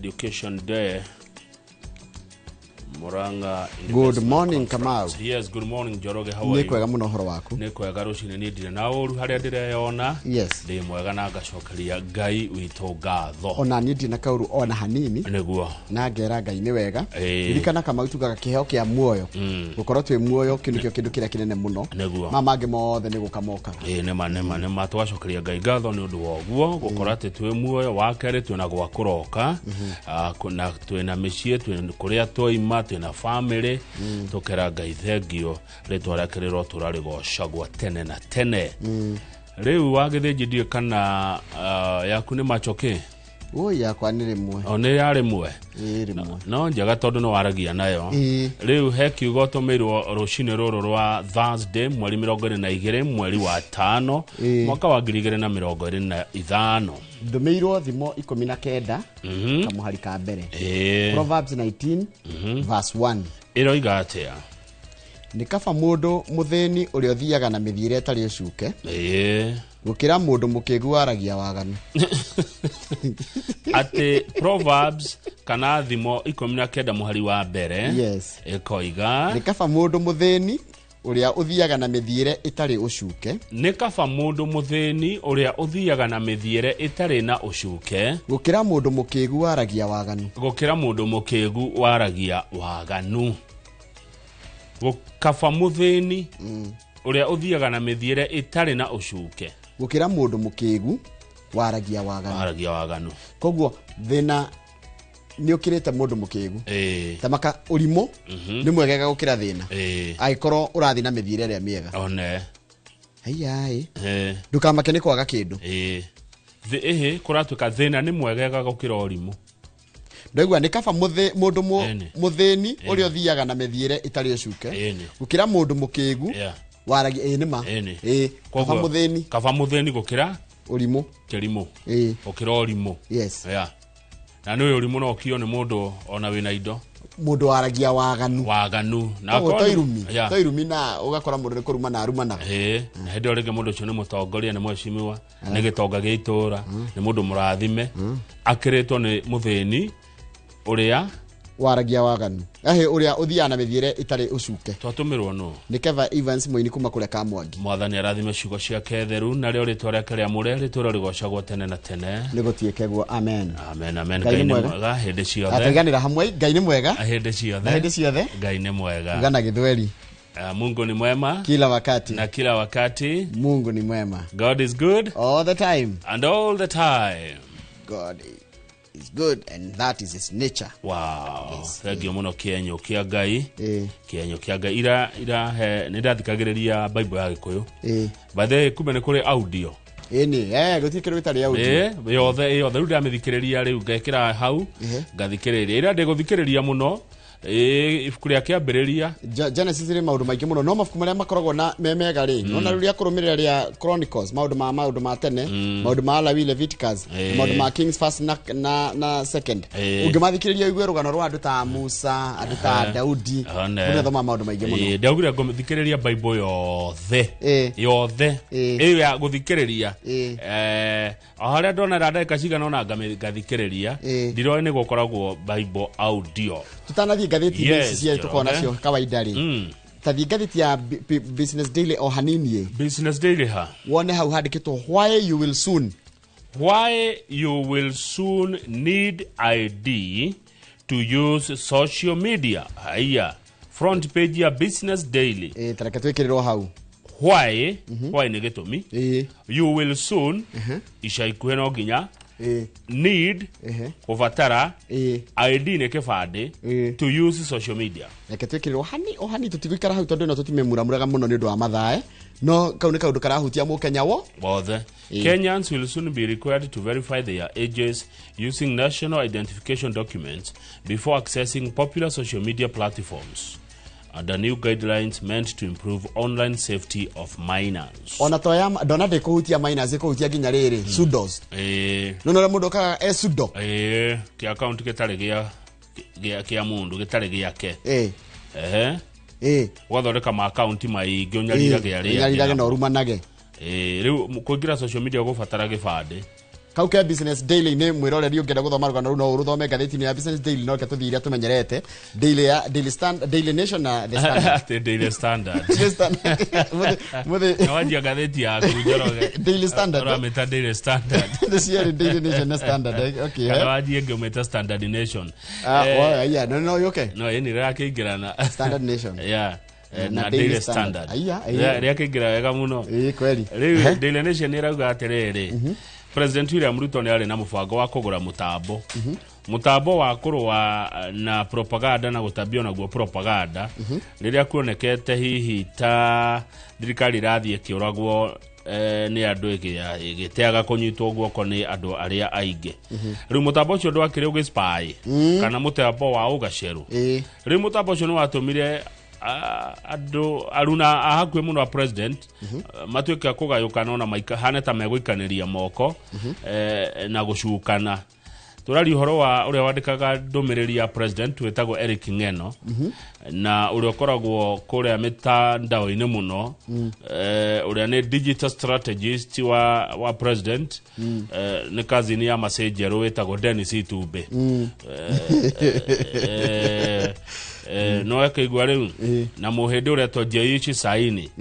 Education Day. Muranga. Good morning, Kamau. Yes, good morning, Joroge. How are you? Nikwega muno horo waku. Nikwega rucine ni ndire na uru haria ndireyona. Yes. Ndi mwega na ngacokeria Ngai witũ ngatho. Ona ni ndina kauru ona hanini. Niguo. Na ngera Ngai ni wega. Ririkana Kamau tugaga kiheo kia muoyo. Gukorwo twi muoyo kindu kiria kinene muno. Niguo. Mamage mothe ni gukamoka. Nema twacokeria Ngai ngatho ni undu wa guo gukora ati twi muoyo wa kere twina gwa kuroka. Na twina mĩciĩ twina kuria twoima twina family tukera Ngai thengio ritwa rĩake rĩrotura rĩgocagwo tene na tene. Riu wagithĩnji ndio kana yaku nĩ machoke. Oi yakwa ni rimwe. One ya rimwe. Rimwe. No njega tondu no waragia nayo. Riu he kiugo tomirwo rucine ruru rwa Thursday mweri 22 mweri wa 5 mwaka wa 2025. Ndumirwo thimo 19 kamuhari ka mbere. Proverbs 19 verse 1. Iroiga atia. Ni kaba mundu mutheni uri othiaga na mithire tari ucuke. Gukira mundu mukigu aragia waganu. Ati Proverbs kana thimo 19 muhari wa mbere. Yes. Ekoiga. Ni kaba mundu mutheni uria uthiaga na mithire itari ucuke. Ni kaba mundu mutheni uria uthiaga na mithire itari na ucuke. Gukira mundu mukigu aragia waganu. Gukira mundu mukigu waragia waganu. Gukaba mutheni uria uthiaga na mithire itari na ucuke. Gukira mundu mukigu waragia waganu. Waragia waganu. Koguo thina ni ukirite mundu mukigu. Tamaka urimo ni mwegega gukira thina. Aikorwo urathi na mithire ria miega. One. Ai. Ndukamake ni kwaga kindu. Kuratuka thina ni mwegega gukira urimo. Ndagwa ni kaba mundu mutheni uri othiaga na mithire itari ucuke. Gukira mundu mukigu waragia nima. Kaba mutheni gukira urimo. Kirimo. Gukira urimo. Yes. Na ni urimo no kio ni mundu ona wina indo. Mundu waragia waganu. Na toirumi na ugakora mundu ni kuruma na aruma na. Na hende orege mundu ucio ni mutongoria ni mweshimiwa ni gitonga giitura ni mundu murathime akiritwo ni mutheni uria waragia waganu. Uria uthia na mithire itari ucuke. Twatumirwo no. Ni Keva Evans Moini kuma kule Kamwangi. Mwathani arathime ciugo ciake theru na rio ritwa riake ria mure ritwa rigocagwo tene na tene. Nigotiekegwo amen. Amen. Ngai ni mwega hindi ciothe. Ataganira hamwe Ngai ni mwega. Hindi ciothe. Ngai ni mwega. Ngana githweri. Mungu ni mwema kila wakati. Na kila wakati Mungu ni mwema. God is good all the time. And all the time God is good and that is his nature. Wow. Thegio muno kienyo kia Ngai. Kienyo kia Ngai ira he nindathikagiriria Bible ya Gikuyu. Bathe kumene kuri audio. Gutikira bitari audio. Yothe riu ndamithikiriria riu ngekira hau ngathikiriria ira ndiguthikiriria muno. Ifuku ria kiambiriria Genesis ri maundu maingi muno no mafuku maria makoragwo na memega ri no na ria kurumirira ria Chronicles maundu ma tene maundu ma Lawi Leviticus maundu ma Kings first na second ungimathikiriria igwe rugano rwa andu ta Musa andu ta Daudi no thoma maundu maingi muno ndaugira ngomithikiriria Bible yothe iyo ya guthikiriria haria ndona ndaka cigana ona ngathikiriria ndiro ni gukoragwo Bible audio tutanathie gatheti cia tukona cio kawaida ri tathie gatheti ya Business Daily o hanini Business Daily wone hau handikitwo why you will soon need ID to use social media. Haya front page ya Business Daily tareke twikiriro hau why ni gitumi you will soon isha ikuhe no nginya need kuvatara ID ne kifade to use social media. Neketwikirwo hani tutigwikara hau tondu no tutimemura muno ni ndu wa mathae no kaune kaundu karahutia mu Kenya bothe. Kenyans will soon be required to verify their ages using national identification documents before accessing popular social media platforms. The new guidelines meant to improve online safety of minors. Ona toya dona de kuhutia minors kuhutia ginya riri sudos. No mundu ka sudo. Ki account getare gia mundu getare giake. Wathoreka ma account mai gionyarira gia ri. Nyarira no rumanage. Riu kuingira social media gufatara gibande. kauke Business Daily ni mwiroreri ungenda guthoma rugano ru no ruthome ngatheti-ini ya Business Daily no ketuthiria tumenyerete Daily Nation na The Standard Daily Standard muthe nawajia ngatheti yaku Njoroge Daily Standard urameta Daily Standard the Daily Nation na Standard okay nawajia ngometa Standard Nation yeah no okay no ni rakiingira na Standard Nation yeah na Daily Standard ria kiingira wega muno kweli riu Daily Nation ni rauga atiriri President William Ruto ni ari na mubango wa kugura mutambo mutambo wa kurwa na propaganda na gutabio naguo propaganda riria kuonekete hihi ta thirikari rathie kiuragwo ni andu igiteaga kunyitwo guoko ni andu aria aingi riu mutambo ucio ndwakire ugispy kana mutambo wa ugaceru riu mutambo ucio ni watumire andu aruna ahakwe muno wa president matuika kugayukana na maika hane ta meguikaniria moko na gucukana turari uhoro wa uria wandikaga ndumiriri ya president wetagwo Eric Ngeno na uria ukoragwo kuria mitandao-ini muno uria ni digital strategist wa president ni kazini ya masenjero wetagwo Dennis Itumbe no ekaigwa riu na muhindi uria tonje ici saini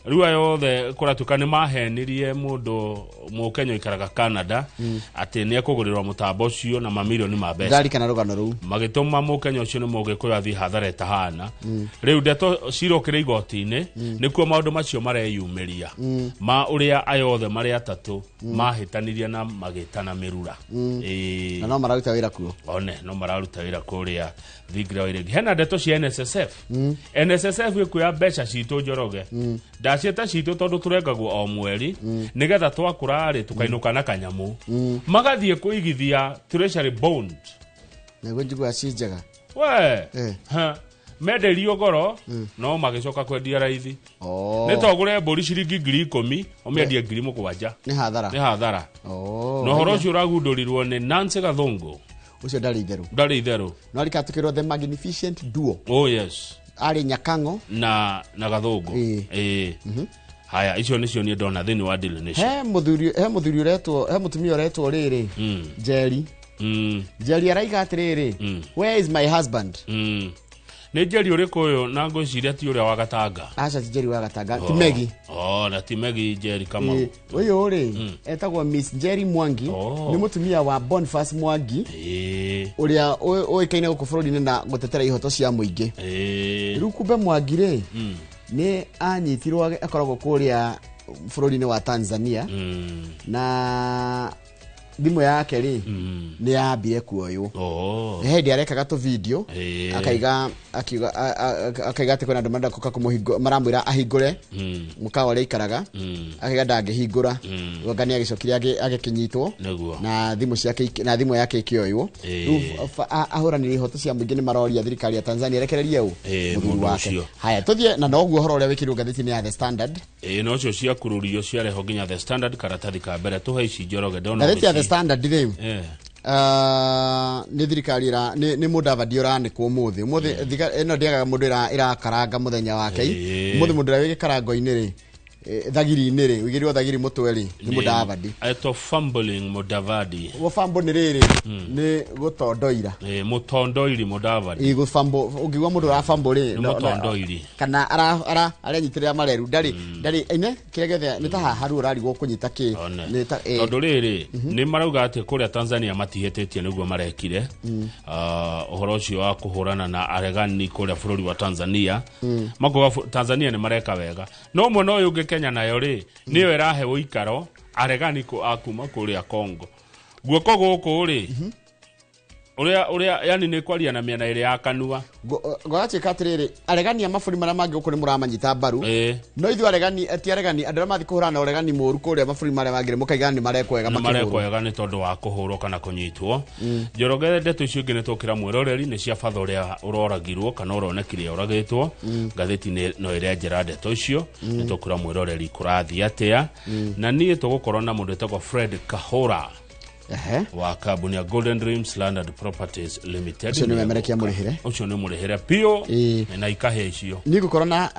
riu ayothe kuratuka ni mahenirie mundu mukenya ikaraga Canada ati ni akugurirwa mutambo ucio na mamilioni ma mbeca ngari kana rugano ru magituma mukenya ucio ni mugikuyu athi hathara tahana riu ndeto cirokire igoti-ini nikuo maundu macio mareyumiria ma uria ayothe mari atatu mahitanirie na magitana mirura na no mararuta wira kuo no mararuta wira kuria thigira wirigi hena ndeto cia NSSF NSSF ikuya mbeca citu Njoroge ndacieta citu tondu turengagwo o mweri nigetha twakurari tukainuka na kanyamu magathie kuigithia treasury bond nego njigwa cinjaga menderio goro no magicoka kwendia raithi ni togure mburi ciringi 10,000 omiendie 7,000 ni hathara no horo ucio uragundurirwo ni Nancy Gathungu ucio ndari itheru no rikatukirwo the magnificent duo yes ari Nyakango na Gathungu haya icio nicio ni ndona thini wa Daily Nation he muthuri mutumia uretwo riri Jerry araiga atiriri where is my husband ni Jerry uriko uyo na ngociria ti uria wa Gatanga acha ti Jerry wa Gatanga ti Megi na ti Megi Jerry kama uyo uri etagwo Miss Jerry Mwangi ni mutumia wa Boniface Mwangi uria oikaine guku bururi-ini na gutetera ihoto cia muingi riu kumbe Mwangi ri ni anyitirwo akoragwo kuria bururi-ini wa Tanzania na thimo yake ri ni yambire kuoywo hindi arekaga tu video akaiga ati kwena andu marenda kuka kumuhingo maramwira ahingure mukawa ri ikaraga akaiga ndangihingura ngani agicokire agikinyitwo na thimo yake ikioywo ahurani ihoto cia muingi ni maroria thirikari ya Tanzania rekererie muthuri wake haya tuthie na noguo horo uria wikirwo gatheti-ini ya The Standard no cio cia kururio ciareho nginya The Standard karatathi ka mbere tuhaici Njoroge ndona gatheti ya The Standard riu ni thirikari ni Mudavadi uranikwo muthi ino ndiagaga mundu irakaranga muthenya wake muthi mundu ira wigikarango-ini ri thagiri-ini ri wigirirwo thagiri mutwe ri ni Mudavadi eto fumbling Mudavadi wo fambo ni riri ni gutondoira mutondoiri Mudavadi gufambo ungigwa mundu ra fambo ri mutondoiri kana arenyitirira mareru ndari ine kiregethia ni ta haru urarigwo kunyita ki ni ta tondu riri ni marauga ati kuria Tanzania matihetetie niguo marekire uhoro ucio wa kuhurana na aregani kuria bururi wa Tanzania makuga Tanzania ni mareka wega no mwe no yuge Kenya nayo ri niyo irahe uikaro aregani akuma kuria Kongo guoko guku ri uria yani ni kwaria na miena iri ya kanua goache katiriri aregani ya mafuri mara mangi ukuri muramanyita baru no ithu aregani ati aregani andra mathi kuhurana aregani muru kuria mafuri mara mangire mukaiga ni marekwega marekwega ni tondu wa kuhurwo kana kunyitwo Njoroge ndeto icio ngi nitukira mwiroreri ni cia fatha uria uroragirwo kana uronekire uragitwo gatheti no iria njira ndeto icio nitukira mwiroreri kurathi atia na nie tugukorwo na mundu etagwo Fred Kahura wa kambuni ya Golden Dreams Land and Properties Limited. Ucio ni memerekia murihire. Ucio ni murihire pio na ikahe icio. Ni gukorwo na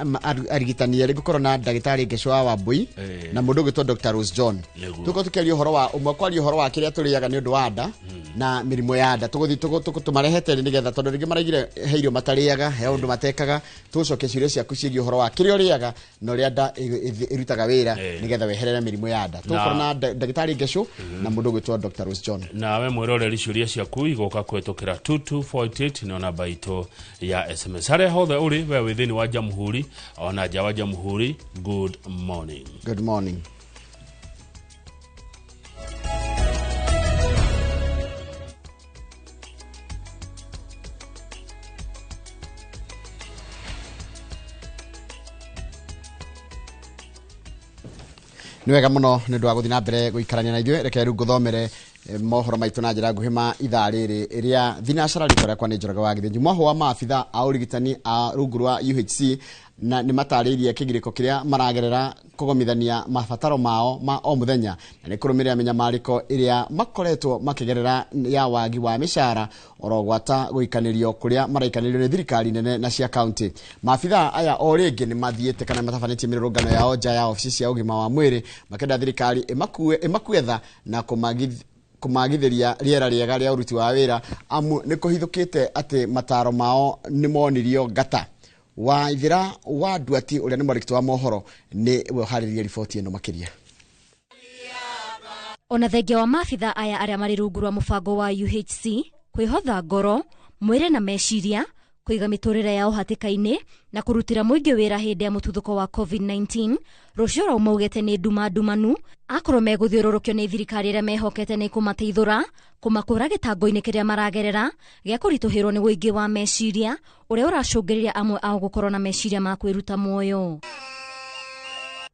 arigitani eri gukorwo na ndagitari Ngeshwa wa Mbui na mundu gitwa Dr. Rose John. Tuko tukiaria uhoro wa umwe kwaria uhoro wa kiria turiaga ni undu wa nda na mirimo ya nda. Tuguthi tumarehete ni getha tondu ringi maragire heirio matariaga he undu matekaga tucoke ciuria ciaku ciigi uhoro wa kiria uriaga no ria nda irutaga wira ni getha weherere mirimo ya nda. Tuko na ndagitari Ngeshwa na mundu gitwa Dr. Rose John. Na we mwiroreri ciuria ciaku igoka kwetukira 2248 no namba itu ya SMS. Hare hothe uri we withini wa Jamhuri ona nja wa Jamhuri. Good morning. Good morning. Niwega muno ni ndwa guthina mbere guikarania na ithuĩ reke rĩu ngũthomere mohoro maitũ na njĩra nguhĩ ma ithaa rĩrĩ ĩrĩa thinacara rĩtwa rĩakwa nĩ Njoroge wa Gĩthĩnji. Mohoro wa maabitha a ũrigitani a rungu rwa UHC na nĩ matarĩirie kĩgirĩko kĩrĩa maragerera kũgomithania mabataro mao ma o mũthenya na nĩ kũrũmĩrĩra mĩnyamarĩko ĩrĩa makoretwo makĩgerera ya wagi wa mĩcara orogwata gũikanĩrio kũrĩa maraikanĩrio nĩ thirikari nene na cia kaunti. Maabitha aya o rĩngĩ nĩ mathiĩte kana matabanĩtie mĩrũrũngano yao nja ya ofici cia ũgima wa mwĩrĩ makenda thirikari ĩmakuetha na kumagithiria riera riega ria uruti wa wira amu nĩ kũhithũkĩte atĩ mataro mao nĩ monirio ngata. Waithira wa Nduati uria ni mwarikiti wa mohoro ni weharĩria riboti ĩno makĩria. Ona thengia wa maabitha aya arĩa marĩ rungu rwa mũbango wa UHC kwĩhotha ngoro mwĩrĩ na meciria kũiga mĩtũrĩre yao hatĩka-inĩ na kũrutĩra mũingĩ wĩra hĩndĩ ya mũtuthũko wa COVID-19 rũciũ rauma ugĩte nĩ ndumanu akorwo megũthiũrũrũkio nĩ thirikari ĩrĩa mehokete nĩ kũmateithũra kũmakũra gĩtango-inĩ kĩrĩa maragerera gĩa kũritũhĩrwo nĩ wũingĩ wa meciria ũrĩa ũracũngĩrĩria amwe ao gũkorwo na meciria ma kwĩruta muoyo.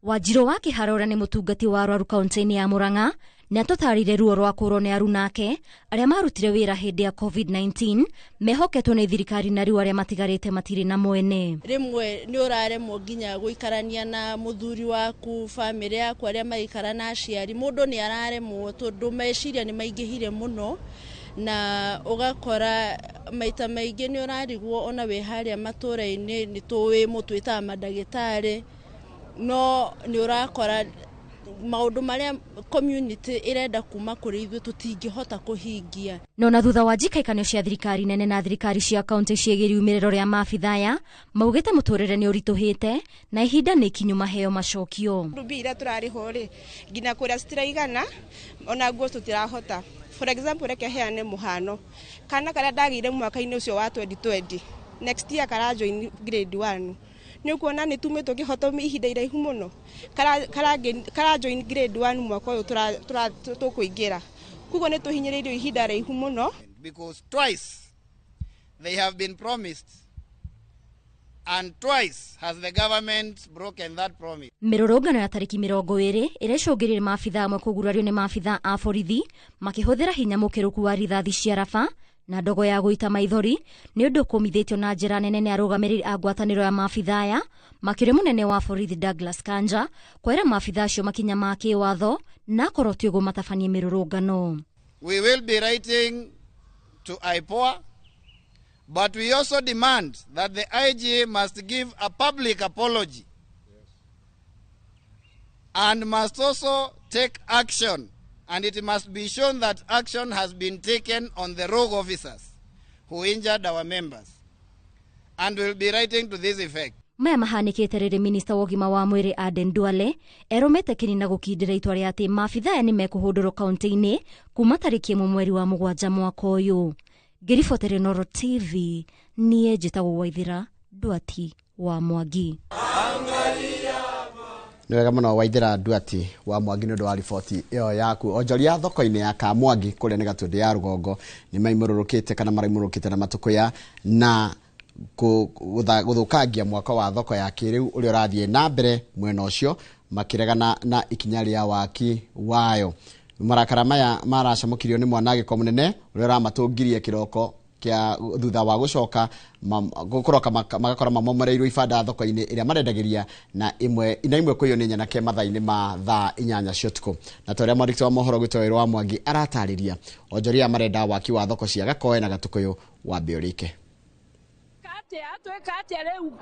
Wanjiru wa Kĩhara ũrĩa nĩ mũtungati wa arwaru kaunti-inĩ ya Murang'a nĩ atũtarire ruo rwa kũrwo nĩ aruna ake arĩa marutire wĩra hĩndĩ ya COVID-19 mehoketwo nĩ thirikari na riu arĩa matigarĩte matirĩ na mwene. Rimwe nĩ ũraremwo nginya gũikarania na mũthuri waku, famĩlĩ yaku arĩa maikara na aciari. Mũndũ nĩ araremwo tondũ meciria nĩ maingĩhire mũno na ũgakora maita maingĩ nĩ ũrarigwo ona wĩ harĩa matũra-inĩ nĩ tũĩ mũtwĩtaga mandagĩtarĩ no nĩ ũrakora maundu maria community irenda kuma kũrĩ ithuĩ tũtingĩhota kũhingia. No na thutha wa njikaikanio cia thirikari nene na thirikari cia kaunti ciĩgiĩ riumĩrĩro rĩa maabitha aya maugĩte mũtũrĩre nĩ ũritũhĩte na ihinda nĩ ikinyu maheo macokio. Ndubi iria tũrarĩho rĩ nginya kũrĩa citiraigana ona nguo tũtirahota. For example reke heane mũhano kana karĩa ndagĩire mwaka-inĩ ũcio wa 2020 next year karajoin grade 1 nĩ kuona nĩ tumĩtwo kĩhoto ihinda iraihu mũno kara join grade 1 mwaka ũyũ tũkũingĩra kuko nĩ tũhinyĩrĩirio ihinda iraihu mũno because twice they have been promised and twice has the government broken that promise. Mĩrũrũngano ya tarĩki 20 ĩrĩa icũngĩrĩire maabitha amwe kũgurario nĩ maabitha a borithi makĩhũthĩra hinya mũkĩrũku wa rithathi cia raba na ndogo ya gũita maithori nĩ ũndũ ũkũmithĩtio na njĩra nene nĩ arũgamĩrĩri a ngwatanĩro ya maabitha aya makĩrĩ mũnene wa borithi Douglas Kanja kwĩra maabitha acio makinya ma kĩwatho na korwo ti ũguo matabanie mĩrũrũngano. We will be writing to IPOA but we also demand that the IG must give a public apology and must also take action. And it must be shown that action has been taken on the rogue officers who injured our members. And we'll be writing to this effect. Maya mahanĩkĩte rĩrĩ minista wa ũgima wa mwĩrĩ Aden Duale erũmĩte kĩnina gũkindĩra itua rĩa atĩ maabitha aya nĩ mekũhũndũrwo kaunti-inĩ kuma tarĩki 1 mweri wa Mũgwanja mwaka ũyũ. Ngĩribotera Noro TV niĩ njĩtagwo Waithira Nduati wa Mwangi. Nĩ wega mũno Waithira Nduati wa Mwangi nĩ ũndũ wa riboti ĩyo yaku. Onjoria thoko-inĩ ya Kamwangi kũrĩa nĩ Gatũndũ ya Rũgongo nĩ maimũrũrũkĩte kana maraimũrũkĩte na matũkũya na gũthũkangia mwaka wa thoko ya kĩrĩu ũrĩa ũrathiĩ na mbere mwena ũcio makĩregana na ikinya rĩa waki wayo. Marakara maya maracamũkirio nĩ mwanangĩko mũnene ũrĩa ũramatũngirie kĩroko kia thutha wa gucoka gukoroka magakora mamomoreirwo ibanda thoko-ini iria marendagiria na imwe kuyo ni nyanake mathaa-ini ma thaa 8 cia utuku. Na toria mwandiki wa mohoro gwitwo Wĩrũ wa Mwangi aratariria onjoria marenda waki wa thoko cia Gakoe na Gatukuyu wa Biorike. Atweka rĩu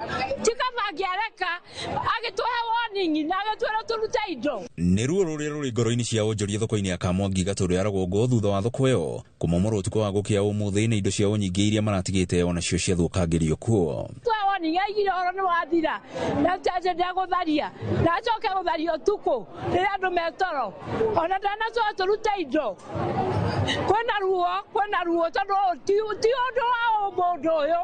tikamagiareka agĩtũhe warning na agĩtwĩra tũrute indo. Nĩ ruo rũrĩa rũrĩ ngoro-inĩ cia wonjoria thoko-inĩ ya Kamwangi Gatũndũ ya Rũgongo thutha wa thoko ĩyo kũmomorwo ũtukũ wa gũkĩa ũmũthĩ na indo cia nyingĩ iria maratigĩte onacio ciathũkangĩrio kuo. Twa warning aigire horo nĩ wathira na tũaje ndagũtharia na acoke gũtharia ũtukũ rĩrĩa andũ metoro ona ndanacoka tũrute indo. Kwĩna ruo tondũ ti ũndũ wa mũndũ ũyũ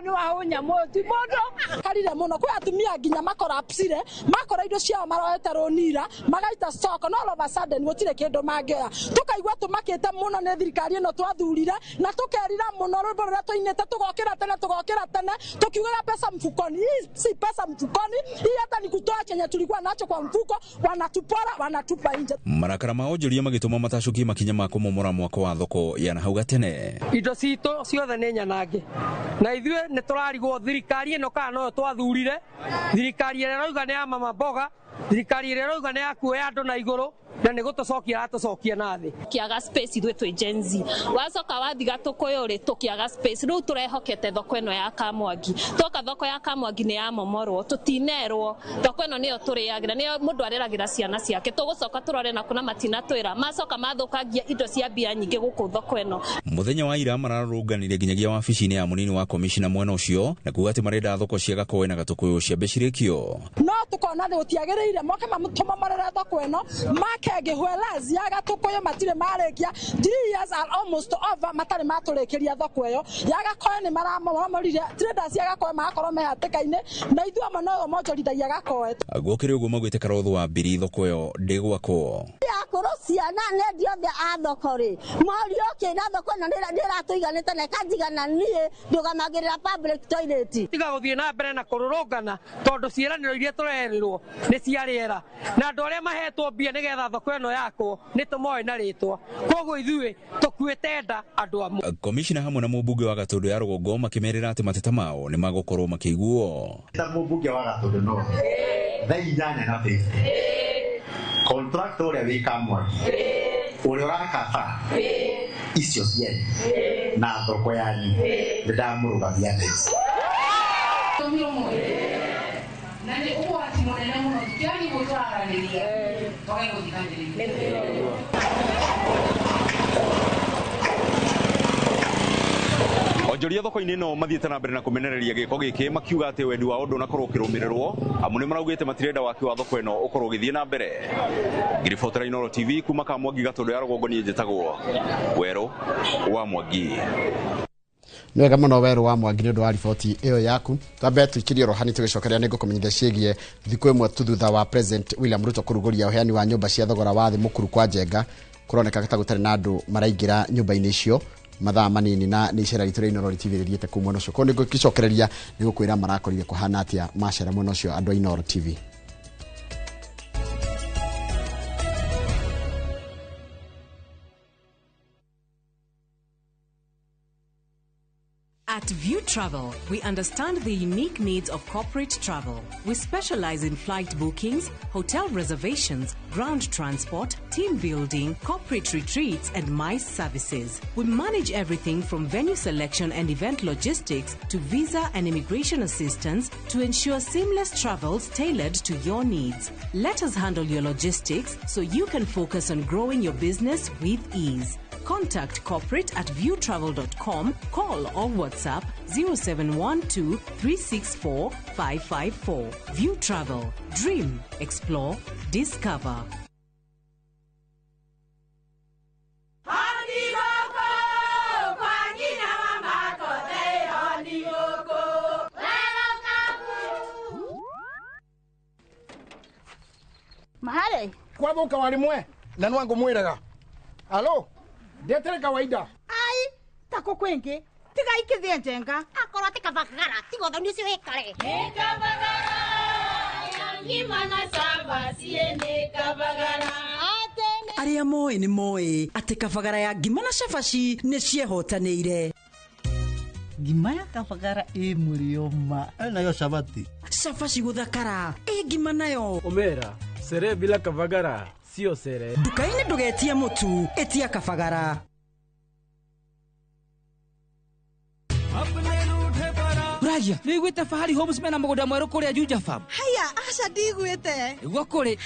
nĩ wa ũnyamũ ti mũndũ karire mũno kwĩ atumia nginya makorapsire makora indo ciao maroete rũnira magaita stock no all of a sudden gũtirĩ kĩndũ mangĩoya tũkaigua tũmakĩte mũno nĩ thirikari ĩno twathurire na tũkerira mũno rwĩmbo rũrĩa tũinĩte tũgokĩra tene tukiugaga pesa mfukoni. Si pesa mfukoni, hii hata ni kutoa chenye tulikuwa nacho kwa mfuko, wanatupora wanatupa nje. Marakara ma onjoria magĩtũma matacukie makinya ma kũmomora mwako wa thoko ya nahau gatene. Indo citũ ciothe nĩ nyanange na ithuĩ nĩ tũrarigwo thirikari ĩno kana no twathurire thirikari ĩrĩa rauga nĩ ya mama mboga thirikari ĩrĩa rauga nĩ ya kuoya andũ na igũrũ na nĩ gũtũcokia atũcokia nathĩ kiaga space ithuĩ twĩ Gen Z wacoka wathiga Gatukuyu rĩ tũkiaga space rĩu tũrehokete thoko ĩno ya Kamwangi toka thoko ya Kamwangi nĩ ya momorwo tũtinerwo thoko ĩno nĩyo tũrĩagĩra nĩyo mũndũ areragĩra ciana ciake tũgũcoka tũrore na kuna matina twĩra macoka mathũkangia indo cia mbia nyingĩ gũkũ thoko ĩno. Mũthenya wa ira mararũnganire nginyagia wabici-inĩ ya mũnini wa commissioner mwena ũcio na kuuga atĩ marenda thoko cia Gakoe na Gatukuyu ciambĩcirĩkio. No tũkona thĩ gũtiagĩrĩire moke mamũtũmomorere thoko ĩno ngĩhwelazi ya Gatukuyu matire marĩkia 3 years are almost over matare matũrĩkĩria thoko ĩyo ya Gakoe nĩ maramomorire traders ya Gakoe magakorwo mehatĩka-inĩ na ithuĩ amwe no monjorithagia Gakoe. Gũkĩrĩ ũguo magwĩte karotho wa mbiri thoko ĩyo ndĩgwakwo akũrũ ciana nĩ ndiothe a thoko rĩ mori okĩra thoko ĩno ndĩratũiganĩte na kanjigana niĩ ndũgamagĩrĩra public toilet tiga gũthiĩ na mbere na kũrũrũngana tondũ ciĩranĩro iria tũrerirwo nĩ ciarĩera na andũ arĩa mahetwo mbia nĩgetha thoko ĩno yakwo nĩ tũmoĩ na rĩtwa koguo ithuĩ tũkuĩte nda andũ amwe. Komishina hamwe na mũmbunge wa Gatũndũ ya Rũgongo makĩmerĩra atĩ mateta mao nĩ magũkorwo makĩiguo. Ta mũmbunge wa Gatũndũ no thaa 8 na 50 contract ũrĩa wĩ Kamwangi ũrĩa ũrakaba icio ciene na thoko yanyu ndamũrũgamia thĩ na nĩ ũgwati mũnene mũno kĩani mũtũraranĩria tũge gũthikanĩrĩria. Onjoria thoko-inĩ no mathiĩte na mbere na kũmenereria gĩko gĩkĩ makiuga atĩ wendi wa ũndũ nakorwo ũkĩrũmĩrĩrwo amu nĩ maraugĩte matirenda waki wa thoko ĩno ũkorwo ũgĩthiĩ na mbere. Ngiribotera Inooro TV kuma Kamwangi Gatũndũ ya Rũgongo niĩ njĩtagwo Wĩrũ wa Mwangi. Nĩ wega mũno Wĩrũ wa Mwangi nĩ ũndũ wa riboti ĩyo yaku. Twambe tũikĩrie rohani tũgĩcokeria nĩ ngũkũmenyithia ciĩgiĩ thikũ ĩmwe tu thutha wa President William Ruto kũrugũria ũheani wa nyũmba cia thogora wa thĩ mũkuru kwa Njenga kũroneka ta gũtarĩ na andũ maraingĩra nyũmba-inĩ icio mathaa manini na nĩ icera ritũ rĩa Inooro TV rĩthiĩte kũu mwena ũcio. Koguo nĩ ngũgĩcokereria nĩ gũkwĩra marakorire kũhana atĩa macera mwena ũcio andũ a Inooro TV. At View Travel, we understand the unique needs of corporate travel. We specialize in flight bookings, hotel reservations, ground transport, team building, corporate retreats, and MICE services. We manage everything from venue selection and event logistics to visa and immigration assistance to ensure seamless travels tailored to your needs. Let us handle your logistics so you can focus on growing your business with ease. Contact corporate at viewtravel.com, call or WhatsApp 0712 364 554. View Travel. Dream, explore, discover. Mahale kwa boka walimwe na nwangu mwiraga. Alo Detere kawaida. Ai, tako kwenke. Tiga ikithie Njenga. Akorwo tikabagara, tigo thoni cio ikare. Nikabagara. Ngima na saba siene kabagara. Arĩa moĩ nĩ moĩ atĩ kabagara ya ngima na cabaci nĩ ciehotanĩire. ngima ya kabagara mulioma nayo shabati shafashi guthakara ngima nayo omera sere bila kabagara sio sere dukaini ndugetie mutu etia kabagara Raja, nĩwĩte Fahari Homes mena mũgũnda mwerũ kũrĩa Juja Farm. Haya, aca ndigwĩte. Nĩguo kũrĩ.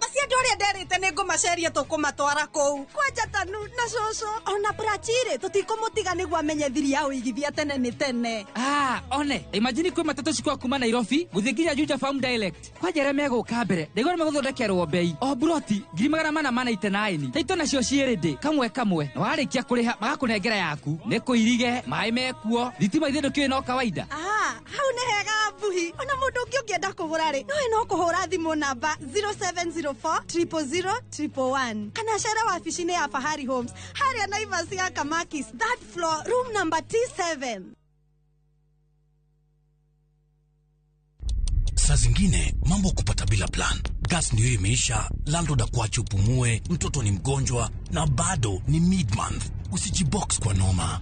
Acio andũ arĩa nderĩte nĩngũmaceria tũkũmatwara kũu. Kwanja Tanu na Coco. Ona Brachire tũtikũmũtiga nĩguo amenye thiri ya ũigithia tene nĩ tene. One. Imagine kwĩ matatũ cikwa kuma Nairobi gũthiĩ nginya Juja Farm direct. Kwanja arĩa megũka mbere. Ndĩgwa nĩmegũthondekerwo bei. O broti 489. Taito nacio ciĩrĩndĩ kamwe. Na warĩkia kũrĩha magakũnengera yaku. Nĩkũirige, maĩ mekuo. Thitima ithe ndũkĩũĩ no kawaida. Hau nĩ hega mbuhi. Ona mũndũ ũngĩ ũngĩenda kũgũra rĩ, no kũhũra thimũ namba 0704 000 111 kana cera wabici-inĩ ya Fahari Homes harĩa Naivas ya Kamakis, third floor, room number T7. Saa zingine mambo kupata bila plan. Gas ndio imeisha, landlord akuache upumue, mtoto ni mgonjwa na bado ni mid-month. Usijibox kwa noma.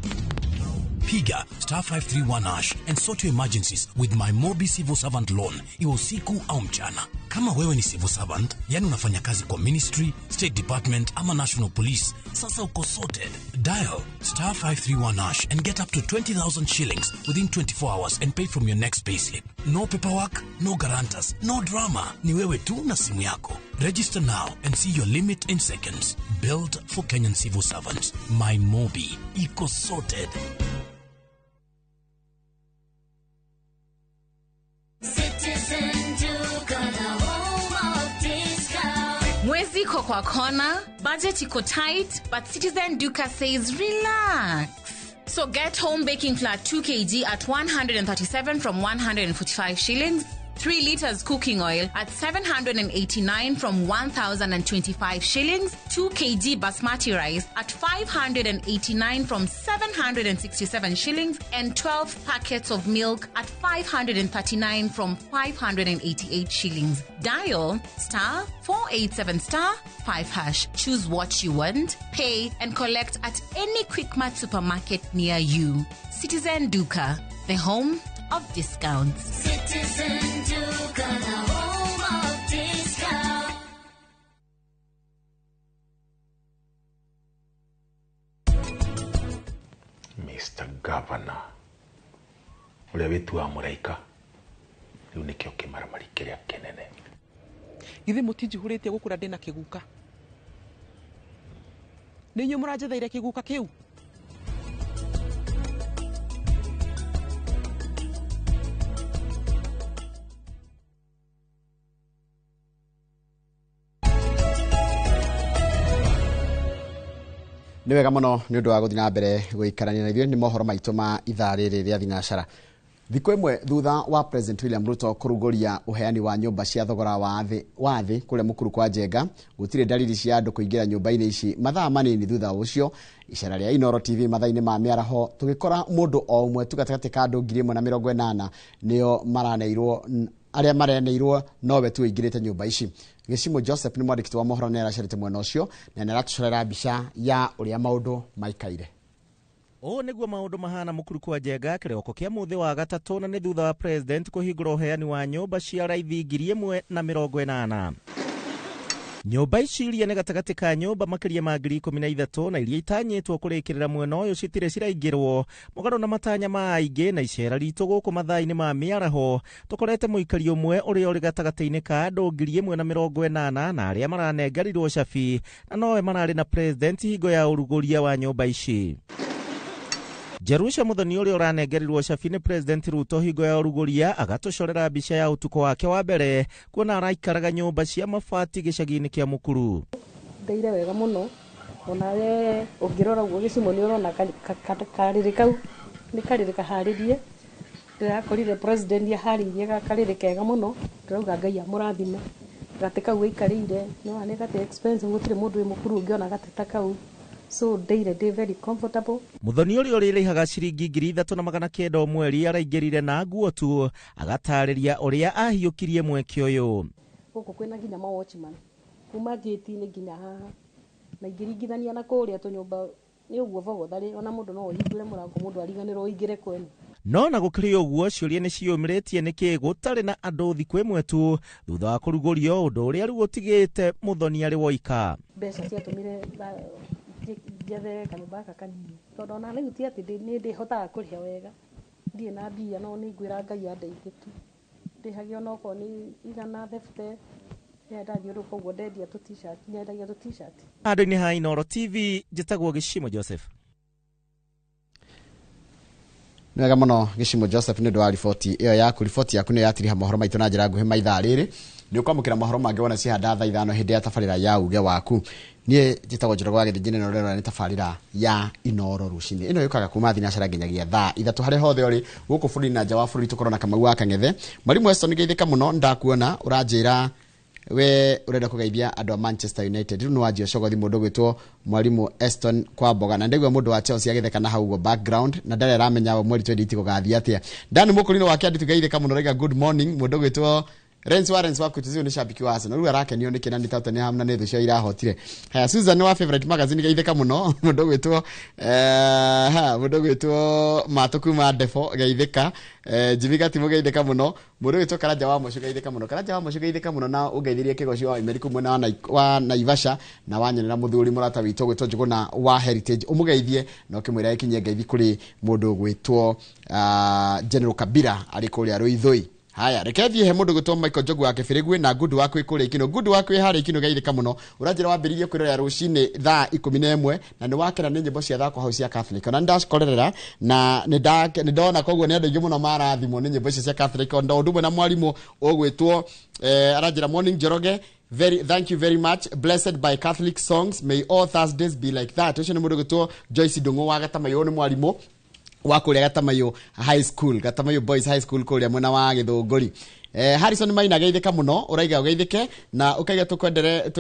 Piga *531# and sort your emergencies with my Mobi Civil Servant Loan, iwe usiku au mchana. Kama wewe ni civil servant, yani unafanya kazi kwa ministry, state department ama national police, sasa uko sorted. Dial *531# and get up to 20,000 shillings within 24 hours and pay from your next payslip. No paperwork, no guarantors, no drama. Ni wewe tu na simu yako. Register now and see your limit in seconds. Built for Kenyan civil servants. My Mobi. Iko sorted. Mwezi iko kwa kona, budget iko tight, but Citizen Duka says relax. So get home baking flour 2 kg at 137 from 145 shillings. 3 liters cooking oil at 789 from 1,025 shillings, 2 kg basmati rice at 589 from 767 shillings, and 12 packets of milk at 539 from 588 shillings. Dial *487*5#. Choose what you want, pay, and collect at any Quickmart supermarket near you. Citizen Duka, the home of discounts. Citizen Duka, the home of discounts. Mr. Governor, uria witu wa muraika riu nikio kimaramari kiria kinene githe mutinjihuritie gukura ndina kiguka ninyu muranjethaire kiguka kiu Nĩ wega mũno nĩ ũndũ wa gũthiĩ na mbere gũikarania na ithuĩ nĩ mohoro maitũ ma ithaa rĩrĩ rĩa thinacara. Thikũ ĩmwe thutha wa President William Ruto kũrugũria uheani wa nyũmba cia thogora wa thĩ kũrĩa mũkuru kwa Njenga, gũtirĩ dalili cia andũ kũingĩra nyũmba-inĩ ici. Mathaa manini thutha ũcio, icera rĩa Inooro TV mathaa-inĩ ma mĩaraho, tũgĩkora mũndũ o ũmwe tu gatagatĩ ka andũ 180 nĩo arĩa mareneirwo nowe tu ingĩrĩte nyũmba ici. Gĩcimo Joseph nĩ mwandĩkĩti wa mohoro nĩ aracerete mwena ũcio na nĩ aratũcorera mbica ya ũrĩa maũndũ maikaire. O nĩguo maũndũ mahana mũkuru kwa Njenga kĩroko kĩa mũthĩ wa gatatũ, na nĩ thutha wa president kũhingũra ũheani wa nyũmba cia raithi 180. Nyũmba ici iria nĩ gatagatĩ ka nyũmba makĩria ma 13,000 na iria itanyĩtwo kũrĩkĩrĩra mwena ũyũ citirĩ ciraingĩrwo mũgarũ na matanya ma aingĩ, na icera ritũ gũkũ mathaa-inĩ ma mĩaraho tũkorete mũikari ũmwe ũrĩa ũrĩ gatagatĩ-inĩ ka andũ 180 na arĩa maranengerirwo cabi na nowe mararĩ na president hingo ya ũrugũria wa nyũmba ici. Jerusha Muthoni ũrĩa ũranengerirwo cabi nĩ President Ruto hingo ya ũrugũria agatucorera mbica ya ũtukũ wake wa mbere kuona araikaraga nyũmba cia mabati gĩcagi-inĩ kĩa mũkuru. Ndeire wega mũno, onawe ũngĩrora ũguo gĩcimo nĩ ũrona karĩrĩ kau nĩ karĩrĩ kaharĩrie. Ndĩrakorire president aharĩirie gakarĩrĩ kega mũno, ndĩrauga Ngai amũrathime. Gatĩ kau wĩikarĩire no nĩ gatĩ expensive, gũtirĩ mũndũ wĩ mũkuru ũngĩona gatĩ ta kau. So day very comfortable. Muthoni ũrĩa ũrĩrĩhaga ciringi 3,900 mweri araingĩrire na nguo tu agatarĩria ũrĩa ahiũkirie mweke ũyũ. Gũkũ kwĩna nginya ma watchman kuma gate-inĩ nginya haha, na ingĩringithania na kũrĩa tũnyũmba ni uguo vogothari ona mundu no uhingure murango mundu ariganirwo uingire kwenu. No na gukiri uguo ciuria ni ciumiritie niki gutari na andu thikũ ĩmwe tu thutha wa kũrugũrio ũndũ ũrĩa rĩu ũtigĩte Muthoni arĩ woika. Mbeca ciatũmire njethe kanyũmba gaka kanini tondũ ona rĩu ti atĩ nĩ ndĩhotaga kũrĩha wega ndirĩ na mbia no nĩ ngwĩra Ngai andeithie tu ndĩhagia onokorwo nĩ igana thefute ndathiũrũka ũguo ndendia tũ t-shirt nyendagia tũ t-shirt. Handũ-inĩ ha Inooro TV njĩtagwo Gĩcimo Joseph. Nĩ wega mũno Gĩcimo Joseph nĩ ũndũ wa riboti ĩyo yaku. Riboti yaku nĩ yatiriha mohoro maitũ na njĩra nguhĩ maithaa rĩrĩ. Nĩ ũkwamũkĩra mohoro mangĩ wona cihanda thaa 5 hĩndĩ ya tabarĩra ya uge waku. Niĩ njĩtagwo Njoroge wa Gĩthĩnjĩrĩ na rĩrĩa nĩ tabarĩra ya Inooro rũcinĩ. Ĩno yũkaga kuma thinacara nginyagia thaa 3 harĩa hothe ũrĩ gũkũ bũrũri na nja wa bũrũri tũkorwo na Kamau wa Kang'ethe. Mwarimu Weston Geithĩka mũno ndakuona ũranjĩra we urenda kugeithia andu a Manchester United. Riu no wajio cogothi mundu gwitwo Mwarimu Eston Kwamboga na ndegwa mundu wa Chelsea agitheka na hau go background na ndare ramenya mweri 20 kugathia atia. Ndani mukurino wake andu tugeithika muno rega good morning mundu gwitwo Renz Warrens wa kutuzio ni shabiki wa Arsenal. Riu arakenio ni kinani Tottenham na nethu cio irahotire. Haya Susan wa favorite magazine geithika muno mundu gwitwo mundu gwitwo Matukuma Defo geithika Jimika Timo geithika muno mundu gwitwo Karanja wa Mucu geithika muno Karanja wa Mucu geithika muno na ugeithirie kigocio wa America mwena wa Naivasha na wanyene na muthuri murata witwo gwitwo Njuguna wa Heritage umugeithie no kimwira ikinye ngeithi kuri mundu gwitwo General Kabira ari kuria Ruithoi. Haya rekethi he mundu gutoma Michael Jogu wake Firigwe na good wake kure ikino good wake hari ikino geithika muno uranjira wambiririe kwirora rucini thaa 11 na ni wakera ni nyimbo cia thako house ya Catholic na ndaskorerera na ni ndona koguo ni andu ingi muno marathimo ni nyimbo cia Catholic onda undu na mwarimu ogwitwo aranjira morning Njoroge thank you very much blessed by Catholic songs may all Thursdays be like that ucio ni mundu gutwo Joyce Ndungu wa Gatamayo ni mwarimu wakuria Gatamayo high school Gatamayo boys high school kuria mwena wa Githunguri. Harrison Maina geithika muno uraiga geithike na ukaiga tukwendere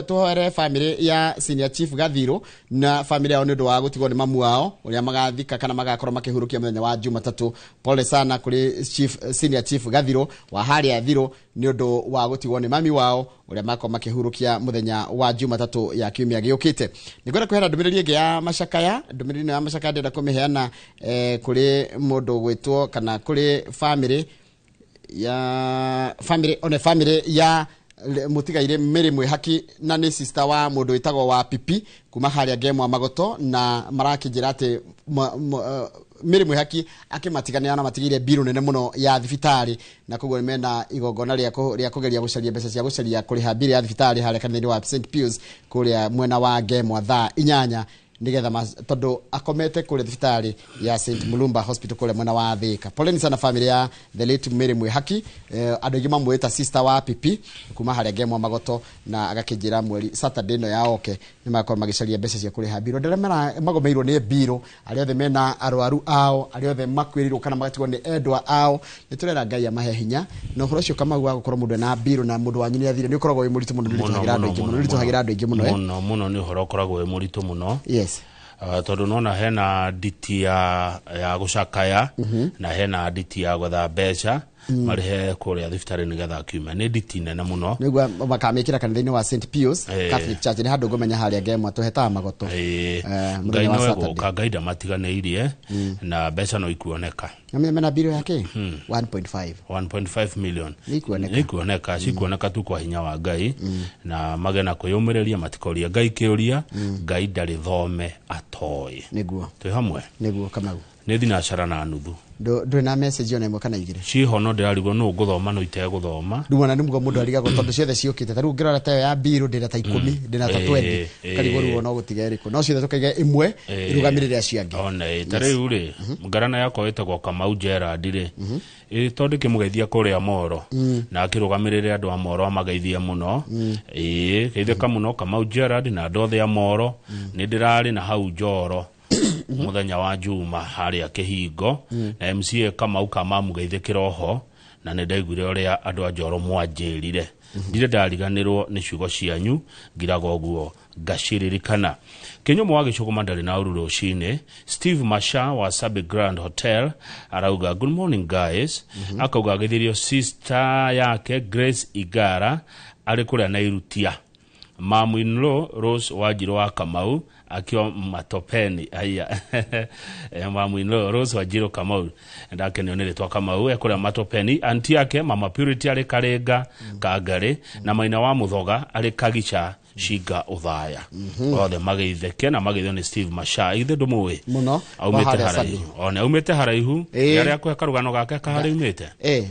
tuhoere family ya senior chief Gathiro na family yao nĩũndũ wa gũtigwo nĩ mamu wao uria magathika kana magakorwo makihurukia muthenya wa Jumatatu. Pole sana kuri senior chief Gathiro wa Haria Thiro nĩũndũ wa gũtigwo nĩ mami wao uria makorwo makihurukia muthenya wa Jumatatu ya kiumia giukite. Nĩngwenda kwĩra ndũmĩrĩri ĩngĩ ya macakaya ndũmĩrĩri ya macakaya ndĩrenda kũmĩheana kuri mũndũ gwĩtwo kana kuri family ya family ya mutigaire Mary Mwihaki na ni sister wa mundu witagwo wa Pipi kuma haria Gemwa Magoto na marakijira ati Mary Mwihaki akimatigania na matigire biru nene muno ya thibitari na koguo mena igongona ria kugeria gucaria mbeca cia gucaria kuriha biru ya thibitari haria kanitha wa St Pius kuria mwena wa Gemwa thaa 8 nigetha tondu akomete kule thibitari ya St Mulumba Hospital kule mwena wa Thika. Poleni sana family ya the late Mary Mwihaki andu ingi mamwita sister wa Pipi kuma haria Gemwa Magoto na agakijira mweri Saturday no yaoke ni makorwo magicaria mbeca cia kuriha biro ndere mera magomeirwo ni biro ari othe mena arwaru ao ari othe makwirirwo kana magatigwo ni endwa ao niturera Ngai amahe hinya no horo cio Kamau wa gukorwo mundu na biro na mundu wanyu ni athire ni ukoragwo wi muritu muno nituhagira andu ingi muno muno ni horo ukoragwo wi muritu muno. Yes. Tondu nona hena diti ya gucakaya na hena diti ya gwetha mbeca marihe kuria thibitari nigetha kiuma ni diti nene muno nigwa makamikira kanitha-ini wa St Pius Catholic Church ni handu ngomenya haria Gemwa tuheta Magoto Ngai no guka gaida matiganeirie na mbeca no ikuoneka mena biro yake 1.5 million ikuoneka cikuoneka tu kwa hinya wa Ngai na magena kuyumiriria matikoria Ngai kiuria Ngai ndari thome atoi niguo twi hamwe niguo Kamau ni thinacara na nuthu ndwe na message ona imwe kana igire ciho no ndirarigwo no guthoma no ite guthoma ndumana ni mugo mundu ariga tondu ciothe ciukite taru ngirora ta ya biro ndina ta 10 ndina ta 20 karigo ruo no gutiga eriko no ciothe tukaiga imwe irugamirire aciangi ona tariu ri ngarana yakwa itagwo Kamau Gerard ri tondu kimugeithia kuria Moro na akirugamirire andu a Moro amageithia muno geithika muno Kamau Gerard na andu othe a Moro ni ndirari na hau Njoro muthenya wa Juma haria Kihingo na MCA Kamau Kamamu geithikira oho na ni ndaiguire uria andu a Njoro mwanjirire ndire ndariganirwo ni ciugo cianyu ngiraga oguo ngaciririkana kinyumo wa gicuguma ndari na ururo cine Steve Masha wa Sabi Grand Hotel arauga good morning guys akauga githirio sister yake Grace Igara ari kuria na irutia mamu inlo Rose Wajiro wa Kamau akiwa Matopeni aya mamwino Rose Wajiro Kamau ndake nionere twa Kamau ekora Matopeni anti yake mama Purity ari Karenga Kagare na Maina wa Muthoga ari Kagicha Shiga Uthaya othe magitheke na magithio ni Steve Masha ithe ndumuwe muno aumete haraihu ona aumete haraihu yari akwe karugano gake kahari umete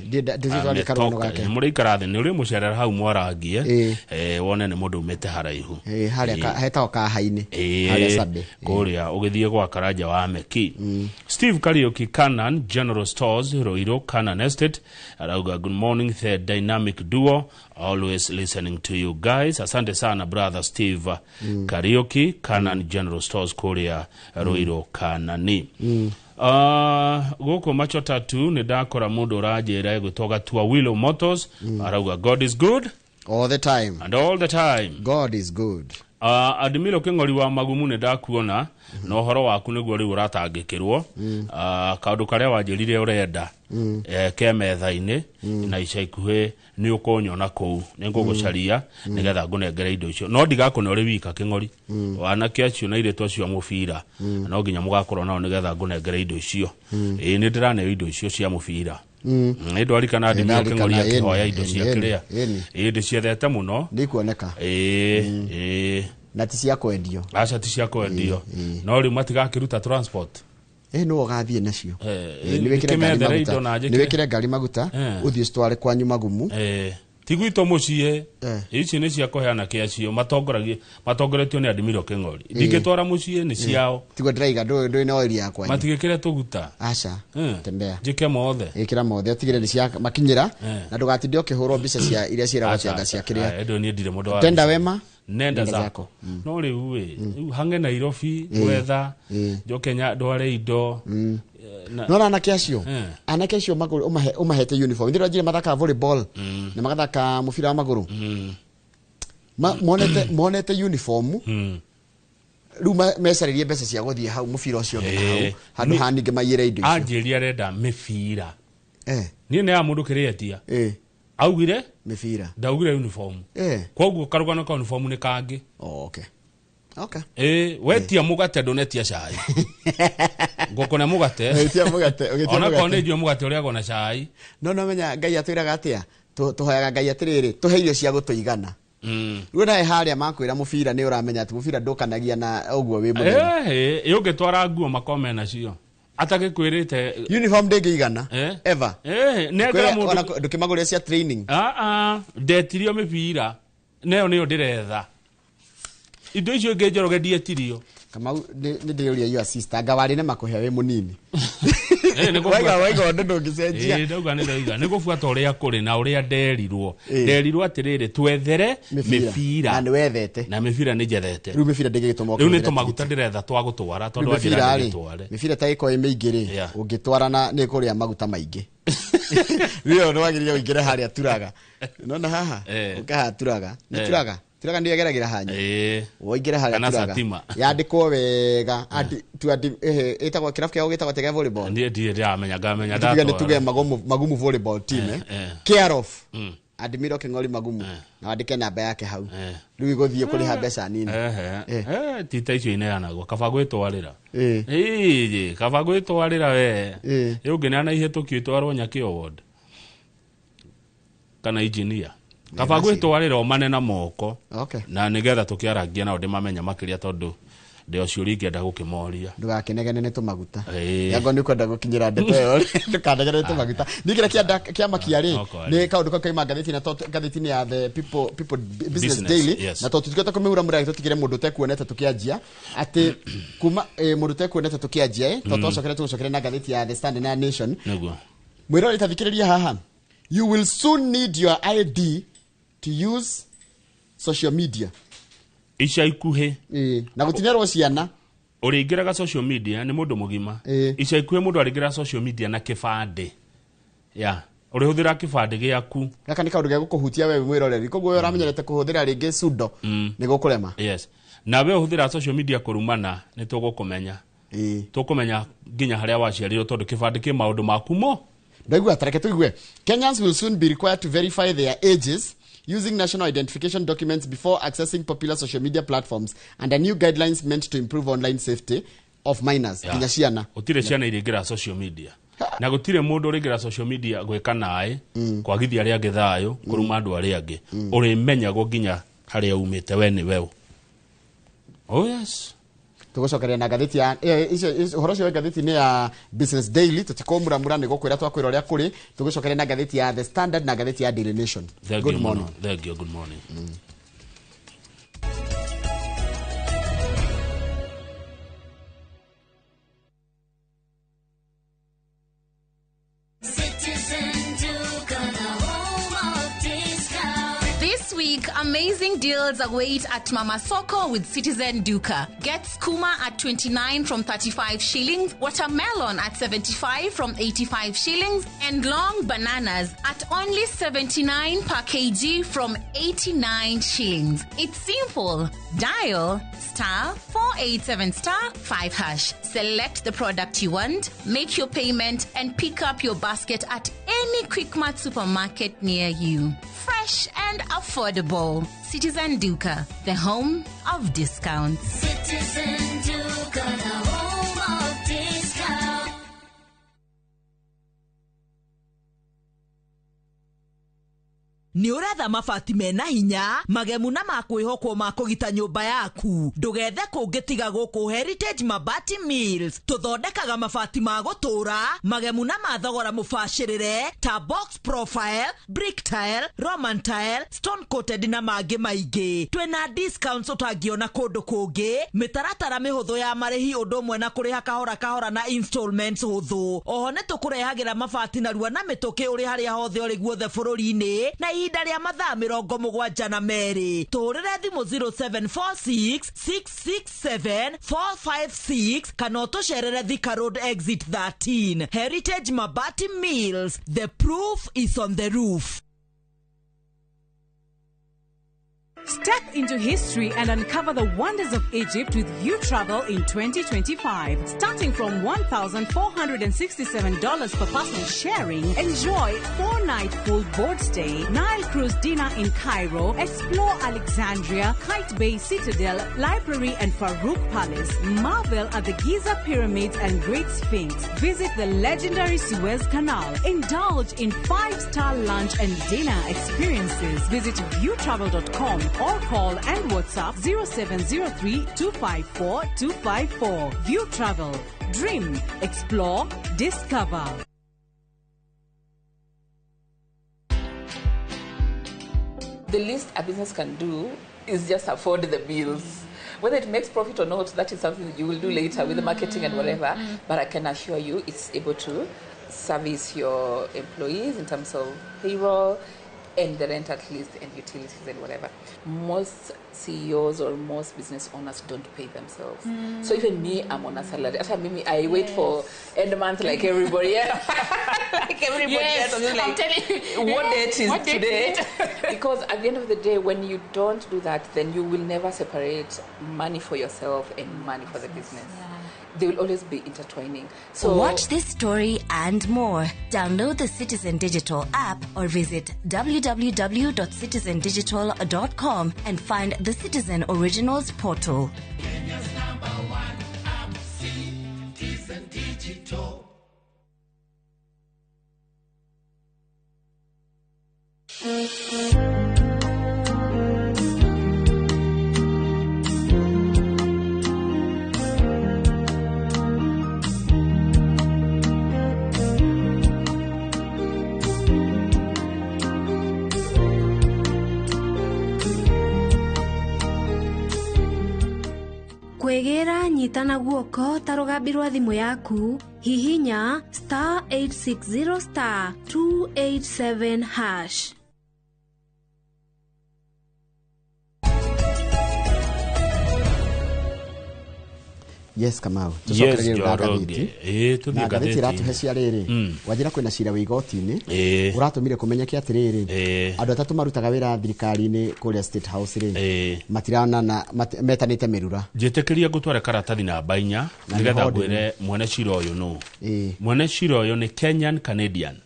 ndizitwari karugano gake muri ikarathi ni uri mucerera hau mwarangie wone ni mundu umete haraihu hari heta ka haini hari sabe kuria ugithie gwa Karanja wa Meki Steve Kariuki Canon General Stores Roiro Canon Estate arauga good morning the dynamic duo always listening to you guys asante sana brother Steve Kariuki Canon General Stores kuria Roiro Kanani goko macho tatu ni dakora mundu rajera gutoga tua Willow Motors arauga God is good all the time and all the time God is good Admiro Kingori wa magumu ne dakuona no horo waku niguo ri uratangikirwo kaundu karia wanjirire urenda ke metha-ini na ica ikuhe ni ukonyona kou ni ngugucaria nigetha ngunengere indo icio no ndigakone uri wika Kingori wanake acio na iretwa cio mubira no nginya mugakorwo nao nigetha ngunengere indo icio ni ndirane indo icio cia mubira ndo ari kana Admiro Kingori akihoya indo cia kiria indo ciethete muno ndikuoneka na ti cia kwendio aca ti cia kwendio no ri matigakiruta transport no gathie nacio ni wekire ngari maguta uthie stware kwanyu magumu tigwito mucie ici ni cia kuheana kiacio matongoretio ni Admiro Kingori ndingitwara mucie ni ciao tigo driver ndo ino area yakwa matigikire tuguta aca tembea jike mothe ikira mothe tigire ni cia makinyira na ndugatinde ukihurwo mbica cia iria ciera cianga cia kiria endo ni ndire mundu wa tenda wema nenda zako no riu hange Nairobi wetha jokenya ndware indo no na anake acio maguru umahete uniform ndiro njire mathaka volleyball na magathaka mubira wa maguru monete uniform riu mesaririe mbeca cia guthie hau mubira ucio hau handu haninge mayire indo icio anjiria renda mibira ni ne ya mundu kiretia augire mibira ndaugire uniform koguo karugano ka uniform ni kangi okay wetia mugate donetia cai ngokona mugate wetia mugate ona kone dio mugate uria gona cai no menya ngai atwiraga atia tuhoyaga ngai atiriri tuheirio cia gutuigana riu nae haria makwira mubira ni uramenya ati mubira ndukanagia na uguo wi mutheri yungitwara nguo makome nacio atagikwirite uniform ndingiigana ever nengera mundu ndukimagurira cia training ndetirio mibira neo niyo ndiretha indo icio ngejoroge ndietirio kama ni ndiuria you assist ngawari ne makuhe we munini waiga ndo ngicenjia ndauga ni gufuata uria kuri na uria nderirwo atiriri twethere mibira na niwethete na mibira ni njethete riu mibira ndingituma riu ni tumaguta ndiretha twa gutwara tondu ajira nditware mibira ta iko imingiri ungitwarana ni kuria maguta maingi riu no wagirire uingire haria turaga nona haha ukahaturaga ni turaga ndio yageragira hanyu woingire haria turaga yandikwo wega ati etagwa kirafu kya ugitagwa tega volleyball ndiye amenya ndio tuge magumu volleyball team care of Admiro Kingori magumu na wandike namba yake hau riu iguthie kuriha mbeca nini tita icio ineanagwo kabango itwarira kabango itwarira we yungineana ihetukio itwarwo Nyaki Award kana engineer kabango itwarira omane na moko na nigetha tukiarangia na ndimamenya makiria tondu ndio ciuri ngenda gukimoria ndugakenegene ne tumaguta yago ni kwenda gukinyira ndeto yo ndukandegene tumaguta nikira kia makiari ni kaundu kaima gatheti na gatheti ya the people business daily na tutikota kumura mura tutigire mundu tekuonete tukianjia ati kuma mundu tekuonete tukianjia totocokere tucokere na gatheti ya the Standard na Nation mwiro itathikiriria haha you will soon need your ID to use social media ica ikuhe na gutinerwo ciana uringiraga social media ni mundu mugima ica ikuhe mundu aringira social media na kibande urihuthira kibande giaku gaka ni kaundu gia gukuhutia wewe mwiroreri koguo uramenyerete kuhuthira ringi sudo ni gukurema na we uhuthira social media kurumana ni tugukumenya tukumenya nginya haria waciarirwo tondu kibande ki maundu maku mo ndaigua tareke tuigue Kenyans will soon be required to verify their ages using national identification documents before accessing popular social media platforms, and a new guidelines meant to improve online safety of minors. Yeah. Ciana utire ciana iringira social media na gutire mundu uringira social media gwika nae kwagithia ria githayo kuruma andu aria angi urimenya go nginya haria umite we ni wewe. Oh yes. Tugucokeria na gatheti ya horo cio gatheti ni ya Business Daily tutikomuramura ni gukwira twakwira uria kuri. Tugucokeria na gatheti ya The Standard na gatheti ya Daily Nation. Good morning. Thank you. Good morning. This week, amazing deals await at Mama Soko with Citizen Duka. Get skooma at 29 from 35 shillings, watermelon at 75 from 85 shillings, and long bananas at only 79 per kg from 89 shillings. It's simple. Dial *487*5#. Select the product you want, make your payment, and pick up your basket at any Quickmart supermarket near you. Fresh and affordable. Citizen Duka, the home of discounts. Citizen Duka, the home of discounts. Ni uretha mabati mena hinya magemu na makwihokwo makugita nyumba yaku ndugethe kungitiga guku Heritage Mabati Mills tuthondekaga mabati ma gutura magemu na mathogora mubashirire ta box profile, brick tile, roman tile, stone coated na mangi maingi. Twina discounts utangiona kundu kungi, mitaratara mihuthu ya marihi undu umwe na kuriha kahora na installments huthu. Oho ne tukurehagira mabati na rua na mituki uri haria hothe uri guothe bururi-ini na ihinda ria mathaa 72 turire thimu 0746 667 456 kana tucerere Thika Road exit 13. Heritage Mabati Mills, the proof is on the roof. Step into history and uncover the wonders of Egypt with You Travel in 2025. Starting from $1,467 per person sharing, enjoy 4-night full board stay, Nile cruise dinner in Cairo, explore Alexandria, Kite Bay Citadel, Library and Farouk Palace, marvel at the Giza Pyramids and Great Sphinx, visit the legendary Suez Canal, indulge in 5-star lunch and dinner experiences. Visit viewtravel.com or call and WhatsApp 0703-254-254. View Travel. Dream, explore, discover. The least a business can do is just afford the bills. Whether it makes profit or not, that is something that you will do later with the marketing and whatever. But I can assure you it's able to service your employees in terms of payroll, and the rent at least, and utilities and whatever. Most CEOs or most business owners don't pay themselves. So even me, I'm on a salary. After me, I wait for end month like everybody else. Like everybody else. I'm I'm telling you. What date is What date today? is it? Because at the end of the day, when you don't do that, then you will never separate money for yourself and money for the business. They will always be intertwining. So watch this story and more. Download the Citizen Digital app or visit www.citizendigital.com and find the Citizen Originals portal. Kenya's #1 app, Citizen Digital. Kwegera nyitana guoko ta rugambi rwa thimu yaku hihinya *860*287#. Yes, Kamau. Yes, Njoroge. Na gatheti iratuhe cia riri wajira kwina cira wi igoti-ini uratumire kumenyeke atiriri andu atatu marutaga wira thirikari-ini kuria State House ri matirana na metanite mirura njitikiria ngutware karatathi namba 4 nigetha ngwire mwene cira uyu no mwene cira uyu ni Kenyan Canadian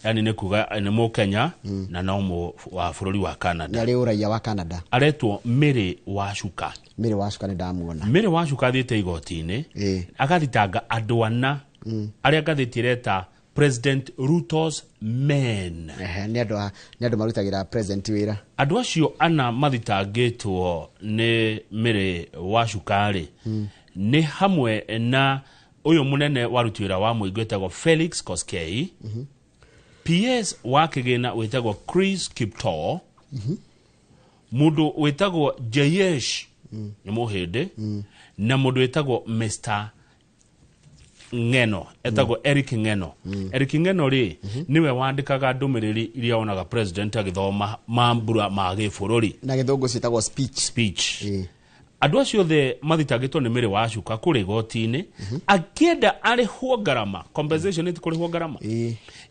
yani nĩ kuga nĩ Mũkenya na no mũ wa bũrũri wa Canada. Nĩ arĩ ũraiya wa Canada. Aretwo Mary Wacuka. Mary Wacuka nĩ ndamuona. Mary Wacuka thiĩte igoti-inĩ agathitanga andũ ana arĩa ngathĩti ĩreta President Ruto's men. Nĩ andũ marutagĩra president wĩra. Andũ acio ana mathitangĩtwo nĩ Mary Wacuka rĩ nĩ hamwe na uyu munene waruti wĩra wa mũingĩ wĩtagwo Felix Koskei, PS wa kĩgĩna wĩtagwo Chris Kiptoo, mũndũ wĩtagwo Jayesh nĩ mũhĩndĩ, na mũndũ wĩtagwo Mr. Ng'eno etagwo Eric Ng'eno. Eric Ng'eno rĩ niwe wandĩkaga ndũmĩrĩri iria onaga president agĩthoma mambura ma gĩbũrũri na gĩthũngũ ciĩtagwo speech. Andũ acio othe mathitangĩtwo nĩ Mary Wacuka kũrĩ igoti-inĩ akĩenda arĩhwo ngarama, compensation nĩ kũrĩhwo ngarama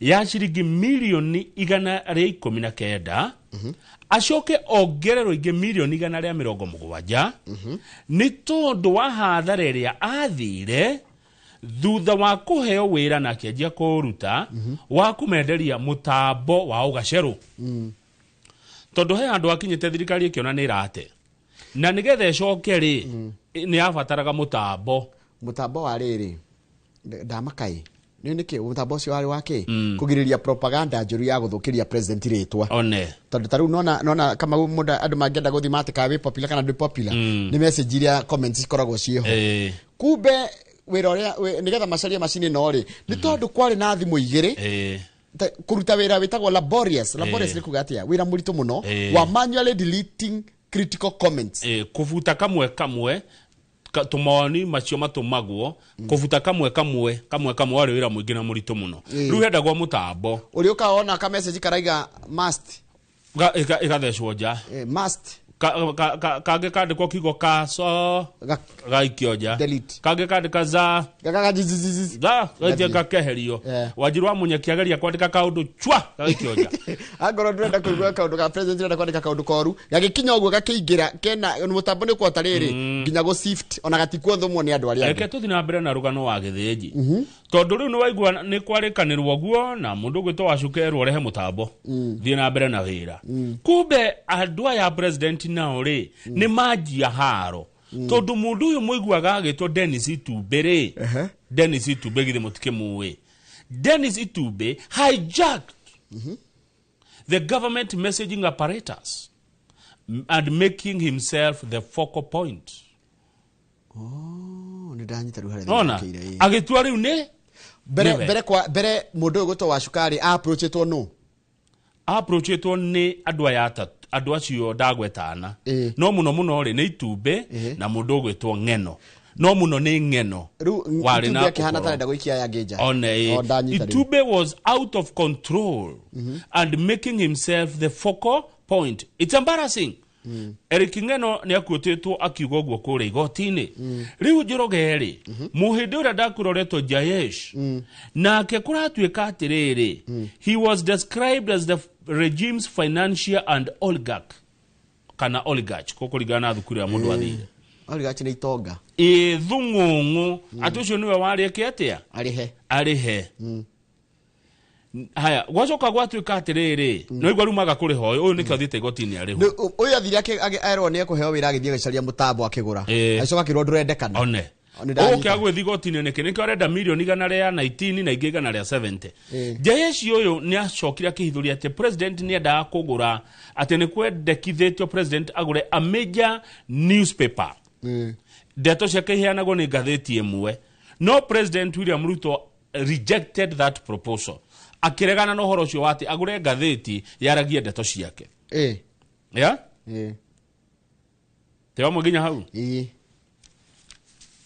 ya ciringi milioni 119, acoke ongererwo ingĩ milioni 170 nĩ tondũ wa hathara ĩrĩa athire thutha wa kũheo wĩra na akĩanjia kũruta wa kũmenderia mũtambo wa ũgacerũ, tondũ he handũ akinyĩte thirikari ĩkĩona nĩ irate na nigetha coke ri ni abataraga mutambo wa riri ndamakai ni niki mutambo ucio wari wake kugiriria propaganda njuru ya guthukiria president ritwa one tondu taru nona kama mundu andu mangienda guthima ati kawe popular kana ndi popular ni message iria comments ikoragwo cieho kumbe wira uria nigetha macaria macini no ri ni tondu kwari na thimu igiri kuruta wira witagwo laborious ni kuga atia wira muritu muno wa manually deleting critical comments kufuta kamwe tumoni macio matumagwo kufuta kamwe wari wira muingi na muritu muno riu hendagwo mutambo uri ukaona ka message karaiga must igathecwo nja must kage kandikwo kigo kaso gaikioja kage kandika za gakeherio Wanjiru wa Munyeki ageria kwandika kaundu chwa gaikioja agoro ndurenda kuigua kaundu ka president ndurenda kwandika kaundu koru gagikinya uguo gakiingira kena mutambo ni kwota riri nginya go shift ona gatikwo thumwo ni andu aria reke tuthi na mbere na rugano wa githĩnji tondu riu ni waigua ni kwarikanirwo guo na mundu gwitwo Wacukerwo rehe mutambo thie na mbere na wira kumbe andu aya president nao ri ni majia haro tondu mundu uyu muiguaga agitwo Dennis Itumbe ri Dennis Itumbe githe mutikimui Dennis Itumbe hijacked the government messaging apparatus and making himself the focal point. Ni ndanyita ruhare thikire agitua riu ni bere mundu uyu gwitwo Wacuka approachetwo ni andu aya atatu andu acio ndagwetana no muno ri ni Itumbe na mundu gwitwo Ng'eno no muno ni Ng'eno wari na kihana tarenda guikia ya ngeja Itumbe was out of control and making himself the focal point. It's embarrassing. Eric Ng'eno ni akutetwo akiuga guo kuri igoti-ini riu njorogeri muhindi uria ndakuroretwo Jayesh nake kuratuika atiriri he was described as the regime's financial and oligarch kana oligarch kukurigana thukuru ya mundu athire oligarch ni itonga thung'ung'u atucio niwe warĩke atia arihe haya gwacoka gwatuika atiriri no igwa rumaga kuri hoyo uyu nikio thite igoti-ini ariho uyu athire aerwo ni ekuheo wira agithie gicaria mutambo akigura acoka kirwo ndurendekana one oke agwe igoti-ini nikio arenda milioni 119 na ingi 170 Jayesh uyu ni acokire akihithuria ati president ni endaga kugura ati ni kwendekithitio president agure a major newspaper ndeto ciake iheanagwo ni ngathĩti ĩmwe no president William Ruto rejected that proposal akiregana na uhoro ucio wati agure ngathĩti yaragie ndeto ciake teo muginya hau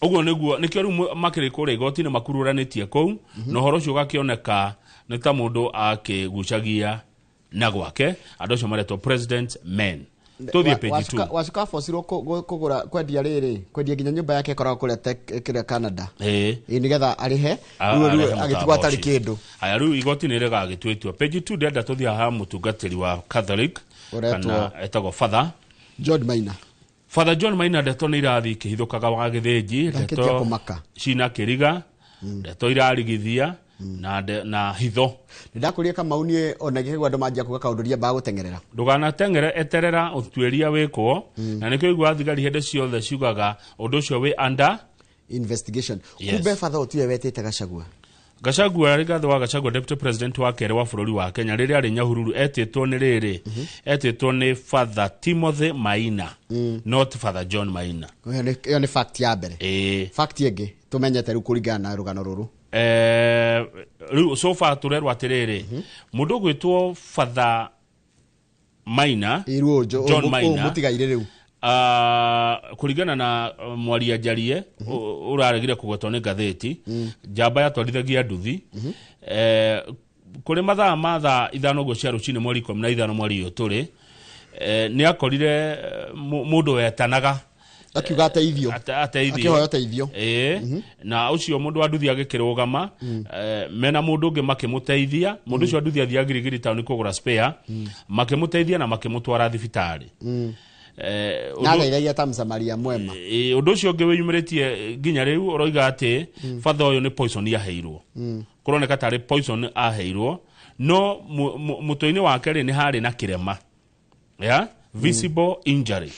uguo niguo nikio riu makiri kuri igoti-ini makururanitie kou na uhoro ucio gakioneka ni ta mundu akigucagia na gwake andu acio maretwo president men tuthie page 2 Wacuka forcirwo kugura kwendia nginya nyumba yake ikoragwo kuria Canada nigetha arihe riu agitigwa atari kindu aya riu igoti-ini rigagitwetio page 2 ndenda tuthie ha mutungatiri wa Catholic kana etagwo Father John Maina ndeto ni irathi kihithukaga wa githĩnji ndeto cina kiriga ndeto irarigithia na hitho ndakuria kama unie onagegwa ndo majia kuga kaunduria ba gutengerera ndugana tengere eterera utweria wikwo na nikyo igwa thigari hede ciothe ciugaga undu ucio wi under investigation kumbe father otiwe wetete Gachagua rigatho wa Gachagua deputy president wa kere wa bururi wa Kenya riri ari Nyahururu etitwo ni riri etitwo ni Father Timothy Maina not Father John Maina. Yo ni fact ya mbere fact yenge tumenyete ru kuringana na rugano ruru so far turerwa atiriri mundu gwitwo Father Maina John Maina mutigaire riu kuringana na mwaria Njarie uraregire kugwetwo ni gatheti jamba yatwarithagia nduthi kuri mathaa ithano go cia rucini mweri 15 mweri uyu turi ni akorire mundu wetanaga akiuga ateithio akihoya ateithio na ucio mundu wa nduthi agikirugama mena mundu ungi makimuteithia mundu ucio nduthi athia girigiri town kugura spare makimuteithia na makimutwara thibitari na iraia tamsamaria mwema undu ucio ngi wiyumiritie ginya riu uroiga ati father uyu ni poison yaheirwo kuroneka tari poison aheirwo no mutoini wake ri ni hari na kirema visible injury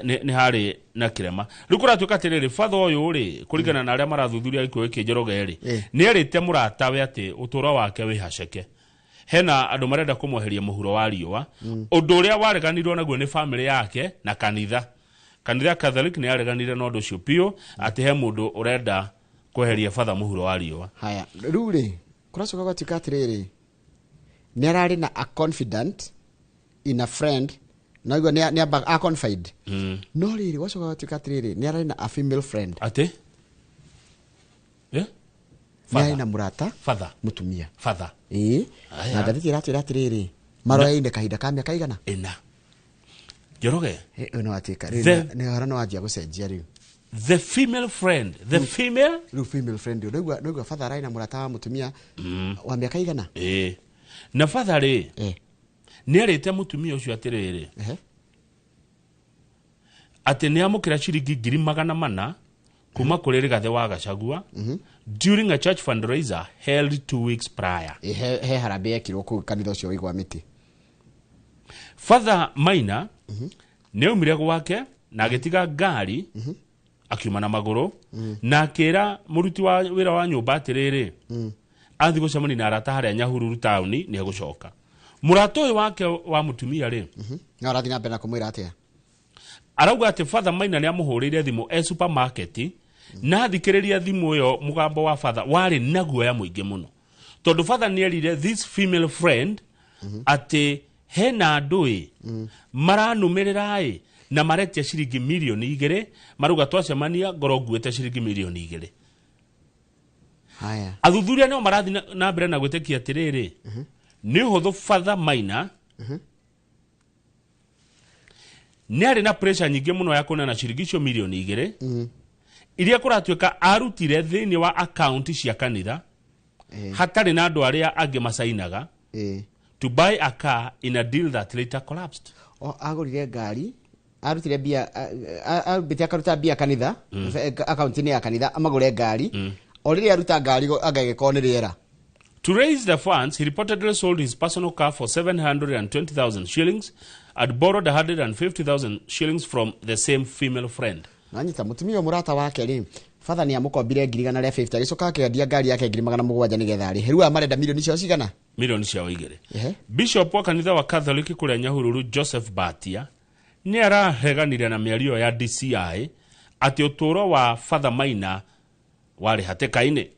ni hari na kirema rikura tukatiriri father uyu ri kuringana na aria marathuthuria ikuwe kinjoroge ri ni erite muratawe ati uturo wake wi haceke hena andu marenda kumweheria muhuro wa riwa undu uria wareganirwo naguo ni family yake na kanitha Catholic ni yareganire no ndu cio pio ati he mundu urenda kweheria father muhuro wa riwa. Haya ruri kuracoka gatuka atiriri ni arari na a confident in a friend na go ni a confide no riri wacoka gatuka atiriri ni arari na a female friend ati Father na murata father mutumia father na ndathiti ratira atiriri maroine kahinda kamya kaigana ina Njoroge no atika ni harano ajia gucenjia riu the female friend female friend no father raina murata wa mutumia wa miaka igana na father ri ni arite mutumia ucio atiriri ati ni amukira ciringi 400 kuma kuri rigathe wa Gachagua during a church fundraiser held 2 weeks prior he harambe yekirwo ku kanitha ucio wigwa miti. Father Maina ni umire gwake na agitiga ngari akiuma na maguru na akira muruti wa wira wa nyumba atiriri athi gucemani na arata haria Nyahururu town ni egucoka murato uyu wake wa mutumia ri na arathi na bena kumwira atia arauga ati Father Maina ni amuhurire thimu supermarket na thikiriria thimu yo mugambo wa father wari naguo ya muingi muno tondu father ni erire this female friend ati hena ndui maranumirira na maretia ciringi milioni 2 maruga twacemania ngoro nguete ciringi milioni 2 haya athuthuria no marathi na mbere na gwetekia atiriri ni huthu Father Maina ni ari na pressure nyingi muno ya kunena ciringi cio milioni 2 iria kuratuika arutire thini wa account cia kanitha hatari na andu aria angi masainaga to buy a car in a deal that later collapsed. Agurire ngari arutire bia arubite akaruta bia kanitha account ni ya kanitha amagure ngari orire aruta ngari agagekone riera. To raise the funds, he reportedly sold his personal car for 720,000 shillings and borrowed 150,000 shillings from the same female friend. Nanyita mutumia murata wake ri father ni amukombire 150 gicoka akendia ngari yake 700 nigetha ri heru amarenda milioni cio cigana milioni cia igere. Bishop wa kanitha wa Catholic kule Nyahururu Joseph Batia ni araheganire na miario ya DCI ati uturo wa Father Maina wari hatekaine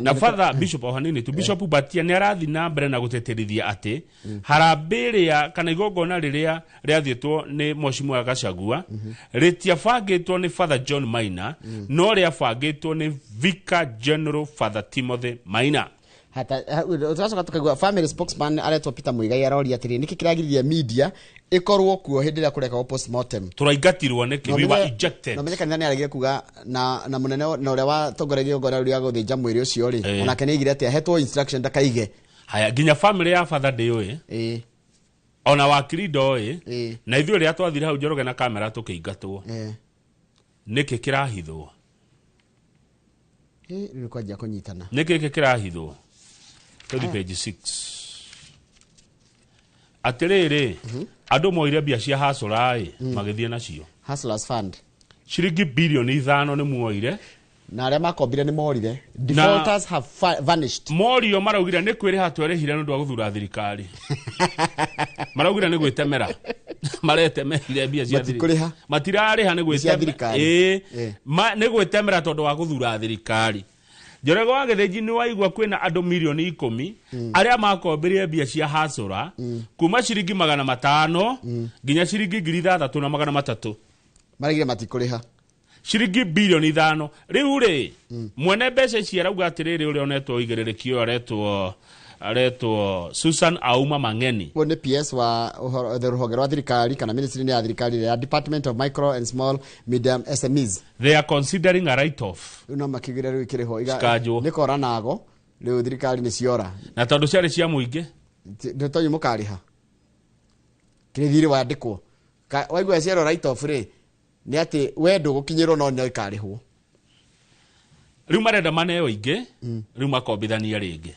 na Father Bishop ohanini tu Bishop Batia ni arathi na mbere na guteterithia ati harambiria kana igogona riria riathitwo ni Mheshimiwa wa Gachagua ritia fagitwo ni Father John Maina no ria fagitwo ni Vicar General Father Timothy Maina. Hata utacoka tukagwa family spokesman aretwo Peter Muigai arori atiri niki kiragiriria media ikorwo kuo hindi ya kureka postmortem turaigatirwo niki we were ejected no menyeka nani aragire kuga na munene na uria wa tongorerio ngora uria guthinja mwiri ucio ri ona kenigire ati ahetwo instruction ndakaige haya ginya family ya Father Deoe ona wakiri Doe na ithuĩ ria twathire hau Njoroge na kamera tukiingatwo niki kirahithwo Nilikuwa jia kunyitana. Niki kirahithwo. Tuthi page 6. Atiriri, andu moire mbia cia hasura magithie nacio. Hustlers Fund. Ciringi bilioni 5 ni muoire. Na aria makombire ni morire. Defaulters have vanished. Morio maraugire ni kwiriha twerehire nundu wa guthura thirikari. Maraugire ni gwitemera. Maretemerire mbia cia thirikari. Matirariha ni gwitemera. Ni gwitemera tondu wa guthura thirikari. Njorego wa Githinji ni waigua kwina andu milioni 10 aria makombire mbia cia hasura kuma ciringi 500 nginya ciringi 3,300 marigire matikuriha ciringi bilioni 5 riu ri mwene mbeca cia rauga atiriri uri onetwo igererekio aretwo Susan Auma Mangeni wone PS wa ruhonge rwa thirikari kana ministry ya thirikari ya Department of Micro and Small Medium SMEs. They are considering a write off. Uno makigire riu ikiriho iga nikora nago riu thirikari ni ciora na tondu ciari cia muingi ndeto yumukariha kirithiri wandikwo waigua ciaro write off ri ni ati wendo gukinyirwo no nyo ikarihwo riu marenda maneo ingi riu makombithania ringi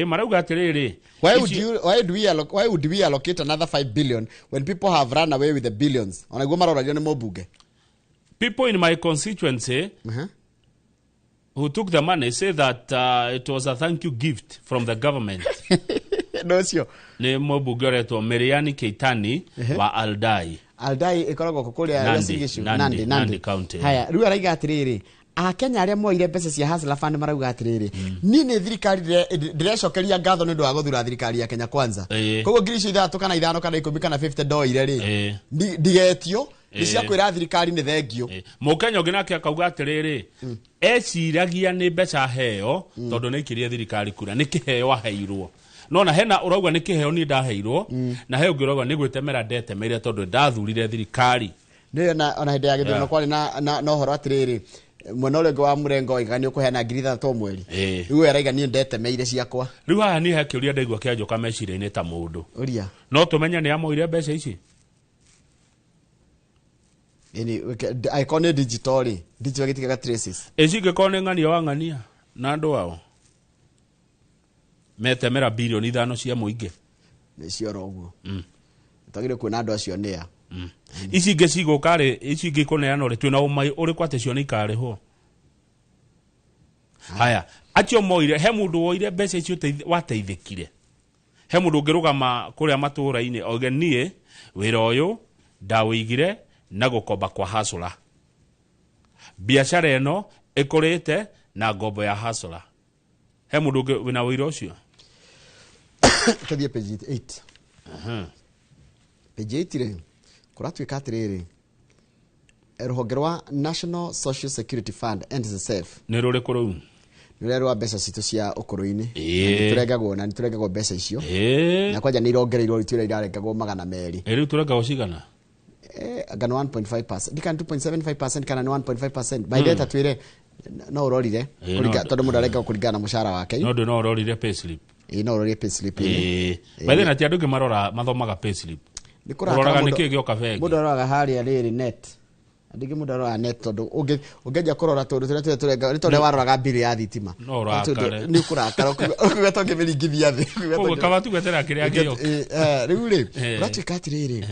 marauga atiriri why would we allocate another 5 billion when people have run away with the billions onagwo marorario ni mobunge. People in my constituency who took the money say that it was a thank you gift from the government. No sio ni mobunge retwo Miriani Keitani wa Aldai ikoragwo kukuria Nandi County. Haya riu araiga atiriri Akenya aria moire mbeca cia Hustler Fund marauga atiriri ni thirikari ndirecokeria ngatho ni ndu wa guthura thirikari ya Kenya Kwanza koguo ngiri icio 3 kana 5 kana 10 kana 50 doire ri ndigetio ni cia kwira thirikari ni thengio Mukenya ungi nake akauga atiriri eciragia ni mbeca heo tondu ni ikiria thirikari kura ni kiheo aheirwo nona hena urauga ni kiheo ni ndaheirwo na heo ngirauga ni gwitemera ndetemeire tondu ndathurire thirikari ni ona hinde ya githurano kwari na horo atiriri monolego wa murengo igani ukuheana ngiri 3 mweri riu eraiga ni ndetemeire ciakwa riu haha ni hakiuria ndaigua kianjoka meciria-ini ta mundu uria no tumenya ni amoire mbeca ici icon digital gitiga traces eci ngikone ng'ania wa ng'ania na andu wao metemera bilioni 5 cia muingi ni cioro uguo tagire kuona andu acio nia ici ngicigukari ici ngikuneana uri twina umai uri kwate cio ni ikariho. Haya acio moire he mundu woire mbeca icio wateithikire he mundu ngirugama kuria matura-ini oge nie wira uyu ndawigire na gukomba kwa Hustler. Biashara eno ikurite na ngombo ya Hustler. He mundu wina wira ucio kadia page 8 page 8 re kuratwika atiriri ruhonge rwa National Social Security Fund NSSF ni ruri kurau ni rwa mbeca citu cia ukuru-ini turengagwo na turengagwo mbeca icio na kwanja ni irongereirwo ritira irarengagwo 200 riu turengagwo cigana agano 1.5% dikana 2.75% kana 1.5% by data twire no urorire kuriga tondu mundu arenga kuringana na mushara wake no no urorire payslip no urorire payslip by the na andu marora mathomaga payslip nikuraga niki gioka bengi mundu aroraga haria riri net andigi mundu aroraga net tondu ungeja kurora tondu turenga ni tondu waroraga bili ya thitima no urakare ni kurakara kuga tonge miringithia thi kuga kabatu gwetera kiria gioka riu ri uratwika atiriri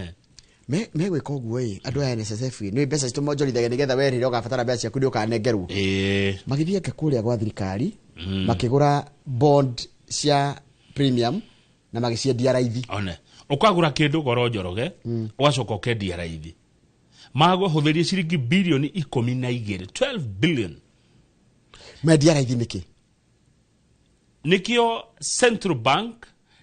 me gwika uguo andu a NSSF ni mbeca citu monjorithagia nigetha werire ugabatara mbeca ciaku ni ukanengerwo magithie kuria gwa thirikari makigura bond cia premium na magiciendia raithi one ukagura kindu goro njoroge ugacoka ukendia raithi mago huthirie ciringi bilioni 12 12 billion mendia raithi niki nikio Central Bank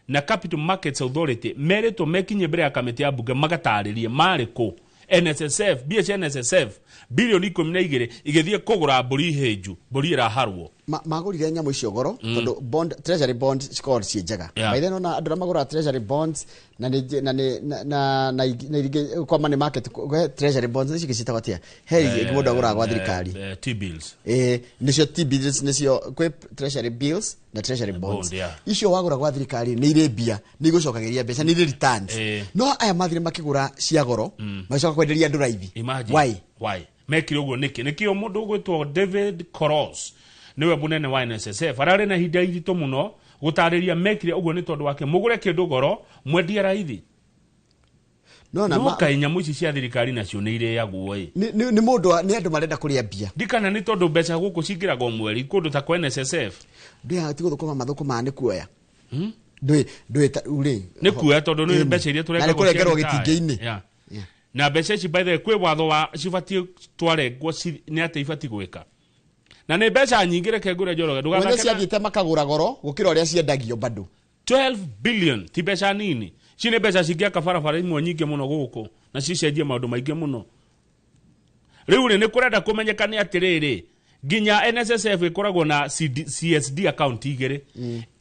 na Capital Markets Authority merito mekinye mbere ya kamiti ya bunge magataririe mariko NSSF BHNSSF bilioni 12 igithie kugura mburi heju mburi iraharwo magurire nyamu icio goro tondu bond treasury bonds score ci njega by then ona andu magura treasury bonds na kwa money market treasury bonds ici gicita watia hey igimundu agura gwa thirikari T bills nicio T bills nicio kwe treasury bills na treasury bonds icio wagura gwa thirikari ni ire bia ni gucokagiria mbeca ni returns no aya mathire makigura cia goro macoka kwenderia andu raithi why mekire uguo nikio mundu gwitwo David Koros niwe bunene wa NSSF arare na hinda irito muno gutariria mekire uguo ni tondu wake mugure kindu goro mwendie raithi no kainya muici cia thirikari nacio ni ire yaguo ni mundu ni andu marenda kuria mbia ndikana ni tondu mbeca guku cingirago mweri kundu ta kwa NSSF ndia ti guthukuma mathukuma ni kuoya ndwe uri ni kuoya tondu ni mbeca iria tureka kurengerwo gitingi-ini na mbeca ici by the kwi watho wa cibatie twaregwo ni ate ibati gwika na ni mbeca nyingi reke ngure Njoroge ndugana ciathite makagura goro gukira uria ciendagio bado 12 billion ti mbeca nini cine mbeca cingiaka barabara imwe nyingi muno guku na cicenjie maundu maingi muno riu ni kurenda kumenyeka ni atiriri ginya NSSF ikoragwo na CSD account igiri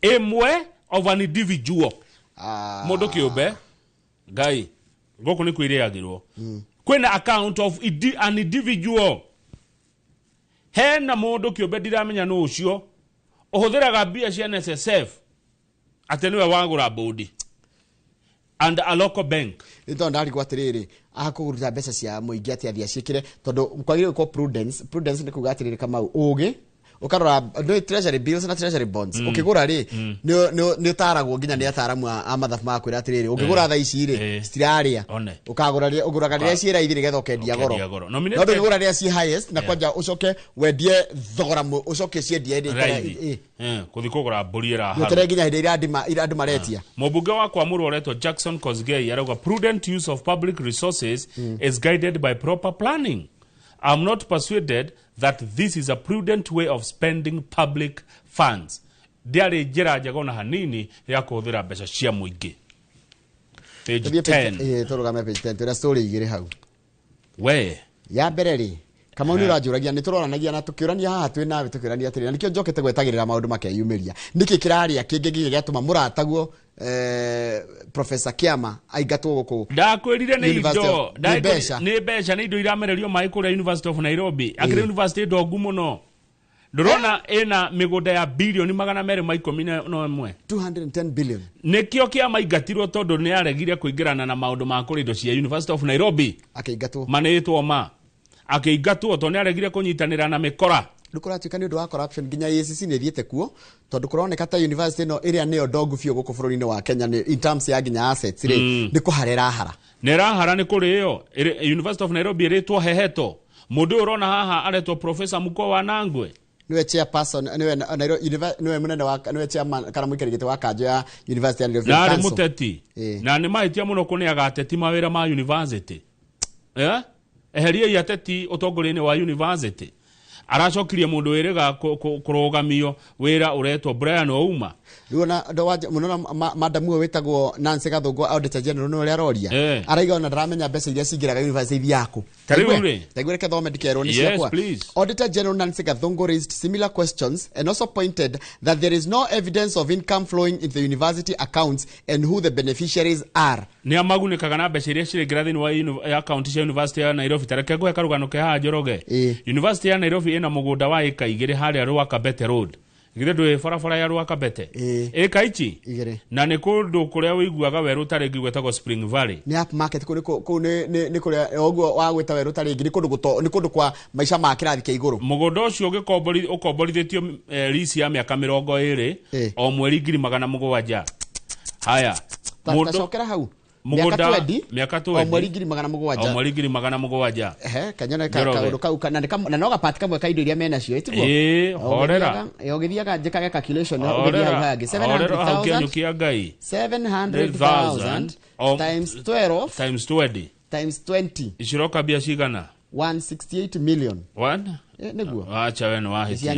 imwe of an individual mundu kiumbe ngai goku ni kwiriagirwo kwina account of an individual hena mundu kiumbe ndiramenya no ucio uhuthiraga mbia cia NSSF ateniwe wagura bodi and a local bank ito ndari kwa tiriri akuguruta mbeca cia muingi ati athia ciikire tondu kwagire ko prudence ni kuga tiriri kama ugi ukarora no treasury bills na treasury bonds ukigura ri ni taragwo nginya ni ataramu a mathafu ma kwira tiriri ukigura tha ici ri stiraria ukagura uguraga ria ci raithi ni getha ukendia goro no ndugura ria ci highest na kwanja ucoke wendie thogora ucoke ciendie kuthi kugura mburi ra haru tere nginya hindi ira andu maretia mubunge wa kwamurwo reto Jackson Kosgei arauga prudent use of public resources is guided by proper planning. I'm not persuaded that this is a prudent way of spending public funds. Diari njira njagona hanini ya kuhuthira mbeca cia muingi. Page 10. Turugame page 10 tira story igire hau. We ya mbere ri kama uni urajuragia ni turoranagia na tukiurania haha twi nawe tukiurania atiri nikio njokete gwetagirira maundu makeyumiria niki kiraria kingi gigatuma murataguo Professor Kiama aigatwo guku ndakwirire ni indo ni mbeca ni indo iramererio mai kuria University of Nairobi akire university ndongu muno ndorona ena migunda ya bilioni 211 210 billion nikio Kiama igatirwo tondu ni aregire kuingirana na maundu ma kurindo cia University of Nairobi akaigatwo manetwo akaigatwo tondu ni aregire kunyitanira na mikora ndukura tuika ni undu wa corruption ginya ACC ni thiete kuo tondu kuroneka ta university no iria niyo dogu fio guku bururi-ini wa Kenya ni in terms ya ginya assets ri ni kuharira hara nerahara ni kuriyo University of Nairobi ritwo heheto mundu urona haha aretwo Professor Muko wa Nangwe niwe chairperson niwe munene wa niwe chairman kana muikarigite wa kanjo ya University and Council na muteti na ni maitia muno kuniaga ateti mawira ma university eheria yateti utongori-ini wa university aracokirie mundu wiriga kurugamio wira uretwo Brian Ouma ruona munona madamu wetagwo Nancy Gathungu Auditor General no ria roria araiga ona ndaramenya mbeca iria cingiraga university yaku tagwire kathome dikero ni ciakwa Auditor General Nancy Gathungu raised similar questions and also pointed that there is no evidence of income flowing into the university accounts and who the beneficiaries are ni amagunikaga na mbeca iria ciringira thini wa account cia University ya Nairobi tareke gwe karugano ke ha Njoroge University ya Nairobi ina mugunda wa eka igire haria Ruakabete Road igire ndwe farafara ya Ruakabete eka ichi na ni kundu kuria wiguaga weru tarengi gwetagwo Spring Valley ni up market ku ni kuria ogwo wa gweta weru tarengi ni kundu kwa maisha ma kirathi ke iguru mugunda ucio ukomborithitio lease ya miaka 20 o mweri 700 haya mundu cokera hau mugunda miaka 20 o mweri 700 o mweri 700 kanyone kaundu kau na no gapati kamwe ka indo iria mena cio itiguo horera ogithiaga njikaga calculation ogithia hagi 700,000 times 12 times 20 times 20 ishiroka bia cigana 168 million niguo acha we no wahitia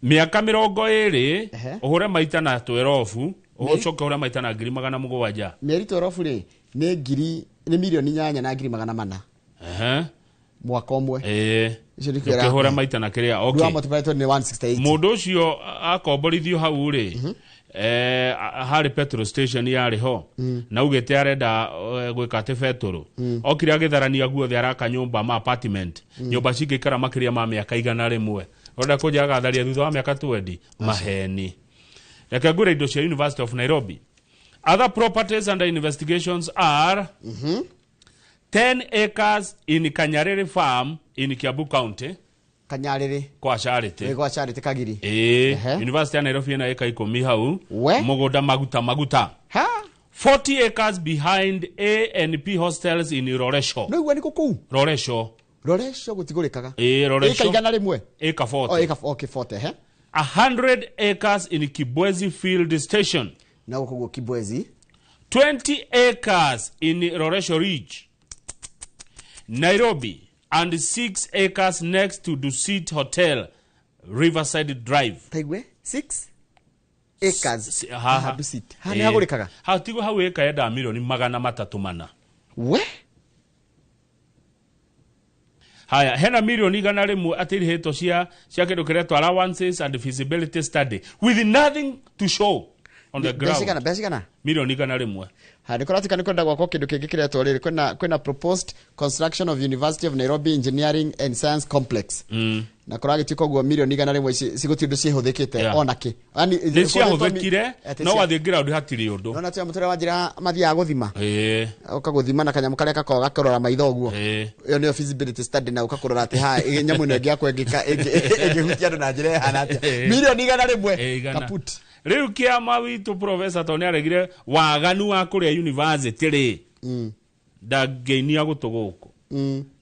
miaka 20 uhure maita na 12 ucoka uria maita na 700 mieri 12 ri ni milioni 8 na 400 mwaka umwe ukihura maita na kiria okay ni 168 mundu ucio akomborithio hau ri hari petrol station yari ho na ugete arenda gwikate petrol okire agitharania guothe araka nyumba ma apartment nyumba cigikara makiria ma miaka igana rimwe onda kujaga tharia thutha wa miaka 20 maheni reke ngure indo cia University of Nairobi. Other properties under investigations are 10 acres in Kanyarere Farm in Kiambu County. Kanyarere. Kwa Charity. Kwa Charity Kagiri. University ya Nairobi na eka ikomi hau. Mugoda maguta. 40 acres behind A&P hostels in Roresho. No igwa niko kuu. Roresho gutigurikaga. Roresho. Eka igana rimwe. Eka 40. Oh, eka 40 100 acres in Kibwezi Field Station. Na uko Kibwezi. 20 acres in Roresho Ridge, Nairobi, and 6 acres next to Dusit Hotel, Riverside Drive. Taigwe 6 acres. Dusit. Hani hagurikaga. Hatigo hawe eka eda milioni 300. We? Haya, hena milioni igana rimwe atiri heto cia kindu kiretwa allowances and feasibility study with nothing to show on the ground. Besigana. Milioni igana rimwe. Ndikoratika nikwenda gwako kindu kingi kiretwa riri kwena proposed construction of University of Nairobi Engineering and Science Complex. Na kuragitiko gwa milioni igana rimwe cigutindu cihuthikite onaki. Ani ni ciahuthikire no wathingira undu hatiri undu. Nona tia mutore wanjira mathia guthima. Ukaguthima na kanyamu karia kako gakorora maitho guo. Iyo ni feasibility study na ukakorora ati ha nyamu ne ngia kwengika egihutia ndo na njire hana atia. Milioni igana rimwe kaput. Riu kiama witu professor Tony aregire waganu wa kuria university ri ndageinia gutuguko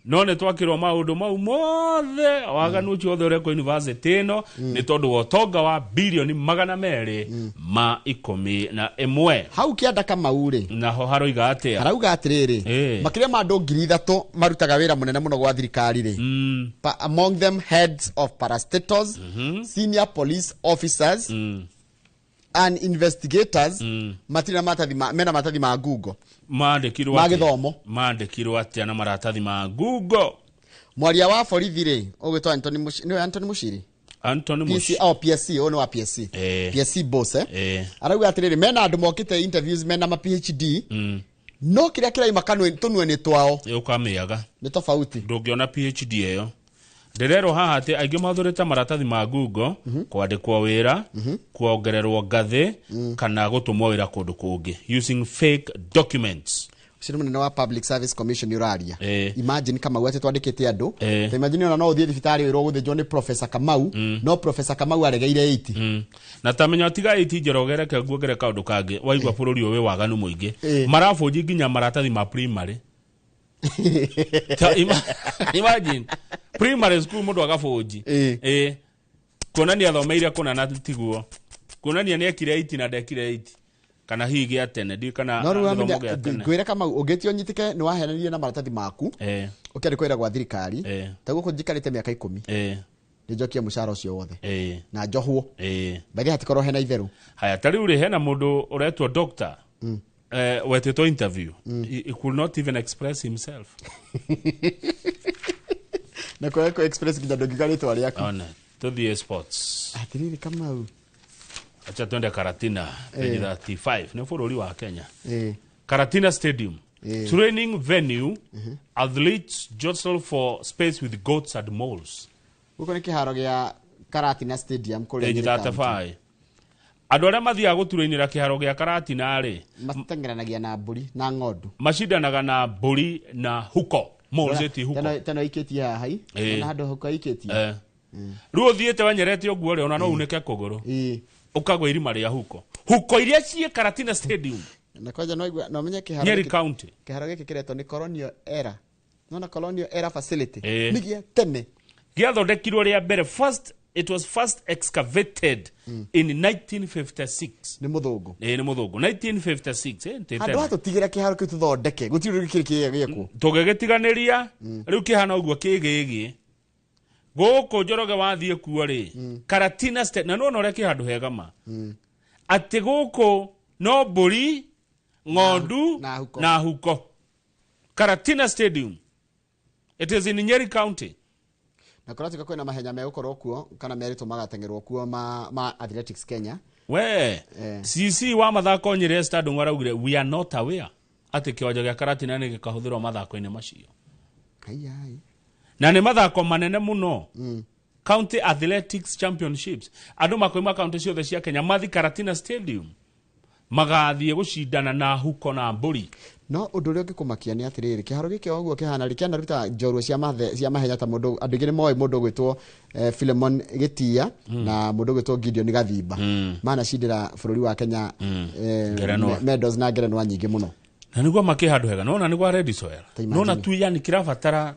no ne twakirwa maundu mau mothe waganu ciothe uri ku university no ni tondu wotonga wa bilioni 211 hau kianda kamaure naho haroiga atia harauga atiriri makiria ma andu 3,000 marutaga wira munene muno gwa thirikari ri among them heads of parastatals senior police officers and investigators matina mena matathi ma Google mandikirwo atia na maratathi ma Google mwaria wa borithi ri ugitwa Anthony Mushiri PSC ono wa PSC PSC boss arauga atiriri mena andu mokite interviews mena ma PhD no kiria kiraima kanwe tunwe ni twao ukamiaga ni tofauti ndungiona PhD eyo ndirero haha ati aingi mathurite maratathi ma Google kwandikwo wira kuongererwo ngathi kana gutumwo wira kundu kungi using fake documents. Ucio munene wa Public Service Commission uraria imagine kama wete twandikite andu imagine ona no uthie thibitari wiro guthijwo ni Professor Kamau no Professor Kamau aregeire 80 na tamenya tiga 80 njorogere ke guogere kaundu kangi waigwa bururi uwe waganu muingi marafunji nginya maratathi ma primary. Imagine primary school mundu agafunji kuonania athomeire kuna na tiguo kuonania ni ekire 80 na ndekire 80 kana higi atene ndi kana githomo gya tene kwira kama ugitio nyitike ni wahenanirie na maratathi maku ukari kwira gwa thirikari taguo kunjikarite miaka 10 nijokia mushara ucio wothe na njohwo bali hatikoro hena itheru haya tari uri hena mundu uretwo doctor wetito interview he could not even express himself na kwa express kidogo gikaletwa yako ona to the sports atiriri kama u acha twende Karatina page 35 ni furori wa Kenya Karatina Stadium training venue athletes jostle for space with goats and moles uko ni kiharo gya Karatina Stadium kule page 35 andu aria mathia guturainira kiharo gya Karatina ri matengeranagia na mburi na ng'ondu mashindanaga na mburi na huko mozeti huko tena iketia hai na hado huko iketia ruo thiete wanyerete oguo ri ona no uneke kuguru ukagwa irima ria huko iria cie Karatina Stadium na kwaja no menye kiharo Nyeri County kiharo giki kireto ni colonial era no colonial era facility nigia tene giathondekirwo ria mbere it was first excavated in 1956 ni muthungu ni muthungu 1956 hado hatutigire kiharo kitu thondeke gutiri gikiri gieko tugegetiganiria riu kihana uguo kigigi goko njoroge wathie kuo ri Karatina State na no reke handu hega ma ati goko no mburi ng'ondu na huko Karatina Stadium it is in Nyeri County na kuratika kwena mahenya me ukorwo kuo kana merito magatengerwo kuo ma Athletics Kenya CC wa mathako Nyeri Stadium waraugire we are not aware ati kiwanja gya Karatina ni gikahuthirwo mathako-ini macio ai na ni mathako manene muno County Athletics Championships andu makoima county ciothe cia Kenya mathi Karatina Stadium magathie gucindana na huko na mburi. No undu uri ngikumakia ni atiriri kiharo giki oguo kihana rikiana ruta njorua cia mahenya ta mundu andu ngire moy mundu gwitwo Philemon Gitia na mundu gwitwo Gideon Gathimba mana cindira bururi wa Kenya medals na ngerenwa nyingi muno na niguo makihandu hega nona niguo Red Soil nona tu yani kirabatara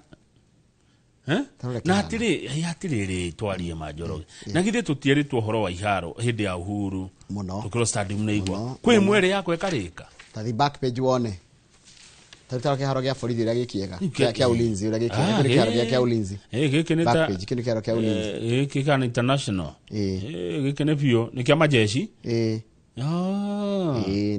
na atiriri twarie Manjoroge na githe tutieritwo horo wa iharo hindi ya Uhuru muno tukiro stadium ne igwa kwi mwere yako ekarika tathi back page wone Tarutaro kiharo gia borithi uria gikiega kia ulinzi uria gikiega kini kiharo gia ulinzi giki ni ta kini kiharo kia ulinzi giki kana international giki ni bio ni kia majeshi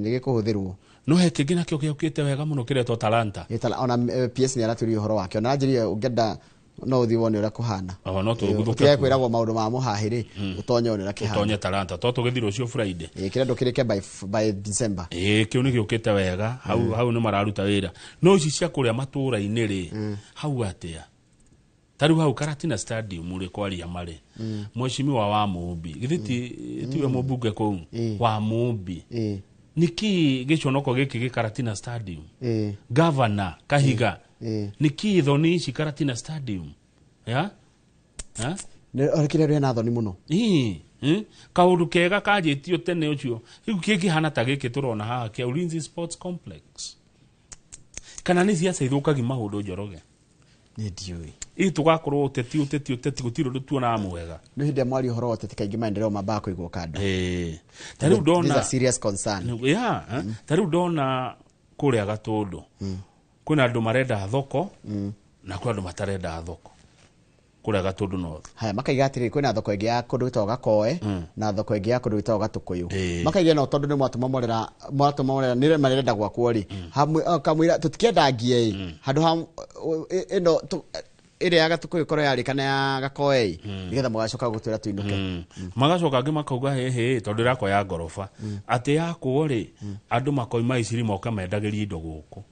ni gikuhuthirwo no he kingi nakio kiukite wega muno kiretwo Talanta ona PS ni araturi uhoro wake ona njiri ungenda no uthi wone uria kuhana no tuguthuke kwiragwo maundu ma muhahiri utonye wone uria kihana utonye Talanta to tugithiro cio Friday kirendo kirike by December kiu ni giukite wega hau ni mararuta wira no ici cia kuria matura-ini ri hau atia tariu hau Karatina Stadium ri kwaria mari mweshimiwa wa Mumbi githiti tiwe mubunge kou wa Mumbi niki giconoko giki gikaratina Stadium governor Kahiga niki thoni ici Karatina Stadium ne orikire ri na thoni muno kaundu kega kajitio tene ucio riu kiki hana ta giki turona haha kia Ulinzi Sports Complex kana ni cia ceithukagi maundu Njoroge ni ndiui tugakorwo uteti gutiro tuona mwega no hindi mwari horo uteti kaingi maendeleo mabaya kuigwo kando tariu ndona is a serious concern tariu ndona kuria Gatundu kuna andu marenda thoko na kuna andu matarenda thoko kuria Gatundu north haya makaiga atiri kwina thoko ingi ya kundu gitagwo Gakoe na thoko ingi ya kundu gitagwo Gatukuyu makaiga no tondu ni mwatuma morera nire marenda gwakwo ri hamwe kamwira tutikienda ngie handu ha ino ire ya Gatukuyu koro yari kana ya Gakoe nigetha mugacoka gutwira tuinuke magacoka ngi makauga hehe tondu rako ya ngorofa ati yakwo ri andu makoima iciri moka mendagirie indo guku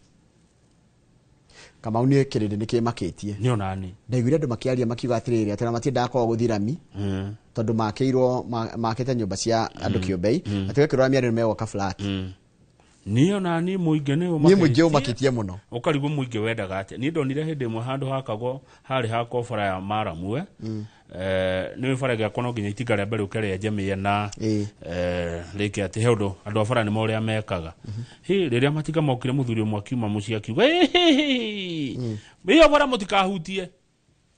kama unie kirinde nikimakitie ni onani ndaiguire andu makiaria makiuga atiriri atena matiendaga kwa guthirami tondu makeirwo makete nyumba cia andu kiumbei atiwe kirora miari mewo ka flat ni onani muinge ni umakitie muno ukarigu muinge wendaga ate ni ndonire hindi mwe handu hakagwo hari hako fara ya Maramwe ni fara ya kono nginya itigare mbere ukere njemie na riki ati heudo andu afara ni moria mekaga riria matiga mokire muthuri umwe akiuma mucia akiuga iyo fara mutikahutie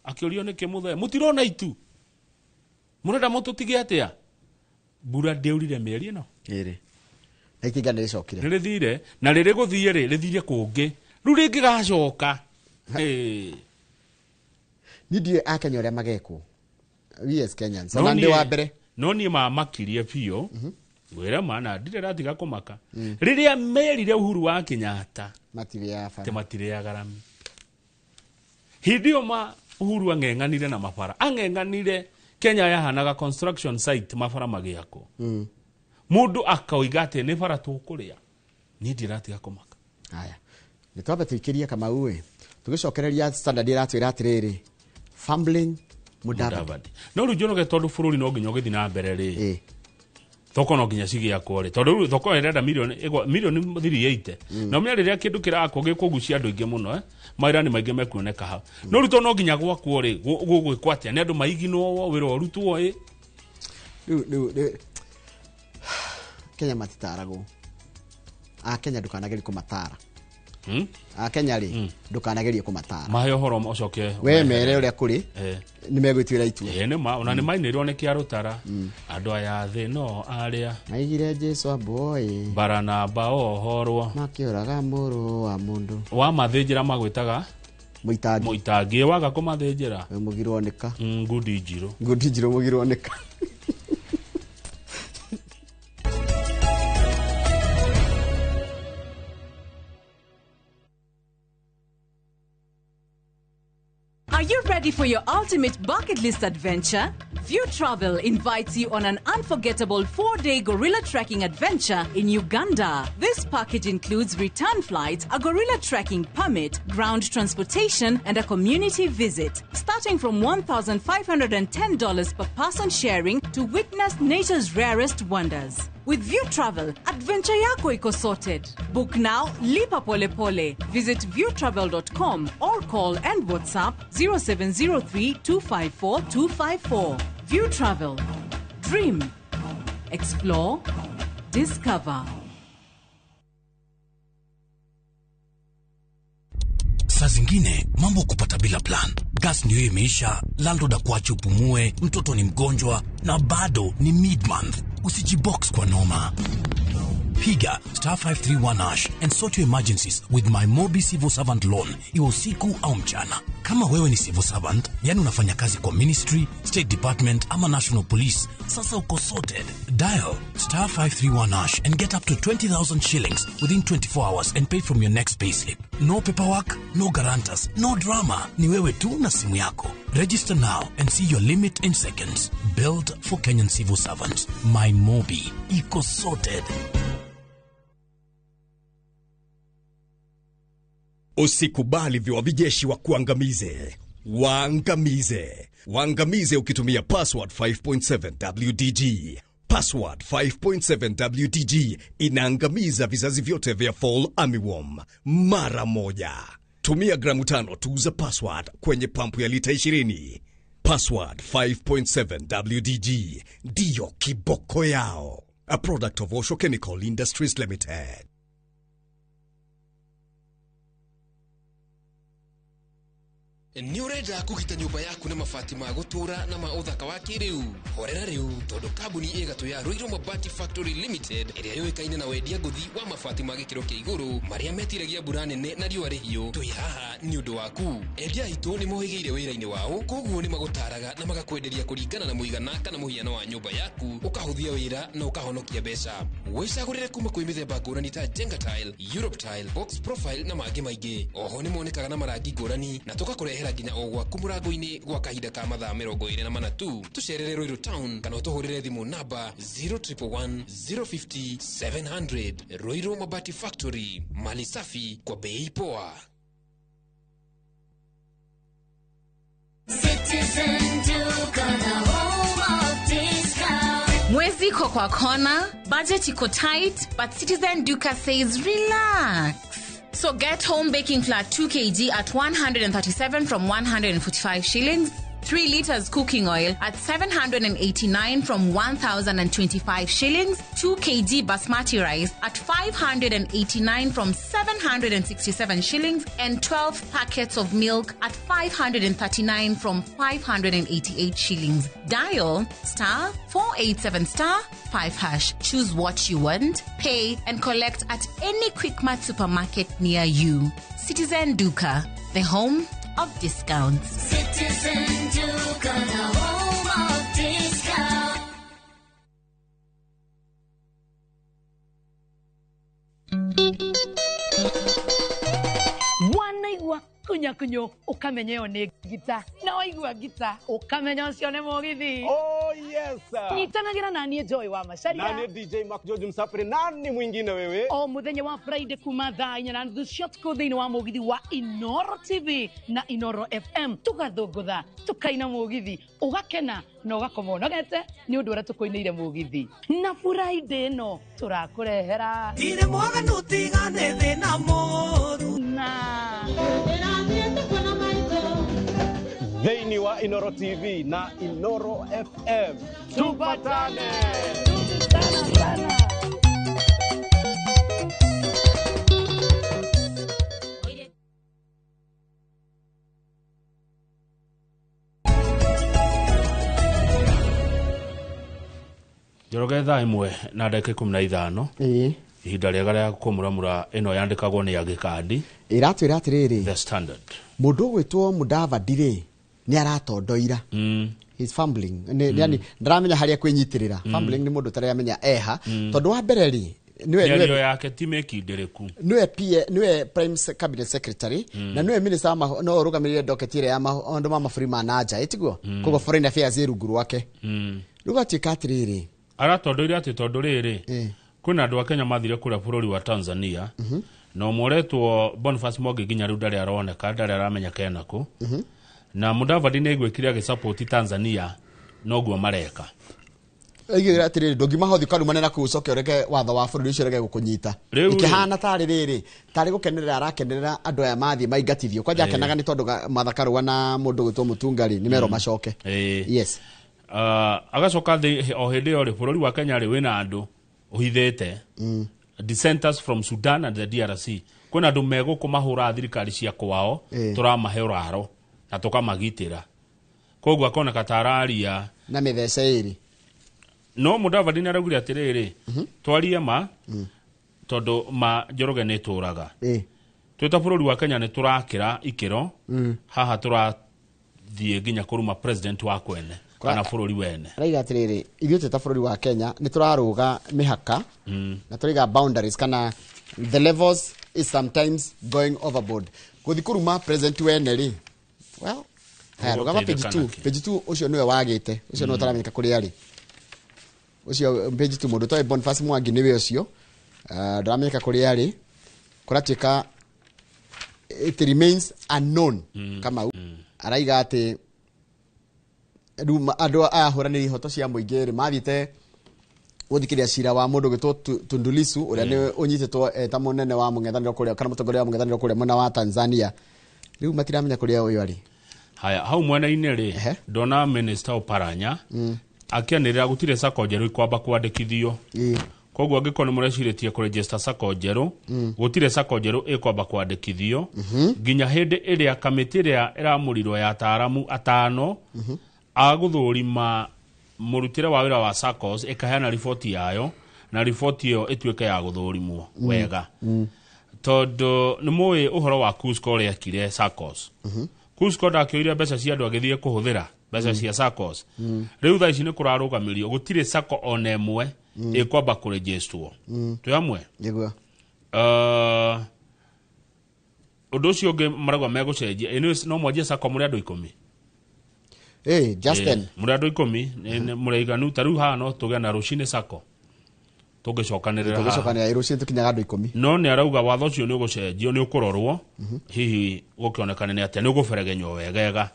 akiorio ni kimuthe mutirona itu murenda mututige atia bura ndeurire mieri no ikiga ni cokire ni rithire na riri guthie rithire kungi ru ringi gacoka ni ndiye Akenya uria magekwo yes Kenyans na ndi wa mbere no ni makirie pio wera mana ndire ratiga kumaka riria merire Uhuru wa Kenyatta matire ya garami hidio ma Uhuru ang'eng'anire na mafara ang'eng'anire Kenya yahanaga construction site mafara magiako mundu akaoiga ati ni bara tukuria ni ndiratiga kumaka haya nitwambe tuikirie kama uwe tugicokereria standard iratwira atiriri fumbling Mudavadi no rujono ge tondu bururi no nginya githi na mbere ri thoko no nginya cigia kore tondu thoko irenda milioni 380 no mya riria kindu kirako gikugucia andu ingi muno maira ni maingi mekuoneka ha no ruto no nginya gwakwo ri gugwikwatia ni andu maiginwo wiro rutwo Kenya matitarago Kenya ndukanagerie kumatara Kenya ri ndukanagerie kumatara mayo horo ocoke we mere uria kuri ni megwitwira itu ni ma ona ni mainirwo ni kiarutara andu aya thi no aria aigire Jesu aboy barana bao horwo makiuraga muru wa mundu wa mathinjira magwitaga muitangi waga kumathinjira we mugirwo nika ngudi njiro mugirwo nika Are you ready for your ultimate bucket list adventure? View Travel invites you on an unforgettable 4-day gorilla trekking adventure in Uganda. This package includes return flights, a gorilla trekking permit, ground transportation, and a community visit. Starting from $1,510 per person sharing to witness nature's rarest wonders. With View Travel, adventure yako iko sorted. Book now, lipa pole pole. Visit viewtravel.com or call and WhatsApp 0703-254-254. View Travel. Dream. Explore. Discover. Saa zingine mambo kupata bila plan. Gas ndio imeisha, landlord akuache upumue, mtoto ni mgonjwa na bado ni mid-month. Usijibox kwa noma. Piga *531# and sort your emergencies with my Mobi Civil Servant Loan, iwe usiku au mchana. Kama wewe ni civil servant, yani unafanya kazi kwa ministry, state department ama national police, sasa uko sorted. Dial *531# and get up to 20,000 shillings within 24 hours and pay from your next payslip. No paperwork, no guarantors, no drama. Ni wewe tu na simu yako. Register now and see your limit in seconds. Built for Kenyan civil servants. My Mobi. Iko sorted. Usikubali viwavijeshi wa kuangamize. Waangamize. Waangamize ukitumia password 5.7 WDG. Password 5.7 WDG inaangamiza vizazi vyote vya Fall Armyworm mara moja. Tumia gramu 5 tu za password kwenye pampu ya lita 20. Password 5.7 WDG ndiyo kiboko yao. A product of Osho Chemical Industries Limited. Ni urenda kugita nyumba yaku na mabati ma gutura na ma uthaka wa kiriu. Horera riu tondu kambuni igatu ya Ruiru Mabati Factory Limited iria yoikaine na wendia nguthi wa mabati ma gikiro kia iguru maria metiragia mbura nene na riua rihiu. Tui haha ni undu waku. Endia itu ni mohigeire wira-ini wao, koguo ni magutaraga na magakwenderia kuringana na muigana kana muhiano wa nyumba yaku, ukahuthia wira na ukahonokia mbeca. Wicagurire kuma kwi mithemba ngurani ta Jenga Tile, Europe Tile, Box Profile na mangi maingi. Oho ni monekaga na marangi ngurani na tugakurehera nginya ogwa kumurango-ini gwa kahinda ka mathaa 24 tu. Tucerere Ruiru Town kana utuhurire thimu namba 0111 050 700. Ruiru Mabati Factory, mali safi kwa bei poa. Citizen Duka, the home of discount. Mwezi iko kwa kona, budget iko tight, but Citizen Duka says relax. So get home baking flour 2 kg at 137 from 145 shillings. 3 liters cooking oil at 789 from 1,025 shillings. 2 kg basmati rice at 589 from 767 shillings. And 12 packets of milk at 539 from 588 shillings. Dial *487*5#. Choose what you want, pay and collect at any Quickmart supermarket near you. Citizen Duka, the home of discounts. Citizen Duka, the home of discount. Wanaigua kunyo ukamenyeo ni gita na waigua gita ukamenya ucio ni mugithi. Oh yes sir. Nyitanagira nani Joy wa Macharia. Nani DJ Mark George Msafiri, nani mwingine wewe? O muthenya wa Friday kuma thaa 4 na nuthu cia tuku thiini wa mugithi wa Inoro TV na Inoro FM tugathungutha tukaina mugithi ugakena na ugakoma unogete ni undu uria tukoineire mugithi na Friday no turakurehera Ire mwaga nutigane thina moru na Thiini wa Inoro TV na Inoro FM. Tupatane. Njoroge thaa imwe na ndagĩka 15 ihinda rĩega rĩa kũmuramura ĩno yandĩkagwo nĩ agĩkandi iratwĩra atĩrĩrĩ The Standard. Mũndũ gwĩtwo Mudavadi nĩ aratondoira he's fumbling yani ndaramenya harĩa kwĩnyitĩrĩra fumbling nĩ mũndũ taramenya eha tondũ wa mbere ri niwe yake timeki ndereku niwe prime cabinet secretary na niwe minister no rugamirire docket ire ya maundu ma mabũrũri ma nanja itiguo koguo foreign affairs rungu rwake rugatuĩka atĩrĩrĩ aratondoire atĩ tondũ rĩrĩ kwĩna andũ a Kenya mathire kũrĩa bũrũri wa Tanzania na ũmoretwo Boniface Mwangi nginya rĩu ndarĩ aroneka ndarĩ aramenya kena kũ na Mudavadi nĩ aigwĩkire agĩsupport Tanzania noguo mareka Igigira atiriri ndungima hothi karumane na kucoke ureke watho wa bururi ucio rege gukunyita ikihana tari riri tari gukenerera arakenerera andu aya mathi maingatithio kwanja akenaga ni tondu mathakarwa na mundu gwitwo Mutungari ni mero macoke yes agacoka o hindi ori bururi wa Kenya ri wina andu uhithete dissenters from Sudan and the DRC kuna andu meguku mahura thirikari cia kwao turamahe uraro na tukamagitira koguo akona katararia na mithece iri no Mudavadi ni araugire atiriri twarie ma tondu ma Njoroge ni turaga twita bururi wa Kenya ni turakira ikiro haha turathie nginya kuruma president wa kwene kana bururi wene raiga atiriri ithuĩ twita bururi wa Kenya ni turaruga mihaka na turiga boundaries kana the levels is sometimes going overboard guthi kuruma president wene ri well haya rugama page 2 ucio niwe wagite ucio no taramenya kuri ari ucio page 2 mundu toy Boniface Mwangi niwe ucio ndaramenya kuri ari kuratuika it remains unknown kama araiga ati andu ahũranĩri ihoto cia mũingĩ rĩ mathite gũthikĩrĩria cira wa mũndũ gwĩtwo Tundu Lissu ũrĩa nĩ ũnyitĩtwo ta mũnene wa mũng'ethanĩro kũrĩa kana mũtongoria wa mũng'ethanĩro kũrĩa mwena wa Tanzania rĩu matiramenya kũrĩa ũyũ arĩ haya hau mwena-inĩ rĩ ndona Minister Oparanya akĩanĩrĩra gũtirĩ sako njerũ ikwamba kwandĩkithio koguo angĩkorwo nĩ mũrecirĩtie kũregister sako njerũ gũtirĩ sako njerũ ikwamba kwandĩkithio nginya hĩndĩ ĩrĩa kamĩtĩ ĩrĩa ĩramũrirwo ya ataaramu atano agũthũrima mũrutĩre wa wĩra wa SACCOS ĩkaheana riboti yayo na riboti ĩyo ĩtuĩke ya gũthũrimwo wega tondũ nĩ mũĩ ũhoro wa Kusco ũrĩa ekire SACCOS Kusco ndakĩoire mbeca cia andũ agĩthiĩ kũhũthĩra mbeca cia SACCOS rĩu thaa ici nĩ kũrarũgamĩrio gũtirĩ SACCO ona ĩmwe ĩkwamba kũregistwo twĩ hamwe ũndũ ũcio ũngĩ marauga megũcenjia no mwanjie SACCO mũrĩ andũ 10 Justin mũrĩ andũ 10 mũraiganu ta rĩu haha no tũgĩa na rũcinĩ SACCO tũngĩcokanĩrĩra rũcinĩ tũkinyaga andũ 10 no nĩ arauga watho ũcio nĩ ũgũcenjio nĩ ũkũrorwo hihi gũkĩonekana nĩ atĩa nĩ ũgũberegenywo wegega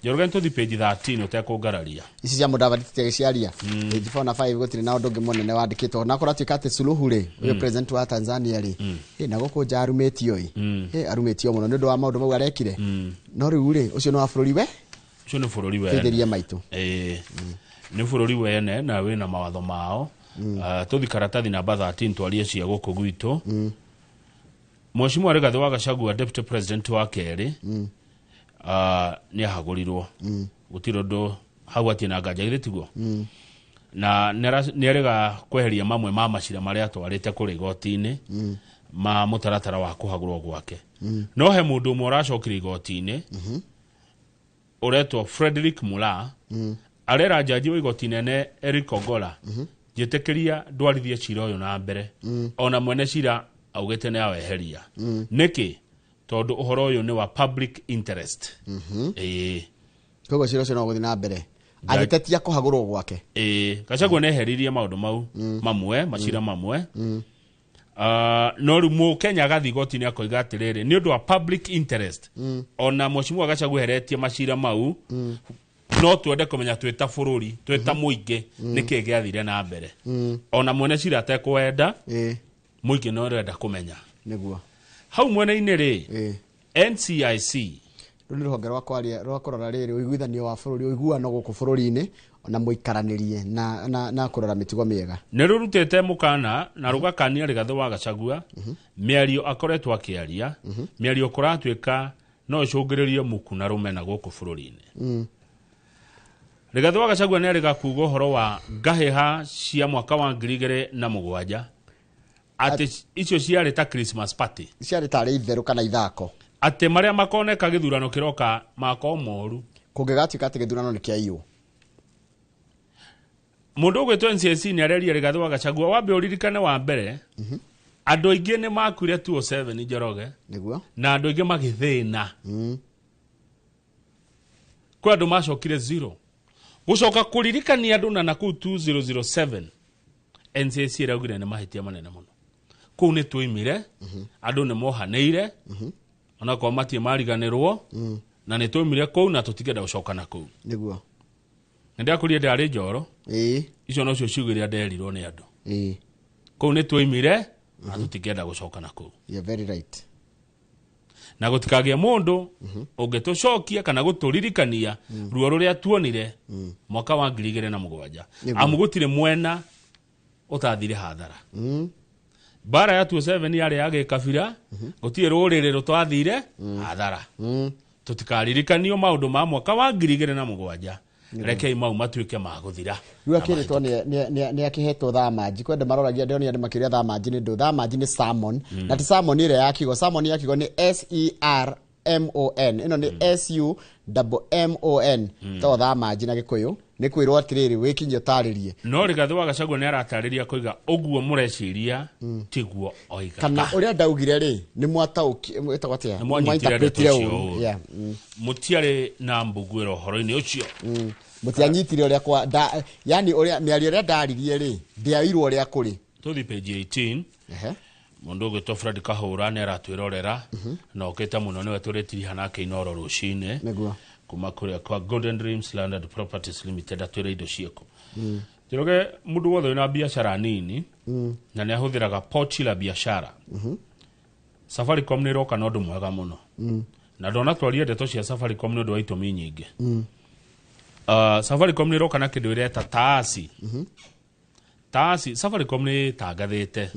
Njoroge tũthi page 13 ũtekũngararia ici cia Mudavadi tũtigĩciaria page 4 na 5 gũtirĩ na ũndũ ũngĩ mũnene wandĩkĩtwo na kũratuĩka atĩ Suluhu rĩ ũyũ president wa Tanzania rĩ na gũkũ nja arumĩtio arumĩtio mũno nĩ ũndũ wa maũndũ mau arekire no rĩu rĩ ũcio nĩ wa bũrũri we ucio nĩ bũrũri wene tetheria maitũ nĩ bũrũri wene na wĩna mawatho mao tũthi karatathi namba 13 twarie cia gũkũ gwitũ Mheshimiwa Rigathi wa Gachagua deputy president wa kerĩ nĩ ahagũrirwo gũtirĩ ũndũ hau atĩ na nganja tiguo na nĩ arega kweheria mamwe ma macira marĩa atwarĩte kũrĩ igoti-inĩ ma mũtaratara wa kũhagũrwo gwake no he mũndũ ũmwe ũracokire igoti-inĩ uretwo Frederick Mula arera jaji wa igoti nene Eric Ogola jĩtĩkĩria ndwarithie cira ũyũ na mbere ona mwene cira augĩte nĩ aweheria nĩkĩ tondũ ũhoro ũyũ nĩ wa public interest koguo cira ũcio no gũthiĩ na mbere agĩtetia kũhagũrwo gwake Gachagua nĩeheririe maũndũ mau mamwe macira mamwe no rĩu Mũkenya agathiĩ igoti-inĩ akoiga atĩrĩrĩ nĩ ũndũ wa public interest ona Mheshimiwa Gachagua eheretie macira mau no twende kũmenya twĩta bũrũri twĩta mũingĩ nĩkĩ gĩathire na mbere ona mwene cira atekwenda mũingĩ no renda kũmenya nĩguo hau mwena-inĩ rĩ NCIC rũnĩ rũhonge rwa kwaria rwa kũrora rĩrĩ ũiguithanio wa bũrũri ũiguano gũkũ bũrũri-inĩ ona mũikaranĩrie na kũrora mĩtugo mĩega nĩ rũrutĩte mũkana na rũgakania Rigathi wa Gachagua mĩario akoretwo akĩaria mĩario kũratuĩka no ĩcũngĩrĩrie mũku na rũmena gũkũ bũrũri-inĩ Rigathi wa Gachagua nĩ arĩga kuuga ũhoro wa ngahĩha cia mwaka wa 2007 atĩ icio ciarĩ ta Christmas party ciarĩ tarĩ itherũ kana ithako atĩ marĩa makoneka gĩthurano kĩroka mako moru kũngĩgatuĩka atĩ gĩthurano nĩ kĩaiywo mũndũ ũgwĩtwo NCIC nĩ areria Rigathi wa Gachagua wambe ũririkane wa mbere andũ aingĩ nĩ makuire 207 Njoroge nĩguo na andũ aingĩ magĩthĩna kwa andũ macokire 0 gũcoka kũririkania andũ na nakũu 2007 NCIC ĩraugire nĩ mahĩtia manene mũno kũu nĩ twoimire andũ nĩ mohanĩire ona kwa matie mariganĩrwo na nĩ twoimire kũu na tũtigenda gũcoka na kũu nĩguo Ndia kuria ndari njoro. Icio no cio ciugire nderirwo ni andu. Kou ni twoimire na tutikenda gucoka naku. You're very right. Na gutikagia mundu ungetucokia kana guturirikania ruo ruria tuonire mwaka wa 2007. Amu gutire mwena utathire hathara. Bara ya 27 yari yage kabira gutire rurire rutwathire hathara. Tutikarikanio maundu ma mwaka wa 2007. Rekei mau matuike ma guthira. Riu akiritwo ni akihetwo thamaji kwenda maroragia ndio ni andi makiria thamaji ni ndo thamaji ni salmon na ti salmon ile yakigo salmon yakigo ni SERMON ino ni SUMMON to thamaji na gikuyu ni kwirwo atiriri wikinyo taririe no Rigathi wa Gachagua ni aratariria kuiga oguo mureciria tiguo oiga kana uria ndaugire ri ni mwatauki etagwatia mwanyitire mutiare na mbugwiro horo-ini ucio mutianyitire uria kwa yani uria miario uria ndaririe ri ndiairwo uria kuri tuthi page 18 mundu ugitwo Fred Kahura ni aratwirorera na oketa muno niwe turetiri hanake inoro rucine niguo kuma kuria kwa Golden Dreams Landed Properties Limited atwire indo cieko tiroge mundu wothe na biashara nini na ni ahuthiraga pochi la biashara Safaricom ni roka no ndu mwega muno na ndona twaria ndeto cia Safaricom no ndu wa itumi nyingi Safaricom ni roka na kindu ireta taasi taasi Safaricom ni tangathite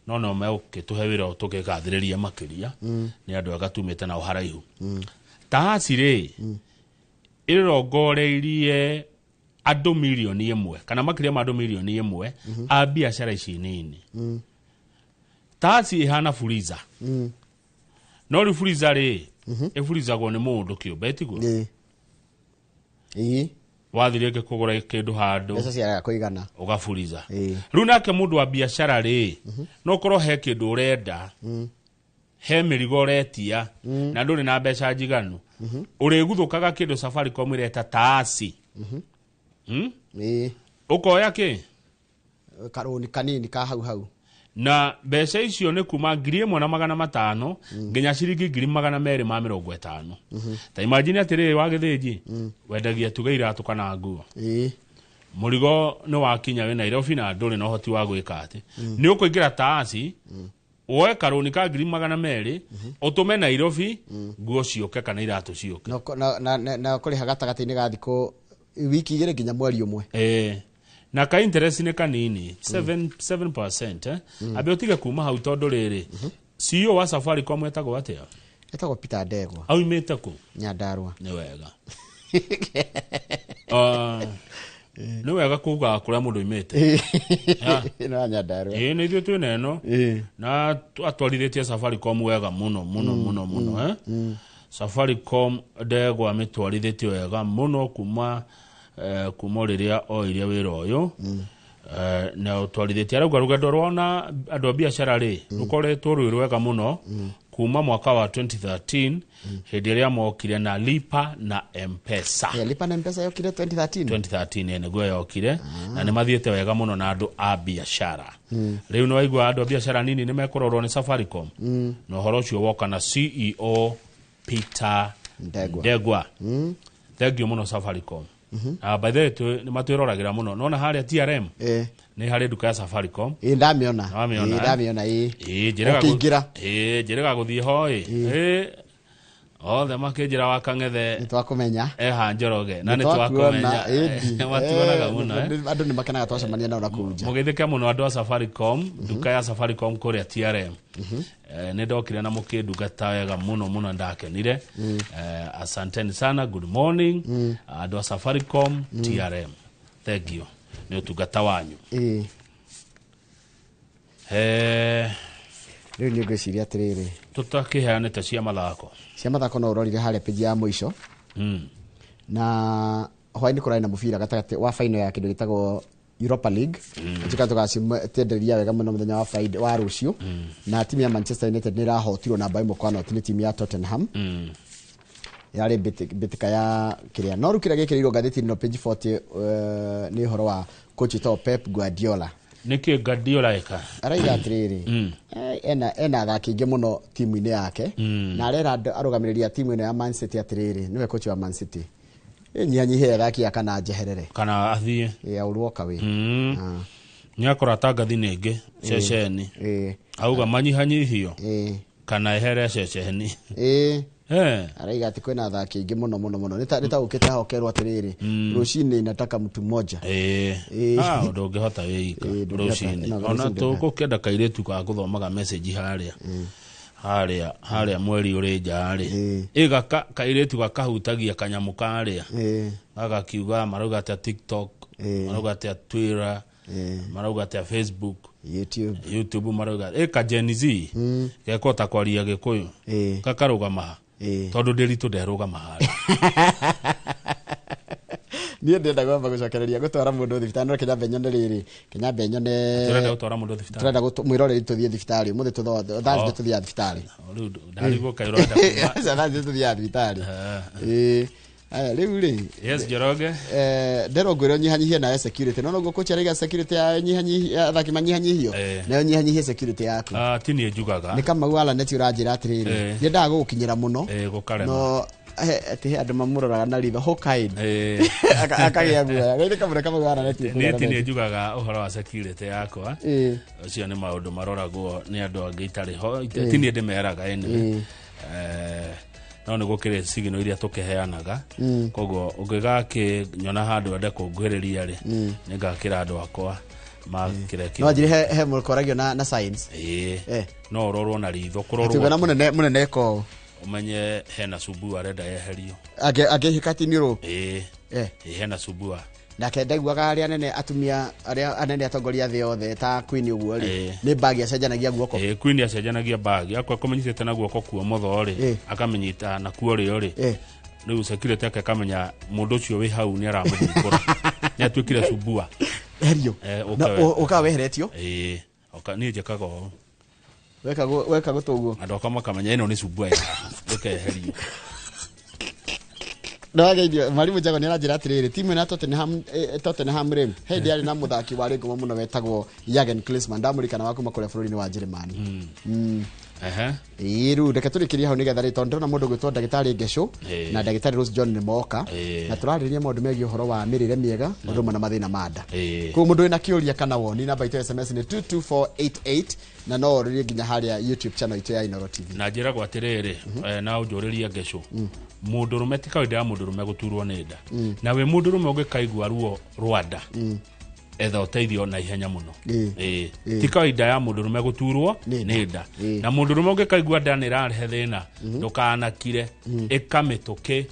no me ukituhe wira tukigathiriria makiria ni andu agatumite na uharaihu taasi ri irogoreirie andu milioni 1 kana makiria ma andu milioni 1 a biashara ici nini taasi ihana fuliza no ri fuliza ri fuliza go ni mundu kiumbe tigo wathire ke kugura kindu handu esa cia kuigana ugafuliza riu nake mundu wa biashara ri no korwo he kindu urenda he mirigo retia na nduri na mbeca njiganu uriguthukaga kindu Safaricom ireta taasi ukoya ki karuni kanini ka hau na mbeca icio ni kuma 1,500 nginya ciringi 2,250 ta imagine atiri wa githiji wendagia tugeira tukana nguo murigo no wakinya we Nairobi na nduri no hoti wa gwika ati ni ukuingira taasi oe karuni ka 2,200 utume Nairobi nguo cioke kana iratu cioke na kuri hagatagati-ini ga thiko wiki igire nginya mweri umwe na ka interest ni kanini 7% abe utiga kuma hau tondu riri CEO wa Safaricom etagwo atia etagwo Peter Ndegwa au imete ku Nyandarua ni wega ni wega kuga kuria mundu imete na Nyandarua ni ithu tu neno na atwarithitie Safaricom wega muno Safaricom Ndegwa ametwarithitie wega muno kuma riria oiria wira uyu na utwarithitie arauga rugendo rwona andu a biashara ri rukoretwo rwi rwega muno kuma mwaka wa 2013 hindi iria mokire na lipa na mpesa lipa na mpesa yokire 2013 niguo yokire na ni mathiete wega muno na andu a biashara riu no waigua andu a biashara nini ni mekororwo ni Safaricom no horo ucio woka na CEO Peter Ndegwa thank you muno Safaricom by the way ni matwirораgira muno nona haria TRM ni hari duka ya Safaricom ndamiona njiraga guthie hoi othe makinjira wa kang'ethe nitwakumenya njoroge na nitwakumenya matuonaga muno andu ni makenaga twacemania nao na kunja mugithike muno andu a Safaricom duka ya Safaricom kuria TRM ni ndokire na mukindungata wega muno ndakenire asanteni sana good morning andu a Safaricom TRM thank you ni utungata wanyu riu ni ngwiciria atiriri tutakiheanite cia mathako no urorire haria page ya muico na hwaini kurai na mubira gatagati wa final ya kindu gitagwo Europa League njika tugacimenderia wega muno muthenya wa Friday wa rucio na timu ya Manchester United ni rahotirwo na bao kwa noti ni timu ya Tottenham yari bitika ya kiria no rukira gekirirwo gatheti no page 40 ni horo wa coach to Pep Guardiola niki Guardiola eka araiga atiriri ena athaki muno timu-ini yake na arera arugamiriria timu ino ya Man City atiriri niwe coach wa Man City nyihanyihe athaki kana njeherere kana athie aurwoka we nyakora tangathi ningi ceceni auga manyihanyihio kana ehere ceceni araiga ati kwina athaki ingi muno nita ukite hokerwa atiriri rucini inataka mtu mmoja undu ngihota wika rucini ona tukukenda kairetu ka guthomaga message haria mweri uri njari igaka kairetu gakahutagia kanyamu karia agakiuga marauga ta TikTok marauga ta Twitter marauga ta Facebook YouTube marauga ka Gen Z gekota kwaria gikuyu kakarugama tondu ndiritu nderugama hari niä ndenda gwamba gucokereria gutwara mundu thibitari no kinya benyo riri kinya benyo ne turenda gutwara mundu thibitari turenda mwiroreri tuthie thibitari muthi tutho tuthia thibitari ndarigo kaironda kuma sana tuthia thibitari aya riu ri yes Njoroge nderongwire nyihanyihie na security no ngo kucherega security ya nyihanyihie athaki manyihanyihio na nyihanyihie security yaku tini njugaga ni kama wala neti uranjira atiriri ni ndaga gukinyira muno no ati andu mamuroraga na ritho hokaini akagia guoya gaite kamure kama wala neti ni njugaga uhoro wa security yakwa ucio ni maundu maroragwo ni andu angi itari ho tini ndimeraga ene no ni gukire sigino iria tukiheanaga koguo ungigaki nyona handu ende kunguhiriria ri ni ngakira andu akwa makireki no njire he mukoragio na science no urorwo na ritho kurorwo tugana munene ko umenye hena subua renda yeherio hikati niro hena subua na kendaiguaga aria anene atumia aria anene atongoria thĩ yothe ta Queen uguo ri ni bag acenjanagia guoko Queen acenjanagia bag akwa komenyithete na guoko kuo motho ri akamenyita na kuo ri riu security yake akamenya mundu ucio wi hau ni aramudikura ni atwikire subua herio ukaweheretio ni njekaga weka gutuguo andu akama kamenya ino ni subua ukeherio Ndageidio Mwalimu Jago ni aranjira atiriri timu na Tottenham rim hindi ari na muthaki wari ngumo muno wetagwo Jurgen Klinsmann ndamurikana wakuma kule bururi-ini wa Germany iru reke turikiria hau nigetha ri tondu na mundu gwitwo ndagitari Ngesho na ndagitari Rose John ni moka na turariria maundu megie uhoro wa mirire miega undu na mathina manda ku mundu ina kiuria kana woni namba itu SMS ni 22488 na no uririe nginya haria YouTube channel itu ya Inoro TV na njira gwa atiriri na ujuriria Ngesho mundu rume tikaida ya mundu rume guturwo ni nda na we mundu rume ugikaigua ruo Rwanda etha uteithio na ihenya muno tikaida ya mundu rume guturwo ni nda na mundu rume ugikaigua nda ni rarehe thina ndukanakire ikamituke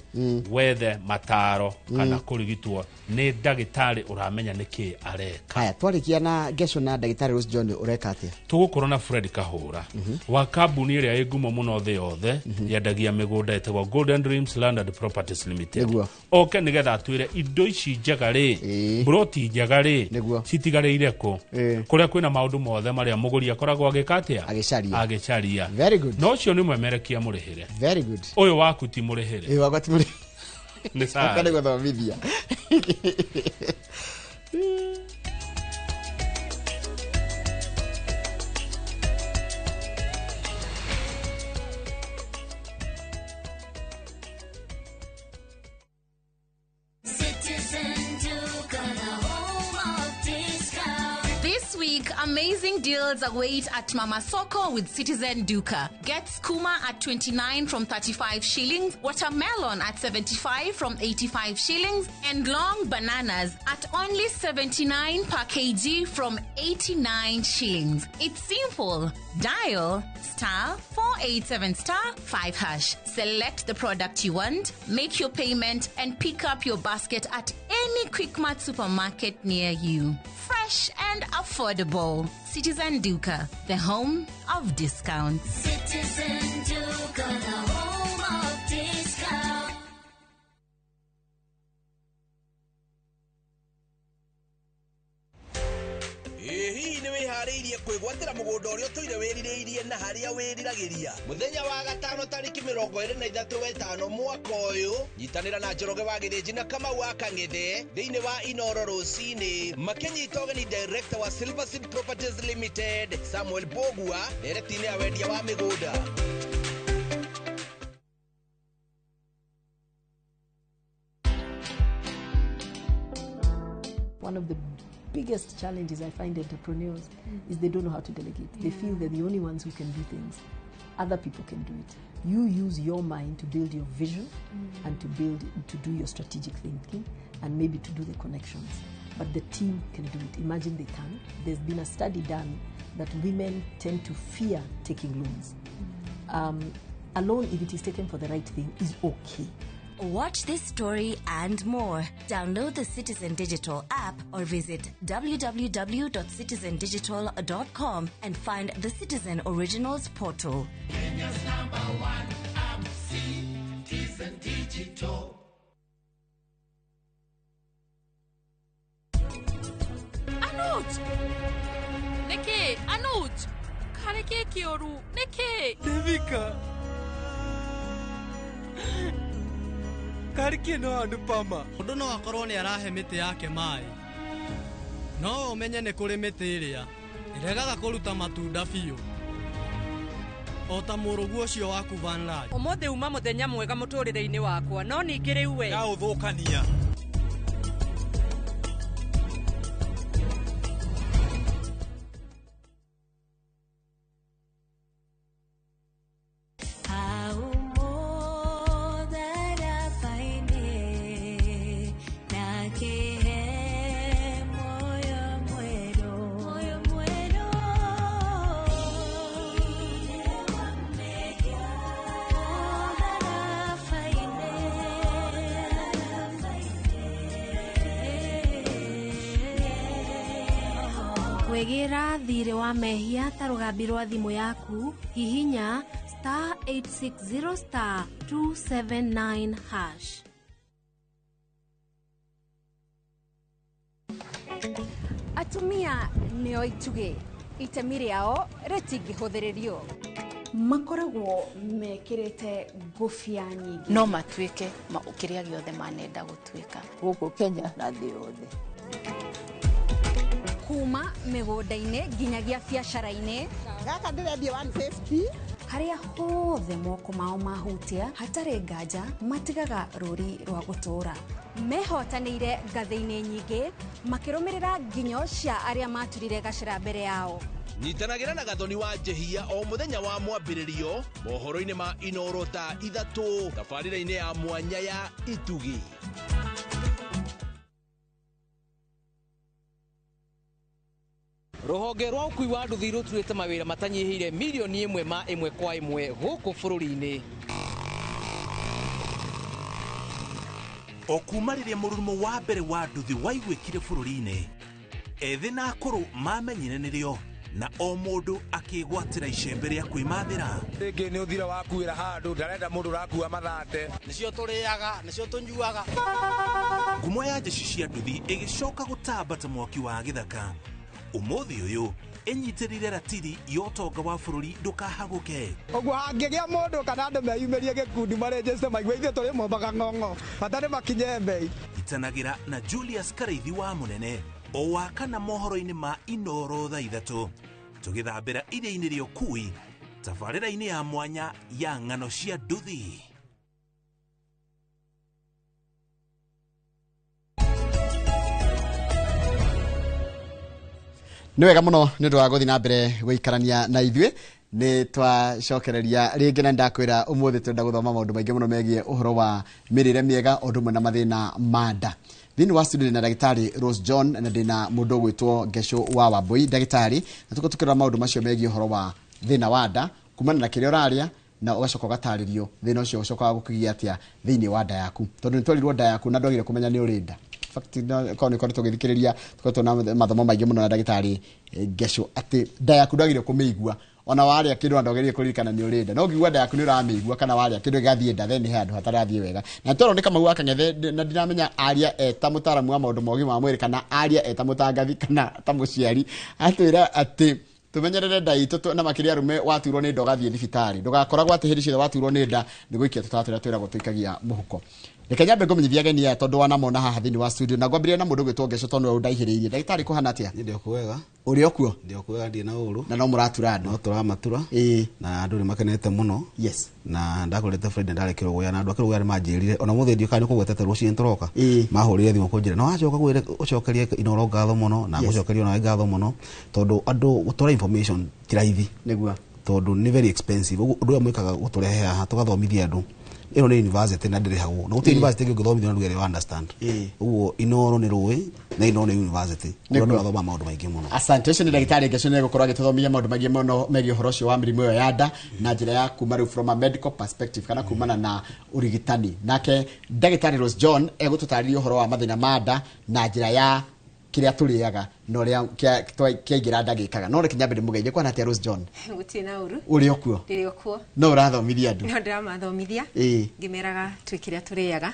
wethe mataro kana kurigitwo ni ndagitari uramenya niki areka haya twarikia na Ngesho na ndagitari Rose John ureka atia tugukorwo na Fred Kahura wa kambuni iria igumo muno thi yothe yendagia migunda etagwo Golden Dreams Land and Properties Limited oke nigetha atwire indo ici njega ri broti njega ri citigareire ku kuria kwina maundu mothe maria muguri akoragwo agikatia agicaria very good no cio ni mwemerekia murihire very good uyu waku ti murihire wakwa ti murihire ni sawa kana gwathomithia Amazing deals await at Mama Soko with Citizen Duka. Get skuma at 29 from 35 shillings, watermelon at 75 from 85 shillings, and long bananas at only 79 per kg from 89 shillings. It's simple. Dial *487*5#. Select the product you want, make your payment, and pick up your basket at any Quickmart supermarket near you. Fresh and affordable. Citizen Duka, the home of discounts. Citizen Duka, the home of discounts. Hihi ni wihariirie kwigwatira mugunda uria tuire wiririirie na haria wiriragiria muthenya wa gatano tariki 23/5 mwaka uyu nyitanira na Njoroge wa Githĩnji na Kamau wa Kang'ethe thiini wa Inoro rucini makinyita ugeni director wa Silver Seed Properties Limited Samuel Bogua nderetini ya wendia wa migunda. one of the biggest challenges I find entrepreneurs is they don't know how to delegate. They feel they're the only ones who can do things. Other people can do it. You use your mind to build your vision and to do your strategic thinking and maybe to do the connections. But the team can do it. Imagine they can. There's been a study done that women tend to fear taking loans. A loan, if it is taken for the right thing, is okay. Watch this story and more. Download the Citizen Digital app or visit www.citizendigital.com and find the Citizen Originals portal. Kenya's #1 app, Citizen Digital. Anuj! Niki! Anuj! Kareke kioru! Niki! Devika! Kariki no Anupama. Mundu no akorwo ni arahe miti yake mai. No umenye ni kuri miti iria iregaga kuruta matunda biu. Ota murugu ucio waku Van Raj. Umuthi uma muthenya mwega muturire-ini wakwa no ningi riu we. Ya uthukania. Wegira thire wa mehia ta rugambi rwa thimu yaku hihinya *860 *279#. Atumia nio ituge itemi riao ritingihũthĩrĩrio. Makoragwo mekĩrĩte ngũbia nyingĩ no matuĩke kĩrĩa gĩothe manenda gũtuĩka gũkũ Kenya na thĩ yothe. Kuma mĩgũnda-inĩ nginyagia biacara-inĩ. Gaka ndĩrendia 150. Harĩa hothe moko mao mahutia hatarĩ nganja matigaga rũri rwa gũtũra. Mehotanĩire ngathĩ-inĩ nyingĩ makĩrũmĩrĩra nginyo cia arĩa maturire gacĩra mbere yao. Nyitanagĩra na Gathoni wa Njehia o mũthenya wa mwambĩrĩrio mohoro-inĩ ma Inoro ta 3 tabarĩra-inĩ ya mwanya ya Itugi. Ruhonge rwa ukui wa nduthi ruturite mawira matanyihire milioni 1 ma 1 kwa 1 guku bururi-ini. O kuma rĩrĩa mũrurumo wa mbere wa nduthi waiguĩkire bũrũri-inĩ, ethĩ na akũrũ mamenyire nĩrĩo na o mũndũ akĩgwatĩra icembe rĩa kwĩmathĩra. Rĩngĩ nĩ ũthira wakuĩra handũ ndarenda mũndũ ũrakua mathate. Nĩcio tũrĩaga, nĩcio tũnyuaga. Ngumo ya njeci cia nduthi ĩgĩcoka gũtamba ta mwaki wa gĩthaka. Ũmũthĩ ũyũ ĩnyitĩrĩire ratiri ya ũtonga wa bũrũri ndũkahagũke. Ũguo hangĩgĩa mũndũ kana andũ meyumĩrie gĩkundi marĩnjĩce maigua ithuĩ tũrĩ mombaga ng'ong'o bata nĩ makinye mbei. Itanagĩra na Julius Karaithi wa Mũnene o wakana mohoro-inĩ ma Inoro thaa 3 tũgĩthambĩra iria-inĩ rĩa ũkui tabarĩra-inĩ ya mwanya ya ng'ano cia nduthi. Nĩ wega mũno nĩ ũndũ wa gũthiĩ na mbere gũikarania na ithuĩ nĩ twacokereria rĩngĩ na ndakwĩra ũmũthĩ twenda gũthoma maũndũ maingĩ mũno megiĩ ũhoro wa mĩrĩre mĩega o ũndũ ũmwe na mathĩna ma nda. Thĩinĩ wa studio na ndagĩtarĩ Rose John na ndĩna mũndũ ũgwĩtwo Gesho wa Wambui ndagĩtarĩ, na tũkĩrora maũndũ macio megiĩ ũhoro wa thĩna wa nda kumana na kĩrĩa ũrarĩa na ũgacoka ũgatarĩrio thĩna ũcio ũcokaga gũkũgia atĩa thĩinĩ wa nda yaku, tondũ nĩ twarirwo nda yaku na ndwagĩrĩire kũmenya nĩ ũrĩ nda. Kono tũgĩthikĩrĩria tũkoretwo na mathomo maingĩ mũno na ndagĩtarĩ Gesho atĩ nda yaku ndwagĩrĩire kũmĩigua ona warĩa kĩndũ ndwagĩrĩire kũririkana nĩ ũrĩ nda, no ũngĩigua nda yaku nĩ ũramĩigua kana warĩa kĩndũ gĩgathiĩ nda then he handũ hatarathiĩ wega. Na tũrona nĩ Kamau wa Kang'ethe na ndiramenya aria eta mũtaaramu wa maũndũ ma ũgima wa mwĩrĩ kana aria eta mũtangathi kana ta mũciari atwĩra atĩ tumenyerere nda itũ na makĩria rume waturwo nĩ nda ũgathiĩ thibitarĩ, ndũgakoragwo atĩ hĩndĩ ciothe waturwo nĩ nda nĩ gũikia tũtara tũrĩa twĩragwo tũikagia mũhuko. reke nyambe ngomenyithia geni ya tondu wanamona haha thini wa studio na ngwambire na mundu gwitwo Ngeco tondu undaihiriirie ndagitari kuhana atia ndio kuwega uri okuo ndio kuwega ndi na uru na no muratura andu no turamatura na andu ni makenete muno yes na ndakorete friend ndarekero guya na andu akiruga ni manjirire ona muthe ndio kani kugwetete ruci ntoroka mahurire thimu kunjira no achoka gwire ucokerie Inoro ngatho muno na gucokerio na ngatho muno tondu andu gutora information tiraithi niguo tondu ni very expensive undu mwikaga guturehe haha tugathomithia andu ino ni university na ndirihagwo no uti university ngithomithio na ndugere understand uguo Inoro ni ruwi na Inoro ni university ndio thoma maundu maingi muno asante ucio ni ndagitari Ngeco ni gukorwo agituthomithia maundu maingi muno megie uhoro ucio wa mirimu ya nda na njira ya kuma riu from a medical perspective kana kumana na urigitani nake ndagitari Rose John egututariria uhoro wa mathina ma nda na njira ya kiria turiaga no ria kiagira ndagikaga no reke nyambe mugeithie kwa natia Rose John gutina uru uri okuo ndiri okuo no urathomithia andu no ndamathomithia ngimeraga twikiria turiaga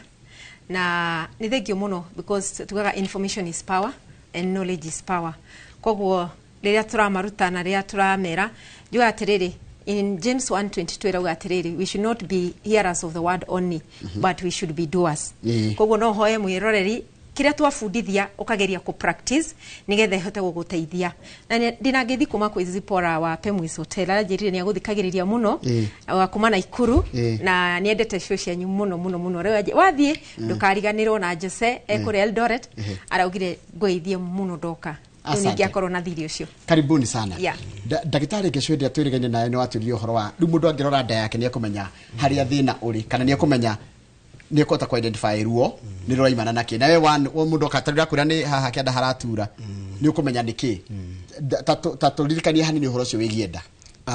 na ni thengio muno because tugaga information is power and knowledge is power koguo riria turamaruta na riria turamera njuga atiriri in James 1:22 rauga atiriri we should not be hearers of the word only but we should be doers koguo no hoye mwiroreri kiria twafundithia ukageria ku practice nigetha ihote guguteithia na ndinangithi kuma kwa Zipora wa Pemuis Hotel ajirire ni aguthikagiriria muno wa kuma na Ikuru na niendete show cianyu muno rewe wathie ndukariganirwo na Jose ekure Eldoret araugire ngweithie muno ndoka ningi akorwo na thiri ucio karibuni sana ndagitari Ngeco ndia twiriganye naye ni waturio horo wa ndu mundu angirora nda yake ni akumenya haria thina uri kana ni akumenya ni kota ku identify ruo ni roimana nake nawe wa mundu katarira kuria ni haha kianda haratura ni ukumenya niki taturirikania hanini uhoro ucio wigie nda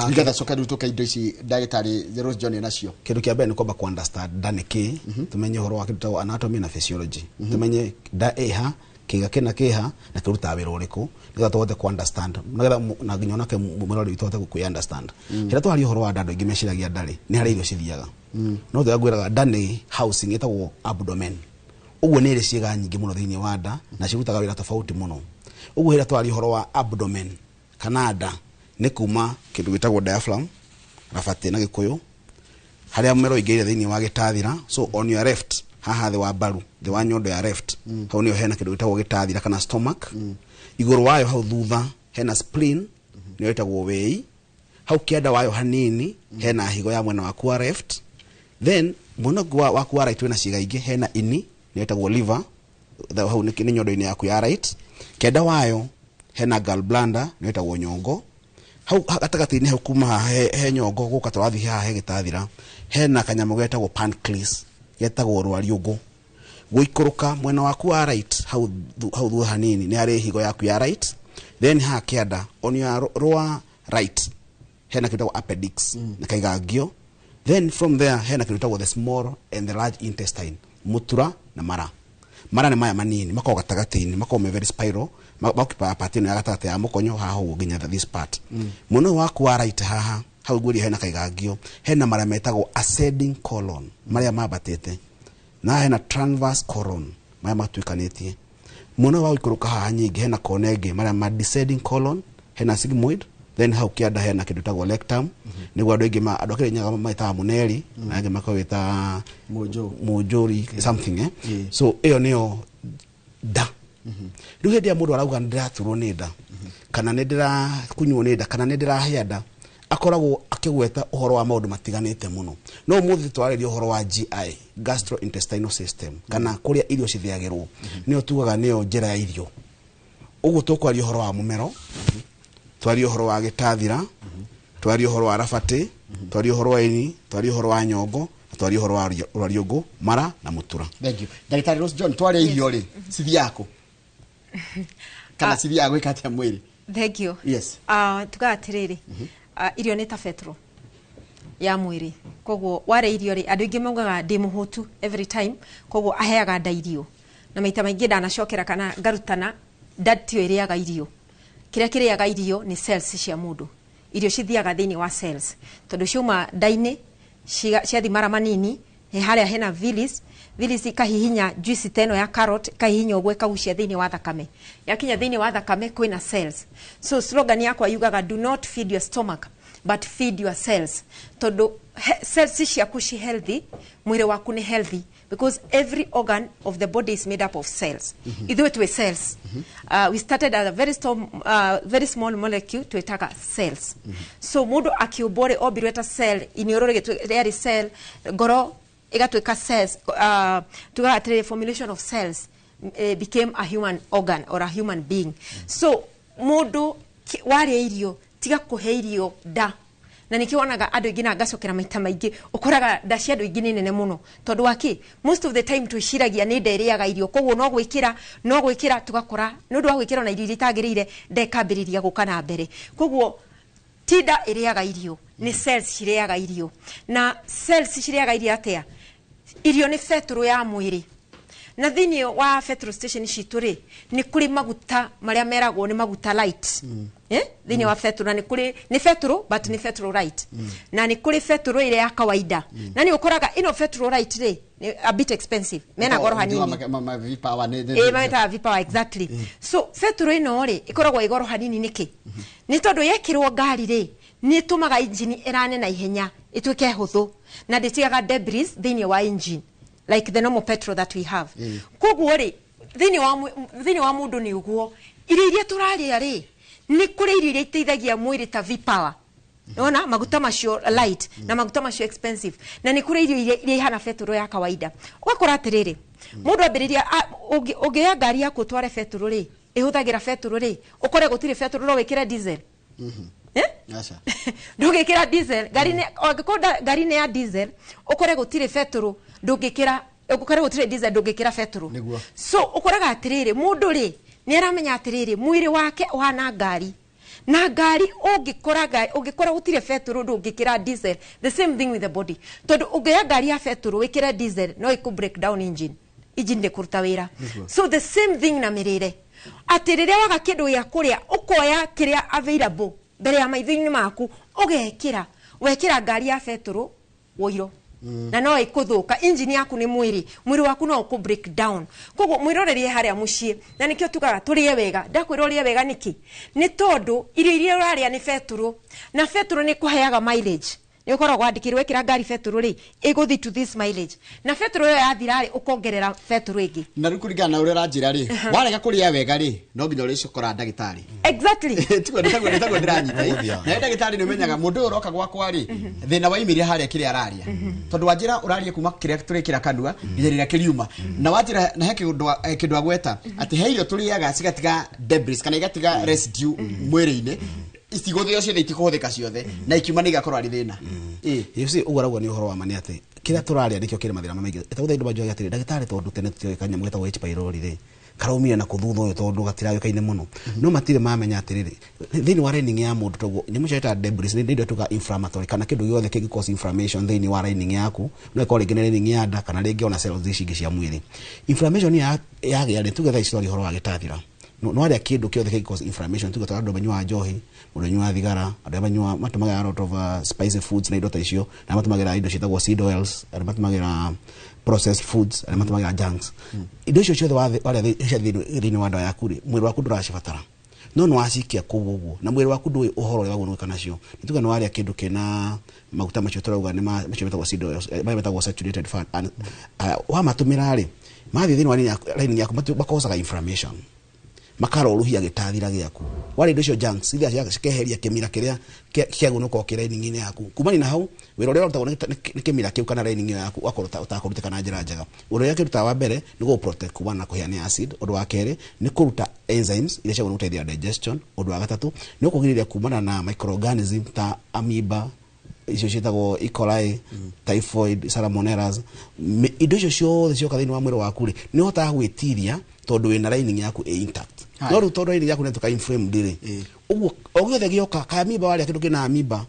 nigetha coka riu tuka indo ici ndagitari Rose John nacio kindu kia mbere ni kwamba ku understand nda niki tumenye uhoro wa kindu anatomy na physiology tumenye nda eha kiga kena keha na kiruta wira uriku nigetha tuhote ku understand nigetha na nginya onake mumero ri tuhote ku understand kira twari uhoro wa nda ingi meciragia ndari ni hari irio cithiaga no thwa gwiraga ndani housing etagwo abdomen uguo ni ri ciega nyingi muno thiini wa nda na cirutaga wira tofauti muno uguo hira twari uhoro wa abdomen kana nda ni kuma kindu gitagwo diaphragm rafate na gikuyu haria mumero ingeire thiini wa gitathira so on your left haha the wa baru the wa nyondo ya left hau ni hena kindu gitagwo gitathira kana stomach iguru wayo hau thutha hena spleen ni gitagwo wei hau kianda wayo hanini hena higo ya mwena waku wa left then mwena waku wa right wena ciiga ingi hena ini ni gitagwo liver hau ni nyondo-ini yaku ya right kianda wayo hena gallbladder ni gitagwo nyongo hau gatagati-ini hau kuma he nyongo guka twathi haha he gitathira hena kanyamu getagwo pancreas getagwo rwariugo guikuruka mwena waku wa right hau thutha hanini ni hari higo yaku ya right then ha kianda on your lower right hena kitagwo appendix na kaigagio then from there hena kitagwo the small and the large intestine mutura na mara ni maya manini mako gatagati-ini mako me very spiral makipa patino ya gatagati ya mukonyo haha uginya this part muno waku wa right haha hau gwiri hena kaigagio hena mara metagwo ascending colon maria mabatete na hena transverse colon maria matwikanitie muno wa ikuruka haha nyingi hena konenge maria ma descending colon hena sigmoid then hau kianda hena kindu tagwo rectum niguo andu ingi andu akiri nyaga maita muneri na ingi makawita mujuri something so iyo niyo da riu hindi ya mundu arauga ndiraturwo ni nda kana ndira kunywo ni nda kana ndira hianda akoragwo akigweta uhoro wa maundu matiganite muno no muthi twaririo uhoro wa GI gastrointestinal system kana kuria irio cithiagirwo niyo tugaga niyo njira ya irio uguo tukwaria uhoro wa mumero twaria uhoro wa gitathira twaria uhoro wa rafate twaria uhoro wa ini twaria uhoro wa nyongo twaria uhoro wa rwariugo mara na mutura thank you ndagitari Rose John twaria irio ri cithiako kana cithiago ikatia mwiri thank you yes tuga atiriri irio ni ta petro ya mwiri koguo ware irio ri andu ingi maugaga ndi muhutu every time koguo aheaga nda irio na maita maingi ndanacokera kana ngarutana ndatio iriaga irio kiria kiriaga irio ni cells cia mundu irio cithiaga thiini wa cells tondu ciuma ndaini ciathi mara manini haria hena villis ikahihinya juice teno ya carrot ikahihinya ogwe kagucia thiini wa thakame yakinya thiini wa thakame kwina cells so slogan yakwa yugaga do not feed your stomach but feed your cells. Todo cells ciaku ci healthy, mwili waku ni healthy, because every organ of the body is made up of cells. Ithuĩ twĩ cells. We started as a very small molecule to attack cells. So mundu akiumbũrĩ ombirwo ta cell, iniũrũ rĩarĩ cell, ngoro igatuĩka cells, tugaga formulation of cells became a human organ or a human being. So mundu warĩa irio tiga kũhe irio nda, na nĩkĩo wonaga andũ aingĩ na ngacokera maita maingĩ ũkoraga nda cia andũ aingĩ nĩ nene mũno tondũ waki most of the time twĩciragia nĩ nda ĩrĩaga irio, koguo no gwĩkĩra tugakora nĩ ũndũ wa gwĩkĩra na irio itagĩrĩire ndekambĩrĩria gũka na mbere, koguo ti nda ĩrĩaga irio, nĩ cells cirĩaga irio, na cells cirĩaga irio atĩa? Irio nĩ betũrũ ya mwĩrĩ, na thĩinĩ wa petrol station citũ rĩ nĩ kũrĩ maguta marĩa meragwo nĩ maguta light thĩinĩ wa petrol, na nĩ petrol but nĩ petrol light, na nĩ kũrĩ petrol ile ya kawaida, na nĩ ũkoraga ino petrol light rĩ a bit expensive, mena goro hanini maita vipawa exactly. So petrol ino rĩ ikoragwo igoro hanini nĩkĩ? Nĩ tondũ yekĩrwo ngari rĩ nĩ tũmaga engine ĩrane na ihenya ĩtuĩke hũthũ na ndĩtigaga debris thĩinĩ wa engine like the normal petrol that we have. Koguo ri thini wa mundu ni uguo iria turaria ri ni kuri iria iteithagia mwiri ta V-Power. Unaona maguta macio light na maguta macio expensive, na ni kuri iria ihana petrol ya kawaida. Ugakora atiriri mundu ambiriria ungeya ngari yaku tware petrol ri ihuthagira petrol ri ukore gutire petrol ro wikira diesel. Acha ndugikira diesel gari ne ya diesel ukore gutire petrol ndungikira ukore gutire diesel ndungikira petrol. So ukoraga atiriri mundu ri ni aramenya atiriri mwiri wake uhana ngari, na ngari ungikora gutire petrol ndungikira diesel. The same thing with the body, tondu ungeya ngari ya petrol wikira diesel no iku break down engine ndikuruta wira. So the same thing na mirire atiriri waga kindu ya kuria ukoya kiria available mbere ya maitho-inĩ maku wekira ngari ya petrol woiro na no ikuthuka engine yaku ni mwiri waku no ku break down. Koguo mwirorerie haria mucii, na nikio tukaga turie wega, ndakwirorie wega niki ni tondu irio uraria ni petrol, na petrol ni kuheaga mileage. Ni ukoragwo wandikirwe kira ngari petrol ri iguthi to this mileage, na petrol yo yathira ri ukongerera petrol ingi. Na rukurigana na uria ranjira ri warega kuria wega ri no nginya uri cokora ndagitari. Exactly. Tiko ndiranyita na ndagitari ni menyaga mundu uroka gwakwa ri thina wa imiria haria kiri araria tondu wanjira uraria kuma kiria turikira kanua nginyirira kiriuma na wanjira na kindu agweta ati he irio turiaga cigatiga debris kana igatiga residue mwiri-ini istigothio ciothe itikuhuthika ciothe na ikiuma igakorwo ari thina. Yusi ugoragwo ni uhoro wa mani ati kira turaria nikio kiri mathira maingi etagutha indo banjo ati ndagitari tondu tene tutio kanya mwetagwo H pylori ri karaumire na kuthutha uyu tondu gatirayo kaine muno no matire mamenya atiriri thini wa lining ya mundu togo nyamu ciata debris ni ndio tuka inflammatory kana kindu yothe kingi cause inflammation thini wa lining yaku no ikore ringi lining ya nda kana ringi ona cells ici cia mwiri. Inflammation ya gari tugetha story horo wa gitathira no aria kindu kiothe kingi cause inflammation tugetha andu banywa njohi munywa thigara andu banywa matumaga a lot of spicy foods na indo ta icio na matumagira indo cietagwo seed oils na matumagira processed foods na matumagira junks. Indo icio ciothe wale thini wa nda yaku ri mwiri waku nduracibatara no wacikia kuguo na mwiri waku ndui uhoro ri wagunuka nacio nituga no aria kindu kina maguta macio turauga ni macio metagwo seed oils metagwo saturated fat wa matumira ri mathi thini wa lining yaku bakosaga inflammation makaroruhia gitathira giaku wale indo icio junks iria cikeheria kimira kiria kiagunuka okira-ini yaku kumani na hau wira uria urutagwo ni kimira kiu kana lining yaku akorota utakurutika na njira njega. Uria yakiruta wa mbere ni go protect kuma na kuhia ni acid, undu wa keri ni kuruta enzymes iria ciagwo guteithia digestion, undu wa gatatu ni kugiriria kumana na microorganism ta amoeba icio cietagwo E. coli, typhoid, salmonellas. Indo icio ciothe cioka thini wa mwiri waku ri ni hotaga gwitiria tondu wina lining yaku intact. No ru tondu lining yaku ni tuka inflamed ri uguo ogothe gioka ka amoeba wale kindu kina amoeba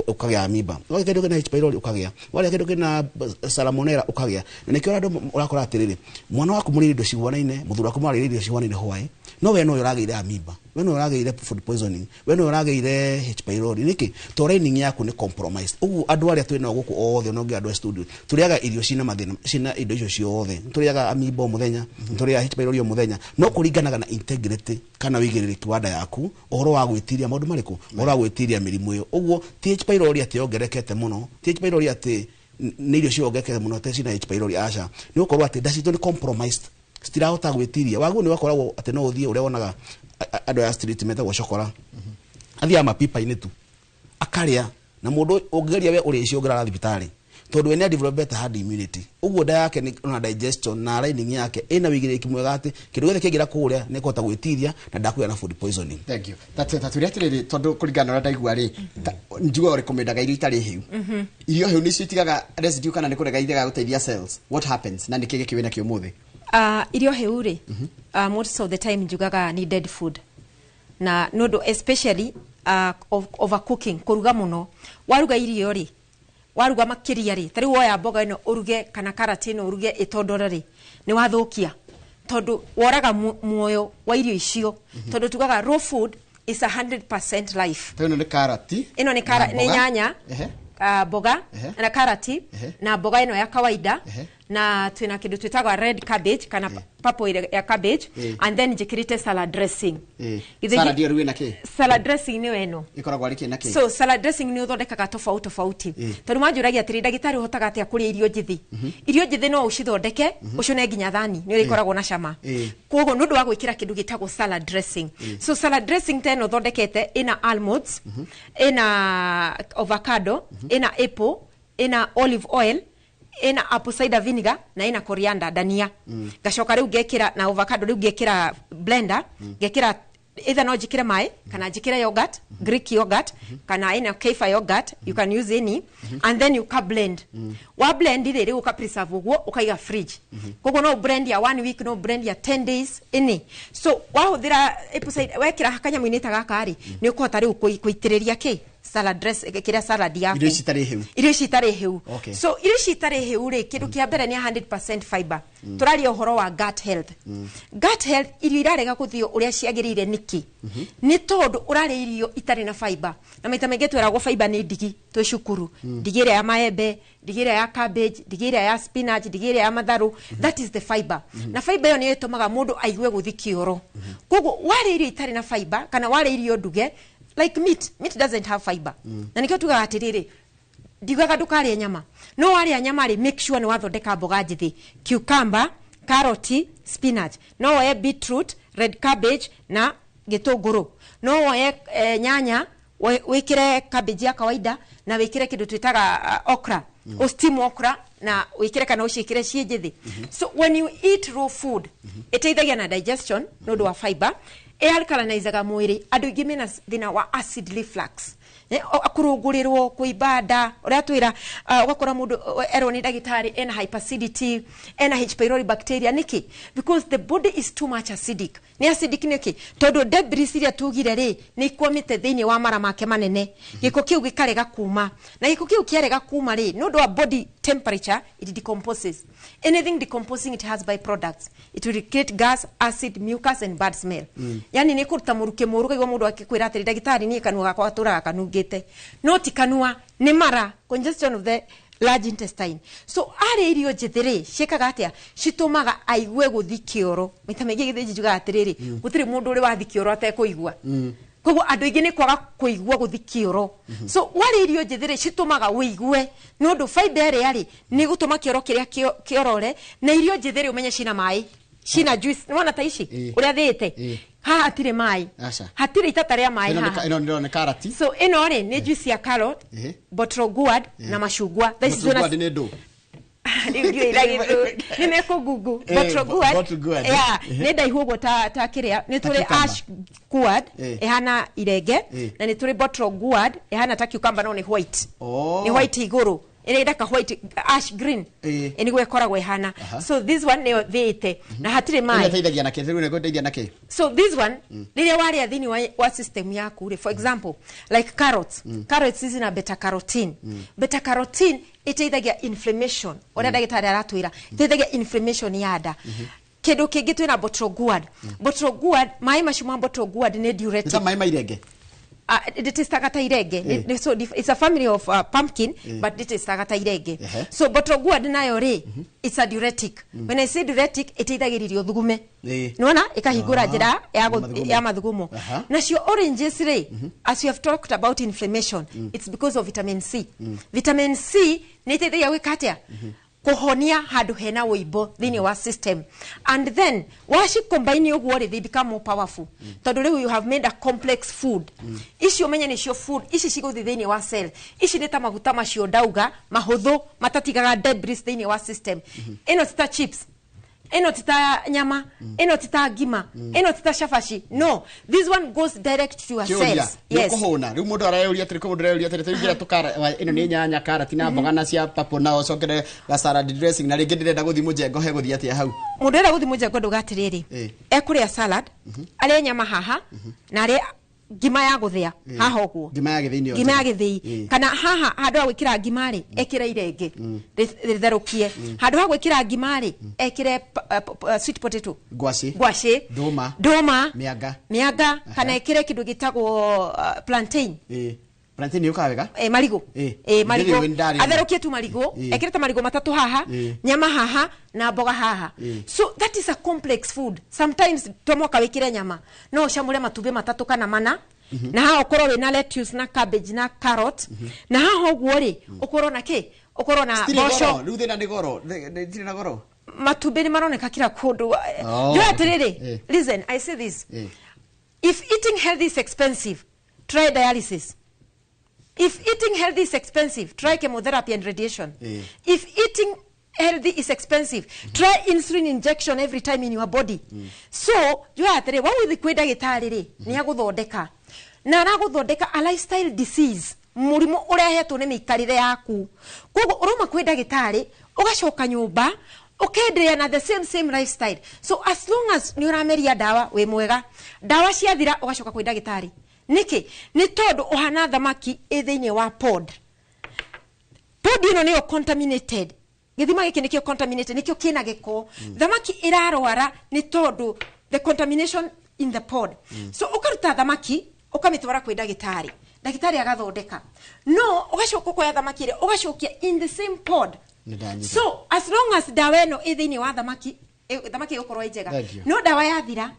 ukagia amoeba wale kindu kina H pylori ukagia wale kindu kina salmonella ukagia na nikio andu urakora atiriri mwana waku muri indo ciguanaine muthura waku muri indo ciguanaine hwae no we no uragira amoeba we no urageire food poisoning we no urageire H pylori niki training yaku ni compromised ugu andu aria twina guku othe no ngi andu studio turiaga irio cina mathina cina indo icio ciothe turiaga amiibo muthenya turiaga H pylori muthenya no kuringanaga na integrity kana wigiriki wa nda yaku ohoro wa gwitiria maundu mariku ohoro wa gwitiria mirimu iyo ugu H pylori ati ongerekete muno H pylori ati ni irio ciongerekete muno te cina H pylori aca ni ukorwo ati ndacito ni compromised stirahota gwitiria wagu ni wakoragwo ati no uthie uria wonaga andu ya street metagwo cokora athia mapipa ini tu akaria na mundu ungeria we uri icio ngara thibitari tondu ene develop better hard immunity uguo nda yake ni na digestion na lining yake ina wigiriki mwega ati kindu githe kingira kuria ni kota gwitiria na ndakuya na food poisoning. Thank you. Taturia atiriri tondu kuringana na ndaigua ri njuga recomendaga irio itari hiu irio hiu ni citigaga residue kana ni kurega ithiga guteithia cells. What happens na nikige kiwena kio muthi irio hiu ri most of the time njugaga ni dead food na nodo especially overcooking kuruga muno waruga irio ri waruga makiria ri tari woya mboga ino uruge kana karati ino uruge itondora ri ni wathukia tondu woraga muoyo wa irio icio tondu tugaga raw food is 100% life ino ni karati ino ni nyanya boga na karati na boga ino ya kawaida na twina kindu twitagwa red cabbage kana purple ya cabbage and then jikirite salad dressing salad yo ruina ke salad dressing ni weno ikoragwo ari kina ke so salad dressing ni uthondekaga tofauti tondu manjuragia atiri ndagitari hotaga atia kuria irio njithi no ucithondeke ucune nginya thani ni ikoragwo na cama kogo nundu wa gwikira kindu gitagwo salad dressing so salad dressing teno uthondekete ina almonds ina avocado ina apple ina olive oil ina apple cider vinegar na ina coriander dania gacoka riu gekira na avocado riu gekira blender gekira either no jikira mai kana jikira yogurt Greek yogurt kana ina kefir yogurt you can use any and then you can blend wa blend ile uka preserve uguo ukaiga fridge kogo no blend ya 1 week no blend ya 10 days any so wa huthira apple cider wekira hakanya mwinita gakari ni ukuhota riu kuitiriria ki salad dress kira salad yaku irio citari hiu so irio citari hiu ri kindu kia mbere ni 100% fiber turari uhoro wa gut health irio irarega kuthio uria ciagirire niki ni tondu urari irio itari na fiber na maita menge tweragwo fiber ni ndigi twe cukuru ndigire ya maembe ndigire ya cabbage ndigire ya spinach ndigire ya matharu that is the fiber na fiber yo ni itumaga mundu aigue guthi kioro kogo wari irio itari na fiber kana wari irio nduge like meat doesn't have fiber na nikio tuga atiriri ndigaga ndukari nyama no wari nyama ri make sure ni wathondeka mboga njithi cucumber carrot spinach no wae beetroot red cabbage na gitunguru no wae nyanya wikire cabbage ya kawaida na wikire kindu twitaga okra steam okra na wikire kana ushikire cie njithi so when you eat raw food iteithagia na digestion no do wa fiber alkalinizaga mwiri andu ingi mena thina wa acid reflux akurugurirwo kuibada uria twira ugakora mundu erwo ni ndagitari ena hyperacidity ena H pylori bacteria niki because the body is too much acidic ni acidic niki tondu debris iria tugire ri ni ikwamite thiini wa mara make manene giko kiu gikarega kuma na giko kiu kiarega kuma ri nundu wa body temperature it decomposes anything decomposing it has byproducts it will create gas acid mucus and bad smell yani ni kuruta muruke muruga igwa mundu akikwira atiri ndagitari ni kanua gakwa aturaga kanungite no ti kanua ni mara congestion of the large intestine so ari irio njithiri ciekaga atia citumaga aigue guthi kioro maita mengi githinji juga atiriri gutiri mundu uri wathi kioro atekuigua kogo andu ingi ni kwaga kuigua guthi kioro so wari irio njithiri citumaga wigue no ndu fiber yari ni gutuma kioro kiria kiorore na irio njithiri umenye cina mai cina juice ni wana taishi uria thite ha atire mai hatire itata ria mai ha ino ni karati so ino ri ni juice ya carrot bottle gourd na mashugwa bottle gourd ni ndo nimeko gugu bottle gourd ne dai hugo ta kiria ni turi ash gourd ehana irege na ni turi bottle gourd ehana ta cucumber no ni white ni white iguru ene daka white ash green ene gwe kora gwe hana so this one ne thete na hatire mai ene taidagia na ketheru ne goteithia na ke so this one rire wari athini wa system yaku for example like carrots carrots is na beta carotene iteithagia inflammation ora ndagitari aratwira iteithagia inflammation ya nda Kedo kege twina bottle gourd. Bottle gourd, mai mashuma bottle gourd ne diuretic. Ita mai irege. It is tagata irege. So it's a family of pumpkin, but it is tagata irege. So bottle gourd nayo re, it's a diuretic. When I say diuretic, itithagiririo thugume. Nona ikahingura njira ya mathugumo. Nacio oranges re, as you have talked about inflammation, it's because of vitamin C. Vitamin C nitithagia gwikatia kuhonia handu hena wibo thini wa system, and then washi combine uguo they become more powerful. Tondu riu you have made a complex food. Ici umenya ni cio food ici ciguthi thini wa cell. Ici ni ta maguta macio ndauga mahuthu matatigaga debris thini wa system. Ino tita chips, eno tita nyama, eno tita gima, eno tita shafashi. No, this one goes direct to your cells. Yes. Kuhona riu mundu arayuria atiri ko mundu arayuria atiri tugira tukara eno ni nyanya karati na mboga na cia papo na ocokere ga salad dressing na ringi ndirenda guthi mujengo he guthi atia hau mundu era guthi mujengo nduga atiriri ekuria salad ale nyama haha na ale gima ya guthia haha uguo gima ya githini gima ya githii kana haha handu gwikira gimari ekira irenge ritherukie handu gwikira gimari ekire sweet potato ngwaci nduma mianga kana ekire kindu gitagwo plantain plantain yuka wega marigo marigo atherukie tu marigo ekire ta marigo matatu haha nyama haha na mboga haha. So that is a complex food. Sometimes tomoka wikire nyama no shamule matube matatu kana mana na ha okoro we na lettuce na cabbage na carrot na ha hoguo ri okoro na ke okoro na bosho ruthe na ndigoro ndiri na goro matube ni maroneka kila kundu yo atiriri listen I say this if eating healthy is expensive try dialysis. If eating healthy is expensive try chemotherapy and radiation. If eating healthy is expensive try insulin injection every time in your body. So you are there what will the kwenda gitari ri ni aguthondeka na araguthondeka a lifestyle disease murimu urehetwo ni mikarire yaku kogo uroma kwenda gitari ugacoka nyumba ukenderea na the same lifestyle. So as long as ni urameria dawa we mwega dawa ciathira ugacoka kwenda gitari niki ni tondu uhana thamaki ithini wa pod ino ni contaminated githima giki nikio contaminated nikio kina giko thamaki irarwara ni tondu the contamination in the pod. So ukaruta thamaki ukamitwara kwenda gitari dagitari agathondeka no ugacoka kwa thamaki ire ugacokia in the same pod. So as long as dawa eno ithini wa thamaki ukorwa ijega no dawa yathira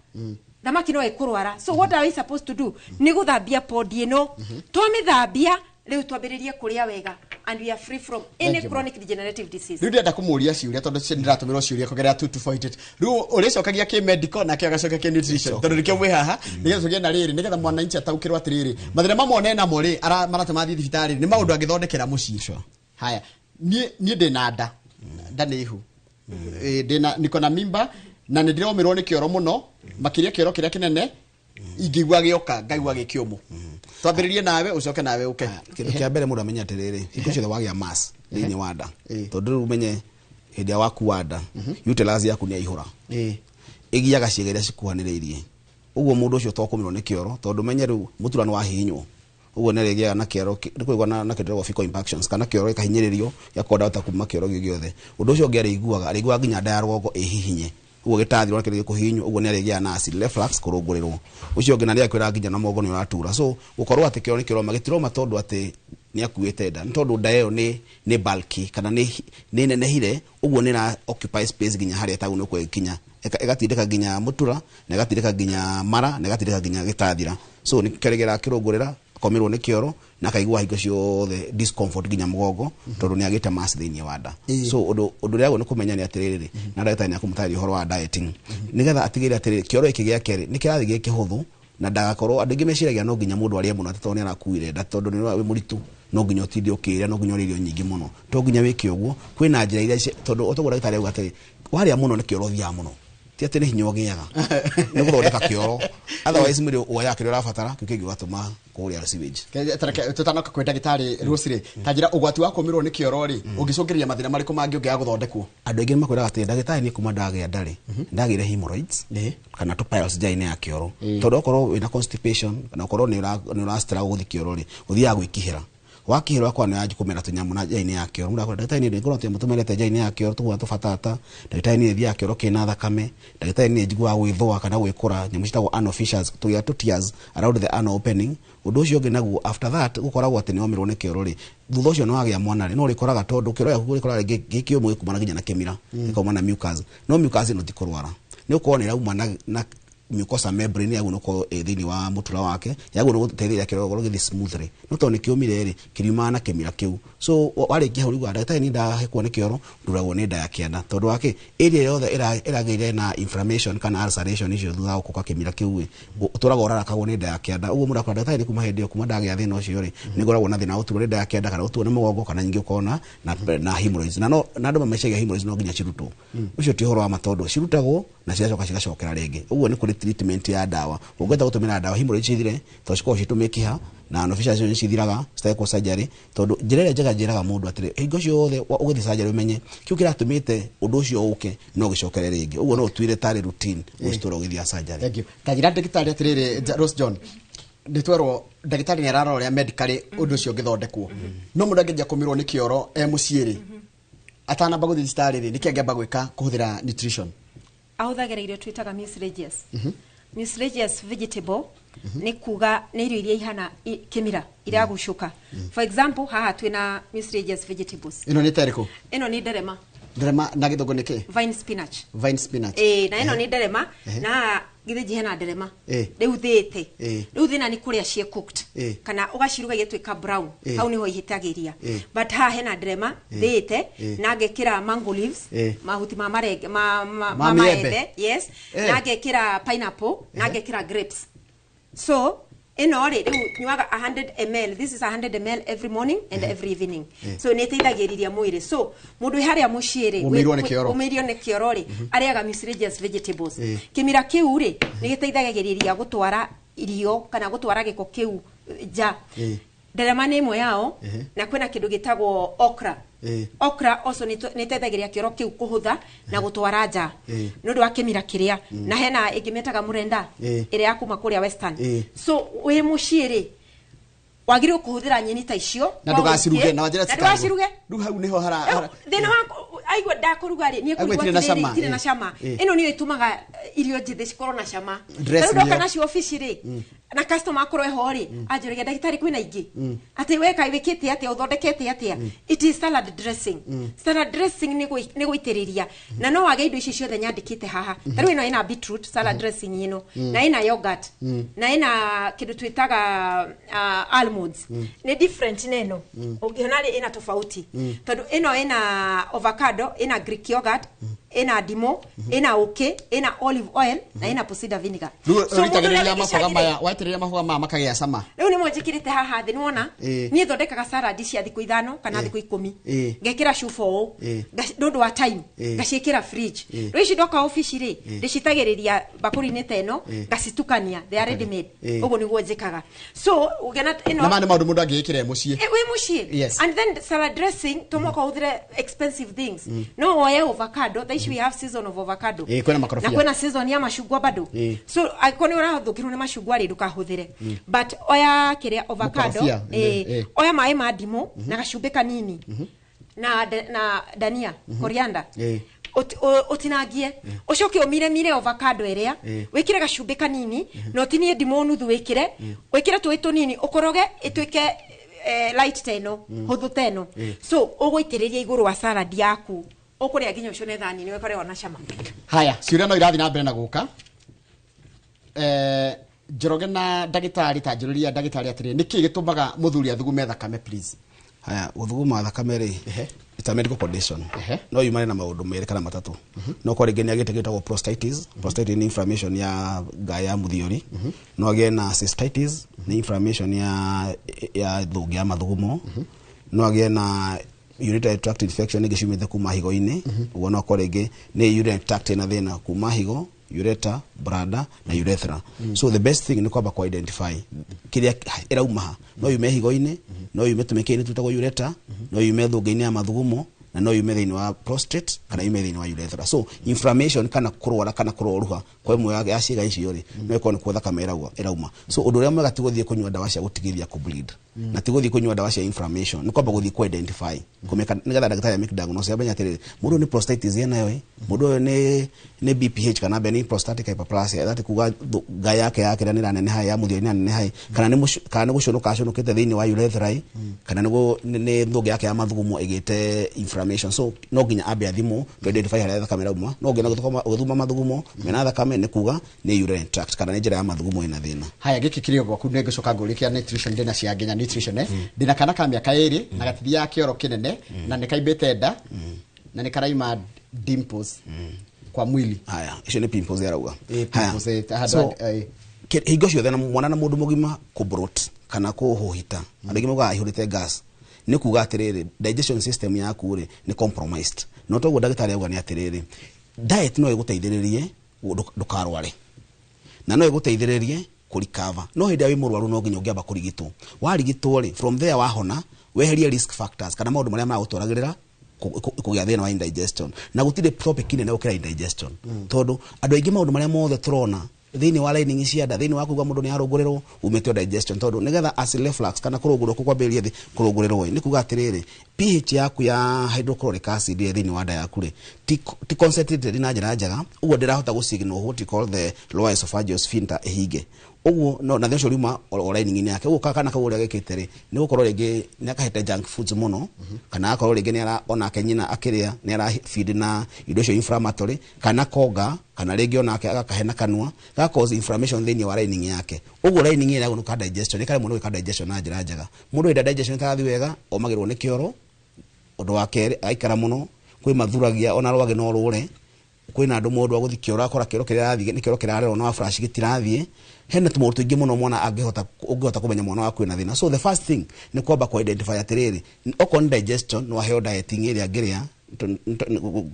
thamaki no ikurwara. So what are we supposed to do ni guthambia pod ino twamithambia riu twambiririe kuria wega and we are free from any chronic degenerative disease. Riu ndenda kumuria ciuria tondu ndiratumira ciuria kugeria 228 riu uricokagia ki medical na kiagacoka ki nutrition tondu rikio mwe haha nigetha tugie na riri nigetha mwana inchi ataukirwa atiriri mathira mamone na mo ri maratuma thi thibitari ni maundu agithondekera mucico. Haya nie ndina nda ni ihu ndina niko na mimba na ndiromirwo ni kioro muno makiria kioro kiria kinene ingigwa gioka ngaigwa gikiumu twambiririe nawe ucoke nawe uke kindu kia mbere mundu amenya atiriri iko ciothe wagia mass thini wa nda tondu umenye hindi waku wa nda uterus yaku ni ihura igiaga ciega iria cikuhaniriirie uguo mundu ucio tokumirwo ni kioro tondu menye riu muturano wa hinywo uguo ni rigia na kioro ndikuigwa na kindu fecal impactions kana kioro ikahinyiririo yakonda uta kuma kioro giothe undu ucio ngiari iguaga nginya nda ya rwongo ihihinye uguo gitathirwo kiri kuhinywo uguo ni rigia na acid reflux kurungurirwo ucio ngina ria kwira nginya na mogo ni uratura. So ukorwo ati kioro ni kiroma gitiroma tondu ati ni akuite nda tondu nda yo ni bulky kana ni nenehire uguo ni na occupy space nginya haria tauni kwa kinya egatindika nginya mutura na egatindika nginya mara na egatindika nginya gitathira. So ni keregera kirungurira komirwo ni kioro na kaigwa hingo ciothe discomfort nginya mugongo tondu ni agite mass thini wa nda. So undu riago ni kumenya ni atiriri na ndagitari ni akumutari horo wa dieting nigetha atigire atiriri kioro iki gia keri ni kirathi gi kihuthu na ndagakorwo andu ngimeciragia no nginya mundu arie muno tondu ni arakuire nda tondu ni we muritu no nginya otithio kiria no nginya irio nyingi muno to nginya wiki uguo kwina njira iria tondu otogura ndagitari auga atiri waria muno ni kioro thia muno ti ati ni hinyo giaga ni guthondeka kioro otherwise muri uya kiri urabatara kingi gatuma kuria sewage tutanoka kwenda gitari rusire tanjira ugwati wa kumirwo ni kioro ri ungicungiria mathina mariko mangi ungiya guthondekwo andu aingi makwira ati ndagitari ni kuma ndagia ndari ndagire hemorrhoids kana to piles jaine ya kioro tondu okorwo wina constipation kana okorwo ni ura struggle guthi kioro ri uthia gwikihira wakihirwa kwa nyaji kumera tunyamu na jaini ya kioro mura kwa ndagitari ni ngoro tia mutumerete jaini ya kioro tuwa tufatata ndagitari ni thia kioro kina thakame ndagitari ni njigwa gwithwa kana gwikura nyamu citagwo anal fissures tuya tears around the anal opening undu ucio ngi naguo after that gukoragwo ati ni omirwo ni kioro ri thutha ucio no agia mwana ri no rikoraga tondu kioro yaku rikoraga gikio mwe kumana ginya na kemira ikoma na mucus no mucus no tikurwara ni ukoona irauma na mucosa membrane yagu no ko thini wa mutura wake yagu no guteithia kirogo githi smoothly no to ni kiumire ri kiriuma na kemira kiu so wari ki huri gwa ndagitari ni nda hekwo ni kioro nduragwo ni nda ya kianda tondu wake area yothe irageire na inflammation kana ulceration icio thutha wa kuka kemira kiu uturaga orara kagwo ni nda ya kianda uguo mura kwa ndagitari kuma hindi kuma ndagia thina ucio ri ni ngoragwo na thina uturwo ni nda ya kianda kana uturwo ni mugongo kana nyingi ukona na hemorrhoids na no na andu mameshagia hemorrhoids no nginya cirutwo ucio ti horo wa matondu cirutagwo na cigacokera ringi uguo ni kuri treatment ya dawa ugweta gutumira dawa hemorrhoids cithire to ciko citumikiha na anal fissures cio cithiraga citeko surgery tondu njirere njiraga mundu atire hingo ciothe ugithi surgery umenye kiu kiratumite undu ucio uke no gicokere ringi uguo no tuire tari routine ucitura ugithia surgery. Thank you. Tajira ndagitari atiriri Rose John nditwerwo ndagitari ni araroria medically undu ucio ngithondekwo no mundu angeja kumirwo ni kioro muciiri atana baguthi stari ni kiangeba gwika kuhuthira nutrition ahuthagira irio twitaga miscellaneous miscellaneous vegetable ni kuga ni irio iria ihana kemira iria gushuka for example haha twina miscellaneous vegetables ino ni teriko ino ni nderema na githogo niki vine spinach na ino ni nderema na githeji hena nderema riu thite riu thina ni kuria cie cooked kana ugaciruga igitwika brown hau niho ihitagiria but ha hena nderema thite na ngekira mango leaves mahuti ma marenge ma maembe yes na ngekira pineapple na ngekira grapes so ino ri riu nywaga 100 ml this is 100 ml every morning and every evening so ni teithagiriria mwiri so mundu haria muciiri umirio ni kioro ri ariaga miscellaneous vegetables kimira kiu ri ni giteithagiriria gutwara irio kana gutwara giko kiu ja nderema ni imwe yao na kwina kindu gitagwo okra okra also ni teithagiria kioro kiu kuhutha na gutwara ja nundu wa kimira kiria na hena ingimetaga murenda ire yakuma kuria western so we muciiri wagire kuhuthira nyeni ta icio na ndugaciruge na wanjira ndugaciruge ru hau niho hara thina wa aigwa ndakuruga ri ni kuruga tire na cama ino ni itumaga irio njithe cikoro na cama ndu kana ci office ri na customer akoro eho ri ajurege ndagitari kwina ingi ati we kai wikite ati uthondekete ati it is salad dressing ni guitiriria na no wage indo ici ciothe nyandikite haha taru ino ina beetroot salad dressing ino na ina yogurt na ina kindu twitaga almonds ni different neno ugiona ina tofauti tondu ino ina avocado ina greek yogurt ina dimo ina ina olive oil na ina posida vinegar so mutagiriria mafoga maya waitiriria mafoga maya makagia sama riu ni monjikirite haha thi niwona ni thondekaga salad cia thiku 5 kana thiku 10 ngekira shufo ndu wa time ngacikira fridge riu ici ndoka office ri ndicitagiriria bakuri ni teno ngacitukania they are ready made uguo niguo njikaga so ugena ino na maundu mundu angikire mucii we mucii and then salad dressing tomoka uthire expensive things no oya avocado we have season of avocado kwena makorofia na kwena season ya mashugwa bado so akoni urahuthukirwo ni mashugwa ri ndukahuthire but oya kiria avocado oya mai ma ndimo na gacumbi kanini na dania coriander utinangie ucoke umire avocado iria wikire gacumbi kanini no tinie ndimo nuthu wikire tui tunini ukoroge itwike light teno huthu teno so uguitiriria iguru wa salad yaku okuria nginya ucio nethani ni wekore ona cama haya ciuria no irathi na mbere na guka Njoroge na ndagitari tanjuriria ndagitari atiri niki gitumaga muthuri athugume thakame please haya guthuguma thakame ri it's a medical condition no yumane na maundu mere kana matatu no ko ringenia gitegetagwo prostatitis ni inflammation ya gaya muthiori no again na cystitis ni inflammation ya thugi ya mathugumo no again na urinary tract infection igicumite kuma higo-ini uguo no ko ringi ni urinary tract na thina kuma higo ureter bladder na urethra so the best thing ni kwamba ku identify kiria irauma no yume higo-ini no yume tumeke-ini tutagwo ureter no yume thugi-ini ya mathugumo na no yume thini wa prostate kana yume thini wa urethra. So inflammation kana kurwara kana kuroruha kwa imwe ya ciĩga icio ri no ĩkorwo nĩ kuo thakame ĩrauma. So ũndũ ũrĩa mwega ti gũthiĩ kũnyua ndawa cia gũtigithia ku bleed na ti gũthiĩ kũnyua ndawa cia inflammation, nĩ kwamba gũthiĩ ku identify kumeka nĩgetha ndagĩtarĩ make diagnose amenya atĩrĩrĩ mũndũ nĩ prostatitis nayo mũndũ ũyũ nĩ BPH kana benign prostatic hyperplasia, that kuga ga yake nĩ raneneha ya mũthia nĩ aneneha kana nĩ gũconoka aconokete thĩinĩ wa urethra kana nĩ thũngĩ yake ya mathugumo ĩgĩte inflammation. So no nginya ambe athimwo to identify harĩa thakame ĩrauma. No nginya gũthuma mathugumo mena thakame nĩ kuga nĩ urinary tract kana nĩ njĩra ya mathugumo ĩna thĩna. Haya gĩkĩ kĩrĩo gwaku nĩ ngĩcoka ngũrĩkia nutrition ndĩna cia nginya nutrition ndĩna kana ka mĩaka 2 na gatithia kĩoro kĩnene na nĩ kaimbĩte nda na nĩ karaima dimples kwa mwili. Haya icio nĩ pimples yarauga. So hingo ciothe na mwana na mũndũ mũgima kũbrot kana kũhũhita andũ aingĩ moigaga ihũrĩte gas nĩ kuga atĩrĩrĩ digestion system yaku rĩ nĩ compromised. No toguo ndagĩtarĩ auga nĩ atĩrĩrĩ diet no ĩgũteithĩrĩrie ndũkarware na no ĩgũteithĩrĩrie kũrikava. No hĩndĩ ya wĩ mũrwaru no nginya ũngĩamba kũrigitwo. Warigitwo rĩ from there wahona weherie risk factors kana maũndũ marĩa magũtwaragĩrĩra kũgĩa thĩna wa indigestion na gũtirĩ topic nene gũkĩra indigestion tondũ andũ aingĩ maũndũ marĩa mothe tũrona thĩinĩ wa lining cia nda thĩinĩ wa kuga mũndũ nĩ arũngũrĩrwo umĩtio digestion tondũ nĩgetha acid reflux kana kũrũngũrĩrwo kwambĩrĩria thĩ kũrũngũrĩrwo nĩ kuga atĩrĩrĩ pH yaku ya hydrochloric acid thĩinĩ wa nda yaku rĩ ti concentrated na njĩra njega, ũguo ndĩrahota gũsignal what we call the lower esophageal sphincter ĩhinge. Ũguo no na thĩcio rima lining yake ũguo kana kau ũrĩa gĩkĩte rĩ nĩ gũkorwo rĩngĩ nĩ akahete junk foods mũno kana akorwo rĩngĩ nĩ ona kenyina akĩrĩa nĩ ara feed na indo cio inflammatory kana koga kana rĩngĩ ona akahe na kanua that cause inflammation thĩinĩ wa lining yake. Ũguo lining ĩrĩa gũka digestion ĩkare mũno gwĩka digestion na njĩra njega. Mũndũ ĩda digestion ĩtarathiĩ wega omagĩrwo nĩ kĩoro. Ũndũ wa kerĩ aikara mũno kwĩ mathuragia ona rwage no rũre kwĩna andũ mũndũ agũthi kĩoro akora kĩoro kĩrĩa arathiĩ nĩ kĩoro kĩrarerwo na flash gĩtirathiĩ hena tũmũndũ tũingĩ mũno mwana ũngĩhota kũmenya mwana waku ĩna thĩna. So the first thing nĩ kwamba ku identify atĩrĩrĩ okorwo nĩ digestion no aheo dieting ĩrĩa angĩrĩa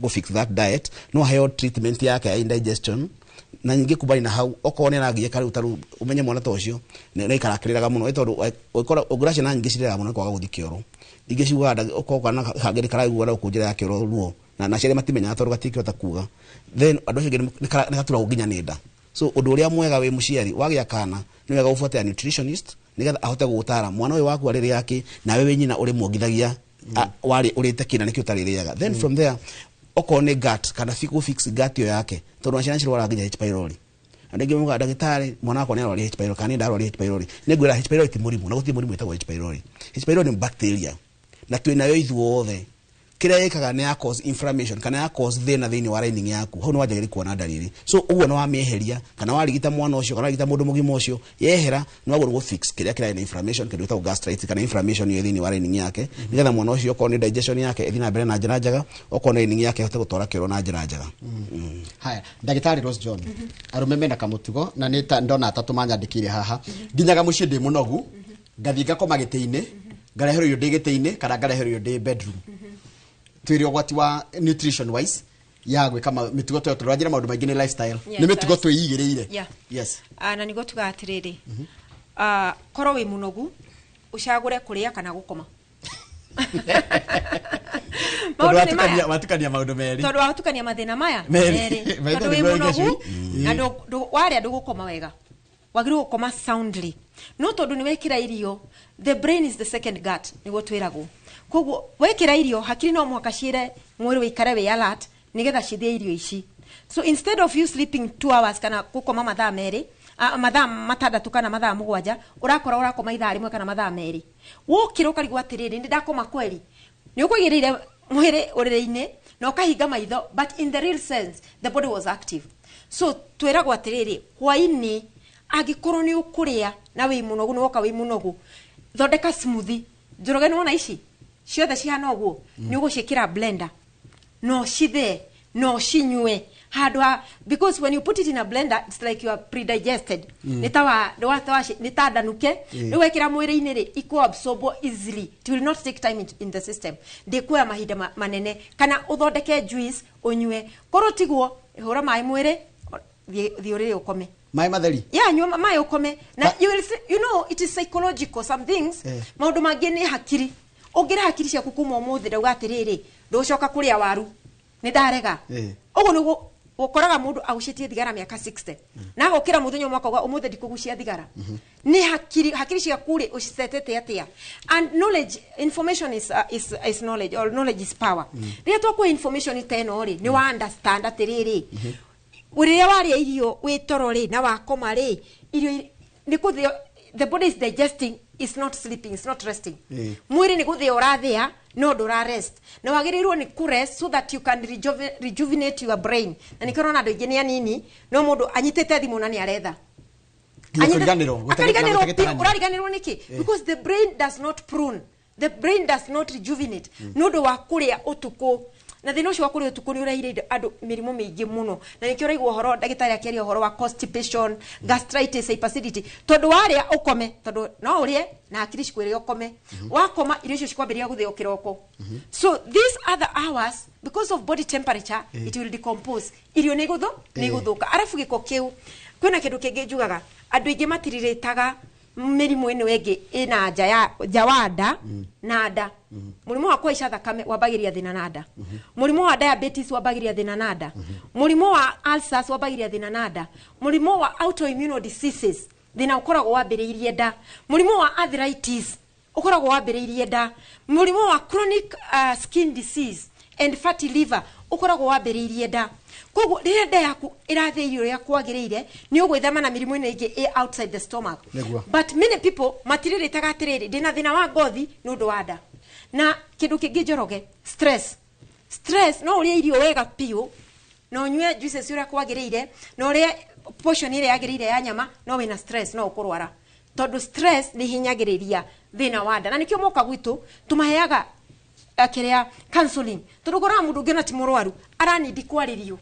go fix that diet no aheo treatment yake ya indigestion na nyingĩ kubali na hau okorwo nĩ aragia kari utaru umenye mwana ta ũcio nĩ ikarakĩrĩraga mũno tondũ ũgũracia na nyingĩ cirĩraga mũno kwaga gũthi kĩoro ingĩ ciugaga okorwo kana hangĩ karaigua gũkũ njĩra ya kĩoro ruo na ciarĩ matimenyaga tondũ gatikĩhota kuga then andũ acio nĩ gatura nginya nĩ nda. So ũndũ ũrĩa mwega wĩ mũciari wagĩa kana nĩ wega ũbuate nutritionist nĩgetha ahote gũgũtara mwana ũyũ waku arĩrĩ yake nawe we nyina ũrĩ muongithagia warĩ ũrĩte kĩna nĩkĩo ũtarĩrĩaga. Then from there okorwo nĩ gut kana fix gut yo yake tondũ ciana cirwara nginya H pylori. Andũ aingĩ moigaga ndagĩtarĩ mwana wakwa nĩ arwara H pylori kana nĩ ndarwara H pylori. Nĩ ngwĩra H pylori ti mũrimũ na gũtirĩ mũrimũ wĩtagwo H pylori. H pylori nĩ bacteria na twĩnayo ithuothe kĩrĩa ĩkaga nĩ ya cause inflammation kana ya cause thĩna thĩinĩ wa lining yaku hau nĩ wanjagĩrĩria kuona dalili. So ũguo no wamĩeheria kana warigita mwana ũcio kana warigita mũndũ mũgima ũcio yehera no wagũrwo fix kĩrĩa kĩrarĩ na inflammation kĩrĩa gĩtagwo gastritis kana inflammation yo thĩinĩ wa lining yake nĩgetha mwana ũcio okorwo nĩ digestion yake ĩthiĩ na mbere na njĩra njega okorwo nĩ lining yake ĩhote gũtwara kĩoro na njĩra njega. Haya ndagĩtarĩ Rose John arũme mena kamũtugo na nĩ ndona atatũ manyandĩkĩire haha nginyaga mũciĩ ndĩ mũnogu ngathiĩ ngakoma gĩtĩ-inĩ ngareherio ndĩ gĩtĩ-inĩ kana ngareherio ndĩ bedroom. Twĩrĩ ũgwati wa nutrition wise ya gwĩka mĩtugo tũyo tũrajĩra maũndũ maingĩ nĩ lifestyle nĩ mĩtugo twĩigĩrĩire. Yes na nĩguo tuga atĩrĩrĩ korwo wĩ mũnogu ũcagũre kũrĩa kana gũkoma tondũ watukania maũndũ merĩ tondũ watukania mathĩna maya merĩ tondũ wĩ mũnogu na warĩa ndũgũkoma wega wagĩrĩirwo gũkoma soundly no tondũ nĩ wekĩra irio the brain is the second gut nĩguo twĩragwo. Koguo wekĩra irio hakiri no mũhaka ciĩre mwĩrĩ wĩikare wĩ alert nĩgetha cithie irio ici. So instead of you sleeping 2 hours kana gũkoma mathaa merĩ mathaa matandatũ kana mathaa mũgwanja ũrakora ũrakoma ithaa rĩmwe kana mathaa merĩ wokĩra ũkarigwo atĩrĩrĩ nĩ ndakoma kweli nĩ ũkũigĩrĩire mwĩrĩ ũrĩrĩ-inĩ na ũkahinga maitho but in the real sense the body was active. So twĩragwo atĩrĩrĩ hwainĩ angĩkorwo nĩ ũkũrĩa na wĩ mũnogu nĩ woka wĩ mũnogu thondeka smoothie njoroge nĩ wona ici ciothe cihana ũguo nĩ ũgũciĩkĩra blender no cithe no cinyue handũ because when you put it in a blender it's like you are predigested nĩ ta ndanuke nĩ wekĩra mwĩrĩ-inĩ rĩ iko absorb easily it will not take time in the system ndĩkuoya mahinda manene kana ũthondeke juice ũnyue korwo tiguo hũra maĩ mwĩrĩ thiĩ ũrĩrĩ ũkome maĩ matheri nyua maĩ ũkome na you know it is psychological some things maũndũ mangĩ nĩ hakiri ongira hakiri cia kukuma umuthi ndauga atiriri nducoka kuria waru ni ndarega uguo niguo ukoraga mundu agucitie thigara miaka 60 na gukira muthenya mwaka wa umuthi ndikugucia thigara ni hakiri cia kuri ucisetete atia. And knowledge, information is knowledge, or knowledge is power. Ria twakwa information iteno ri ni wa understand atiriri uriria waria irio witoro ri na wakoma ri irio ni kuthio, the body is digesting, is not sleeping, is not resting. Mwiri ni guthio urathia no ndura rest na wagirirwo ni ku rest so that you can rejuvenate your brain. Na nikorona ndo ingine anini no mundu anyitete thimu na ni aretha urariganirwo niki because the brain does not prune, the brain does not rejuvenate no ndo wa kuria utuku na thina ucio wa kuria utuku ni uraire andu mirimo mingi muno na nikio raigwo horo ndagitari akiaria horo wa constipation, gastritis, hyperacidity tondu waria ukome tondu no urie na akiri cikwire ukome wakoma irio icio cikwambiria guthio kiroko. So these other hours because of body temperature it will decompose irio ni guthuka arafu giko kiu kwina kindu kingi njugaga andu ingi matiriritaga mirimu ino wengi ina jawada na nda murimu wa kuisha thakame wabagiria thina na nda murimu wa diabetes wabagiria thina na nda murimu wa ulcers wabagiria thina na nda murimu wa autoimmune diseases thina ukoragwo wambiriirie nda murimu wa arthritis ukoragwo wambiriirie nda murimu wa chronic skin disease and fatty liver ukoragwo wambiriirie nda. Koguo riria nda yaku irathia irio ya kwagiriire ni ugwithema na mirimo ino ingi outside the stomach. But many people matiriritaga atiriri ndina thina wa ngothi nundu wa nda na kindu kingi njoroge stress no uria irio wega piu no nywe juices uria kwagiriire no uria portion ile yagiriire ya nyama no wina stress no ukurwara tondu stress ni hinyagiriria thina wa nda na nikio moka gwitu tumaheaga akiria counseling tondu kora mundu ngena ti murwaru arani ndikwaririo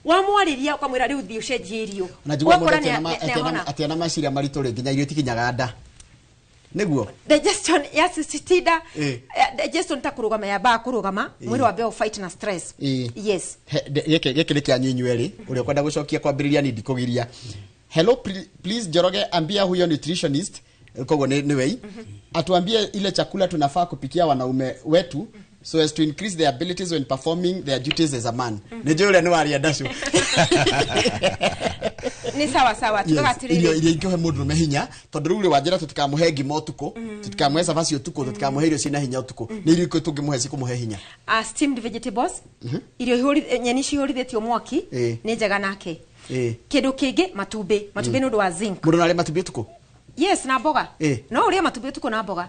wamwariria ukamwira riu thio cenjie irio unajua mundu atiana maciria maritu ri nginya irio tikinyaga nda niguo digestion yasisitida digestion takurugama ya ba kurugama mwiri wa beo fight na stress. Yes geke ni kianyinyweri uria kwenda gucokia kwambiriria ni ndikugiria. Hello please Joroge ambia huyo nutritionist kogo ni wei atuambie ile chakula tunafaa kupikia wanaume wetu so as to increase their abilities when performing their duties as a man. Nejo ule ni waria dashu ni sawa tukatiriri ile ingihe mundu mehinya tondu ruri wanjira tutikamuhe ngima utuku tutikamuhe savasi utuku tutikamuhe irio cina hinya utuku ni irio tungimuhe cikumuhe hinya. Steamed vegetables irio nyeni cihurithitio mwaki ni njega nake. Kindu kingi matumbi ni undu wa zinc mundu nale matumbi utuku. Yes na mboga no uria matumbi tuko na mboga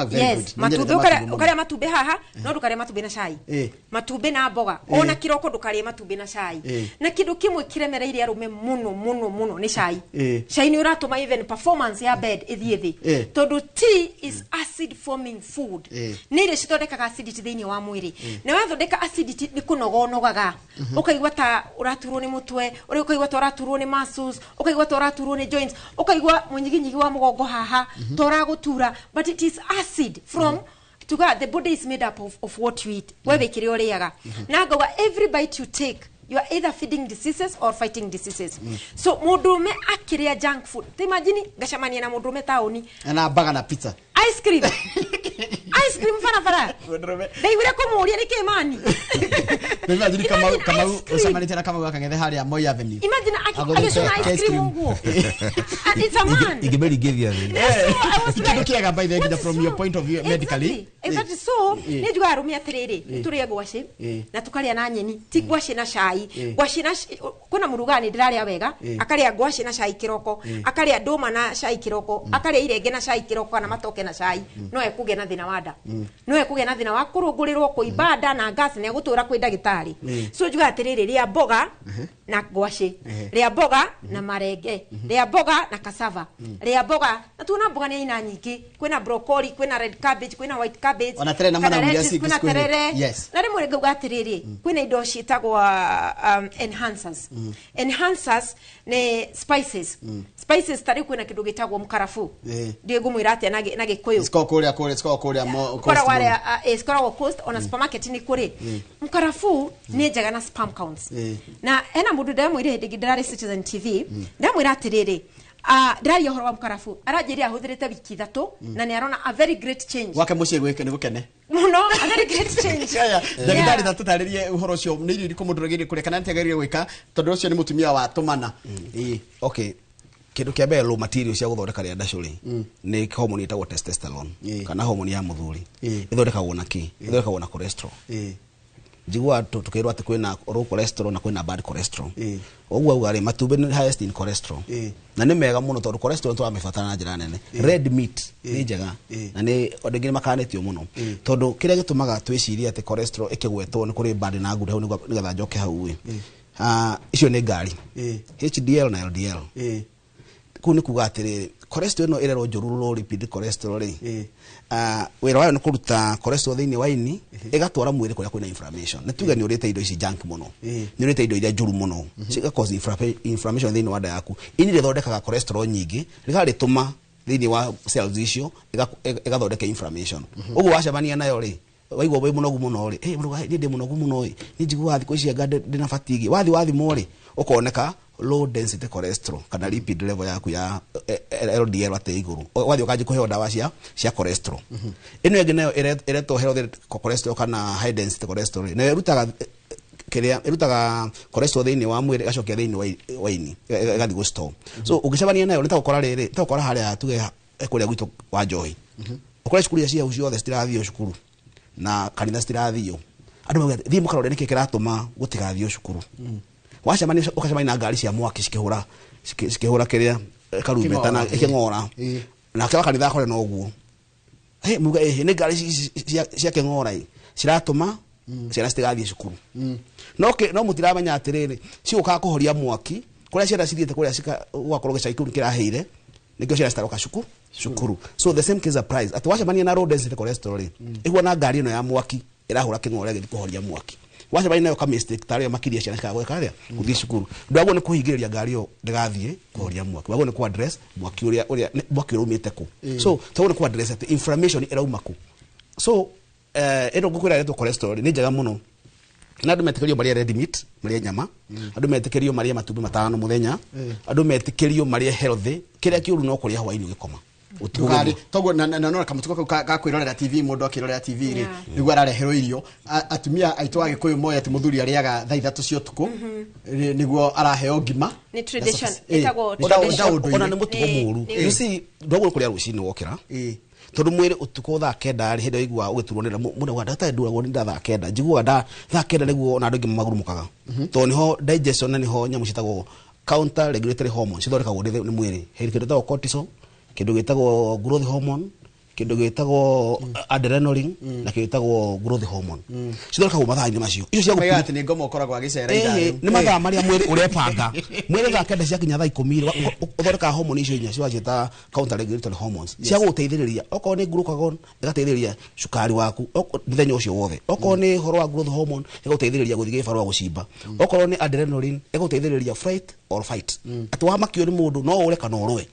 very good matumbi ukaria matumbi haha no dukaria matumbi na cai matumbi na mboga ona kiroko dukaria matumbi na cai na kindu kimwe kiremereire arume muno ni cai cai ni uratuma even performance ya bed ithiethi tondu tea is acid forming food ni ile cithondekaga acidity thiini wa mwiri na wathondeka acidity ni kunogonogaga ukaigwa ta uraturwo ni mutwe ukaigwa ta uraturwo ni muscles ukaigwa ta uraturwo ni joints ukaigwa munyiginyi wa mugongo haha tora gutura but it is acid from to God. The body is made up of what you eat wewe kire uriaga na go every bite you take you are either feeding diseases or fighting diseases. So mundume akiria junk food imagine gachamania na mundume taoni na baga na pizza ice cream fara dai wira kumuria ni kemani imagine kama usamanite na kama wakangethe haria Moi Avenue imagine akisema ice cream nguo and it's a man igibeli give you kidokiaga by the from your point of view medically exactly so ni juga arumia atiriri turia gwashi na tukaria na nyeni ti gwashi na cai gwashi na kuna murugani ndiraria wega akaria gwashi na cai kiroko akaria nduma na cai kiroko akaria irenge na cai kiroko kana matoke na cai no ekuge na thina wada no ekuge na thina wa kurungurirwo kuibada na gas ne gutura kwi ndagitari so juga atiriri ria mboga na gwashi ria mboga na marenge ria mboga na cassava ria mboga na tuna mboga ni aina nyingi kwina broccoli kwina red cabbage kwina white cabbage ona tere na mana mulia six yes na rimwe nguga atiriri kwina indo citagwo enhancers ne spices tari kwina kindu gitagwo mkarafu ndio ngumwira ati na gikuyu skokoria mo skora coast ona supermarket ni kuri mkarafu ni njega na sperm counts na ena mundu ndamwire hindi ndarari Citizen TV ndamwira atiriri ndiraria horo wa mukarafu aranjiria ahũthĩrĩte wiki 3 na nĩ arona a very great change wake mũciĩ gwĩke nĩ gũkene muno a very great change ndagĩtarĩ tatũtarĩrie ũhoro ũcio nĩ irio irĩkũ mũndũ agĩrĩire kũrĩa kana nĩtiagĩrĩire gwĩka tondũ ũcio nĩ mũtumia wa tũmana okay kindu kia mbere raw material cia guthondeka ria ndacuri ni hormone itagwo testosterone kana hormone ya muthuri ithondekagwo na ki ithondekagwo na cholesterol jigwa tukirwa ati kwina raw cholesterol na kwina bad cholesterol ogwa ugari matumbe ni highest in cholesterol na ni mega muno tondu cholesterol to amefatana na njira nene red meat ni njega na ni odengire makanetio muno tondu kiria gitumaga twiciria ati cholesterol ikigwetwo ni kuri bad na good hau ni gatha njoke hau icio ni ngari HDL na LDL kuni kuga atiri cholesterol no irero njuru low lipid cholesterol wira wayo ni kuruta cholesterol thiini wa ini igatwara mwiri kuria kwina inflammation na tuga ni urite indo ici junk muno ni urite indo iria njuru muno ciga cause inflammation thiini wa nda yaku ini rithondekaga cholesterol nyingi rigarituma thiini wa cells icio igathondeka inflammation uguo wacemania nayo ri waigwa wi munogu muno ri ndi munogu muno ni njiguaga thiko ici anga ndina fatigue wathi mori ukoneka low density cholesterol kana lipid level yaku ya LDL ate iguru wathi ukaje kuheo dawa cia cholesterol ino enge nayo ireto healthy cholesterol kana high density cholesterol na irutaga cholesterol thiini wa mwiri gacokia thiini wa ini gathi go store so ukicabania nayo nitagukora riri nitagukora haria tuge kuria gwitu wa joy ukora cukuru cia ucio the stirathio cukuru na kanitha stirathio andu mauga thi mukarore niki kiratuma gutigathio cukuru wacemania ukacemania na ngari cia mwaki cikihura kiria karumetana ikingora na kwa kanitha akore no guo muga ni ngari cia kingora ciratuma ciana citigathie cukuru no mutiramenya atiriri ciuka kuhoria mwaki kuria ciana cithiete kuria ugakorwo gicaiku kiraheire nikio ciana citaroka cukuru so the same case applies ati wacemania na low density cholesterol igwa na ngari no ya mwaki irahura kingora githi kuhoria mwaki wacemania nayo ka mistake tare makiria ciana cikaga gweka guthii cukuru ndagwo ni kuhingiriria ngari yo ndigathie kuhoria mwaki wagwo ni ku address mwaki uria mwaki urumite ku so tawone ku address ati inflammation irauma ku so ero gukwira reto cholesterol ni njega muno na andu metikerio maria red meat maria nyama andu metikerio maria matumbi matano muthenya andu metikerio maria healthy kiria kiuru no kuria hwaini ugikoma utugari togo na kamutuko ka kwirorera TV mundu akirorera TV ri niguo arareherwo irio atumia aitu agikuyu moya ati muthuri ariaga thaa 3 cia utuku niguo araheo ngima ni tradition itago ona ni mutugo muru you see ndogo kuria rucini wokira tondu mwiri utuko thaa 9 ri hindi igwa ugiturwo ni mundu wa ndata nduragwo ni thaa 9 njiguaga thaa 9 niguo ona andu maguru mukaga to niho digestion niho nyamu citagwo counter regulatory hormones cithorekago ni mwiri heri kindu ta cortisol kindu gitagwo growth hormone kindu gitagwo adrenaline na kindu gitagwo growth hormone cithorekago mathaa-ini macio icio cia gupima ati ni ngomo ukoragwo agicera ithari ni mathaa maria mwiri urepanga mwiri thaa 9 ciakinya thaa 10 uthoreka hormone icio inya ciwajita counter regulatory hormones cia guteithiriria okorwo ni glucagon igateithiriria cukari waku mithenya ucio wothe okorwo ni horo wa growth hormone igateithiriria guthige farwa gucimba okorwo ni adrenaline igateithiriria fight or fight atwa makio ni mundu no ure kana urwe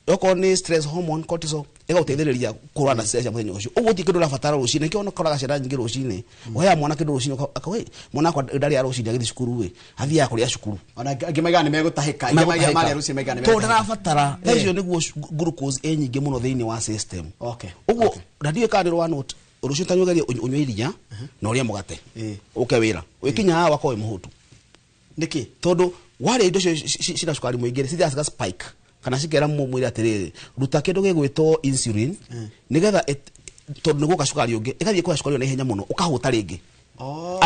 okorwo ni stress hormone cortisol igateithiriria kurana cia muthenya ucio uguo ti kindu rabatara rucini nikio no koraga ciana nyingi rucini waya mwana kindu rucini akawe mwana kwa ndari ya rucini agithi cukuru we athia kuria cukuru ona ngimaiga ni megutahika ngimaiga mari rucini maiga ni to ndarabatara icio niguo glucose nyingi muno thiini wa system okay uguo radio kandirwo wa note rucini tanyugeria unywe iria na uria mugate uke wira wikinya wako we muhutu niki tondu wale indo cina cukari muingire cithiaga spike kana cikera mwiri atiriri ruta kindu gigwitwo insulin nigetha tondu niguo gacukari ungi igathie kwa cukari na ihenya muno ukahuta ringi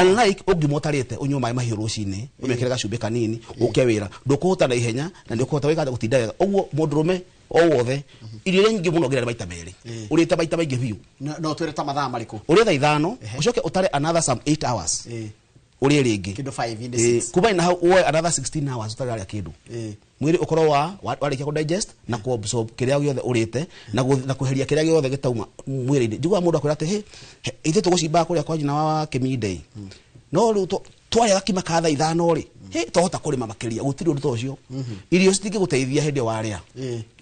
unlike ungimotarite unywe mai mahiu rucini umekire gacumbi kanini uke wira ndukuhuta na ihenya na ndikuhota wika gutinda wega uguo mundurume o wothe irio nyingi muno ngira maita meri urite maita maingi biu no twire ta mathaa mariku uri thaa 5 ucoke utare another some 8 hours uri ringi kindu 5 in the 6 kuba ina uwe another 16 hours utari kindu mwiri ukorwo warikia ku digest na ku absorb kiria giothe urite na kuheria kiria giothe gitauma mwiri ini njigwa mundu akwira ati he ithe tugucimba kuria kwa nyina wa Kimidei no ru twaya kima ka thaa 5 ri he tohota kurima makiria gutiri undu tocio irio citingi guteithia hindi waria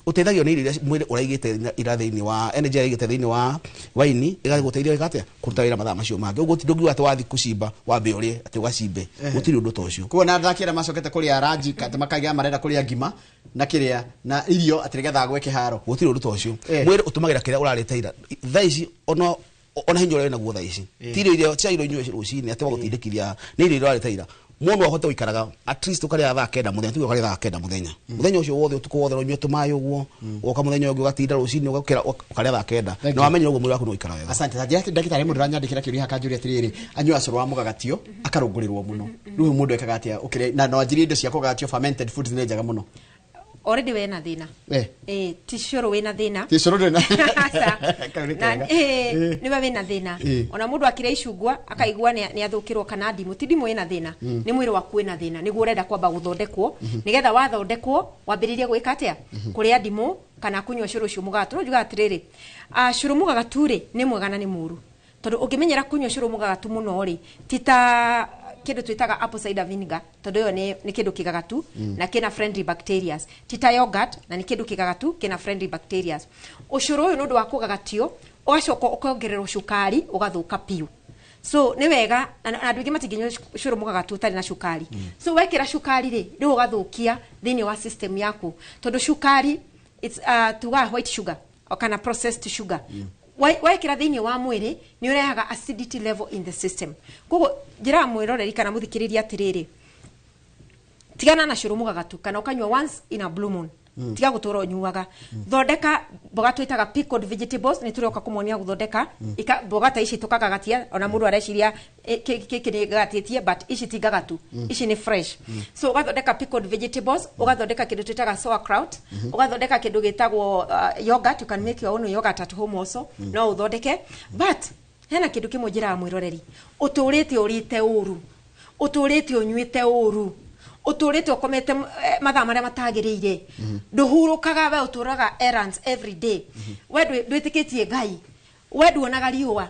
uteithagio ni irio mwiri uraigite irathi-ini wa energy iraigite thiini wa waini igaguteithia igate kuruta wira mathaa macio mangi uguo tindu giwa ati wathi kucimba wambe urie ati ugacimbe gutiri undu tocio kuona ndakira macokete kuria ranji kati makagia marenda kuria ngima na kiria na irio atirigetha gweke haro gutiri undu tocio mwire utumagira kiria urariteira thaici ona hinya uri naguo thaici tire irio cia irio nywe rucini ate gutindikithia ni irio urariteira mundu ahote wikaraga at least ukaria thaa kenda muthenya tuwe ukaria thaa kenda muthenya ucio wothe utuko wothe ronyo tumayo uguo uka muthenya ungi ugatinda rucini ugakira ukaria thaa kenda na wamenya uguo mwiri waku no ikara wega. Asante tajati ndagitari mundu ranyandikira kiuri hakanjuri atiriri anywa acoro wa mugagatio akarungurirwo muno riu mundu ekaga atia ukire na no njiri indo cia kugatio fermented foods ni njega muno already we na thina tishoro we na thina tishoro na ni we na thina ona mundu akire icungwa akaigua ni athukirwo kana ndimu ti ndimu ina thina ni mwiri waku ina thina niguo urenda kwamba guthondekwo nigetha wathondekwo wambiririe gwika atia kuria ndimu kana kunywa curu cio mugatu no juga atiriri curu mugatu ri ni mwega na ni muru tondu ungimenyera kunywa curu mugatu muno ri tita kindu twitaga apple cider vinegar tondu yo ni kindu kigagatu na kina friendly bacteria tita yogurt na ni kindu kigagatu kina friendly bacteria ucuru uyu nundu wa kugagatio ugacoka ukongererwo cukari ugathuka piu so ni wega na andu ingi matinginywa curu mugagatu tari na cukari so wekira cukari ri ri ugathukia thini wa system yaku tondu cukari it's tuga white sugar or kana processed sugar wekira thini wa mwiri ni urehaga acidity level in the system kogo njira mwiroreri kana muthikiriria atiriri tigana na curu mugagatu kana ukanywa once in a blue moon tiga gutura nyuaga thondeka mboga twitaga pickled vegetables ni turoka kumonia guthondeka mboga ta ici tukagagatia ona mundu areciria kiki ni gatitie but ici tigagatu ici ni fresh so ugathondeka pickled vegetables ugathondeka kindu twitaga sauerkraut ugathondeka kindu gitagwo yogurt you can make your own yogurt at home also no uthondeke but hena kindu kimwe njira mwiroreri uturite urite uru uturite unyuite uru uturite ukomete mathaa maria matagiriire nduhurukaga we uturaga errands every day we ndwitikitie ngai we nduonaga riua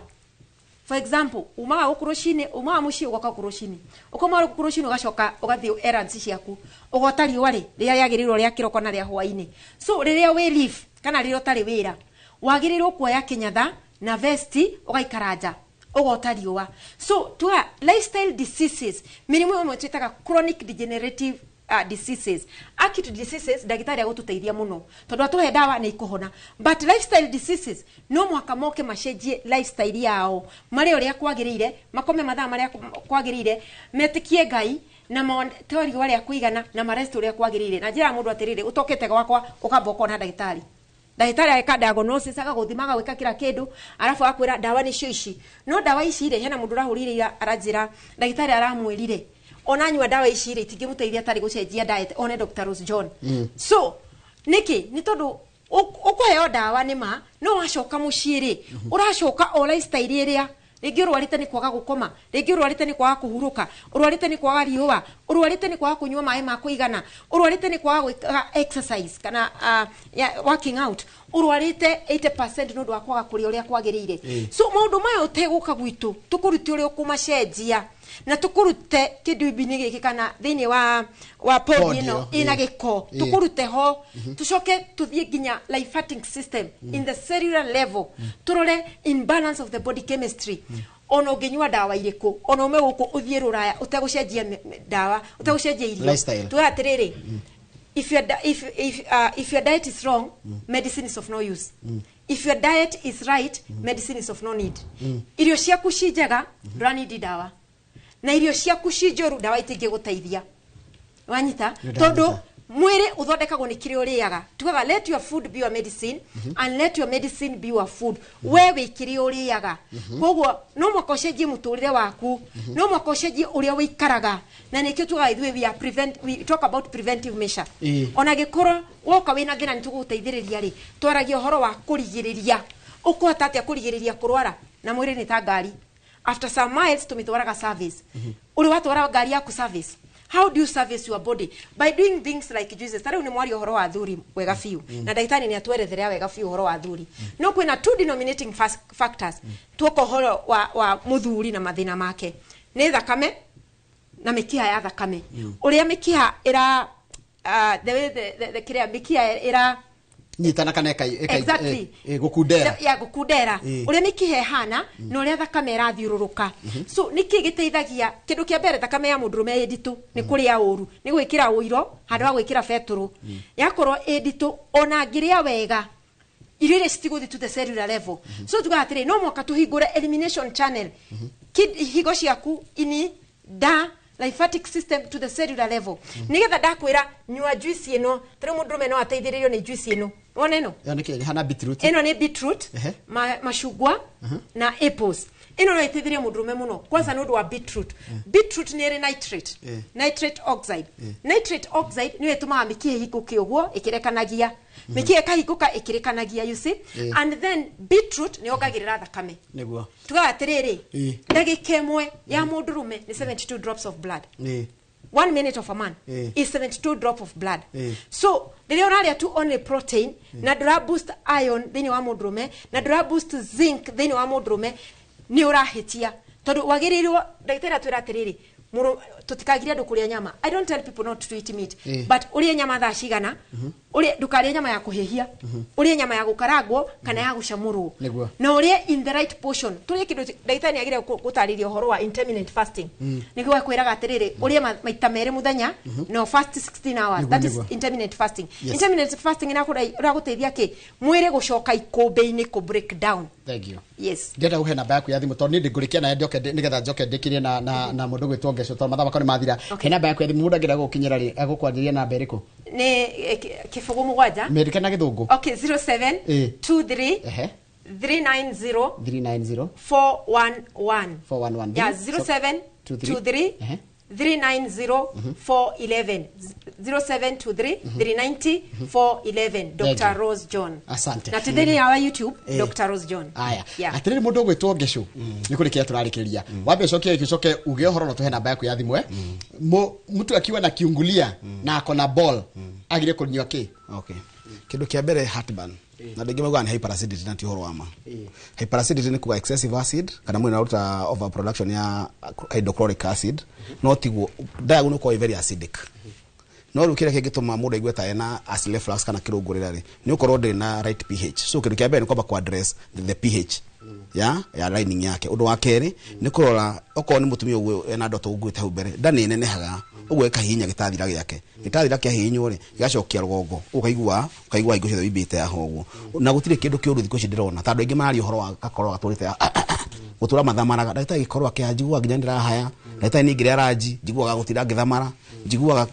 for example umaga gukurucini umaga muci ugoka gukurucini ukomara gukurucini ugacoka ugathio errands ciaku ugota riua ri riria yagirirwo ria kiroko na ria hwaini so riria we leave kana riria utari wira wagirirwo kuoya kinyatha na vesti ugaikaraja ugota riua so twa lifestyle diseases mirimu imwe twitaga chronic degenerative diseases acute diseases dagitari agututeithia muno tondu atuhe dawa ni ikuhona but lifestyle diseases no mwaka moke macenjie lifestyle yao mari uria kwagirire makome mathaa maria kwagirire metikie ngai na teori waria kuigana na marest uria kwagirire na njira mundu atirire utokete gwakwa ukamboko na dagitari aka diagnosis agaguthimaga gwika kila kindu arafu akwira dawa ni cio ici no dawa ici ire hena mundu rahurire aranjira dagitari aramwirire onanywa dawa ici ire tingimuteithia tari gucenjia diet one Dr. Rose John so niki ni tondu ukuheo dawa nima no wacoka muciiri uracoka o lifestyle iria ringi urwarite ni kwaga gukoma ringi urwarite ni kwaga kuhuruka urwarite ni kwaga riua urwarite ni kwaga kunywa mai ma kuigana urwarite ni kwaga exercise kana working out urwarite 80% nundu wa kwaga kuria uria kwagirire so maundu maya uteguka gwitu tukuruti uria ukumacenjia na tukurute kidubini giki kana thini wa podi no ina giko tukurute ho tucoke tuthie ginya lymphatic system in the cellular level turore imbalance of the body chemistry ono ginywa dawa iriku ono me guku uthie ruraya utegucenjia dawa utegucenjia irio tuatiriri if your diet is wrong medicine is of no use if your diet is right medicine is of no need irio ciaku cinjega ndurani dawa na irio ciaku cinjoru dawa itingi guteithia wanyita tondu mwiri uthondekagwo ni kiri uriaga tugaga let your food be your medicine and let your medicine be your food we wikiri uriaga koguo no mwakocenjie muturire waku no mwakocenjie uria wikaraga na nikio tugaga ithuĩ we talk about preventive measure ona gikoro woka wina thina nituguteithiriria ri twaragia horo wa kurigiriria ukwata atia kurigiriria kurwara na mwiri ni ta ngari after some miles tumitwaraga service uri watwara ngari yaku service how do you service your body by doing things like Jesus tare ni mwari horo wa thuri wega fiu na daitani ni atweretherea wega fiu horo wa thuri no kwina two denominating factors tuko horo wa muthuri na mathina make ni thakame na mikiha ya thakame uria mikiha ira the way the kiria mikiha ira nyitana kana exactly gukundera ya gukundera uria nikihehana na uria thakame irathiururuka so niki giteithagia kindu kia mbere thakame ya mundurume editu ni kuria uru ni gwikira uiro handu wa gwikira feturu yakorwo editu ona ngiria wega irire citiguthi to the cellular level so tugatire no moka tuhingure elimination channel higo ciaku ini da lymphatic system to the cellular level nigetha ndakwira nyua juice ino tare mundurume no ateithiririo ni juice ino wona ino yani hana beetroot ino ni beetroot mashugwa na apples ino no iteithirie mundurume muno kwanza nundu wa beetroot ni ri nitrate oxide ni wetumaga mikie hikuke uguo ikirekanagia mikie kahikuka ikirekanagia you see and then beetroot ni ogagirira thakame niguo tugatiriri ndagika imwe ya mundurume ni 72 drops of blood 1 minute of a man is 72 drop of blood so riria uraria tu only protein na dra boost iron thini wa mundurume na dra boost zinc thini wa mundurume ni urahitia tondu wagirirwo ndagitari atwira atiriri tutikagiria ndukuria nyama. I don't tell people not to eat meat but urie nyama thaa cigana urie ndukarie nyama ya kuhihia urie nyama ya gukaragwo kana ya gucamurwo na urie in the right portion turie kindu ndagitari agire gutariria uhoro wa intermittent fasting niguo kwiraga atiriri urie maita meri muthenya no fast 16 hours that is intermittent fasting intermittent fasting ina guteithia ki mwire gucoka ikumbi-ini ku break down. Thank you. Yes. Ndenda uhe namba yaku ya thimu tondu ndi ngurikia na ndoke nigetha njoke ndikirie na mundu gwitwo Ngesho tondu mathaa makoni mathira. He namba yaku ya thimu mundu agira gukinyira ri agukwanjiria namba iriku ni kifugu mugwanja Amerika na githungu okay 07 23 390 411 yeah 07 23 390 411 0723 390 411 Dr. Rose John. Asante. Na tudeni ya YouTube Dr. Rose John. Aya. Atiriri mundu gwitwo Ngesho nikurikia turarikiria. Wambe coke uge horo no tuhe namba yaku ya thimu mtu akiwa na kiungulia na akona ball agire kunywa ki. Okay. Kindu kia mbere heartburn. Na ndingi magwa ni hyperacidity na tihoro wama. Hyperacidity ni kuwa excessive acid kana mwina uta overproduction ya hydrochloric acid no tiguo diagonal ko very acidic. No rukira kigituma mundu igweta ena acid reflux kana kirungurira ri ni ukorwo ndi na right pH so kindu kia mbere ni kwamba ku address the pH ya lining yake undu wa keri ni kurora oko ni mutumia uwe ena ndoto ugwita hau mbere ndani nenehaga ugwe kahinya gitathira giake hinywo ri gacokia rugongo ukaigua ingo cio bibite ya hoguo na gutire kindu kiuru thiko cindirona tandu ingi mari uhoro wa gakorwo gaturite gutura mathamara ndagita gikorwo akianjigua nginya ndirahaya ndagita ni ngiria raji njiguaga gutira ngithamara njiguaga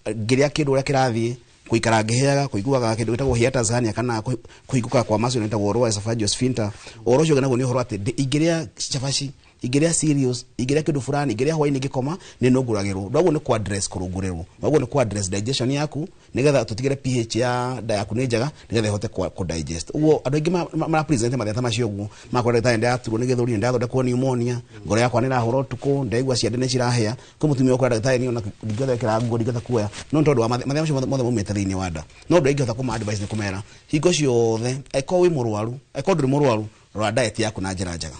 ngiria kindu uria kirathie kuikara ngiheaga kuiguaga kindu gitagwo hiatus hernia kana kuiguka kwa maso nitagwo roa esophageal sphincter orocio ganago ni uhoro ati ingiria chafaci igeria serious igeria kindu fulani igeria hwaini gikoma ni noguragirwo ndagwo ni ku address kurungurerwo ndagwo ni ku address digestion yaku nigetha tutigire pH ya yaku ni njega nigetha ihote ku digest ugo andu ingi ma present matheta macio guo makora ndagita nda aturo ni githuri nda thondekwo pneumonia ngoro yakwa ni rahoro tuko ndaigua ciande ni cirahia kumutumia okora ndagita ni ona ngigatha kira ngo ngigatha kuoya no ntondu wa matheta macio mothe mumete thiini wanda no ndu ingihota kuma advice ni kumera hingo ciothe eko wi murwaru eko nduri murwaru rwa diet yaku na njira njega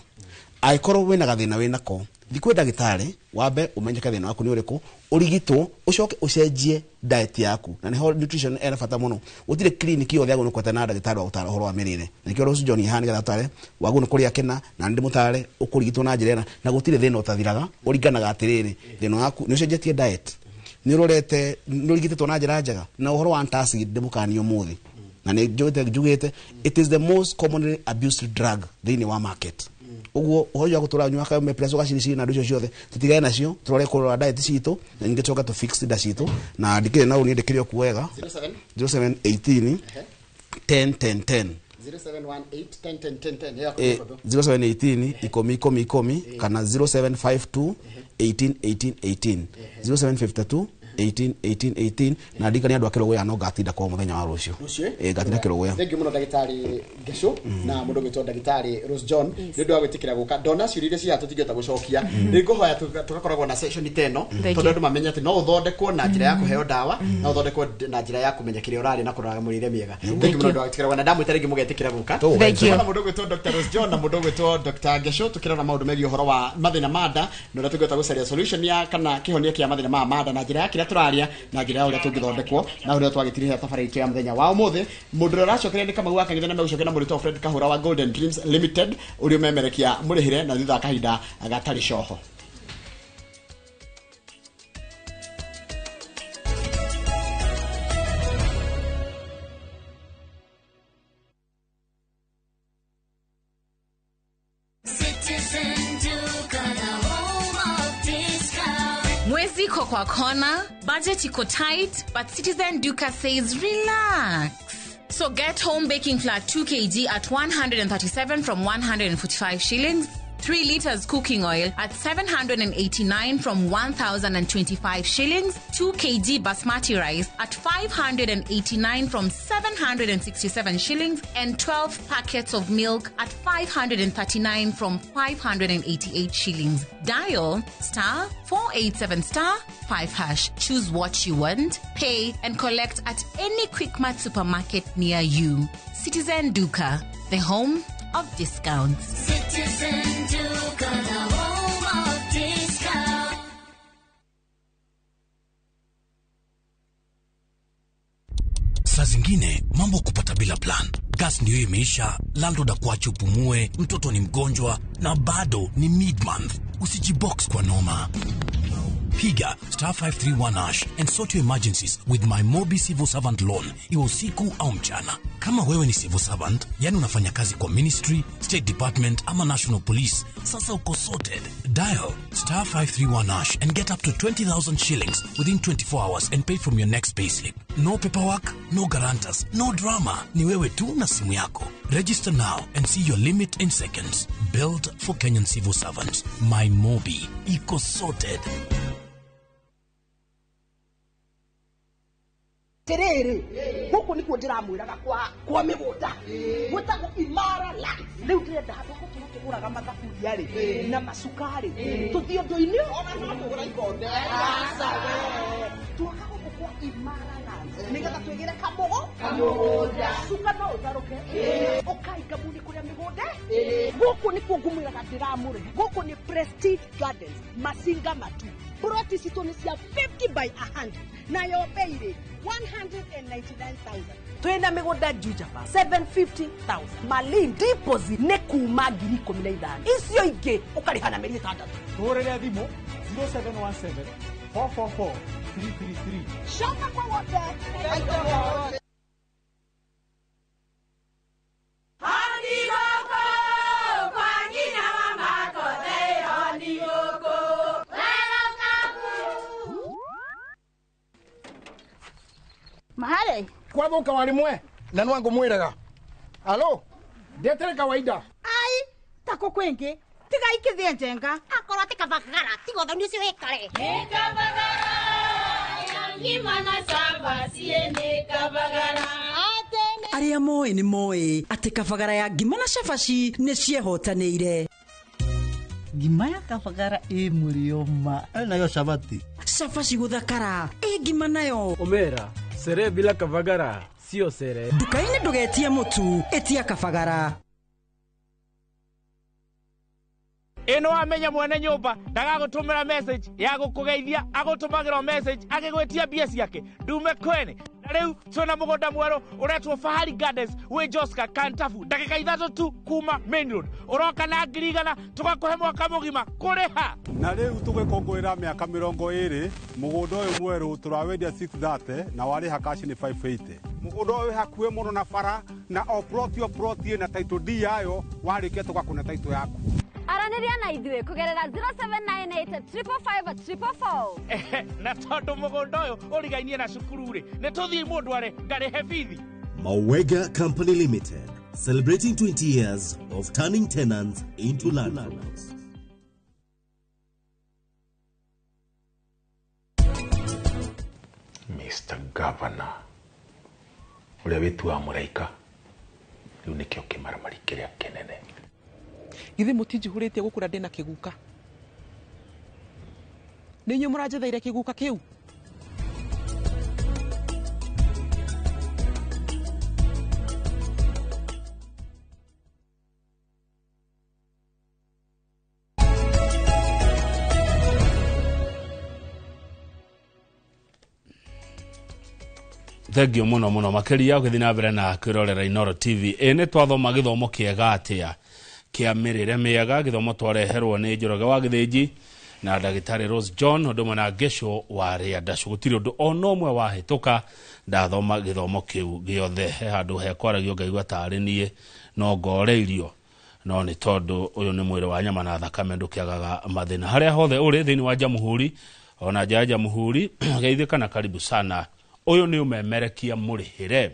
aikorwo wina gathina wina ko thikwe ndagitari wambe umenye gathina waku ni uriku urigitwo ucoke ucenjie diet yaku na niho nutrition ena fata muno utire clinic yo thiago nukwata na ndagitari wa utara horo wa mirire nikio Rose John hani gatare wagu nukuria kena na ndi mutare ukurigitwo na njira na gutire thina utathiraga uringanaga atiriri thina waku ni ucenjetie diet ni urorete nurigitwo na njira njega na uhoro wa antacid ndimukanio muthi na ni jugete it is the most commonly abused drug thini wa market uguo hoja gutura nywa ka me preso gaciri na nducio ciothe tutigae nacio turore kurora diet citu na ningecoka tu fix da citu na ndikire na uni ndikire kuwega 0718 10 0718 ikomi kana 0752 18 0752 na ndika ni andu akiro ya no gatinda kwa muthenya wa rucio gatinda kiro ya thengi muno ndagitari Ngesho na mundu gwitwo ndagitari Rose John ni ndu agwitikira guka ndona ciuria cia tutingeta gucokia ni nguhoya tugakoragwo na session 10 tondu andu mamenya ati no uthondekwo na njira ya kuheo dawa na uthondekwo na njira ya kumenya kire urari na kuroraga mwirire miega thengi muno ndagitira na damu itaringi mugetikira guka na mundu gwitwo Dr. Rose John na mundu gwitwo Dr. Ngesho tukira na maundu megi uhoro wa mathina mada no tugeta gucaria solution ya kana kihonia kia mathina ma mada na njira ya kiria turaria na njira uria tungithondekwo na uria twagitirira tabarĩra ya muthenya wa umuthi mundu ũracokeria ni Kamau Akang'ethe na megũcokia na mũrito Fred Kahura wa Golden Dreams Limited uria memerekia mũrĩhire na thutha kahinda agatari coho. Mwezi iko kwa kona, budget iko tight, but Citizen Duka says relax. So get home baking flour 2 kg at 137 from 145 shillings. 3 liters cooking oil at 789 from 1,025 shillings. 2 kg basmati rice at 589 from 767 shillings. And 12 packets of milk at 539 from 588 shillings. Dial *487*5#. Choose what you want, pay and collect at any Quickmart supermarket near you. Citizen Duka, the home of discounts. Citizen Duka, the home of discounts. Saa zingine mambo kupata bila plan. Gas ndio imeisha, landlord akuache upumue, mtoto ni mgonjwa na bado ni mid-month. Usijibox kwa noma. Piga *531# and sort your emergencies with my Mobi Civil Servant Loan, iwe usiku au mchana. Kama wewe ni civil servant, yani unafanya kazi kwa ministry, state department ama national police, sasa uko sorted. Dial *531# and get up to 20,000 shillings within 24 hours and pay from your next payslip. No paperwork, no guarantors, no drama. Ni wewe tu na simu yako. Register now and see your limit in seconds. Built for Kenyan civil servants. My Mobi. Iko sorted. Terere huko niko ndiramwiraga kwa migunda gwetagwo Imara Life riu ndirenda handu huko tuguraga mathaburia ri na macukari tuthio ndoini ona no tugura ikonde tuaka huko kwa Imara Life nigetha twigire kamugo suka no utharuke ukai kamuni kuria migunda huko niko ngumwiraga ndiramure huko ni Prestige Gardens Masinga Matu Broti sitoni cia 50 by 100 na yo beire 199,000. Twenda migunda Juja pa 750,000. Malin deposit ne kuma 15,000. Icio ingi ukarihana meri 6. Turere thimo 0717 444 333. Shamba kwa wote. Mahali kwa boka walimwe na nwango mwiraga alo ndetere kawaida ai tako kwenge tiga ikithie njenga akora tikabagara tigo thoni cio ikare Nikabagara ngimana samba siende kabagara aria moe ni moe ati kabagara ya ngimana shafashi ni ciehotanĩire ngima ya kabagara mulioma nayo shabati shafashi guthakara ngima nayo omera sere bila kabagara sio sere dukaini ndugetie mutu etia kabagara ino amenya mwene nyumba ndagagutumira message ya gukugeithia agutumagirwo message agigwetia bia ciake ndume kwene na riu twina mugunda mweru uretwo Fahari Gardens wi Joska Kantafu ndagika 3 tu kuma main road uroka na ngirigana tugakuhe mwaka mugima kuriha na riu tugikongwira miaka 20 mugunda uyu mweru turawendia 630 na wariha cash ni 580 mugunda uyu hakuhe muno na bara na o plot na title D yayo warikia tugakuna title yaku araniria na ithuĩ kugerera 0798555444 na tondu mugunda uyu urigainie na cukuru ri ni tuthii mundu are ngarihe bithi Mawega Company Limited, celebrating 20 years of turning tenants into landlords. Mr. Governor, uria witu wa muraika riu nikio kimaramari kiria kinene githi mutinjihuritie gukura ndina kiguka ninyu muranjethaire kiguka kiu Thengio muno makiria ukithina mbere na kwirorera Inoro TV. Ene twathoma githomo kiega atia kia mirire miega githomo twareherwo ni Njoroge wa Githĩnji na Ndagĩtarĩ Rose John ndumwe na Gesho wa Rĩanda gutiri undu onomwe wahituka ndathoma githomo kiu giothe handu he kwaragio ngaigua tari nie no ngoreirio no ni tondu uyu ni mwiri wa nyama na thakame ndukiagaga mathina haria hothe uri thini wa Jamhuri ona jaja Muhuri geithika na karibu sana. Uyu ni umemerekia murihire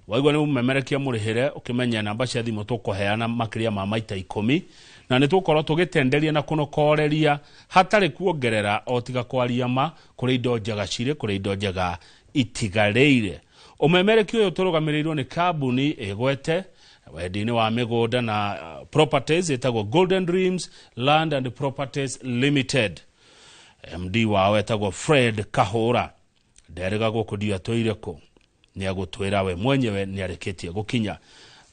waigwa ni umemerekia murihire ukimenya namba cia thimu tukuheana makiria ma maita 10 na ni tukorwo tugitenderia na kunokoreria hatari kuongerera otiga kwaria ma kuri indo njega cire kuri indo njega itigareire. Umemerekia uyu turugamirirwo ni kambuni egwete wedini wa migunda na properties etagwo Golden Dreams Land and Properties Limited. MD wao etagwo Fred Kahura nderega gukudia toireko ni agutwira we mwenyewe ni areketie gukinya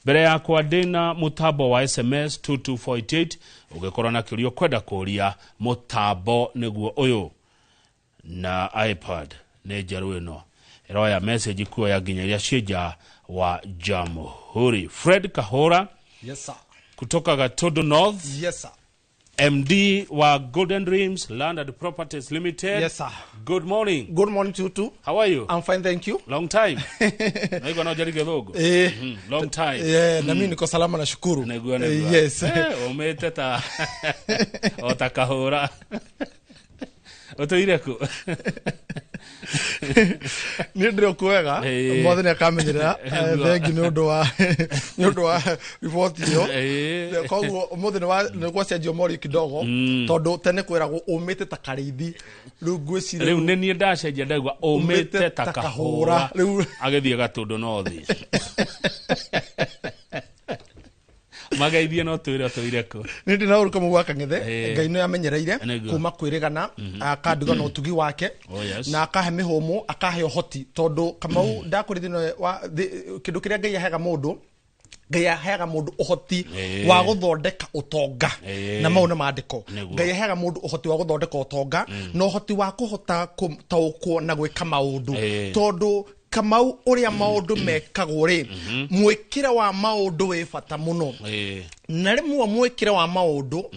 mbere yakwa ndina mutambo wa SMS 2248 ugikorwo na kiurio kwenda kuria mutambo niguo uyu na iPad ne jaru ino eroya message kuoya ginyaria cija wa Jamhuri. Fred Kahura, yes sir, kutoka Gatodo North, yes sir, MD wa Golden Dreams Land and Properties Limited. Yes sir. Good morning. Good morning to you too. How are you? I'm fine, thank you. Long time. Naigwa na ujari kidogo. Long time. Na mimi niko salama na shukuru. Naigwa. Yes. Umeteta. Otakahura. Otoireko. Nindrio kuega. Mothe ne kamenyera. Thank you nundu wa report yo. Koguo mothe ne kwa cenjio mori kidogo tondu tene kwiragwo umite ta karithi riu ngwicire riu nenie ndacenjia ndaigwa umite ta kahura agithie Gatodo North. Magaithie no twire toireko nindi na uruka mugwaka ngithe ngai no yamenyereire kuma kwirigana akanduga no tugi wake na akahe mihomo akahe hoti tondu Kamau ndakurithino wa kindu kiria ngai aheaga mundu ngai aheaga mundu uhoti wa guthondeka utonga na mauna maandiko ngai aheaga mundu uhoti wa guthondeka utonga no uhoti wa kuhota taukwo na gwika maundu tondu Kamau uria maundu mekagwo ri mwikira wa maundu we bata muno na rimwe mwikira wa maundu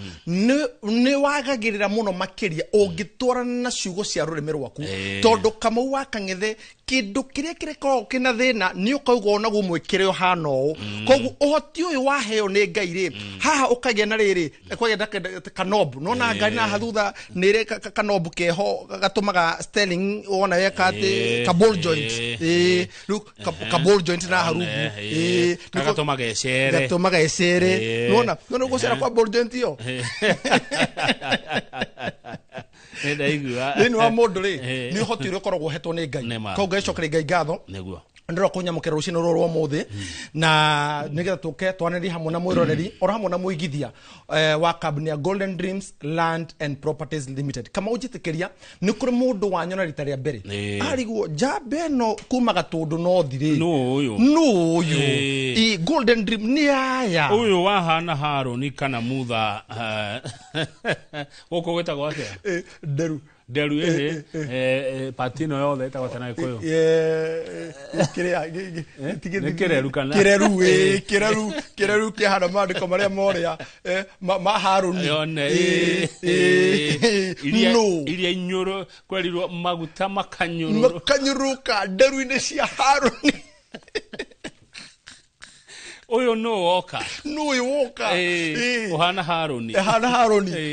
ni wagagirira muno makiria ungitwarana na ciugo cia rurimi rwaku tondu Kamau wa Kang'ethe kindu kiria kireko kina thina ni ukaugwa naguo mwikire yo hano koguo uhoti uyu waheo ni Ngai ri haha ukagia na riri kwagenda kanobu nona ngari na hathutha nire kanobu keho gatumaga sterling wona yeka ati kaball joint look kaball joint na harugu gatumaga ecere nona gocera kwa ball joint yo ni wa mundu ri ni uhoti uri ukoragwo hetwo ni Ngai koguo icokere Ngai ngatho ndiro kunyamukira rucino rwo muthi na nigetha tuke twaneri hamwe na mwiroreri ora hamwe na muigithia wa kambuni ya Golden Dreams Land and Properties Limited. Kama ujitikiria ni kuri mundu wanyona rita ria mbere ariguo jambe no kuma Gatodo North ri no uyu i Golden Dream ni aya uyu wahana Haroni kana mutha uko gweta gwake deru patino yothe etagwo tena ikoyo kireru kihana maandiko maria moria Haroni iria inyuru kwerirwo maguta makanyuruka nderu-ini cia Haroni uyu no woka uhana Haroni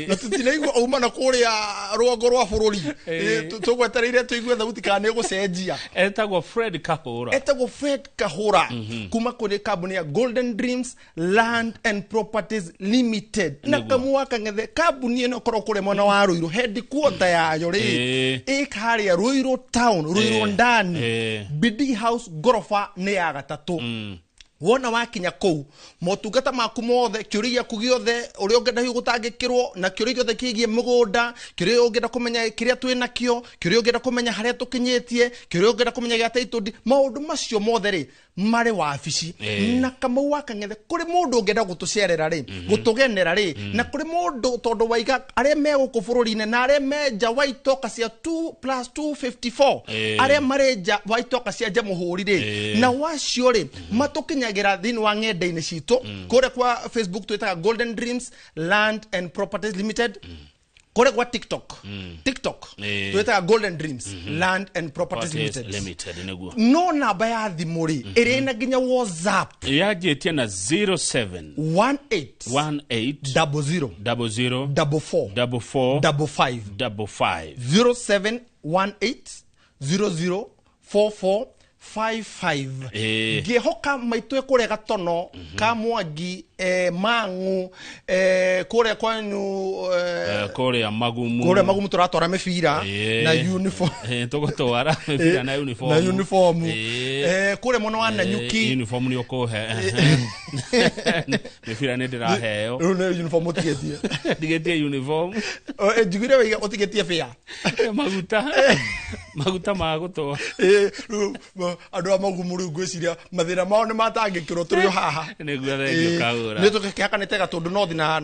na tutinaigua uma na kuria rwango rwa bururi tugwetereire tuigue thauti kana ni gucenjia etagwo Fred Kahura kuma kuri kambuni ya Golden Dreams Land and Properties Limited na Kamau wa Kang'ethe kambuni ino korwo kuri mwana wa Ruiru headquarter yayo ri ikaria Ruiru town Ruiru ndani Bidii House gorofa ni ya gatatu wona wakinya kou motungata maku mothe kiuria gĩaku gĩothe ũrĩa ũngĩenda hiũ gũtangĩkĩrwo na kiuria gĩothe kĩgiĩ mũgũnda kiuria ũngĩenda kũmenya kĩrĩa twĩ nakĩo kiuria ũngĩenda kũmenya harĩa tũkinyĩtie kiuria ũngĩenda kũmenya gĩa title deed maũndũ macio mothe rĩ marĩ wabici na Kamau wa Kang'ethe kũrĩ mũndũ ũngĩenda gũtũcerera rĩ gũtũgenera rĩ na kũrĩ mũndũ tondũ waiga arĩa me gũkũ bũrũri-inĩ na arĩa me nja wa itoka cia 2+254 arĩa marĩ nja wa itoka cia Jamhuri rĩ na wacio rĩ matũkinyagira thĩinĩ wa ng'enda-inĩ citũ kũrĩa kwa Facebook twĩtaga Golden Dreams Land and Properties Limited kore kwa TikTok twĩtaga Golden Dreams Land and Properties Limited no namba ya thimũ rĩ ĩrĩ na nginya WhatsApp yanjĩtie na 07 18 00 44 07 18 00 4455 ngihoka maitwe kure gatono ka Mwangi Mang'u kure kwanyu kure magumu turatora mĩbira na uniform tugutwara mĩbira na uniform kure muno wa Nanyuki uniform ni ukuhe mĩbira nĩ ndĩraheo rĩu nĩ uniform tigetie uniform njugire wĩga ũtigetie fĩa maguta ma gũtwa andũ a magumu rĩu ngwĩciria mathĩna mao nĩ matangĩkĩrwo tũrĩ haha nĩ tũkĩhakanĩte gatũndũ nothi na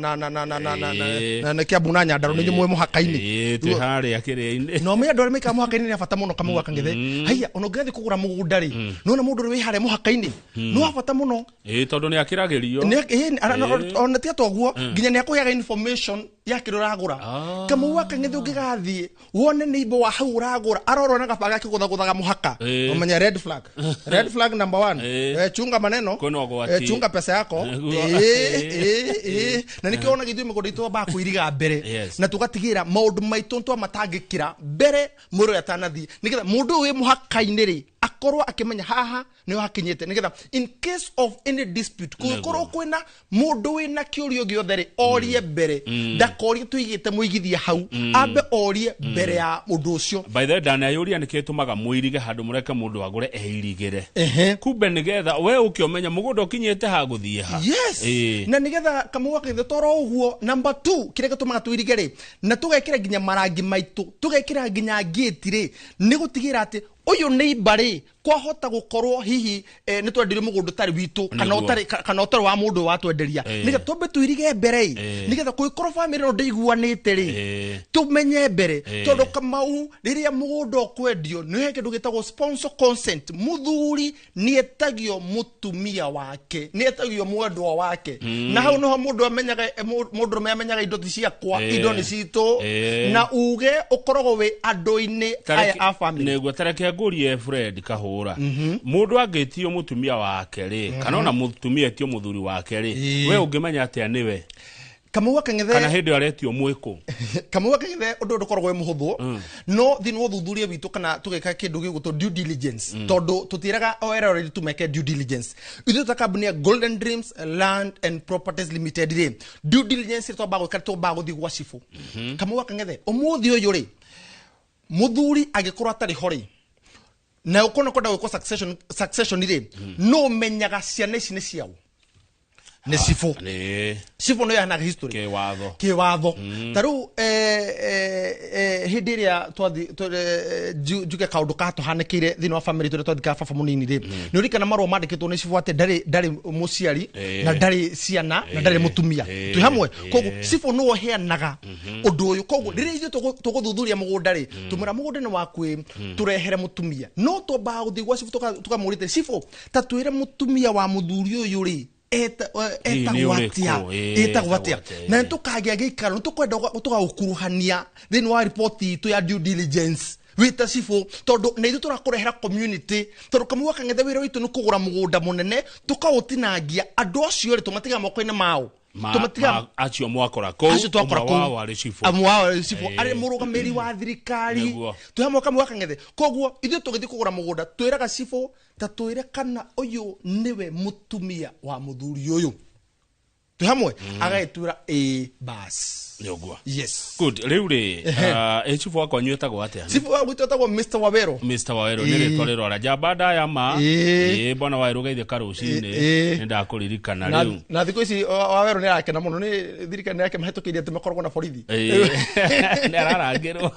Kiambu na Nyandarua nĩ nyumwe mũhaka-inĩ twĩ harĩa kĩrĩa-inĩ no me andũ arĩa maikara mũhaka-inĩ nĩ bata mũno Kamau wa Kang'ethe haiya ona ũngĩthiĩ kũgũra mũgũnda rĩ nona mũndũ ũrĩ wĩ harĩa mũhaka-inĩ nĩ wa bata mũno tondũ nĩ akĩragĩrio ona ti atogwo nginya nĩ akũheaga information ya kĩrĩa ũragũra Kamau wa Kang'ethe ũngĩgathiĩ wone neighbor wa hau ũragũra arorwo na gabanga kĩgũthagũthaga mũhaka umenya red flag number 1 chunga maneno chunga pesa yako na nikio ona githio mĩgũnda itũ ba kũiriga mbere na tũgatigĩra maũndũ maitũ twa matangĩkĩra mbere mũrũ atanathi nigetha mũndũ ũyũ mũhaka-inĩ rĩ akorwo akimenya haha nĩ hakinyĩte nigetha in case of any dispute kũkorwo kwĩna mũndũ wĩna kĩũrio gĩothe rĩ orie mbere ndakorie tũigĩte mũigithia hau ambe orie mbere ya mũndũ ũcio by the way ndanayũria nĩkĩ tũmaga mũirige handũ mũreke mũndũ agũre eirigĩre kumbe nĩgetha we ũkĩomenya mũgũnda ũkinyĩte ha gũthiĩ ha na nĩgetha Kamau wa Kang'ethe toro ũguo number 2 kĩrĩa gĩtũmaga tũirige rĩ na tũgekĩra nginya marangi maitũ tũgekĩra nginya gate rĩ nĩ gũtigĩra atĩ ũyũ neighbor rĩ kwahota gũkorwo hihi nĩ twenderio mũgũnda ũtarĩ witũ kana ũtarĩ wa mũndũ watwenderia nĩgetha twambe tũirige mbere nĩgetha kũgĩkorwo famĩlĩ ĩno ndĩiguanĩte rĩ tũmenye mbere tondũ Kamau rĩrĩa mũgũnda ũkwendio nĩ he kĩndũ gĩtagwo sponsor consent mũthuri nĩetagio mũtumia wake nĩetagio mwendwa wake na hau nĩho mũndũ amenyaga indo ti ciakwa indo nĩ citũ na uge ũkoragwo wĩ andũ-inĩ aya a famĩlĩ nĩguo tareke ngũrie Fred Kahũra mũndũ angĩtio mũtumia wake rĩ kana ona mũtumia etio mũthuri wake rĩ we ũngĩmenya atĩa nĩwe Kamau wa Kang'ethe kana hĩndĩ aretio mwĩkũ Kamau wa Kang'ethe ũndũ ndũkoragwo wĩ mũhũthũ no thĩinĩ wa ũthuthuria witũ kana tũgeka kĩndũ gĩgũtwo due diligence tondũ tũtiraga already tumeke due diligence ithuĩ ta kambuni ya Golden Dreams Land and Properties Limited rĩ due diligence twambaga gũthiĩ gwa cibũ Kamau wa Kang'ethe ũmũthĩ ũyũ rĩ mũthuri agĩkorwo atarĩ ho rĩ na ũkona kwenda gwĩkwo succession rĩ no menyaga ciana ici nĩ ciao nĩ cibũ no yahanaga history kĩwatho ta rĩu hĩndĩ ĩrĩa njuge kaũndũ katũhanĩkĩire thĩinĩ wa famĩlĩ tũrĩa twathikaga baba mũnini rĩ nĩ ũrikana marũa mandĩkĩtwo nĩ cibũ atĩ ndarĩ mũciari na ndarĩ ciana na ndarĩ mũtumia twĩ hamwe koguo cibũ nĩwe ũheanaga ũndũ ũyũ koguo rĩrĩa ithuĩ tũgũthuthuria mũgũnda rĩ tũmwĩra mũgũnda nĩ waku tũrehere mũtumia no twambaga gũthiĩ gwa cibũ tũkamũrĩte cibũ ta twĩre mũtumia wa mũthuri ũyũ rĩ etagwo atĩa na nĩtũkagĩa gĩikaro nĩtũkwenda tũgaũkuruhania thĩinĩ wa ripoti itũ ya due diligence wita cibũ tondũ nĩ ithuĩ tũrakũrehera community tondũ Kamau wa Kang'ethe wĩra witũ nĩ kũgũra mũgũnda mũnene tũkaũtinangia andũ acio rĩ tũmatiga moko-inĩ mao acio mwakora kũu wao arĩ cibũ arĩ mũrũgamĩrĩri wa thirikari twĩ hamwe Kamau wa Kang'ethe koguo ithuĩ tũgĩthiĩ kũgũra mũgũnda twĩraga cibũ ta twĩre kana ũyũ nĩwe mũtumia wa mũthuri ũyũ tu hamwe agaetura bas Nyogwa. Yes. Good. Riuri, chifu wako nyueta kwa atia. Chifu wako nyueta kwa Mr. Wawero. Mr. Wawero, nile kwa lero ala. Jabada ya ma, bwana Wawero gaide karo usine, nenda akulirika na riu. Na thiko isi Wawero nila ake na mono, nilirika nila ake maheto kidia tumekorwa na forithi. Nera agero.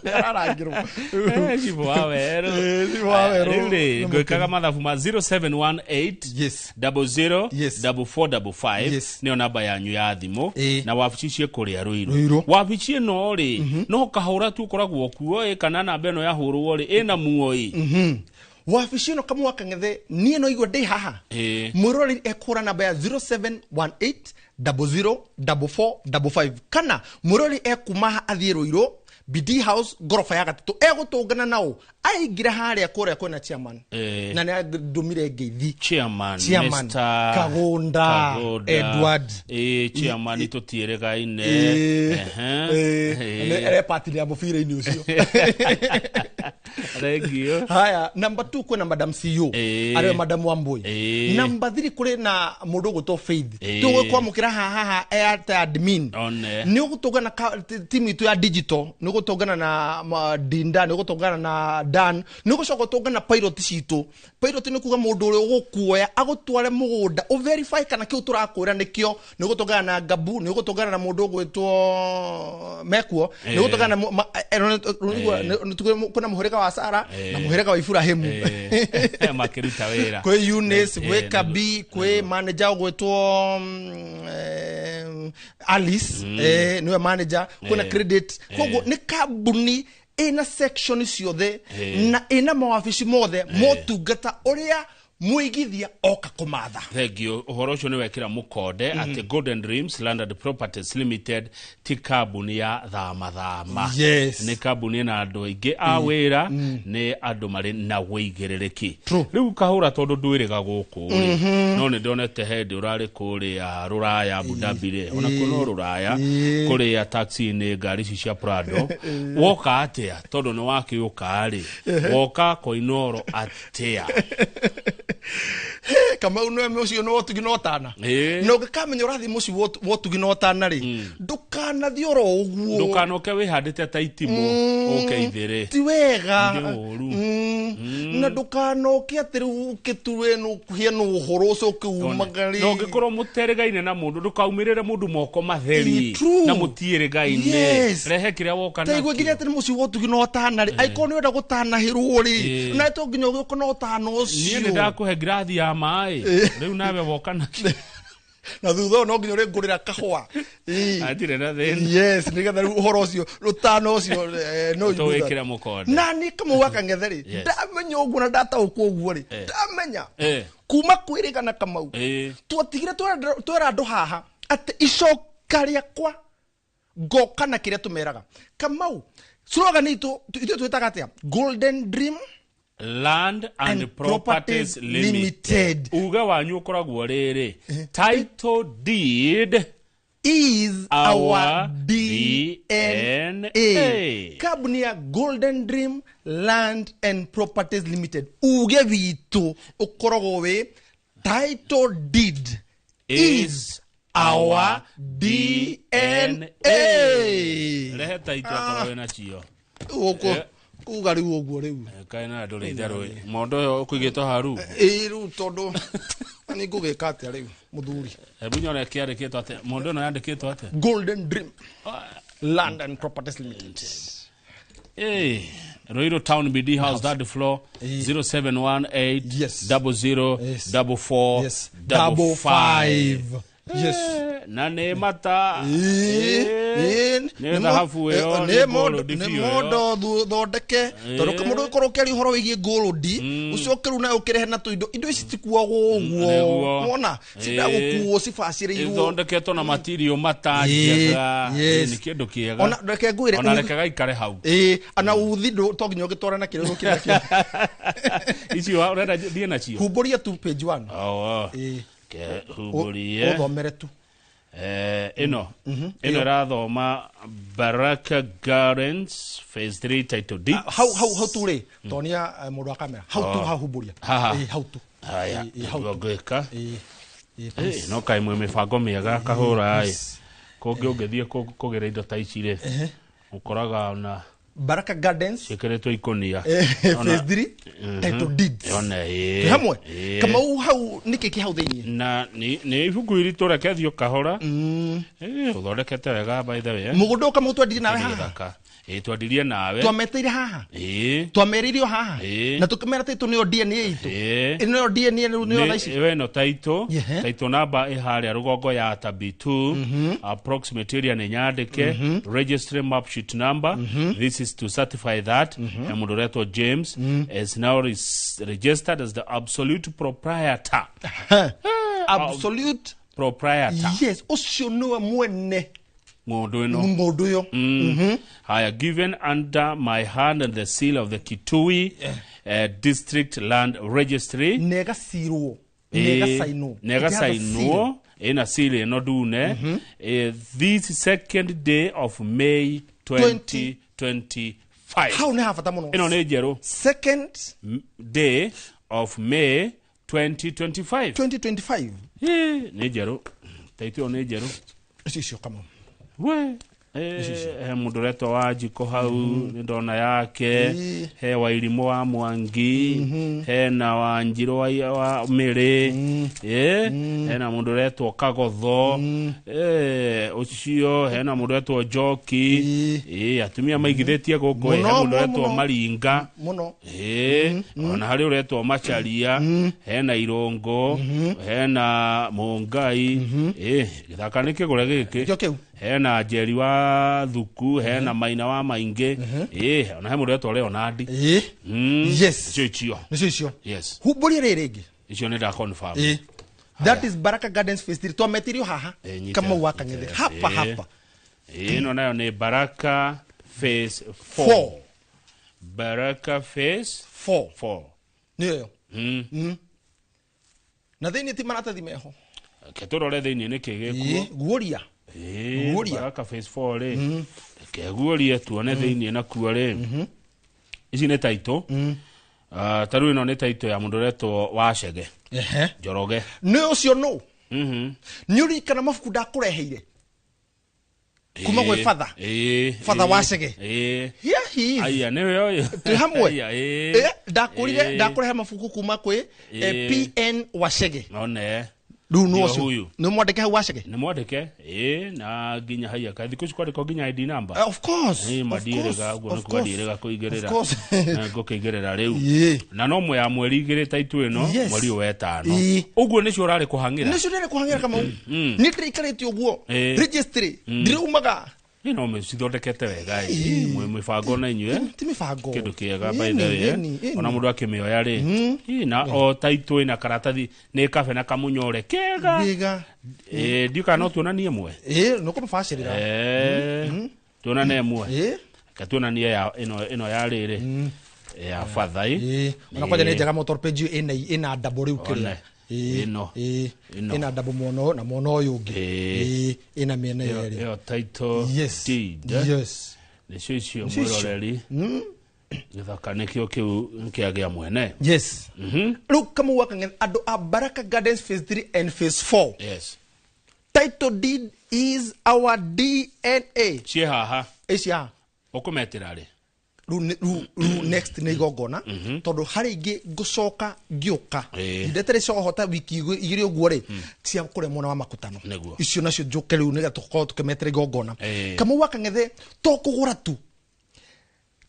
Chifu Wawero. Chifu Wawero. Riuri, goikaga mathafuma 0718 yes 00 yes 4455 yes nio namba yanyu ya thimu na wabicie kuria Ruiru. Wabicie no ri no kahura tu koragwo kuo kana namba eno ya hurwo ri ina muoi wabicie no kamwa kangethe nie no igwa ndi haha murori ekura namba ya 0718 004455 kana murori ekumaha athie Ruiru BD House gorofa ya gatatu egutungana nao aigira haria kuria kwena chairman na ne ndumire ngeithi chairman Mr. Kagunda Edward chairman tutierega ine ere party ya mufira ini ucio regio haya number 2 kwena madam CEO ari madam Wambui number 3 kuri na mundu guto Faith tuwe kwa mukira haha admin ni ugutungana team itu ya digital ni ugutungana na Dinda ni ugutungana na Dan ni ugucoka gutungana pilot citu pilot ni kuga mundu uri ugukuoya agutware mugunda o verify kana kiu turakwira nikio ni ugutungana na Gabu ni ugutungana na mundu gwitwo Mekuo ni ugutungana kuna muhirika wa Sara na muhirika wa Ifurahimu makiruta wira kwe Eunice kwe Kabi kwe manager gwitwo Alice niwe manager kuna credit kogo ni kabuni ina section ciothe na ina mawabici mothe motungata uria muigithia oka kumatha. Thank you. Uhoro ucio ni wekira mukode at Golden Dreams Landed Properties Limited ti kabuni ya thama. Yes. Ni kabuni na andu aingi a wira ni andu mari na wigerereki. Riu kahura tondu ndwiriga guku no ni ndonete hendi urari kuria Ruraya Abu Dhabi ri ona kuno Ruraya kuria taxi ni ngari cia Prado woka atia tondu ni wakiuka ri woka Koinoro atia kama uno mucio no tugino tana no gakamenya urathi muci wotugino tana ri ndukana thioro uguo ndukanoke wihandite taitimo ukeithire ti wega na ndukanoke atiru kitue no kuhia no uhoro ucio kiumagari no gikorwo muteregaine na mundu ndukaumirire mundu moko matheri na mutieregaine rehe kiria woka na taigwe nginya ati muci wotugino tana ri aiko ni wenda gutanahirwo ri na to nginya ugikona tana ucio ni ndakuhe grathi ya mai riu nawe woka na na thutha no nginya ngurira kahwa atire na then yes nigetha uhoro ucio rutano ucio no to wekira mukode na ni kamwaka ngetheri ndamenya uguo na data uko uguo ri ndamenya kuma kwirigana Kamau twatigire twera andu haha ati icoka riakwa ngoka na kiria tumeraga Kamau slogan itu twitaga atia Golden Dream Land and Properties Limited. Uga wanyu ukoragwo riri title deed is our DNA. Kabuni ya Golden Dream Land and Properties Limited. Uge vitu ukoragwo we title deed is our DNA. Rehe title akorwo na chio uko ugari uguo riu kaina ndore itharu mondo yo kwigito haru riu tondu ani ngugika atia riu muthuri ebunyora kiarikito atia mondo no yandikito atia Golden Dream Land and Properties Limited Ruiru Town BD House third floor 0718 004455 yes na ne mata ne dhahafu yo ne modo thondeke tondu kamundu ikorwo keri horo wigie gold ucio keru na ukirehe na tu indo ici tikuagwo uguo wona cindagukuo cibaciriirwo ithondeketwo na material matanjaga ni kindu kiega ona reke ngwire ona reke gaikare hau ana uthi to nginya ugitwara na kireho kira icio urenda thie na cio humburia tu page 1 humburie uthomere tu ino rathoma Baraka Gardens phase 3 title deed how turi tonia mundu wa kamera how tu humburia how tu haya ngweka no kai mwe mibango miega kahura ai kongi ungethie kugera indo ta ici ri ukoraga na Baraka Gardens cikiretwo ikonia phase 3 title deeds ona hamwe kama hau niki ki hau thiini na ni ibuku iritu rekethio kahora uthondekete wega by the way mugundo kama utwendire nawe haha twandirie nawe twameteire haha twameririo haha na tukimera title niyo DNA itu ino DNA niyo thaici we no title number iharia rugongo ya tab2 approximate area ni nyandike registry map sheet number this is to certify that Mudoreto James is now registered as the absolute proprietor absolute proprietor yes ucio niwe mwene ngondo yo haya given under my hand and the seal of the Kitui district land registry nega sirwo nega saino ina seal no dune this second day of May 2025 how ne hafata muno ino ne jero second day of May 2025 ne jero taitio ne jero sio kama we Mudoreto wa jiko hau ndona yake he wa ilimo wa Mwangi he na wa Njiro wa Mere he na Mudoreto Kagotho ucio he na Mudoreto Joki atumia maigithetie goko he Mudoreto Maringa muno ona hari ureto Macharia he na Irongo he na Mongai githaka nikigure giki hena Jeri wa Thuku hena Maina wa Mainge ona he Mudoreto Leonard yes icio yes huburi rerege icio nenda confirm that is Baraka Gardens phase 3 to material haha kama wakangede hapa ino nayo ni Baraka phase 4 Baraka phase 4 niyo na thini ti marata thimeho ketorore thini ni kigekuo guoria Baraka phase 4 ri keguorie tuone thini na kuo ri ici ni taito taru ino ni taito ya Mudoreto wa Chege Njoroge ni ucio no ni uri kana mafuku ndakureheire kuma gwe father wa Chege aya ni we tu hamwe ndakurehe mafuku kuma kwe PN wa Chege one Duno ucio no mwandike hau wa Chege ni mwandike na ginya haya kathi kucikwandika ginya ID number of course madirega guo ni kudirega kuigerera ngo kigerera riu na no mwe ya mweri igire taitu ino mweri wetano uguo nicio urari kuhangira kama ni ndirikarite uguo registry ndirumaga ino mecithondekete wega mwe mibango na inyue ti mibango kindu kiega by the way ona mundu akimioya ri na o taitu ina karatathi ni kabe na kamunyore kega ndiuka no tuonanie mwe no ko mfashirira tuonane mwe katuonanie ya ino ya riri ya fathai ona kwaje ni njega motorpage ina double ukire ina double mono na mono uyungi ina miena yeri yo title deed yes ni cicio mwiroreri githaka nikio kiu nkiagia mwene yes look kama waka ando a Baraka Gardens phase 3 and phase 4 yes title deed is our DNA cie haha ecia ukumetira ri ru next ni gogona tondu hari ingi gucoka ngiuka ndetere so hota wiki igiri uguo ri cia kuremona wa makutano icio nacio njuke riu niga tukoo tukemetere gogona kama wakang'ethe to kugura tu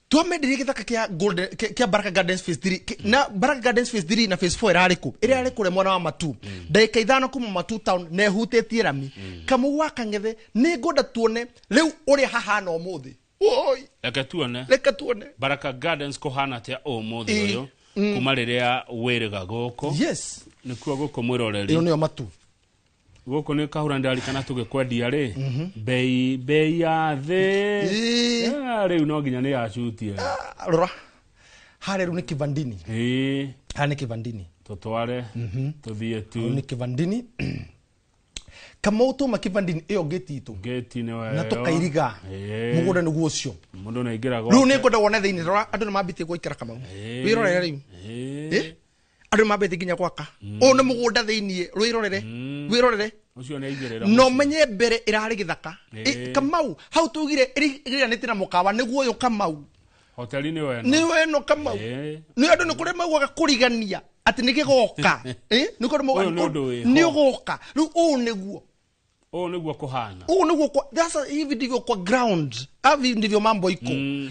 twamendire githaka kia Baraka Gardens phase 3 na Baraka Gardens phase 3 na phase 4 irariku iri kuremona wa matu ndagika ithano kuma matu town ne hutetie rami kama wakang'ethe ni ngoda tuone riu uri hahana umuthi oi leka tuone Baraka Gardens kohana tia umuthi uyu kuma riria wiriga goko yes ni kuo goko mwiroreri iyo ni matu goko ni kahura ndari kana tugikwendia ri bei ya thi riu no nginya ni yacutie rora hare ru ni kivandini hane kivandini tutware tuthie tu ni kivandini kama utuma kivandini iyo geti ni wewe na tukairiga mugunda ni guocio mundu na igira go ru ni ngoda wona thiini rora andu ni mambite goikara kama wirorere riu andu mambite ginya gwaka o ni mugunda thiini rwirorere wirorere ucio nĩ aigĩrĩra no menye mbere irarĩ gĩthaka Kamau hau tugire ĩrĩganĩte na mũkawa nĩguo ũyũ Kamau hoteli nĩ weno Kamau nĩ andũ nĩ kũrĩ maugaga kũrigania atĩ nĩ gĩgoka nĩ kũrĩ maugaga nĩ ũgoka rĩu ũũ nĩguo kũhana sasa hivi ndivyo kwa ground hivi ndivyo mambo iko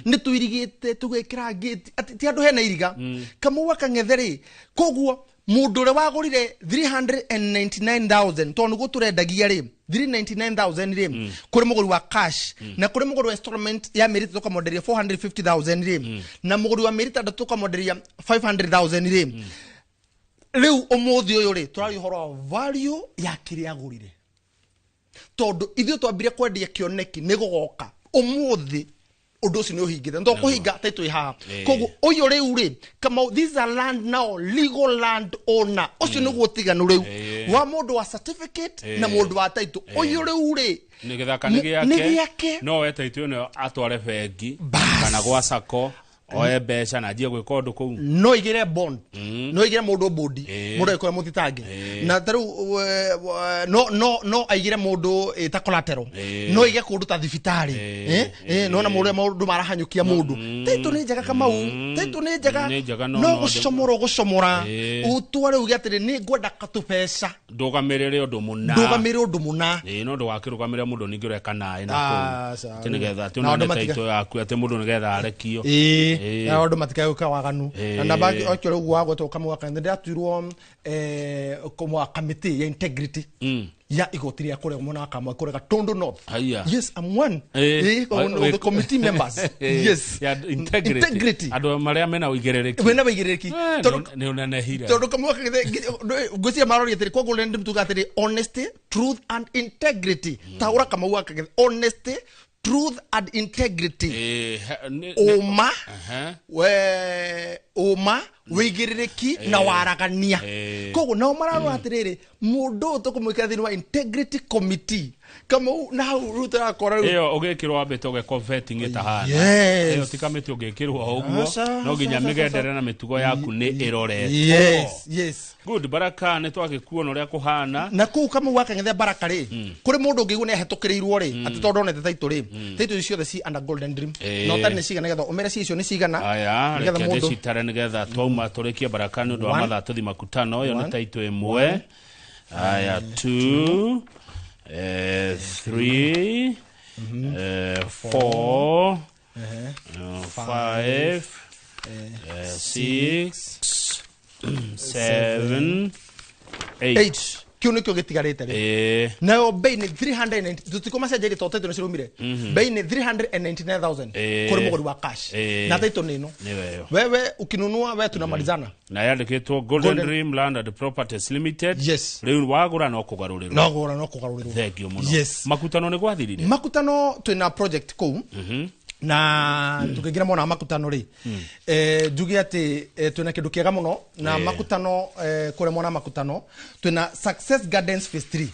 nĩ tuirigĩte tũgekĩra gate atĩ ti andũ hena iriga Kamau akang'etherĩ koguo mũndũ ũrĩa wagũrire 399,000 tondũ nĩguo tũrendagia rĩ 399,000 rĩ kũrĩ mũgũri wa cash na kũrĩ mũgũri wa installment ya mĩeri tũkamonderia 450,000 rĩ na mũgũri wa mĩeri tandũ tũkamonderia 500,000 rĩ rĩu ũmũthĩ ũyũ rĩ tũrari ũhoro wa value ya kĩrĩa agũrire tondũ ithuĩ twambire kwendia kĩoneki nĩ gũgoka ũmũthĩ ũndũ ũcio nĩ ũhingĩte ntũ kũhinga taitũ haha koguo ũyũ rĩu rĩ Kamau this is a land now legal land owner ũcio nĩguo ũtiganu rĩu wa mũndũ wa certificate na mũndũ wa taitũ ũyũ rĩu rĩ nĩ gĩthaka nĩ gĩake no we taitũ ĩno atware bengi kana gwa sako oe mbeca na njie gwĩka ũndũ kũu no igĩre bond no igĩre mũndũ bodi mũndũ agĩkora mũthitange na tarĩu no aigĩre mũndũ ta collateral no ige kũndũ ta thibitarĩ no na mũndũ marahanyũkia mũndũ taitũ nĩ njega Kamau taitũ nĩ njega no gũcomora ũtware uge atĩrĩ nĩ ngwenda katũbeca ndũgamĩrĩre ũndũ mũna no ndũgakĩrũgamĩrĩre mũndũ ningĩ ũreka naĩ na kũu atĩ nĩgetha atĩ ũnone taitũ yaku atĩ mũndũ nĩgetha arekio na andũ matikaguka waganu na namba okyo rĩu gwagwetwo Kamau akanga ndatuirwo committee ya integrity ya igoti rĩa kũrĩa mwena wa Kamau kũrega Tondo North yes I'm one the committee members yes ya integrity andũ marĩa mena ũigĩrĩrĩki nĩ unanehire tondũ Kamau ngũcia marori atĩrĩ kwa golden mtuga atĩrĩ honesty truth and integrity taũra Kamau akanga honesty truth and integrity ũma wĩigĩrĩrĩki na waragania koguo nao mararora atĩrĩrĩ mũndũ ũyũ tũkũmwĩkĩra thĩinĩ wa integrity committee Kamau na hau rĩu tũrakora ĩyo ũgĩkĩrwo wambe tũgeka vetting ĩtahana ĩyo ti kamĩtĩ ũngĩkĩrwo ũguo no nginya mĩgendere na mĩtugo yaku nĩ ĩroretwo good Baraka nĩ twagĩkuona ũrĩa kũhana na kũu Kamau akang'ethe Baraka rĩ kũrĩ mũndũ ũngĩiguo nĩ ahetũkĩrĩirwo rĩ atĩ tondũ onete taitũ rĩ taitũ icio ciothe ci under golden dream no tani nĩ cigana nĩgetha ũmere ci icio nĩ cigana nĩgetha mũndũ citare nĩgetha twauma tũrĩkie Baraka nĩ ũndũ wa mathaa tũthi makutano ũyũ nĩ taitũ ĩmwe aya 2 3 4 5 6 7 8 kiu nĩkĩo gĩtigarĩte rĩ nayo bei nĩ 390 tũtikoma cenjerie tondũ taitũ nĩ cirumire bei nĩ 399,000 kũrĩ mũgũri wa cash na taitũ nĩ ĩno wewe ukinunua wewe tunamalizana na yandĩkĩtwo Golden Dream Land and Properties Limited rĩu wagũra no kũgarũrĩrwo thengio mũno makutano nĩ gwathirire makutano twĩna project kũu na tukĩngira mona makutano rĩ njuge atĩ twĩna kĩndũ kĩega mũno na makutano kũrĩa mona makutano twĩna Success Gardens Phase 3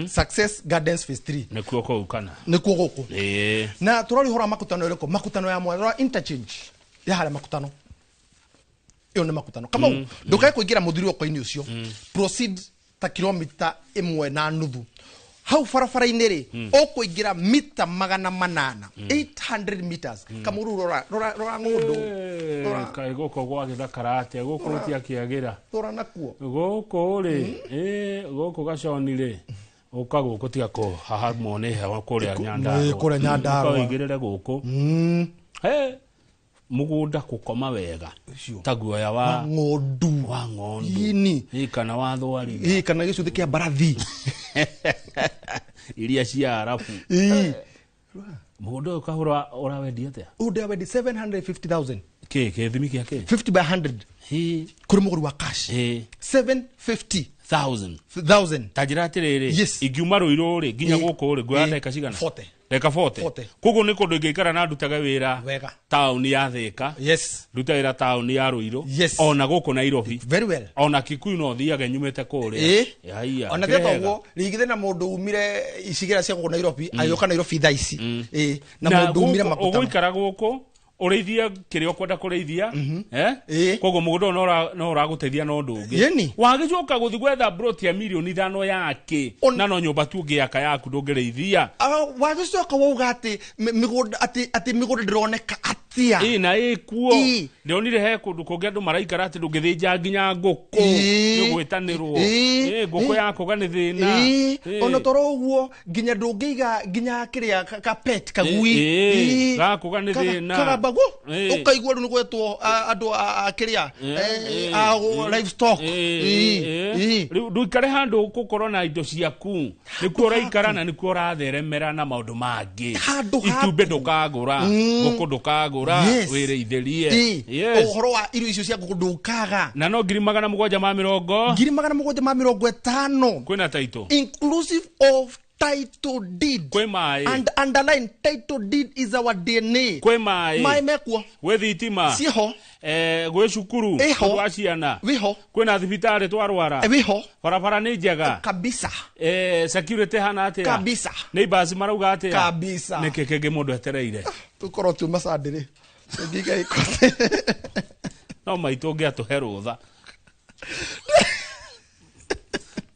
Success Gardens Phase 3 nĩkuo kũu kana nĩkuo gũkũ na tũrori hora makutano ĩrĩkũ makutano ya mwera interchange ya harĩa makutano ĩyo nĩ makutano Kamau ndũkae kũingĩra mũthiũrũrũko-inĩ ũcio proceed ta kilomita 1.5 hau barabara-inĩ rĩ ũkũingĩra mita 800 800 meters Kamau rora ng'ũndũ kaĩ gũkũ gwa gĩthakara atĩa gũkũ gũtiakĩagĩra rora nakuo gũkũ rĩ gũkũ gaconi rĩ ũka gũkũ tiga kũhahamwo nĩ hewa kũrĩa Nyandarũa ũkaigĩrĩre gũkũ mũgũnda gũkoma wega ta guoya wa ng'ondu kana wa thwariga kana gĩcuthĩ kĩa mbarathi iria cia Arabu mũgũnda ũyũ kahũra ũrawendia atĩa ũndawendi 750,000 gĩthimi gĩake 50 by 100 kũrĩ mũgũri wa cash 750,000 ta njĩra atĩrĩrĩ ingiuma Rũirũ rĩ nginya gũkũ rĩ nguoya ndagĩka cigana 40 koguo nĩ kũndũ ingĩikara na ndutaga wĩra taũni ya Thĩka ndutaga wĩra taũni ya Rũirũ ona gũkũ Nairobi ona Kikuyu no thiaga nyumĩte kũrĩa ona theta ũguo rigithe na mũndũ umire icigĩra cia gũkũ Nairobi agĩũka Nairobi thaa ici na mũndũ umire makutano ũgũikara gũkũ ureithia kire ukwenda kureithia koguo mugundo no uraguteithia no ndungi Yeni. wagicoka guthi gwetha broti ya milioni 5 yake na no nyumba tu ngiaka yaku ndungireithia wagicoka wauga ati migunda ati migunda ndironeka atia na ikuo ndionire he kundu kungi andu maraikara ati ndungithinja nginya nguku ni gwitanirwo nguku yako gani thina ona toro uguo nginya ndungiiga nginya kiria ka pet kagui gako gani thina kagabago ukaigwa ni gwetwo andu akiria livestock riu nduikare handu gukorwo na indo ciaku nikuo uraikara na nikuo uratheremera na maundu mangi itumbe ndukagura nguku ndukagura wireithĩrie uhoro wa irio icio cia nguku ndukaga na no 750 kwina title inclusive of title deed kwe mai and underline title deed is our DNA kwe mai mekuo we thitima siho gwe cukuru wa ciana wiho kwina thibitari twarwara wiho barabara ni njega kabisa security hana atia kabisa neighbors marauga atia kabisa nikekege mundu etereire tukoro tu masandire ngiga ikote no maitonge atuhe rutha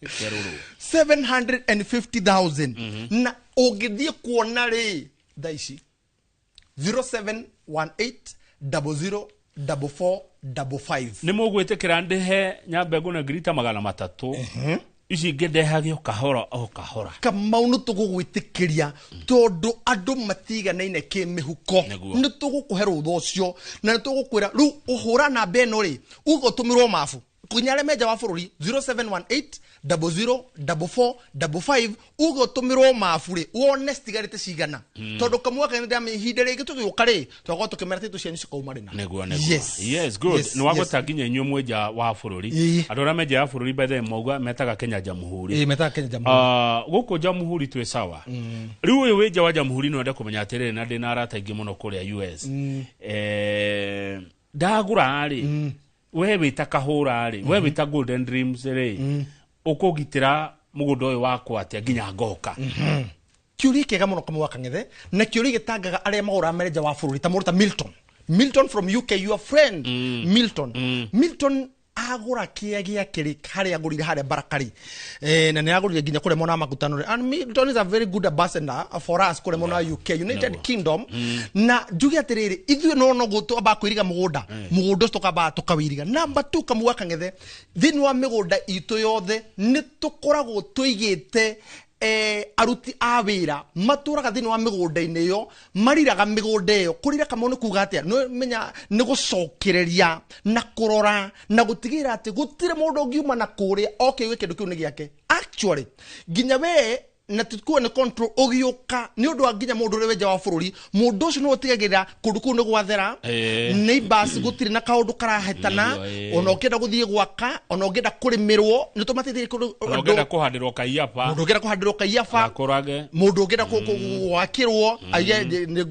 750,000 na ugithie kuona ri thaici 0718004455 ni mugwitikira ndihe nyambegu na grita 300 ici ngindehage kahora Kamau ni tugugwitikiria tondu andu matiganine kimihuko ni tugukuhe rutha ucio na ni tugukwira ru uhura na beno ri ugotumirwo mafu kunyare meja wa bururi 0718004455 ugotumirwo mafuri wone stigarite cigana tondu kamwaka ni ndamihinde ringi tugiuka ri twago tukimera titu cianyu cikauma rina yes good no wagota nginya inyu mweja wa bururi adora meja wa bururi by the mogwa metaga Kenya Jamhuri metaga Kenya Jamhuri guku Jamhuri twe sawa riu uyu weja wa Jamhuri no ndakumenya atiriri na ndina arata ingi muno kuria US ndagura ari we wita kahura ri we wita Golden Dreams ri ukugitira mugundo uyu wakwa atia nginya ngoka kiuri kega muno kamwe wakang'ethe na kiuri gitangaga aria magura mereja wa bururi ta muruta Milton from UK your friend Milton agura kiagia kiri haria agurire haria Barakari na ni agurire nginya kure mona makutano and Milton is a very good ambassador for us kure mona UK United Kingdom na jugi atiriri ithuĩ no gutu aba kwiriga mugunda tukaba tukawiriga number 2 kamwe wakang'ethe thini wa migunda itu yothe ni tukoragwo tuigite aruti a wira maturaga thini wa migunda-inĩ yo mariraga migunda ĩyo kurira Kamau ni kuga atia no menya ni gucokereria na kurora na gutigira ati gutire mundu ngiuma na kuria okay kindu kiu ni giake actually nginya we na tukuwa ni control ogiuka ni undu nginya mundu uri weja wa bururi mundu ucio no utigagira kundu kuu ni gwathera neighbors gutire na kaundu karahetana ona ukenda guthie gwaka ona ungenda kurimirwo ni tumatithiri kundu ungenda kuhandirwo kaiapa mundu ungenda kuhandirwo kaiapa akorage mundu ungenda gwakirwo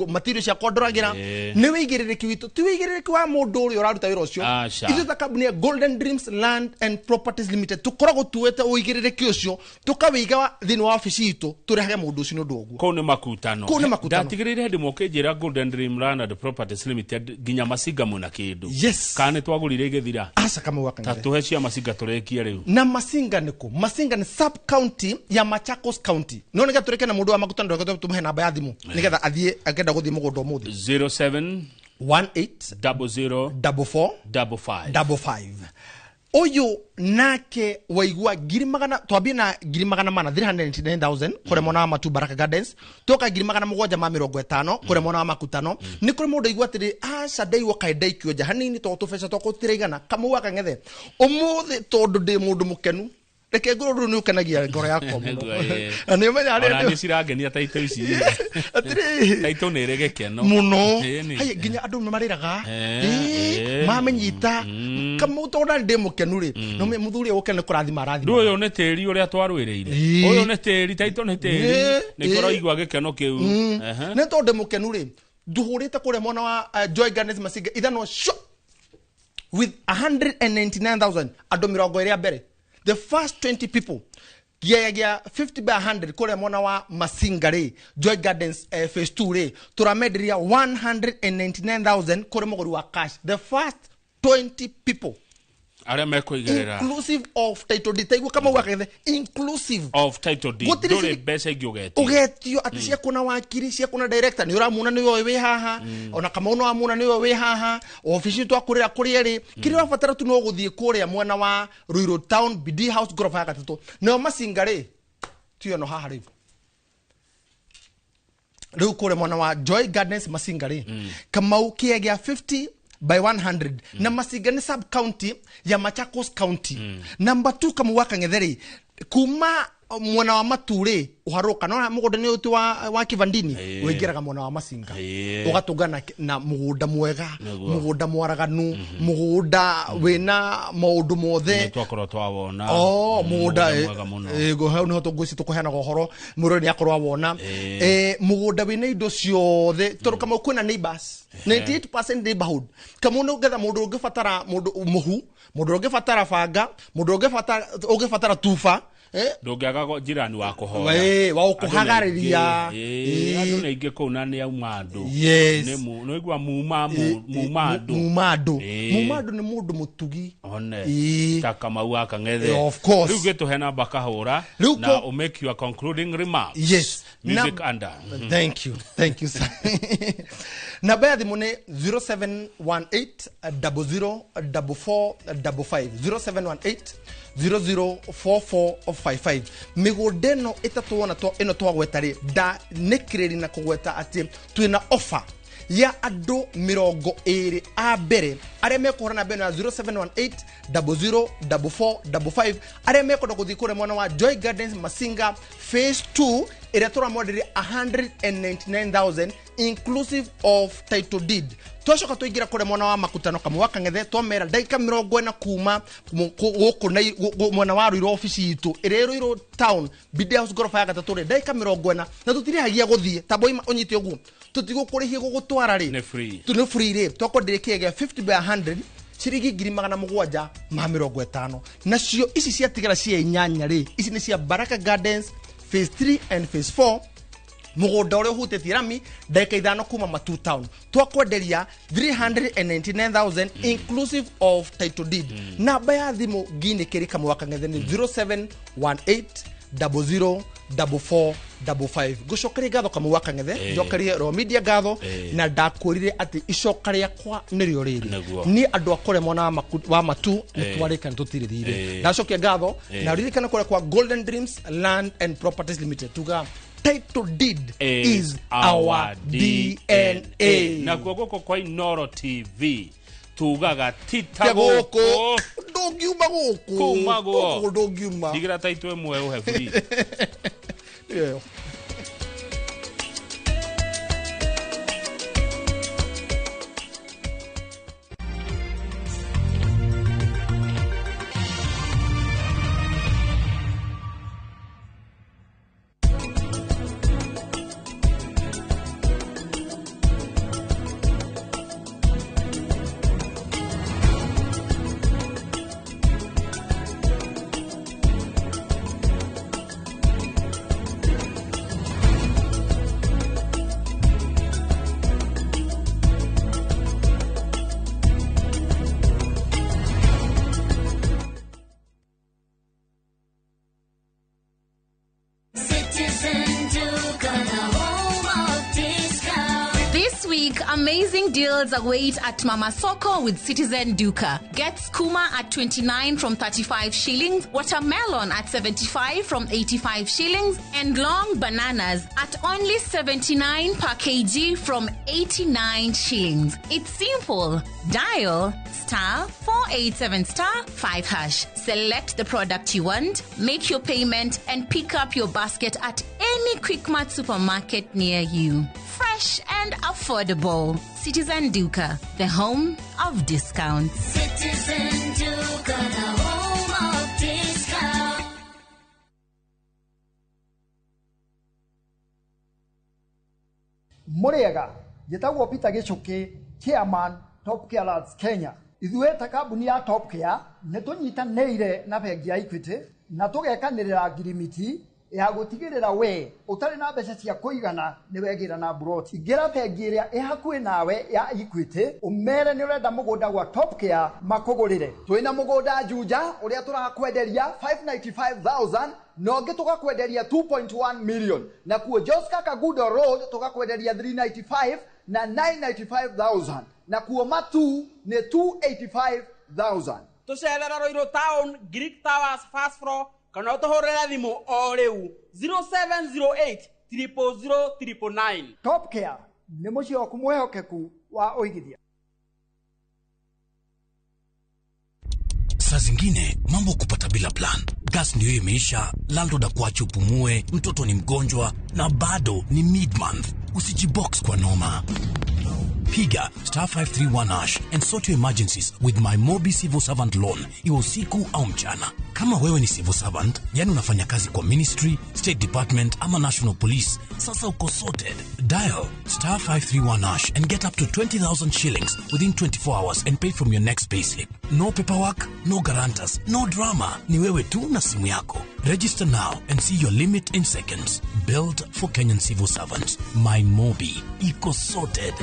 material cia kondoragira ni wigiririki witu ti wigiririki wa mundu uri uraruta wira ucio ithu ta company ya Golden Dreams Land and Properties Limited tukoragwo tuwete wigiririki ucio tukawiga thini wa office itu turehage mundu ucio ndu oguo ko ni makutano ndatigirire ndi mokenjira Golden Dream Land and Properties Limited ginya masinga muna kindu kane twagurire igithira asa kama wakanga tatuhe cia masinga turekie riu na masinga niko masinga ni sub county ya Machakos County no niga tureke na mundu wa makutano ndogo tumuhe namba ya thimu nigetha athie akenda guthie mugondo muthi 0718004455 oyo nake waigua girimagana twambie na girimagana mana 399,000 kure mona wa Matu Baraka Gardens toka girimagana 750 kure mona wa Makutano ni kure mundu igua tiri sadai wakaidai kioja hanini to tufeca to kutirigana Kamau wakang'ethe umuthi tondu ndi mundu mukenu reke ngoro ni ukanagia ngoro yako ani menya ari ni cirangenia taito ici taito ni regekeno muno haye ginya andu mariraga mamenyita Kamau tondu ndi mukenu ri no me muthuri ukene kurathima arathima uyu ni tiri uria twarwiriire uyu ni tiri taito ni tiri ni ngoro igwa gikeno kiu ne tondu mukenu ri nduhurite kure mona wa Joy Gardens Masinga ithano with 199,000 andu mirongo iri mbere the first 20 people gia 50 by 100 kore mwana wa Masingare Joy Gardens phase 2 re turamenderia 199,000 kore mogori wa cash. The first 20 people aria mekoigerera inclusive of title deed taigua kama wakethe inclusive of title deed dole besa igiogetio ugetio ati cia kuna wakiri cia kuna director ni uramuna ni we haha ona kama uno amuna ni we haha office tu akurira kuri ri kiri wafatara tu no guthie kuria mwana wa Ruiru Town BD House gorofa ya gatatu no Masingare tio no haha rivu riu kure mwana wa Joy Gardens Masingare kama ukiegea 50 by 100 na Masingare sub county ya Machakos county number 2 kama waka ngetheri kuma mwana wa Mature uharuka no mugoda ni uti wa Kivandini wegeraga mwana wa Masinga ugatungana na muguda mwega muguda mwaraganu muguda wena maundu mothe twakoro twawona muguda ego hau no tugwisi tukuheana gohoro muro ni akorwa wona muguda wena indo ciothe toru kama kwina neighbors 98% neighborhood kama no getha mundu ungifatara mundu muhu mundu ungifatara banga mundu ungifatara tufa ndungiaga jirani wa kuhoya wa ukuhagariria andu neinge kuna ni aumandu no igwa mumado ni mundu mutugi one takama waka ngethe of course riu geto hena bakahura na o make your concluding remarks yes music under thank you sir na baya dimone 0718 004455 0718 004455 migodeno itatuona to ino twagwetari da nekireri na kugweta ati twina offer ya ado mirongo iri a mbere aria mekorana beno ya 0718 004455 aria mekoda kuthikure mwana wa Joy Gardens Masinga phase 2 iria turamwenderi 199,000 inclusive of title deed twashoka tuigira kure mwana wa makutano kama waka ngethe twamera daika 40 kuma guku na mwana wa Ruiru office yitu ire Ruiru Town BD House gorofa ya gatatu daika 40 na tutiri hagia guthie tabo onyite ogu tutigukurihi gugutwara ri ni free ri twakonderekega 50 by 100 ciringi 750 nacio ici ciatigara cia inyanya ri ici ni cia Baraka Gardens phase 3 and phase 4 mugoda ore hutetie rami daika 5 kuma Matu Town twakwenderia 399,000 inclusive of title deed namba ya thimu gine kiri kama waka ngethe ni 0718 004455 gucokeria gatho kama waka ngethe njokerie ro media gatho na ndakurire ati icokaria kwa nirio riri ni andu akore mwana wa Matu nitwarika ntutirithire ndacokia gatho na ririkana kore kwa Golden Dreams Land and Properties Limited tuga title deed is our DNA na goko kwa Inoro TV tugaga titagoko ndongiuma guku kumago ndongiuma digira taitwe mwe uhe free yeah. Amazing deals await at Mama Soko with Citizen Duka. Get skuma at 29 from 35 shillings, watermelon at 75 from 85 shillings, and long bananas at only 79 per kg from 89 shillings. It's simple. Dial *487*5#. Select the product you want, make your payment, and pick up your basket at any Quickmart supermarket near you. Fresh and affordable. Citizen Duka, the home of discounts. Citizen Duka, the home of discounts. Muriega, Jetago Peter Gichuki, Chairman, Top Care Kenya. Ithuĩ ta kambuni ya Top Care nĩ tũnyitanĩire na bengi ya Equity na tugekanirira ngirimiti ya gutigirira we utari na mbeca cia kuigana ni wegira na brot ingira bengi iria ihakui nawe ya Equity umere ni urenda mugunda gwa Top Care makugurire twina mugunda Juja uria turakwenderia 595,000 no ngi tugakwenderia 2.1 million na kuo Joska Kagudo Road tugakwenderia 395 na 995,000 na kuo Matu ni 285,000 tucerera Roiro Town Greek Towers Fast Floor kana utohorera thimu o riu 0708 000 Top Care ni mucio kumwehokeku wa uigithia. Saa zingine mambo kupata bila plan. Gas ndio imeisha, landlord akuache upumue, mtoto ni mgonjwa na bado ni mid-month. Usijibox kwa noma. Piga *531# and sort your emergencies with my Mobi Civil Servant Loan, iwe usiku au mchana. Kama wewe ni civil servant, yani unafanya kazi kwa ministry, state department ama national police, sasa uko sorted. Dial *531# and get up to 20,000 shillings within 24 hours and pay from your next payslip. No paperwork, no guarantors, no drama. Ni wewe tu na simu yako. Register now and see your limit in seconds. Built for Kenyan civil servants. My Mobi. Iko sorted.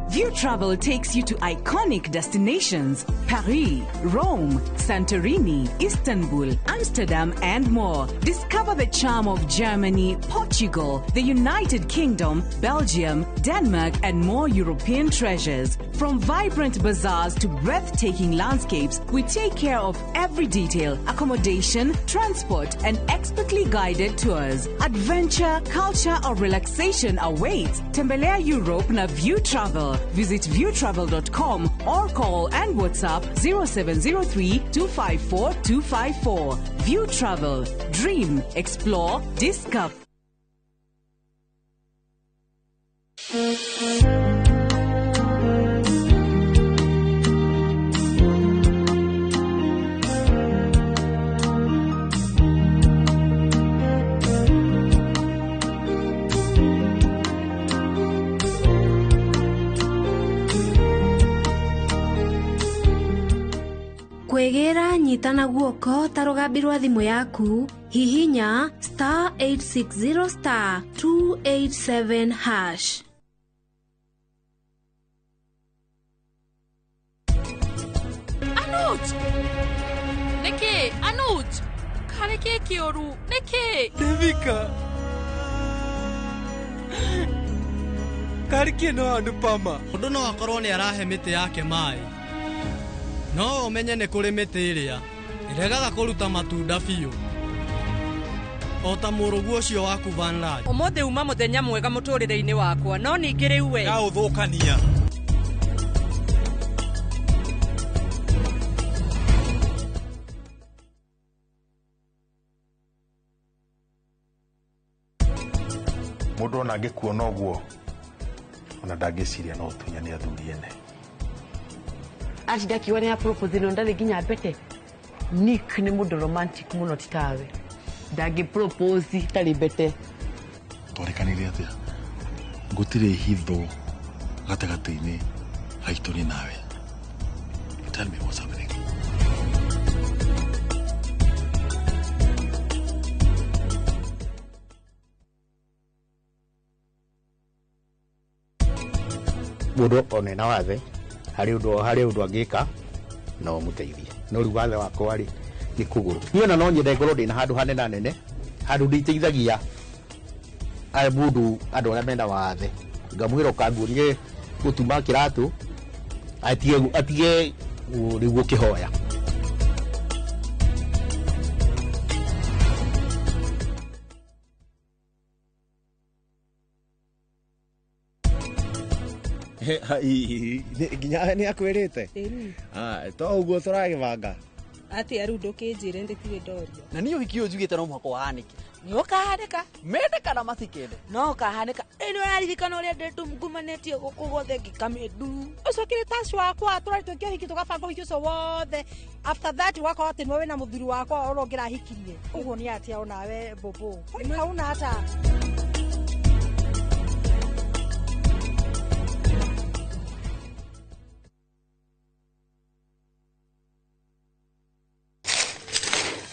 View Travel takes you to iconic destinations: Paris, Rome, Santorini, Istanbul, Amsterdam, and more. Discover the charm of Germany, Portugal, the United Kingdom, Belgium, Denmark, and more European treasures. From vibrant bazaars to breathtaking landscapes, we take care of every detail: accommodation, transport, and expertly guided tours. Adventure, culture, or relaxation awaits. Tembelea Europe na View Travel. Visit viewtravel.com or call and WhatsApp 0703 254 254. View Travel. Dream, explore, discover. Kwegera nyitana guoko ta rugambi rwa thimu yaku hihinya *860 *287#. Anuj! Niki, Anuj! Kareke kioru, Niki! Devika! Karike no Anupama. Mundu no akorwo ni arahe miti yake mai. No umenye ni kuri miti iria iregaga kuruta matunda biu. Ota murugu ucio waku Van Raj. Umuthi uma muthenya mwega muturire-ini wakwa, no ningi riu we. Ya uthukania. Mundu ona angikuona uguo ona ndangiciria no tunya ni athuri ene. Ati dakiwa ni propose no ndale ginya bete. Nick ni mundu romantic muno titawe. Ndagi propose tali bete. Twarekanire atia ngutire hitho gatagati-ini haitu ni nawe. Tell me what's happening. Mundu onena wathe hari undu angika no muteithie no ru wathe wakwa ri ni kuguru niĩ na no nyende ngorwo ndina handu hanene nene handu nditeithagia mundu andu aria mena wathe ngamwira ukangurie gutuma kiratu atige riguo kihoya. Ginya ni akwirite to uguo turagibanga ati aru ndukinjire nditige ndoria na ni uhiki ujugite no muhako wahanike ni ukahanika mende kana masikende no ukahanika ino yaririkana uria ndetu ngumanetie guku gothe ngikamedu ucokire taci wakwa turaritũkia hiki tugabanga uhiki ucio wothe after that wako ati nwe na muthuri wakwa urongira hikirie uguo ni atia onawe bobo hauna hata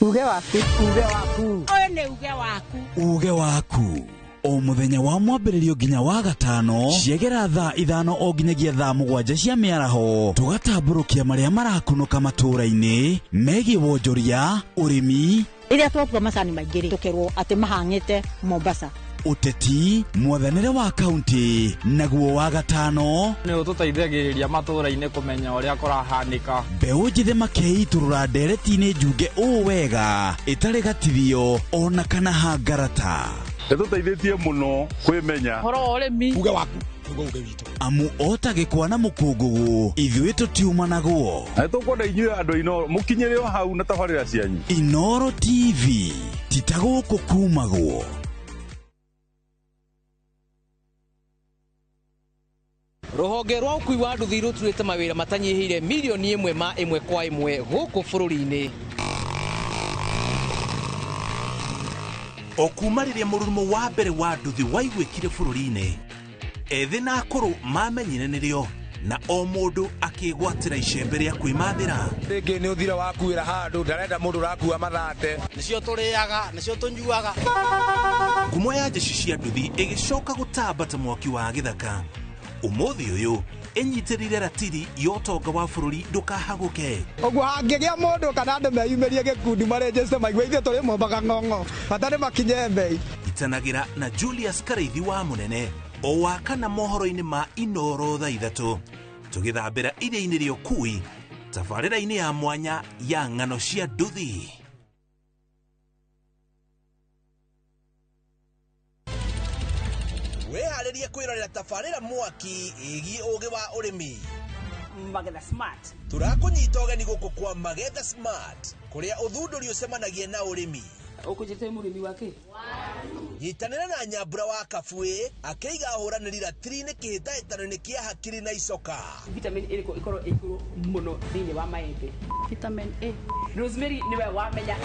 Uge waku. Oyo nĩ uge waku o muthenya wa mwambĩrĩrio nginya wa gatano ciegera thaa 5 o nginyagia thaa 7 cia mĩaraho tugatambũrũkia marĩa marakunũka matũũra-inĩ megiĩ wonjoria ũrĩmi rĩrĩa twatua macani maingĩ tũkerwo atĩ mahang'ĩte Mombasa uteti mwathanĩre wa kaunti naguo wa gatano nĩ ũtũteithagĩrĩria matũũra-inĩ kũmenya ũrĩa kũrahanĩka mbeũ njĩthĩ makeitũrũra ndereti-inĩ njunge ũũ wega ĩtarĩ gatithio ona kana hangarata nĩtũteithĩtie mũno kwĩmenya horo ũrĩmi uge waku amu otagĩkwa na mũkũngũgũ ithuĩ tũtiuma naguo na nĩtũkwenda inyuĩ andũ Inoro mũkinyĩre o hau na tabarĩra cianyu Inoro TV titagũkũ kumagwo Rũhonge rwa ũkui wa nduthi rũturĩte mawĩra matanyihĩire milioni 1 ma 1 kwa 1 gũkũ bũrũri-inĩ. Okuma rĩrĩa mũrurumo wa mbere wa nduthi waiguĩkire bũrũri-inĩ ethĩ na akũrũ mamenyire nĩrĩo na o mũndũ akĩgwatĩra icembe rĩa kwĩmathĩra rĩngĩ nĩ ũthire wakuĩra handũ ndarenda mũndũ ũrakua mathate nĩcio tũrĩaga nĩcio tũnyuaga ngumo ya njeci cia nduthi ĩgĩcoka gũtamba ta mwaki wa gĩthaka ũmũthĩ ũyũ enyitĩrĩire ratiri ya ũtonga wa bũrũri ndũkahagũke ũguo hangĩgĩa mũndũ kana andũ meyumĩrie gĩkundi marĩnjĩste maigua ithuĩ tũrĩ Mombatha ng'ong'o matarĩ makinye mbei itanagĩra na Julius Kareithi wa Mũnene o wakana mohoro-inĩ ma Inoro thaa 3 tũgĩthambĩra iria-inĩ rĩa ũkui tabarĩra-inĩ ya mwanya ya ng'ano cia nduthi weharĩrie kwĩrorera tabarĩra mwaki ĩgiĩ ũgĩ wa ũrĩmi Magetha Smart tũrakũnyita ũgeni gũkũ kwa Magetha Smart kũrĩa ũthundũri ũcemanagia na ũrĩmi ũkũnjĩte mũrĩmi wake nyitanĩra na Nyambura wa Kabuĩ akĩiga hũranĩri ratiri-inĩ kĩhĩtahĩtano-inĩ kĩa hakiri na icoka vitamin ĩrĩkũ ĩkorwo ĩkũrũ mũno thĩinĩ wa maembe vitamin A Rosemary niwe wamenya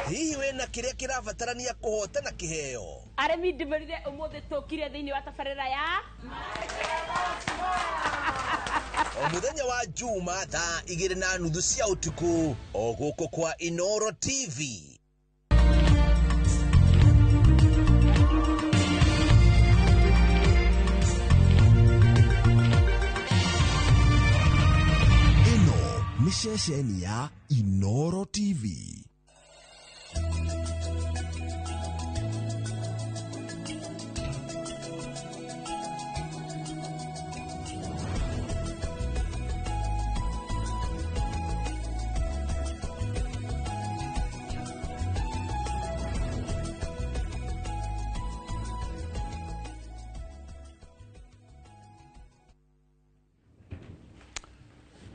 hihi wĩna kĩrĩa kĩrabatarania kũhotana kĩheo arĩmi ndĩmerire ũmũthĩ tũkire thĩinĩ wa tabarĩra ya o mũthenya wa Juma thaa 2:30 cia ũtukũ o gũkũ kwa Inoro TV ĩno nĩ ceceni ya Inoro TV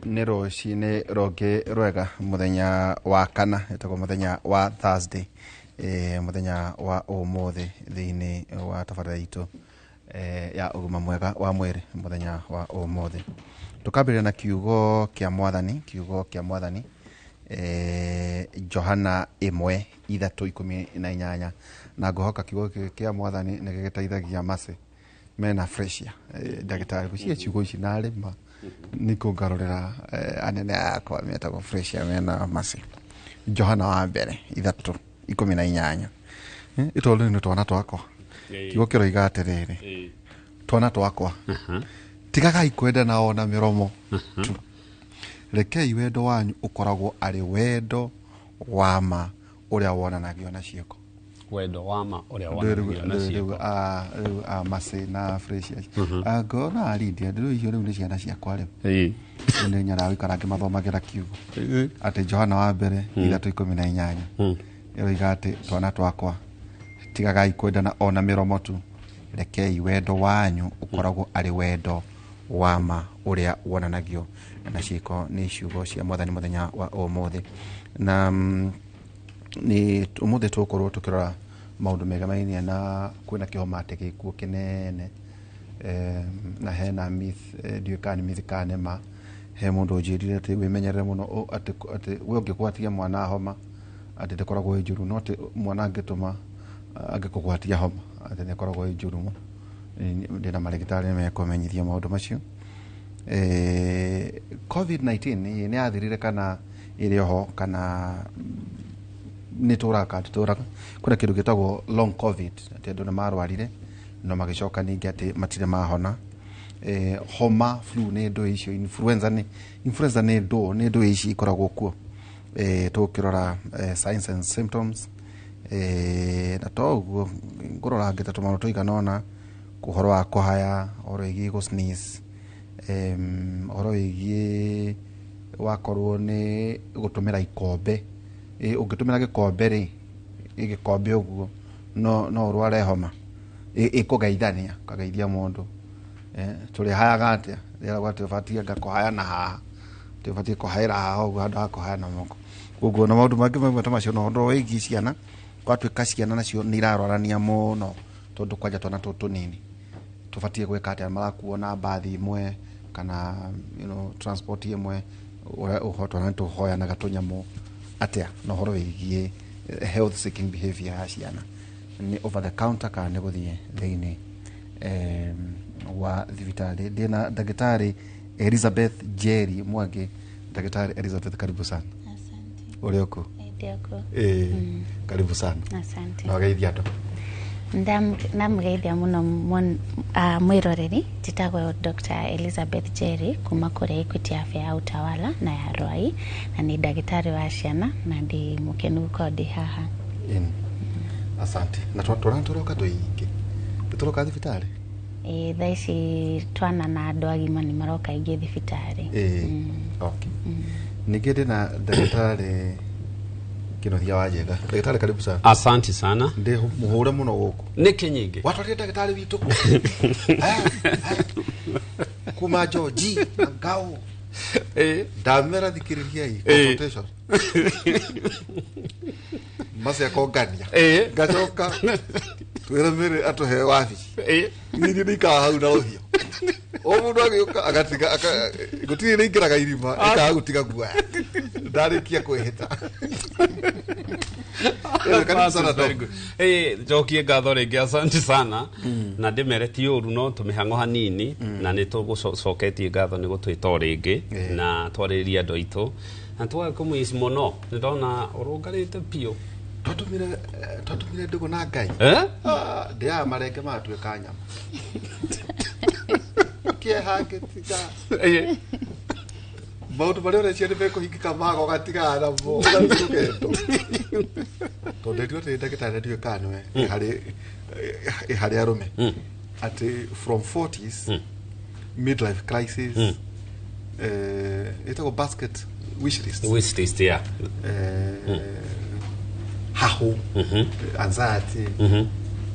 nĩ rũcinĩ rũngĩ rwega mũthenya wa kana etagwo mũthenya wa Thursday mũthenya wa ũmũthĩ thĩinĩ wa tabarĩra itũ ya ũgima mwega wa mwĩrĩ mũthenya wa ũmũthĩ tũkambĩrĩria na kiugo kĩa mwathani Johana 1:3-18 na ngũhoka kiugo kĩa mwathani nĩ gĩgĩteithagia Mercy mena Freshia ndagĩtarĩ gũcihe ciugo ici na arĩma niko ngarorera anene akwa metagwo Freshia mena Mercy Johana wa mbere 3:18 itolo nĩ twana twakwa kiugo kĩroiga atĩrĩrĩ twana twakwa tigagai kwendana ona mĩromo tu rekei wendo wanyu ũkoragwo arĩ wendo wa ma ũrĩa wonanagio na ciĩko wendo wa ma ũrĩa wonanagio na ciĩko Mercy na Freshia ngona Lydia ndĩrĩ icio rĩu nĩ ciana ciakwa rĩu nĩ nyara gũikara ngĩmathomagĩra kiugo atĩ Johana wa mbere 3:18 ĩroiga atĩ twana twakwa tigagai kwendana ona mĩromo tu rekei wendo wanyu ũkoragwo arĩ wendo wa ma ũrĩa wonanagio na ciĩko nĩ ciugo cia mwathani mũthenya wa ũmũthĩ na nĩ ũmũthĩ tũkorwo tũkĩrora maũndũ megamainie na kwĩna kĩhoma atĩ gĩkuũ kĩnene na hena myth ndiũkani myth kana ma he mũndũ njĩrire atĩ wĩmenyerere mũno atĩ we ũngĩgwatia mwana homa atĩ ndĩkoragwo ĩ njũru no atĩ mwana angĩtũma angĩkũgwatia homa atĩ nĩ ĩkoragwo ĩ njũru mũno ndĩna marĩgĩtarĩ mekũmenyithia maũndũ macio COVID-19 nĩ yathirire kana iri ho kana nituraka kuna kindu gitagwo long covid ati andu marwarire no magicoka ningi ati matire mahona homa flu ni ndo icio influenza ni ndo ici ikoragwo kuo tukirora signs and symptoms na toguo ngorora ngita tumano tuiganona kuhoro wa kuhaya oro igi go sneeze oro igi wakorwo ni gutumira ikombe ungitumira gikombe ri igikombe uguo no urware homa ikugeithania kageithia mundu tuli hayaga atia rira gwatu fatia ngakohaya na haha tufatie kohaira haha uguo handu ha kohaya na moko uguo na maundu mangi mamwe ta macio no ndo wigi ciana gwatuika ciana nacio ni irarorania muno tondu kwanja twana tutu nini tufatie gwika atia marakuona bathi imwe kana transport imwe uhoto na tuhoya na gatunyamo atia no horo wigie health seeking behavior ya ciana ni over the counter kana ne guthie thini wa thibitari ndina ndagitari Elizabeth Jerry Mwangi. Daktari Elizabeth, karibu sana. Asante. Ulioko? Ndioko. Karibu sana. Asante. Na wageithia ndo. Namugeithia muno mwiroreri titagwo Dr. Elizabeth Jerry kuma kuri Equity Afya ya Utawala na ya Rwai na ni daktari wa ciana na ndi mukenu kodi haha. Asante. Na toroka toingi. Tutoroka thibitari? Thaici twana na andu agima ni maroka ingi thibitari. Okay. Nigede na daktari Kinothia Wajega. Daktari karibu sana. Asante sana. Ndi muhure muno guku. Niki nyingi. Watu wa daktari witu. Kuma George ngao. Damera thikiriria hii consultation. Masi ya kongania. Gacoka. Twira mere atuhe wabici. Nini nika hau na uhio. O mundu agioka agatiga gutiri ringiraga irima ikagutiga guaya. Ndarikia kwihita. Jokie ngatho ringi asante sana na ndimereti uru no tumihango hanini na nitugucoketie ngatho ni gutwita ringi na twariria andu aitu na twakumwisi muno ndona urungarite pio twatumire ndugu na ngai ndia marenge matuika nyama kiehage tiga maundu maria urecia ni mekuhingika mago gatiga na mo ugaturuketo tondu ndio te ndagitari ndio kanwe ihari arume ati from 40s midlife crisis itago basket wish list yeah hahu anxiety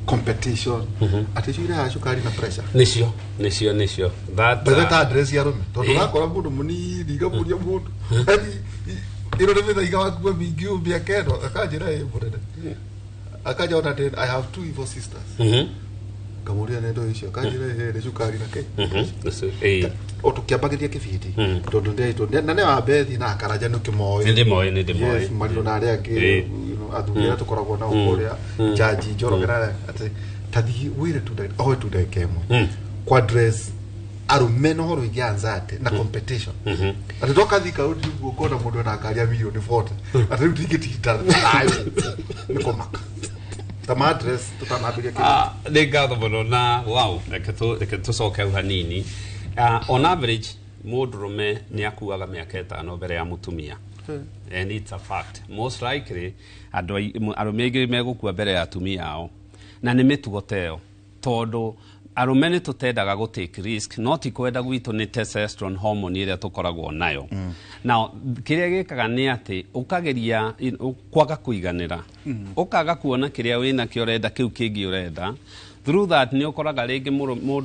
competition atijira ashukari na pressure nisio that address ya rume tondu nakora mundu munini igamuria mundu yani iro ndivida igawakuwa mingi ubia kendo akajira burede akaja ona I have two evil sisters kamuria nendo icio akajira ile shukari na ke otukiambagiria kibindi tondu ndio na ne wa bethi na akaraja nukimoyo ndimoyo mariro na aria angi athurira tukoragwo na ukuria jaji njorogera ati tathi wire tu kemwe kwa dress arume no horo igianzate na competition ati toka thika udi gukona mundu na akaria milioni 40 ati tikiti ayo nikomaka tama address tutanabiria kitu ngatho muno na wow tucoke hanini on average mundurume ni akuaga miaka 5 mbere ya mutumia. And it's a fact. Most likely, arume aingĩ megũkua mbere ya atumia ao. Na nĩ mĩtugo teo. Tondũ arume nĩ tũtendaga go take risk, no ti kwenda gwitũ nĩ testosterone hormone ĩrĩa tũkoragwo nayo. Now, kĩrĩa gĩkaga nĩ atĩ ũkageria kwaga kũiganĩra. Ũkaga kuona kĩrĩa wĩna kĩo ũrenda kĩu kĩngĩ ũrenda. Through that nĩ ũkoraga rĩngĩ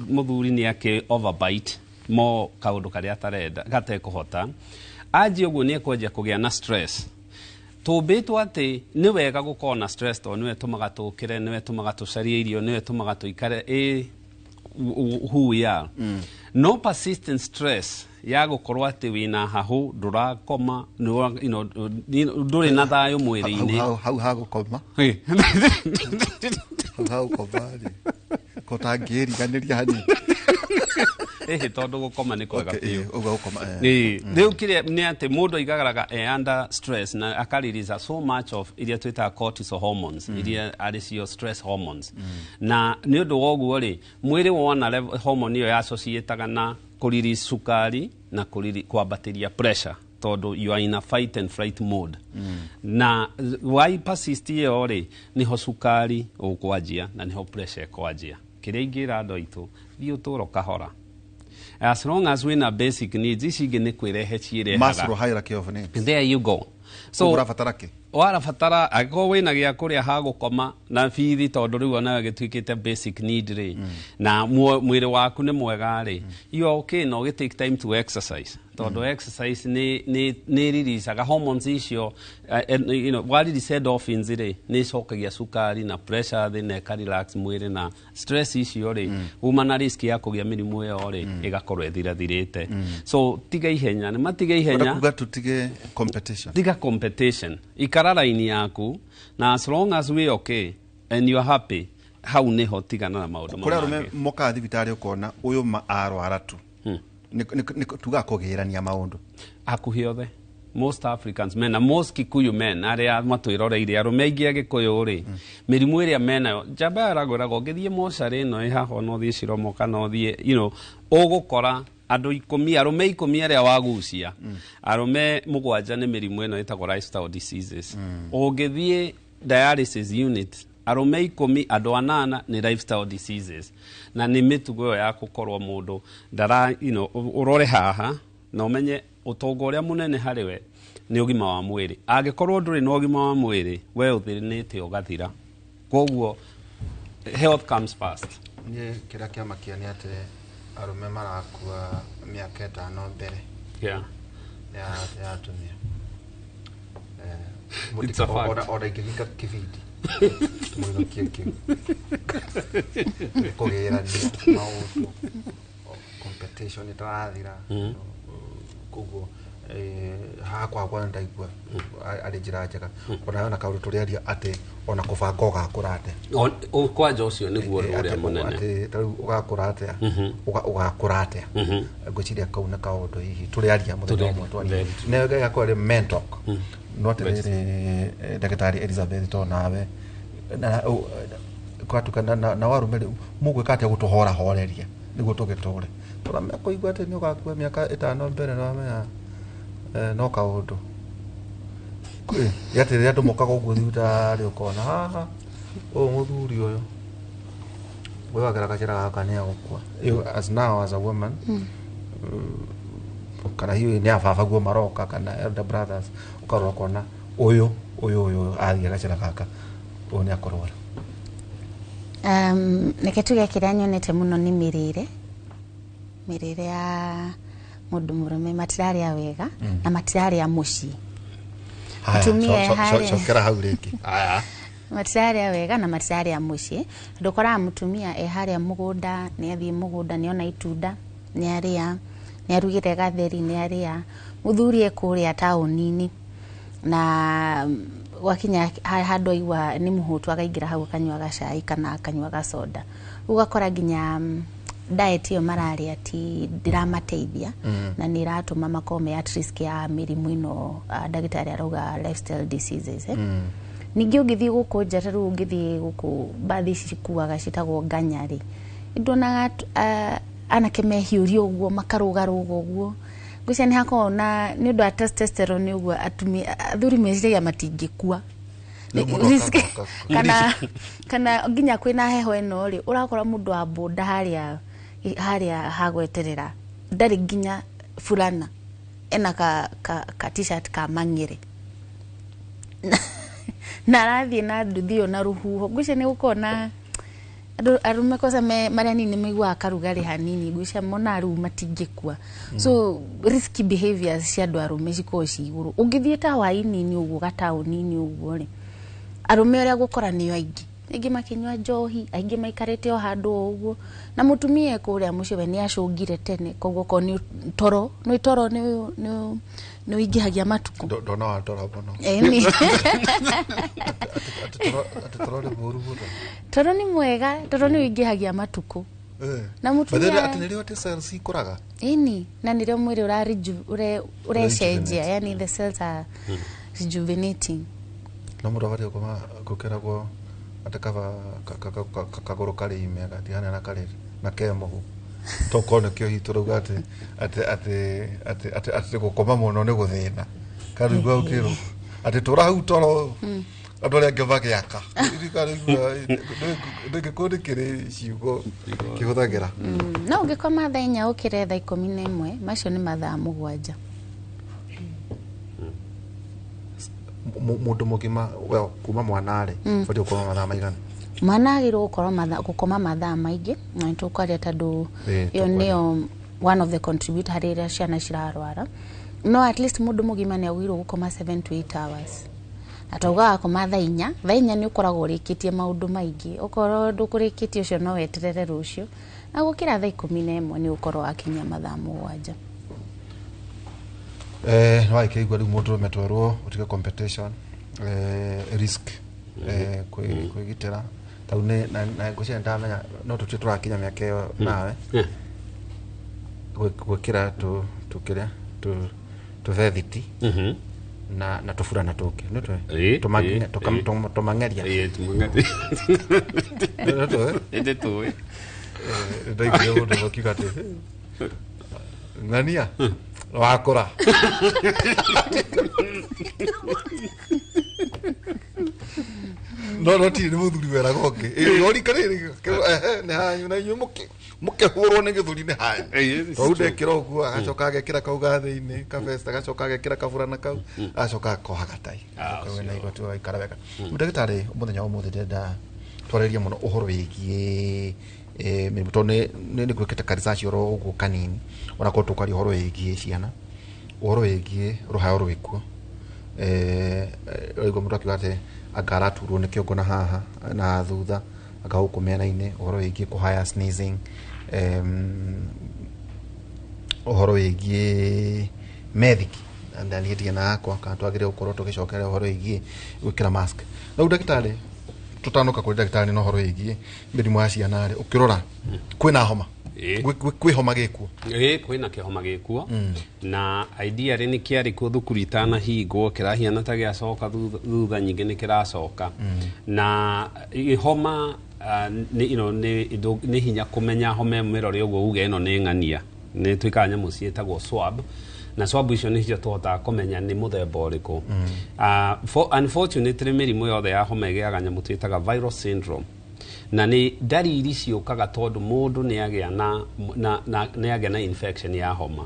mũthuri nĩ akĩ overbite mo kaũndũ karĩa atarenda gatekũhota. Aji uguo ni ekwenja kugia na stress. Tũmbĩtwo atĩ nĩ wega gũkorwo na stress tondũ nĩwe tũmaga tũkĩre, nĩwe tũmaga tũcarie irio, nĩwe tũmaga tũikare who we are. No persistent stress ya gũkorwo atĩ wĩna hahu ndũrakoma ndũrĩ na thayũ mwĩrĩ-inĩ. Hau hagũkoma hau koma kotangĩriganĩria hanini tondu gukoma ni kwega Okay, uga gukoma, riu kire ni ati mundu igagaraga under stress na akaririza so much of iria twita cortisol hormones iria aricio stress hormones na ni undu woguo ri mwiri wona level hormone iyo ya associated na kuriri sukari na kuriri kwambatiria pressure tondu you are in a fight and flight mode na why persist iyo ri niho sukari ukwanjia na niho pressure ikwanjia kiria ingira andu aitu thio turo kahora as long as we na basic needs ici ingi ni kwirehe cirehaga Maslow hierarchy of needs. There you go. So urabatara ki warabatara agiko wina gia kuria ha gukoma na fithi tondu riu ona gitwikite basic need ri na mwiri waku ni mwega ri you are okay no get take time to exercise tondu exercise ni releasaga hormones icio you know what did said endorphins ri ni cokagia sukari na pressure thi na relax mwiri na stress icio ri uma na risk ya kugia mirimu yo ri igakorwo ethirathirite so tiga ihenya ni matiga ihenya kuga tutige competition tiga competition ikara line yaku na as long as we okay and you are happy hau niho tigana na maundu kuri arume moka thibitari ukona uyu arwara tu ni tuga kugirania maundu akuhi othe most Africans men na most Kikuyu men aria matwiroreire arume ingi agikuyu ri mirimu iria mena jaba aragora ngithie mochari no ihaho no thie ciromo kana thie you know ugukora andu 10 arume 10 aria wagucia arume mugwanja ni mirimu eno itagwo lifestyle diseases ungithie dialysis unit arume 10 andu 8 ni lifestyle diseases na ni mitugo yo ya gukorwo mundu ndara you know urore haha na umenye utongo uria munene hariwe ni ugima wa mwiri angikorwo nduri no ugima wa mwiri we uthirinite ugathira koguo health comes first ni kira kiama kiani ate arume marakua miaka 5 mbere ya atumia it's a fact ora ikigika kividi mwino kiki kugirania maundu competition itarathira koguo hakwa ndaigua ari njira njega ona kaundu turiaria ati ona kubanga ugakurate kwanja ucio niguo uria munene ati tariu ugakurate ugakurate ngociria kauna kaundu hihi turiaria muthenya umwe twani nega yakore mentor no tere Daktari Elizabeth to nawe na kwatukana na warume mugwika ati gutuhora horeria niguo tugiture urame kuigua ati ni ugakua miaka 5 mbere na wamenya no kaundu yate ya tumukaga uguo thutari ukona haha muthuri uyu wegagera kachira gaka ni agukua as now as a woman kana hiyo ni afafa guo maroka kana elder brothers ukarora kona uyu athia gachira gaka oni akorora neketuge kiria nyonete muno ni mirire ya mundu murume matirari ya wega na matirari ya muci tumie chokera hau riki matirari ya wega na matirari ya muci ndukora mutumia haria mugunda ni athie mugunda ni ona itunda ni aria ni arugire gatheri ni aria muthuri kuria taunini na wakinya handu igwa ni muhutu akaingira hau akanywa gacai kana akanywa gasoda ugakora ginya diet yo mararia ti ndiramateithia na niratuma makome at risk ya mirimu ino ndagitari arauga lifestyle diseases ningi ugithii guku njataru ugithii guku bathi cikuaga citagwo nganyari ndonaga anake mehiurio uguo makarugaruga uguo gucia ni hakona ni undu testosterone uguo athuri meciria matingikua kana nginya kwina heho eno ri urakora mundu wa boda haria hagweterera ndari nginya fulana ena ka t-shirt ka mangire na rathi na nduthio na ruhuho gucia ni gukona arume kosa maria nini meigua karugari hanini gucia mona aru matingikua so risky behaviors cia andu arume cikoci iguru ungithie ta waini ni uguo gatauni ni uguo ri arume aria gukora ni aingi makinywa njohi aingi maikarete o handu uguo na mutumia kuria mucio we ni acungire tene koguo ko ni toro ni ingihagia matuko ndona wa toro bono ni toro ni buru toro ni mwega toro ni ingihagia matuko Na mutumia ati nilio te cells ikuraga ini na nilio mwili urecenjia yani the cells are rejuvenating. No muda wari gukera go atakava kagoro kari imega diana na kari na kemo to kone kyo hituruga ati gukoma muno ni guthina kari go kiro ati turau toro adole ngevage yaka ndike kodi kire ciugo kihuthagira no ngikoma thaa 4 ukire thaa 11 macio ni mathaa 7 mundu mugima kuma mwanare bado ukoma mathaa maigana mwana agirwo gukoma mathaa maingi na tukwaria tondu iyo niyo one of the contributor harĩ iria ciana cirarwara no at least mundu mugima ni agirwo gukoma 7 to 8 hours atauga akoma thaa 4 ni ukoragwo rikitie maundu maingi ukorwo ndukurikitie ucio no weterere rucio na gukira thaa 11 ni ukorwo akinya mathaa 7 no ikigwa ri mundu metwerwo utige competition risk kwigitira tau ne na gucia ndamenya no tuturakinya miaka iyo nawe gwikira tukiria vethiti na tufura na toke no to tumangeria no to ende to dai kiyo ndo kikate ngania wakora no ti ni muthuri wera goke yori karere ne hanyu na muke horo ne githuri ne hanyu to ude kirogu agacoka agekira kauga thiini kafesta agacoka agekira kafura na kau acoka kohaga tai na igoti ikara wega ndagitari muthenya wa muthi ndenda twareria muno uhoro wigie mĩbuto nĩ gwĩkĩte karisaci oro ũguo kanini ona ko tukari uhoro wĩgie ciana uhoro wĩgie ruhayo rwĩkuo oigo mũndũ akiuga atĩ angaraturwo nĩ kĩongo na haha na thutha agauko mĩena-inĩ uhoro wĩgie kũhaya sneezing uhoro wĩgie methiki ndani hĩndĩ na akwa kana twagĩrĩire gũkorwo tũgĩcokeria uhoro wĩgie gwĩkĩra mask na ndagĩtarĩ tutanuka kuri ndagitari no horo igie mirimu ya ciana ri ukirora kwina homa kwi homa gikuo kwina kihoma gikuo na idea ri ni kiari ku thukuru itana hingwo kirahiana ta giacoka thutha nyingi ni kiracoka na homa ni hinya kumenya homa mirore uguo uge ino ni ngania ni twikanya musietagwo swab na swab icio nĩ cio tũhotaga kũmenya nĩ mũthemba ũrĩkũ unfortunately mĩrimũ yothe ya homa ĩgĩaga nyamũ twĩtaga viral syndrome na nĩ ndariri ciũkaga tondũ mũndũ nĩ agĩa na infection ya homa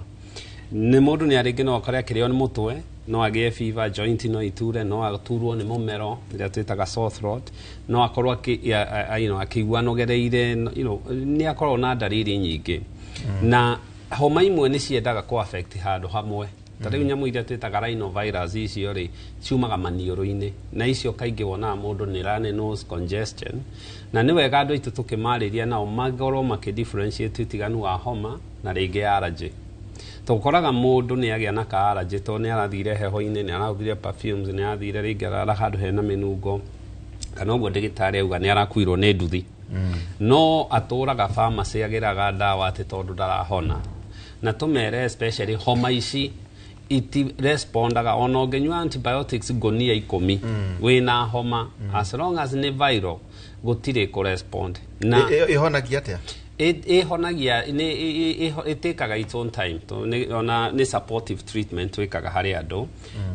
nĩ mũndũ nĩ arĩngĩ no akore akĩrĩo nĩ mũtwe no agĩe fever joint no iture no aturwo nĩ mũmero ĩrĩa twĩtaga sore throat no akorwo akĩigua nogereire nĩ akorwo na ndariri nyingĩ na homa imwe nĩ ciendaga ku affect handũ hamwe tarĩu nyamũ iria twĩtaga rhinovirus icio rĩ ciumaga maniũrũ-inĩ na icio kaingĩ wonaga mũndũ nĩ rane nose congestion na nĩ wega andũ aitũ tũkĩmarĩria nao magorwo makĩdifferentiate ũtiganu wa homa na rĩngĩ allergy tũkoraga mũndũ nĩ agĩa na ka allergy tondũ nĩ arathire heho-inĩ nĩ arathire perfumes nĩ arathire rĩngĩ arara handũ hena mĩnungo kana ũguo ndagĩtarĩ auga nĩ arakuirwo nĩ nduthi no atũraga pharmacy agĩraga ndawa atĩ tondũ ndarahona na tũmere especially homa ici iti respondaga ona ũngĩnyua antibiotics gonia 10 wĩna homa as long as nĩ viral gũtirĩ kũrespond na ĩhonagia atĩa ĩhonagia ĩtĩkaga its own time ona nĩ supportive treatment twĩkaga harĩ andũ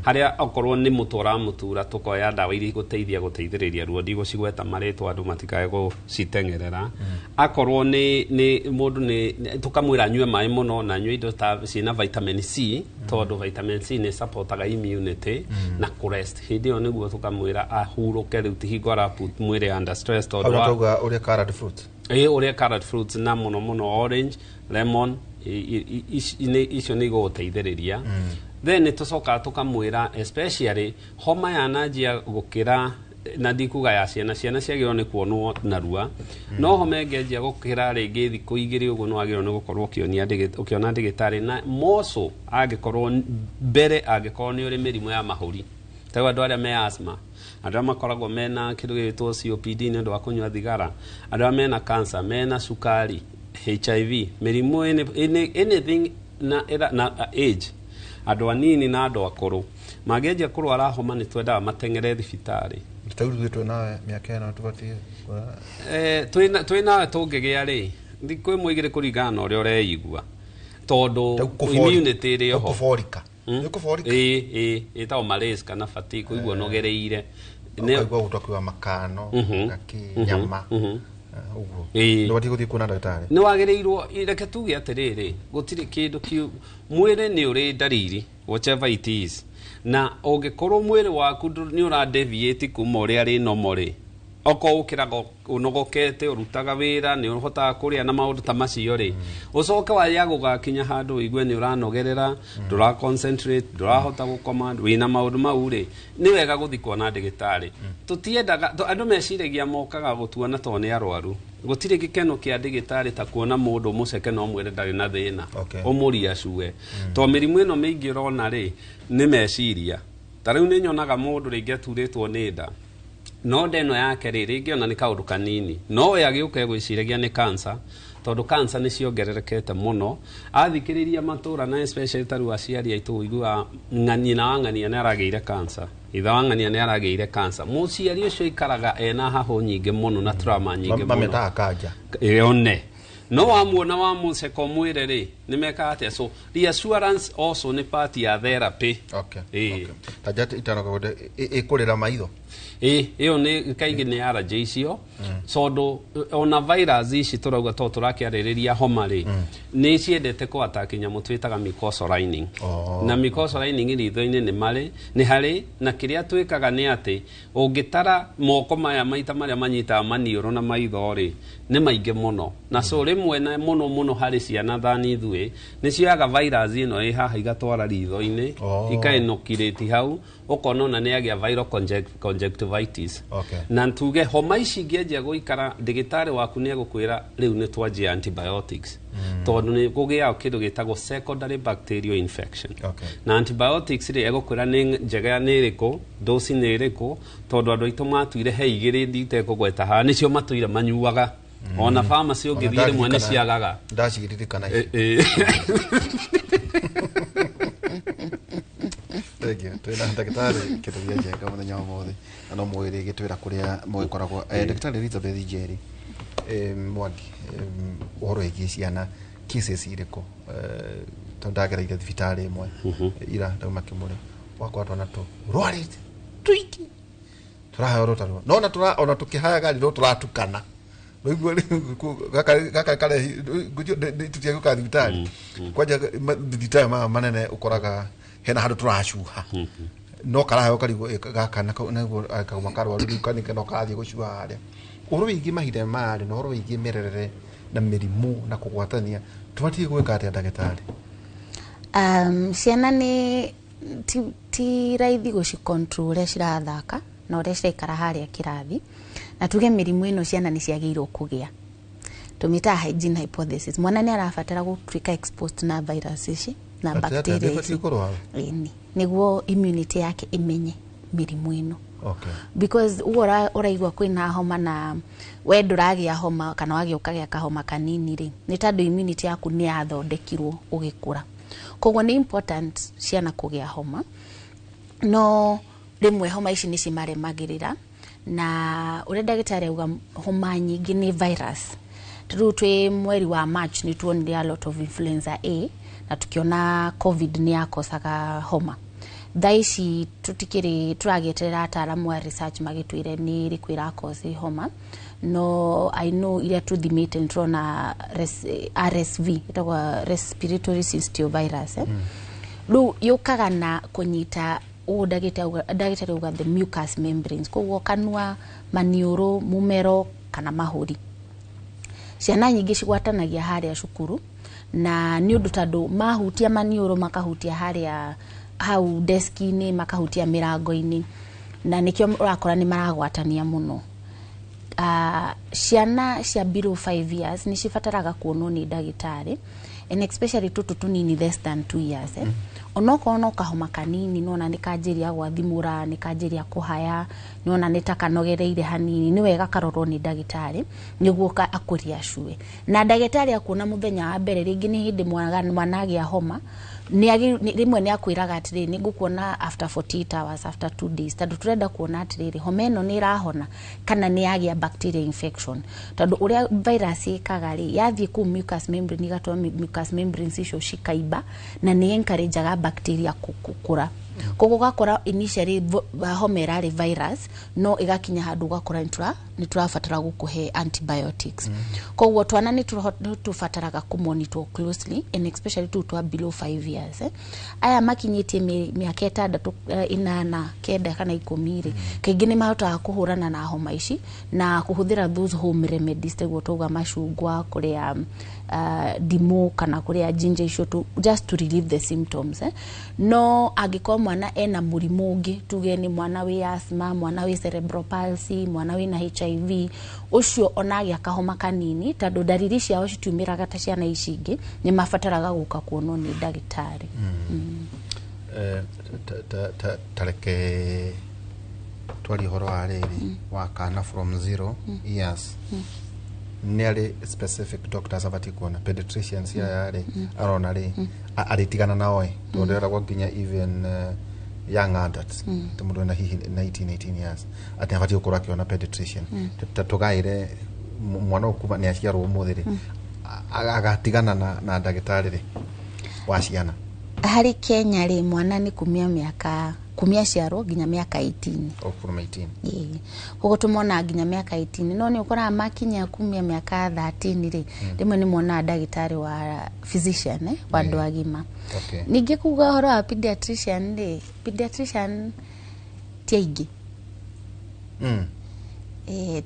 harĩa okorwo nĩ mũtu ũramũtura tũkoya ndawa iria gũteithĩrĩria ruo ndigũcigweta marĩtwa andũ matikae gũcitengerera akorwo nĩ mũndũ tũkamwĩra anyue maĩ mũno na anyue indo ciĩna vitamin C tondũ vitamin C nĩ supportaga immunity na kũrest hĩndĩ ĩyo nĩguo tũkamwĩra ahurũke rĩu ti hingo araput mwĩrĩ under stress tondũ auga ũrĩa carrot fruit ũrĩa carrot fruits na mũno orange lemon icio nĩ igũgũteithĩrĩria then tũcokaga tũkamwĩra especially homa yananjia gũkĩra na ndikuga ya ciana ciagĩrĩirwo nĩ kuonwo narua no homa ĩngĩanjia gũkĩra rĩngĩ thikũ 2 ũguo no agĩrĩirwo nĩ gũkorwo ũkĩona ndagĩtarĩ na moco angĩkorwo mbere angĩkorwo nĩ ũrĩ mĩrimũ ya mahũri ta andũ arĩa me asthma andũ arĩa makoragwo mena kĩndũ gĩtwo COPD nĩ ũndũ wa kũnyua thigara andũ arĩa mena cancer mena cukari HIV mirimu anything na age andu anini na andu akuru mageja kurwara homa ni twenda matengere thibitari tutaurugitwe na miaka ena tubatie twina tungigia ri ndikwe mwigire kuringana uri ureigua tondu immunity ri ho kuforika kuforika itaw malaise kana fatigue kuigua nogereire ne kuigua utakiwa makano ngaki nyama uguo no wati guthii kuona ndagitari ni wagireirwo ireke tuge atiriri gutiri kindu kiu mwire ni uri dariri whatever it is na ungikorwo mwire waku ni ura deviate kuma uri ari nomori oko ukirago unogokete urutaga wira ni uhotaga kuria na maundu ta macio ri ucoke waya gugakinya handu igwe ni uranogerera ndura concentrate ndura hota gukoma wina maundu mau ri ni wega guthi kuona ndigitari tutiendaga andu meciragia mokaga gutuona to ni arwaru gutire gikeno kia ndigitari ta kuona mundu muceke no mwire ndari na thina umuria cue to mirimu ino mingi urona ri ni meciria tariu ni nyonaga mundu ringi aturitwo ni nda no ndeno yake ringi ona ni kaundu kanini no yagiuka gwiciragia ni cancer tondu cancer ni ciongererekete muno athikiriria matura na especially taru aciari aitu igua ng'ani na wang'ania ni arageire cancer itha wang'ania ni arageire cancer muciari ucio ikaraga ena haho nyingi muno na trauma nyingi muno mameta kanja one no wamuona wamuceko mwire ri nimeka atia so reassurance also ni part ya therapy okay tajati itanoka ikurira maitho iyo ni kaigi ni allergy icio sondo ona virus ici turauga to turakiaririria homa ri ni ciendete ko attack nyamu twitaga mucosal lining na mucosal lining ritho-ini ni hari na kiria twikaga ni ati ungitara moko maya maita maria manyita manioro na maitho ri ni maingi muno na so rimwe na muno hari ciana thani thue ni ciaga virus ino haha igatwara ritho-ini ikainokireti hau ukonona ni agia viral conjunctivitis na ntuge homa ici ngienja guikara ndigitari waku ni agukwira riu ni twanjia antibiotics tondu ni kugia kindu gitagwo secondary bacterial infection na antibiotics ri agukwira ni njega ni iriku dosi ni iriku tondu andu aitu matuire he igiri ndite kugweta ha nicio matuire manyuaga ona pharmacy ungithire mwene ciagaga ndacigiririkana twina ndagitari kitugia njega muthenya wa mothe no mwiri gitwira kuria mwikoragwo ndagitari Elizabeth Njeri mwadi uhoro igi ciana cases iriko tondagereire thibitari imwe ira ndauma kimuri wakwa twana tu rwarite twiki turahoro taro nona ona tukihaya gari ro turatukana Niguo kaka kale tutia guka thibitari kwaja thibitari manene ukoraga hena handu turacuha no karaho karigo gaka naguo akamakaro arukani kana kathi gucuha haria uru wingi mahire mari no uru wingi mererere na mirimu na kugwatania tubati gwika atia ndagitari ciana ni ti raithi guci control ria cirathaka na ria ciraikara haria kirathi na tuge mirimu ino ciana ni ciagirwo kugia tumita hygiene hypothesis mwana ni arafatara gutuika exposed na virus ici na bacteria ici niguo immunity yake imenye mirimu ino because uraigwa kwina homa na we nduragia homa kana wagi ukagia kahoma kanini ri ni tandu immunity yaku ni yathondekirwo ugikura koguo ni important ciana kugia homa no rimwe homa ici ni cimaremagirira na ure ndagitari auga homa nyingi ni virus riu twi mweri wa March ni tuonire a lot of influenza A na tukiona covid ni yakosaga homa thaici tutikiri turageterera ataramu wa research magitwire ni rikwira cause homa no I know ile tuthimite ntrona RSV itagwa respiratory syncytial virus riu yukaga na kunyita ndagitari uga the mucous membranes koguo kanua manioro mumero kana mahuri ciana nyingi cigwatanagia haria cukuru na ni undu tandu mahutia manioro makahutia haria hau deski-ini makahutia mirango-ini na nikio urakora ni maragwatania muno ciana cia below 5 years ni cibataraga kuonwo ni ndagitari, and especially tutu tunini less than 2 years onoko no kahoma kanini nona nikanjiria gwathimura nikanjiria kuhaya nona nitakanogereire hanini ni wega karorwo ni ndagitari niguo ka akuria cue na ndagitari akuona muthenya wa mbere ringi ni hindi mwana agia homa ni rimwe ni akwiraga atiri ni ngukuona after 48 hours after 2 days tondu turenda kuona atiri homa ino ni irahona kana ni agia bacteria infection tondu uria virus ikaga ri yathie ku mucous membrane igatwa mucous membranes icio cikaiba na ni encourageaga bacteria kukura koguo gakora initially homa irari virus no igakinya handu gakora ni turafatara gukuhe antibiotics koguo twana ni tufataraga kumonitor closely and especially twa below 5 years aya makinyitie miaka 6 8 9 kana 10 kaingĩ ni mahotaga kuhurana na homa ici na kuhuthira those home remedies teguo tuga macungwa kuria dimu kana kuria ginger icio just to relieve the symptoms no angĩkorwo mwana ena mũrimũ ũngĩ tuge ni mwana wi asthma mwana wi cerebral palsy mwana wi na HIV ucio onagia kahoma kanini tondu dariri ciao citumiraga ta ciana ici ingĩ ni mafataraga guka kuonwo ni ndagitari tareke twari horo wa riri wa kana from 0 years nearly specific doctors abati kuona pediatricians yare arona ri aritigana nawe ndondera kwa ginya even young adults tumundo na hihi 18 years ati abati ukura kiona pediatrician tugaire mwana okuba ni aciarwo umuthiri agatigana na ndagitari ri wa ciana hari Kenya ri mwana ni kumia ciarwo ginya miaka 18 from 18 koguo tumona ginya miaka 18 no ni ukora makinya kumia miaka 13 ri rimwe ni mwana ndagitari wa physician wa andu agima ningi kuga horo wa pediatrician tiaigi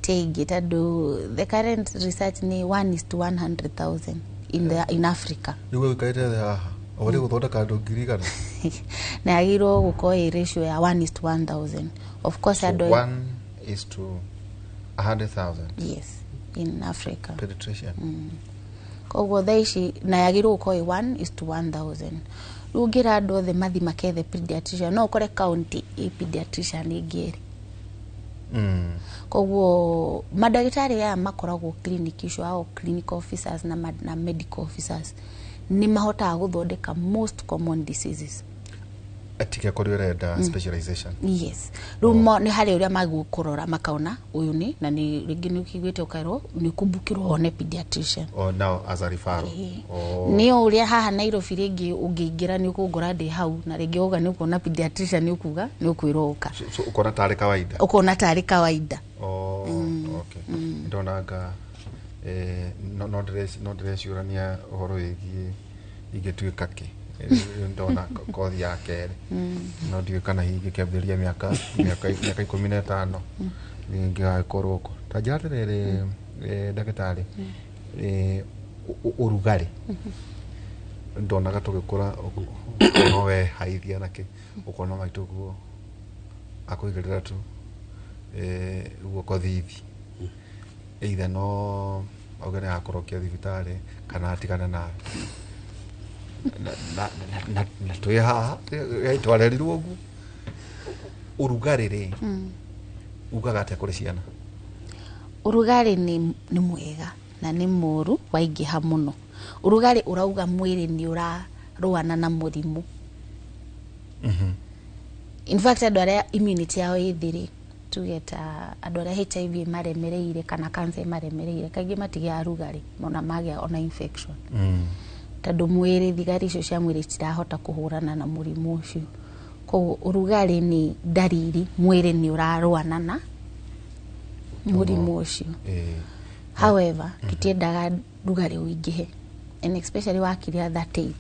tiaigi tadu the current research ni 1:100,000 in Africa yugo kaita ore guthondeka andu ngiri kana na agiro guko ratio ya 1:1,000 of course so 1:100,000 yes in Africa pediatrician koguo thaici na yagiro guko 1:1,000 rugira andu othe mathi makethe pediatrician no ukore county pediatrician ingiri koguo madagitari ya makoragwo clinic icio au clinical officers na medical officers ni mahota guthondeka most common diseases atika korera specialization yes rumo ni hari uria magukurora makaona uyu ni na ni ringi ni ukigwete ukairo ni kumbukirwo one pediatrician now as a referral ni uria haha Nairobi ringi ungiingira ni ukungora ndi hau na ringi uga ni ukuona pediatrician ni ukuga ni ukwiroka so ukona tari kawaida okay ndonaga no dress urania horo igituika ki ndona kothi yake no ndiwe kana higi kiambiria miaka 15 ningi akorwo ko tajarere ndagitari urugari ndona gatugikura no we haithia nake ukona maituguo akuigirira tu ugo kothithi either no ogene akorokia thibitari kana atigana na tuyaha twarerirwo gu urugari ri ugaga ate kuri ciana urugari ni mwega na ni muru waingiha muno urugari urauga mwiri ni uraruana na murimu in fact andu aria immunity yao ithiri tugeta andu aria HIV maremereire kana cancer maremereire kaingĩ matigia rugari mona magia ona infection tondu mwiri thigari icio cia mwiri citirahota kuhurana na murimu ucio koguo urugari ni dariri mwiri ni uraruana na murimu ucio however kitiendaga rugari uingihe and especially wakiria 38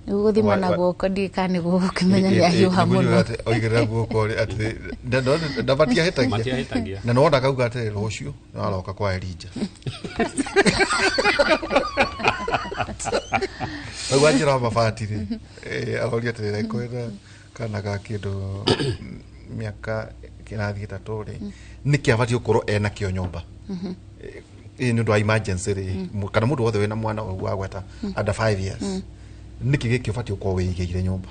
uguthima na guoko ndikane gukimenya ni ahiuha muno oigera guoko ati ndabatia hetagia na no ndakauga ati rucio no aroka kwa Elija wajira mafatiri agoria ati kwenda kana ga kindu miaka kirathi gitatu ri niki abati ukorwo ena kio nyumba ni ndo emergency ri kana mundu wothe wena mwana wa gweta under 5 years niki giki abati ukorwo wiigire nyumba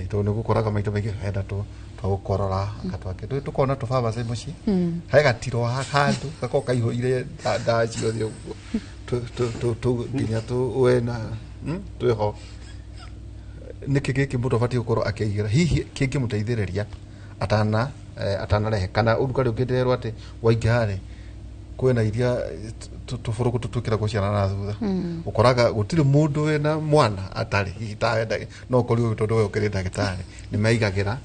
to ni gukoraga maito maingi henda to twagukorora gatwake tukona tubaba sai muci hai gatiro handu gakoka ihoire nda ciothe uguo tu nginya tu wena twiho niki giki mundu abati ukorwo akiigira hihi kingi muteithiriria atanarehe kana urugari ungiderwo ati waingihare kwena iria tufuruku tutukira guciana na thutha ukoraga gutire mundu wena mwana atari hitaenda no kori tondu we ukiri ndagitari ni meigagira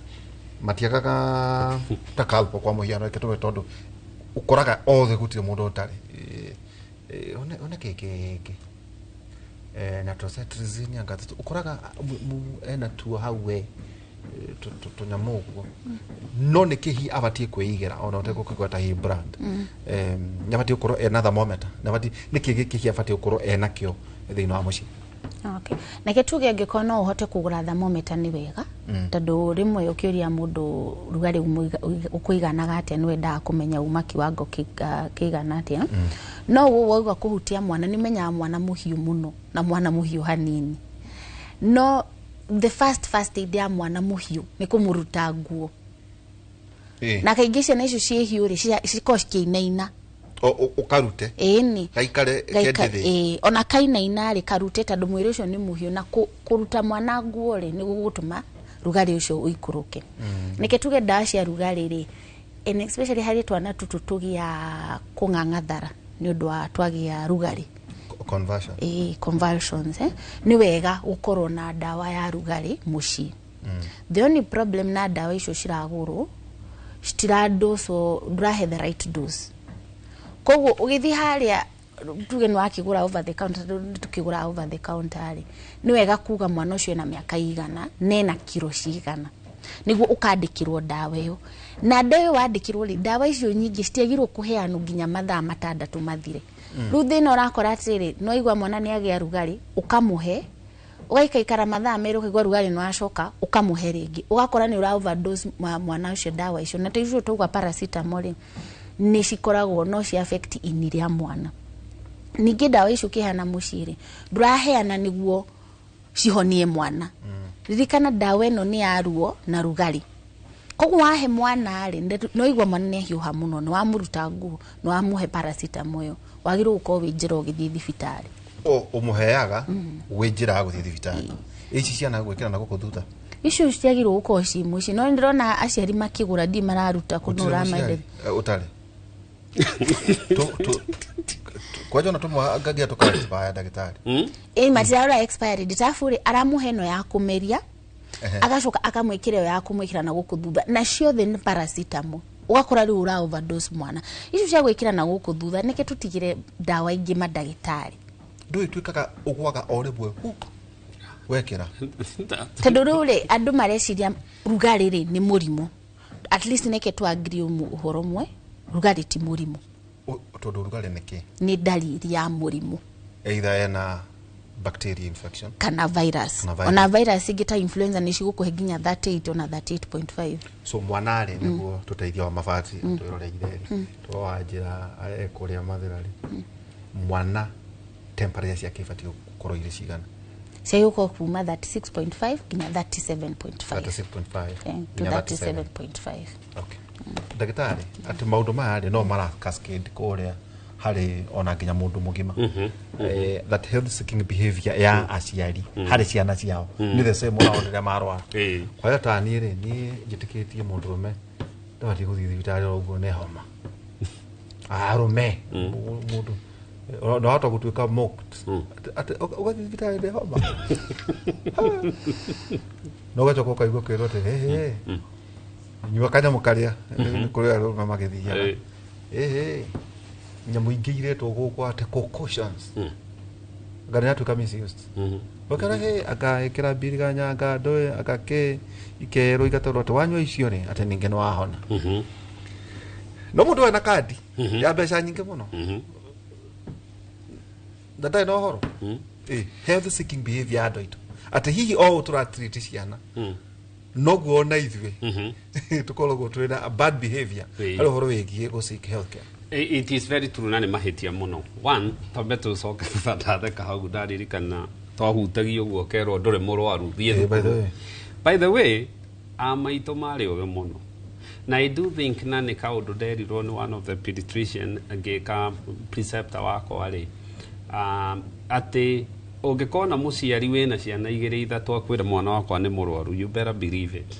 matiagaga takalpo kwa muhiano keto tondu ukoraga othe gutire mundu utari one keke na tosetrizini angatu ukoraga ena tu hawe tunyamugo no ne kihi abatie kweigira ona uteko kwigwata hi brand nyabati ukoro another moment nabati nikigi kihi abatie ukoro enakio thina wa muci okay na ketuge angikona uhote kugura thermometer ni wega tondu rimwe ukiuria mundu rugari ukuiganaga atia ni wenda kumenya uma kiwango kigana atia no woga kuhutia mwana ni menya mwana muhiu muno na mwana muhiu hanini no the first aid ya mwana muhiu ni kumuruta nguo na kaigisha na icio cie hiuri cikoshki inaina ukarute ni gaikare kendere ona kaina inari karute tondu mwiri ucio ni muhiu na kuruta mwana nguo ri ni gugutuma rugari ucio uikuruke nike tuge ndawa cia rugari ri and especially hari twana tututugia kung'ang'athara ni undu wa twagia rugari conversion conversions ni wega ukorwo na dawa ya rugari muci the only problem na dawa icio ciraguru citiradoso drahe the right dose koguo ugithi haria tuge ni wakigura over the counter tukigura over the counter ni wega kuga mwana ucio na miaka igana nena kilo cigana niguo ukandikirwo dawa iyo na dawa wandikirwo dawa icio nyingi citiagirwo kuheanwo nginya mathaa matandatu mathire riu thina urakora atiri no igwa mwana ni agia rugari ukamuhe ugaikaikara mathaa meri ukigwa rugari no acoka ukamuhe ringi ugakora ni ura overdose mwana ucio dawa icio na ticio tugwa paracetamol ni cikoragwo no ci affect ini ria mwana ningi dawa icio kihana muciri nduraheana niguo cihonie mwana ririkana dawa ino ni yaruo na rugari koguo wahe mwana ari no igwa mwana ni hiuha muno no amuruta nguo no amuhe paracetamol wagiru uko winjira ugithi thibitari umuheaga winjira guthi thibitari ici ciana gwikira na gukuthutha icio ciagirwo uko cimuci no ndirona aciari makigura ndi mararuta kunura maide utari kwa jona tumwa ngagia tukara expire dagitari material expired ditafuri aramuhe no ya kumeria agacoka akamwikira ya kumwikira na gukuthutha na ciothe ni paracetamol ugakora ri ura overdose mwana icio cia gwikira na guku thutha nike tutigire dawa ingi madagitari ndui twikaga ugwaga orebwe wekira tondu rure andu mareciria rugari ri ni murimu at least nike tu agree uhoro mwe rugari ti murimu tondu rugari niki ni dalili ya murimu either ena bacteria infection kana virus ona virus igita influenza ni cigukuhe nginya 38 ona 38.5 so mwanare niguo tuteithia wa mabati twirore twawajira kuria mathirari mwana temperature ciake ibati gukorwo iri cigana ciyuko kuma 36.5 nginya 37.5 37.5 to 37.5 okay dagitari ati maundu maya no mara cascade kuria hari ona nginya mundu mugima that health seeking behavior ya aciari hari ciana ciao ni the same ona onire marwa kwa hiyo tani ri ni njitikitie mundu rume ndabati guthi thibitari uguo ne homa arume mundu no hata gutuika mocked ati ugathi thibitari ne homa no gachoka kaigua kirote nyua kanya mukaria ni kuria rume magithia nyamu ingiiretwo guku ate concussions ngari natuka misused bakara he akaikira biriga nyanga ndoe akake ikero igatorwo to wanywa icio ri ate ninge no ahona no mundu ena kadi ya mbeca nyingi muno ndata no horo health seeking behavior adoito ate hihi o turatreat ciana noguo ona ithuĩ tukoragwo tũrĩ na bad behavior harĩ ũhoro wĩgiĩ gũ seek healthcare. It is very true na nĩ mahĩtia mũno. One, twambe tũcoke ndatheka hau ndaririkana twahutagio ũguo kerwo ndũrĩ mũrwaru thiĩ thukuru. By the way, maitũ marĩ ũgĩ mũno. Na I do think na nĩ kaũndũ nderirwo nĩ one of the pediatrician ngĩka preceptor wakwa rĩ, atĩ ũngĩkona mũciari wĩna ciana 2-3 akwĩra mwana wakwa nĩ mũrwaru, you better believe it.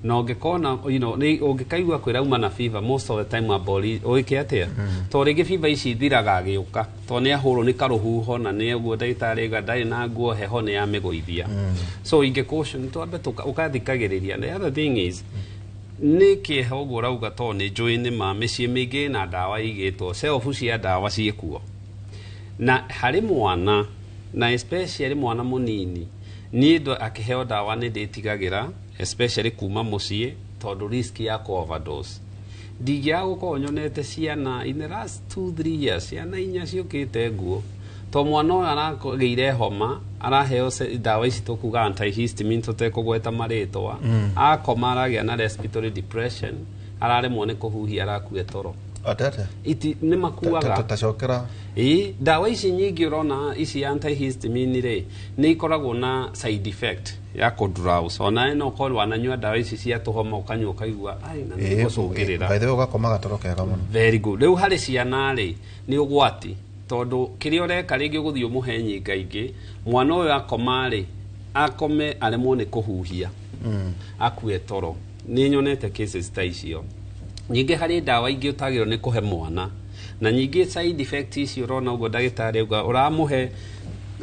Na ũngĩkona ũngĩkaigua kwĩra uma na fever most of the time abori ũĩke atĩa to rĩngĩ fever ici thiraga agĩũka to nĩ ahũrwo nĩ karũhuho na nĩ ũguo ndagĩtarĩ ndarĩ na nguo heho nĩ yamĩgũithia. So ingĩcaution twambe ũkathikagĩrĩria. The other thing is nĩ kĩeha ũguo rauga to nĩ njũĩ nĩ ma mĩciĩ mĩingĩ na ndawa igĩtwo shelf cia ndawa ciĩkuo na harĩ mwana na especially mwana mũnini niĩ ndo akĩheo ndawa nĩ ndĩtigagĩra especially kuma mũciĩ tondũ risk ya overdose. Ndingĩaga gũkorwo nyonete ciana in the last 2-3 years ciana 4 ciũkĩte nguo to mwana ũyũ aragĩire homa araheo ndawa ici tũkuga antihistamine tũtekũgweta marĩtwa akoma aragĩa na respiratory depression araremwo nĩ kũhuhia arakue toro. Nĩ makuaga tacokera ndawa ici nyingĩ ũrona ici antihistamine rĩ nĩ ikoragwo na side effect ya kũdrowse ona no korwo wananyua ndawa ici cia tũhoma ũkanyua ũkaigua ai na nĩ gũcũngĩrĩra by the way ũgakomaga toro kega mũno. Very good. Rĩu harĩ ciana rĩ nĩ ũgwati tondũ kĩrĩa ũreka rĩngĩ gũthiĩ ũmũhe nyinga ingĩ mwana ũyũ akoma rĩ akome aremwo nĩ kũhuhia akue toro. Nĩ nyonete cases ta icio. Nyingĩ harĩ ndawa ingĩ ũtagĩrwo nĩ kũhe mwana na nyingĩ side effect ici ũrona ũguo ndagĩtarĩ auga ũramũhe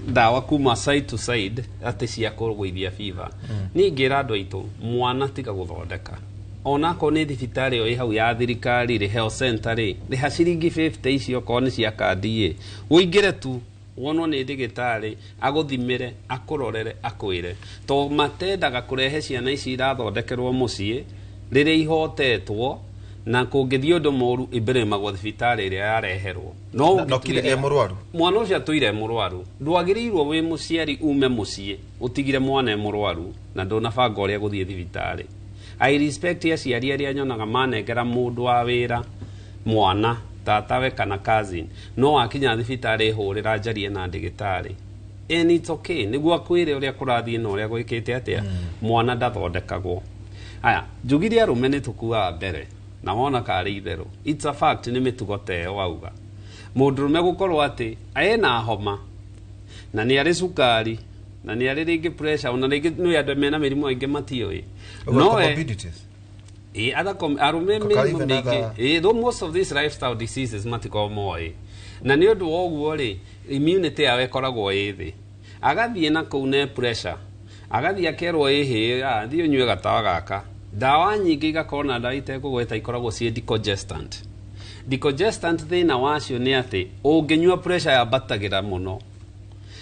ndawa kuma side to side atĩ cia kũgũithia fever. Ningĩ andũ aitũ mwana tiga gũthondeka ona ko nĩ thibitarĩ ĩyo hau ya thirikari rĩ health center rĩ rĩha ciringi 50 icio ko nĩ cia kandi ũingĩre tu wonwo nĩ ndagĩtarĩ agũthimĩre akũrorere akwĩre to matendaga kũrehe ciana ici irathondekerwo mũciĩ rĩrĩa ihotetwo na kũngĩthiĩ ũndũ mũru ibere magwo thibitarĩ ĩrĩa yareherwo no kire mũrwaru mwana ũcio atũire mũrwaru ndwagĩrĩirwo wĩ mũciari ume mũciĩ ũtigire mwana mũrwaru na ndũnabanga ũrĩa gũthiĩ thibitarĩ. I respect aciari arĩa nyonaga manengera mũndũ wa wĩra mwana tatawe kana cousin no akinya thibitarĩ hũrĩra njarie na ndagĩtarĩ and it's okay nĩguo akwĩre ũrĩa kũrathiĩ na ũrĩa gwĩkĩte atĩa mwana ndathondekagwo. Aya njugire arũme nĩ tũkuaga mbere na wona karĩ itherũ. It's a fact nĩ mĩtugo teo wauga mũndũrũme gũkorwo atĩ ena homa na nĩ arĩ cukari na nĩ arĩ rĩngĩ pressure ona rĩngĩ nĩ andũ mena mĩrimũ ingĩ matiũĩ no arũme mĩrimũ mĩingĩ though most of these lifestyle diseases matiko moĩ na nĩ ũndũ wa ũguo rĩ immunity yao ĩkoragwo ĩ thĩ agathiĩ na kũu ne pressure agathiĩ akerwo ĩhĩ thiĩ ũnyue gatawa gaka ndawa nyingĩ igakorwo na ndawa itekũgweta ikoragwo ciĩ decongestant. Decongestant thĩna wacio nĩ atĩ ũngĩnyua pressure yambatagĩra mũno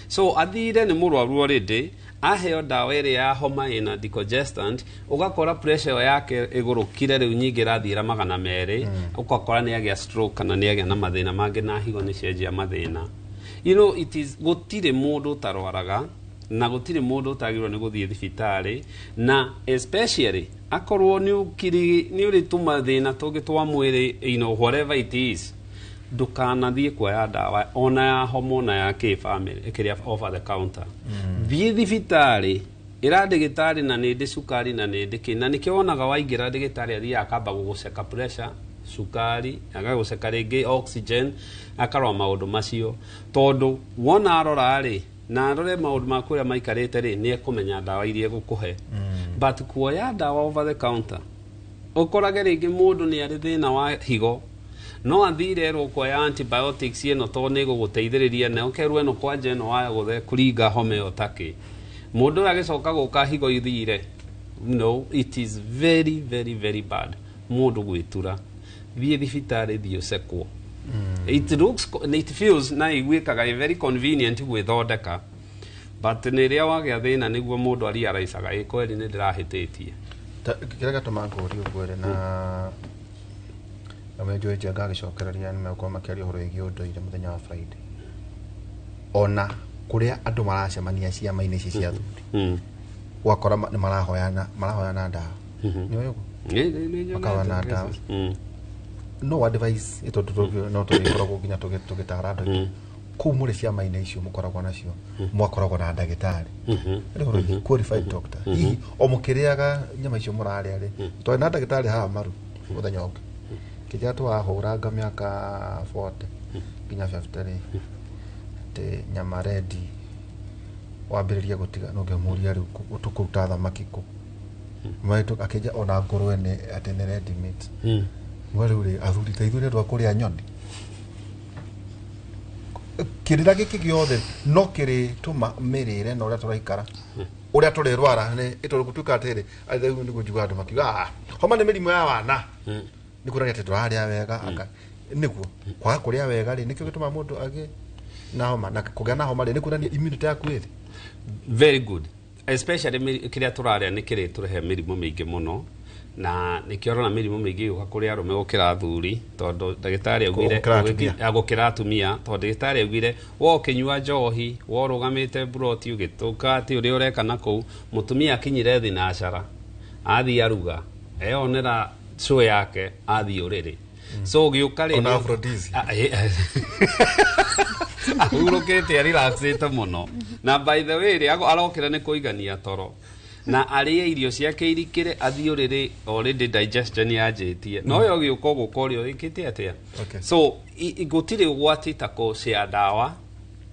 so athire nĩ mũrwaru already aheo ndawa ĩrĩa ya homa ĩna decongestant ũgakora pressure yake ĩgũrũkire rĩu nyingĩ rathiĩra 200 ũgakora nĩ agĩa stroke kana nĩ agĩa na mathĩna mangĩ na higo nĩ cenjia mathĩna. You know it is gũtirĩ mũndũ ũtarwaraga na gũtirĩ mũndũ ũtagĩrwo nĩ gũthiĩ thibitarĩ na especially akorwo nĩ ũrĩ tũmathĩna tũngĩ twa mwĩrĩ whatever it is ndũkanathiĩ kuoya ndawa ona ya homa na ya kĩ-family ĩkĩrĩa over the counter. Thiĩ thibitarĩ ĩra ndagĩtarĩ na nĩ ndĩ cukari na nĩ ndĩ na nĩkĩo wonaga waingĩra ndagĩtarĩ athiĩ akamba gũgũceka pressure cukari agagũceka rĩngĩ oxygen akarora maũndũ macio tondũ wona arora rĩ na arore maũndũ ma kũrĩa maikarĩte rĩ nĩ ekũmenya ndawa iria gũkũhe. But kuoya ndawa over the counter ũkorage rĩngĩ mũndũ nĩ arĩ thĩna wa higo no athire erwo kuoya antibiotics ĩno to nĩ gũgũteithĩrĩria na ũkerwo ĩno kwanja ĩno waya gũthe kũringa homa ĩyo takĩ mũndũ ũyũ agĩcoka gũka higo ithire. No, it is very very very bad mũndũ gwĩtura thiĩ thibitarĩ thiĩ ũcekwo. It feels na igwĩkaga very convenient gwĩthondeka but nĩ rĩrĩa wagĩa thĩna nĩguo mũndũ ariaraicaga kweli nĩ ndĩrahĩtĩtie. Kĩrĩa gatũma ngũrie ũguo rĩ na mwenjwo njenga agĩcokereria nĩ megũkorwo makĩaria ũhoro wĩgiĩ ũndũire mũthenya wa Friday ona kũrĩa andũ maracemania ciama-inĩ ici cia athuri wakora marahoyana ndawa nyoyo makawana ndawa no advice ito tutogio no tugikoragwo nginya tugitara andu kumure ciama-inĩ icio mukoragwo nacio mwakoragwo na ndagĩtarĩ rĩu qualified doctor hihi o mũkĩrĩaga nyama icio mũrarĩa rĩ tondũ na ndagĩtarĩ haha maru mũthenya ũngĩ kĩrĩa twahũranga mĩaka 40 nginya 50 rĩ te nyama ready wambĩrĩria gũtiga no ngĩmũria rĩu ũtukũruta thamaki kũ maitũ akĩnja ona ngũrwe nĩ atĩ nĩ ready meat rĩu rĩ athuri ta ithuĩ nĩndwa kũrĩa nyoni kirira giki giothe no kiri tuma mirire na uria turaikara uria turi rwara ni ituri gutuka atiri atheu ni gujuga andu makiuga homa ni mirimo ya wana ni kuragia ati turaria wega aka niguo kwa kuria wega ri nikio gituma mundu agi na homa na kugia na homa ri ni kurania immunity yaku iri very good especially kiria turaria ni kiri turehe mirimo mingi muno na nikiorona mirimo mingi uka kuri arume gukira athuri tondu ndagitari augire agukira atumia tondu ndagitari augire wo kinyua njohi wo rugamite broti ugituka ati uri ureka naku mutumia akinyire thi na ashara athi aruga eonera show yake athi uriri so giuka ri ona aphrodisi ahurukite relaxite muno na by the way ri arokira ni kuigania toro na arie irio ciake irikire athiurire already digestion yajitie no yo giuko gukorio ikite atia so igutire gwati tako cia dawa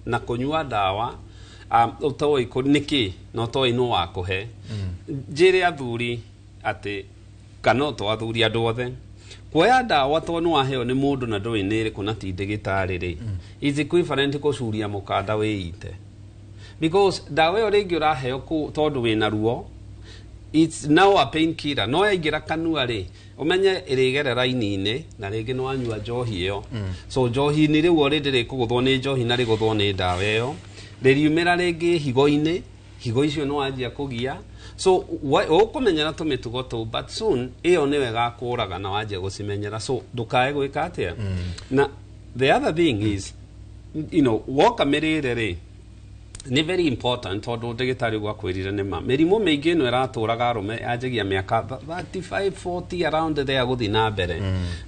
na kunyua dawa utoi kuniki no toi no wakuhe njire athuri ati kana to athuri andu othe kuoya dawa to no aheo ni mundu na ndoi nire kuna ti ndagitari ri is equivalent kucuria mukanda wiite because dawa yo ringi uraheo ku tondu wina ruo it's now a pain killer no yaingira kanua ri umenye irigerera inine na ringi no anyua njohi iyo so njohi ni riu already ri kuguthwo ni njohi na riguthwo ni dawa iyo ririumira ringi higo-ini higo icio no anjia kugia so ukumenya na tumitugo tu but soon iyo ni wega kuraga na wanjia gucimenyera so ndukae gwika atia na the other thing is you know woka mirire ri ni very important tondu ndagitari gwa kwirire ni ma mirimo mingi no iraturaga arume anjagia miaka 35 40 around there guthi na mbere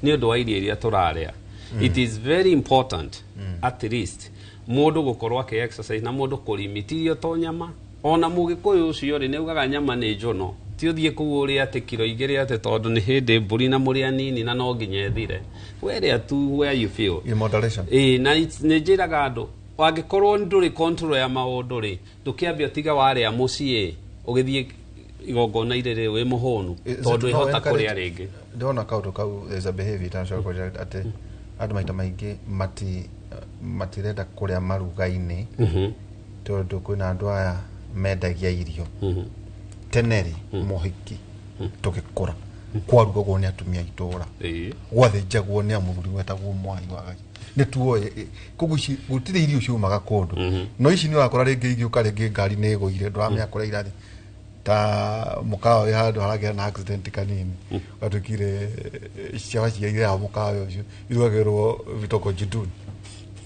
ni undu wa irio iria turaria it is very important at least mundu gukorwa ke exercise na mundu kulimitirio to nyama ona mugikuyu ucio ri neugaga nyama ni njono ti uthie kugu uri ati kilo igiri ati tondu ni hindi mburi na muri anini na no nginya thire where to where you feel in moderation na ni njiraga andu wangikorwo nduri control ya maundu ri ndukiambia tiga waria mucie ugithie igongona irere we muhonu tondu ihota kuria ringi ndona kaundu kau there's a behavior international project ati andu maita maingi matirenda kuria maruga-ini tondu kwina andu aya mendagia irio teneri mohiki tugikura kwarugagwo ni atumia itura gwathinjagwo ni amuthuri wetagwo mwai wagai ni tuoye kuguci gutire irio ciumaga kundu no ici ni wakora ringi igiuka ringi ngari ni iguire ndwamya kura irathi ta mukao ya handu haragia na accident kanini watukire ciawa cia ya mukao ucio irugagirwo vitoko jiduni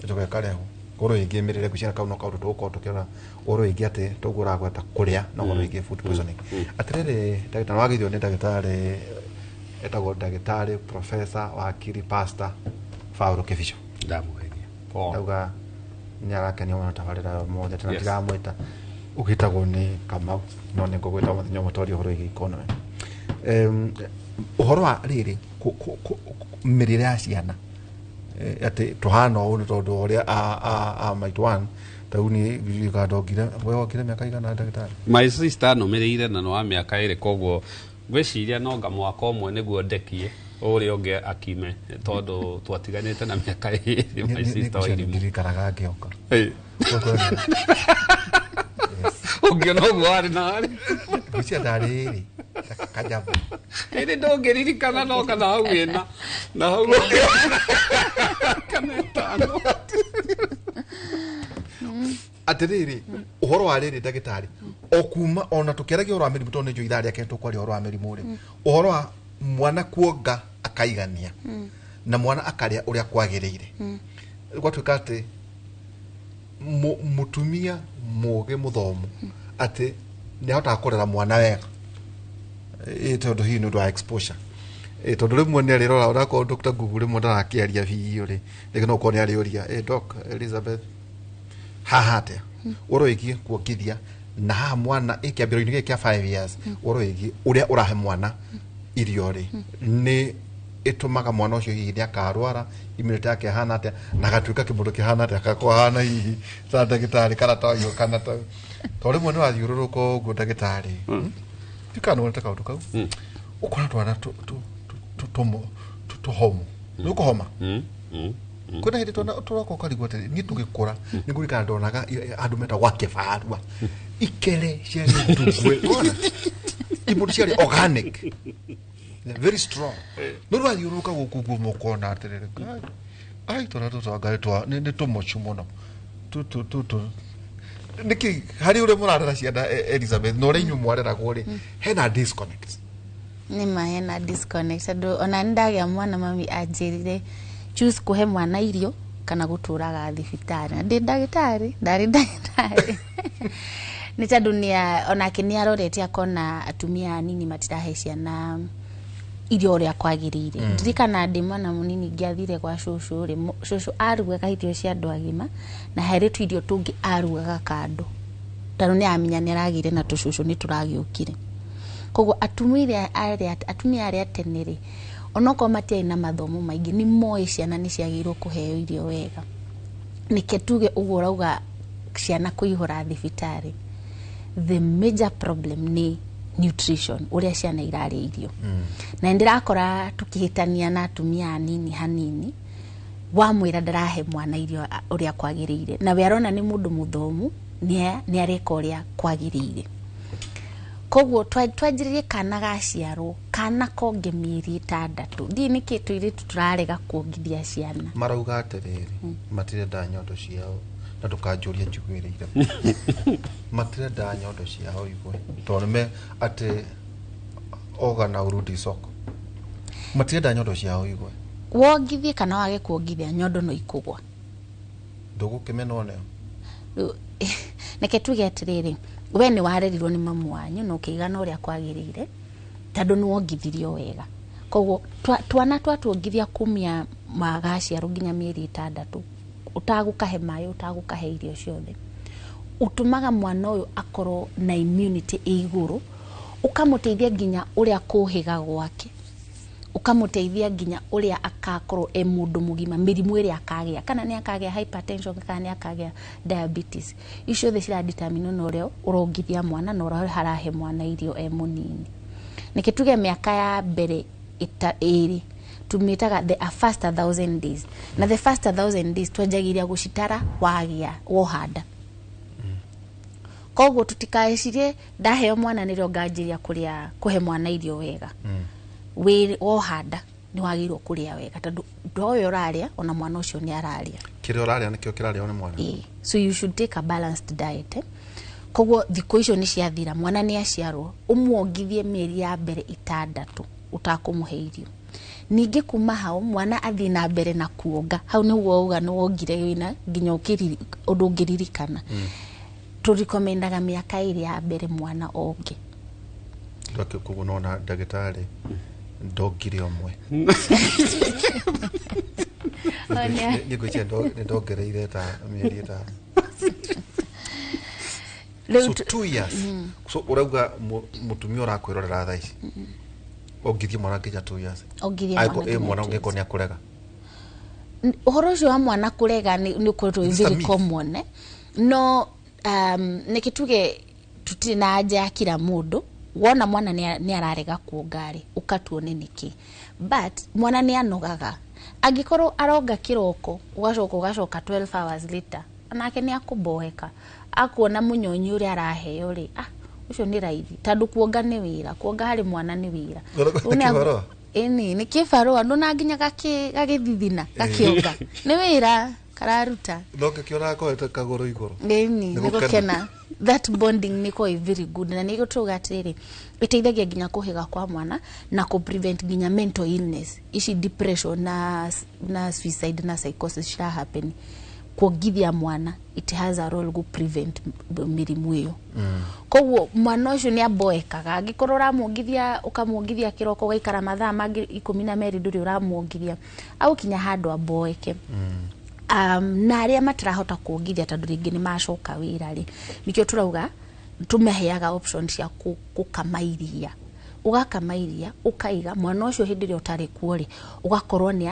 tugekarehwo koro ingi mirire kucira kauno kaundu tuko tukiona oro ingi ati tugura gweta kuria no oro ingi food poisoning atirere ndagitari wagithio ni ndagitari etagwo ndagitari professor wakiri pastor Paulo Kevisho ndamugeria ndauga nyarakenia wana tabarira mothe tena tiramwita ugitagwo ni Kamau no ni ngugwita muthenya mutori horo igi economy uhoro wa riri mirire ya ciana ati tuhana unu tondu uria a maitu one tauni gikadogire we wakire miaka igana ndagitari my sister no mirire na no wa miaka ire kogwo gwiciria no nga mwaka omwe niguo ndekie uri onge akime tondu twatiganite na miaka iri my sister wa irimu ndikaraga ngioka ungiona uguo ari na ari gucia ndariri kajabu iri ndongeririkana no kana hau ina na hau kana tano atiriri uhoro wa riri ndagitari okuma ona tukeragia oro amirimu tondu njo ithari yake tukwari oro amirimu ri uhoro wa mwana kuonga akaigania na mwana akaria uria kwagiriire gwatuika ati mutumia muge muthomu ati nä ahota kå mwana wega tondå hihi nä å ndå wa exposure tondå rä mwe nä arä rora onakorwo Dr. Google rä mwe ndarakä aria biå rä rä no korwo nä arä å ria Doc Elizabeth haha atä å rå ä kuongithia na haha mwana ä kä ambä ro-inä gä kä a 5 years å rå ä å rä a å rahe mwana irio rä nä ä tå maga mwana å cio hihi nä akarwara immunity yake hana atä na gatuä ka kä må ndå kä hana atä agakorwo hana hihi ta ndagä tarä kana toyo kana to rä mwe nä wathiå rå rå ka å guo ndagä tarä tikana wonete kaundu kau ukona twana tu homo nuko homa kuna hindi turako karigwo ati ni tugikura ni ngurika ndonaga andu meta wake farwa ikere ciari ndugwe ona ibudu ciari organic very strong no rwathiuruka gukuguo mukona atirire ai twana tutwangai twa ni tumochu muno tu niki hari ure murarera ciana Elizabeth no ri nyu mwareragwo ri hena disconnect nima hena disconnect ando ona ndagia mwana mami ajirire choose kuhe mwana irio kana guturaga thibitari ndi ndagitari ni ta dunia ona kinia rorete akona atumia nini matirahe ciana irio ria kwagirire ndirikana ndi mwana munini ngiathire kwa shushu ri shushu arugaga irio cia andu agima na hari tu irio tungi arugaga kando tano ni amenya ni aragire na tushushu ni turagiukire koguo atumia aria tenere onoko matia ina mathomo maingi ni moi ciana ni ciagirwo kuheo irio wega niketuge uguo urauga ciana kuihura thibitari the major problem ni nutrition uria ciana iraria irio na ndirakora tukihitania na atumia anini hanini wamwira ndarahe mwana irio uria kwagirire na we arona ni mundu muthomu ni areka uria kwagirire koguo twanjiririe kana gaciarwo kana konge mieri 6 ndi niki twiritu turarega kuongithia ciana marauga atiriri matire nda nyondo ciao na tukanjuria njugwirire matire nda nyondo ciao igwe tondu me ati oga na urudi soko matire nda nyondo ciao igwe wongithie kana wage kuongithia nyondo no ikugwa ndugukimena one neke tuge atiriri we ni warerirwo ni mamu wanyu no kigana uria kwagirire tondu ni wongithirio wega koguo twana twatuongithia kumia magaciarwo nginya mieri 6 utagukahe mayo utagukahe irio ciothe utumaga mwana uyu akorwo na immunity iguru ukamuteithia nginya uria kuhiga gwake ukamuteithia nginya uria akakorwo mundu mugima mirimu iria akagia kana ni akagia hypertension kana ni akagia diabetes icio the cira determine no uria urongithia mwana no uria harahe mwana irio munini nikituge miaka ya mbere iri tumitaga the first 1000 days na the first 1000 days twajagiria gucitara wagia wohanda koguo tutikaecirie ndaheo mwana nirio nganjiria kuhe mwana irio wega we wohanda ni wagirwo kuria wega tondu ndoyo uraria ona mwana ucio ni araria kire uraria nikio kiraria ona mwana so you should take a balanced diet koguo thiko icio ni ciathira mwana ni aciarwo umuongithie mieri ya mbere 6 utakumuhe irio ningi kuma hao mwana athi na mbere na kuonga hau ni woga no wongire wina nginya ukiriri undu ngiririkana tu recomendaga miaka iri ya mbere mwana onge ndoke kugunona ndagitari ndogire omwe ni gwiche ndogereire ta mieri 5 so 2 years so urauga mutumia urakwirorera tha ici ongithie mwana nginya 2 years ongithie mwana ungeko ni akurega uhoro ucio wa mwana kurega ni kwetwo very common no nikituge tutina aja ya kila mundu wona mwana ni ararega kuongari ukatuone niki but mwana ni anogaga angikoro aroga kiroko ugacoka 12 hours later anake ni akuboeka akuona munyonyi uri araheo ri ucio ni raithi tondu kuonga ni wira kuonga hari mwana ni wira ni kifarua ndona nginya gagithithina gakionga ni wira kararuta ndoke kiona ko kagoro igoro ni gukena that bonding niko very good na niko tuga atiriri iteithagia nginya kuhiga kwa mwana na ku prevent nginya mental illness ici depression na suicide na psychosis shira happen kuongithia mwana it has a role to prevent mirimu iyo koguo mwana ucio ni aboekaga angikorwo ramuongithia ukamuongithia kiroko gaikara mathaa mangi 12 nduri uramuongithia au kinya handu aboeke na aria matirahota kuongithia tondu ringi ni macoka wira ri nikio turauga tumeheaga options ya kukamairia ugakamairia ukaiga mwana ucio hindi ri utari kuo ri ugakorwo ni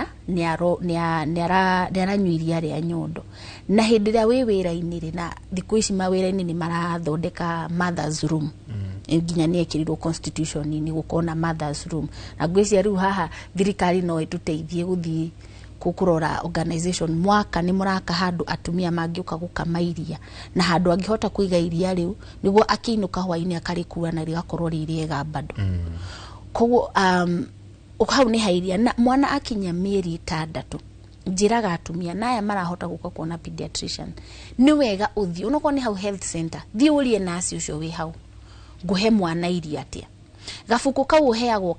aranyuiria ria nyondo na hindi ria wi wira-ini ri na thiku ici mawira-ini ni marathondeka mothers room nginya ni ekirirwo constitution ni gukona mothers room na ngwiciria riu haha thirikari no ituteithie guthii kukurora organization mwaka ni muraka handu atumia mangiuka gukamairia na handu angihota kuiga iria riu niguo akiinuka hwaini akarikua na rigakorwo ririega bado koguo hau ni hairia na mwana akinya mieri 6 njiraga atumia naya marahota guka kuona pediatrician ni wega uthi unoko ni hau health center thi urie nasi ucio wi hau nguhe mwana iria atia gafuku kau heagwo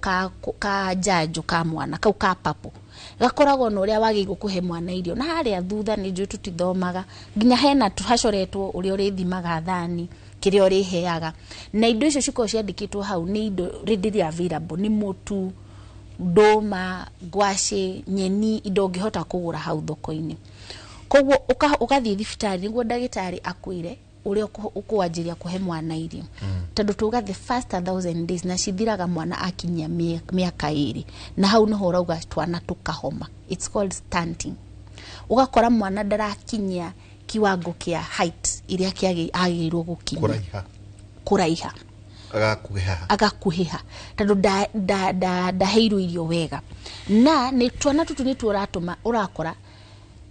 ka janjo ka mwana kau ka papo gakoragwo no ria wagirwo kuhe mwana irio na haria thutha ni nju tutithomaga nginya hena tuhacoretwo uria urithimaga thani kiria uriheaga na indo icio ciko ciandikitwo hau ni indo readily available ni mutu ndoma ngwaci nyeni indo ngihota kugura hau thoko-ini koguo ugathie thibitari niguo ndagitari akwire uria ukwanjiria kuhe mwana irio tondu tuga the first 1000 days na cithiraga mwana akinyia miaka 2 na hau no urauga twana tukahoma it's called stunting ugakora mwana ndarakinyia kiwango kia height iria kiagirwo gukinya kuraiha agakuhiha tondu ndaheirwo irio wega na ni twana tutu ni turatuma urakora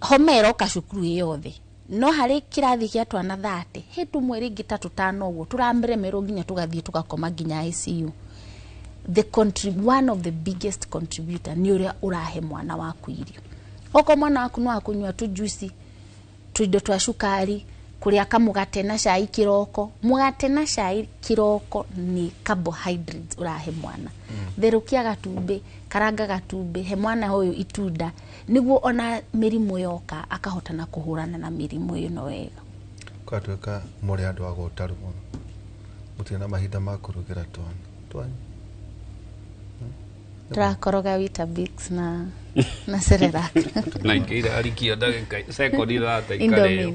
homero kashukuru yothe no hari kirathi kia twana 30 hitu mweri ngita 5 uguo turamberemero nginya tugathie tukakoma nginya ICU one of the biggest contributor ni uria urahe mwana waku irio oko mwana waku no akunywa tu juice tuindo twa cukari kuria kamugate na cai kiroko mugate na cai kiroko ni carbohydrates urahe mwana therukia gatumbe karanga gatumbe he mwana hoyo itunda niguo ona mirimu yoka akahota na kuhurana na mirimu iyo no wega kwatuika muri andu agutaru muno mutina mahinda ma kurugira twana turakoroga Weetabix na Cerelac na ikira arikio ndagika sekondi 30 ikareo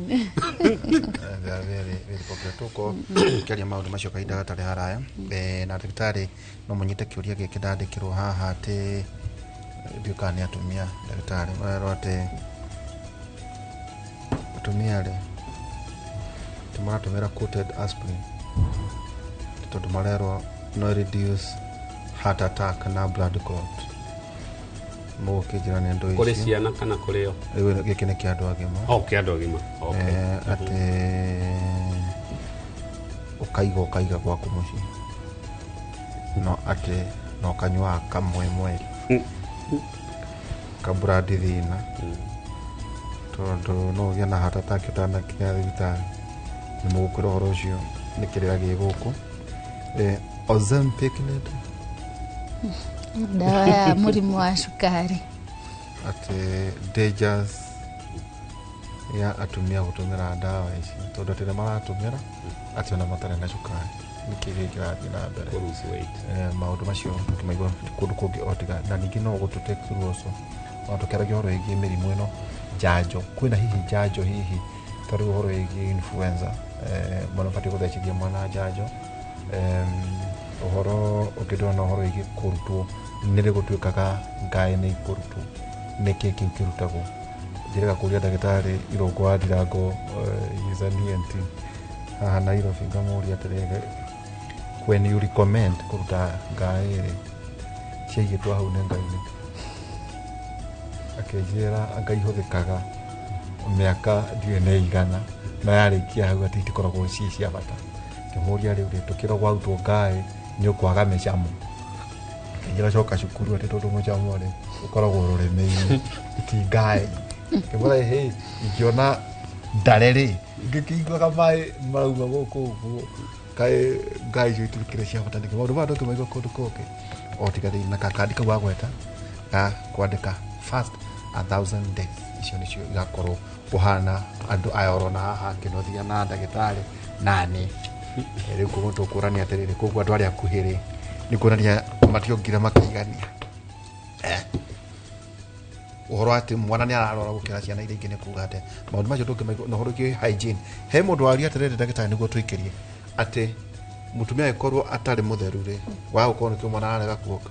very popular tuko kiaria maundu macio kahinda gatari haraya na ndagitari no munyite kiuria giki ndandikirwo haha ati ndiukani atumia ndagitari rote atumia ri tumaratumira coated aspirin tondu marerwo no reduce heart attack na blood clot mukijira nendo icio kuri ciana kana kurio giki ni kiandu agima kiandu agima ati ukaiga gwaku muci no ati no kanywa kamwe kaburadi thina tondu no gena heart attack utana kinya thibitari ni mugukira horo ucio ni kirira giguku Ozempic nendo dawa ya murimu wa shukari ati dangers ya atumia gutumira dawa ici tondu tene maratumira ati ona matare na shukari nikiri kirathi na mbere maundu macio tumaigua kundu kungi otiga na ningi no gututake through also watukeragia horo igi mirimu ino janjo kwina hihi janjo hihi tari horo igi influenza mwana pati kutheciria mwana janjo uhoro ukidona uhoro igi kurutwo nire gutuikaga ngai ni kurutwo niki kirutagwo njiraga kuria ndagitari irongo wa ndirango yizanienti haha na iro finga muri aterege when you recommend kuruta ngai ciigitwo hau ne ngai akejera akaihũthĩkaga miaka ndione igana na yarikia hau ati tikoragwo cia bata kimuria riu ritukira gwautwo ngai ni ukwaga mecamo ngira coka cukuru ati tondu mucamo ri ukoragwo rurimi ti ngai kimura he ikiona ndareri ngikigwa mai marauga guku kai ngai cio iturukire cia bata ndike maundu bado kimaigwa kundu koke otigari na kakandika gwagweta kwandika fast 1000 days icio nicio igakorwo kuhana andu ayorona haha kinothia na ndagitari nani eri kugoto kurani aterere kogu andu ari akuhiri ni kurania mationgira makigania uhoro ati mwana ni ararora gukira ciana iria ingĩ nĩ kuga ate maũndũ macio ndũngĩmaigua na ũhoro wĩgiĩ hygiene he mũndũ waria aterere ndagĩtarĩ nĩguo twĩkĩrie atĩ mũtumia agĩkorwo atarĩ mũtheru rĩ wa gũkorwo nĩkĩo mwana ararega kuoka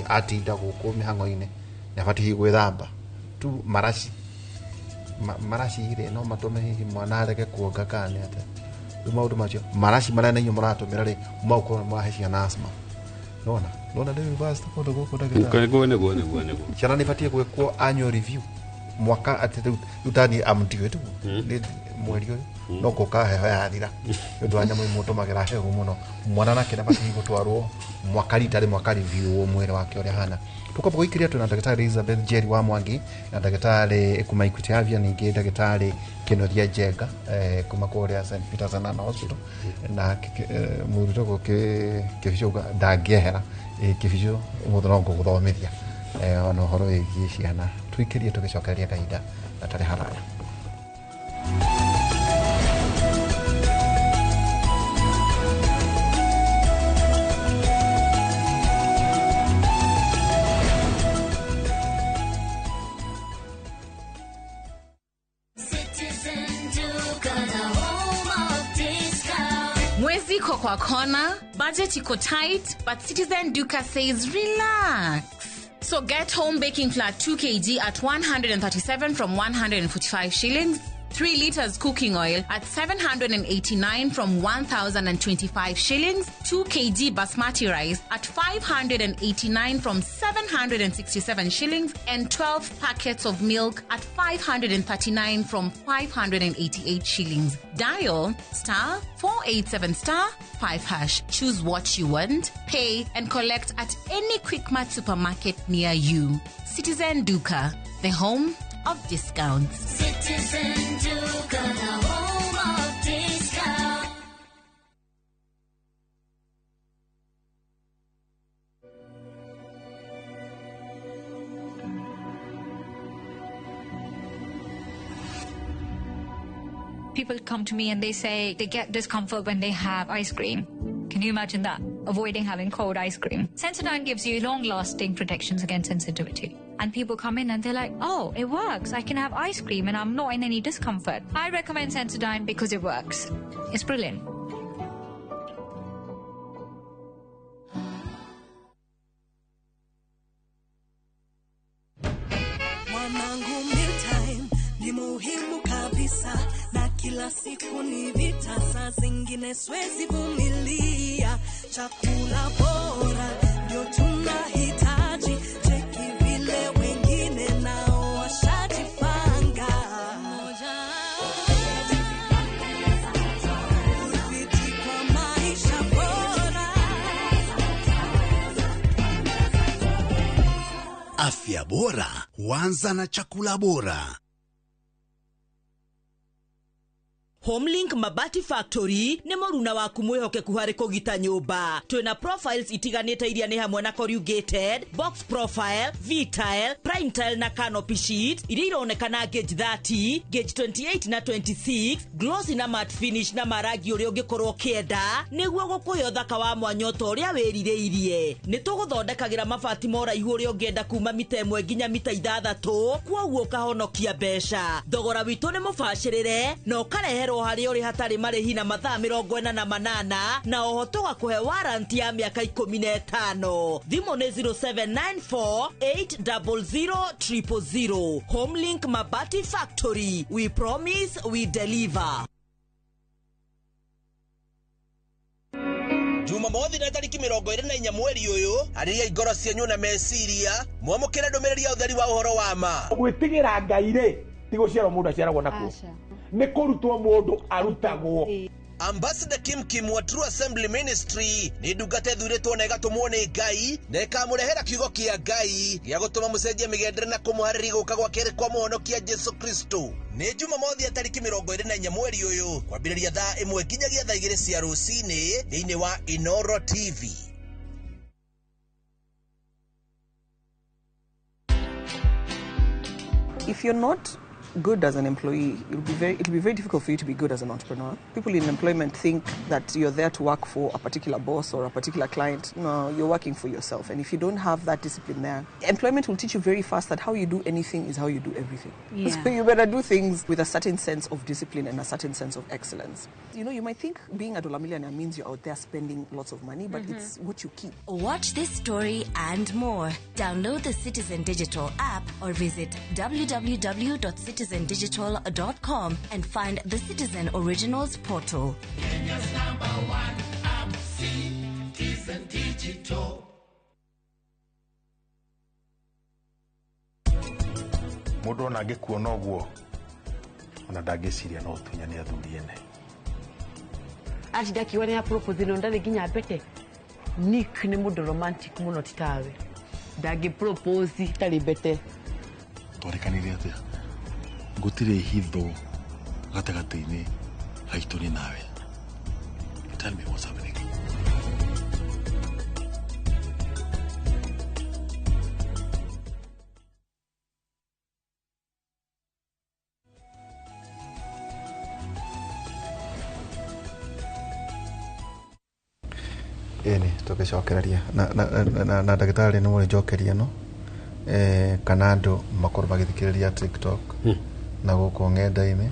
atinda gũkũ mĩhang'o-inĩ nĩ abatiĩ gwĩthamba tu maraci rĩ no matũme hihi mwana arege kuonga kana nĩ atĩa rĩu maũndũ macio maraci marĩa na inyuĩ mũratũmĩra rĩ magũkorwo mũrahe ciana asthma nona David Bast kũndũ gũkũ ndagĩtarĩ nĩguo ciana nĩ ibatiĩ gwĩkwo annual review mwaka atĩ utani amtiwetu nĩ mweri ũyũ no gũka heho yathira nĩ ũndũ wa nyamũ imwe ũtũmagĩra heho mũno mwana nake nĩ abatiĩ gũtwarwo mwaka rita mwaka review mwĩrĩ wake ũrĩa hana tukopa gũikĩria twĩna ndagĩtarĩ Elizabeth Njeri wa Mwangi na ndagĩtarĩ kuma Equity Avia ningĩ ndagĩtarĩ Kĩnothia Njenga kuma kũrĩa St Peter's and Hospital na mũrutwo kĩbicio ndangĩehera kĩbicio mũndũ no gũthomithia ona ũhoro wĩgiĩ ciana twĩkĩrie tũgĩcokereria kahinda gatarĩ haraya. Mwezi iko kwa kona, budget iko tight, but Citizen Duka says relax. So get home baking flour 2 kg at 137 from 145 shillings. 3 liters cooking oil at 789 from 1,025 shillings. 2 kg basmati rice at 589 from 767 shillings. And 12 packets of milk at 539 from 588 shillings. Dial *487*5#. Choose what you want, pay and collect at any Quickmart supermarket near you. Citizen Duka, the home of discounts. Citizen Duka, the home of discounts. People come to me and they say they get discomfort when they have ice cream. Can you imagine that? Avoiding having cold ice cream. Sensodyne gives you long-lasting protections against sensitivity. And people come in and they're like, oh, it works. I can have ice cream and I'm not in any discomfort. I recommend Sensodyne because it works. It's brilliant. Mwanangu, mealtime ni muhimu kabisa, na kila siku ni vita, saa zingine siwezi vumilia. Chakula bora ndio tunahitaji, cheki vile wengine nao washajipanga. Udhibiti kwa maisha bora. Afya bora huanza na chakula bora. Homelink Mabati Factory ni moruna waku mwihokeku harĩ kũgita nyũmba. Twĩna profiles itiganĩte iria nĩ hamwe na corrugated, box profile, V-tile, prime tile na canopy sheet iria ironekana gauge 30, gauge 28 na 26, glossy na matte finish na marangi ũrĩa ũngĩkorwo kĩenda nĩguo gũkũhe ũthaka wa mwanya ũrĩa wĩrirĩirie. Nĩ tũgũthondekagĩra mabati ma ũraihu ũrĩa ũngĩenda kuma mita 1 nginya mita 6, kwoguo ũkahonokia mbeca. Thogora witũ nĩ mũbacĩrĩre na ũkareherwo harĩ ũrĩ hatarĩ marĩhi na mathaa 48 na oho tũgakũhe warranty ya mĩaka 15. Thimũ nĩ 0794800000. Homelink Mabati Factory, we promise we deliver. Jumamothi na tariki 24 mweri uyu ariria igoro cianyu na meciria mwamukire ndumiriri ya utheri wa uhoro wa ma. Gwitigira Ngai ri ti guciarwo mundu aciaragwo nakuo ni kurutwo mundu arutagwo. Ambassador Kim wa True Assembly Ministry ni ndungata thuritwo na igatumwo ni Ngai na ikamurehera kiugo kia Ngai gĩa gũtũma mũcenjie mĩgendere na kũmũharĩria gũka gwa kerĩ kwa mũhonokia Jesu Kristo. Nĩ Jumamothi ya tariki 24 mweri uyu kwambĩrĩria thaa 1 nginyagia thaa 2 cia rũcinĩ thĩinĩ wa Inoro TV. if you're not good as an employee, it'll be very difficult for you to be good as an entrepreneur. People in employment think that you're there to work for a particular boss or a particular client. No, you're working for yourself. And if you don't have that discipline there, employment will teach you very fast that how you do anything is how you do everything. Yeah. So you better do things with a certain sense of discipline and a certain sense of excellence. You know, you might think being a dollar millionaire means you're out there spending lots of money, but it's what you keep. Watch this story and more. Download the Citizen Digital app or visit www.citizendigital.com and find the Citizen Originals portal. Kenya's #1 app, Citizen Digital. Mundu ona angĩkuona ũguo ona ndangĩciria no ũtunya nĩ athuri ene. Ati ndakiwa nĩ propose no ndari nginya mbete. Nick nĩ mũndũ romantic mũno titawe. Ndangĩ propose tari mbete. Twarekanire atia gũtirĩ hitho gatagatĩ-inĩ haitũ nĩ nawe. Tell me what's happening. Eni tugicokereria na ndagĩtarĩ nĩ mũrĩ njokeria no kana andũ makorwo magĩthikĩrĩria TikTok na gũkũ ng'enda-inĩ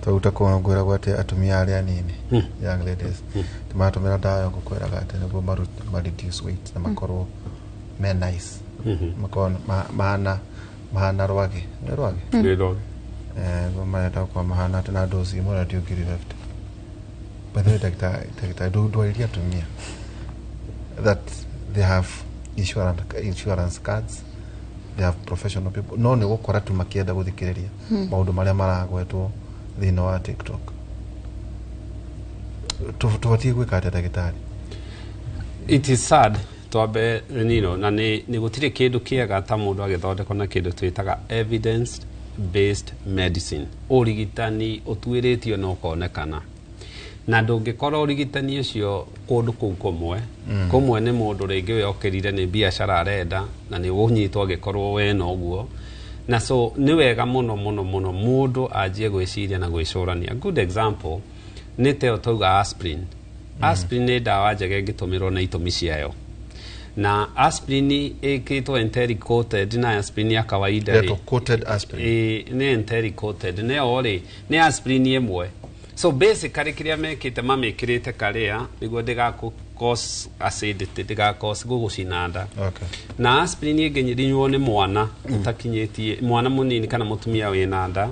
twaruta kũngwĩragwo atĩ atumia arĩa anini young ladies timatũmĩra ndawa ya gũkwĩraga atĩ nĩguo ma-reduce weight na makorwo me nice makorwo mahana rwagĩ nĩ rwagĩ marenda gũkorwo mahana atĩ na dosi imwe radio ngiri 50 but ndagĩtarĩ ndwaririe atumia that they have insurance cards, they have professional people. No nĩ gũkora tu makĩenda gũthikĩrĩria maũndũ marĩa maragwetwo thĩinĩ wa TikTok. Tũbatie gwĩka atĩa ndagĩtarĩ? It is sad twambe nino na nĩ gũtirĩ kĩndũ kĩega ta mũndũ agĩthondekwo na kĩndũ twĩtaga evidence based medicine. Ũrigitani ũtuĩrĩtio na ũkonekana. Na ndũngĩkorwo ũrigitani ũcio kũndũ kũu kũmwe nĩ mũndũ rĩngĩ wĩokerire nĩ biacara arenda na nĩ ũnyitwo angĩkorwo we na ũguo na so nĩ wega mũno mũndũ anjie gwĩciria na gwĩcũrania. Good example nĩ teo tauga aspirin. Aspirin nĩ ndawa njega ĩngĩtũmĩrwo na itũmi ciayo na aspirin ĩkĩtwo enteric coated na aspirin ya kawaida nĩ enteric coated nĩ aspirin ĩmwe. So basically kĩrĩa mekĩte mamĩkĩrĩte karĩa nĩguo ndĩgakũcause acidity ndĩgakũcause gũgũcina nda. Na aspirin ĩngĩnyuo nĩ mwana ũtakinyĩtie mwana mũnini kana mũtumia wĩna nda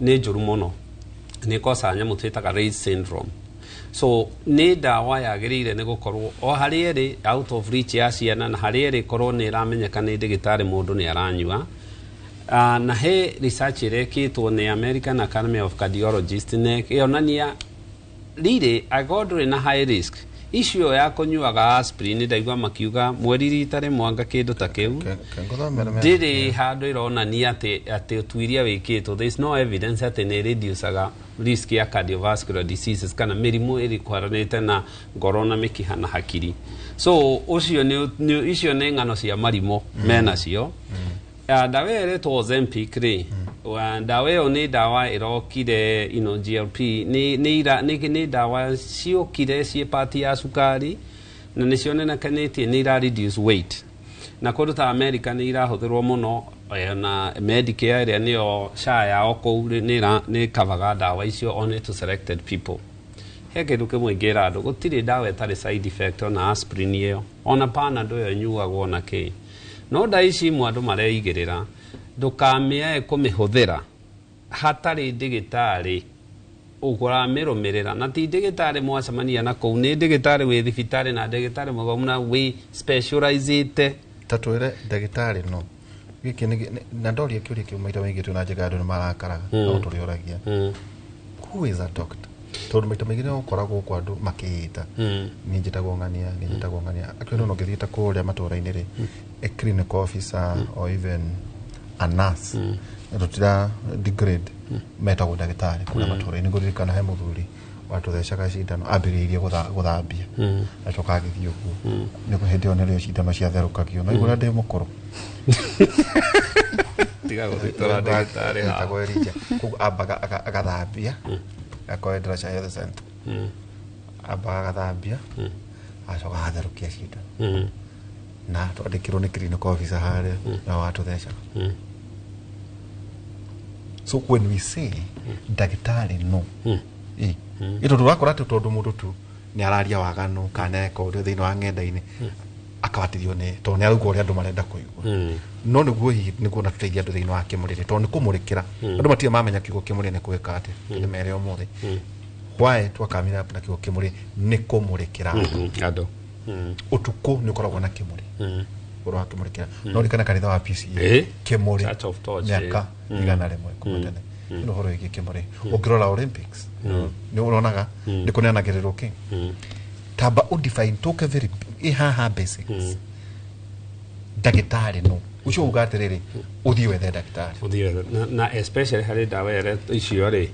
nĩ njũru mũno nĩ kosa nyamũ twĩtaga Rett syndrome. So nĩ ndawa yagĩrĩire nĩ gũkorwo o harĩa ĩrĩ out of reach ya ciana na harĩa ĩrĩ korwo nĩ ĩramenyeka nĩ ndagĩtarĩ mũndũ nĩ aranyua. Na he research ĩrekĩtwo nĩ American Academy of Cardiologists ĩonania rĩrĩ angĩkorwo na high risk icio ya kũnyuaga aspirin ndaigua makiuga mweri rita rĩmwe anga kĩndũ ta kĩu ndĩrĩ handũ ĩronania atĩ ũtuĩria wĩkĩtwo. There is no evidence atĩ nĩ reducaga risk ya cardiovascular diseases kana mĩrimũ ĩrĩ kwaranĩte na ngoro na mĩkiha na hakiri. So icio nĩ ng'ano cia marimũ menacio. Ndawa ĩretwo Ozempic rĩ ndawa ĩyo nĩ ndawa ĩrokire GLP nĩ ndawa ciokire ciĩ pati ya cukari na nĩ cionekanĩtie nĩ ira reduce weight na kũndũ ta America nĩ irahũthĩrwo mũno na Medicare ĩrĩa nĩyo SHA yao kũu nĩ kavaga ndawa icio only to selected people. He kĩndũ kĩmwe ingĩra andũ gũtirĩ ndawa ĩtarĩ side effect ona aspirin ĩyo ona Panadol ĩyo nyuagwo na kĩ no ndawa ici andũ mareigĩrĩra ndũkamĩae kũmĩhũthĩra hatarĩ ndagĩtarĩ ũkũramĩrũmĩrĩra na ti ndagĩtarĩ mwacemania na kũu nĩ ndagĩtarĩ wĩ thibitarĩ na ndagĩtarĩ mũgomu na wĩ specialized ta twĩre ndagĩtarĩ no gĩkĩ na ndoria kĩũria kĩu maita maingĩ twĩna njĩga andũ nĩ marakaraga no tũrĩoragia who is a doctor tondũ maita maingĩ nĩ ũkoragwo kwa andũ makĩĩta niĩ njĩtagwo ng'ania akĩona no ngĩthiĩte kũrĩa matũũra-inĩ rĩ a clinical officer or even a nurse rutira degrade metagwo ndagĩtarĩ kũrĩa matũũra-inĩ ngũririkana he mũthuri watũthecaga cindano ambĩrĩirie gũthambia acoka agĩthiĩ ũguo nĩ hĩndĩ ĩyo nĩrĩo cindano ciatherũkagio na igũrĩa ndĩ mũkũrũ tiga guthitora ndagitari ha tagwerija ku abaga agathambia akoendera cha health center abaga agathambia acoka atherũkia cindo na twandĩkĩrwo nĩ clinical officer harĩa na watu theca. So when we say ndagĩtarĩ no ito turakora tondu mundu tu ni araria waganu kana eko ri thiini wa ng'enda-ini akabatithio ni to ni arugo ri andu marenda kuigua no niguo hihi niguo na tuteithia andu thiini wa kimurire to ni kumurikira andu matia mamenya kiugo kimurire ni kuweka ati ni mere omothe why twakamira na kiugo kimurire ni kumurikira andu utuku ni ukoragwo na kimurire uro akimurikira no rikana kanitha wa PCA kimurire miaka igana rimwe kumatene no horo iki kimurire ukirora Olympics ni uronaga ni kuneanagĩrĩrwo king tamba udefine toke very haha basics ndagĩtarĩ no ucio ugatiriri uthii wethe ndagĩtarĩ uthii na especially hari dawa ere icio ri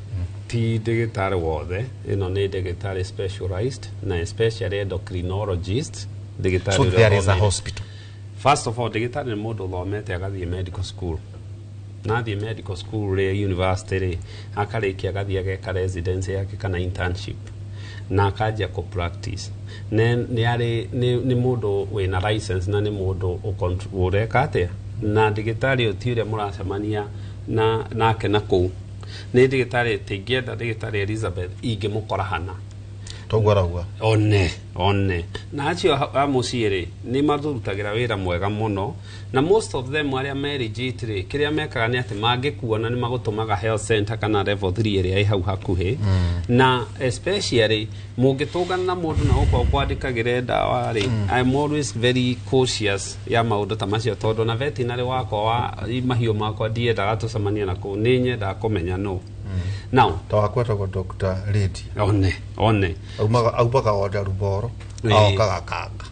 ti ndagĩtarĩ wothe ino ni ndagĩtarĩ specialized na especially endocrinologist ndagĩtarĩ so there is a hospital. First of all ndagĩtarĩ ni mundu thomete agathie medical school nathi medical school re university re akarikia gathia ageka residency yake kana internship na akaja ko practice ni mundu wina license na ni mundu ukontroleka atia na ndagĩtarĩ utiure muracemania nake na kuu ni ndagĩtarĩ tingĩenda ndagĩtarĩ Elizabeth ingĩmũkora hana togwaragwa one na acio amuciiri ni mathurutagira wira mwega muno na most of them aria merijitri kiria mekaga ni ati mangikuona ni magutumaga health center kana level 3 iria i hau hakuhi na especially mungitungana na mundu na uko kwandikagira ndawa ri I'm always very cautious ya maundu ta macio tondu na veterinary wako wa mahiu makwa ndiendaga tucemania na ku ni nyenda kumenya no now tawakweta kwa Dr. Lady one aubaga order ruboro kaga kanga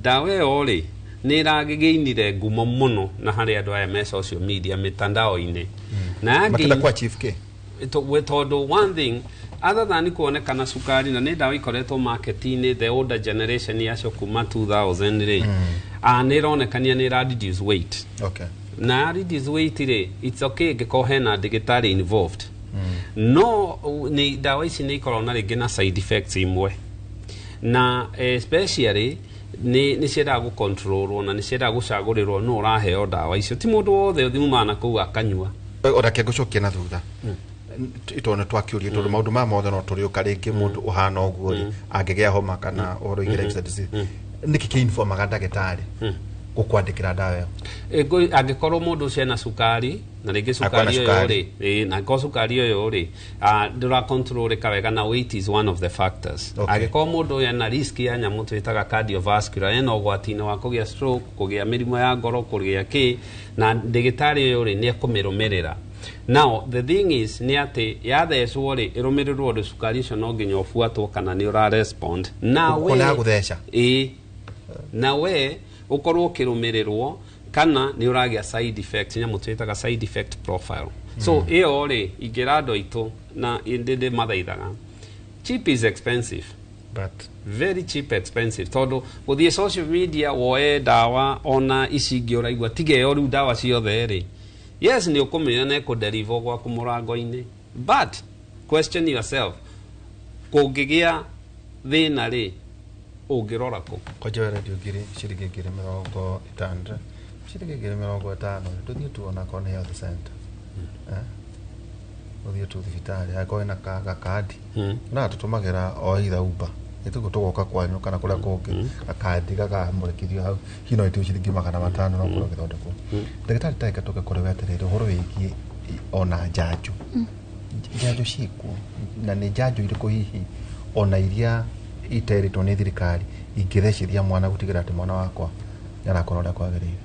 dawe ori ni ragigeinire ngumo muno na hari andu aya me social media mitandao-ini na matenda kwa chief k tondu one thing other than kuonekana sukari na ni dawa ikoretwo market-ini the older generation yacio kuma 2000 ri ni ronekania ni reduce weight na reduce weight ri it's okay giko hena ndagĩtarĩ involved no ni dawa ici ni ikorwo na ringi na side effects imwe na especially ni ciendaga gukontrolwo na ni ciendaga gucagurirwo no uraheo dawa icio ti mundu wothe thiuma na kuu akanyua orake gucokia na thutha itone twakiuria tondu maundu ma mothe no turi ukaringi mundu uhana uguo angigea homa kana oro igere disease niki ke informaga ndagĩtarĩ gukwandikira dawa angikorwo mundu ucio na sukari na ringi sukari yo ri na ko sukari yo ri ndura control wega na weight is one of the factors angikorwo mundu yana risk ya nyamu twitaga cardiovascular eno gwatine wa kugia stroke kugia mirimo ya ngoro kugia ki na ndagĩtarĩ yo ri ni akumirumirira. Now the thing is ni ati yathecwo ri irumirirwo ri sukari icio no nginya ufuatwo kana ni ura respond na we na we ukorwo kirumirirwo kana ni uragia side effects nyamu twitaga side effect profile so iyo ri ingira andu aitu na indinde mathaithaga cheap is expensive but very cheap expensive tondu guthie social media woe dawa ona icingi uraigwa tigeo riu dawa ciothe ri yes ni ukumenya na ku deliver gwa kumurango-ini but question yourself kungigia thina ri ungirora ku kwaje radio giri ciringi 50 ciringi 50 tuthie tuona kone health center uthie tu thibitari akoe na kadi na tutumagira o itha Uber itugo tugoka kwanyu kana kuria kungi akadi gakamurikithio hau hino itu ciringi 500 no kuria githondeko ndagĩtarĩ taika toke kuri weterere horo wiki ona njanjo njanjo ciku na ni njanjo iriku hihi ona iria iteritwo ni thirikari ingithecithia mwana gutigira ati mwana wakwa narakorwo nda kwagĩrĩire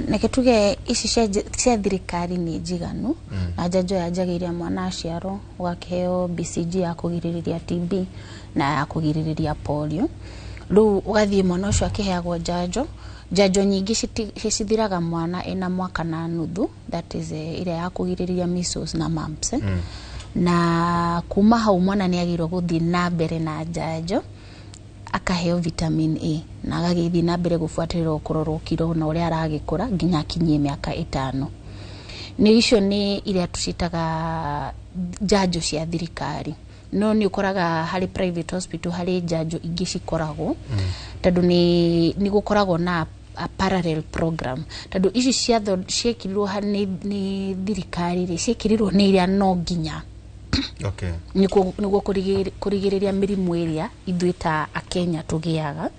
nekituge ici cia thirikari ni njiganu na njanjo ya njagĩire mwana aciarwo gwakeo BCG ya kugiririria TB na ya kugiririria polio riu ugathie mwana ucio akiheagwo njanjo nyingi cithiraga mwana ena mwaka na nuthu that is ile ya kugiririria measles na mumps na kuma hau mwana ni agirwo guthie na mbere na njanjo akaheo vitamin A na agagithii na mbere gufuatirwo kurorwo kiro na uria aragikura nginya akinyie miaka 5. Ni icio ni iria tucitaga janjo cia thirikari. No ni ukoraga hari private hospital hari janjo ingi cikoragwo tondu ni gukoragwo na a parallel program tondu ici ciekirwo ni thirikari ri ciekirwo ni iria no nginya okay niguo kurigiriria mirimu iria ithuĩ ta akenya tugiaga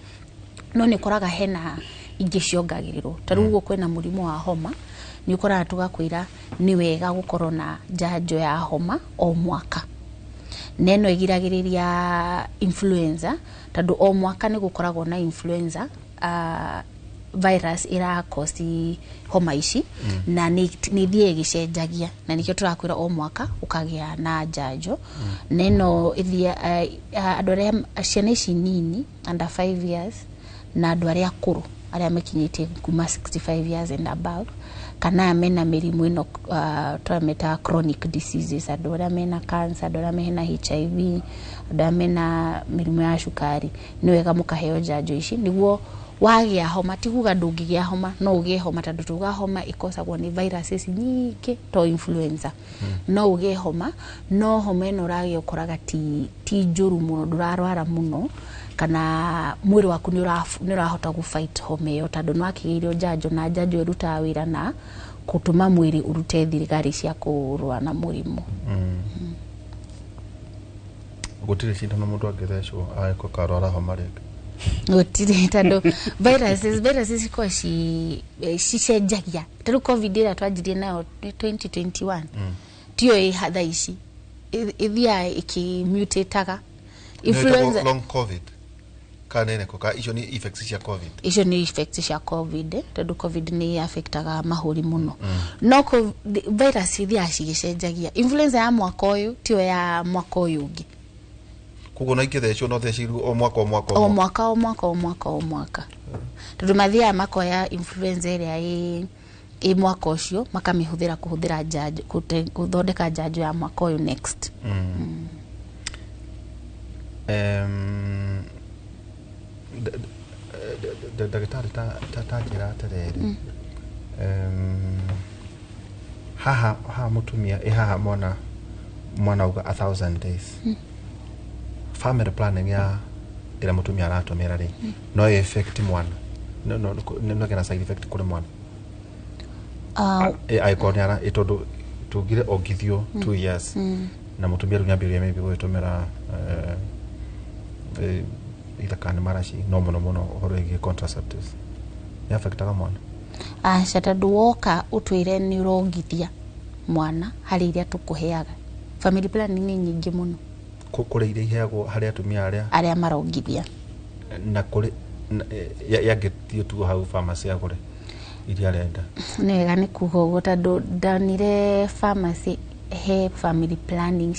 no ni koraga hena ingi ciongagirirwo ta rĩu kwĩna mũrimũ wa homa ni ukoraga tugakwira ni wega gukorwo na janjo ya homa o mwaka neno igiragiriria influenza tondu o mwaka ni gukoragwo na influenza virus ira cause homa ici na ni thie gicenjagia na nikio turakwira o mwaka ukagia na janjo neno ithia andu aria ciana ici nini under 5 years na andu aria akuru aria mekinyite kuma 65 years and above kana mena mirimu ino twameta chronic diseases andu aria mena cancer andu aria mena HIV andu aria mena mirimu ya cukari ni wega mukaheo janjo ici niguo wagia homa tiguga ndungigia homa no ugie homa tondu tuga homa ikosagwo ni viruses nyingi to influenza no ugie homa no homa ino ragia ukoraga ti njuru muno ndurarwara muno kana mwiri waku ni urahota gu fight homa iyo tondu no akigirio janjo na janjo iruta wira na kutuma mwiri urute thirikari cia kurwa na murimu gutire cindano mundu angithecwo aiko karwara homa rĩngĩ gutire tondu viruses kwa cicenjagia tondu covid ira twanjirie nayo 2021 tio ihadha ici ithia ikimutataga influenza long covid kanene koka icio ni effects cia covid icio ni effects cia covid tondu covid ni affectaga mahuri muno no virus ithia cigicenjagia influenza ya mwaka uyu tio ya mwaka uyu ungi kugo na ikithecwo no theciru o mwaka tondu mathia makoya influenza iria i mwaka ucio makamihũthĩra kuhũthĩra janjo kuthondeka janjo ya mwaka uyu next ndagĩtarĩ ta njĩra atĩrĩrĩ haha mũtumia haha mwana uga 1000 days family planning ya ira mutumia aratomera ri no effect mwana no gena side effect kuri mwana aikoniara itondo tugire ogithio 2 years na mutumia runyambirire maybe gwitomera itakane marashi no muno horege contraceptives ya affectaga mwana tondu woka utwire ni urongithia mwana hari iria tukuheaga family planning ni nyingi muno kuri iria iheagwo hari atumia aria marongithia na kuri yagitio tu hau pharmacy agure iria arenda ni wega ni kugo tondu ndanire pharmacy he family planning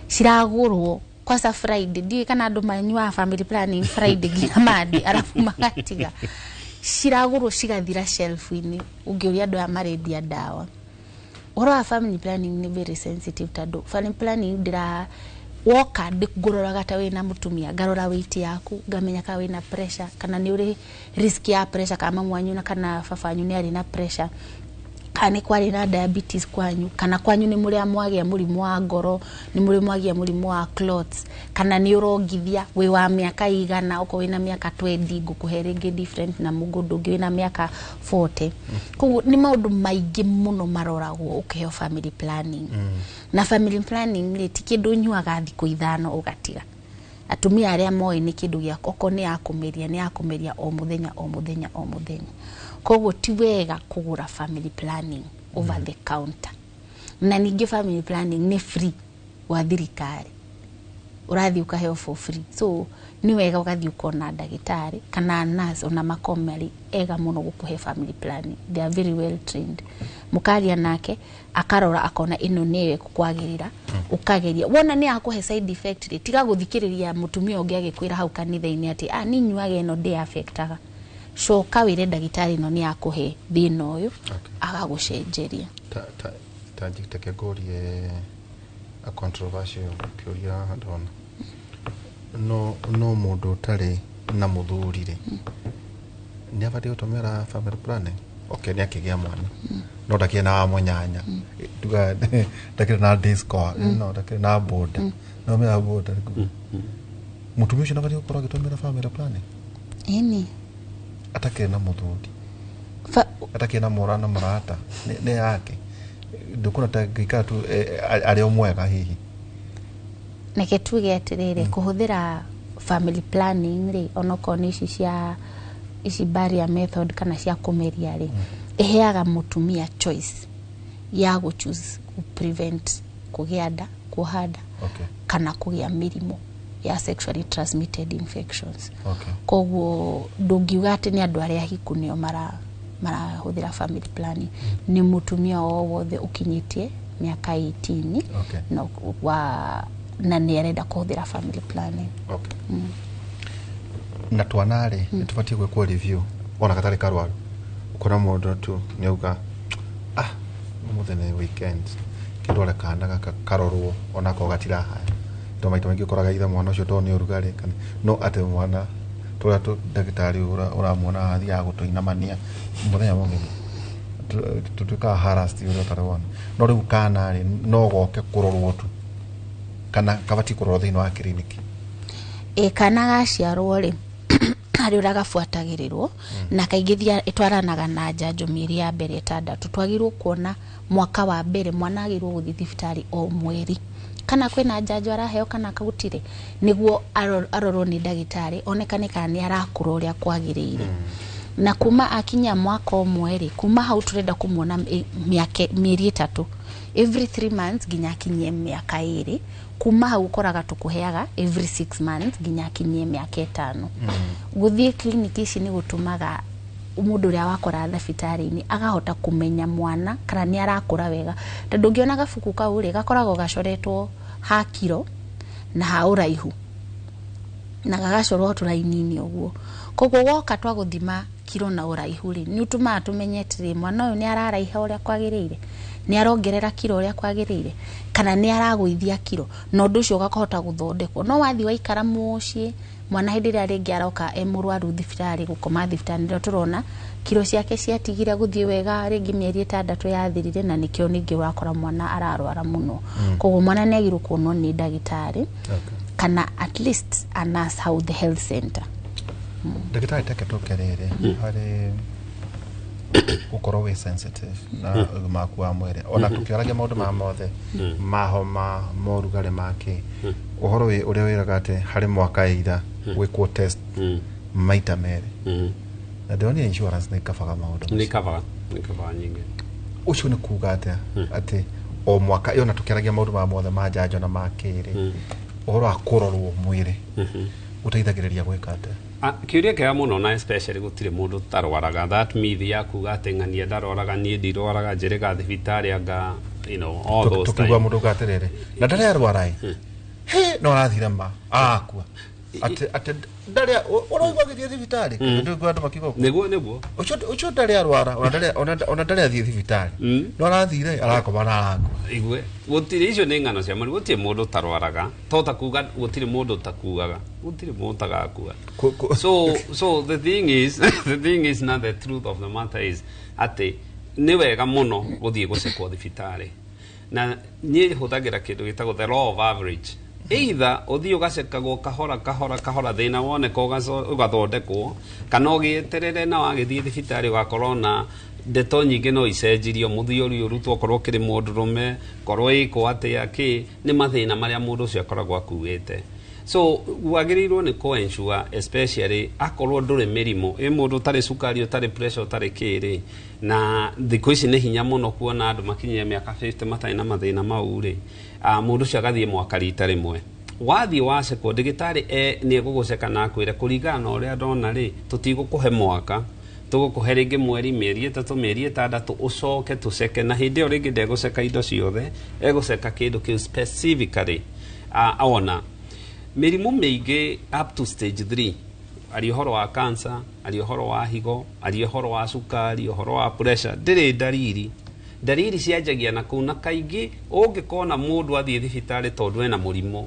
ciragurwo kwa Friday ndi kana andu manyua family planning Friday nginya Monday arafu magatiga ciragurwo cigathira shelf-ini ungiuria andu amarendia dawa ora family planning ni very sensitive tondu family planning ndira woka ndikuroraga ta wina mutumia garora weight yaku ngamenya ka wina pressure kana ni uri risk ya pressure kama mwanyu na kana fafanyu ni ari na pressure kana kwari na diabetes kwanyu kana kwanyu ni muri amwagia murimu wa ngoro ni muri mwagia murimu wa clots kana ni urongithia we wa miaka igana uko wina miaka 20 ngukuherenge different na mugundu ngi wina miaka 40 kugu ni maundu maingi muno maroragwo ukiheo family planning na family planning ri ti kindu nyuaga thiku ithano ugatiga atumia aria moi ni kindu gia koko ni akumeria o muthenya koguo ti wega kugura family planning over the counter na ningi family planning ni free wa thirikari urathi ukaheo for free so ni wega ugathi ukona ndagitari kana nurse ona makomeri ega muno gukuhe family planning they are very well trained mukaria nake akarora akona ino niwe kukwagirira ukageria wona ni akuhe side effect tiga guthikiriria mutumia ungi agikwira hau kanitha-ini ati ni nyuage ino de affectaga so kawire ndagitari no ni akuhe thina uyu agagucenjeria ta jikiteke gorie a controversial pioria ndona no mundu utari na muthurire ni abati gutumira family planning okay ni akigia mwana no ndakie na munyanya tuga ndakie na disco no ndakie na boda no me boda mutumia ucio nabati gukorwo agitumira family planning ini atake na muthuri atake na mora na marata ne yake ndukuna tagika tu ari omwega hihi neke tuge atirire kuhuthira family planning ri onoko ni ici barrier method kana cia kumeria ri iheaga mutumia choice ya go choose ku prevent kugia nda kuhada kana kugia mirimo ya sexually transmitted infections koguo ndungiuga ati ni andu aria hiku nio marahuthira family planning ni mutumia o wothe ukinyitie miaka 18 na ni arenda kuhuthira family planning na twanari tubatie gwikwo review ona katari karwaru ukona mundu tu niuga muthene weekend kindore kana karorwo ona ko gatira haya to maito mengi koraga itha mwana ucio to ni urugari kana no ate mwana tora to ndagitari uramwona athi ya gutoinamania muthenya mungi tutuka harassed uro tarwana no riu kana ri no goke kurorwo tu kana kabati kurorwo thini wa clinic kana gaciarwo ri ari uraga fuatagirirwo na kaingithia itwaranaga na njanjo mieri ya mbere tandatu twagirwo kuona mwaka wa mbere mwana agirwo guthi thibitari o mweri kana kwina njanjo araheo kana kagutire niguo arorwo ni ndagitari onekane kana ni arakura uria kwagiriire na kuma akinya mwaka omwe kuma hau turenda kumuona mieri 3 every 3 months ginya kinyie miaka 2 kuma hau koraga tukuheaga every 6 months ginya kinyie miaka 5 guthie kliniki ici ni gutumaga mundu ria wakora thibitari-ini agahota kumenya mwana kana ni arakura wega tondu ngiona gabuku kau ri gakoragwo gacoretwo ha kiro na ha uraihu na gagacorwo turaini-ini uguo koguo woka twa guthima kiro na uraihu ri ni utuma tumenye tiri mwana uyu ni araraiha uria kwagiriire ni arongerera kiro uria kwagiriire kana ni aragwithia kiro no ndu ucio gakahota guthondekwo no wathi waikara mucii mwana hindi ria ringi aroka emurwaru thibitari gukoma thibitari ndio turona kiro ciake ciatigire guthie wega ringi mieri 6 yathirire na nikio ningi wakora mwana ararwara muno koguo mwana ni agiru kuonwo ni ndagitari kana at least a nurse how the health center ndagitari take tokerere hari ukorwo we sensitive na maku wa mwere ona tukiaragia maundu ma mothe mahoma morugare make uhoro we uria wiraga ati hari mwaka ira gwikwo test maita mere na ndoni insurance ni kafaga maundu ni kafaga nyingi ucio ni kuga ati o mwaka iyo na tukiaragia maundu ma mothe ma njanjo na makiri uhoro akurorwo mwire uteithagiriria gwika ati kiuria kega muno na especially gutire mundu tarwaraga that myth ya kuga ateng'ania ndarwaraga nie ndirwaraga njirega thibitari anga all those tukiuga mundu gaterere na ndare arwarai no arathira ma akua ate ndare oroigwa githie thibitari ndio gwandu makigo niguo ucio ndare arwara ona ndare athie thibitari no arathire arakoma na arakua igwe gutire icio ni ng'ano cia mari gutire mundu tarwaraga tota kuga gutire mundu takugaga gutire mundu tagakua so the thing is not the truth of the matter is ati ni wega muno guthie gucekwo thibitari na nie huthagira kindu gitagwo the law of average either uthie ugacekagwo kahora thina woneka ugathondekwo kana ugieterere na wagithie thibitari ugakorwo na ndeto nyingi no icenjirio muthiori urutwo korwo kiri mundurume korwo iko atia ki ni mathina maria mundu ucio akoragwo akuite so wagirirwo ni ko ensure especially akorwo ndure mirimo mundu tari sukari tari pressure tari kiri na thikũ ici ni hinya muno kuona andu makinyia miaka 50 matai na mathina mau ri mundu ucio agathie mwaka rita rimwe wathi wacekwo ndagitari ni eguguceka na akwire kuringana na uria ndona ri tutigukuhe mwaka tugukuhe ringi mweri mieri 3 mieri 6 ucoke tuceke na hindi io ringi ndeguceka indo ciothe eguceka kindu kiu specifically ona mirimu mingi up to stage 3 ari uhoro wa cancer ari uhoro wa higo ari uhoro wa sukari uhoro wa pressure ndiri dariri ndariri cianjagia na kuu na kaingĩ ũngĩkona mũndũ athiĩ thibitarĩ tondũ ena mũrimũ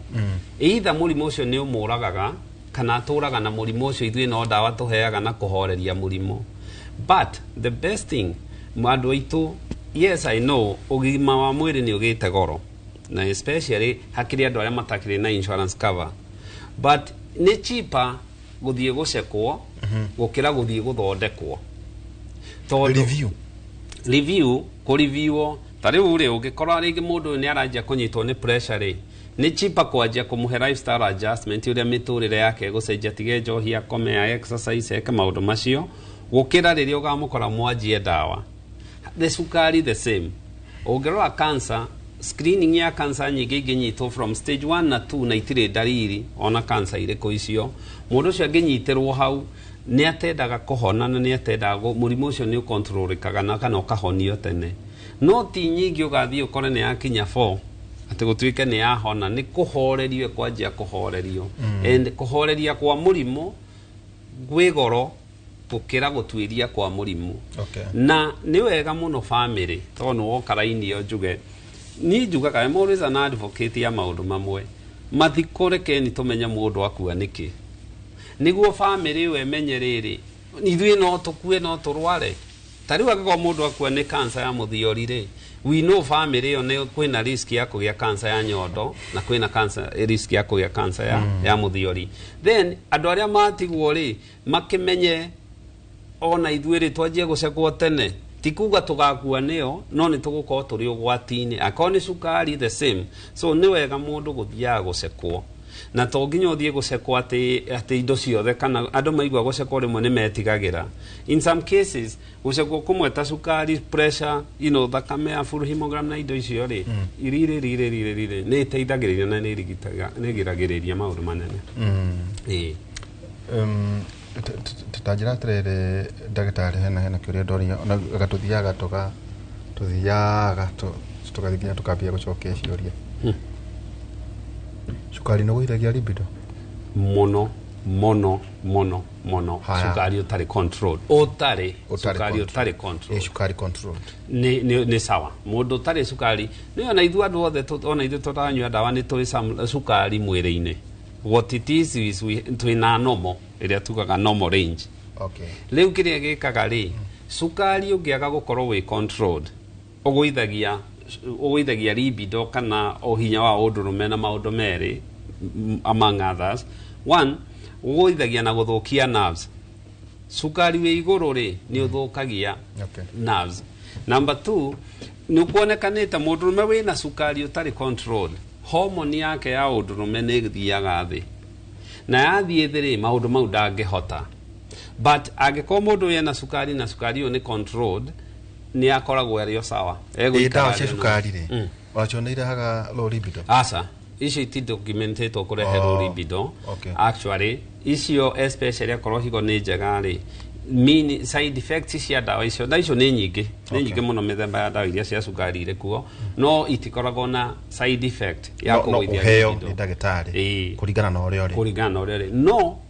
either mũrimũ ũcio nĩ ũmũragaga kana atũraga na mũrimũ ũcio ithuĩ no ndawa tũheaga na kũhoreria mũrimũ. But the best thing andũ aitũ, yes I know ũgima wa mwĩrĩ nĩ ũgĩte goro na especially hakĩrĩ andũ arĩa matakĩrĩ na insurance cover, but nĩ cheaper gũthiĩ gũcekwo gũkĩra gũthiĩ gũthondekwo. Review kũreview ta rĩu rĩ ũngĩkorwo rĩngĩ mũndũ nĩ aranjia kũnyitwo nĩ pressure rĩ nĩ cheaper kwanjia kũmũhe lifestyle adjustment ũrĩa mĩtũrĩre yake gũcenjia tige njohi akome ya exercise eke maũndũ macio gũkĩra rĩrĩa ũgamũkora mwanjie ndawa. The sukari the same. Ũngĩrora cancer, screening ya cancer nyingĩ ingĩnyitwo from stage 1 na 2 na itirĩ ndariri ona cancer irĩkũ icio, mũndũ ũcio angĩnyitĩrwo hau nĩ atendaga kũhona na nĩ atendaga mũrimũ ũcio nĩ ũkontrolĩkaga na kana ũkahonio tene. No ti nyingĩ ũgathiĩ ũkore nĩ yakinya 4 atĩ gũtuĩke nĩ yahona, nĩ kũhorerio kwanjia kũhorerio. And kũhoreria kwa mũrimũ gwĩ goro gũkĩra gũtuĩria kwa mũrimũ. Na nĩ wega mũno family tondũ woka raini o njuge ni njugaga I'm always an advocate ya maũndũ mamwe mathiko rekeni tũmenye mũndũ akua nĩkĩ nĩguo family we menye rĩrĩ ithuĩ no tũkue no tũrware. Ta rĩu angĩkorwo mũndũ akua nĩ cancer ya mũthiori rĩ, we know family ĩyo nĩ kwĩna risk ya kũgĩa cancer ya nyondo na kwĩna cancer risk ya kũgĩa cancer ya mũthiori. Then andũ arĩa matigwo rĩ makĩmenye ona ithuĩ rĩ twanjie gũcekwo tene ti kuga tũgakua nĩyo no nĩ tũgũkorwo tũrĩ ũgwati-inĩ akorwo nĩ cukari the same. So nĩ wega mũndũ gũthiaga gũcekwo na to nginya ũthiĩ gũcekwo atĩ indo ciothe kana andũ maigua gũcekwo rĩmwe nĩ metigagĩra. In some cases gũcekwo kũmwe ta cukari, pressure, thakame ya full hemogram na indo icio rĩ rire nĩ iteithagĩrĩria na nĩ ĩgiragĩrĩria maũndũ manene. Tutanjira atĩrĩrĩ ndagĩtarĩ hena kĩũria ndoria ona gatũthiaga tũgathiĩ nginya tũkambia gũcokia ciũria. Cukari nĩ gũithagia libido mũno cukari ũtarĩ control cukari ũtarĩ control cukari control nĩ sawa mũndũ ũtarĩ cukari nĩ ona ithuĩ andũ othe ona ithuĩ tũtanyua ndawa nĩ tũrĩ cukari mwĩrĩ-inĩ. What it is twĩna normal ĩrĩa tugaga normal range. Rĩu kĩrĩa gĩkaga rĩ cukari ũngĩaga gũkorwo wĩ controlled ũgũithagia libido kana ũhinya wa ũndũrũme na maũndũ merĩ among others. One, ũgũithagia na gũthũkia nerves. Cukari wĩ igũrũ rĩ nĩ ũthũkagia nerves. Number 2, nĩ kuonekanĩte mũndũrũme wĩna cukari ũtarĩ controlled, hormone yake ya ũndũrũme nĩ ĩthiaga thĩ na yathiĩ thĩ rĩ maũndũ mau ndangĩhota. But angĩkorwo mũndũ wĩna cukari na cukari ũyũ nĩ controlled nĩ akoragwo arĩ o sawa. Ndawa cia cukari rĩ wacho nĩ irehaga low libido? Aca icio iti documentetwo kũrehe low libido. Actually icio especially akorwo higo nĩ njega rĩ side effects cia ndawa icio na icio nĩ nyingĩ mũno mĩthemba ya ndawa iria cia cukari irĩ kuo no itikoragwo na side effect ya kũgũithia libido nĩ ndagĩtarĩ kũringana na ũrĩa ũrĩ.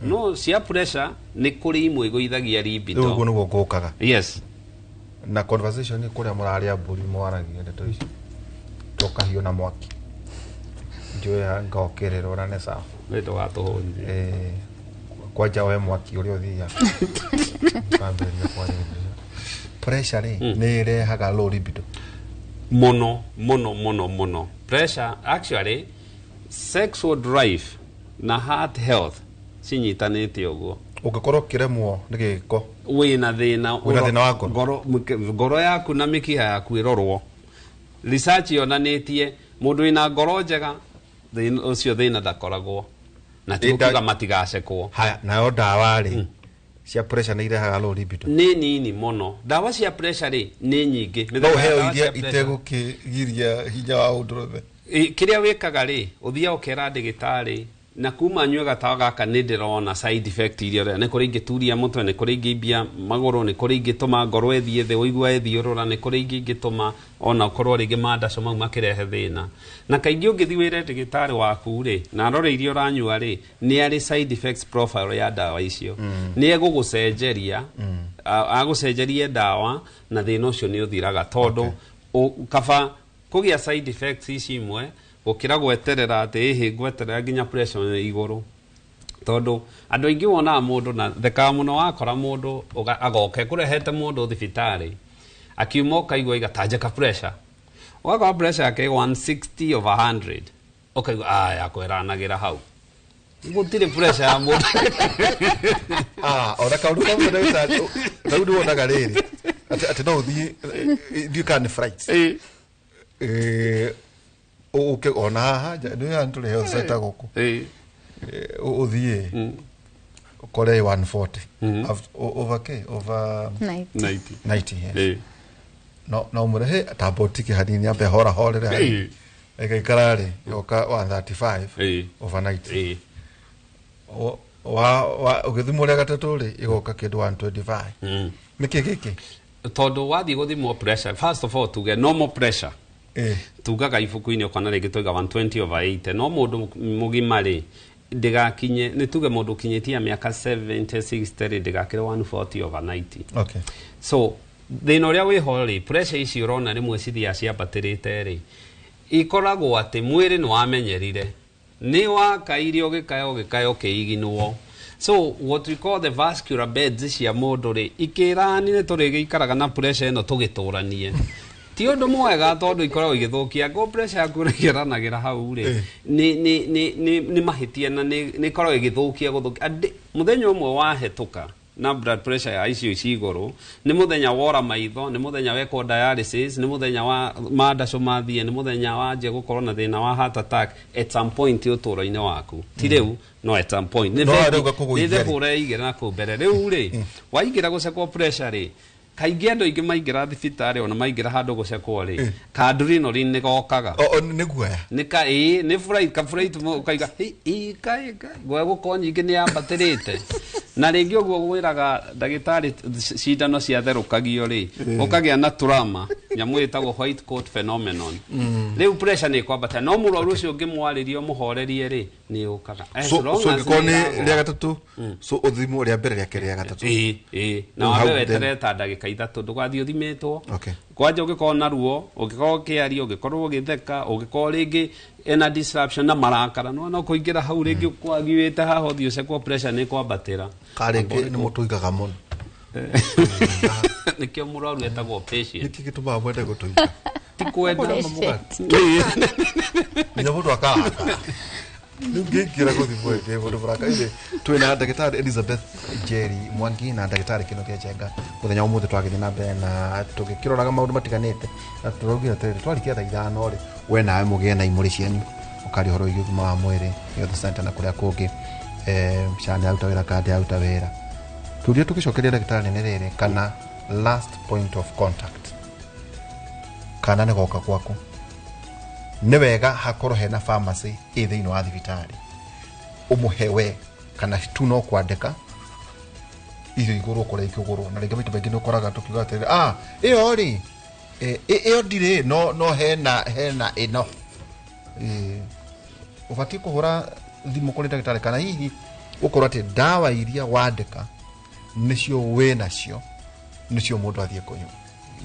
No cia pressure nĩ kũrĩ imwe igũithagia libido. Ũguo nĩguo ngũkaga. Yes. Na conversation nĩ kũrĩa mũrarĩa mbũri mwaragia ndeto ici tũkahiũ na mwaki njoya ngokerera ũrane sawa nĩ tũgatũhũnithia kwanja we mwaki ũrĩa ũthiaga kambĩrĩria kwarĩrĩria pressure nĩ irehaga low libido mũno. Pressure actually sexual drive na heart health cinyitanĩte ũguo. Ũngĩkorwo kĩremwo nĩ gĩko wĩna thĩna wa ngoro yaku na mĩkiha yaku ĩrorwo. Research yonanĩtie mũndũ wĩna ngoro njega ũcio thĩna ndakoragwo na tuga matigacekwo. Nayo ndawa rĩ cia pressure nĩ irehaga low libido? Nĩ nini mũno. Ndawa cia pressure rĩ nĩ nyingĩ. No heo iria itegũkĩgiria hinya wa ũndũrũme. Kĩrĩa wĩkaga rĩ ũthiaga ũkera ndagĩtarĩ na kuma nyue gatawa gaka nĩ ndĩrona side effect iria nĩ kũrĩ ingĩturia mũtwe, nĩ kũrĩ ingĩimbia magũrũ, nĩ kũrĩ ingĩtũma ngoro ĩthiĩ thĩ ũigua ĩthiũrũra, nĩ kũrĩ ingĩtũma ona ũkorwo rĩngĩ mandaco mau makĩrehe thĩna. Na kaingĩ ũngĩthiĩ wĩre ndagĩtarĩ waku rĩ na arore iria ũranyua rĩ nĩ arĩ side effects profile ya ndawa icio. Nĩ egũgũcenjeria agũcenjerie ndawa na thĩna ũcio nĩ ũthiraga tondũ kaba kugia side effects ici imwe gukira gweterera ati gweterera nginya pressure iguru tondu andu aingi wona mundu na theka muno wakora mundu agoke kurehete mundu thibitari akiuma kaigwa igatajeka pressure waka pressure yake 160 over 100 okaigwa yakweranagira hau gutire pressure ya mundu ora kaundu ka mundu taudu wonaga riri ati no thie can flights uke ona haha ndio antule health center goko uthie ukore 140 over 90 yes no murehe tabotiki hanini ambe hora horere ikaikara yoka 135 over 90 wa ugithimura gatatu ri igoka kindu 125 niki giki tondu wathi guthimwo pressure first of all tuge normal pressure tugaga ibuku-ini okana ringi tuiga 120 over 80 no mundu mugima ri ndigakinye ni tuge mundu kinyitia miaka 70 60 ri ndigakire 140 over 90 okay so thina uria wiho ri pressure ici urona rimwe cithia ciambatirite ri ikoragwo ati mwiri ni wamenyerire ni wakairio gikayo kiiginwo so what we call the vascular beds cia mundu ri ikirani ni turi gikaraga na pressure ino tugituranie ti undu mwega tondu ikoragwo igithukia go pressure yaku riranagira hau ri ni mahitia na ni ikoragwo igithukia guthukia muthenya umwe wahetuka na blood pressure ya icio iguru ni muthenya wora maitho ni muthenya weko dialysis ni muthenya wa madaco mathie ni muthenya wa je gukorwo na thina wa heart attack at some point uturo-ini waku ti riu no at some point ni thehura igira na kumbere riu ri waigira gucekwo pressure ri kaingi andu ingi maingira thibitari ona maingira handu gucekwo ri kadrenal ni gokaga ni guaya ni ka ni flight ukaiga kai gwe gukonyi ingi ni ambatirite na ringi ogwo gwiraga ndagitari cindano cia therukagio ri ukagia na trauma nyamu itagwo white coat phenomenon riu pressure ni kwambata no murwaru ucio ngimwaririo muhorerie ri ni ukaga so ngikoni ria gatatu so uthimu ria mbere ria keri ya gatatu na wawe wetereta ndagika ithatu ndugathi uthimitwo kwanja ugikorwo na ruo ugikorwo kiario ugikorwo ugitheka ugikorwo ringi ena disruption na marakara no kuingira hau ringi kwagiwite haha uthio sekwo pressure ni kwambatira karingi ni mutuigaga muno nikio murwaru etagwo patient niki gituma mwende gutuiga ti kwenda ni mundu akahaka nungigira guthimwe ke mundu buraka ide twina ndagitari Elizabeth Jerry Mwangi na ndagitari Kinothia Jenga muthenya umuthe twagithie na mbere na tugikiroraga maundu matiganite na turogira twarikia tha ithano ri we nawe mugie na imuri cianyu ukari horo iguma wa mwiri Health Center na kuria kungi shani auta wira kadi auta wira turie tugicokeria ndagitari ni riri kana last point of contact kana ne goka kwaku ni wega hakorwo hena pharmacy ithiini wa thibitari umuhewe kana tu no kwandika irio iguru kore ikuguru na ringi bitu bengi no koraga tukiuga atiri iyo ri iyo ndire no hena ino ubati kuhura thimu kuri ndagitari kana hihi ukorwo ati dawa iria wandika nicio we nacio nicio mundu athie kunyu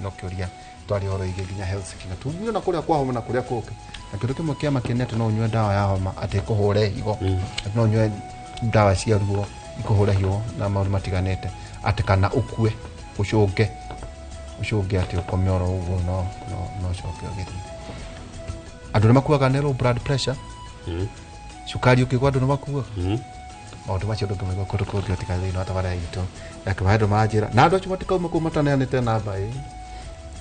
no kiuria twari horo ige ginya health kinga tunywe na kuria kwa homa na kuria kuke na kindu kimwe kia makenete no unywe dawa ya homa ati kuhure higo no unywe dawa cia ruo ikuhure higo na maundu matiganete ati kana ukue ucunge ati ukomero uguo no coke ugithi andu nimakuaga ne low blood pressure sukari ukigwa andu nimakuaga maundu macio ndungi mego kurukundi atika thina tabara itu yakabado majira na andu acio matikauma kumatananite namba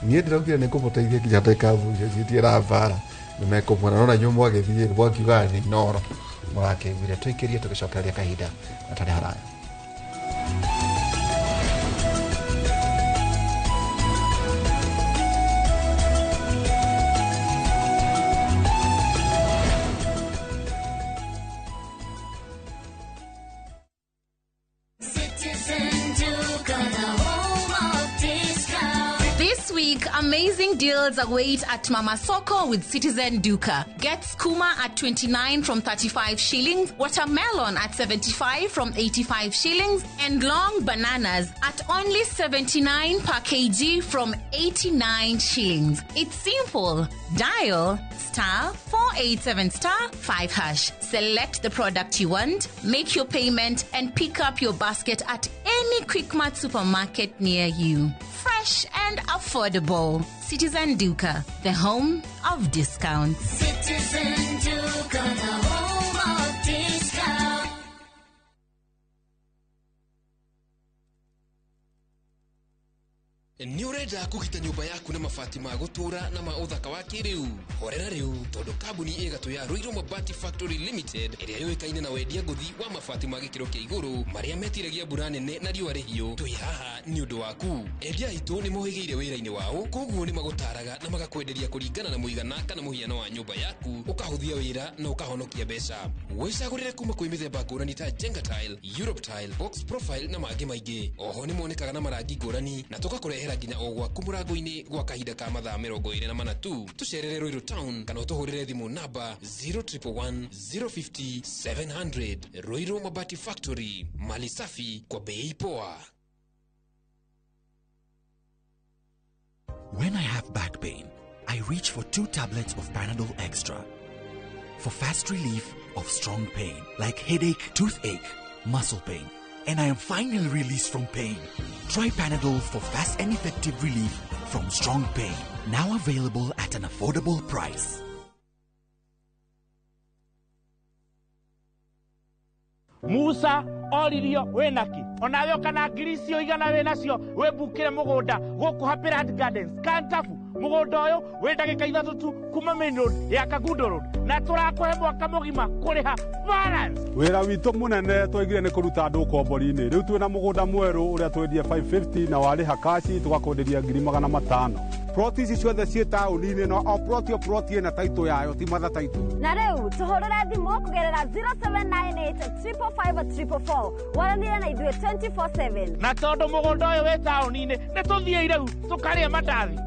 nie ndiraugire ni kuboteithia kinya ndekavu je bara nimekomwana nona nyumu agithie bwakiuga ni noro mwake vile tuikirie tugicokeria kahinda atari haraya amazing deals await at Mama Soko with Citizen Duka. Get skuma at 29 from 35 shillings, watermelon at 75 from 85 shillings, and long bananas at only 79 per kg from 89 shillings. It's simple. Dial *487*5#. Select the product you want, make your payment, and pick up your basket at any Quickmart supermarket near you. Fresh and affordable. Citizen Duka, the home of discounts. Citizen Duka, the home of discounts. Ni urenda kugita nyumba yaku na mabati ma gutura na ma uthaka wa kiriu horera riu tondu kambuni igatu ya Ruiru Mabati Factory Limited iria yoikaine na wendia nguthi wa mabati ma gikiro kia iguru maria metiragia mbura nene na riua rihio twi haha ni undu waku endia itu ni mohigeire wira-ini wao koguo ni magutaraga na magakwenderia kuringana na muigana kana muhiano wa nyumba yaku ukahuthia wira na ukahonokia mbeca wicagurire kuma kwi mithemba ngurani ta Jenga Tile, Europe Tile, Box Profile na mangi maingi oho ni monekaga na marangi ngurani na tugakurehera nginya o gwaku murango-ini gwa kahinda ka mathaa 24 tu tucerere Ruiru Town kana utuhurire thimu namba 0111 050 700. Ruiru Mabati Factory, mali safi kwa bei poa. When I have back pain, I reach for 2 tablets of Panadol Extra for fast relief of strong pain like headache, toothache, muscle pain, and I am finally released from pain. Try Panadol for fast and effective relief from strong pain. Now available at an affordable price. Musa oririo wenaki onawe kana girisio igana we nacio we bukire mugunda guku Happy Land Gardens Kantafu mugunda uyu we ndagika 3 tu kuma main road ya Kagundo road na turakuhe mwaka mugima kuriha balance wira witu munene twigire ni kuruta andu kombori-ini riu twina mugunda mweru uria twendia 550 na wariha kashi tugakonderia 500. Proti ici ciothe ciĩ taũni-inĩ no o proti ĩna taitũ yayo ti matha taitũ na rĩu tũhũrĩre thimũ kũgerera 0798554444 waranĩre na ithuĩ 24/7 na tondũ mũgũnda ũyũ wĩ taũni-inĩ nĩ tũthiĩ rĩu tũkarĩe mandathi.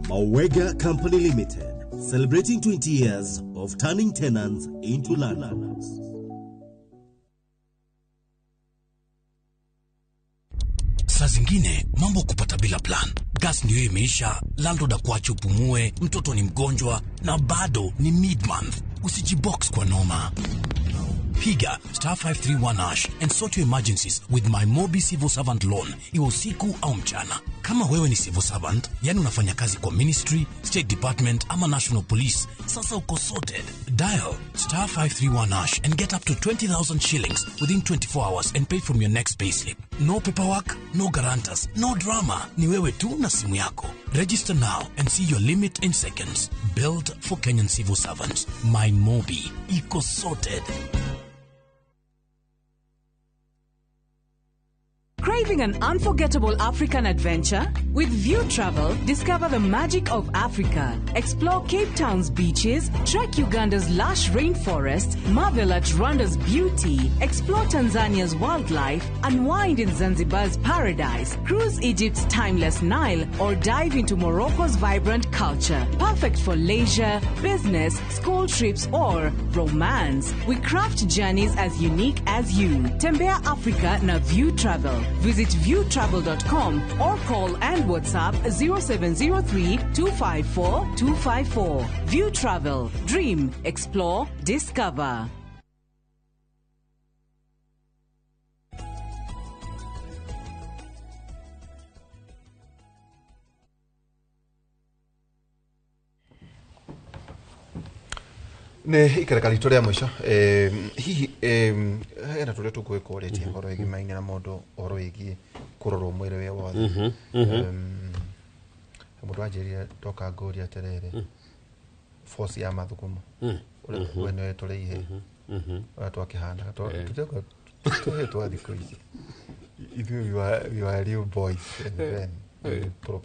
Mawega Company Limited, celebrating 20 years of turning tenants into landlords. Saa zingine mambo kupata bila plan. Gas ndio imeisha, landlord akuache upumue, mtoto ni mgonjwa na bado ni mid-month. Usijibox kwa noma. Piga *531# and sort your emergencies with my Mobi Civil Servant Loan, iwe usiku au mchana. Kama wewe ni civil servant, yani unafanya kazi kwa ministry, state department ama national police, sasa uko sorted. Dial *531# and get up to 20,000 shillings within 24 hours and pay from your next payslip. No paperwork, no guarantors, no drama. Ni wewe tu na simu yako. Register now and see your limit in seconds. Built for Kenyan civil servants. My Mobi. Iko sorted. Craving an unforgettable African adventure? With View Travel, discover the magic of Africa. Explore Cape Town's beaches, trek Uganda's lush rainforests, marvel at Rwanda's beauty, explore Tanzania's wildlife, unwind in Zanzibar's paradise, cruise Egypt's timeless Nile, or dive into Morocco's vibrant culture. Perfect for leisure, business, school trips, or romance. We craft journeys as unique as you. Tembea Africa na View Travel. Visit viewtravel.com or call and WhatsApp 0703 254 254. View Travel. Dream, explore, discover. ne ikareka rito ria mwisho hihi ena tule tukweka uretie ngoro igimaine na mundu oro igi kurorwo mwire we wothe mundu anjirie toka ngori aterere force ya mathukumo ule wene tule ihe watu wakihanda tuteko tuhe thiko ici ithu you are real boys and then pro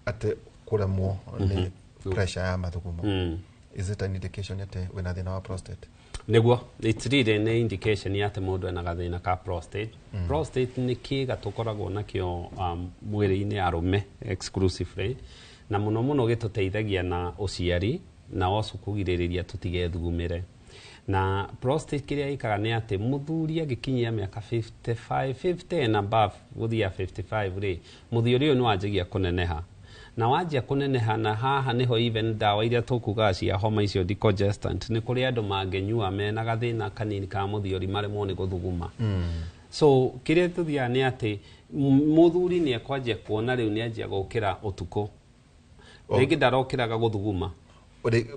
ate kuremwo ni pressure ya mathukumo is it an indication ate wina thina wa prostate? Niguo, it's really an indication yate mundu ena gathina ka prostate. Prostate ni kiga tukoragwo nakio mwiri-ini arume exclusively, na muno muno gituteithagia na uciari na osu kugiririria tutige thugumire. Na prostate kiria ikaga ni ati muthuri agikinyia miaka 50 and above guthia 55 ri muthiuri uyu ni wanjagia kuneneha, na wanjia kuneneha, na haha niho even dawa iria tukuga cia homa icio decongestant ni kuri andu mangenyua mena gathina kanini ka muthiuri maremwo ni guthuguma. So kiria tuthia ni ati muthuri ni akwanjia kuona riu ni anjia gukira utuku, rigi ndarokiraga guthuguma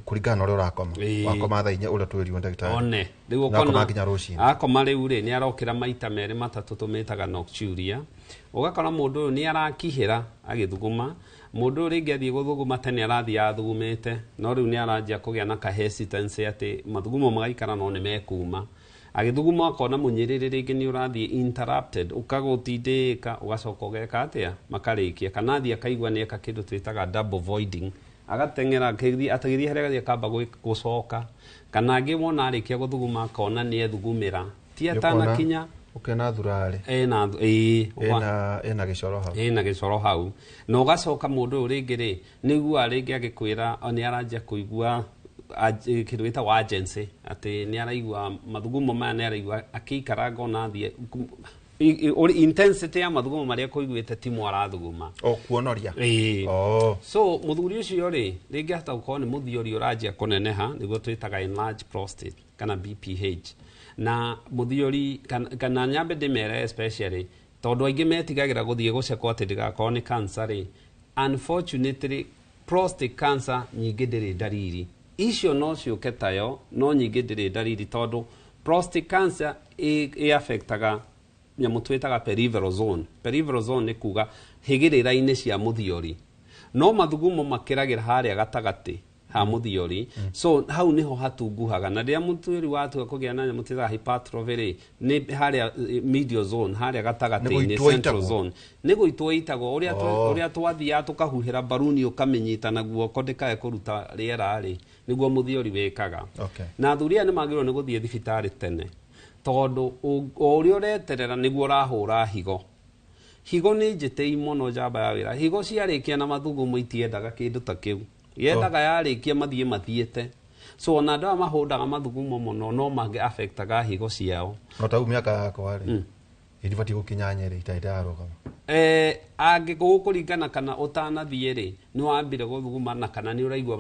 kuringana uria urakoma wakoma thaa inya uria twiriwe ndagitari one riu ukona nginya rucini akoma riu ri ni arokira maita meri matatu tumitaga nocturia, ugakora mundu uyu ni arakihira agithuguma, mundu uri ngiathie guthuguma tene arathie athugumite, no riu ni aranjia kugia na ka hesitancy ati mathugumo magaikara no ni mekuma, agithuguma akona munyiriri ringi ni urathie interrupted, ukagutindika ugacoka ugeka atia makarikia, kana thie akaigua ni eka kindu twitaga double voiding, agatengera atagiria haria gathie kamba gucoka, kana angi wona arikia guthuguma akona ni ethugumira ti atana kinya ukena thurari ena gicoro hau no gacoka mundu uringi ri nigua ringi agikwira ni aranjia kuigua kindu gitagwo urgency, ati ni araigua mathugumo maya ni araigua akikaranga ona thie intensity ya mathugumo maria kuiguite timu arathuguma kuonoria so muthuri ucio ri ringi hata ukorwo ni muthiori uranjia kuneneha niguo twitaga enlarged prostate kana BPH, na muthiori kana nyambe ndimere especially tondu aingi metigagira guthie gucekwo ati ndigakorwo ni cancer ri, unfortunately prostate cancer nyingi ndiri ndariri icio no ciuke tayo, no nyingi ndiri ndariri tondu prostate cancer affectaga nyamu twitaga peripheral zone. Peripheral zone ni kuga higirira-ini cia muthiori, no mathugumo makiragira haria gatagati ha muthiori, so hau niho hatunguhaga, na ria muthiori watu kugia na nyamu twitaga hypertrophy ni haria medial zone, haria gatagati ni central zone ni guitwo itago uria twathia tukahuhira baruni ukamenyita na guoko ndikae kuruta riera ri niguo muthiori wekaga. Na thuria ni magirwo ni guthie thibitari tene tondu uria ureterera niguo rahura higo ni njitei muno jamba ya wira, higo ciarikia na mathugumo itiendaga kindu ta kiu, yendaga yarikia mathie mathiete, so ona ndawa mahundaga mathugumo muno no mange affectaga higo ciao. No ta miaka yakwa ri iribati gukinyanyeri itairarugama angikuringana kana utanathie ri ni wambire guthuguma na kana ni uraigua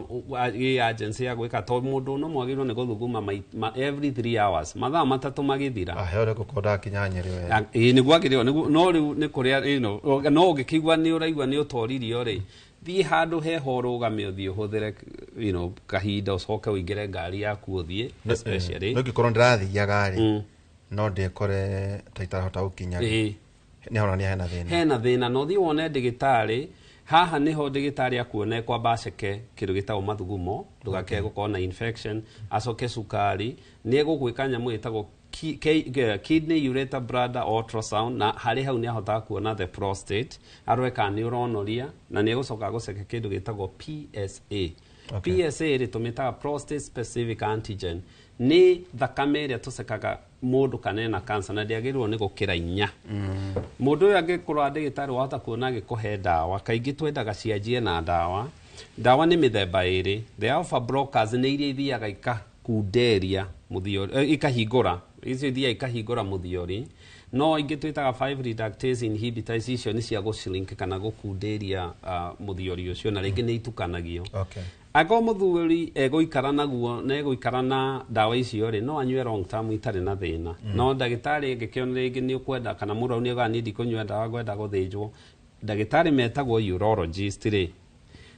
agency ya gwika to mundu no mwagirwo ni guthuguma every 3 hours mathaa matatu magithira heore gukonda kinyanyeri we ni gwagirwo no riu ni kuria no ugikigwa ni uraigua ni utoririo ri thie handu heho rugame uthie uhuthire kahinda ucoke uingire ngari yaku uthie especially no gikorwo ndirathiaga ri no ndekore taitarahota gukinya ni hona ni hena thina no thi wone ndigitari haha niho ndigitari akuone kwa baceke kindu gitagwo mathugumo ndugake gukorwo na infection acoke cukari ni egugwika nyamu itagwo kidney ureter bladder ultrasound, na hari hau ni ahota kuona the prostate arweka ni uronoria na ni egucoka guceke kindu gitagwo PSA. PSA ri tumitaga prostate specific antigen, ni thakame iria tucekaga mundu kanena cancer na ndiagirwo ni gukira inya. Mundu uyu angikorwo ndigitari wahota kuona agikuhe ndawa, kaingi twendaga cianjie na ndawa ni mithemba iri. The alpha blockers ni iria ithiaga ikakunderia muthiori ikahingura, icio ithia ikahingura muthiori, no ingi twitaga 5 reductase inhibitors, icio ni cia gushrink kana gukunderia muthiori ucio, na ringi ni itukanagio. Ako muthuri eguikara naguo na eguikara na dawa icio ri no anywe long term itari na thina. No ndagitari angikiona ringi ni ukwenda kana murau ni ga nidi kunywa dawa gwenda guthinjwo, ndagitari metagwo urologist ri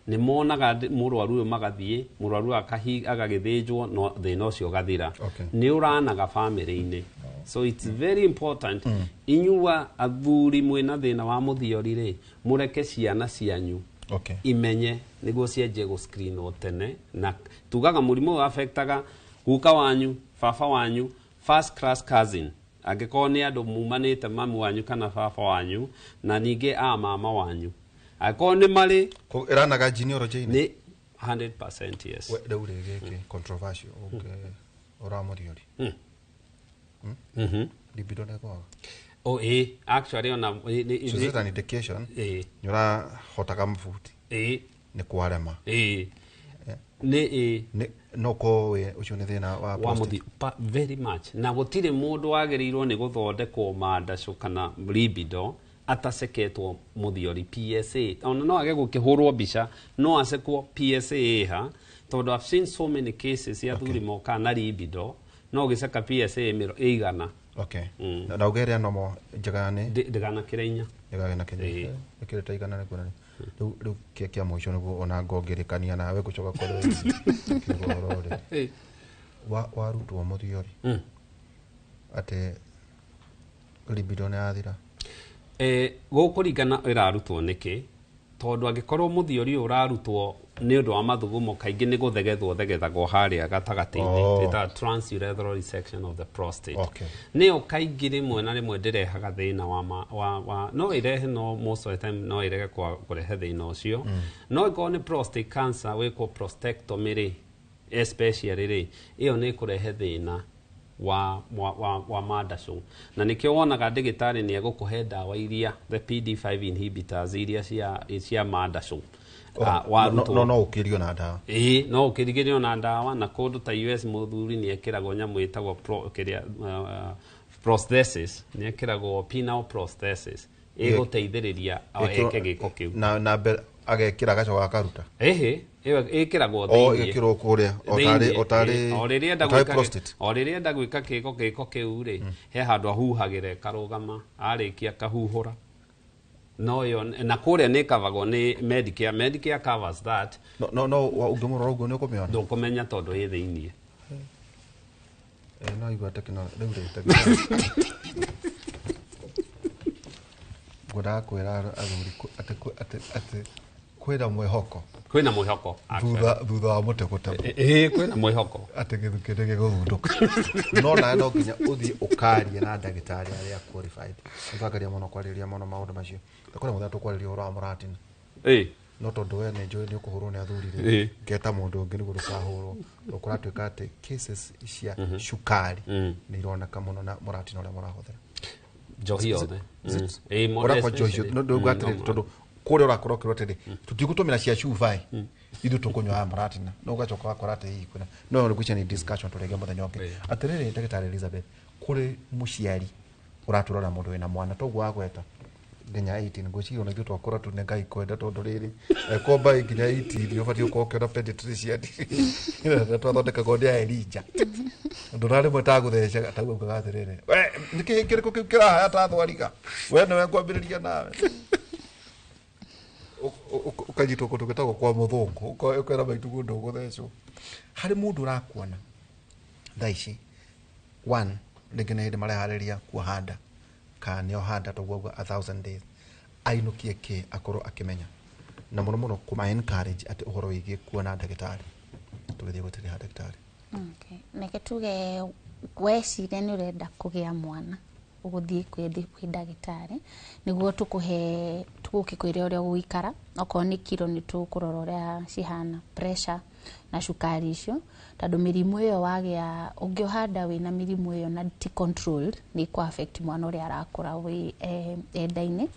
ni monaga murwaru uyu magathie murwaru agagithinjwo no thina ucio gathira ni uranaga family-ini. So it's very important inyua athuri mwina thina wa muthiori ri mureke ciana cianyu imenye niguo cienje go screen o tene, na tugaga murimu affectaga guka wanyu baba wanyu first class cousin angikorwo ni andu mumanite mamu wanyu kana baba wanyu na ninge mama wanyu akorwo ni mari iranaga genealogy ni 100% yes. We rĩu rĩgĩkĩ controversial ũramũriori. Libido nĩkwaga. Oh, actually on a so is an indication nyora hotaga mfuti ni kwarema no ko we ucio ni thina wa prostate very much na gutire mundu wagerirwo ni guthondekwo mandaco kana libido ataseketwo muthiori PSA ona no age gukihurwo mbica no asekwo PSA ha tondu I've seen so many cases ya thurimo kana libido no giseka PSA igana. Okay. Na ugeria nomo njagane ndegana kirainya ndegana kenya ikire taigana ne kuna ru kia mwisho nugo ona ngongerekania nawe gucoka kore kigorore wa rutu wa muthiori ate libido ne athira gukurigana irarutwo niki tondu angikorwo muthiori urarutwo ni undu wa mathugumo kaingi ni guthegethagwo haria gatagati-ini ita transurethral resection of the prostate ni ukaingi rimwe na rimwe ndirehaga thina wa no irehe no most of the time no irege kurehe thina ucio no iko ni prostate cancer wiko prostatectomy ri especially ri iyo ni kurehe thina wa mandaco na nikio wonaga ndigitari ni egukuhe dawa iria the PD5 inhibitors iria cia mandaco no ukirio na dawa no ukirio na dawa na kundu ta US muthuri ni ekiragwo nyamu itagwo prosthesis ni ekiragwo penile prosthesis iguteithiriria eke giko kiu na agekira gaco gakaruta iyo ikiragwo thiini ikirwo kuria otari oriria ndagwika giko kiu ri he handu ahuhagire karugama arikia kahuhura no yo na kuria ni kavagwo ni Medicare covers that no ungimurora uguo ni ukumenya ndukumenya tondu i thiini no igwa technology goda kwira athuri ate kwira mwihoko kwina mwihoko thutha wa muteguta kwina mwihoko ate githukire githunduka no na no nginya uthi ukarie na ndagitari aria qualified ugakaria muno kwariria muno maundu macio takora mutatu kwariria ura muratina no tondu we ni njoi ni ukuhurwo ni athuri ri ngeta mundu ungi niguo rusahurwo ukuratuika ati cases cia shukari ni ironeka muno na muratina uria murahuthira njohi yothe urakwa njohi no ndugwatire tondu kore urakorokirwo tende tutigutumira cia shuvai ithu tukunywa maratina no ugacoka wakora ati hii kuna no ngwicha ni discussion turege muthenya ungi atiriri ndagitari Elizabeth kuri muciari uraturora mundu wina mwana togu agweta nginya 18 ngwici ona ithu twakora tu nengai kwenda tondu riri komba nginya 18 ubati ukokera pediatrician na twathondeka gondi ya Elija ndurari mwetagutheca atagu ugathirire we niki kiriko kira haya tathwariga we no ngwambiriria nawe ukajitwo kundu gitagwo kwa muthungu ukera maitugu nduguthecwo hari mundu urakuona thaici one ndingine hindi marehariria kuhanda kana yo handa togwo 1000 days ainukie ki akorwo akimenya na muno kuma encourage ati uhoro wigi kuona ndagitari tugithie gutiri ndagitari okay neke tuge wecire ni urenda kugia mwana uguthie kwi ndagitari niguo tugukikwire uria guikara oko ni kiro ni tukurora uria cihana pressure na shukari icio tondu mirimu iyo wagia ungiohanda wina mirimu iyo na ti controlled ni ku affect mwana uria arakura wi endaini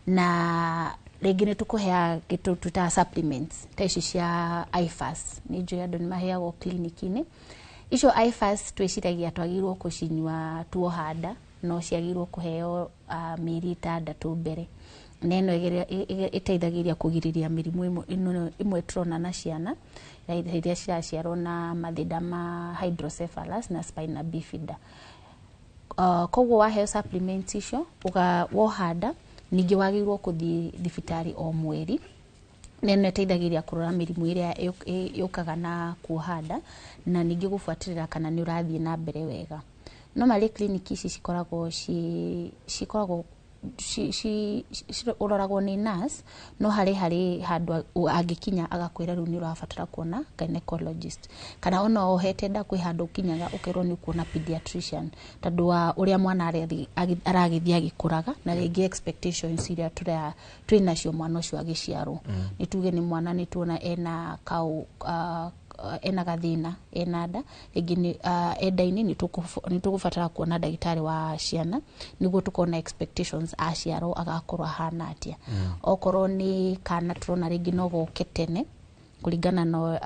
na ringi ni tukuhea gitu tuta supplements taici cia IFAS ni njui andu ni maheagwo clinic-ini icio IFAS twiciragia twagirwo kucinywa tuohanda no ciagirwo kuheo miri 6 mbere neno iteithagiria kugiriria mirimu imwe turona na ciana iria ciaciarwo na mathida ma hydrocephalus na spina bifida koguo waheo supplements icio wohanda ningi wagirwo kuthi thibitari o mweri neno iteithagiria kurora mirimu iria yukaga na kuhanda na ningi gufuatirira kana ni urathie na mbere wega normally clinic ici cikoragwo uroragwo ni nurse no hari handu angikinya agakwira riu ni urabatara kuona gynecologist kana ona ohete nda kwi handu kinyaga ukirwo ni kuona pediatrician tondu wa uria mwana aragithia gikuraga na ringi expectations iria twina cio mwana ucio agiciarwo ni tuge ni mwana ni tuona ena kau ena gathina ena nda ringi enda-ini ni tugubatara kuona ndagitari wa ciana niguo tukona expectations aciarwo agakorwo hana atia okorwo ni kana turona ringi no goke tene kuringana no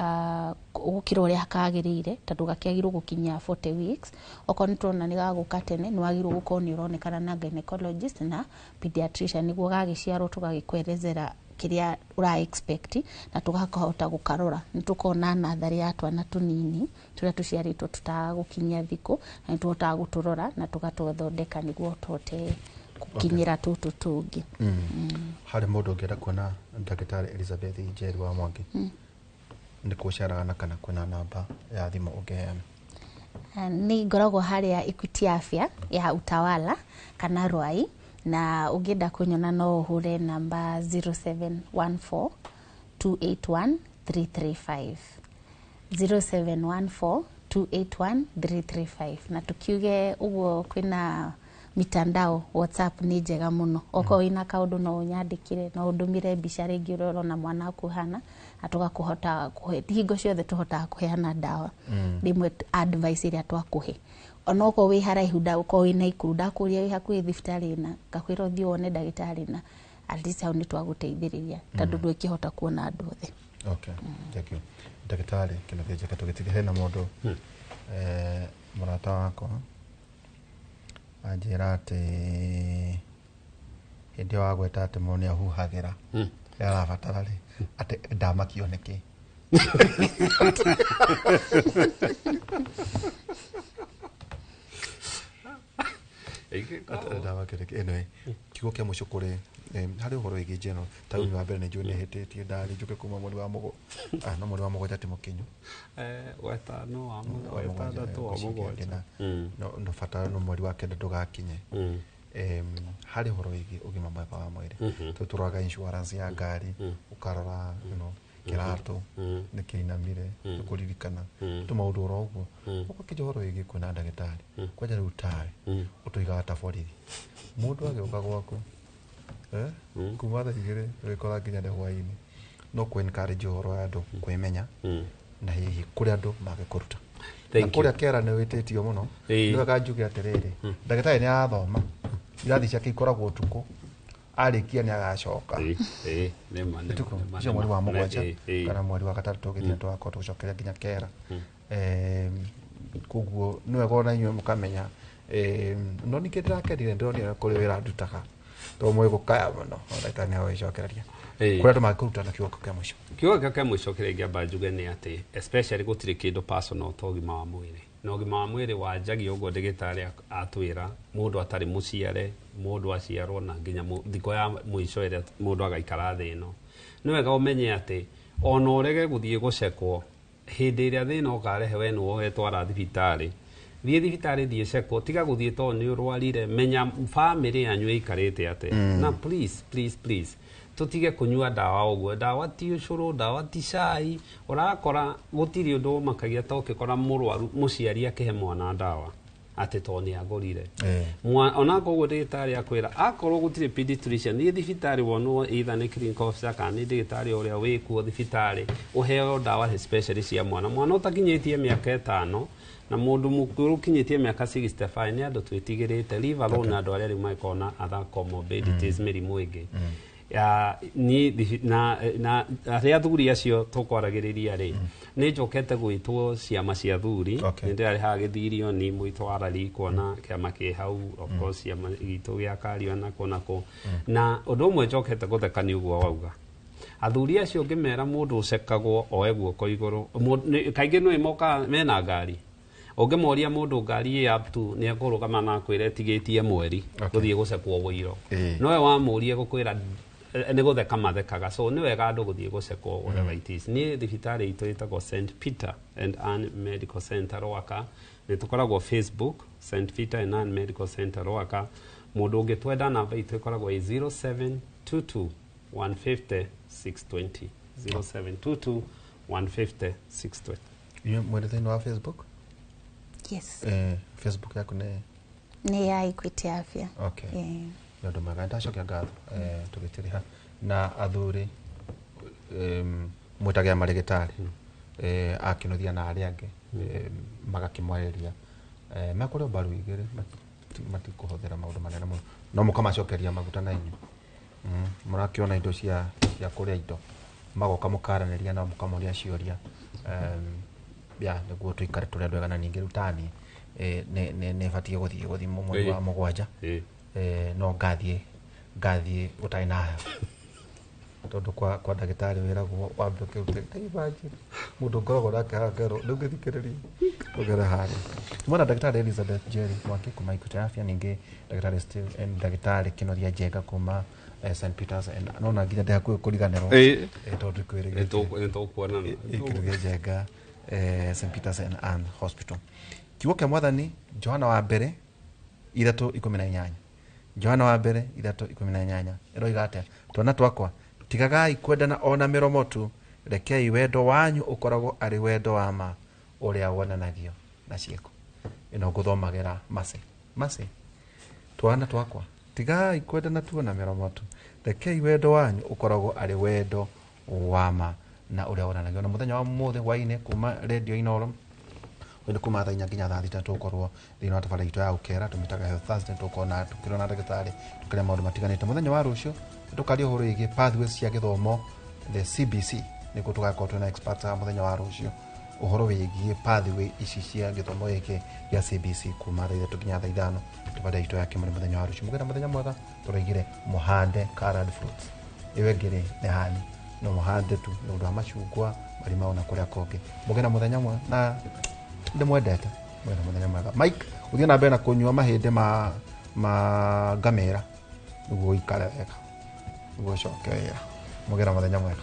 gukira uria kagirire tondu gakiagirwo gukinya 40 weeks okorwo ni turona ni gaguka tene ni wagirwo gukorwo ni uronekana na gynecologist na pediatrician niguo gagiciarwo tugagikwerezera kiria ura expect na tugakahota gukarora nitukona nathari ya twana tunini turia tuciaritwo tutagukinyia thiko na tuhota guturora na tugatũthondeka niguo tote kukinyira tutu tungi hari mundu ngienda kuona ndagitari Elizabeth Njeri wa Mwangi ni kucerana kana kuna namba ya thimu ungeheana ni ngoragwo haria Equity Afya ya Utawala kana Rwai na ungenda kunyona no uhure namba 0714 281 335 0714 281 335 na tukiuge uguo kwina mitandao WhatsApp ni njega muno oko wina kaundu no unyandikire no undumire mbica ringi urona mwana akuhana atugakuhota hingo ciothe tuhota kuheana dawa rimwe advice iria twakuhe onoko wi haraihu nda uko wina ikuru ndakuria wi hakuhi thibitari na gakwira uthii wone ndagitari na at least au ni twaguteithiriria tondu ndwikihota kuona andu othe okay thank you ndagitari kina theje katugitire hena mundu murata wako anjira ati hindi wa gweta ati moni ahuhagira arabatara ri ati ndamakio niki dawa kere eno kigo kia muco kuri hari uhoro igi general tauni wa mbere ni njui nihititie ndari njuke kuma mweri wa mugo no mweri wa mugo jati mukinyu wetano wa mugo wetandatu wa mugo no fatara no mweri wa kenda ndugakinye hari uhoro igi ugima mwega wa mwiri tuturaga insurance ya ngari ukarora kirato nikinamire kuririkana tumaundu oroguo ukakijoro igi kuna ndagitari kwaja riu tawe utuiga ta borithi mundu ageuka gwaku kuma thaa igiri wikora nginya hwaini no ku encourage uhoro ya andu kwimenya na hihi kuri andu magikuruta na kuria kera ni wititio muno niwe kanjuge atiriri ndagitari ni athoma irathi ciake ikoragwo utuku arikia ni agacoka ni mane cio mweri wa mugwanja kana mweri wa gatatu githia twako tucokeria nginya kera kuguo niwe gona inywe mukamenya no nikindirakenire ndonira kuri wira ndutaga to mwe gukaya muno ndaka ni awe cokereria kuri andu makuruta na kioko kia mwisho kiria ngamba njuge ni ati especially gutiri kindu personal to gima wa mwiri no gima wa mwiri wanjagia uguo ndagitari atwira mundu atari muciare mundu aciarwo na nginya thiko ya mwisho ire mundu agaikara thi ino ni wega umenye ati ona urege guthie gucekwo hindi iria thina ukarehe we no wetwara thibitari thie thibitari thie cekwo tiga guthie to ni urwarire menya family yanyu ikarite ate na please tutige kunyua dawa uguo dawa ti ucuru dawa ti cai urakora gutiri undu makagia to ukikora murwaru muciari akihe mwana dawa ati to ni agorire ona ko ndagitari akwira akorwo gutiri pediatrician ni thibitari wonwo either ni clinical officer kana ni ndagitari uria wikuo thibitari uheo dawa especially cia mwana utakinyitie miaka 5 na mundu mukuru kinyitie miaka 65 ni andu twitigirite live alone andu aria maikona other comorbidities mirimu ingi ya ni na aria thuri acio tukwaragiria ri ni njokete gwitwo ciama cia thuri ni ndari ha githirio ni mwitwara ri kuona kiama ki hau of course ciama gitu gya kario na konako na undu umwe njokete guthekania uguo wauga athuri acio ngimera mundu ucekagwo oeguo ko iguru kaingi no imoka mena ngari ungemoria mundu ngari up to ni akorugama na kwire tigitie mweri guthie gucekwo wiro noe wamurie gukwira ni gutheka mathekaga so ni wega andu guthie gucekwo whatever it is ni thibitari itu itagwo St Peter and Anne Medical Center Rwaka ni tukoragwo Facebook St Peter and Anne Medical Center Rwaka mundu ungitwenda namba itu ikoragwo 0722 150 620 0722 150 620. Iyo mwendete wa Facebook? Yes. Facebook yako ni ya Equity Afya. Okay. Ndio maganda shoka gatho tugitiriha na athuri mwitagia marigitari akinuthia na ari ange magakimwereria makore baru igere matikuhuthira maundu manene muno no mukamacokeria maguta na inyu murakiona indo cia kuria indo magoka mukaraniria na mukamoria cioria ya niguo tuikare turi andu ega na ningi rutani ne batie guthii mweri wa mugwanja no ngathie utai nayo tondu kwa ndagitari wiragwo wambe ukirute ibaji mundu ngoragwo nake hangero ndungithikiriria ugere hari mwana ndagitari Elizabeth Jerry mwaki kuma Equity Afya ningi ndagitari still ndagitari Kinoria Njega kuma St Peters and nona nginya ndehakuo kuriganirwo tondu kwirigite eto kuonana Kinoria Njega St Peters and Hospital. Kiugo kia mwathani Johana wa mbere 3:18 Johana wa mbere 3:18 eroiga atia twana twakwa tigagai kwendana ona miromo tu rekei wendo wanyu ukoragwo ari wendo wa ma uria wonanagio na cieko ino nguthomagira mase twana twakwa tigagai kwendana tu ona miromo tu rekei wendo wanyu ukoragwo ari wendo wa ma na uria wonanagio na muthenya wa muthe waine kuma radio Inooro wende kuma thaa 4 nginya thaa 6 tukorwo thina wa tabara itu ya ukera tumitaga Health Thursday tukona tukirona ndagitari tukire maundu matiganite muthenya wa rucio tukaria uhoro igi pathways cia githomo the CBC niko tugakorwo twina experts a muthenya wa rucio uhoro wigie pathway ici cia githomo giki ya CBC kuma thaa 3 nginya thaa 5 tabara itu ya kimwe muthenya wa rucio mugira muthenya mwega turaigire muhande carrot fruits iwe ngiri ne hani no muhande tu no ndo amachungwa bali maona kuria konge mugira muthenya mwega na ndimwendete mwena muthenya mwega Mike uthie na mbere na kunyua mahinde ma ngamera niguo ikare wega niguo coke wega mugira muthenya mwega.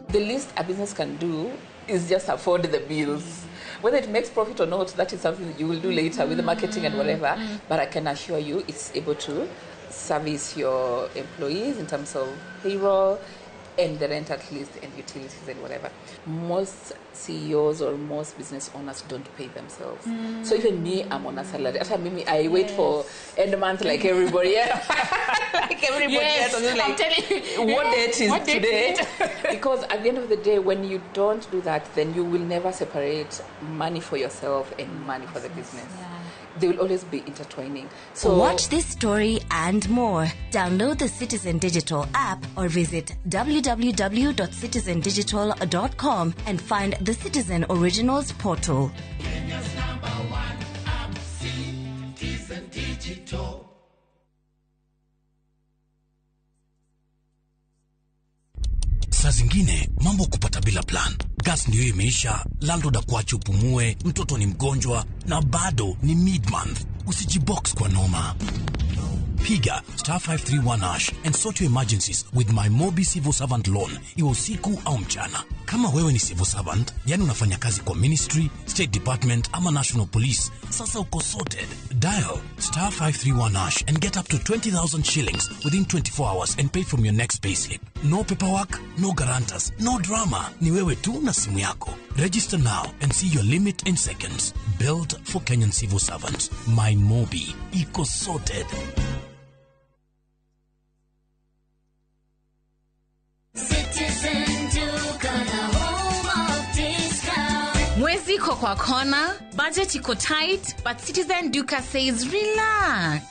The least a business can do is just afford the bills. Whether it makes profit or not, that is something that you will do later with the marketing and whatever. But I can assure you it's able to service your employees in terms of payroll and the rent at least and utilities and whatever. Most CEOs or most business owners don't pay themselves. So even me, I'm on a salary. After me, I wait for end month like everybody else. Like everybody else. So like, I'm telling you, what date is today? Because at the end of the day, when you don't do that, then you will never separate money for yourself and money for the business. They will always be intertwining. So watch this story and more. Download the Citizen Digital app or visit www.citizendigital.com and find the Citizen Originals portal. Kenya's #1 app, Citizen Digital. Saa zingine mambo kupata bila plan. Gas ndio imeisha, landlord akuache upumue, mtoto ni mgonjwa na bado ni mid-month. Usijibox kwa noma. Piga *531# and sort your emergencies with my Mobi Civil Servant Loan, iwe usiku au mchana. Kama wewe ni civil servant, yani unafanya kazi kwa ministry, state department ama national police, sasa uko sorted. Dial *531# and get up to 20,000 shillings within 24 hours and pay from your next payslip. No paperwork, no guarantors, no drama. Ni wewe tu na simu yako. Register now and see your limit in seconds. Built for Kenyan civil servants. My Mobi. Iko sorted. Citizen Duke, the home of iko kwa kona, budget iko tight, but Citizen Duka says relax.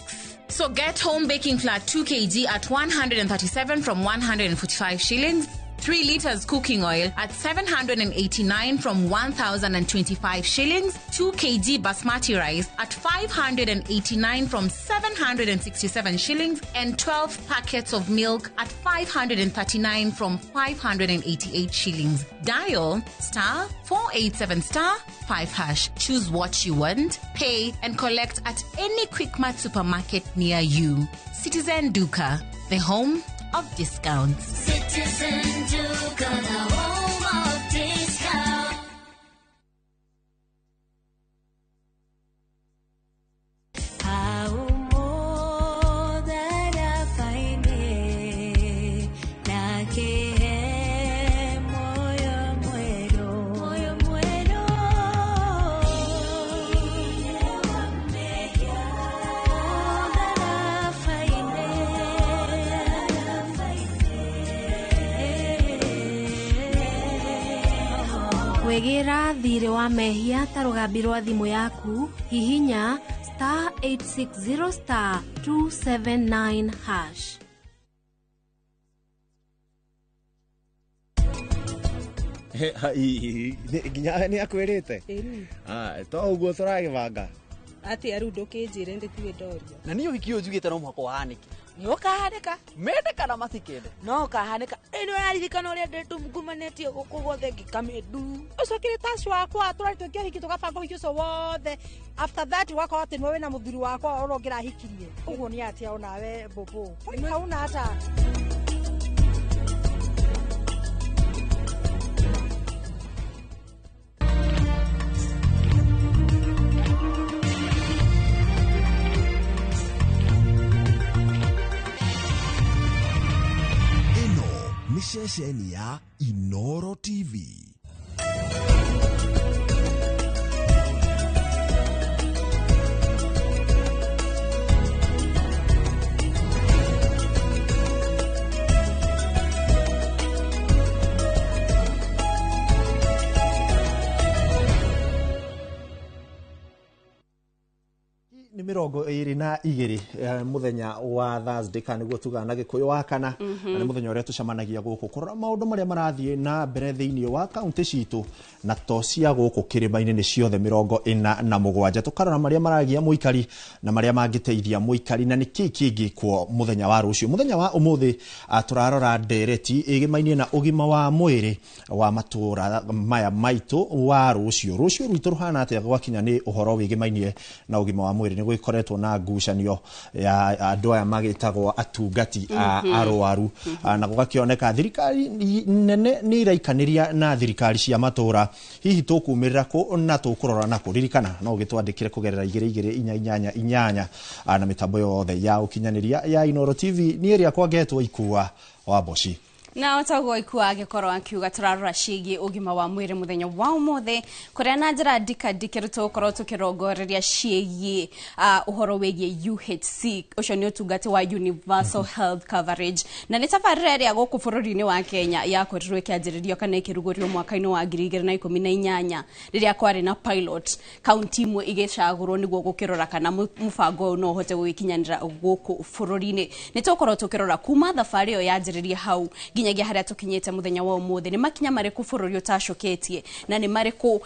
So get home baking flour 2 kg at 137 from 145 shillings. 3 liters cooking oil at 789 from 1,025 shillings, 2 kg basmati rice at 589 from 767 shillings, and 12 packets of milk at 539 from 588 shillings. Dial *487*5#. Choose what you want, pay, and collect at any Quickmart supermarket near you. Citizen Duka, the home of discounts. Citizen Duka, the home of discounts. Wegera thire wa mehia ta rugambi rwa thimu yaku hihinya *860*279#. Nginya ni akwirite to uguo turagibanga ati aru ndukinjire nditiwe ndoria na ni uhiki ujugite no muhako wahanike ni ukahanika mende kana masikende no kahanika ino yaririkana uria ndetumgumanetie guku gothe ngikamedu ucokire taci wakwa tũratũkia hiki tũgabanga ũhiki ũcio wothe after that wako ati nwe wĩna mũthuri wakwa ũrongira hikirie ũguo ni atia onawe bobo hauna hata ni ceceni ya Inoro TV. Ni 22 muthenya wa Thursday kana niguo tugana gikuyu wa kana na ni muthenya uria tucemanagia guku kurora maundu maria marathie na mbere thiini wa kaunti citu na tocia guku kirima-ini ni ciothe 47 tukarora maria maragia muikari na maria mangiteithia muikari na niki kingi kwa muthenya wa rucio muthenya wa umuthi turarora ndereti igima-ini na ugima wa mwiri wa matura maya maitu wa rucio rwitu ruhana atia gwakinya ni uhoro wigima-ini na ugima wa mwiri ni gwikoretwo na ngucanio ya andu aya magitagwo atungati arwaru na gugakioneka thirikari nene ni iraikaniria na thirikari cia matura hihi tukumirira ku na tukurora na kuririkana no ugitwandikire kugerera 2288 na mitambo yothe ya ukinyaniria ya Inoro TV ni area kwa getwo ikua wa boshi na otagwo ikua agikoro akiuga turarora ciigi ugima wa mwiri muthenya wa umuthe kuria na njira ndikandike tukorwo tukirongoreria ciigi uhoro wegie UHC ucio ni utungati wa universal health coverage na ni tabarĩra ĩrĩa gũkũ bũrũri-inĩ wa Kenya yakorirwo ĩkĩanjĩrĩrio kana ĩkĩrugũrio mwaka-inĩ wa 2018 rĩrĩa kwarĩ na pilot kaunti imwe igĩcagũrwo nĩguo gũkĩrora kana mũbango ũyũ no ũhote gũgĩkinyanĩra gũkũ bũrũri-inĩ nĩ tũkorwo tũkĩrora kuma thabarĩ ĩyo yanjĩrĩrie hau nginyagia haria tukinyete muthenya wa umuthe ni makinya mariku bũrũri ũtacoketie na ni mariku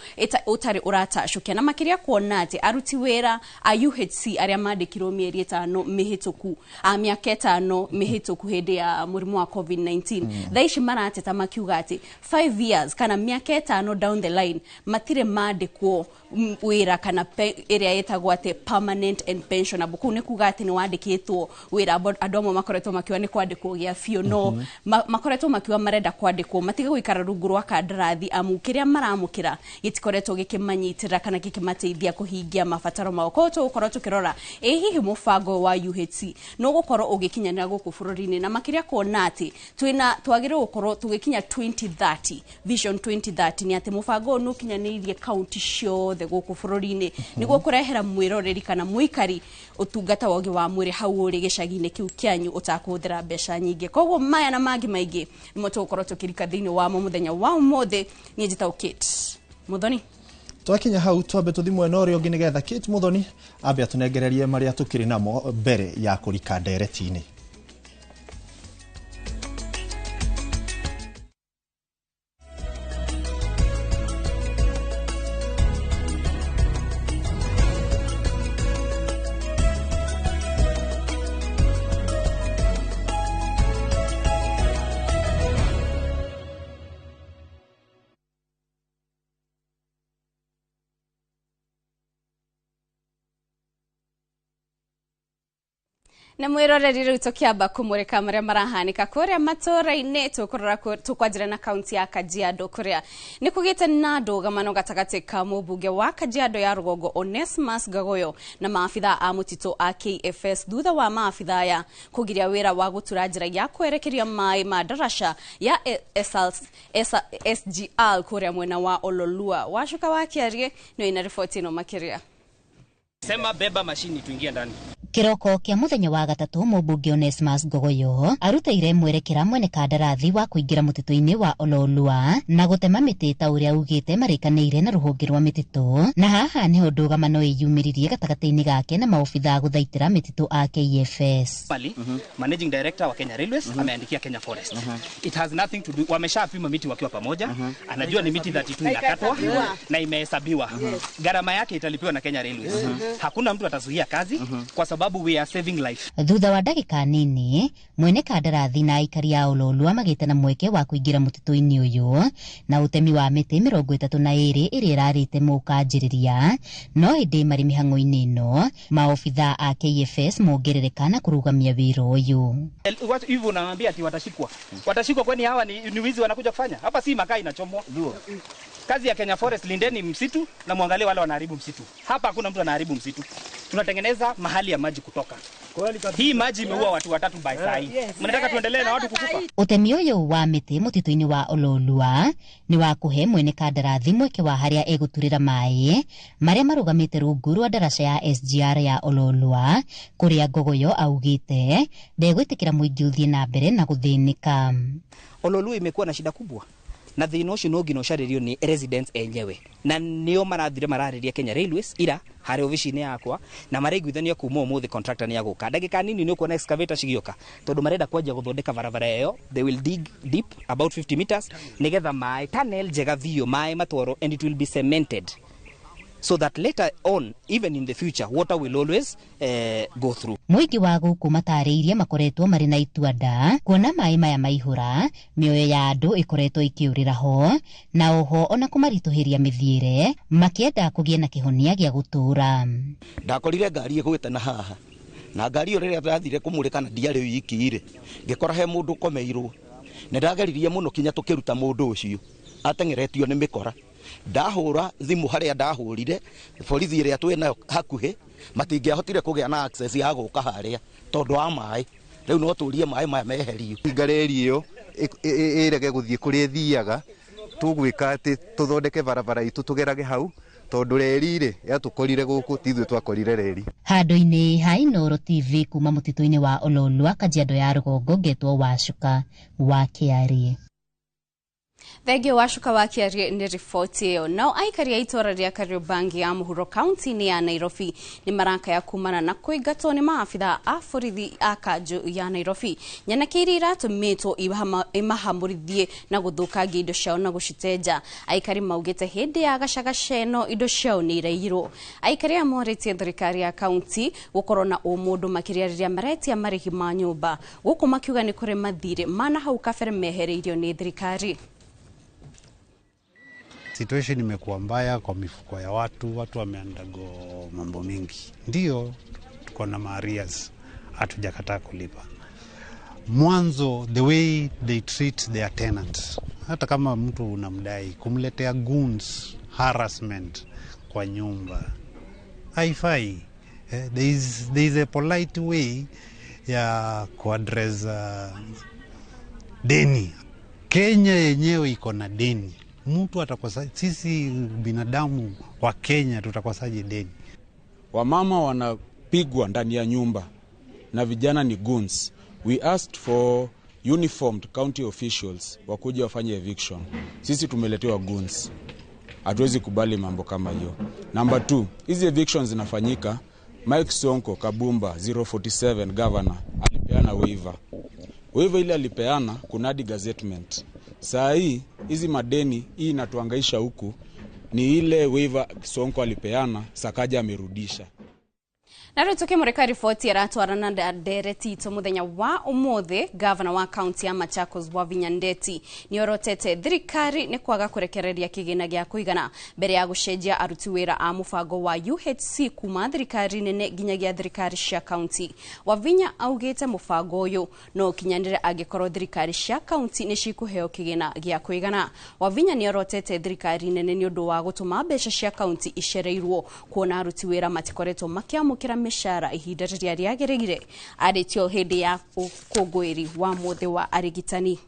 utari uratacokia na makiria kuona ati aruti wĩra a UHC aria mandikirwo mieri 5 mihituku miaka 5 mihituku hindi ya murimu wa COVID-19 thaici marateta makiuga ati 5 years kana miaka 5 down the line matire mandikwo wĩra kana ĩrĩa yetagwo ati permanent and pensionable kuu ni kuga ati ni wandikitwo wĩra andu amwe makoretwo makiwa ni kwandikwo gĩa biũ no makoretwo makiwa marenda kwandikwo matiga guikara rungu rwa kandarathi amu kiria maramukira gitikoretwo gikimanyitira kana gikimateithia kuhingia mabataro mao ko tukorwo tukirora hihi mubango wa UHC no gukorwo ugikinyanira guku bũrũri-inĩ na makiria kuona ati twagire gukorwo tugikinya 2030 vision 2030 ni ati mubango no kinyanirie county ciothe guku bũrũri-inĩ niguo kurehera mwiroreri kana muikari utungata wogi wa mwiri hau uri gicagi-inĩ kiu kianyu utakuthira mbeca nyingi koguo maya na mangi maingi nimo tukorwo tukirika thiini wa muthenya wa umuthe ni njita ukit muthoni Twakinya hau twambe tuthimwe no ri ongi nigetha Kate Muthoni ambe atunengererie maria tukiri namo mbere ya kurika ndereti-ini. Na mwiroreri riu tukiamba kumurika maria marahanika kuria matura-ini tukwanjira na kaunti ya Kajiado kuria ni kugite na ndũgamano gatagati ka mũmbunge wa Kajiado ya Rugongo Onesmus Gagoyo na maafitha a mutito a KFS thutha wa maafitha aya kugiria wira wa gutura njira ya kwerekeria mai ma darasha ya SGR kuria mwena wa Ololua. Washuka wa Kiarie ni ina ripoti ino makiria. Sema beba mashini tuingie ndani. Kiroko kia muthenya wa gatatu mũmbunge Onesmus Gagoyo arutĩire mwerekera mwene kandarathi wa kuingira mutito-ini wa Ololua na gutema mĩtĩ ta ũrĩa ugĩte marĩkanĩire na rũhonge rwa mĩtitũ, na haha nĩho ndũgamano ĩyumĩririe gatagatĩ-inĩ gake na maobitha gũthaitĩra mĩtitũ a KFS. Managing director wa Kenya Railways ameandikia Kenya Forest. It has nothing to do, wameshapima miti wakiwa pamoja, anajua ni miti 32 inakatwa na imehesabiwa. Gharama yake italipiwa na Kenya Railways. Hakuna mtu atazuia kazi kwa sababu we are saving life. Thutha wa ndagĩka nini mwene kandarathi na aikari a Ololua magĩte na mweke wa kuingira mutito-ini ũyũ na utemi wa mĩtĩ 32 ĩrĩa ĩrarĩte mũkanjĩrĩria, no ĩndĩ marĩ mĩhang'o-inĩ ĩno maobitha a KFS mongerereka na kũrũgamia wĩra ũyũ. Hivyo unaambia ati watashikwa kwani hawa ni wizi wanakuja kufanya? Hapa si makaa inachomwa. Kazi ya Kenya Forest, lindeni msitu na muangalie wale wanaharibu msitu. Hapa hakuna mtu anaharibu msitu. Tunatengeneza mahali ya maji kutoka. Hii maji imeua watu 3 by saa hii. Mnataka tuendelee na watu kukufa? Utemi ũyũ wa mĩtĩ mũtitũ-inĩ wa Ololua ni wa kuhe mwene kandarathi mweke wa harĩa egũturĩra maĩ marĩa marũgamĩte rungu rwa daraca ya SGR ya Ololua, kũrĩa Gagoyo augĩte ndegwĩtĩkĩra mũingĩ ũthiĩ na mbere na gũthĩnĩka. Ololua imekuwa na shida kubwa. Na thina ucio no ngino sharerio ni residents enyewe, na nio marathire marariria Kenya Railways ira hari ofici-ini yakwa na maraiguithania kuma umuthi contractor ni aguka ndagika nini ni kuona excavator cigioka tondu marenda kwanja guthondeka barabara iyo. They will dig deep about 50 meters nigetha mai tunnel njega thio mai matwaro, and it will be cemented so that later on, even in the future, water will always go through. Mũingĩ wa gũkũ matarĩirie makoretwo marĩ na itua nda kuona maĩ maya maihũra, mĩoyo ya andũ ĩkoretwo ikĩũrĩra ho, na oho ona kũmaritũhĩria mĩthiĩre makĩenda kũgĩa na kĩhonia gĩa gũtũũra. Ndakorire ngari ĩgwĩte na haha na ngari ĩyo rĩrĩa ndathire kũmũrĩka na ndiarĩ wiki-rĩ ngĩkora he mũndũ komeirwo, na ndageririe mũno kinya tũkĩruta mũndũ ũcio ateng'eretio nĩ mĩkora. Ndahũra thimũ harĩa ndahũrire borithi ĩrĩa twĩ nayo hakuhĩ matingĩahotire kũgĩa na access ya gũka harĩa tondũ wa maĩ. Rĩu no tũrie maĩ maya meherio. Ngareri ĩyo ĩrege gũthiĩ kũrĩa ĩthiaga, tũgwĩka atĩ tũthondeke barabara itũ tũgerage hau tondũ reri-rĩ yatũkorire gũkũ tithuĩ twakorire reri. Handũ-inĩ ha Inooro TV kuma mũtitũ-inĩ wa Ololua, Kajiado ya Rugongo, ngetwo Wacuka wa Kiarie. Thegio Washuka wa Kiarie ni ripoti ĩyo. Nao aikari a itora rĩa Kariobangi ya Mũhuro kaunti-inĩ ya Nairobi ni marakaya kumana na kũingatwo nĩ maabitha a borithi a kanjũ ya Nairobi. Nyanake iria iratũmĩtwo imahamũrithie na gũthũkangia indo ciao na gũcitenja. Aikari maugĩte hĩndĩ ya gacagaca ĩno indo ciao nĩ iraiyirwo. Aikari aya morĩtie thirikari ya kaunti gũkorwo na ũmũndũ makĩria rĩrĩa maretia marĩhi ma nyũmba, gũkũ makiuga nĩ kũrĩ mathirĩ mana hau kabere mehereirio nĩ thirikari. Situation imekuwa mbaya kwa mifuko ya watu wameandago mambo mingi. Ndio tuko na arrears, hatujakataa kulipa. Mwanzo the way they treat their tenants, hata kama mtu unamdai kumletea goons, harassment kwa nyumba haifai. There is a polite way ya kuaddress deni. Kenya yenyewe iko na deni. Mtu atakosa, sisi binadamu wa Kenya tutakosaje deni? Wamama wanapigwa ndani ya nyumba na vijana ni goons. We asked for uniformed county officials wakuja wafanye eviction. Sisi tumeletewa goons. hatuwezi kubali mambo kama hiyo. Number 2, hizi evictions zinafanyika. Mike Sonko Kabumba 047 governor alipeana waiver. Waiver ile alipeana kunadi gazettement. Saa hii hizi madeni hii inatuangaisha huku ni ile waiver Sonko alipeana Sakaja amerudisha. Na rĩu tũkĩmũrĩka riboti ĩratwarana na ndereti itũ mũthenya wa ũmũthĩ. Gavana wa kaunti ya Machakos Wavinya Ndeti nĩorotete thirikari nĩ kwaga kũrekereria kĩgĩna gĩa kũigana mbere ya gũcenjia aruti wĩra a mũbango wa UHC kuma thirikari nene nginyagia thirikari cia kaunti. Wavinya augĩte mũbango ũyũ no ũkinyanĩre angĩkorwo thirikari cia kaunti nĩ cikũheo kĩgĩna gĩa kũigana. Wavinya nĩorotete thirikari nene nĩ ũndũ wa gũtũma mbeca cia kaunti icereirwo kuona aruti wĩra matikoretwo makĩamũkĩra mishara ihinda rĩrĩa rĩagĩrĩire. Arĩtio hĩndĩ ya ũkũngũĩri wa mũthĩ wa arigitani.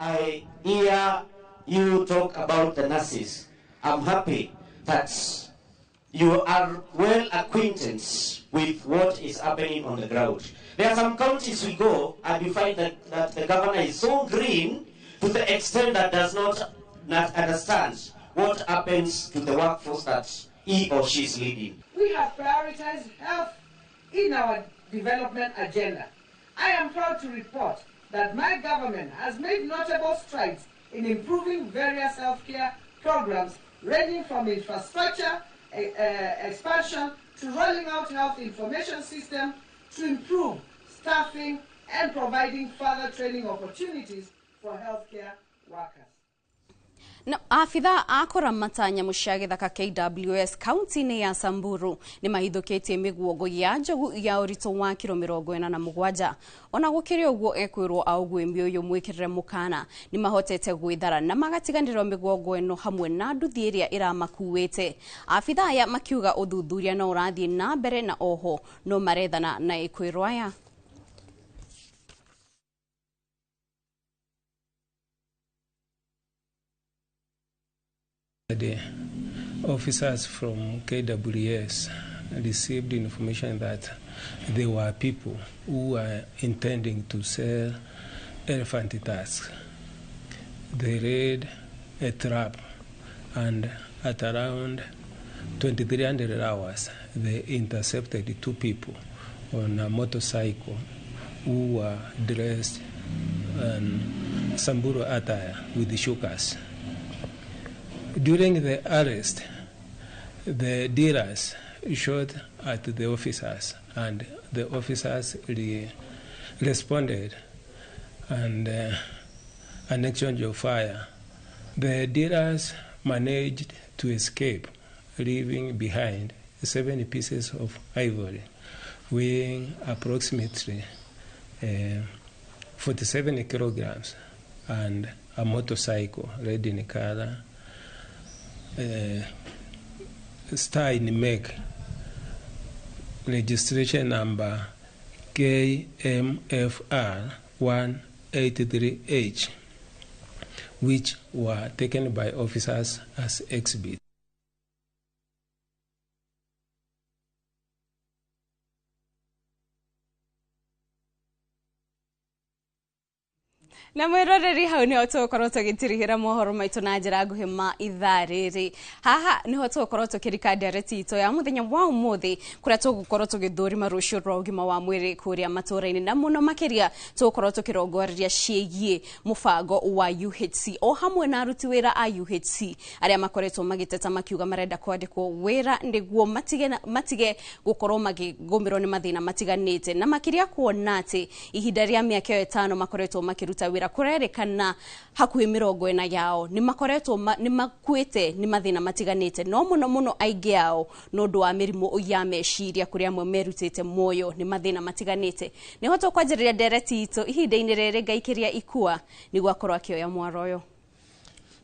I hear you talk about the nurses. I'm happy that you are well acquainted with what is happening on the ground. There are some counties we go and you find that the governor is so green to the extent that does not understand what happens to the workforce that he or she is leading. We have prioritized health in our development agenda. I am proud to report that my government has made notable strides in improving various healthcare programs ranging from infrastructure expansion to rolling out health information system to improve staffing and providing further training opportunities for healthcare workers. Na afitha akora matanya cia gĩthaka KWS kaunti-inĩ ya Samburu nĩ mahithũkĩtie mĩguongo ya njogu ya ũritũ wa kilo 47. Ona gũkĩrĩ ũguo ekwĩrwo aũguĩmi ũyũ mwĩkĩrĩre mũkana nĩ mahotete gwĩthara na magatiganĩrwo mĩguongo ĩno hamwe na nduthi ĩrĩa ĩramakuĩte. Afitha aya makiuga ũthuthuria no ũrathiĩ na mbere na oho no marethana na ekwĩrwo aya. The officers from KWS received information that there were people who were intending to sell elephant tusks. They laid a trap, and at around 2300 hours, they intercepted 2 people on a motorcycle who were dressed in Samburu attire with the shukas. During the arrest, the dealers shot at the officers, and the officers responded, and an exchange of fire. The dealers managed to escape, leaving behind 7 pieces of ivory, weighing approximately 47 kilograms, and a motorcycle red in color, star in make, registration number KMFR 183H, which were taken by officers as exhibit. Na mwiroreri hau niho tukorwo tugitirihira mohoro maitu na njira nguhi ma ithaa riri. Haha niho tukorwo tukirika ndereti itu ya muthenya wa umuthi kuria tugukorwo tugithurima rucio rwa ugima wa mwiri kuria matura-ini na muno makiria tukorwo tukirongoreria ciĩgie mubango wa UHC o hamwe na aruti wira a UHC aria makoretwo magiteta makiuga marenda kwandikwo wira niguo matige gukorwo magigomirwo ni mathina matiganite na makiria kuona ati ihinda ria miaka 5 makoretwo makiruta wira kurerekana hakuhi 40 yao ni makoretwo ni makuite ni mathina matiganite no muno aingĩ yao no ndu wa mĩrimũ ya meciria kuria amwe merutite moyo ni mathina matiganite niho tũkwanjĩrĩria ndereti itu ihinda-inĩ rĩrĩ ngaikiria ikua niguo akorwo akĩoya mwaro ũyũ.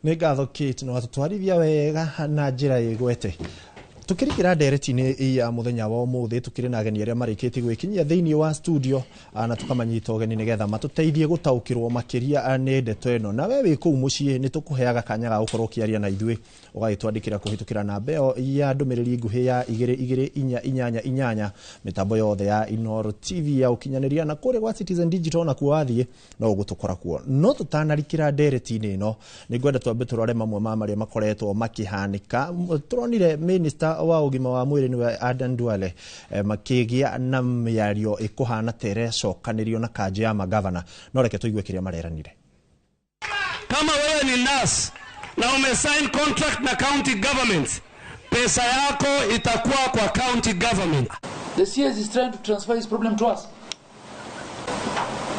Nĩ ngatho Kate no atutwarithia wega na njĩra ĩgwete. tukirikira ndereti-inĩ ya muthenya wa ũmũthĩ tukiri na ageni arĩa marĩkĩtie gwĩkinyia thĩinĩ wa studio na tukamanyita ũgeni nĩgetha matũteithie gũtaũkĩrwo makĩria nĩ ndeto ĩno. Na we wĩ kũu mũciĩ nĩ tũkũheaga kanya ga gũkorwo ũkĩaria na ithuĩ, ũgagĩtwandĩkĩra kũhĩtũkĩra namba ĩyo ya ndũmĩrĩri nguhĩ ya 2288 mĩtambo yothe ya Inooro TV ya ũkinyanĩria na kũrĩa gwa Citizen Digital na kuo wathiĩ no ũgũtũkora kuo. No tũtanarikĩra ndereti-inĩ ĩno nĩ ngwenda twambe tũrore mamwe ma marĩa makoretwo makĩhanĩka. Tũronire Minister wa ũgima wa mwĩrĩ nĩwe Adan Duale makĩgĩa na mĩario ĩkũhana tere cokanĩrio na kanjũ ya magavana. No reke tũigue kĩrĩa mareranire. Kama wewe ni nurse na umesign contract na county government, pesa yako itakuwa kwa county government. The CS is trying to transfer his problem to us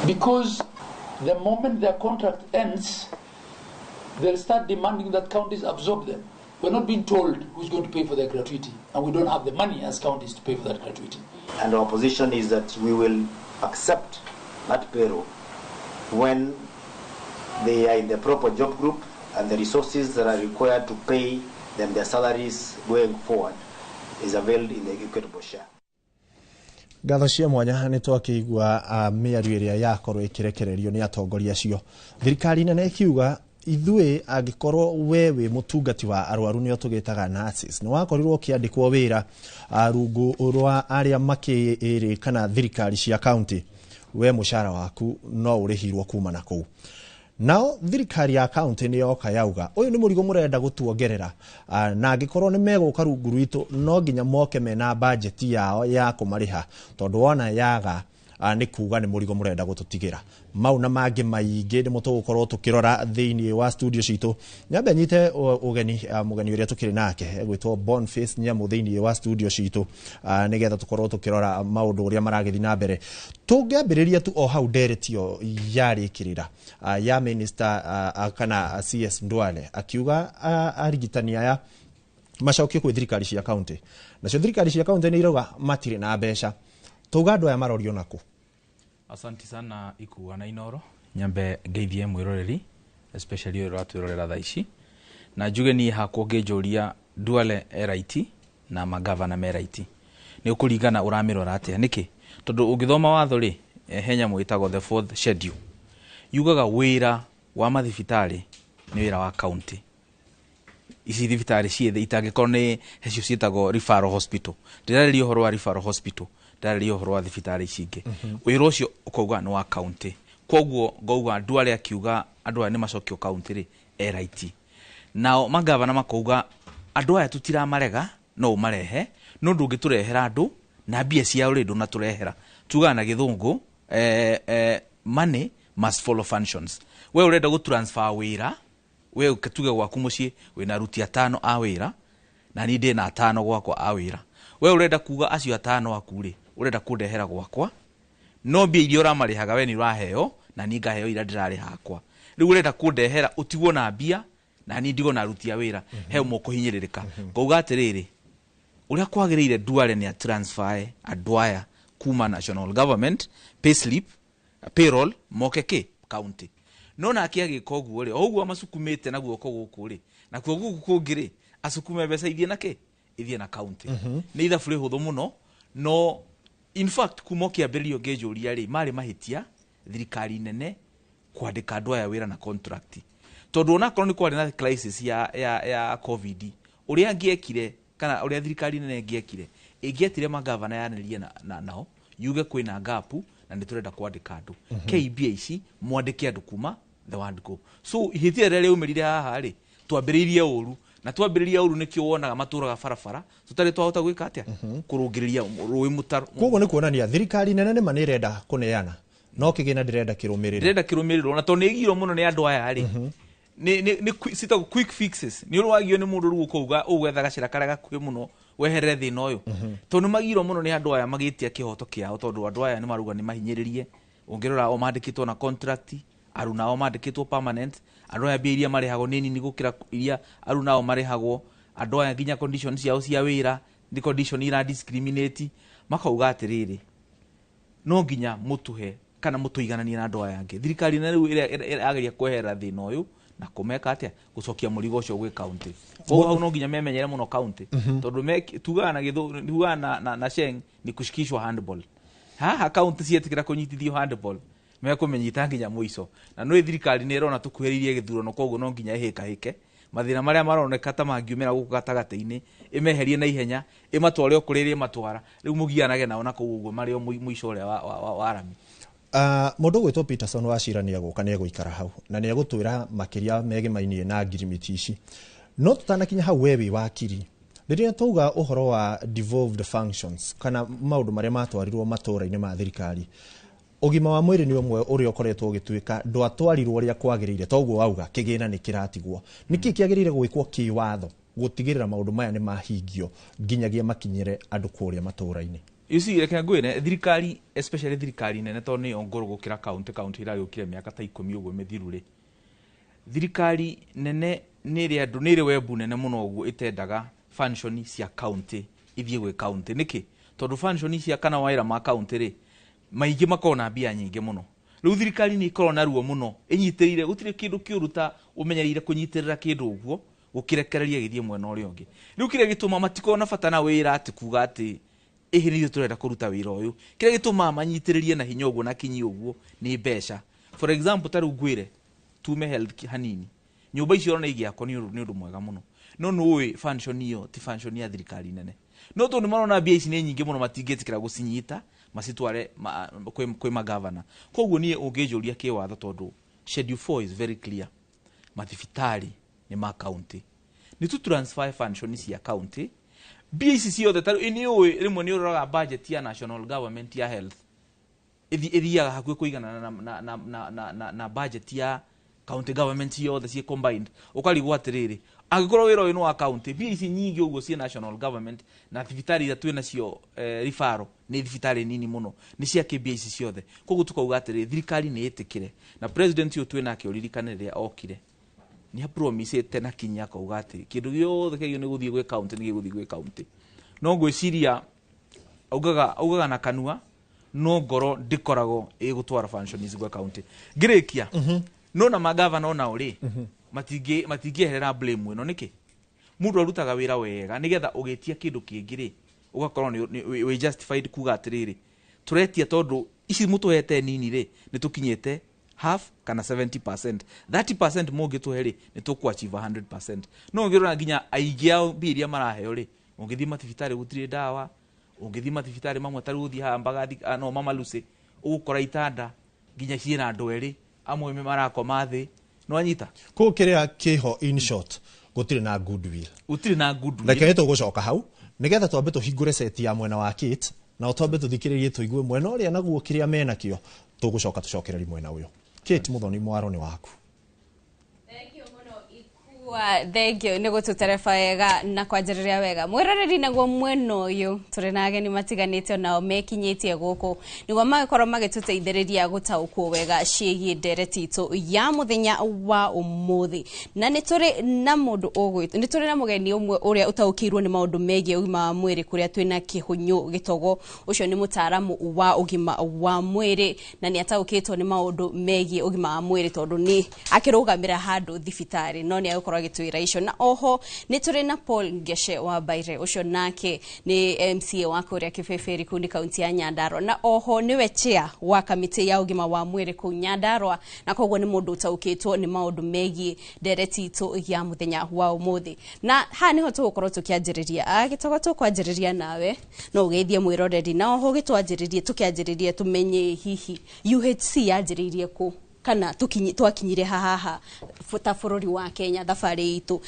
because the moment their contract ends, they'll start demanding that counties absorb them. We're not being told who's going to pay for their gratuity, and we don't have the money as counties to pay for that gratuity. And our position is that we will accept that payroll when they are in the proper job group and the resources that are required to pay them their salaries going forward is availed in the equitable share. Ngatho cia mwanya nĩ twakĩigua mĩario ĩrĩa yakorwo ĩkĩrekererio nĩ atongoria acio. Thirikari nene ĩkiuga ithuĩ angĩkorwo we wĩ mũtungati wa arwaru nĩo tũgĩtaga nurses, nĩ wakorirwo ũkĩandĩkwo wĩra rungu rwa arĩa makĩrĩ kana thirikari cia county, we mũcara waku no ũrĩhirwo kuma na kũu. Nao thirikari ya county nĩ yoka yauga ũyũ nĩ mũrigo mũrenda gũtuongerera na angĩkorwo nĩ megũka rungu rwitũ no nginya moke mena budget yao ya kũmarĩha, tondũ wona yaga nĩ kuga nĩ mũrigo mũrenda gũtũtigĩra. Mau na mangĩ maingĩ nĩmo tũgũkorwo tũkĩrora thĩinĩ wa studio citũ. Nyambe nyite ũgeni mũgeni ũrĩa tũkĩrĩ nake egwĩtwo Boniface Nyamũ thĩinĩ wa studio citũ nĩgetha tũkorwo tũkĩrora maũndũ ũrĩa maragĩthiĩ na mbere. Tũngĩambĩrĩria tu o hau ndereti yo yarĩkĩrĩra ya minister kana CS Duale akiuga arigitani aya macokio kwĩ thirikari cia county. Nacio thirikari cia county nĩ irauga matirĩ na mbeca. Tuga andũ aya marorio nako. Asanti sana Ikuwa na Inooro. Nyambe ngeithie mwiroreri, especially ũyũ ratwĩrorera thaa ici. Na njuge niĩ hakwa ngĩnjũria Duale right na magavana me right. Nĩ ũkũringana ũramĩrora atĩa nĩkĩ? Tondũ ũngĩthoma watho rĩ, he nyamũ ĩtagwo the fourth schedule. Yugaga wĩra wa mathibitarĩ nĩ wĩra wa county. Ici thibitarĩ ciothe itangĩkorwo nĩ hecio ciĩtagwo referral hospital. Ndĩrarĩria ũhoro wa referral hospital. Ndĩrarĩria ũhoro wa thibitarĩ ici ingĩ. Wĩra ũcio ũkauga nĩ wa county. Koguo ngauga Duale akiuga andũ aya nĩ macokio county rĩ, right. Nao magavana makauga andũ aya tutiramarega no ũmarehe, no ndũngĩtũrehera andũ na mbia ciao rĩ ndũnatũrehera. Tugaga na gĩthũngũ money must follow functions. We ũrenda gũtransfer wĩra, we ũkatuge gwaku mũciĩ wĩna aruti 5 a wĩra na niĩ ndĩ na 5 gwakwa a wĩra. We ũrenda kuga acio 5 aku rĩ ũrenda kũndehera gwakwa, no mbia iria ũramarĩhaga we nĩ ũraheo na niĩ ngaheo ira ndĩrarĩha hakwa. Rĩu ũrenda kũndehera ũtigwo na mbia na niĩ ndigwo na aruti a wĩra, he mũkũhinyĩrĩrĩka. Ngauga atĩrĩrĩ, ũrĩa kwagĩrĩire Duale nĩ a transfer andũ aya kuma national government payslip payroll moke county. No nake agĩka ũguo rĩ, ũguo masukumĩte na guoko gũkũ rĩ, na kuo gũkũ kũngĩ rĩ asukume mbeca ithiĩ na ithiĩ na county. Nĩ ithabu rĩhũthũ mũno. No in fact kuma kĩambĩrĩrio ngĩnjũria rĩ marĩ mahĩtia thirikari nene kwandĩka andũ aya wĩra na contract. Tondũ onakorwo nĩ kwarĩ na crisis ya covid, ũrĩa angĩekire kana ũrĩa thirikari nene angĩekire ĩngĩetire magavana yanĩrie nao yuge kwĩna gapu na nĩ tũrenda kwandĩka andũ. KBA ici mwandĩke andũ kuma the word go. So ihĩtia rĩrĩa rĩumirire haha rĩ twambĩrĩirie ũru, na twambĩrĩria ũru nĩkĩo wonaga matũraga barabara tutarĩ twahota gwĩka atĩa kũrũngĩrĩria rũĩ mũtaro. Koguo nĩ kuonania thirikari nene nĩ manĩrenda kũneana no kĩgĩna ndĩrenda kĩrũmĩrĩro. Ndĩrenda kĩrũmĩrĩro na to nĩ igiro mũno nĩ andũ aya rĩ. Nĩ citagwo quick fixes. Nĩ ũrwagio nĩ mũndũ rũgu kũuga ũgwetha gacĩra karĩa gakuhĩ mũno weherere thĩna ũyũ. To nĩ magiro mũno nĩ andũ aya magĩtia kĩhoto kĩao, tondũ andũ aya nĩ maruga nĩ mahinyĩrĩrie. Ũngĩrora o mandĩkĩtwo na contract, aruna o mandĩkĩtwo permanent, andũ aya mbia iria marĩhagwo nĩ nini gũkĩra iria aruna o marĩhagwo. Andũ aya nginya conditions ciao cia wĩra ni condition ira discriminate. Makauga atĩrĩrĩ, no nginya mũtũhe kana mũtũigananie na andũ aya angĩ. Thirikari na rĩu ĩrĩa ageria kwehera thĩna ũyũ na kumeka atia gucokia murigo ucio gwe county kwa hau no nginya memenyere muno county tondu tugaga na githu tugaga na Sheng ni kushikishwa handball ha county cietikira kunyitithio handball mekumenyita nginya muico na no thirikari ni irona tukuheririe githurano koguo no nginya hike mathina maria maroneka ta mangiumira guku gatagata-ini imeherie na ihenya imatware okuririe matwara riu mugianage nao na kuguo mario muico uria wa arami. Mundu gwitwo Peterson wacirania guka ni eguikara hau na ni egutwira makiria megimainie na ngirimiti ici no tutanakinya hau wewe wakiri riria tuga uhoro wa devolved functions kana maundu maria matwarirwo matura-ini ma thirikari ugima wa mwiri ni umwe uri okoretwo ugituika ndwatwarirwo ria kwagirire toguo wauga kigina ni kiratigwo niki kiagirire gwikwo kiwatho gutigirira maundu maya ni mahingio nginyagia makinyire andu kuria matura-ini. Yusi reke ngwire thirikari especially thirikari nene to ni ongoro gukira county ira yukire miaka ta 10 uguo mithirure thirikari nene niri andu niri webu nene muno uguo itendaga function cia county ithie gwe county niki tondu function cia kana waira ma county ri maingi makona bia nyingi muno riu thirikari ni ikorona ruo muno inyitirire gutire kindu kiuruta umenyerire kunyitirira kindu uguo gukirekereria githie mwena uri ungi riu kire gituma matikona bata na wira ati kuga ati ihiriyo turenda kuruta wira uyu kire gituma manyitiririe na hinya uguo na kinyi uguo ni mbeca for example taru gwire tume health hanini nyumba icio ona igiako ni undu mwega muno no no function iyo ti function ya thirikari nene no tondu marona bia ici ni nyingi muno matingetikira gucinyita macitware kwi magavana koguo ni ungijuria kiwatho tondu schedule 4 is very clear mathibitari ni ma county ni tu transfer function cia county BCC othe taru ini rimwe ni uroraga budget ya national government ya health ithiaga hakuhi kuigana na budget ya county government yothe cie combined ukarigwo atiriri agikorwo wira uyu no wa county BCC nyingi uguo cie national government na thibitari ira twina cio rifaro ni thibitari nini muno ni cia KBC ciothe koguo tukauga atiriri thirikari ni itikire na president uyu twina akiuririkanira okire ni promise tena kinya kauga ati kindu giothe kegio ni guthie gwe county ni guthie gwe county no gwiciria augaga na kanua no ngoro ndikorago igutwara functions gwe county ngirikia no na magavana ona uri matingiherera blame ino niki mundu arutaga wira wega nigetha ugitia kindu kingiri ugakorwo we justified kuga atiriri turetia tondu ici mutuhete nini ri nitukinyete half kana 70%. 30% mo gituheri ni tukuachieve 100%. No ngirona nginya aigia biria maraheo ri ungithi mathibitari gutire dawa ungithi mathibitari mamwe taruthi hambaga no mama Lucy ugukora itanda nginya ciina andu eri amwe marakoma thi no anyita ko kiria kiho in short gutire na goodwill utire na goodwill like eto gucoka hau nigetha twambe tuhingure seti ya mwena wa Kate na twambe tuthikiririe tuigue mwena uria naguo kiria mena kio tugucoka tucokereri mwena uyo Kate muthoni mwaro ni waku. Thank you nigo tuterefa wega na kwanjiriria wega mwiroreri naguo mweno uyu turi na ageni matiganite nao mekinyitie guku nigo magikoro magituteithiriria gutaukwo wega ciigie ndereti itu ya muthenya wa umuthi na ni turi na mundu ugwitu ni turi na mugeni umwe uria utaukirwo ni maundu megie ugima wa mwiri kuria twina kihunyu gitogo ucio ni mutaaramu wa ugima wa mwiri na ni ataukitwo ni maundu megie ugima wa mwiri tondu ni akirugamira handu thibitari no ni agikoro gitwira icio na oho ni turi na Paul Ngeshe wa Baire ucio nake ni MCA wa Kuria Kibeberi kundi kaunti ya Nyandarua na oho niwe chair wa kamiti ya ugima wa mwiri ku Nyandarua na koguo ni mundu utaukitwo ni maundu megie ndereti itu ya muthenya wa umuthi na ha niho tugukorwo tukianjiriria agitogo tukwanjiriria nawe no ugeithie mwiroreri na oho gitwanjiririe tukianjiririe tumenye hihi UHC yanjiririe ku kana twakinyire haha futa bururi wa Kenya thabari itu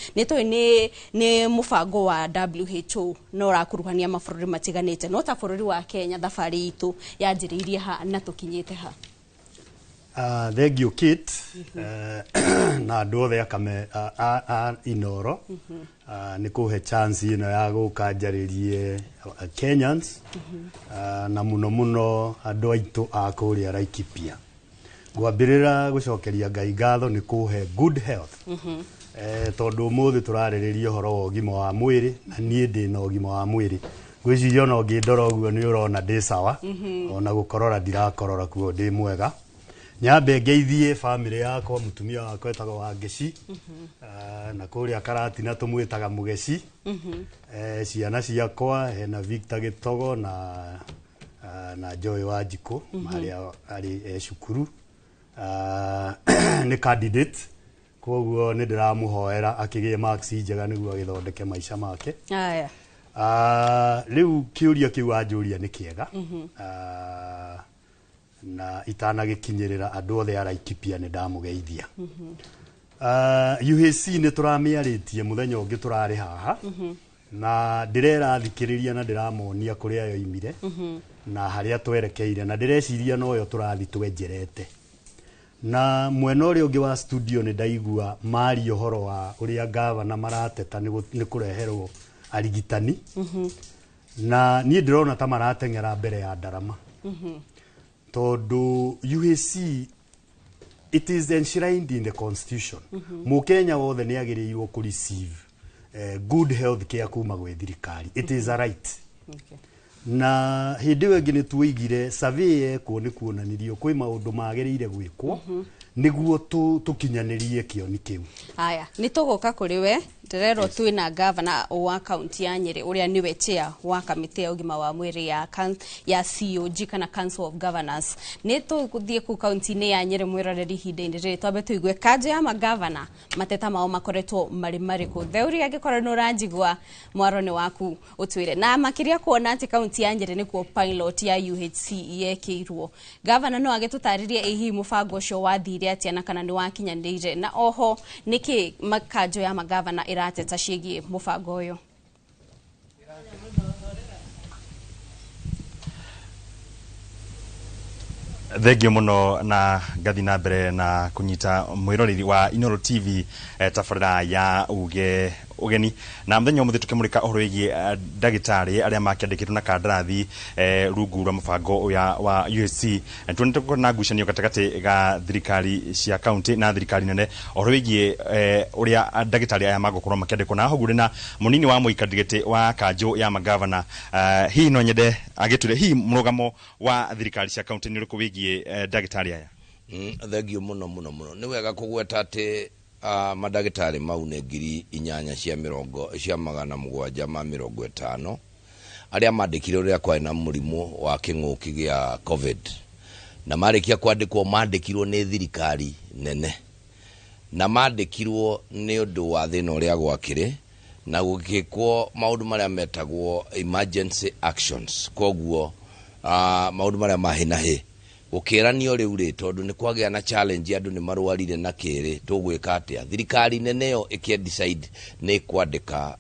ni mufango wa WHO no rakuruhania mabururi matiganite no ta bururi wa Kenya thabari itu yanjiririe ha na tukinyite ha. Thank you Kate na andu othe akame Inoro ni kuhe chance ino ya gukanjaririe Kenyans na muno andu aitu a kuria Laikipia gwambirira gucokeria Ngai ngatho ni kuhe good health tondu muthi turaririria horo wa ugima wa mwiri na nie ndi na ugima wa mwiri gwiciria no ngindora uguo ni urona ndi sawa ona gukorora ndirakorora kuo ndi mwega nyambe ngeithie family yakwa mutumia wakwa etagwo Wangeci na kuria Karati na tumwitaga Mugeci ciana ciakwa hena Victor Gitogo na Joy Wanjiku maria ari cukuru ni candidate koguo ni ndiramuhoera akigie marks njega niguo agithondeke maisha make aya riu kiuria kiu anjuria ni kiega na itanagikinyirira andu othe araikipia ni ndamugeithia UHC ni turamiaritie muthenya ungi turari haha na ndirera thikiriria na ndiramonia kuria yo imire na haria twerekeire na ndireciria no yo turathi twenjerete na mwena uri ungi wa studio ni ndaigua mari uhoro wa uria gavana marateta ni kureherwo arigitani na ni ndirona ta maratengera mbere ya Ndarama tondu UHC it is enshrined in the constitution Mukenya wothe ni agirirwo ku receive good health care kuma gwe thirikari it is a right na hindi wengi ni tuigire survey ko ni kuonanirio kwi maundu magirire gwikwo niguo tukinyanirie kioni kiu aya ni tuguka kuri we ndirero twina governor wa county ya Nyeri uria niwe chair wa kamiti ya ugima wa mwiri ya COG kana Council of Governors ni tuguthie ku county ni ya Nyeri mwiroreri hinde-ini riri twabe tuigwe kanje ya magavana mateta mao makoretwo mari ku theuri agikora no ranjigwa mwarone waku utwire na makiria kuona ati county ya Nyeri ni ku pilot ya UHC yekirwo governor no agitutaririe ehi mubango ucio wathire atia na kana ni wakinyanire na oho niki makanjo ya magavana irateta ciĩgiĩ mũbango ũyũ thengio muno na ngathi na mbere na kunyita mwiroreri wa Inooro TV tabarĩra ya ugeni na mthenya ũmũthĩ tukimurika ũhoro wĩgiĩ ndagĩtarĩ arĩa makĩandĩkĩtwo na kandarathi rungu rwa mũbango wa UHC tuonete na ngucanio gatagatĩ ga thirikari cia kaunti na thirikari nene ũhoro wĩgiĩ ũrĩa ndagĩtarĩ aya magũkorwo makĩandĩkwo na hogure na mũnini wa mũikarĩgĩtĩ wa kanjũ ya magavana hihi no nyende agĩtũre hihi mũrũgamo wa thirikari cia kaunti nĩ ũrĩkũ wĩgiĩ ndagĩtarĩ aya thengio muno nĩ wega kũgweta atĩ madagĩtarĩ mau nĩ 8,750 arĩa mandĩkire ũrĩa kwarĩ na mũrimũ wa kĩng'ũki gĩa COVID na marĩkia kwandĩkwo mandĩkirwo nĩ thirikari nene na mandĩkirwo nĩ ũndũ wa thĩna ũrĩa gwakĩrĩ na gũgĩkwo maũndũ marĩa metagwo emergency actions koguo maũndũ marĩa mahĩ ukiranio riu ri tondu ni kwagĩa na challenge andu ni marwarire na kiri tugwika atia thirikari nene yo decide ni kwandika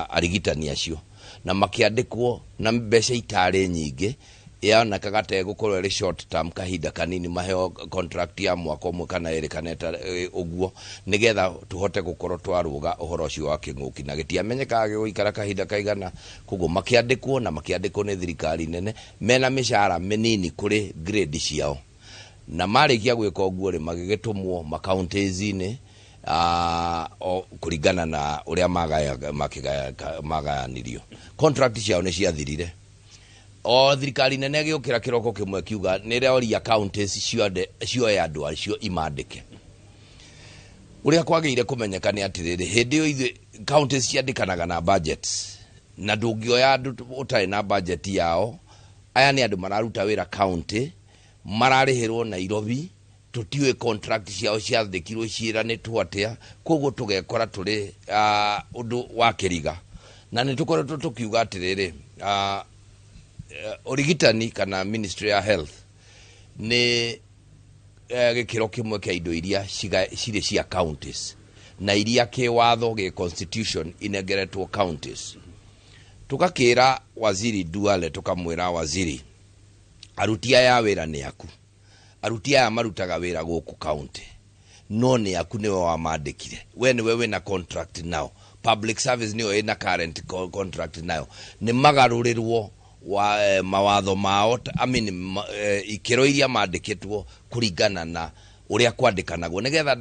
arigitani acio na makiandikwo na mbeca itari nyingi yana kagate gukorwo ri short term kahinda kanini maheo contract ya mwaka umwe kana eri kaneta uguo nigetha tuhote gukorwo twaruga uhoro ucio wa king'uki na gitiamenyekaga guikara kahinda kaigana kugo makiandikwo ni thirikari nene mena mishara menini kuri grade ciao na marikia gwika uguo ri magigitumwo makaunti-ini kuringana na uria magayanirio contract ciao ni ciathirire o thirikari nene giukira kiroko kimwe kiuga nire oria counties cioe andu acio imandike uria kwagĩire kumenyeka ni atiriri hindi yo ithe counties ciandikanaga na budgets na ndungioya andu utari na budget yao aya ni andu mararuta wira county mararihirwo Nairobi tutiwe contract ciao ciathikirwo ciiranĩtwo atia koguo tugekora turi undu wa kiriga na ni tukoretwo tukiuga atiriri origitani kana Ministry ya Health ni gikiro kimwe kia indo iria cire cia counties na iria ke watho ge constitution inegeretwo counties tukakira waziri Duale tukamwira waziri arutia ya wira ni yaku arutia ya marutaga wira guku county no ni yaku niwe wa mandikire we ni wewe na contract now public service niyo ina current contract nayo ni magarurirwo wa mawatho mao ikero iria mandikitwo kuringana na uria kwandikanagwo nigetha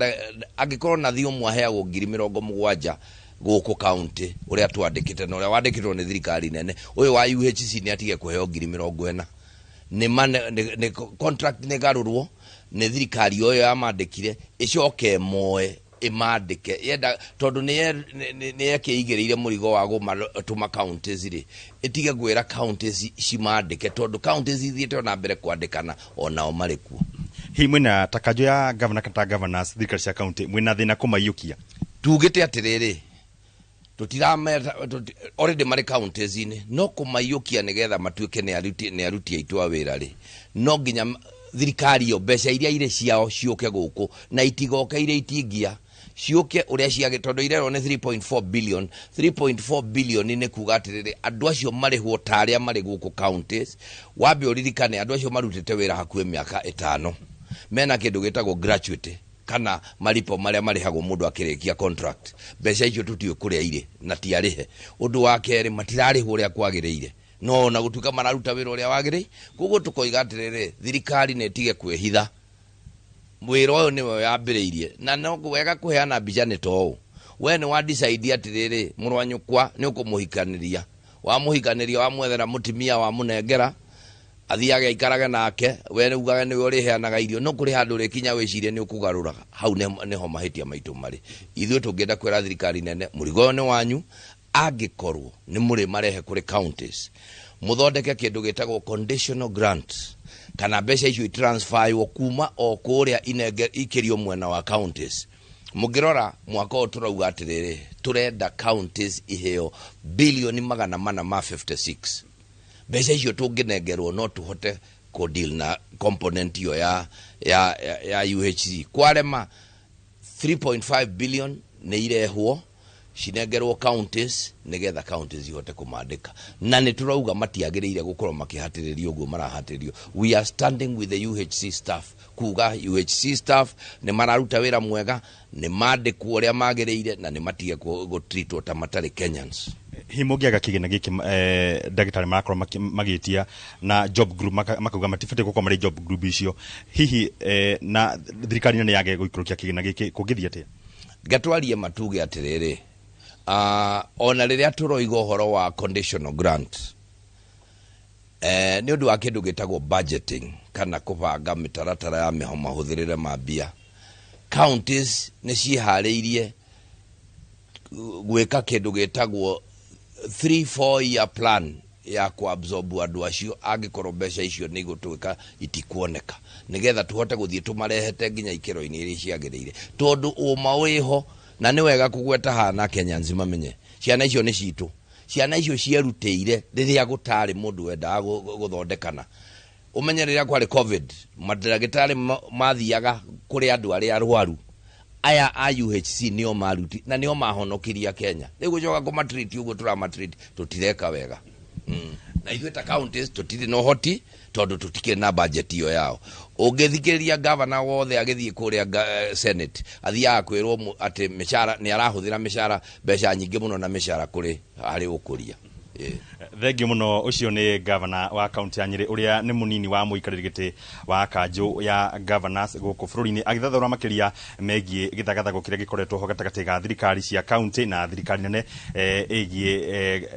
angikorwo na thio mwaheagwo 70,000 guku county uria twandikite na uria wandikitwo ni thirikari nene uyu wa UHC ni atige kuheo 40,000 ni contract ni garurwo nä thirikari oyo yamandäkire icoke moe imandike yenda tondu ni yekiigiriire murigo wa gutuma counties ri itige gwira counties cimandike tondu counties ithiete ona mbere kwandikana onao marikuo hi mwina takajo ya governor kata governors thirikari cia county mwina thina kumayukia tugite atiriri tutirameta already mari counties ini no kumayukia nigetha matuike ni aruti aitu a wira ri no nginya thirikari yo mbeca iria ire ciao ciuke guku na itigoke ire itingia ciuke uria ciage tondu irero ni 3.4 billion ni kuga atiriri andu acio marihwo taria mari guku counties wabe uririkane andu acio marutite wira hakuhe miaka 5 mena kindu gitagwo gratuity kana malipo maria marihagwo mundu akirikia contract mbeca icio tutiwe kuria ire na tiarihe undu wa keri matirarihwo uria kwagiriire no na gutuka mararuta wira uria wagirei kugo tukoiga atiriri thirikari netige kwehitha wira uyu niwe yambiriirie na no wega kuheana mbica ni to we ni wa decide atiriri murwanyukwa ni ukumuhikaniria wa muhikaniria wa mwethera mutimia wa munengera athiage ikarage nake we ni ugaga ni uri heanaga irio no kuri handu ri kinya wicirie ni ukugarura hau neho mahitia maitu mari ithuĩ tungenda kwira thirikari nene murigo ni wanyu angikorwo ni muri marehe kuri counties muthondeke kindu gitagwo conditional grant kana mbeca icio transfer kuma o kuria inenge ikirio mwena wa counties mugirora mwaka o turauga atiriri turenda counties iheo bilioni 456 mbeca icio tunginengerwo no tuhote ko deal na component yo ya UHC kwarema 3.5 billion ni irehwo cinengerwo counties nigetha counties ihote kumandika na ni turauga matiagiriire gukorwo makihatiririo uguo marahatiririo we are standing with the UHC staff kuga UHC staff ni mararuta wira mwega ni mandikwo uria magiriire na ni matige gutreatwo ta matari Kenyans himugiaga kigina giki dagitari makoro magitia na job group makauga matifete gukwa mari job group icio hihi na thirikari nene yage guikurukia kigina giki kugithia atia gatwarie matuge atiriri ona riria turoiga uhoro wa conditional grant ni undu wa kindu gitagwo budgeting kana kubanga mitaratara ya mahuthirire mambia counties ni cihariirie gwika kindu gitagwo 3-4 year plan ya kuabsorb andu acio angikorwo mbeca icio ni igutwika itikuoneka nigetha tuhote guthie tumarehete nginya ikiro-ini iria ciagiriire tondu uma wiho na ni wega kugweta hana Kenya nzima menye ciana icio ni citu ciana icio cierutĩire riria gutari mundu wendaga guthondekana umenye riria kwari covid madagitari mathiaga kuri andu aria arwaru aya a UHC nio maruti na nio mahonokiria Kenya rigu coka kumatreat uguo turamatreat tutireka wega na ithuĩ ta counties tutiri no hoti tondu tutikire na budget iyo yao ungithikiriria governor wothe agithie kuria senate athiaga kwirwo ati mishara ni arahuthira mishara mbeca nyingi muno na mishara kuri hari ukuria thengio muno ucio ni governor wa county ya Nyeri uria ni munini wa muikariri giti wa kanju ya governors guku bururi-ini agithathura makiria megie githagathago kiria gikoretwo ho gatagati ga thirikari cia county na thirikari nene egie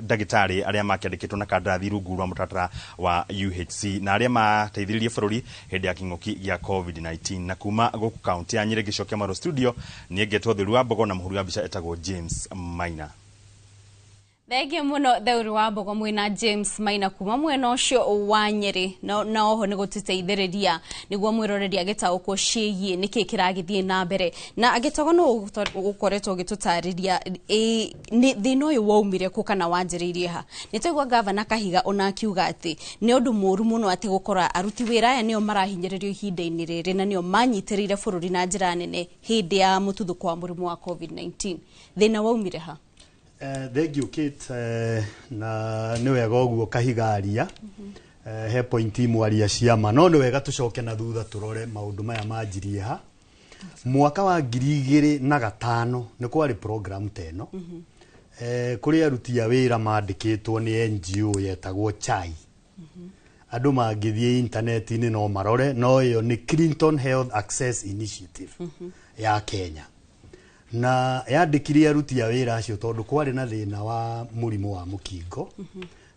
dagitari aria makiandikitwo na kandathi rungu rwa mutatara wa UHC na aria mateithiririe bururi hindi ya king'uki gia COVID-19 na kuma guku county ya Nyeri gicokia maro studio ni engetwo thiru wa Mbogo na muhuri wa bica etagwo James Maina. Thenge muno theuri wa Mbogo mwina James Maina kuma mwena ucio wa Nyeri na oho ni gututeithiriria niguo mwiroreri agitaukwo ciĩgie niki kiragithie na mbere na agitago no gukoretwo gitutariria ni thino uyu waumire ku kana wanjiririe ha nitagwa governor Kahiga ona akiuga ati ni undu muru muno ati gukora aruti wira aya nio marahinyiririo ihinda-ini riri na nio manyitirire bururi na njira nene hindi ya mututhuko wa murimu wa COVID-19 thina waumire ha thank you Kate na ni wega uguo Kahigaria he point imwaria ciama no ni wega tucoke na thutha turore maundu maya manjirie ha mwaka wa 2005 ni kwari program teno kuri aruti a wira mandikitwo ni NGO yetagwo Chai andu mangithie internet-ini no marore no yo ni Clinton Health Access Initiative ya Kenya na yandikire aruti a wira acio tondu kwari na thina wa murimu wa mukingo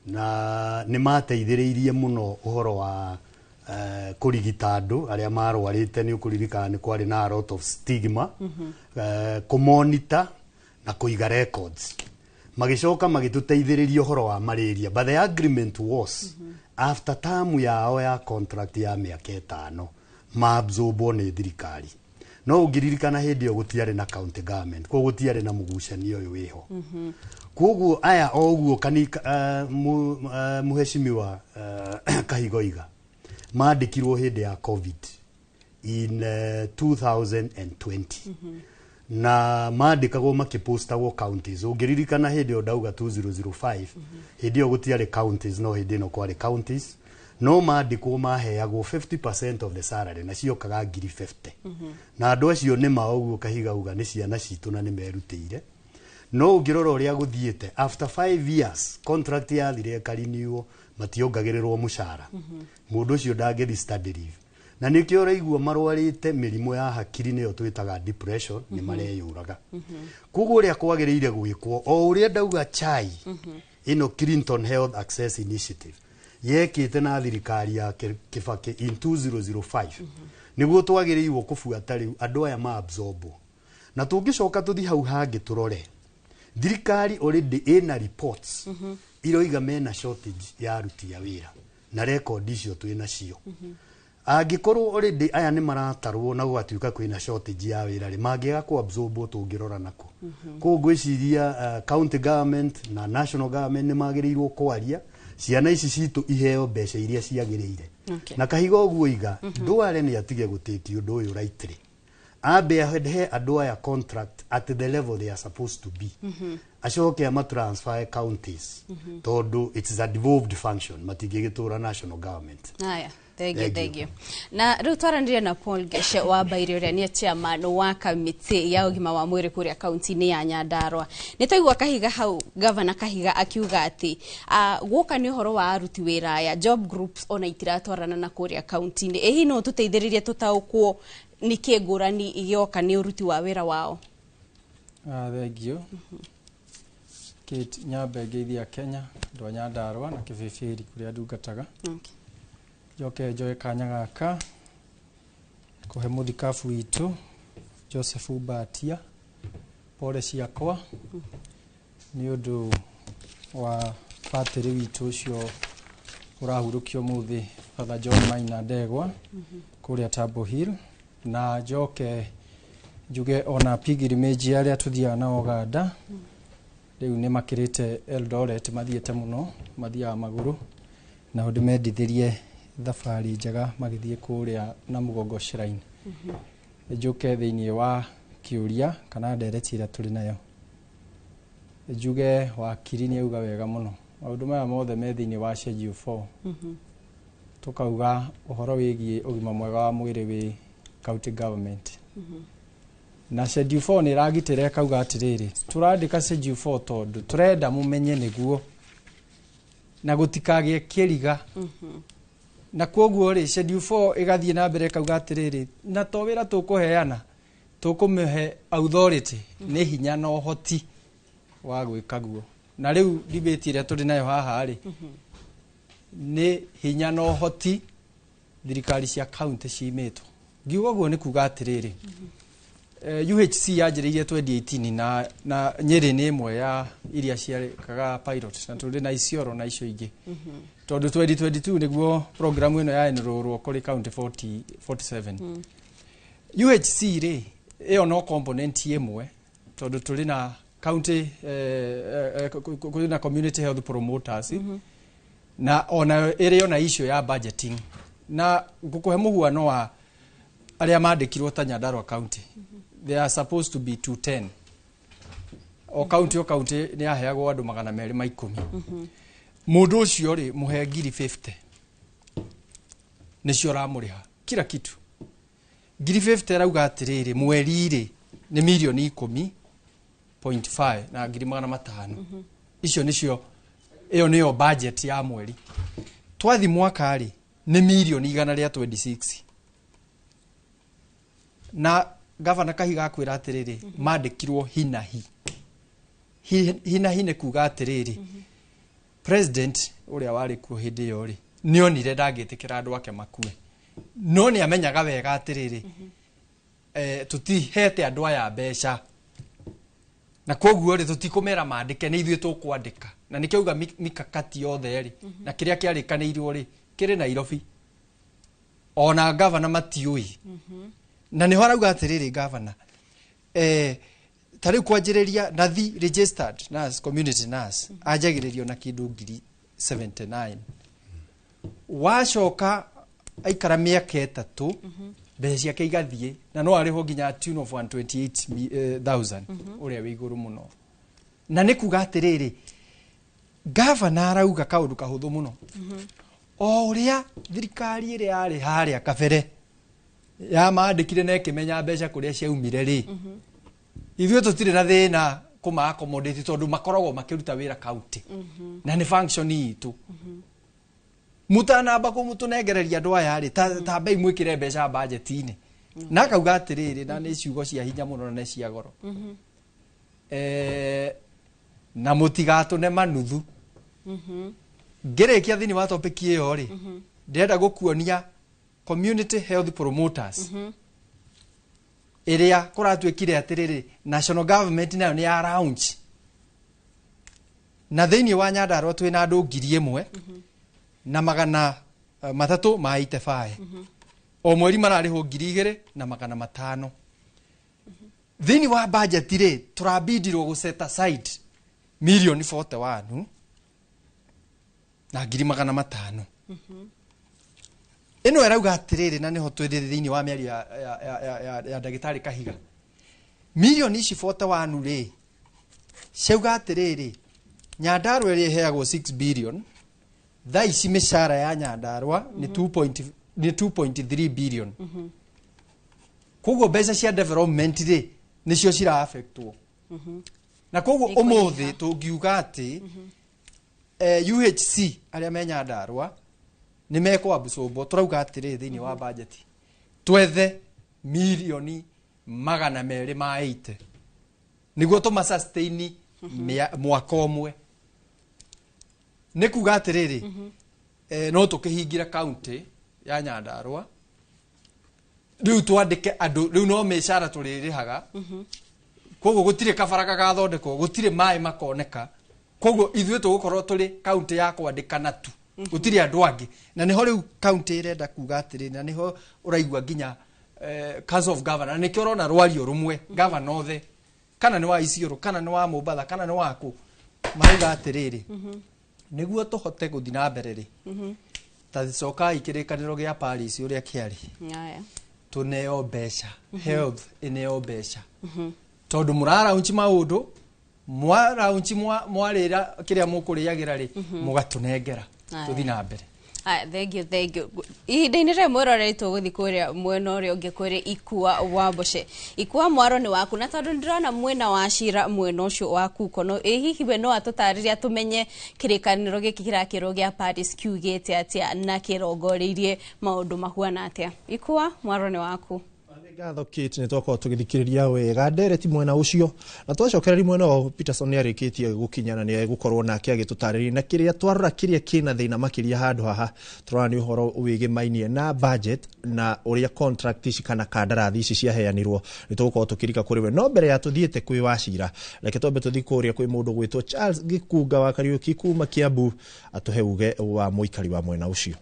na ni mateithiriirie muno uhoro wa kurigita andu aria marwarite ni ukuririkana ni kwari na a lot of stigma kumonitor na kuiga records magicoka magituteithiriria uhoro wa malaria, but the agreement was after term yao ya contract ya miaka 5 maabsorbwo ni thirikari. No ungiririkana hindi yo gutiare na county government, ko gutiare na mugucanio uyu wiho. Koguo aya oguo kanika muheshimiwa Kahigoiga maandikirwo hindi ya COVID in 2020 na maandikagwo makipostagwo counties. Ungiririkana hindi yo ndauga 2005 hindi yo gutiare counties, no hindi no kwari counties, no maandikwo maheagwo 50% of the salary na ciokaga 50,000 na andu acio ni maoguo Kahiga uga ni ciana citu na ni merutire. No ungirora uria guthiete after 5 years contract ya thire kariniwo mationgagirirwo mushara mundu ucio ndagethi study leave na nikio raigua marwarite mirimo ya hakiri niyo twitaga depression ni mareyuraga. Kuguo uria kwagiriire gwikwo o uria ndauga chai ino Clinton Health Access Initiative yekite na thirikari ya Kibaki in 2005 niguo twagiriirwo kubuata riu andu aya ma absorbo na tungicoka tuthi hau hangi turore thirikari already ina reports iroiga mena shortage ya aruti a wira na record icio twina cio angikorwo already aya ni maratarwo na gwatuika kwina shortage ya wira ri mangiga ku absorbo tungirora nako ko gwiciria county government na national government ni magirirwo kwaria ciana ici citu iheo mbeca iria ciagiriire na Kahiga oguo iga ndware ni atige guteti undu uyu rightly abe he andu aya contract at the level they are supposed to be acoke ama transfer counties tondu it is a devolved function matigigitura national government. Aya, thank you. Na riu twaranire na Paul Geshe wa Bairio ni chairman wa kamiti ya ugima wa mwiri kuria kaunti-ini ya Nyandarua. Nitaigua Kahiga hau governor Kahiga akiuga ati guka ni horo wa aruti wira ya job groups ona itiratwarana na kuria kaunti-ini. Ehi no tuteithiririe tutaukwo niki ngurani igioka ni uruti wa wira wao. Thank you. Kate Nyabe geithia Kenya ndo Nyandarua na kibibiri kuria ndungataga. Joke joe kanya gaka kuhe muthikabu witu Joseph Batia pole ciakwa ni undu wa patiri witu ucio urahurukio muthi Father John Maina Ndegwa kuria Tabo Hill na joke juge ona pilgrimage aria tuthia na Oganda riu ni makirite Eldoret mathiete muno mathia maguru na undu medithirie thafari njega magithie kuria na Mugongo Shrine njuke thiini wa kiuria kana ndereti ira turi nayo njuge wakiri ni auga wega muno maundu maya mothe me thiini wa schedule 4 tukauga uhoro wigie ugima mwega wa mwiri wi county government na schedule 4 ni ragitire kauga atiriri turandika schedule 4 tondu turenda mumenye niguo na gutikagie kiriga na koguo ri schedule 4 igathie na mbere kauga atiriri na to wira tukuheana tukumehe authority ni hinya na uhoti wa gwika guo na riu debate ira turi nayo haha ri ni hinya na uhoti thirikari cia county ciimitwo ngiuga guo ni kuga atiriri UHC yanjiririe 2018 na Nyeri ni imwe ya iria ciarikaga pilot na turi na Isiolo na icio ingi tondu 2022 niguo program ino ya enrorwo kuri county 47 UHC ri iyo no component imwe tondu turi na county kuri na community health promoters na ona iri ona issue ya budgeting na ngukuhe muhuano wa aria mandikirwo ta Nyandarua county they are supposed to be 210 o county ni aheagwo andu 210 mundu ucio ri muhe ngiri 50 nicio ramuriha kila kitu ngiri 50 rauga atiriri mweri ri ni milioni 10.5 na ngiri 500 icio nicio iyo niyo budget ya mweri twathi mwaka ri ni milioni 126 na Governor Kahiga akwira atiriri mandikirwo hinahi hinahi ne kuga atiriri president uria wari ku hindi yori nionire ndangĩtĩkĩra andũ ake makue no nĩ amenyaga wega atĩrĩrĩ tutihete andũ aya mbeca na koguo rĩ tutikũmera maandĩke nĩ ithuĩ tũkwandĩka na nĩ kĩauga mikakati yothe rĩ na kĩrĩa kĩarĩkanĩirwo rĩ kĩrĩ Nairobi ona governor matiũĩ na nĩho arauga atĩrĩrĩ governor tarĩu kwanjĩrĩria nathi registered nurse community nurse anjagĩrĩrio na kĩndũ 79 wacoka aikara mĩaka 3 mbeca ciake igathiĩ na no arĩho nginya tune of 128,000 ũrĩa wĩ igũrũ mũno na nĩ kuga atĩrĩrĩ governor arauga kaũndũ kahũthũ mũno o ũrĩa thirikari ĩrĩa yarĩ harĩa kabere ya maandĩkire na ĩkĩmenya mbeca kũrĩa ciaumire rĩ ithuĩ tũtirĩ na thĩna kũma accommodate tondũ makoragwo makĩruta wĩra county na nĩ function itũ mutanamba kũmũtũnengereria andũ aya rĩ ta mbei mwĩkĩre mbeca budget-inĩ na akauga atĩrĩrĩ na nĩ ciugo cia hinya mũno na cia goro na mũtigatũne manuthu ngĩrĩkia thĩinĩ wa topic ĩyo rĩ ndĩrenda gũkuonia community health promoters ĩrĩa kũratuĩkire atĩrĩrĩ national government nayo nĩ ya launch na thĩinĩ wa Nyandarua twĩna andũ 1,000 na magana 385 o mweri mararĩhwo 2,000 na magana 500 thĩinĩ wa budget rĩ tũrabindirwo gũ set aside million 41 na 500,000 ĩno erauga atĩrĩrĩ na nĩho twĩrĩ thĩinĩ wa mĩario ya ndagĩtarĩ Kahiga million ici 41 rĩ ciauga atĩrĩrĩ Nyandarua ĩrĩa ĩheagwo 6 billion thaa ici mĩcara ya Nyandarua nĩ 2.3 billion koguo mbeca cia development rĩ nĩcio cira affectwo na koguo ũmũthĩ tũngiuga atĩ UHC arĩa me Nyandarua nĩ mekwo absorbo tũrauga atĩrĩ thĩinĩ wa budget twethe milioni 280 nĩguo tũma sustain mwaka ũmwe nĩ kuga atĩrĩrĩ no tũkĩhingire county ya Nyandarua rĩu twandĩke andũ rĩu no mĩcara tũrĩrĩhaga koguo gũtirĩ kabaraka gathondekwo gũtirĩ maĩ makoneka koguo ithuĩ tũgũkorwo tũrĩ county ya kwandĩkana tu gũtirĩ andũ angĩ na nĩho rĩu county ĩrenda kuga atĩrĩ na nĩho ũraigua nginya Council of Governors nĩkĩo ũrona rwario rũmwe governor othe kana nĩ wa Isiolo kana nĩ wa Mombatha kana nĩ waku marauga atĩrĩrĩ nĩguo tũhote gũthiĩ na mbere rĩ tacoka ikĩrĩkanĩro gĩa Paris ũrĩa kĩarĩ tũneo mbeca health ĩneo mbeca tondũ mũraraunchi maũndũ mwaraunchi mwarĩra kĩrĩa mũkũrĩagĩra rĩ mũgatũnengera tũthiĩ na mbere thank you ihinda-inĩ rĩa mwĩroreri tũgũthiĩ kũrĩa mwena ũrĩa ũngĩ kũrĩ Ikua wa Mboce Ikua mwaro nĩ waku na tondũ ndĩrona mwena wa cira mwena ũcio waku kono hihi we no atũtarĩria tũmenye kĩrĩkanĩro gĩkĩ kĩrakĩrwo gĩa Paris kiugĩte atĩa na kĩrongoreirie maũndũ mahuana atĩa Ikua mwaro nĩ waku ngatho Kate nĩ twakorwo tũgĩthikĩrĩria wega ndereti mwena ũcio na twacokereria mwena wa Peterson nĩ arĩkĩtie gũkinyana nĩ egũkorwo nake agĩtũtarĩria na kĩrĩa twarora kĩrĩa kĩna thĩna makĩria handũ haha tũrona nĩ ũhoro wĩgĩmainie na budget na ũrĩa contract ici kana kandarathi ici ciaheanirwo nĩ tũgũkorwo tũkĩrika kũrĩ we no mbere ya tũthiĩte kwĩ wacira reke twambe tũthiĩ kũrĩa kwĩ mũndũ gwĩtwo Charles Gĩkunga wa Kariũki kuma Kiambu atũhe uge wa mũikari wa mwena ũcio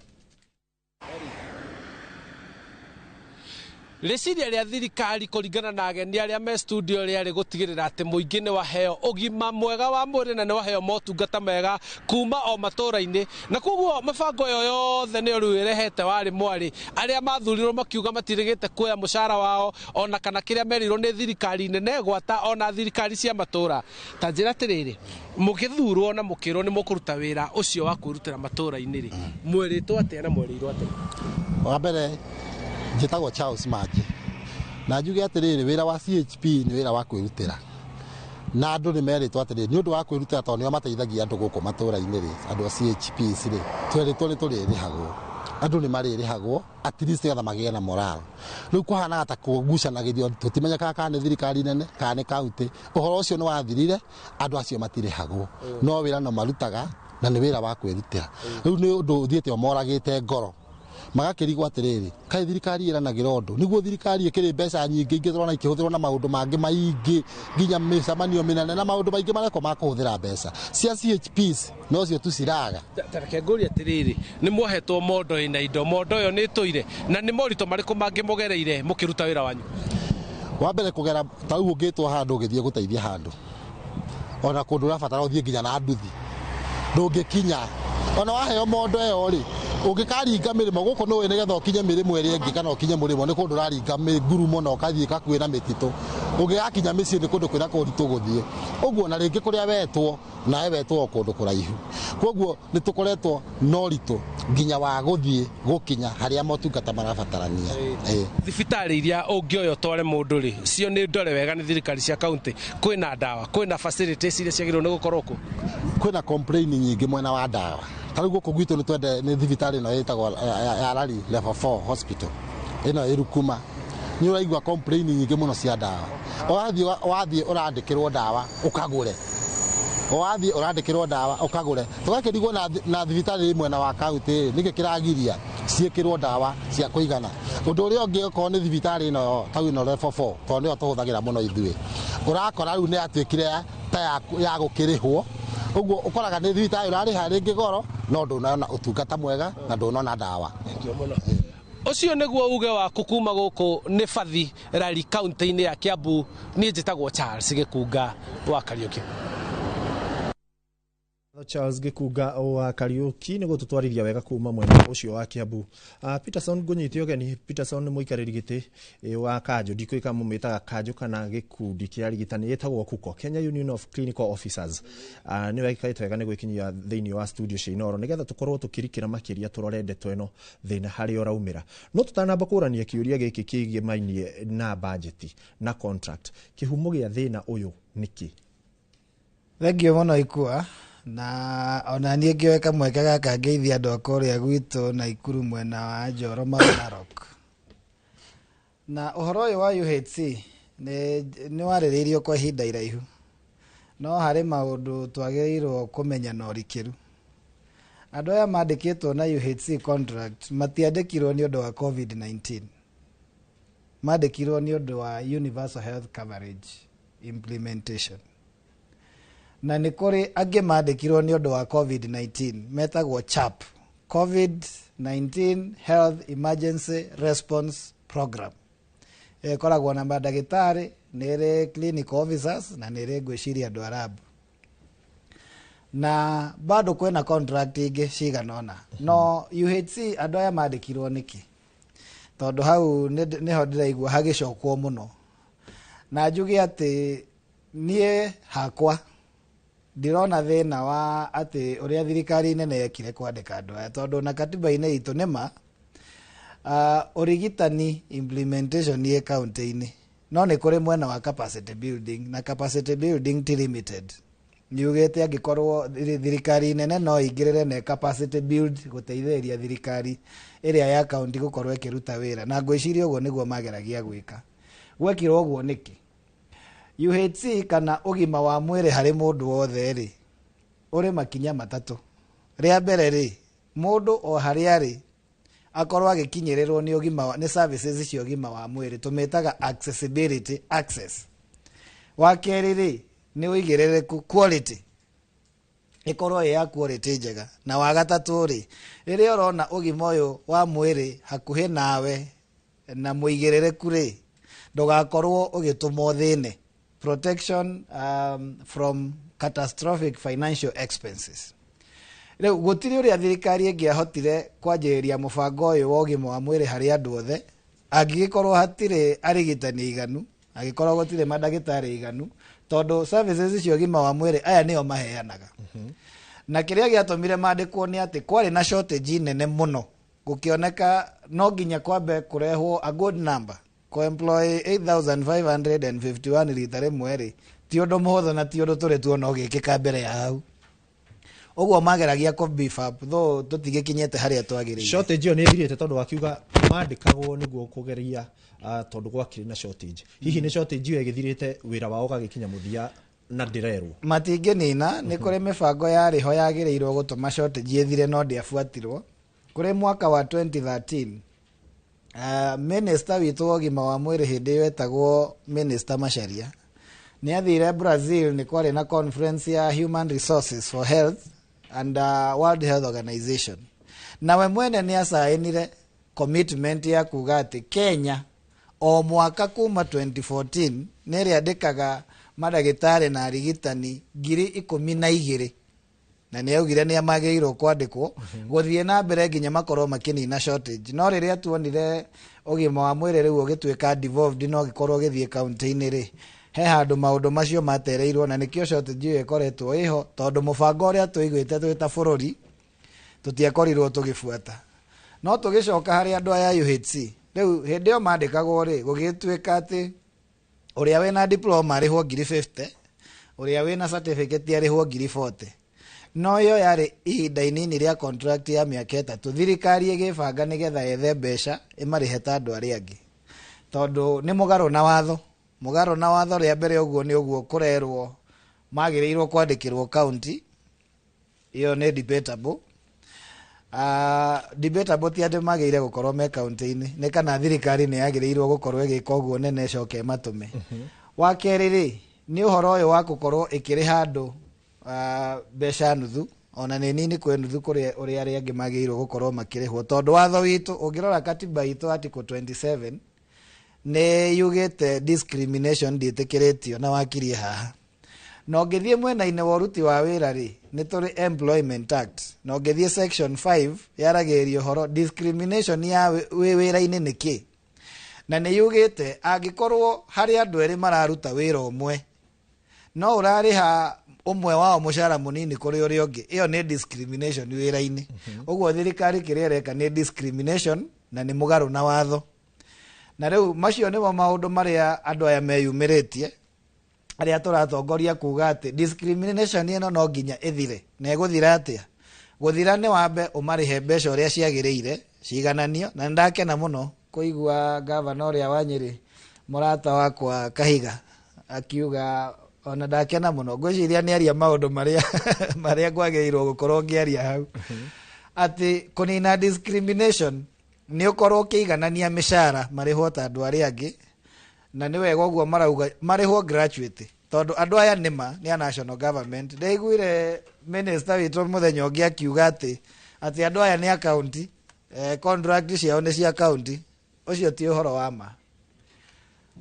rĩciria rĩa thirikari kũringana na ageni arĩa me studio rĩarĩ gũtigĩrĩra atĩ mũingĩ nĩ waheo ũgima mwega wa mwĩrĩ na nĩ waheo motungata mega kuma o matũũra-inĩ na koguo mĩbango ĩyo yothe nĩyo rĩu ĩrehete warĩ mwarĩ arĩa mathurirwo makiuga matirĩgĩte kuoya mũcara wao ona kana kĩrĩa merirwo nĩ thirikari nene gwata ona thirikari cia matũũra ta njĩra atĩrĩrĩ mũgĩthurwo na mũkĩrwo nĩ mũkũruta wĩra ũcio wa kwĩrutĩra matũũra-inĩ rĩ mwĩrĩtwo atĩa na mwĩrĩirwo atĩa wa mbere njĩtagwo Charles Manji na njuge atĩrĩrĩ wĩra wa CHP nĩ wĩra wa kwĩrutĩra na andũ nĩ merĩtwo atĩrĩrĩ nĩ ũndũ wa kwĩrutĩra tondũ nĩo mateithagia andũ gũkũ matũũra-inĩ rĩ andũ a CHP rĩ twerĩtwo nĩ tũrĩrĩhagwo andũ nĩ marĩrĩhagwo at least nĩgetha magĩe na moral rĩu kũhanaga ta kũgucanagĩrio tũtimenyekaga kana nĩ thirikari nene kana nĩ kaunti ũhoro ũcio nĩ wathirire andũ acio matirĩhagwo no wĩra no marutaga na nĩ wĩra wa kwĩrutĩra rĩu nĩ ũndũ ũthiĩte ũmoragĩte ngoro magakĩrigwo atĩrĩrĩ kaĩ thirikari ĩranagĩra ũndũ nĩguo thirikari ĩkĩrĩ mbeca nyingĩ ingĩ tũrona ikĩhũthĩrwo na maũndũ mangĩ maingĩ nginya mĩcemanio mĩnene na maũndũ maingĩ mareko ma kũhũthĩra mbeca cia CHPs no cio tu ciraga tareke ngũria atĩrĩrĩ nĩ mwohetwo mondo ĩna indo mondo ĩyo nĩ ĩtũire na nĩ moritũ marĩkũ mangĩ mũgereire mũkĩruta wĩra wanyu wa mbere kũgera ta rĩu ũngĩtwo handũ ũgĩthiĩ gũteithia handũ ona kũndũ ũrabatara ũthiĩ nginya na nduthi ndũngĩkinya ona waheo mondo ĩyo rĩ ũngĩkaringa mĩrĩmo gũkũ nĩwe nĩgetha ũkinye mĩrĩmo ĩrĩa ĩngĩ kana ũkinye mũrĩmo nĩ kũndũ ũraringa ngurumo na ũkathiĩ kakuĩ na mĩtitũ ũngĩgakinya mĩciĩ nĩ kũndũ kwĩna kũritũ gũthiĩ ũguo na rĩngĩ kũrĩa wetwo nawe wetwo kũndũ kũraihu koguo nĩ tũkoretwo na ũritũ nginya wa gũthiĩ gũkinya harĩa motungata marabatarania thibitarĩ iria ũngĩoya ũtware mũndũ rĩ cio nĩ ndore wega nĩ thirikari cia kaunti kwĩna ndawa kwĩna facilities iria ciagĩrĩirwo nĩ gũkorwo kuo kwĩna complain nyingĩ mwena wa ndawa tarĩu gũkũ gwitũ nĩ twende nĩ thibitarĩ ĩno ĩtagwo ya Rari level 4 hospital ĩno ĩ Rukuma nĩ ũraigua complain nyingĩ mũno cia ndawa wathiĩ ũrandĩkĩrwo ndawa ũkagũre wathiĩ ũrandĩkĩrwo ndawa ũkagũre tũgakĩrigwo na thibitarĩ mwena wa kaunti nĩkĩ kĩragiria ciĩkĩrwo ndawa cia kũigana ũndũ ũrĩa ũngĩ okorwo nĩ thibitarĩ ĩno tau ĩno level 4 tondũ nĩyo tũhũthagĩra mũno ithuĩ ũrakora rĩu nĩ atuĩkire ta ya gũkĩrĩhwo ũguo ũkoraga nĩ thibitarĩ ũrarĩha rĩngĩ goro no ndũnona ũtungata mwega na ndũnona ndawa ũcio nĩguo uge waku kuma gũkũ nĩ bathi Rari kaunti-inĩ ya Kiambu niĩ njĩtagwo Charles Gĩkunga wa Kariũki Charles Gĩkunga wa Kariũki nĩguo tũtwarithia wega kuma mwena ũcio wa Kiambu. Peterson ngũnyite ũgeni. Peterson nĩ mũikarĩri gĩtĩ wa Kanjũ ndikũĩka mũmĩtaga Kanjũ kana gĩkundi kĩa arigitani gĩtagwo KUCO Kenya Union of Clinical Officers. Nĩ wĩkarĩte wega nĩ gwĩkinyia thĩinĩ wa studio cia Inooro nĩgetha tũkorwo tũkirikĩra makĩria tũrore ndeto ĩno thĩna harĩa ũraumĩra. No tũtanamba kũrania kĩũria gĩkĩ kĩgiĩ mainie na budget na contract. Kĩhumo gĩa thĩna ũyũ nĩkĩ? Thengio mũno ikua na ona niĩ ngĩoeka mweke gaka ngeithia andũ akwa ũrĩa gwitũ na Ikuru mwena wa Njoro Narok. Na ũhoro ũyũ wa UHC nĩ warĩrĩirio kwa ihinda iraihu no harĩ maũndũ twagĩrĩirwo kũmenya na ũrikĩru. Andũ aya mandĩkĩtwo na UHC contract matiandĩkirwo nĩ ũndũ wa COVID-19, mandĩkirwo nĩ ũndũ wa Universal Health Coverage Implementation. Na nĩ kũrĩ angĩ mandĩkirwo nĩ ũndũ wa COVID-19 metagwo CHAP, COVID-19 Health Emergency Response Program. Koragwo na mandagĩtarĩ, nĩ ĩrĩ clinical officers na nĩ ĩrĩ ngwĩciria andũ a lab. Na bado kwĩna contract ingĩ cigana ũna. No UHC andũ aya mandĩkirwo nĩkĩ? Tondũ hau nĩho ndĩraigua hagĩcokwo mũno. Na njuge atĩ niĩ hakwa ndirona thĩna wa atĩ ũrĩa thirikari nene yekire kwandĩka andũ aya tondũ na katiba-inĩ itũ nĩma ũrigitani implementation ĩ kaunti-inĩ no nĩ kũrĩ mwena wa capacity building na capacity building ti limited. Niugĩte angĩkorwo thirikari nene no ingĩrĩre na capacity build gũteithĩrĩria thirikari ĩrĩa ya kaunti gũkorwo ĩkĩruta wĩra na ngwĩciria ũguo nĩguo mageragia gwĩka. Gwekirwo ũguo nĩkĩ? UHC kana ũgima wa mwĩrĩ harĩ mũndũ wothe rĩ ũrĩ makinya matatũ. Rĩa mbere rĩ mũndũ o harĩa rĩ akorwo agĩkinyĩrĩrwo nĩ ũgima nĩ services cia ũgima wa mwĩrĩ tũmĩtaga accessibility access. Wa kerĩ rĩ nĩ ũigĩrĩrĩku quality ĩkorwo ya quality njega. Na wa gatatũ rĩ rĩrĩa ũrona ũgima ũyũ wa mwĩrĩ hakuhĩ nawe na mũigĩrĩrĩku rĩ ndũgakorwo ũgĩtũmwo thĩne. Protection from catastrophic financial expenses. Rĩu gũtirĩ ũrĩa thirikari ĩngĩahotire kwanjĩrĩria mũbango ũyũ wa ũgima wa mwĩrĩ harĩ andũ othe angĩgĩkorwo hatirĩ arigitani iganu, angĩkorwo gũtirĩ mandagĩtarĩ iganu tondũ services cia ũgima wa mwĩrĩ aya nĩo maheanaga. Na kĩrĩa gĩatũmire mandĩkwo nĩ atĩ kwarĩ na shortage nene mũno gũkĩoneka no nginya kwambe kũrehwo a good number employ 8,551 rita rĩmwe rĩ ti ũndũ mũhũthũ na ti ũndũ tũrĩ tuona ũgĩkĩka mbere ya hau. Ũguo mageragia ko beef up though tũtigĩkinyĩte harĩa twagĩrĩire. Shortage ĩyo nĩ ĩthirĩte tondũ wakiuga mandĩkagwo nĩguo kũgeria tondũ gwakĩrĩ na shortage. Hihi nĩ shortage ĩyo ĩgĩthirĩte wĩra wao ũgagĩkinya mũthia na ndirerwo matingĩnina nĩ kũrĩ mĩbango yarĩho yagĩrĩirwo gũtũma shortage ĩthire no ndĩabuatirwo. Kũrĩ mwaka wa 2013 minister witũ wa ũgima wa mwĩrĩ hĩndĩ ĩyo etagwo Minister Macharia nĩ athire Brazil, nĩ kwarĩ na conference ya Human Resources for Health and World Health Organization, nawe mwene nĩ asainire commitment ya kuga atĩ Kenya o mwaka kuma 2014 nĩ rĩandĩkaga madagĩtarĩ na arigitani 12,000 na nĩ augire nĩ amagĩrĩirwo kwandĩkwo gũthiĩ na mbere nginya makorwo makĩnina shortage. No rĩrĩa tuonire ũgima wa mwĩrĩ rĩu ũgĩtuĩka devolved no gĩkorwo gĩthiĩ kaunti-inĩ rĩ, he handũ maũndũ macio matereirwo, na nĩkĩo shortage ĩyo ĩkoretwo ĩho, tondũ mũbango ũrĩa tũigwĩte twĩ ta bũrũri tũtiakorirwo tũgĩbuata. No tũgĩcoka harĩ andũ aya UHC, rĩu hĩndĩ ĩyo mandĩkagwo rĩ, gũgĩtuĩka atĩ ũrĩa wĩna diploma arĩhwo 50,000, ũrĩa wĩna certificate arĩhwo 40,000. No yo yarĩ ihinda inini rĩa contract ya mĩaka 3, thirikari ĩgĩbanga nĩgetha yethe mbeca ĩmarĩhe ta andũ arĩa angĩ, tondũ nĩ mũgarũ na watho rĩa mbere ũguo nĩ ũguo kũrerwo magĩrĩirwo kwandĩkĩrwo county. Iyo nĩ debatable. Debatable ti atĩ magĩrĩire gũkorwo me county-inĩ, nĩ kana thirikari nĩ yagĩrĩirwo gũkorwo ĩgĩka ũguo nene coke matũme. Wa kerĩ rĩ, nĩ ũhoro ũyũ wa gũkorwo ĩkĩrĩha andũ mbeca nuthu, ona nĩ nini kwĩ nuthu kũrĩ ũrĩa arĩa angĩ magĩrĩirwo gũkorwo makĩrĩhwo, tondũ watho witũ ũngĩrora katiba itũ article 27 nĩ yugĩte discrimination ndĩtĩkĩrĩtio na wakirie haha. Na ũngĩthiĩ mwena-inĩ wa ũruti wa wĩra rĩ, nĩ tũrĩ Employment Act, na ũngĩthiĩ section 5 yaragĩrĩrio horo discrimination ya wĩra-inĩ nĩ kĩ, na nĩ yugĩte angĩkorwo harĩ andũ erĩ mararuta wĩra ũmwe no ũrarĩha ũmwe wao mũcara mũnini kũrĩ ũrĩa ũngĩ, ĩyo nĩ discrimination wĩra-inĩ. Ũguo thirikari kĩrĩa ĩreka nĩ discrimination na nĩ mũgarũ na watho. Na rĩu macio nĩmo maũndũ marĩa andũ aya meyumĩrĩtie, arĩa tũratongoria kuga atĩ discrimination ĩno no nginya ĩthire. Na ĩgũthira atĩa? Gũthira nĩ wambe ũmarĩhe mbeca ũrĩa ciagĩrĩire ciigananio, na ndakena mũno kũigua gavana ũrĩa wa Nyĩrĩ mũrata wakwa Kahiga akiuga, ona ndakena mũno, ngwĩciria nĩ aria maũndũ marĩa gwagĩrĩirwo gũkorwo ngĩaria hau, atĩ kũnina discrimination nĩ ũkorwo ũkĩiganania mĩcara marĩhwo ta andũ arĩa angĩ, na nĩ wega ũguo marauga marĩhwo graduate, tondũ andũ aya nĩma nĩ a national government. Ndaiguire minister witũ mũthenya ũngĩ akiuga atĩ andũ aya nĩ a county, contract ciao nĩ cia county. Ũcio ti ũhoro wa ma.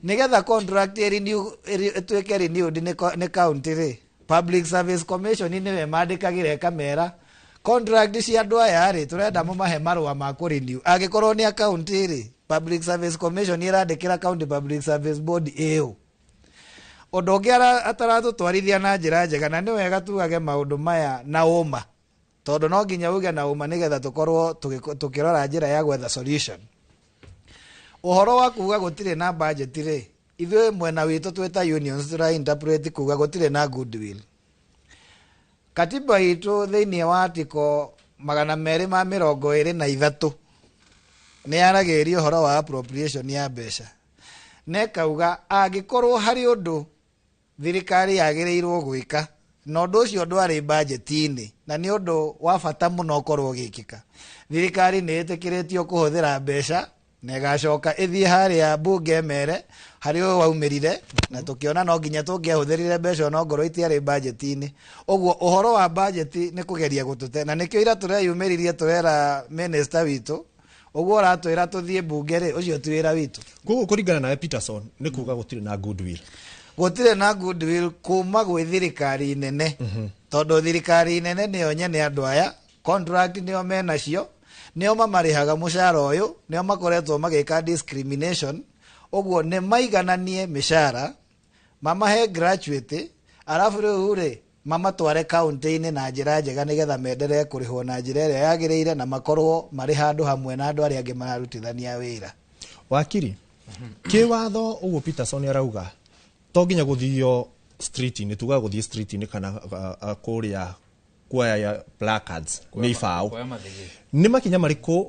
Nigetha contract ĩtuĩke renewed nĩ county rĩ, Public Service Commission nĩwe mandĩkagĩra ĩkamera contract cia andũ aya rĩ, tũrenda mũmahe marũa ma kũrenew. Angĩkorwo nĩ a county rĩ, Public Service Commission ĩrandĩkĩra County Public Service Board ĩyo. Ũndũ ũngĩ ataratũtwarithia na njĩra njega, na nĩ wega tugage maũndũ maya na ũma, tondũ no nginya uge na ũma nĩgetha tũkorwo tũkĩrora njĩra ya gwetha solution. Ũhoro wa kuga gũtirĩ na budget rĩ, ithuĩ mwena witũ twĩta unions tũra interpret kuga gũtirĩ na goodwill. Katiba itũ thĩinĩ wa article 223 nĩ yaragĩrĩria ũhoro wa appropriation ya mbeca, na ĩkauga angĩkorwo harĩ ũndũ thirikari yagĩrĩirwo gwĩka na ũndũ ũcio ndwarĩ budget-inĩ na nĩ ũndũ wa bata mũno ũkorwo ũgĩkĩka, thirikari nĩ ĩtĩkĩrĩtio kũhũthĩra mbeca na ĩgacoka ĩthiĩ harĩa mbunge mere harĩ ũyũ waumĩrire, na tũkĩona no nginya tũngĩahũthĩrire mbeca ona ngorwo itiarĩ budget-inĩ. Ũguo ũhoro wa budget nĩ kũgeria gũtũte, na nĩkĩo ira tũreyumĩririe tũrera minister witũ ũguo ũratwĩra tũthiĩ mbunge rĩ, ũcio ti wĩra witũ. Koguo kũringana nawe Peterson nĩ kuga gũtirĩ na goodwill. Gũtirĩ na goodwill kuma gwĩ thirikari nene, tondũ thirikari nene nĩyo nyene andũ aya, contract nĩo menacio, nĩo mamarĩhaga mũcara ũyũ, nĩo makoretwo magĩka discrimination. Ũguo nĩ maigananie mĩcara, mamahe graduate, arabu rĩu rĩ mamatware kaunti-inĩ na njĩra njega nĩgetha menderee kũrĩhwo na njĩra ĩrĩa yagĩrĩire na makorwo marĩ handũ hamwe na andũ arĩa angĩ mararutithania wĩra. Wakiri, kĩwatho ũguo Peterson arauga to nginya gũthio street-inĩ, tuga gũthiĩ street-inĩ kana kũrĩa kuoya placards mĩbaũ. Nĩ makinya marĩkũ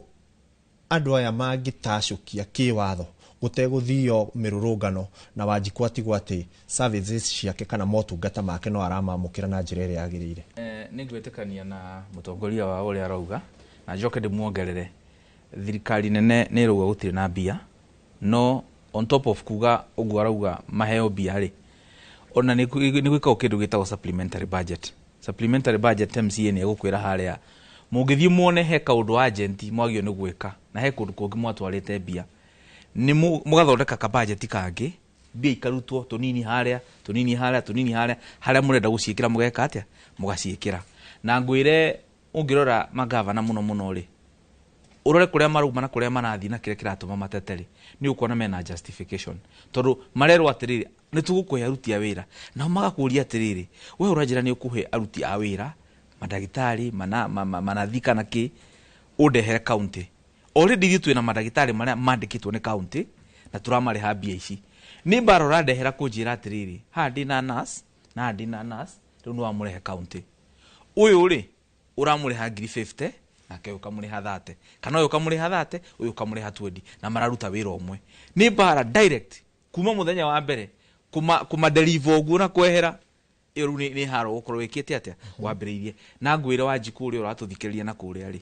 andũ aya mangĩtacũkia kĩwatho guteguthio mirurungano na Wanjiku atigwo ati services ciake kana motungata make no aramamukira na njira ĩrĩa yagĩrĩire. Nĩngwĩtĩkania na mũtongoria wa ũrĩa arauga na njoke ndĩmuongerere thirikari nene nĩ rauga gũtirĩ na mbia no on top of kuga ũguo arauga maheo mbia rĩ ona nĩ gwĩka kĩndũ gĩtagwo supplementary budget. Supplementary budget MCA nĩ egũkwĩra harĩa mũngĩthiĩ muone he kaũndũ agent mwagio nĩ gwĩka na he kũndũ kũngĩ mwatwarĩte mbia nĩ mũgathondeka ka budget kangĩ mbia ikarutwo tunini harĩa harĩa mũrenda gũciĩkĩra mũgeka atĩa mũgaciĩkĩra. Na ngwĩre ũngĩrora magavana mũno rĩ urore kuria maruma na kuria manathi na kire kiratuma mateteri ni ukona mena justification tondu marerwo atiriri ni tugukuhe aruti a wira na magakuria atiriri we uranjira ni ukuhe aruti a wira madagitari manathika na ki udehere county already thitu na madagitari maria mandikitwo ni county na turamare ha mbia ici ni barora ndehera kunjira atiriri ha ndina nurse riu no amurehe county uyu ri uramureha 50 nake ukamuriha 30 kana uyu ukamuriha 30 uyu ukamuriha 20 na mararuta wira omwe ni bara direct kuma muthenya wa mbere kuma deliver oguo na kwehera iyo ni haro gukorwo wikite atia wambiriirie na ngwire Wanjiku uri uratuthikiriria na kuria ri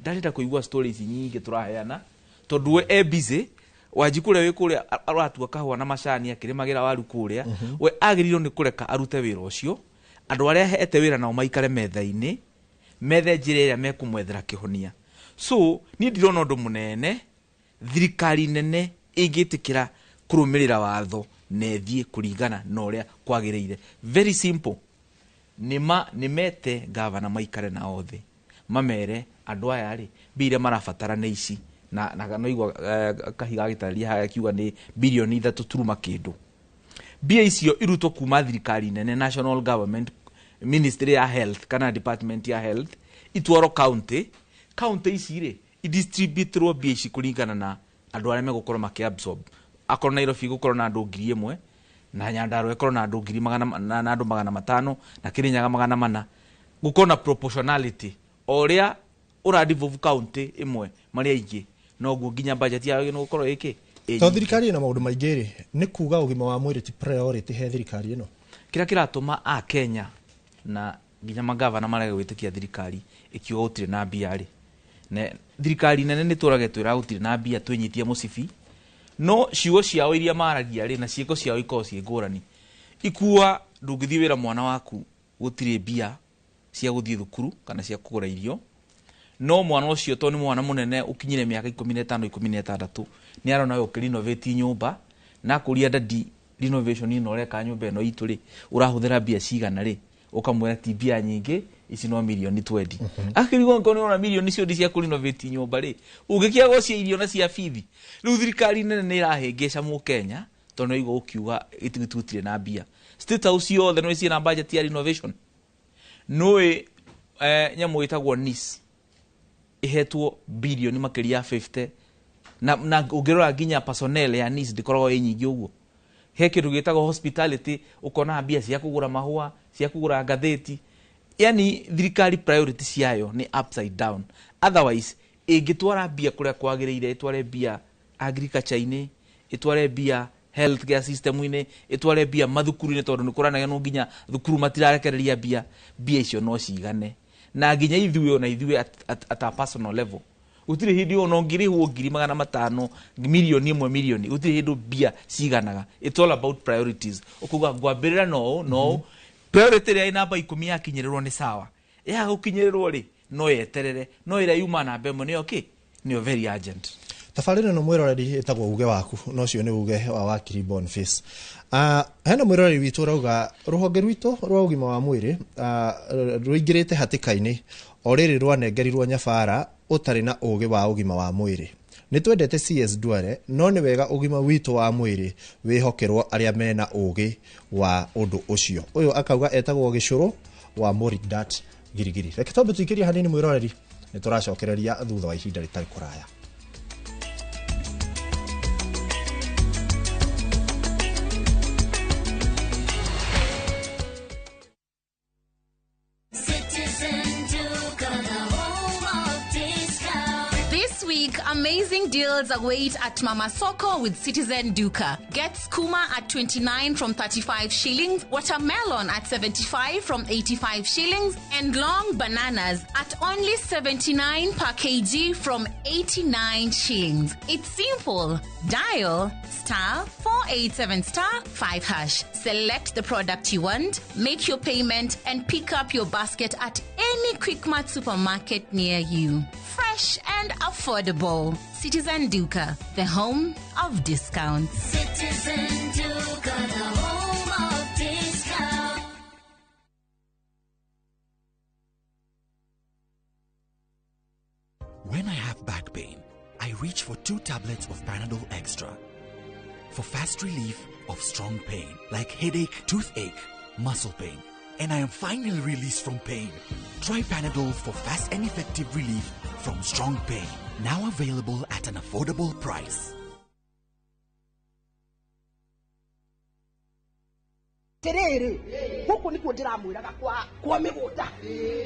ndarenda kuigua stories nyingi turaheana tondu we busy Wanjiku uri wikuria aratua kahwa na macani akirimagira waru kuria we agirirwo ni kureka arute wira ucio andu aria hete wira nao maikare metha-ini methe njira ĩrĩa mekumwethera kihonia. So ni ndirona ũndũ munene thirikari nene ĩngĩtĩkĩra kũrũmĩrĩra watho nethie kuringana na ũrĩa kwagĩrĩire. Very simple. Nimete gavana maikare na othe mamere andũ aya rĩ mbia marabatara nĩ ici na no igwa kahiga gĩtarĩria haya kiuga nĩ bilioni 3 turuma kĩndũ. Mbia icio irutwo kuma thirikari nene national government Ministry ya Health kana Department ya Health itwaro county ici ri idistribute ro mbia ici kuringana na andu arĩa megũkorwo makiabsorb. Akorwo Nairobi gũkorwo na andũ 1000 na Nyandarua ĩkorwo na andũ 500 na andũ 500 na Kirinyaga 400 gũkorwo na proportionality ũrĩa ũradivolve county imwe marĩa ingĩ no guo nginya budget yao no gũkorwo iki to thirikari na maũndũ maingĩ ri nĩ kuga ũgima wa mwĩrĩ ti priority he thirikari ĩno kira kiratuma a Kenya na nginya magavana marega gwĩtĩkia thirikari ikiuga gũtirĩ na mbia rĩ ne thirikari nene nĩ tũrage twĩra gũtirĩ na mbia twĩnyitie mũcibi no ciugo ciao iria maragia rĩ na ciĩko ciao ikorwo ciĩ ngũrani ikua ndũngĩthiĩ wĩra mwana waku gũtirĩ mbia cia gũthiĩ thukuru kana cia kũgũra irio no mwana ũcio to nĩ mwana mũnene ũkinyire mĩaka 15 16 nĩ arona yo renovate nyũmba na kũria ndadi renovation ino reka nyũmba ĩno itũ rĩ ũrahũthĩra mbia cigana rĩ ukamwera ti mbia nyingĩ ici no milioni 20 akirigo ngono ona milioni cio cia ku renovate nyũmba rĩ ũngĩkia gocia irio na cia bithi rĩu thirikari nene nĩ ĩrahĩngĩca mu Kenya tondu igo ukiuga itutire na mbia state house yothe no iciena budget ya renovation no nyamu itagwo NIS ihetwo bilioni makiria 50 na ũngĩrora nginya personnel ya NIS ndikoragwo nyingi ũguo he kindu gitagwo hospitality ukona mbia cia kugura mahua cia kugura ngatheti yani thirikari priority ciayo ni upside down otherwise ingitwara mbia kuria kwagĩrĩire itware mbia agriculture-ini itware mbia health care system-ini itware mbia mathukuru-ini tondu ni kuranaga no nginya thukuru matirarekereria mbia icio no cigane na nginya ithuĩ at a personal level utire hindi ono ngirihwo 500 milioni 1 milioni utire hindu bia ciganaga. It's all about priorities ukuga ngwambirira no priority ya namba 10 yakinyirerwo ni sawa ya gukinyirerwo ri no yeterere no ira yuma na mbemo ni okay ni very urgent. Tafarĩra no mwiroreri etagwo uge waku no cio ni uge wa wakiri Boniface hena mwiroreri witu rauga ruhonge rwitu rwa ugima wa mwiri ruingirite hatikaini oriri rwanengerirwo nyabara utari na uge wa ugima wa mwiri ni twendete CS Duale no ni wega ugima witu wa mwiri wihokerwo aria mena uge wa undu ucio uyu akauga etagwo Gicuru wa Muridat Girigiri. Reke tombe tuikiria hanini mwiroreri ni turacokereria thutha wa ihinda ritari kuraya. Amazing deals await at Mama Soko with Citizen Duka. Get skuma at 29 from 35 shillings, watermelon at 75 from 85 shillings, and long bananas at only 79 per kg from 89 shillings. It's simple. Dial *487*5#. Select the product you want, make your payment, and pick up your basket at any Quickmart supermarket near you. Fresh and affordable. Citizen Duka, the home of discounts. Citizen Duka, the home of discounts. When I have back pain, I reach for 2 tablets of Panadol Extra. For fast relief of strong pain, like headache, toothache, muscle pain, and I am finally released from pain. Try Panadol for fast and effective relief from strong pain. Now available at an affordable price. Terere huko niko ndiramwiraga kwa migunda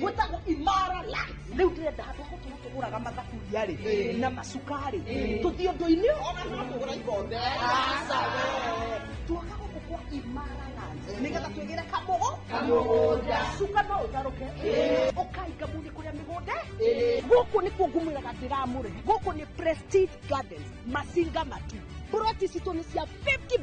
gwetagwo Imara Land riu ndirenda handu huko tuguraga mathaburia ri na macukari tuthio ndoini ona no tugura ikombe tuaka huko kwa Imara Land nigetha twigire kamugunda cuka no utaruke ukaika muni kuria migunda huko niko ngumwiraga ndiramure huko ni Prestige Gardens Masinga Matu Broti sitoni cia 50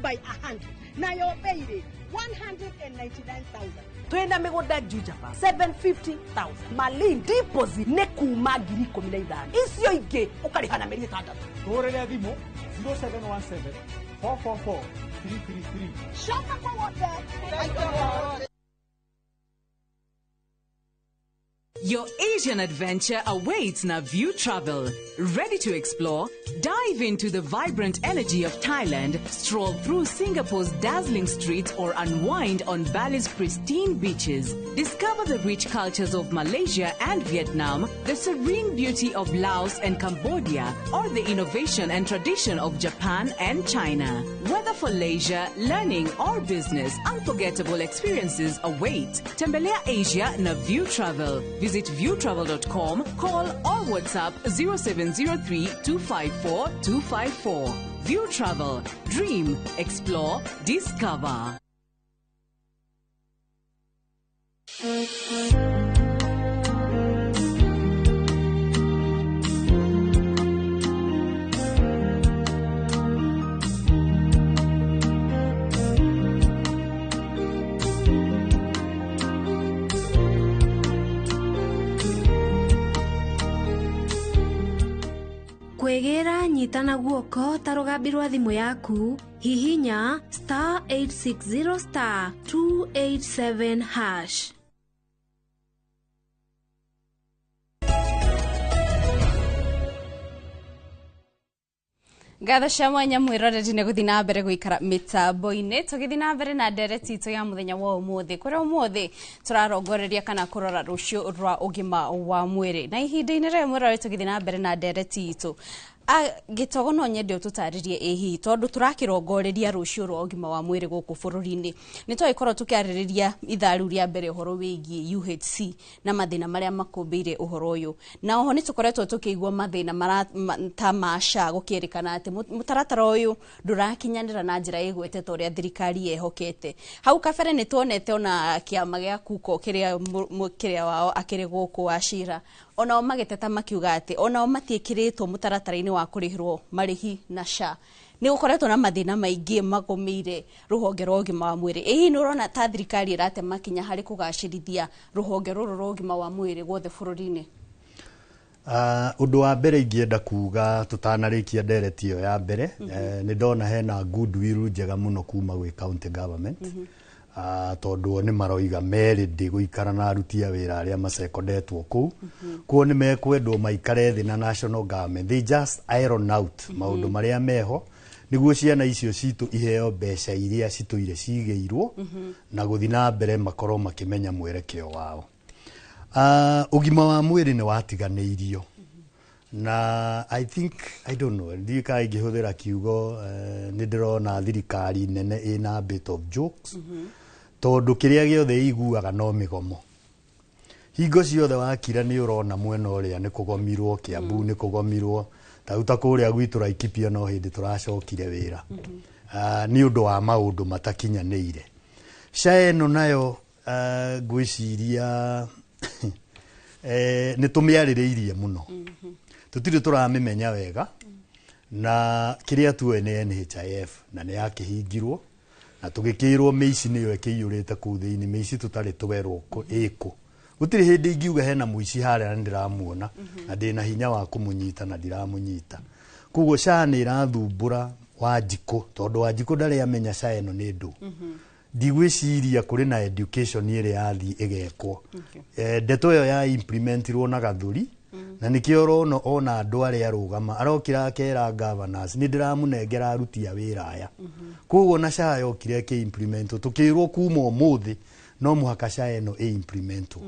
by 100 na yo beire 199,000. Twenda migunda Jujapa 750,000. Malin deposit ne kuma 15,000. Icio ingi ukariha na meri 6. Torele thimo 0717 444 333. Shaka kwa wote. Your Asian adventure awaits na View Travel. Ready to explore? Dive into the vibrant energy of Thailand, stroll through Singapore's dazzling streets, or unwind on Bali's pristine beaches. Discover the rich cultures of Malaysia and Vietnam, the serene beauty of Laos and Cambodia, or the innovation and tradition of Japan and China. Whether for leisure, learning, or business, unforgettable experiences await. Tembelea Asia na View Travel. Visit viewtravel.com, call or WhatsApp 0703 254 254. View Travel. Dream, explore, discover. Kwegera nyitana guoko ta rugambi rwa thimu yaku hihinya *860*287#. Gatho cia mwanya mwiroreri ni guthi na mbere guikara mitambo-ini tugithi na mbere na ndereti itu ya muthenya wa umuthi kuria umuthi turarongoreria kana kurora rucio rwa ugima wa mwiri na ihinda-ini ria mwiroreri tugithi na mbere na ndereti itu gitogo no nyende ututaririe ehi tondu turakirongoreria rucio rwa ugima wa mwiri guku bururi-ini ni twaikoro tukiaririria itharu ria mbere uhoro wigie UHC na mathina maria makumbeire uhoro uyu na oho ni tukoretwo tukigwa mathina ta masha gukierikana ati mutaratara uyu ndurakinyanira na njira igwetete uria thirikari yehokete hau kabere ni tuonete ona kiama gia kuko kiria wao akiri guku Ashira ona magiteta makiuga ati ona matiekiritwo mutaratara-ini wa kurihirwo marihi na SHA ni gukoretwo na mathina maingi magomeire ruhonge rwa ugima wa mwiri ehi ni urona ta thirikari irate makinya hari kugacirithia ruhonge ruru rwa ugima wa mwiri gwothe bururi-ini. Undu wa mbere ingienda kuga tutanarikia ndereti iyo ya mbere ni ndona hena goodwill njega muno kuma gwi county government tondu ni maroiga merindi guikara na aruti a wira aria macekondetwo ku kuo ni mekwendwo maikare thi na national government. They just iron out maundu maria meho niguo ciana icio citu iheo mbeca iria cituire cigeirwo na guthi na mbere makorwo makimenya mwerekeo wao. Ugima wa mwiri ni watiganeirio na I don't know ndika ingihuthira kiugo ni ndirona thirikari nene ina bit of jokes tondu kiria giothe iguaga no migomo hingo ciothe wakira ni urona mwena uria ni kugomirwo Kiambu ni kugomirwo tauta kuria gwitu Laikipia no hindi turacokire wira ni undu wa maundu matakinyanĩire. SHA ĩno nayo ngwĩciria nĩ tũmĩarĩrĩirie mũno tũtirĩ tũramĩmenya wega na kĩrĩa tuoĩ nĩ NHIF na nĩ yakĩhingirwo na tũgĩkĩrwo mĩici nĩyo ĩkĩiyũrĩte kũu thĩinĩ, mĩici tũtarĩ tũwerwo ĩkũ. Gũtirĩ hĩndĩ ingiuga hena mũici harĩa na ndĩramuona na ndĩna hinya wa kũmũnyita na ndiramũnyita. Koguo SHA nĩ ĩrathumbũra Wanjikũ tondũ Wanjikũ ndarĩ amenya SHA ĩno nĩ ndũ. Ndigwĩciria kũrĩ na education ĩrĩa yathi ĩgekwo. Ndeto ĩyo ya implementirwo na Gathuri na nĩkĩo ũrona ona andũ arĩa arũgama arokĩra akera governors nĩ ndĩramũnengera aruti a wĩra aya. Koguo na SHA yokire ĩkĩ-implementwo tũkĩrwo kuma ũmũthĩ no mũhaka SHA ĩno ĩ-implementwo.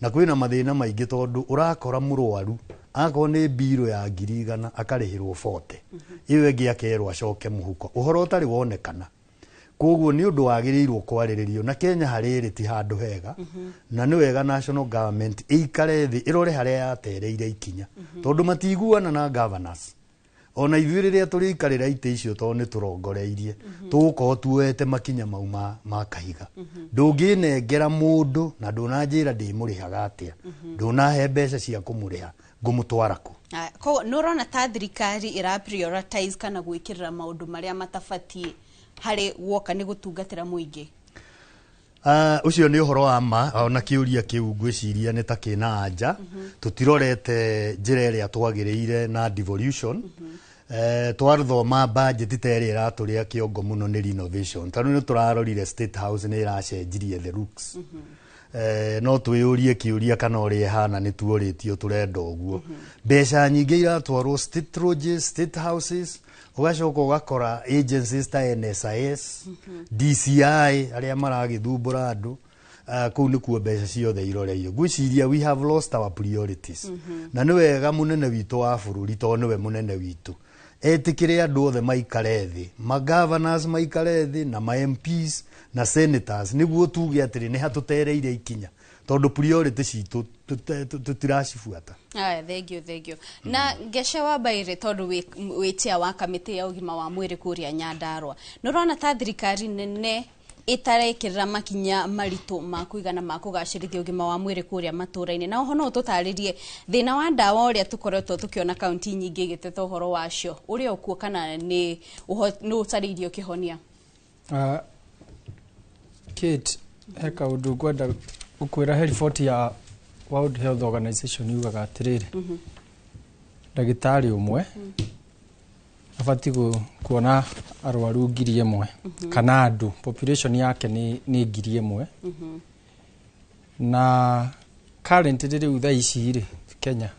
Na kwĩna mathĩna maingĩ tondũ ũrakora mũrwaru akorwo nĩ mbirũ ya 100 akarĩhĩrwo 40 ĩyo ĩngĩ akerwo acoke mũhuko ũhoro ũtarĩ wonekana. Koguo nĩ ũndũ wagĩrĩirwo kwarĩrĩrio na Kenya harĩ ti handũ hega na nĩ wega national government ĩikare thĩ ĩrore harĩa yatereire ikinya tondũ matiguana na governors. Ona ithuĩ rĩrĩa tũrĩikarĩra itĩ icio tondũ nĩ tũrongoreirie tũgũkorwo tuoete makinya mau ma kahiga. Ndũngĩnengera mũndũ na ndũnanjĩra ndĩmũrĩhaga atĩa, ndũnahe mbeca cia kũmũrĩha ngũmũtwara kũ. Koguo nĩ ũrona ta thirikari ĩra-prioritize kana gwĩkĩrĩra maũndũ marĩa matabatiĩ harĩ woka nĩ gũtungatĩra mũingĩ. Ucio nĩ ũhoro wa ma ona kĩũria kĩu ngwĩciria nĩ ta kĩna anja tũtirorete njĩra ĩrĩa twagĩrĩire na devolution. Twathoma budget ta ĩrĩa ĩratũrĩa kĩongo mũno nĩ renovation tondũ nĩ tũrarorire State House nĩ ĩracenjirie the looks. No twĩyũrie kĩũria kana ũrĩa hana nĩ tuorĩtio tũrenda ũguo. Mbeca nyingĩ iratwarwo State Lodges, State Houses, ugacoka ugakora agencies ta NSIS, DCI arĩa maragĩthumbũra andũ kũu nĩkuo mbeca ciothe iroreire. Ngwĩciria we have lost our priorities. Na nĩ wega mũnene witũ wa bũrũri tondũ nĩwe mũnene witũ etĩkĩre andũ othe maikare thĩ, ma governors maikare thĩ na ma MPs na senators nĩguo tuge atĩrĩ nĩ hatũtereire ikinya tondũ priority citũ tutiracibuata. Thengiũ. Na Gesha Wambaire tondũ wĩtia wa kamĩtĩ ya ũgima wa mwĩrĩ kũrĩa Nyandarua nĩ ũrona ta thirikari nene ĩtarekĩrĩra makinya maritũ ma kũigana ma kũgacĩrithia ũgima wa mwĩrĩ kũrĩa matũra-inĩ. Na oho no tũtarĩrie thĩna wa ndawa ũrĩa tũkoretwo tũkĩona kaunti nyingĩ igĩteta ũhoro wacio ũrĩa ũkuo kana nĩ ũtarĩirio kĩhonia. Kate, he kaũndũ ngwenda gũkwĩra he riboti ya World Health Organization yugaga atĩrĩrĩ ndagĩtarĩ ũmwe abatiĩ kuona arwaru 1,000 kana andũ population yake nĩ 1,000 na current rĩu thaa ici rĩ Kenya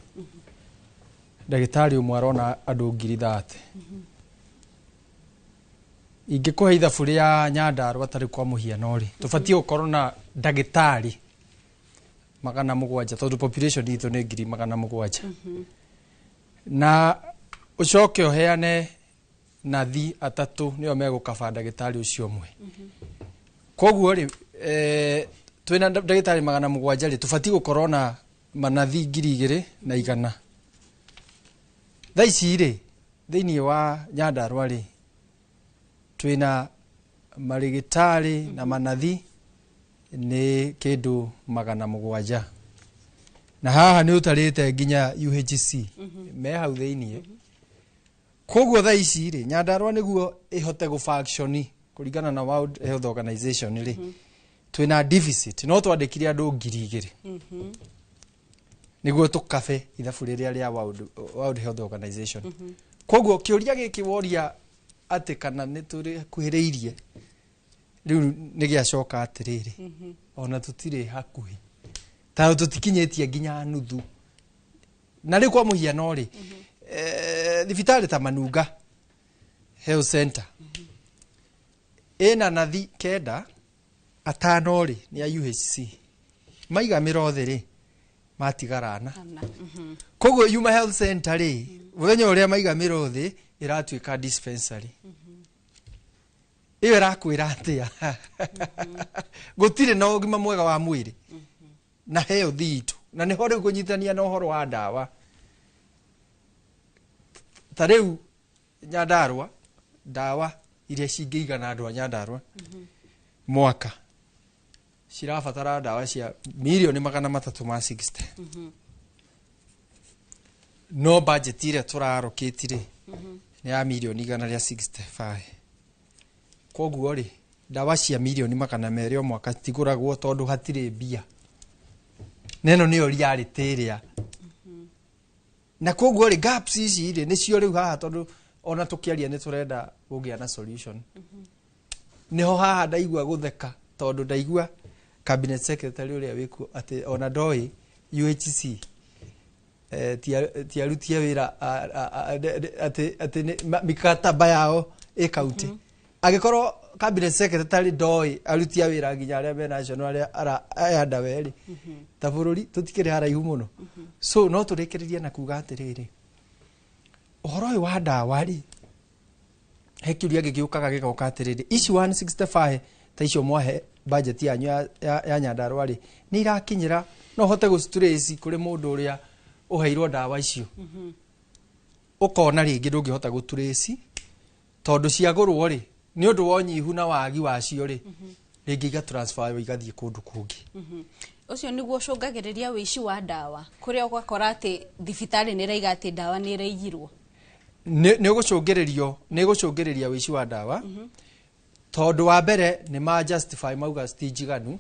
ndagĩtarĩ ũmwe arona andũ 30,000. Ingĩkũhe ithabu rĩa Nyandarua tarĩ kwa mũhiano rĩ tũbatiĩ gũkorwo na ndagĩtarĩ 700 tondũ population itũ nĩ 700 na ucoke uheane nathi 3 nĩo megũkaba ndagĩtarĩ ũcio ũmwe. Koguo rĩ twĩna ndagĩtarĩ 700 rĩ tũbatiĩ gũkorwo na manathi 2,100. Thaa ici rĩ thĩinĩ wa Nyandarua rĩ twĩna marĩgĩtarĩ na manathi nĩ kĩndũ 700 na haha nĩ ũtarĩte nginya UHC me hau thĩinĩ. Koguo thaa ici rĩ Nyandarua nĩguo ĩhote gũfunction kũringana na World Health Organization rĩ twĩna deficit no twandĩkire andũ 2,000 nĩguo tũkabe ithabu rĩrĩa rĩa World Health Organization. Koguo kĩũria gĩkĩ woria atĩ kana nĩ tũrĩ kuhĩrĩirie rĩu nĩ gĩacoka atĩrĩrĩ ona tũtirĩ hakuhĩ ta tũtikinyĩtie nginya nuthu. Na rĩ kwa mũhiano rĩ thibitarĩ ta Manunga Health Center ĩna nathi 9 5 rĩ nĩ ya UHC maigamĩra thĩ rĩ matigarana. Koguo Yuma Health Center rĩ mũthenya ũrĩa maigamĩra thĩ ĩratuĩka dispensary. Iyo ĩrakwĩra atĩa gũtirĩ na ũgima mwega wa mwĩrĩ na health itũ na nĩ ho rĩu kũnyitania na ũhoro wa ndawa. ta rĩu Nyandarua ndawa iria cingĩigana andũ a Nyandarua mwaka cirabatara ndawa cia milioni 360 no budget ĩrĩa tũrarokĩti-rĩ nĩ ya milioni 165 koguo rĩ ndawa cia milioni 200 o mwaka citigũragwo tondũ hatirĩ mbia neno nĩyo reality ĩrĩa na koguo rĩ gaps ici rĩ nĩcio rĩu haha tondũ ona tũkĩaria nĩ tũrenda gũgĩa na solution niho haha ndaigua gũtheka tondũ ndaigua cabinet secretary ũrĩa wĩkuo atĩ ona ndoĩ UHC tiarutie wĩra atĩ mikataba yao ĩkaunti agĩkorwo cabinet secretary ndoĩ arutia wĩra nginya arĩa me national arĩa ayanda werĩ ta bũrũri tũtikĩrĩ haraihu mũno so no tũrĩkĩrĩrie na kuga atĩrĩrĩ ũhoro ũyũ wa ndawa rĩ he kĩũria gĩgĩũkaga gĩgoka atĩrĩrĩ ici 165 ta icio mwahe budget yanyu ya Nyandarua rĩ nĩ irakinyĩra no hote gũcitrace kũrĩ mũndũ ũrĩa ũheirwo ndawa icio ũkona rĩngĩ ndũngĩhota gũtrace tondũ ciagũrwo rĩ nĩ ũndũ wa ũnyihu na wagi wacio rĩ rĩngĩ igatransfer igathiĩ kũndũ kũngĩ ũcio nĩguo ũcũngagĩrĩria wĩici wa ndawa kũrĩa ũgakora atĩ thibitarĩ nĩ ĩraiga atĩ ndawa nĩ ĩraiyirwo nĩ gũcũngĩrĩria wĩici wa ndawa tondũ wa mbere nĩ ma justify mauga stijiganu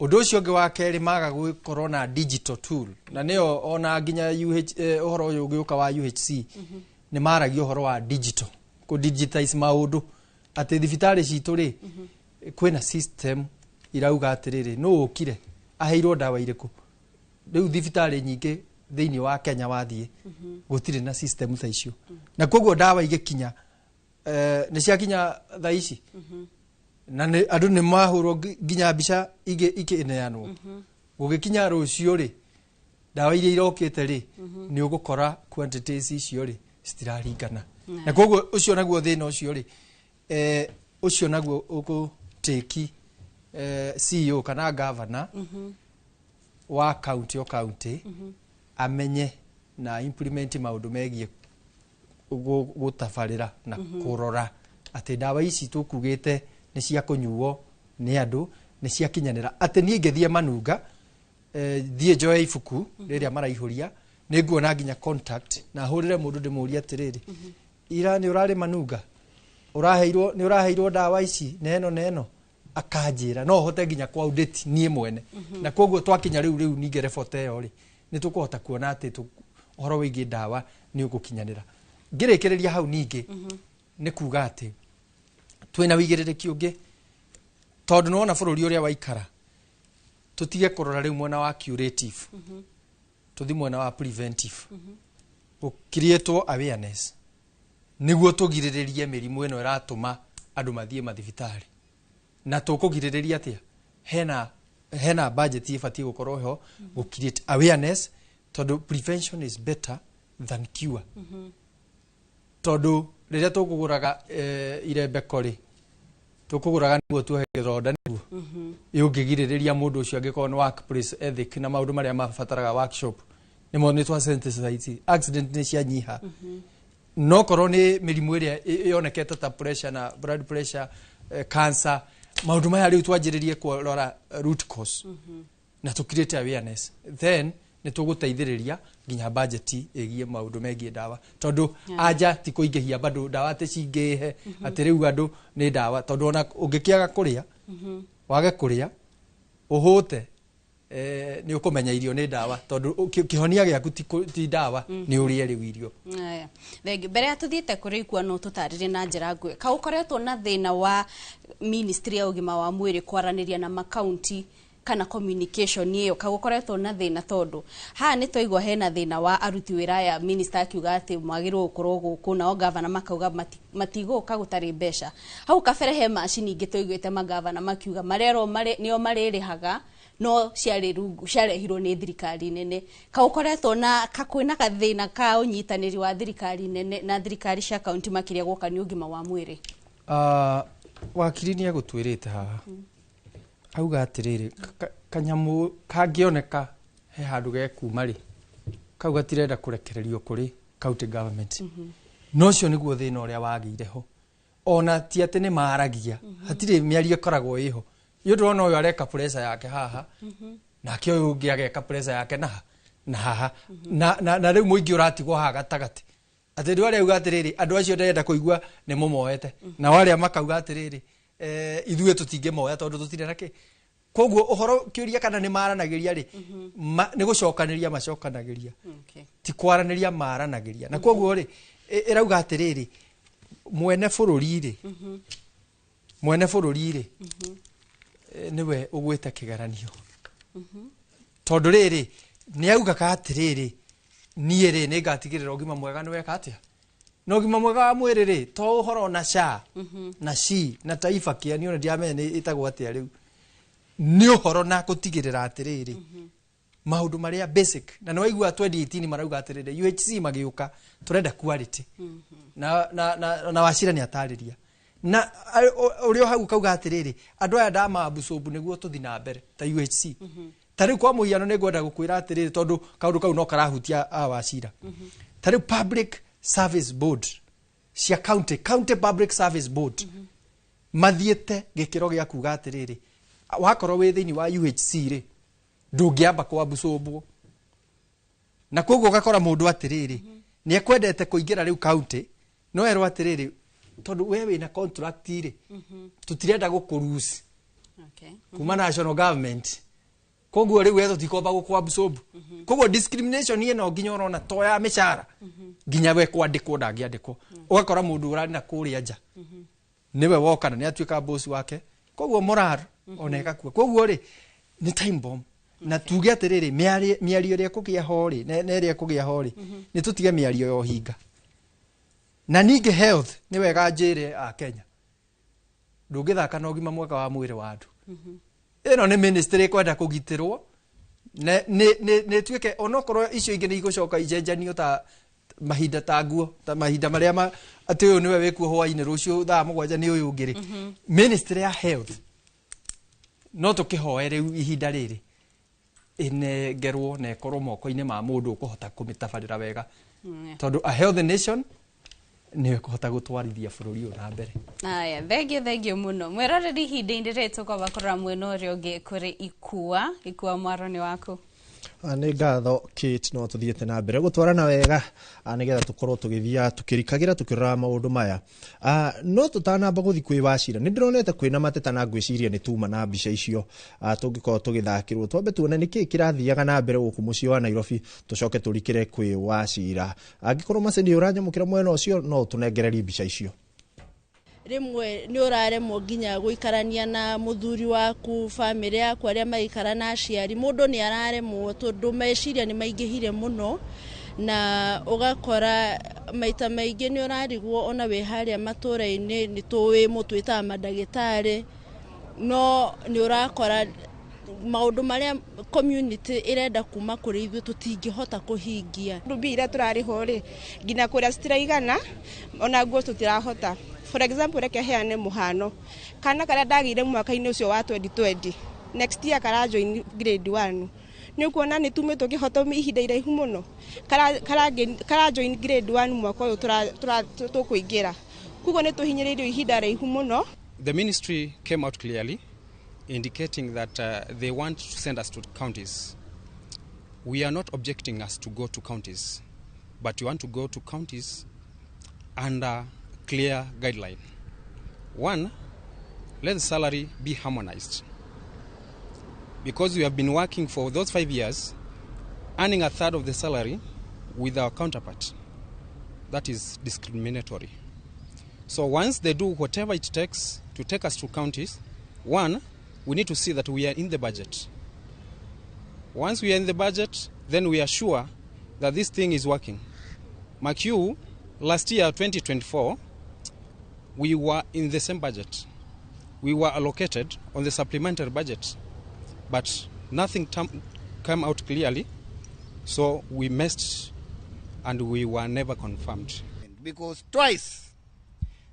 ũndũ ũcio ũngĩ wa kerĩ maga gũkorwo na digital tool na nĩyo ona nginya ũhoro ũyũ ũgĩũka wa UHC nĩ maragia ũhoro wa digital ku digitize maũndũ atĩ thibitarĩ citũ rĩ kwĩna system irauga atĩrĩrĩ no ũkire aheirwo ndawa irĩkũ rĩu thibitarĩ nyingĩ thĩinĩ wa Kenya wathiĩ gũtirĩ na system ta icio na koguo ndawa igĩkinya nĩ ciakinya thaa ici na andũ nĩ mahũrwo nginya mbica ikĩneanwo gũgĩkinya rũciũ rĩ ndawa iria irokĩte rĩ nĩ ũgũkora quantities icio rĩ citiraringana na koguo ũcio naguo thĩna ũcio rĩ ũcio naguo ũgũtĩki CEO kana governor wa county o county amenye na implement maũndũ megiĩ gũtabarĩra na kũrora atĩ ndawa ici tũkugĩte nĩ cia kũnyuo nĩ andũ nĩ cia kinyanĩra atĩ niĩ ngĩthiĩ Manunga thiĩ njoe ibuku rĩrĩa maraihũria nĩ nguona nginya contact na hũrĩre mũndũ ndĩmũrie atĩrĩrĩ ira nĩ ũrarĩ Manunga nĩ ũraheirwo ndawa ici neno akanjĩra no hote nginya kwa audit niĩ mwene na koguo twakinya rĩu ningĩ report ĩyo rĩ nĩ tũkũhota kuona atĩ ũhoro wĩgiĩ ndawa nĩ ũgũkinyanĩra ngĩrĩkĩrĩria hau ningĩ nĩ kuga atĩ twĩna wĩigĩrĩrĩki ũngĩ tondũ nĩwona bũrũri ũrĩa waikara tũtige kũrora rĩu mwena wa curative tũthi mwena wa preventive gũkiriĩtwo awareness nĩguo tũgirĩrĩrie mĩrimũ ĩno ĩratũma andũ mathiĩ mathibitarĩ na tũkũgirĩrĩria atĩa hena budget ĩbatiĩ gũkorwo ho gũ-create awareness tondũ prevention is better than cure tondũ rĩrĩa tũkũgũraga irembeko rĩ tũkũgũraga nĩguo tuohe gĩthonda nĩguo ũngĩgirĩrĩria mũndũ ũcio angĩkorwo nĩ workplace ethic na maũndũ marĩa mabataraga workshop nĩmo nĩ twa sensitize accident nĩ cianyiha no korwo nĩ mĩrimũ ĩrĩa yonekete ta pressure na blood pressure cancer maũndũ maya rĩu twanjĩrĩrie kũrora root cause na tũkirĩte awareness then nĩ tũgũteithĩrĩria nginya budget ĩgiĩ maũndũ megiĩ ndawa tondũ anja ti kũingĩhia bado ndawa atĩ cingĩhe atĩ rĩu andũ nĩ ndawa tondũ ona ũngĩkĩaga kũrĩa wage kũrĩa ũhũte nĩ ũkũmenya irio nĩ ndawa tondũ kĩhonia gĩaku ti ndawa nĩ ũrĩe rĩu irio mbere ya tũthiĩte kũrĩ ikuano tũtarĩrie na njĩra nguhĩ kaũkoretwo na thĩna wa ministry ya ũgima wa mwĩrĩ kwaranĩria na makaunti kana communication ĩyo kagukoretwo na thĩna tondũ haha nĩ twaigua hena thĩna wa aruti wĩra ya minister akiuga atĩ mwagĩrĩirwo gũkorwo gũkũ nao governor makauga matigũka gũtarĩ mbeca hau kabere he macini ingĩ twaiguĩte magavana makiuga marerwo nĩo marĩrĩhaga no ciarehirwo nĩ thirikari nene kaũkoretwo na kakwĩna gathĩna ka ũnyitanĩri wa thirikari nene na thirikari cia kaunti makĩria gũka nĩ ũgima wa mwĩrĩ wakiri nĩ egũtwĩrĩte haha auga atĩrĩrĩ kanyamũ kangĩoneka he handũ gekuma rĩ kau gatirenda kũrekererio kũrĩ county government no cio niguo thina uria wagire ho ona ti ati ni maragia hatire miario koragwo iho yo ndona uyu areka pressure yake haha nake uyu ungi ageka pressure yake na haha na riu muingi uratigwo haha gatagati ati ndu aria uga atiriri andu acio ndenda kuigua ni mumoete na wale makauga atiriri ithuĩ tũtingĩmoya tondũ tũtirĩ na kĩ koguo ũhoro kĩũria kana nĩ maranagĩria rĩ nĩ gũcokanĩria macokanagĩria ti kwaranĩria maranagĩria na koguo rĩ ĩrauga atĩrĩrĩ mwene bũrũri rĩ nĩwe ũgwĩte kĩgeranio tondũ rĩrĩ nĩ augaga atĩrĩrĩ niĩ rĩ nĩ ngatigĩrĩra ũgima mwega nĩ weka atĩa no gima mwega wa mwĩrĩ rĩ to ũhoro na SHA na SHI na Taifa Care niona ndiamenya nĩ ĩtagwo atĩa rĩu nĩ ũhoro na gũtigĩrĩra atĩrĩrĩ maũndũ marĩa basic na nĩwaigua 2018 marauga atĩrĩrĩ UHC magĩũka tũrenda quality na Wachira nĩ atarĩria na ũrĩa hau kauga atĩrĩrĩ andũ aya ndamabucobu nĩguo tũthi na mbere ta UHC tarĩu kwa mũhiano nĩ ngwenda gũkwĩra atĩrĩrĩ tondũ kaũndũ kau no karahutia Wachira tarĩu public service board cia county public service board mathiete gikiro gĩa kuga atĩrĩrĩ wakorwo wĩ thĩinĩ wa UHC rĩ ndũngĩamba kwambucũmbwo na koguo gakora mũndũ atĩrĩrĩ nĩ ekwendete kũingĩra rĩu county no erwo atĩrĩrĩ tondũ we wĩna contract rĩ tũtirenda gũkũruci kuma national government koguo rĩu wetho tikomba gũkwambucũmbu koguo discrimination ĩno nginya ũrona to ya mĩcara nginya we kwandĩkwo ndangĩandĩkwo ũgakora mũndũ ũrarĩ na kũrĩa nja niwe woka na nĩ atuĩka boss wake koguo moral oneka kuo koguo rĩ nĩ time bomb na tuge atĩrĩrĩ mĩario ĩrĩa kũgĩa ho rĩ na ĩrĩa kũgĩa ho rĩ nĩ tũtige mĩario yo hinga na ningĩ health nĩ wega njĩre a Kenya ndũngĩthaka na ũgima mwega wa mwĩrĩ wa andũ ĩno nĩ ministry kwenda kũgitĩrwo nĩ tuĩke onokorwo icio ingĩ nĩ igũcoka icenjanio ta mahinda ta nguo ta mahinda marĩa atĩ ũyũ nĩwe wĩkuo hwainĩ rũciũ thaa 7 nĩ ũyũ ũngĩ rĩ ministry ya health no tũkĩhoe rĩu ihinda rĩrĩ ĩnengerwo na ĩkorwo moko-inĩ ma mũndũ ũkũhota kũmĩtabarĩra wega tondũ a health nation nĩ kũhota gũtwarithia bũrũri ũyũ na mbere. Aya, thengio mũno. Mweroreri ihinda-inĩ rĩrĩ tũkoba kũrora mwena ũrĩa ũngĩ kũrĩ ikua mwaro-nĩ waku. Nĩ ngatho Kate no tũthiĩte na mbere gũtwarana wega nĩgetha tũkorwo tũgĩthia tũkĩrikagĩra tũkĩrora maũndũ maya no tũtanamba gũthi kwĩ Wachira nĩ ndĩronete kwĩna mateta na ngwĩciria nĩ tuma na mbica icio tũngĩkorwo tũgĩthakĩrwo twambe tuone nĩkĩ kĩrathiaga na mbere gũkũ mũciĩ wa Nairobi tũcoke tũrikĩre kwĩ Wachira angĩkorwo macini ũranyamũkĩra mwena ũcio no tũnengererie mbica icio rimwe ni uraremwo nginya guikarania na muthuri waku family yaku aria maikara na aciari mundu ni araremwo tondu meciria ni maingihire muno na ugakora maita maingi ni urarigwo ona we haria matura-ini ni tuwi mutwita madagitari no ni urakora maundu maria community irenda kuma kuri ithuĩ tũtingĩhota kũhingia ndubi iria turariho ri nginya kuria citiraigana ona nguo tutirahota for example reke heane muhano kana karia ndagire mwaka-inĩ ũcio wa 2020 next year kara join grade 1 ni kuona ni tumetwo kihoto ihinda iraihu muno kara join grade 1 mwaka ũyũ tũkũingĩra kuguo ni tuhinyĩrĩirio ihinda raihu muno. The ministry came out clearly indicating that they want to send us to counties. We are not objecting us to go to counties, but we want to go to counties under clear guideline. One, let the salary be harmonized. Because we have been working for those 5 years, earning a third of the salary with our counterpart. That is discriminatory. So once they do whatever it takes to take us to counties, one, we need to see that we are in the budget. Once we are in the budget, then we are sure that this thing is working. Mark you, last year, 2024, we were in the same budget. We were allocated on the supplementary budget, but nothing came out clearly, so we missed and we were never confirmed. Because twice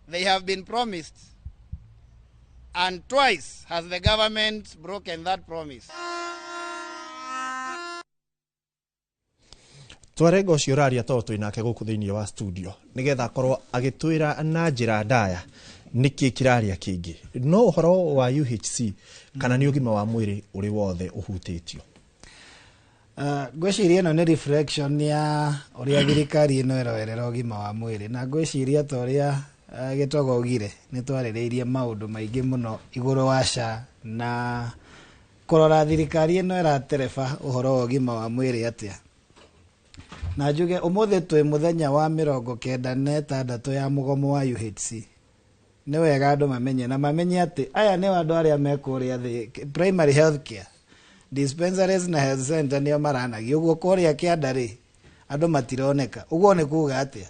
they have been promised, and twice has the government broken that promise. twarenga ucio raria to twinake guku thiini wa studio nigetha korwo agitwira na njira ndaya niki kiraria kingi no uhoro wa UHC kana ni ugima wa mwiri uri wothe uhutitio. Gweciria ĩno nĩ reflection ya ũrĩa thirikari ĩno ĩroerera ũgima wa mwĩrĩ, na gweciria ta ũrĩa Gĩtogo augire nĩ twarĩrĩirie maũndũ maingĩ mũno igũrũ wa SHA na kũrora thirikari ĩno ĩratereba ũhoro wa ũgima wa mwĩrĩ atĩa. Na njuge ũmũthĩ twĩ mũthenya wa 96 ya mũgomo wa UHC. Nĩ wega andũ mamenye na mamenye atĩ aya nĩ andũ arĩa mekũrĩa thĩ primary health care, dispensaries na health center nĩo maranagi ũguo kũrĩa kĩandarĩ andũ matironeka. Ũguo nĩ kuuga atĩa?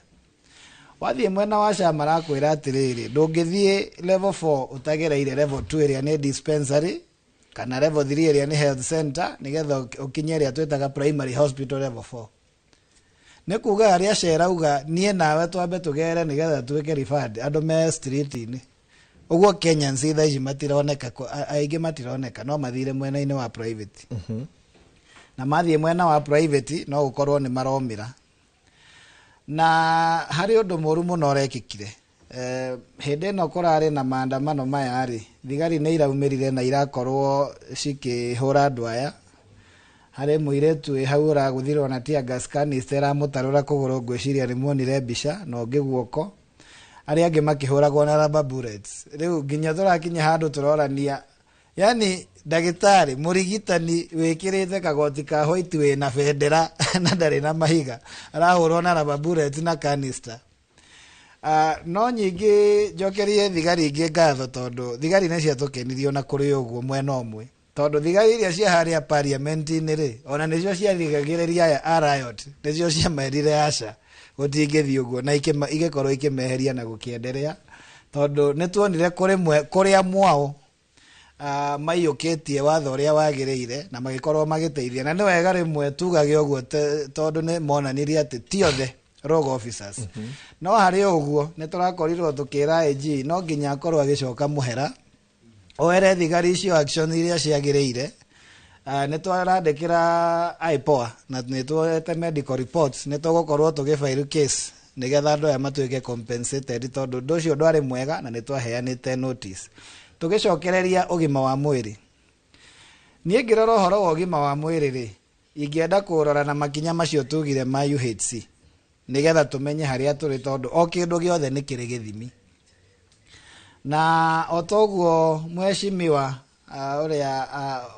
Wathiĩ mwena wa SHA marakwĩra atĩrĩrĩ, ndũngĩthiĩ level 4 ũtagereire level 2 ĩrĩa nĩ dispensary kana level 3 ĩrĩa nĩ health center nĩgetha ũkinye ĩrĩa twĩtaga primary hospital level 4. Nĩ kuuga arĩa SHA rauga niĩ nawe twambe tũgere nĩgetha twĩke referred andũ me street-inĩ. Ũguo Kenyans thaa ici matironeka, aingĩ matironeka, no mathire mwena-inĩ wa private. Na mathiĩ mwena wa private no gũkorwo nĩ maromĩra. Na harĩ ũndũ mũru mũno ũrekĩkire. Hĩndĩ ĩno kũrarĩ na maandamano maya rĩ, thigari nĩ iraumĩrire na irakorwo cikĩhũra andũ aya. Harĩ mũirĩtu wĩ hau ũragũthirwo na tear gas canister ĩramũtarũra kũgũrũ, ngwĩciria nĩ muonire mbica na ũngĩ guoko. Arĩa angĩ makĩhũragwo na rubber bullets. Rĩu nginya tũrakinya handũ tũrorania, yani ndagĩtarĩ mũrigitani wĩkĩrĩte kagoti ka white wĩna bendera na ndarĩ na mahiga arahũrwo na rubber bullets na canister. No nyingĩ njokerie thigari ingĩ ngatho tondũ thigari nĩ ciatũkenirio na kũrĩ ũguo mwena ũmwe, tondũ thigari iria cia harĩa parliament-inĩ rĩ ona nĩcio ciathigagĩrĩria aya riot, nĩcio ciamerire aca gũtingĩthiĩ ũguo na igĩkorwo ikĩmeheria na gũkĩenderea, tondũ nĩ tuonire kũrĩa mwao maiyũkĩtie watho ũrĩa wagĩrĩire na magĩkorwo magĩteithia. Na nĩ wega rĩmwe tugage ũguo tondũ nĩ monanirie atĩ ti othe rogue officers. No harĩ ũguo nĩ tũrakorirwo tũkĩra AG no nginya akorwo agĩcoka mũhera oere thigari icio action iria ciagĩrĩire. Nĩ twarandĩkĩra IPOA na nĩ tuoete medical reports, nĩ tũgũkorwo tũgĩfile case nĩgetha andũ aya matuĩke compensated tondũ ũndũ ũcio ndwarĩ mwega na nĩ twaheanĩte notice. Tũgĩcokereria ũgima wa mwĩrĩ, niĩ ngĩrora ũhoro wa ũgima wa mwĩrĩ rĩ, ingĩenda kũrora na makinya macio tugire ma UHC nĩgetha tũmenye harĩa tũrĩ, tondũ o kĩndũ gĩothe nĩ kĩrĩ gĩthimi. Na o toguo mheshimiwa ũrĩa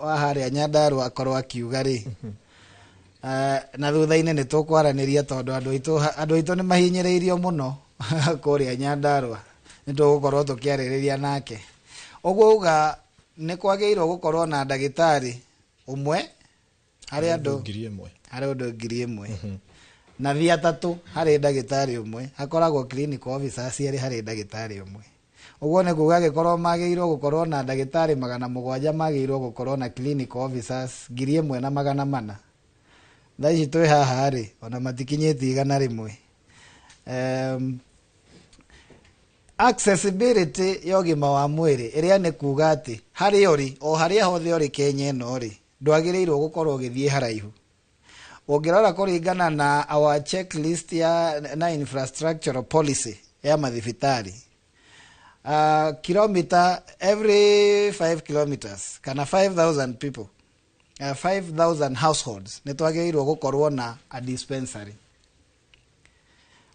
wa harĩa Nyandarua akorwo akiuga rĩ, na thutha-inĩ nĩ tũkwaranĩria tondũ andũ aitũ nĩ mahinyĩrĩirio mũno kũrĩa Nyandarua, nĩ tũgũkorwo tũkĩarĩrĩria nake. Ũguo uga nĩ kwagĩrĩirwo gũkorwo na ndagĩtarĩ ũmwe harĩ andũ 1,000 na thiatatũ harĩ ndagĩtarĩ ũmwe, hakoragwo clinical officers erĩ harĩ ndagĩtarĩ ũmwe. Ũguo nĩ kuuga gĩkorwo magĩrĩirwo gũkorwo na ndagĩtarĩ 700, magĩrĩirwo gũkorwo na clinical officers 1,400. Thaa ici twĩ haha rĩ ona matikinyĩtie 100. Accessibility ya ũgima wa mwĩrĩ ĩrĩa nĩ kuuga atĩ harĩ ũrĩ o harĩa hothe ũrĩ Kenya ĩno rĩ, ndwagĩrĩirwo gũkorwo ũgĩthiĩ haraihu. Ũngĩrora kũringana na our checklist na infrastructural policy ya mathibitarĩ, kilometer every 5 kilometers kana 5,000 people, 5,000 households nĩ twagĩrĩirwo gũkorwo na a dispensary.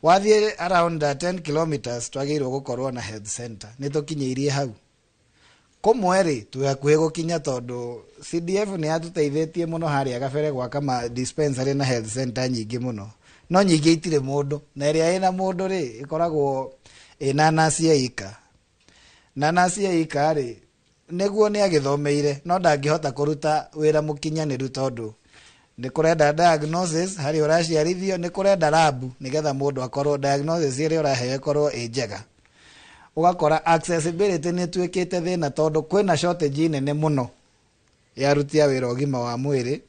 Wathiĩ around 10 kilometers twagĩrĩirwo gũkorwo na health center. Nĩ tũkinyĩirie hau kũmwe rĩ, twĩhakuhĩ gũkinya tondũ CDF nĩ yatũteithĩtie mũno harĩa gabere gwaka ma dispensary na health center nyingĩ mũno, no nyingĩ itirĩ mũndũ, na ĩrĩa ĩna mũndũ rĩ ĩkoragwo ĩna nasi ya ika. Na nasi ya ika rĩ nĩguo nĩ agĩthomeire no ndangĩhota kũruta wĩra mũkinyanĩru tondũ nĩ kũrenda diagnosis harĩ ũraciarithio, nĩ kũrenda labu nĩgetha mũndũ akorwo diagnosis ĩrĩa ũraheo ĩkorwo ĩ njega. Ũgakora accessibility nĩ tuĩkĩte thĩna tondũ kwĩna shortage nene mũno ya aruti a wĩra ũgima wa mwĩrĩ,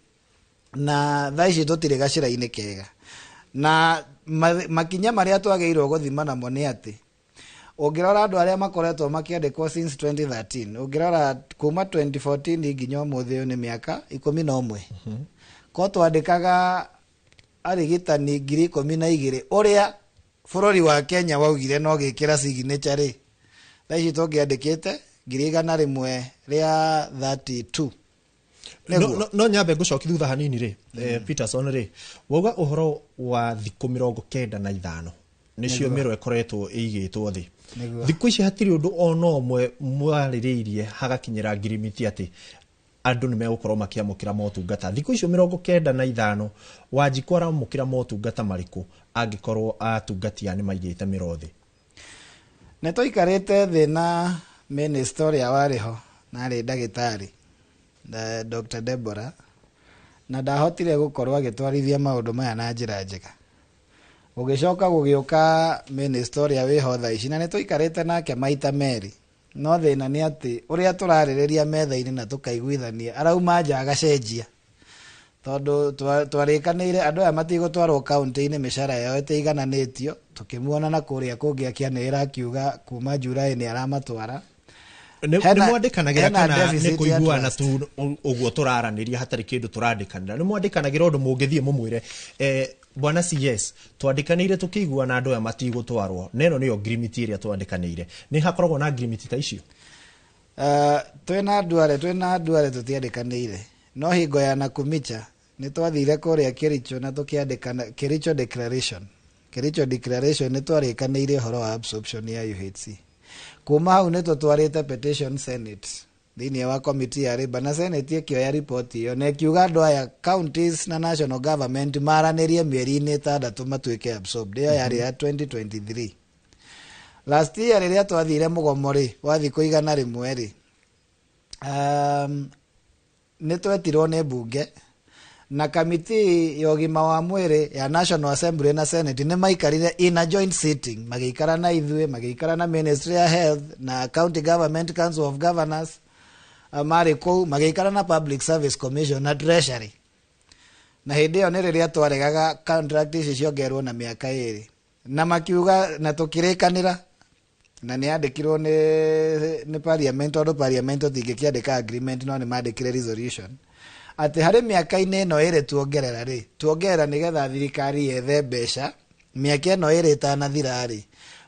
na thaa ici tũtirĩ gacĩra-inĩ kega. Na makinya marĩa twagĩrĩirwo gũthima namo nĩ atĩ ũngĩrora andũ arĩa makoretwo makĩandĩkwo since 2013, ũngĩrora kuma 2014 nginya ũmũthĩ nĩ mĩaka 11. Ko twandĩkaga arigitani 12,000 uria bururi wa Kenya waugire no gikira signature thaici tũngĩandĩkĩte 100 ria 32. No nyambe ngũcoki thutha hanini rĩ Peterson rĩ wauga ũhoro wa thikũ 95 nĩcio mĩro ĩkoretwo ĩigĩtwo thĩ. Thikũ ici hatirĩ ũndũ ona ũmwe mwarĩrĩirie hagakinyĩra ngirimiti atĩ andũ nĩ megũkorwo makĩamũkĩra motungata. Thikũ icio 95 Wanjikũ aramũkĩra motungata marĩkũ angĩkorwo atungatia nĩ maigĩte mĩro thĩ? Nĩ tũikarĩte thĩ na minister ũrĩa warĩ ho narĩ ndagĩtarĩ Dr. Deborah na ndahotire gũkorwo agĩtwarithia maũndũ maya na njĩra njega. Gũgĩcoka gũgĩũka minister ũrĩa wĩho thaa ici na nĩ tũikarĩte nake maita merĩ. No thĩna nĩ atĩ ũrĩa tũrarĩrĩria metha-inĩ na tũkaiguithania arauma nja agacenjia. Tondũ twarĩkanĩire andũ aya matigũtwarwo kaunti-inĩ mĩcara yao ĩtaigananĩtio, tũkĩmuona na kũrĩa kũngĩ akĩanĩrĩra akiuga kuma Julai nĩ aramatwara. Nĩ mwandĩkanagĩra kana nĩ kũiguana tu ũguo tũraranĩria hatarĩ kĩndũ tũrandĩkanĩra? Nĩ mwandĩkanagĩra ũndũ mũngĩthiĩ mũmwĩre bwana CS twandĩkanĩire tũkĩiguana andũ aya matigũtwarwo, na ĩno nĩyo agreement ĩrĩa twandĩkanĩire? Nĩ hakoragwo na agreement ta icio? Twĩna Duale tũtiandĩkanĩire, no hingo ya Nakumicha nĩ twathire kũrĩa Kericho na tũkĩandĩkana Kericho Declaration. Kericho Declaration nĩ twarĩkanĩire ũhoro wa absorption ya UHC. Kuma hau nĩ tũtwarĩte petition Senate thĩinĩ wa committee ya Labour na Senate ĩkĩoya report ĩyo na ĩkiuga andũ aya counties na national government maranĩrie mĩeri-inĩ 6 matuĩke absorbed. Ĩyo yarĩ ya 2023. Last year rĩrĩa twathire mũgomo rĩ wa thikũ 100 rĩ nĩ twetirwo nĩ mbunge na kamiti ya ũgima wa mwĩrĩ ya National Assembly na Senate nĩ maikarire in a joint sitting, magĩikara na ithuĩ, magĩikara na Ministry ya Health na County Government Council of Governors marĩ kũu, magĩikara na Public Service Commission na Treasury. Na hĩndĩ ĩyo nĩ rĩrĩa twaregaga contract ici ciongererwo na mĩaka 2 na makiuga na tũkĩrĩkanĩra na nĩ andĩkirwo nĩ parliament, tondũ parliament tingĩkĩandĩka agreement no nĩ mandĩkire resolution atĩ harĩ mĩaka-inĩ ĩno 2 tuongerera rĩ tuongerera nĩgetha thirikari yethe mbeca mĩaka ĩno 2 ĩtanathira rĩ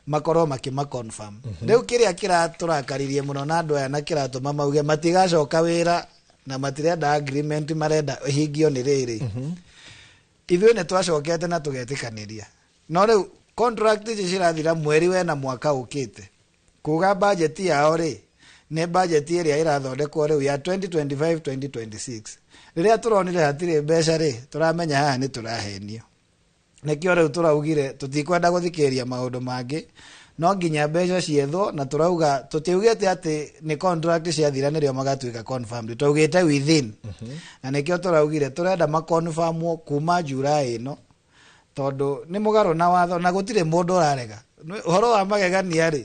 makorwo makĩmaconfirm. Rĩu kĩrĩa kĩratũrakaririe mũno na andũ aya na kĩratũma mauge matigacoka wĩra na matirenda agreement marenda hingio nĩ rĩrĩ. Ithuĩ nĩ twacokete na tũgetĩkanĩria, no rĩu contract ici cirathira mweri wena mwaka ũkĩte, kuga budget yao rĩ nĩ budget ĩrĩa ĩrathondekwo rĩu ya 2025-2026. Rĩrĩa tũronire hatirĩ mbeca rĩ tũramenya haha nĩ tũrahenio. Nĩkĩo rĩu tũraugire tũtikwenda gũthikĩrĩria maũndũ mangĩ, no nginya mbeca ciethwo, na tũrauga tũtiugĩte atĩ nĩ contract ciathira nĩrĩo magatuĩka confirmed, twaugĩte within. Na nĩkĩo tũraugire tũrenda makonfirmwo kuma Julai ĩno, tondũ nĩ mũgarũ na watho na gũtirĩ mũndũ ũrarega. Ũhoro wa magegania rĩ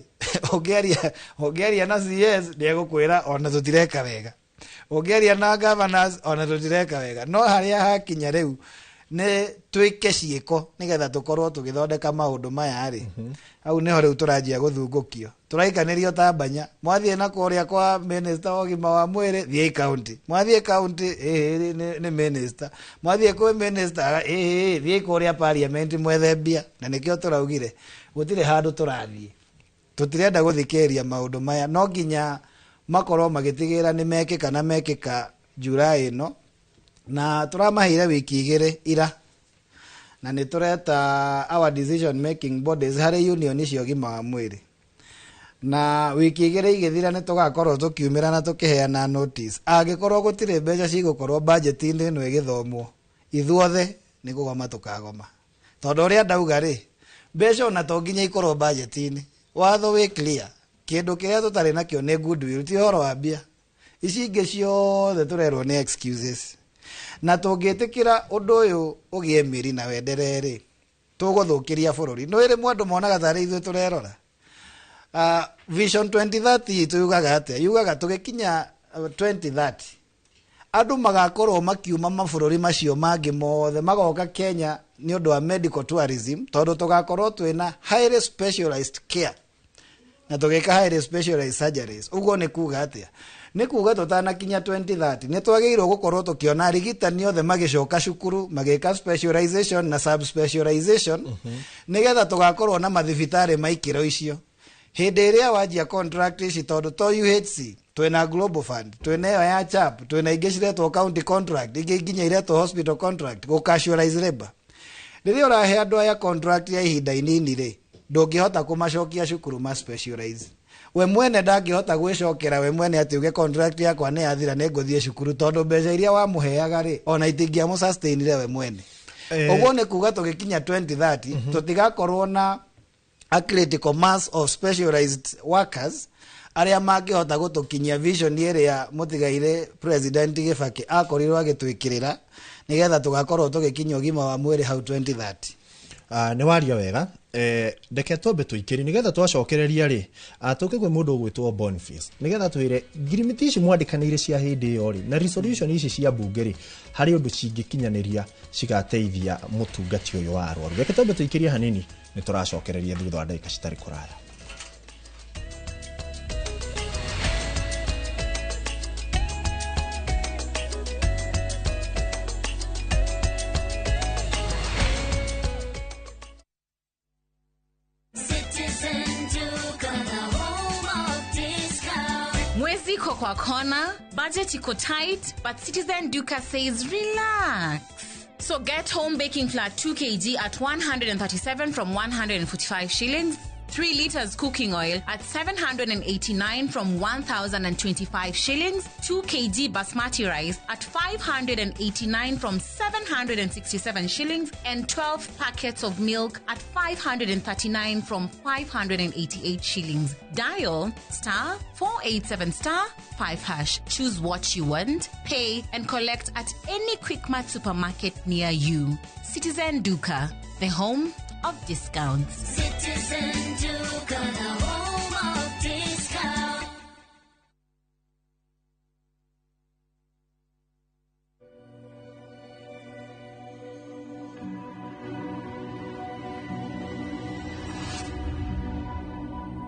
ũngĩaria na CS nĩ egũkwĩra ona tũtireka wega, ũngĩaria na governors ona tũtireka wega, no harĩa hakinya rĩu nĩ twĩke ciĩko nĩgetha tũkorwo tũgĩthondeka maũndũ maya rĩ hau nĩho rĩu tũranjia gũthungũkio. Tũraikanĩrio ta mbanya, mwathiĩ na kũrĩa kwa minister wa ũgima wa mwĩrĩ thiĩ county, mwathiĩ county nĩ minister, mwathiĩ kwĩ minister thiĩ kũrĩa parliament mwethe mbia. Na nĩkĩo tũraugire gũtirĩ handũ tũrathiĩ, tũtirenda gũthikĩrĩria maũndũ maya, no nginya makorwo magĩtigĩra nĩ mekĩka na mekĩka Julai ĩno, na tũramaheire wiki 2 ira na nĩ tũreta our decision making bodies harĩ union cia ũgima wa mwĩrĩ, na wiki 2 igĩthira nĩ tũgakorwo tũkiumĩra na tũkĩheana notice angĩkorwo gũtirĩ mbeca cigũkorwo budget-inĩ ĩno ĩgĩthomwo, ithuothe nĩ kũgoma tũkagoma. Tondũ ũrĩa ndauga rĩ mbeca ona to nginya ikorwo budget-inĩ, watho wĩ clear, kĩndũ kĩrĩa tũtarĩ nakĩo nĩ goodwill, ti ũhoro wa mbia. Ici ingĩ ciothe tũrerwo nĩ excuses, na tũngĩtĩkĩra ũndũ ũyũ ũgĩe mĩri na wenderere tũgũthũkĩria bũrũri. Nĩ rĩmwe andũ monaga tarĩ ithuĩ tũrerora. Vision 2030 tugaga atĩa? Yugaga tũgĩkinya 2030 andũ magakorwo makiuma mabũrũri macio mangĩ mothe magoka Kenya nĩ ũndũ wa medical tourism, tondũ tũgakorwo twĩna highly specialized care na tũgĩka highly specialized surgeries. Ũguo nĩ kuga atĩa? nĩ kuga tũtanakinya 2030 nĩ twagĩrĩirwo gũkorwo tũkĩona arigitani othe magĩcoka cukuru magĩka specialization na subspecialization nĩgetha tũgakorwo na mathibitarĩ maikĩro icio hĩndĩ ĩrĩa wanjia contract ici tondũ to UHC twĩna Global Fund twĩna ĩyo ya CHAP twĩna ingĩ ciretwo county contract ingĩ nginya iretwo hospital contract gũcasualize labor rĩrĩa ũrahe andũ aya contract ya ihinda inini rĩ ndũngĩhota kũmacokia cukuru ma specialize we mwene ndangĩhota gwĩcokera we mwene atĩ uge contract yakwa nĩ yathira nĩ ngũthiĩ cukuru tondũ mbeca iria wamũheaga rĩ ona itingĩamũ sustainire we mwene ũguo nĩ kuga tũgĩkinya 2030 tũtigakorwo na a critical mass of specialized workers arĩa mangĩhota gũtũkinyia vision ĩrĩa mũtigaire president Kibaki akorirwo agĩtwĩkĩrĩra nĩgetha tũgakorwo tũgĩkinya ũgima wa mwĩrĩ hau 2030 nĩ waria wega ndeke twambe tũikĩri nĩgetha twacokereria rĩ tũke kwĩ mũndũ ũgwĩtwo Boniface nĩgetha twĩre ngirimiti ici mwandĩkanĩire cia hĩndĩ ĩyo rĩ na resolution ici cia bunge rĩ harĩ ũndũ cingĩkinyanĩria cigateithia mũtungati ũyũ wa arwaru reke twambe tũikĩrie hanini nĩ tũracokereria thutha wa ndagĩka citarĩ kũraya. Mwezi iko kwa kona, budget iko tight, but Citizen Duka says relax. So get home baking flour 2 kg at 137 from 145 shillings. 3 liters cooking oil at 789 from 1,025 shillings, 2 kg basmati rice at 589 from 767 shillings, and 12 packets of milk at 539 from 588 shillings. Dial star 487 star 5 hash. Choose what you want, pay, and collect at any Quickmart supermarket near you. Citizen Duka, the home of discounts. Citizen Duka, the home of discount.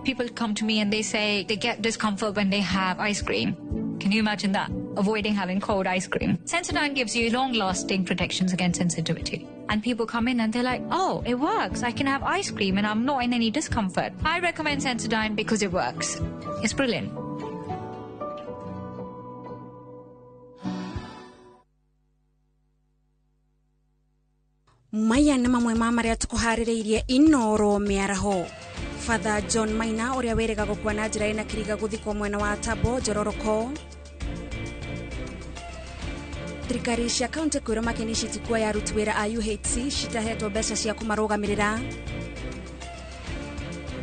People come to me and they say they get discomfort when they have ice cream. Can you imagine that? Avoiding having cold ice cream. Sensodyne gives you long-lasting protections against sensitivity. And people come in and they're like, oh, it works. I can have ice cream and I'm not in any discomfort. I recommend Sensodyne because it works. It's brilliant. Maya nĩ mamwe ma marĩa tũkũharĩrĩirie Inooro mĩaraho. Father John Maina ũrĩa wĩrĩga gũkua na njĩra ĩna kĩriga gũthikwo mwena wa Tabo Njororoko. Thirikari cia kaunti kwĩrwo makeni citikuoya aruti wĩra a UHC citahetwo mbeca cia kũmarũgamĩrĩra.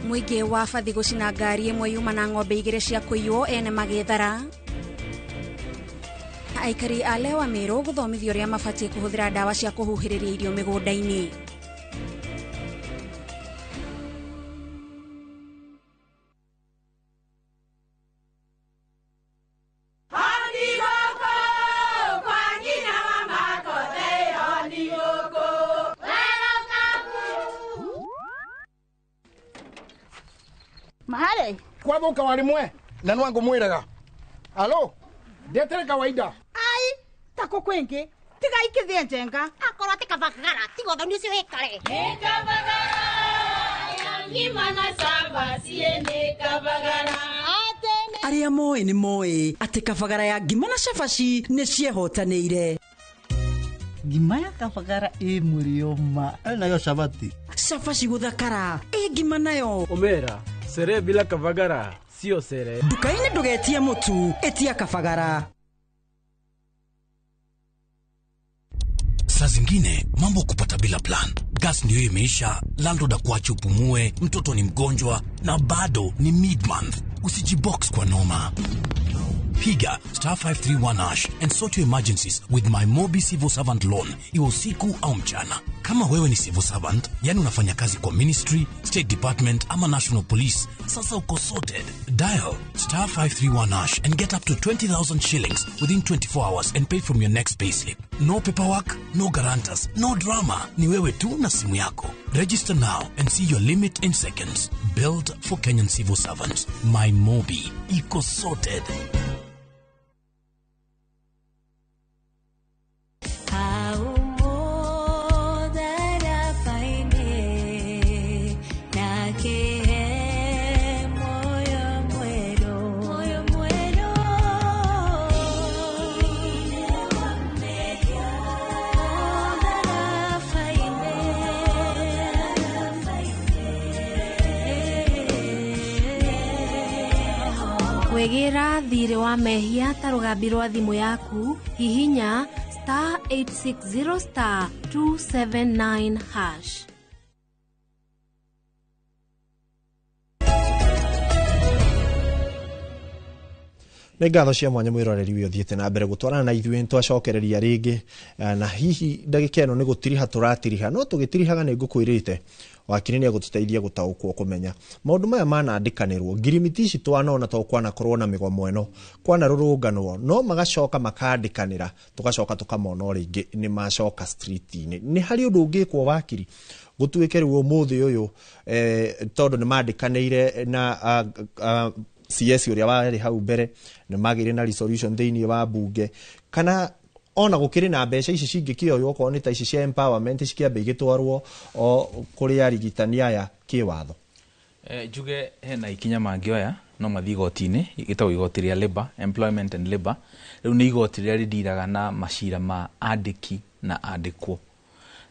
Mũingĩ wa bathi gũcina ngari ĩmwe yuma na ng'ombe 2 cia kũiywo ene magĩthara. Aikari a Lewa Meru gũthomithio ũrĩa mabatiĩ kũhũthĩra ndawa cia kũhuhĩrĩria irio mĩgũnda-inĩ. Mahare kwa boka walimwe na nwangu mwiraga alo ndetere kawaida ai tako kwenge tiga ikithie njenga akorwo tikabagara tigo thoni cio ikare nikabagara ngima na samba siene kabagara aria moĩ nĩ moĩ atĩ kabagara ya ngima na cabaci nĩ ciehotanĩire. Ngima ya kabagara mũrĩo ma nayo cabati cabaci gũthakara ngima nayo Omera sere bila kabagara sio sere. Duka-inĩ ndũgetie mũtu etia kabagara. Saa zingine mambo kupata bila plan. Gas ndiyo imeisha, landlord akuache upumue, mtoto ni mgonjwa na bado ni mid-month. Usijibox kwa noma. Piga *531# and sort your emergencies with my Mobi Civil Servant Loan, iwe usiku au mchana. Kama wewe ni civil servant, yani unafanya kazi kwa ministry, state department ama national police, sasa uko sorted. Dial *531# and get up to 20,000 shillings within 24 hours and pay from your next payslip. No paperwork, no guarantors, no drama. Ni wewe tu na simu yako. Register now and see your limit in seconds. Built for Kenyan civil servants. My Mobi. Iko sorted. thirĩ wa mehia ta rũgambi rwa thimũ yaku hihinya *860*279#. nĩ ngatho cia mwanya mwĩroreri wĩ ũthiĩte na mbere gũtwarana na ithuĩ twacokereria rĩngĩ na hihi ndagĩka ĩno nĩ gũtiriha tũratiriha no tũgĩtirihaga nĩ ngũkwĩrĩte wakiri nĩ agũtũteithia gũtaũkwo kũmenya maũndũ maya manandĩkanĩrwo ngirimiti ici twanona to kwanakorwo na mĩgomo ĩno kwana rũrũnganwo no magacoka makandĩkanĩra tũgacoka tũkamona rĩngĩ nĩ macoka street-inĩ nĩ harĩ ũndũ ũngĩkwo wakiri gũtuĩke rĩu ũmũthĩ ũyũ tondũ nĩ mandĩkanĩire na CS ũrĩa warĩ hau mbere nĩ magĩrĩ na resolution thĩinĩ wa bunge kana ona gũkĩrĩ na mbeca ici cingĩkĩoywo okorwo nĩ ta ici cia empowerment cikĩambe igĩtwarwo o kũrĩ arigitani aya kĩwatho. Njuge hena ikinya mangĩoya no mathiĩ igoti-inĩ gĩtagwo igoti rĩa Labour, Employment and Labour. Rĩu nĩ igoti rĩrĩa rĩndiraga na macira ma andĩki na andĩkwo.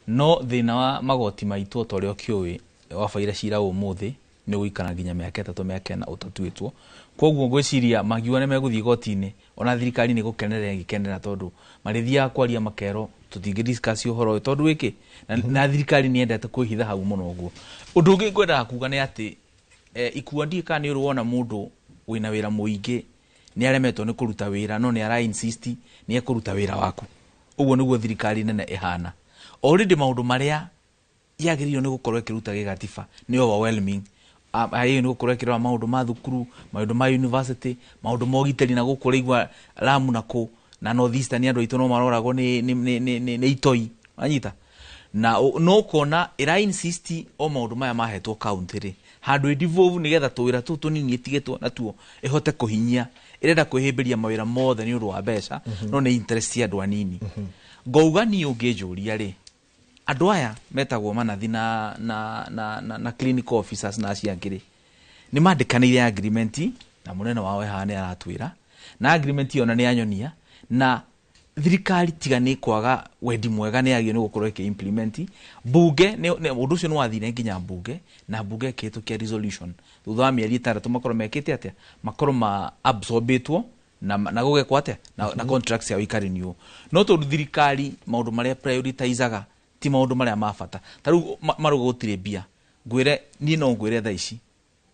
No thĩna wa magoti maitũ o ta ũrĩa ũkĩũĩ wabaire cira ũmũthĩ nĩ gũikara nginya mĩaka 3 mĩaka 4 ũtatuĩtwo. Koguo ngwĩciria mangiuga nĩ megũthiĩ igoti-inĩ ona thirikari nĩ gũkenerera ĩgĩkenera tondũ marĩthiaga kwaria makero tũtingĩ discuss ũhoro ũyũ tondũ wĩkĩ na thirikari nĩ endete kwĩhitha hau mũno ũguo. Ũndũ ũngĩ ngwendaga kuuga nĩ atĩ ikuua ndiĩ kana nĩ ũrũona mũndũ wĩna wĩra mũingĩ nĩ aremetwo nĩ kũruta wĩra no nĩ ara insist nĩ ekũruta wĩra waku. Ũguo nĩguo thirikari nene ĩhana. Already maũndũ marĩa yagĩrĩirwo nĩ gũkorwo ĩkĩruta gĩgatiba nĩ overwhelming. Ayo nĩ gũkorwo ĩkĩrora maũndũ ma thukuru, maũndũ ma university, maũndũ ma ũgitĩri na gũkũ rĩigua Lamu nako na North Eastern andũ aitũ no maroragwo nĩ itoi anyita na no kona ĩra insist o maũndũ maya mahetwo county rĩ handũ devolve nĩgetha tũwĩra tũu tũnini ĩtigetwo natuo ĩhote kũhinyia ĩrenda kwĩhĩmbĩria mawĩra mothe nĩ ũndũ wa mbeca no nĩ interest ya andũ anini. Ngauga niĩ ũngĩnjũria rĩ andũ aya metagwo manathi na clinical officers na aciangĩrĩ nĩ mandĩkanĩire agreement na mũnene wao ehana nĩ aratwĩra na agreement ĩyo nĩ yanyonia na thirikari tiga nĩ kwaga wendi mwega nĩ yagĩrĩirwo nĩ gũkorwo ĩkĩ-implement bunge ũndũ ũcio nĩ wathire nginya bunge na bunge ĩkĩhĩtũkia resolution thutha wa mĩeri 6 makorwo mekĩte atĩa makorwo ma absorbĩtwo na gũgekwo atĩa na contracts yao ikarenewwo no tondũ thirikari maũndũ marĩa prioritizaga ti maũndũ marĩa ma bata ta rĩu marũga gũtirĩ mbia ngwĩre niĩ no ngwĩre thaa ici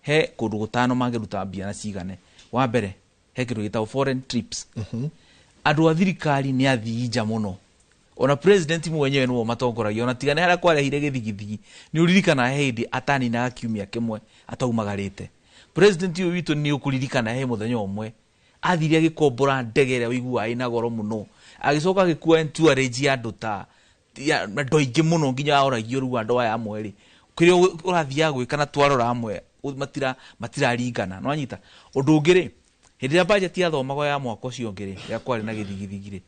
he kũndũ gũtano mangĩruta mbia na cigane wa mbere he kĩndũ gĩtagwo foreign trips andũ a thirikari nĩ athii nja mũno ona president mwenyewe nĩwe matongoragia ona tiga nĩ harĩa kwarehire gĩthigithigi nĩ ũririkana hĩndĩ ataninaga kiumia kĩmwe ataumagarĩte president ũyũ witũ nĩ ũkũririkana he mũthenya ũmwe athire agĩkombora ndege ĩrĩa ũiguaga ĩna goro mũno agĩcoka agĩkua entourage ya andũ ta andũ aingĩ mũno nginya oragio rĩu andũ aya amwe rĩ kĩrĩa ũrathiaga gwĩka na twarora amwe matiraringana no anyita ũndũ ũngĩ rĩ hĩndĩ ĩrĩa budget yathomagwo ya mwaka ũcio ũngĩ rĩ ya kwarĩ na gĩthigithigi rĩ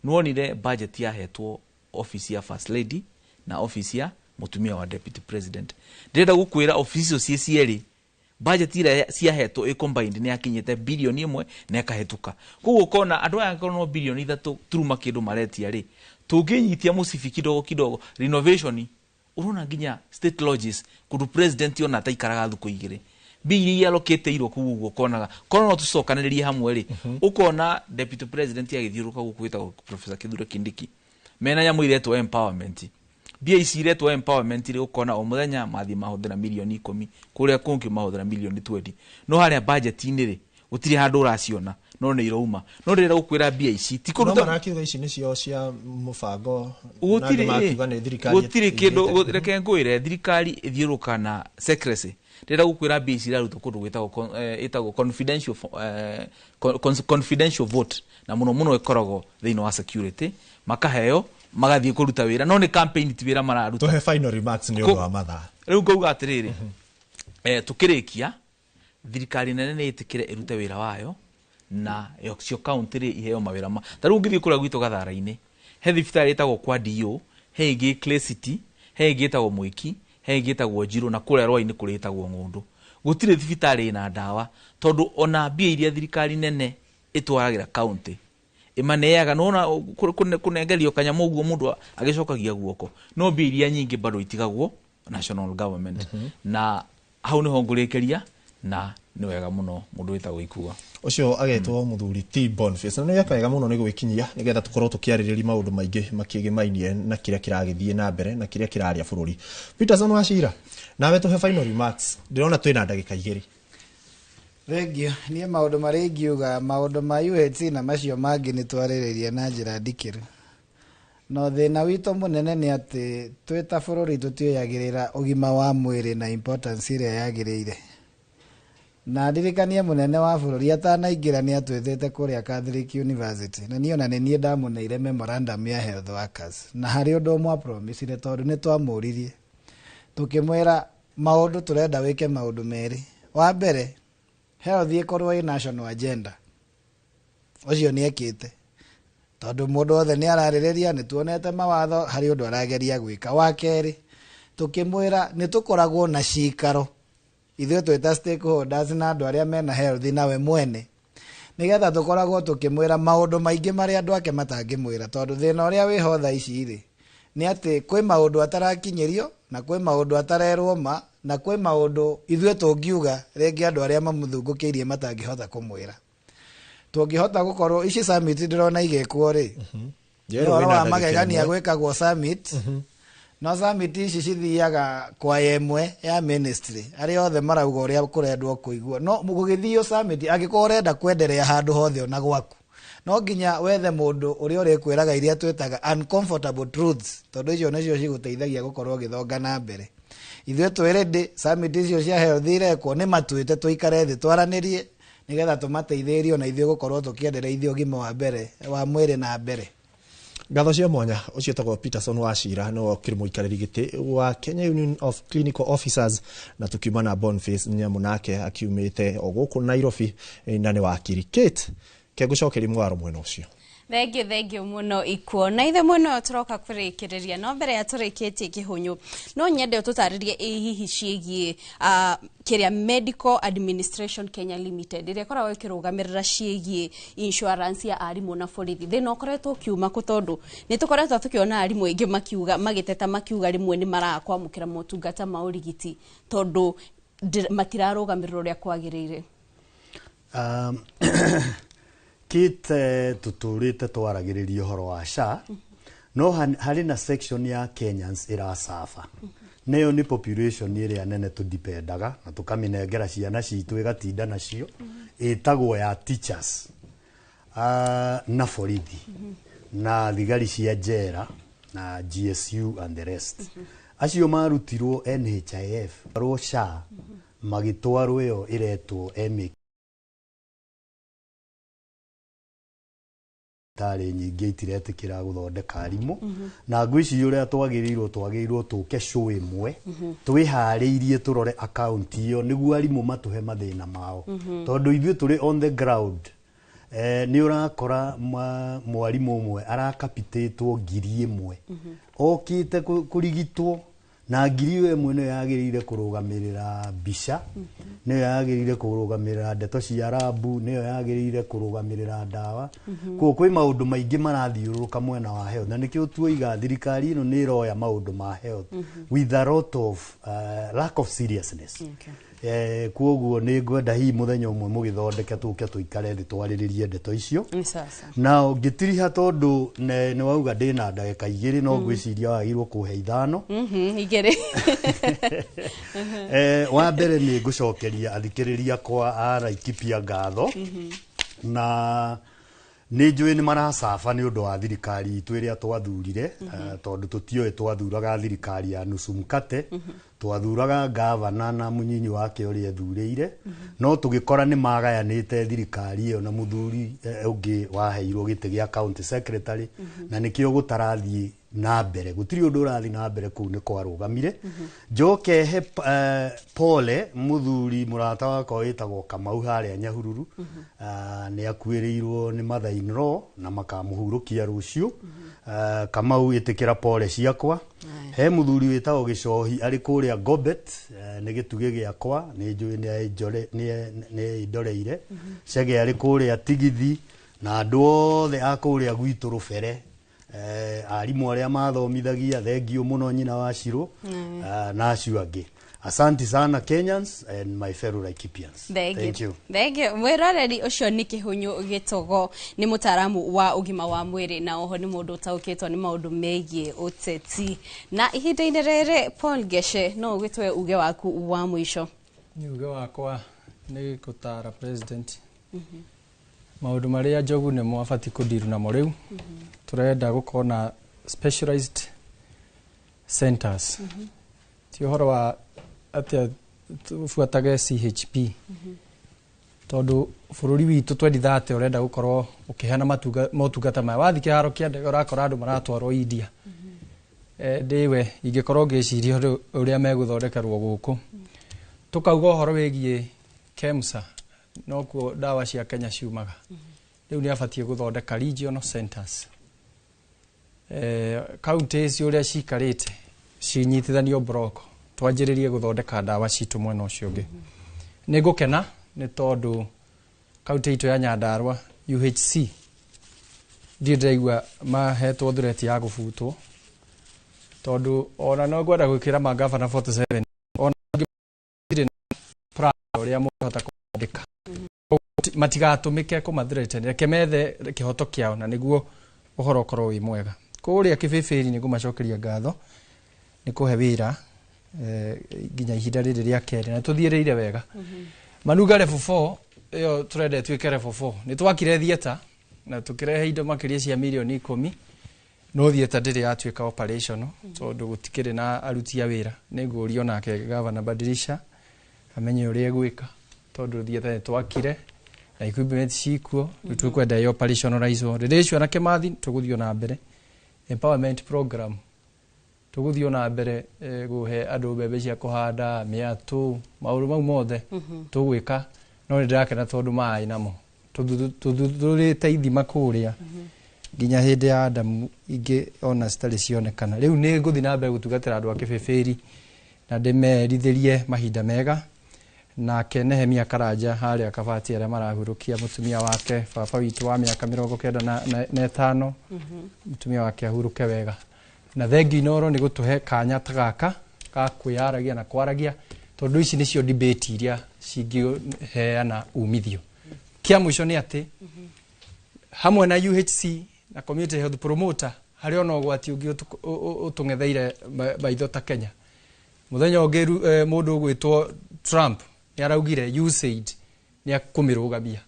nĩwonire budget yahetwo office ya first lady na office ya mũtumia wa deputy president ndĩrenda gũkwĩra office icio cierĩ budget ĩrĩa ciahetwo combined nĩ yakinyĩte bilioni 1 na ĩkahĩtũka koguo kona andũ aya korwo no bilioni 3 turuma kĩndũ maretia rĩ tũngĩnyitia mũcibi kidogo renovation urona nginya state lodges kũndũ president ona ataikaraga thukũ igĩrĩ bili ya loketĩirwo kũguo konaga korwo no tũcokanĩrĩrie hamwe rĩ ũkona deputy president agĩthiũrũka gũkwĩta professor Kithure Kindiki mena nyamũ iretwo empowerment bia ici iretwo empowerment rĩ ũkona o mũthenya mathi mahũthĩra milioni 10 kũrĩa kũngĩ mahũthĩra milioni 20 no harĩa budget-inĩ rĩ gũtirĩ handũ ũraciona no nĩ irauma no ndĩrenda gũkwĩra bia ici ti kũruta no marakiuga ici nĩ cio cia mũbango gũtirĩ kĩndũ reke ngwĩre thirikari ĩthiũrũka na secrecy ndĩrenda gũkwĩra bia ici irarutwo kũndũ gwĩtagwo confidential vote na mũno ĩkoragwo thĩinĩ wa security makaheo magathiĩ kũruta wĩra no nĩ campaign ti wĩra mararuta tuhe final remarks nĩ ũndũ wa mathaa rĩu ngauga atĩrĩrĩ tũkĩrĩkia thirikari nene nĩ ĩtĩkĩre ĩrute wĩra wayo na cio county rĩ iheo mawĩra ma ta rĩu ngĩthiĩ kũrĩa gwitũ Gathara-inĩ he thibitarĩ ĩtagwo kwa DO he ĩngĩ Clay City he ĩngĩ ĩtagwo Mwiki he ĩngĩ ĩtagwo Njirũ na kũrĩa Rwai-inĩ kũrĩa ĩtagwo Ng'ũndũ gũtirĩ thibitarĩ na ndawa tondũ ona mbia iria thirikari nene ĩtwaragĩra county ĩmaneaga nona kũnengerio kanyamũ ũguo mũndũ agĩcokagia guoko no mbia iria nyingĩ bado itigagwo national government na hau nĩho ngũrĩkĩria na nĩ wega mũno mũndũ wĩtagwo Ikua ucio agetwo muthuri T Boniface na nĩ wega mũno nĩ gwikinyia nigetha tukorwo tukiarĩrĩria maũndũ maingĩ makĩgemainie na kĩrĩa kĩragĩthiĩ na mbere na kĩrĩa kĩraria bũrũri. Peterson Wachira nawe tuhe final remarks ndirona twĩna ndagĩka 2. Thengio niĩ maũndũ marĩa ingiuga maũndũ ma UHC na macio mangĩ nĩ twarĩrĩria na njĩra ndikĩru. No thĩna witũ mũnene nĩ atĩ twĩ ta bũrũri tũtioyagĩrĩra ũgima wa mwĩrĩ na importance ĩrĩa yagĩrĩire. Na ndirikania mũnene wa bũrũri atanaingĩra nĩ atwĩthĩte kũrĩa Catholic University na niĩ ona nĩ niĩ ndamũneire memorandum ya health workers na harĩ ũndũ ũmwe promisire tondũ nĩ twamũririe tukĩmwĩra maũndũ tũrenda wĩke maũndũ merĩ. Wa mbere health ĩkorwo ĩ national agenda, ũcio nĩ ekĩte tondũ mũndũ wothe nĩ ararĩrĩria nĩ tuonete mawatho harĩ ũndũ arageria gwĩka. Wa kerĩ tukĩmwĩra nĩ tũkoragwo na cikaro ithuĩ twĩta stakeholders na andũ arĩa mena health nawe mwene nigetha tũkoragwo tukĩmwĩra maũndũ maingĩ marĩa andũ ake matangĩmwĩra tondũ thĩna ũrĩa wĩho tha ici rĩ nĩ atĩ kwĩ maũndũ atarakinyĩrio na kwĩ maũndũ atarerwo ma na kwĩ maũndũ ithuĩ tũngiuga rĩngĩ andũ arĩa mamũthungũkĩirie matangĩhota kũmwĩra. Tũngĩhota gũkorwo ici summit ndĩrona igĩkwo rĩ ũhoro wa magegania gwĩkagwo summit no summit ici cithiaga kwa yemwe ya ministry arĩa othe marauga ũrĩa kũrendwo kũigua. No gũgĩthiĩ summit angĩkorwo ũrenda kwenderea handũ hothe ona gwaku no nginya wethe mũndũ ũrĩa ũrĩkwĩraga iria twĩtaga uncomfortable truths tondũ icio nĩcio cigũteithagia gũkorwo gĩthonga na mbere. Ithuĩ twĩrĩndĩ summit icio cia health irekwo nĩ matwĩte tũikare thĩ twaranĩrie nigetha tũmateithĩrie na ithuĩ gũkorwo tũkĩendereithia ũgima wa mbere wa mwĩrĩ na mbere. Ngatho cia mwanya ucio tagwo Peterson Wachira no kĩrĩ mũikarĩri gĩtĩ wa Kenya Union of Clinical Officers na tukiuma na Boniface Nyamu nake akiumĩte o gũkũ Nairobi na nĩ wakiri. Kate kegũcokeria mwaro mwena ũcio. Thengio muno Ikuo na ithe muno turoka kurĩkĩrĩria no mbere ya tũrĩkĩtie kĩhunyu no nyende ũtũtarĩrie hihi ciĩgiĩ kĩrĩa Medical Administration Kenya Limited ĩrĩa ĩkoragwo ĩkĩrũgamĩrĩra ciĩgiĩ insurance ya arimũ na borithi. Thĩna ũkoretwo ũkiuma kũ tondũ nĩ tũkoretwo tũkĩona arimũ aingĩ makiuga magĩteta makiuga rĩmwe nĩ marakwamũkĩra motungata ma ũrigiti tondũ matirarũgamĩrĩra ũrĩa kwagĩrĩire. Kite tutũrĩte twaragĩrĩria ũhoro wa SHA no harĩ na section ya Kenyans irasafa nayo nĩ population ĩrĩa nene tũdipendaga na tũkamĩnengera ciana citũ ĩgatinda nacio ĩtagwo ya teachers na borithi na thigari cia njera na GSU and the rest. Acio marutirwo NHIF ro SHA magĩtwarwo ĩyo ĩretwo MA tarĩ nyingĩ itiretĩkĩra gũthondeka arimũ na ngwĩciria ũrĩa twagĩrĩirwo tũke show ĩmwe twĩharĩirie tũrore account ĩyo nĩguo arimũ matũhe mathĩna mao tondũ ithuĩ tũrĩ on the ground. Nĩ ũrakora mwarimũ ũmwe arakapitĩtwo 1,000 okĩte kũrigitwo na 1,000 nĩ yagĩrĩire kũrũgamĩrĩra mbica nĩ yagĩrĩire kũrũgamĩrĩra ndeto cia rabu nĩ yagĩrĩire kũrũgamĩrĩra ndawa kwĩ maũndũ maingĩ marathiũrũrũka mwena wa health na nĩkĩo tuoiga thirikari ĩno nĩ ĩroya maũndũ ma health with a lot of lack of seriousness. Kwoguo nĩ ngwenda hihi mũthenya ũmwe mũgĩthondeke tũke tũikare thĩ twarĩrĩrie ndeto icio na ngĩtiriha tondũ nĩ wauga ndĩna ndagĩka 2 no ngwĩciria wagĩrĩirwo kũhe 5. Wa mbere nĩ ngũcokeria athikĩrĩria kwa Laikipia ngatho na nĩ njũĩ nĩ maracafa nĩ ũndũ wa thirikari itũ ĩrĩa twathurire tondũ tũtioĩ twathuraga thirikari ya nusu mkate twathuraga gavana na mũnyinyi wake ũrĩa thurĩire no tũgĩkora nĩ magayanĩte thirikari ĩyo na mũthuri ũngĩ waheirwo gĩtĩ gĩa county secretary na nĩkĩo gũtarathiĩ na mbere gũtirĩ ũndũ ũrathiĩ na mbere kũu nĩ kwarũgamire. Njoke he pole mũthuri mũrata wakwa wĩtagwo Kamau harĩa Nyahururu nĩ akuĩrĩirwo nĩ mother-in-law na makamũhurũkia rũciũ. Kamau ĩtĩkĩra pole ciakwa. He mũthuri wĩtagwo Gĩcohi arĩ kũrĩa Gobet nĩ gĩtugĩ gĩakwa nĩ njũĩ nĩ indoreire. Chege arĩ kũrĩa Tigithi na andũ othe a kũrĩa gwitũ Rũbere arimũ arĩa mathomithagia thengio mũno nyina wa Shirũ na acio angĩ. Asante sana Kenyans and my fellow Laikipians. Thank you. Thank you. Mwiroreri ucio ni Kihunyu Gitogo ni mutaramu wa ugima wa mwiri na oho ni mundu utaukitwo ni maundu megie uteti. Na ihinda-ini riri Paul Geshe no ugitwe uge waku wa mwisho. Ni uge wakwa ni gutara president. Maundu maria Njogu ni mwafati kudiru na moriu. Turenda gukona specialized centers. Ti uhoro wa atia tufuatage CHP. Tondu bururi witu 2030 urenda gukorwo ukihana motungata maya wathi kiharo kia ndege urakora andu maratwarwo India. Ndiwe ingikorwo ngiciria uria meguthondekerwo guku. Tukauga uhoro wigie KEMSA no kuo dawa cia Kenya ciumaga. Riu ni abatie guthondeka regional centers. Counties uria cikarite cinyitithanio broko twanjiririe guthondeka dawa citu mwena ucio ungi. Ni gukena ni tondu kaunti itu ya Nyandarua UHC ndiraigua mahetwo threat ya gubutwo tondu ona no gwenda gwikira magavana 47 ona uria muhota kwandika matigatumike kumathreat reke methe kihoto kiao na niguo uhoro korwo wi mwega kuria kibibiri ni gumacokeria ngatho ni kuhe wira ginya ihinda riri ria keri na tuthiireire wega manuga level 4 iyo turende twike level 4 ni twakire theater na tukirehe indo makiria cia milioni 10 no theater ndiri yatuika operational tondu gutikire na aruti a wira ni ngurio nake governor Badilisha amenye uria gwika tondu theater twakire na equipment cikuo tukwenda yo operationalize riricio na Kimathi tuguthio na mbere empowerment program tuguthio na mbere guhe andu mbembe cia kuhanda miatu mauru mau mothe tugwika no ndirakena tondu mai namo tuthurite ithima kuria ginya hindi ya Adamu ingi ona stari cionekana riu ni nguthi na mbere gutugatira andu a Kibibiri na ndimerithirie mahinda mega na Nehemia Karanja haria Kabati aria marahurukia mutumia wake baba witu wa miaka 95 mutumia wake ahuruke wega na thengi inoro ni gutuhe kanya tagaka ka kwiyaragia na kwaragia tondu ici nicio debate iria cingiheana umithio kia mwisho ni ati hamwe na UHC na community health promoter hari ona gwati ungi utungetheire baitho ta Kenya muthenya ungi mundu gwitwo Trump yaraugire USAID ni akumirugamia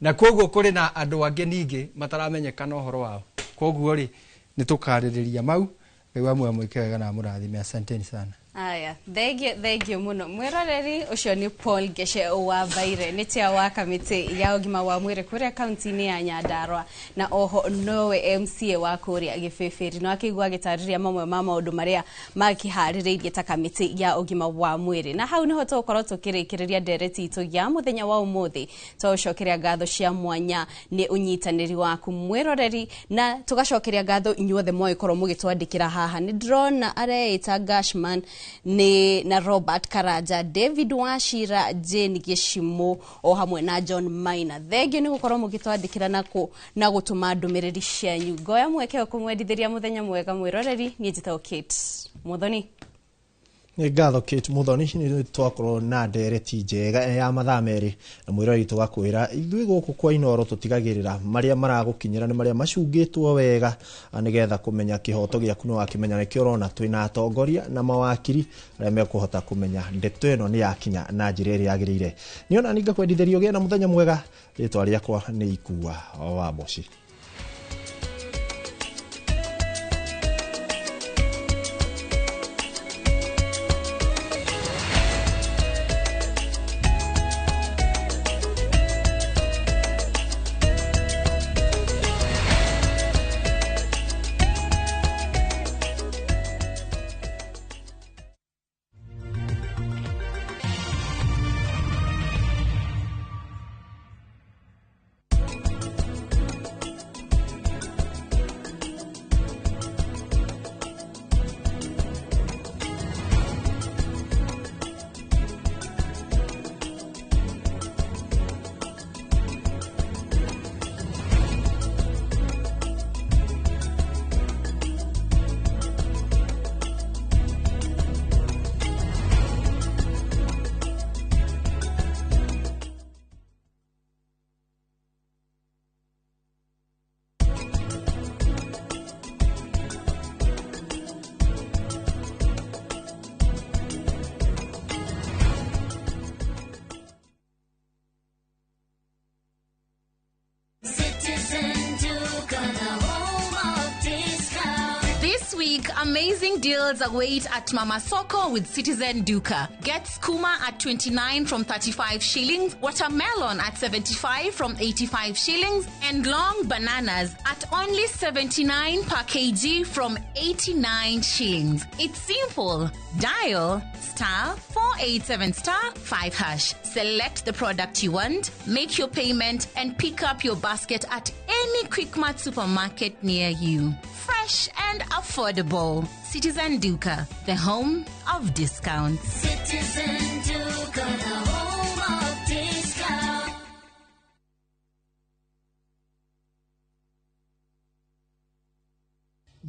na koguo kuri na andu angi ningi mataramenyekana uhoro wao koguo ri ni tukaririria mau riu amwe mwikega na murathime asanteni sana. Aya, thank you muno. Mwiroreri ucio ni Paul Geshe wa Baire ni tia wa kamiti ya ugima wa mwiri kuria kaunti-ini ya Nyandarua na oho nowe MCA wa kuria Gibibiri no akigwa gitariria mamwe ma maundu maria makihaririirie ta kamiti ya ugima wa mwiri na hau niho tukorwo tukirikiriria ndereti itu ya muthenya wa umuthi tucokeria ngatho cia mwanya ni unyitaniri waku mwiroreri na tugacokeria ngatho inyuothe mwagikorwo mugitwandikira haha ni drone areita Gashman ni na Robert Karanja, David Washira, Jane Gishimo o hamwe na John Maina. Thengio ni gukorwo mugitwandikira na gutuma ndumiriri cianyu. Ngoya mweke kumwendithiria muthenya mwega mwiroreri ni njitao Kate Muthoni. Ni ngatho Kate Muthoni ni twakorwo na ndereti njega ya mathaa meri na mwirori tugakwira ithui guku kwa Inoro tutigagirira maria maragukinyira ni maria macungitwo wega nigetha kumenya kihoto giaku no akimenya ni kiorona twina atongoria na mawakiri aria mekuhota kumenya ndeto eno ni yakinya na njira iri yagirire niona ninga kwendithirio gena muthenya mwega ritwa riakwa ni Ikua wa Boshi. week, amazing deals await at Mama Soko with Citizen Duka. Get skuma at 29 from 35 shillings, watermelon at 75 from 85 shillings, and long bananas at only 79 per kg from 89 shillings. It's simple. Dial *487*5#. Select the product you want, make your payment, and pick up your basket at any Quickmart supermarket near you. Fresh and affordable. Citizen Duka, the home of discounts. Citizen Duka, the home of discount.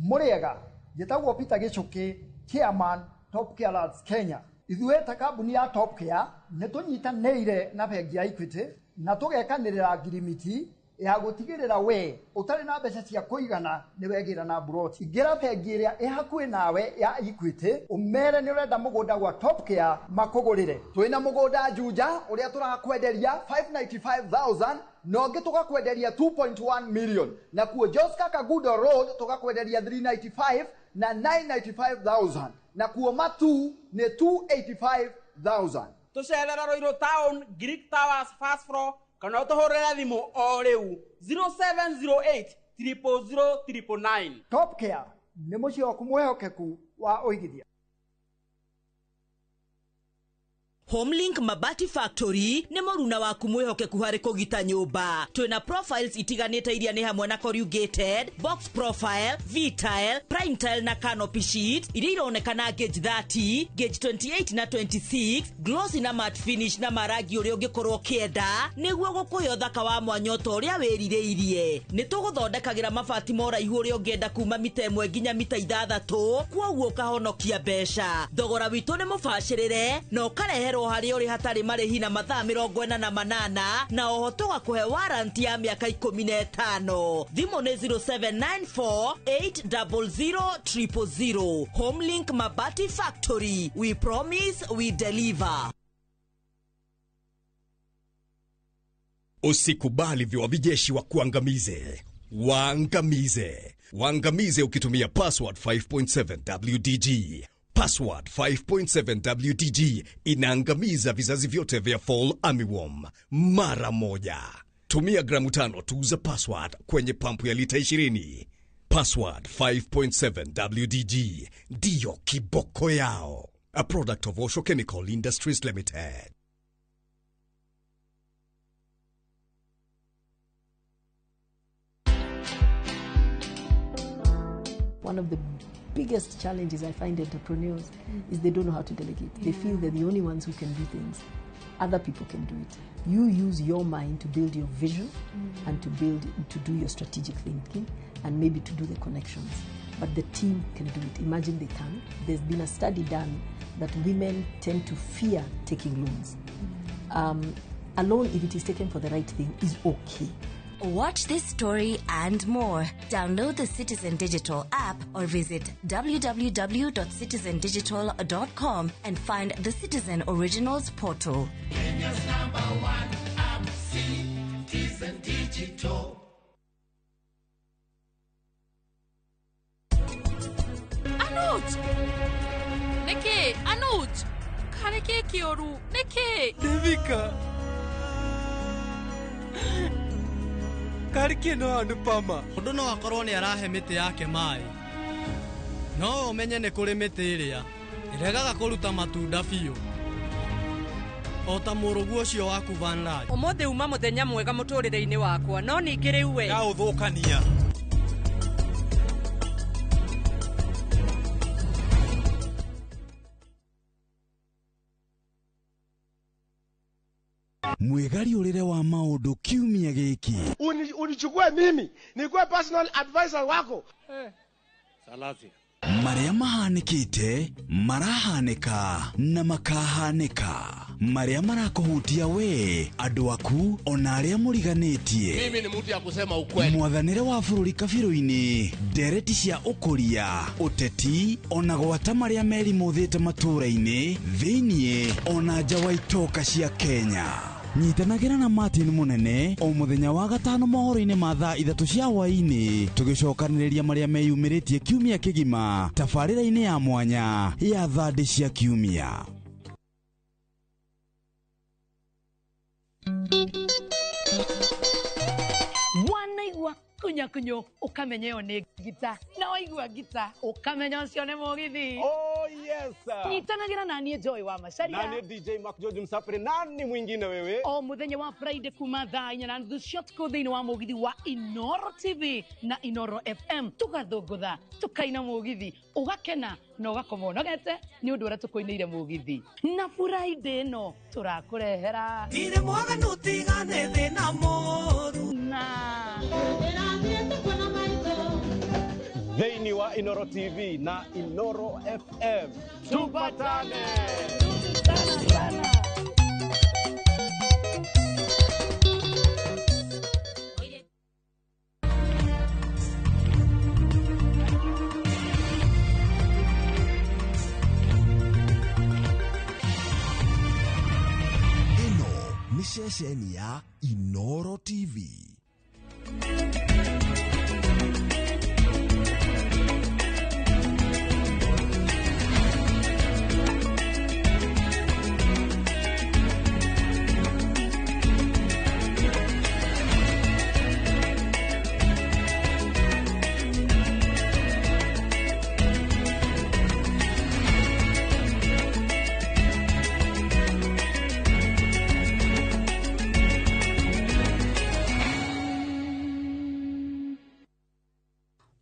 Muriega, Yetawo Peter Gichuki, Chairman, Top Care Lads Kenya. Ithueta kambuni ya Top Care nĩtũnyitanĩire na bengi ya Equity na tũgekanĩrĩra ngirimiti ya gũtigĩrĩra we ũtarĩ na mbeca cia kũigana nĩwegĩra na broti. Ingĩra bengi ĩrĩa ĩhakuhĩ nawe ya Equity ũmere nĩ ũrenda mũgũnda gwa Top Care makũgũrĩre. Twĩna mũgũnda Juja ũrĩa tũrakwenderia 595,000 na ũngĩ tũgakwenderia 2.1 million, na kuo Joska Kagudo Road tũgakwenderia 395 na 995,000, na kuo Matu ni 285,000. Tucerera Roiro Town, Greek Towers Fast Floor, kana ũtũhũrĩre thimũ o rĩu 0708 000 999. Top Care nĩ mũciĩ waku mwĩhokeku wa ũigithia. Homelink Mabati Factory nĩ mũruna waku mwĩhokeku harĩ kũgita nyũmba. Twĩna profiles itiganĩte iria nĩ hamwe na corrugated, box profile, V-tile, prime tile na canopy sheet iria ironekana gauge 30, gauge 28 na 26, glossy na matte finish na marangi ũrĩa ũngĩkorwo kĩenda nĩguo gũkũhe ũthaka wa mwanya ũrĩa wĩrirĩirie. Nĩ tũgũthondekagĩra mabati ma ũraihu ũrĩa ũngĩenda kuma mita 1 nginya mita 6, kwoguo ũkahonokia mbeca. Thogora witũ nĩ mũbacĩrĩre na ũkareherwo harĩ ũrĩ hatarĩ marĩhi na mathaa 48 na oho tũgakũhe warranty ya mĩaka 15. Thimũ nĩ 0794 800 000. Homelink Mabati Factory, we promise we deliver. Usikubali viwavijeshi wa kuangamize. Waangamize. Waangamize ukitumia password 5.7 WDG. Password 5.7 WDG inaangamiza vizazi vyote vya Fall Armyworm mara moja. Tumia gramu 5 tu za password kwenye pampu ya lita 20. Password 5.7 WDG ndiyo kiboko yao. A product of Osho Chemical Industries Limited. One of the biggest challenges I find entrepreneurs is they don't know how to delegate. They feel they're the only ones who can do things. Other people can do it. You use your mind to build your vision and to do your strategic thinking and maybe to do the connections. But the team can do it. Imagine they can. There's been a study done that women tend to fear taking loans. A loan, if it is taken for the right thing, is okay. Watch this story and more. Download the Citizen Digital app or visit www.citizendigital.com and find the Citizen Originals portal. Kenya's #1 app, Citizen Digital. Anuj! Niki, Anuj! Kareke kioru, Niki! Devika! Karike no Anupama. Mundu no akorwo ni arahe miti yake mai. No umenye ni kuri miti iria iregaga kuruta matunda biu. Ota murugu ucio waku Van Raj. Umuthi uma muthenya mwega muturire-ini wakwa no ningi riu we. Ya uthukania. Mwegari urire wa maundu kiumia giki. Unichukue mimi nikuwe personal advisor wako. Salasi. Maria mahanikite, marahanika na makahanika. Maria marakuhutia we, andu aku ona aria muriganitie. Mimi ni mtu ya kusema ukweli. Mwathanire wa bururi kabiru-ini, ndereti cia ukuria, uteti ona gwata maria meri muthite matura-ini, thiini ona nja wa itoka cia Kenya. Nyitanagĩra na Martin Munene o mũthenya wa gatano mohoro-inĩ ma thaa 3 cia hwaĩ-inĩ tũgĩcokanĩrĩria marĩa meyumĩrĩtie kiumia kĩgima tabarĩra-inĩ ya mwanya ya thandĩ cia kiumia. Wanaigua kunyakunyo ukamenyeo ni gita na waigua gita ukamenyo cio ni mugithi. Oh yes sir. Nyitanagira na niĩ Joy wa Macharia. Na niĩ DJ Mark George Msafiri. Nani mwingine wewe? O muthenya wa Friday kuma thaa 4:30 cia tuko thĩinĩ wa mugithi wa Inoro TV na Inoro FM tugathũngũtha tukaina mugithi ugakena na ugakoma unogete ni ũndũ ũrĩa tũkũinĩire mugithi. Na Friday no tũrakũrehera Ire mwaga nutigane thĩna mũru thĩinĩ wa Inoro TV na Inoro FM. Tupatane. Ino ni ceceni ya Inoro TV.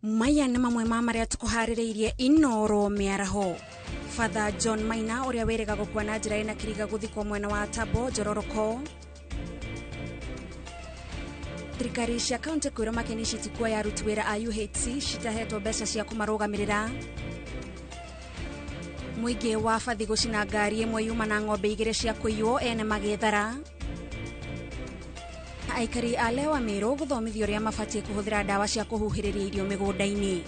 Maya nĩ mamwe ma marĩa tũkũharĩrĩirie Inoro mĩaraho. Father John Maina ũrĩa wĩrĩga gũkua na njĩra ĩna kĩriga gũthikwo mwena wa Tabo Njororoko. Thirikari cia kaunti kwĩrwo makeni citikuoya aruti wĩra a UHC citahetwo mbeca cia kũmarũgamĩrĩra. Mũingĩ wa bathi gũcina ngari ĩmwe yuma na ng'ombe 2 cia kũiywo ene magethara. Aikari a Lewa Meru gũthomithio ũrĩa mabatiĩ kũhũthĩra ndawa cia kũhuhĩrĩria irio mĩgũnda-inĩ.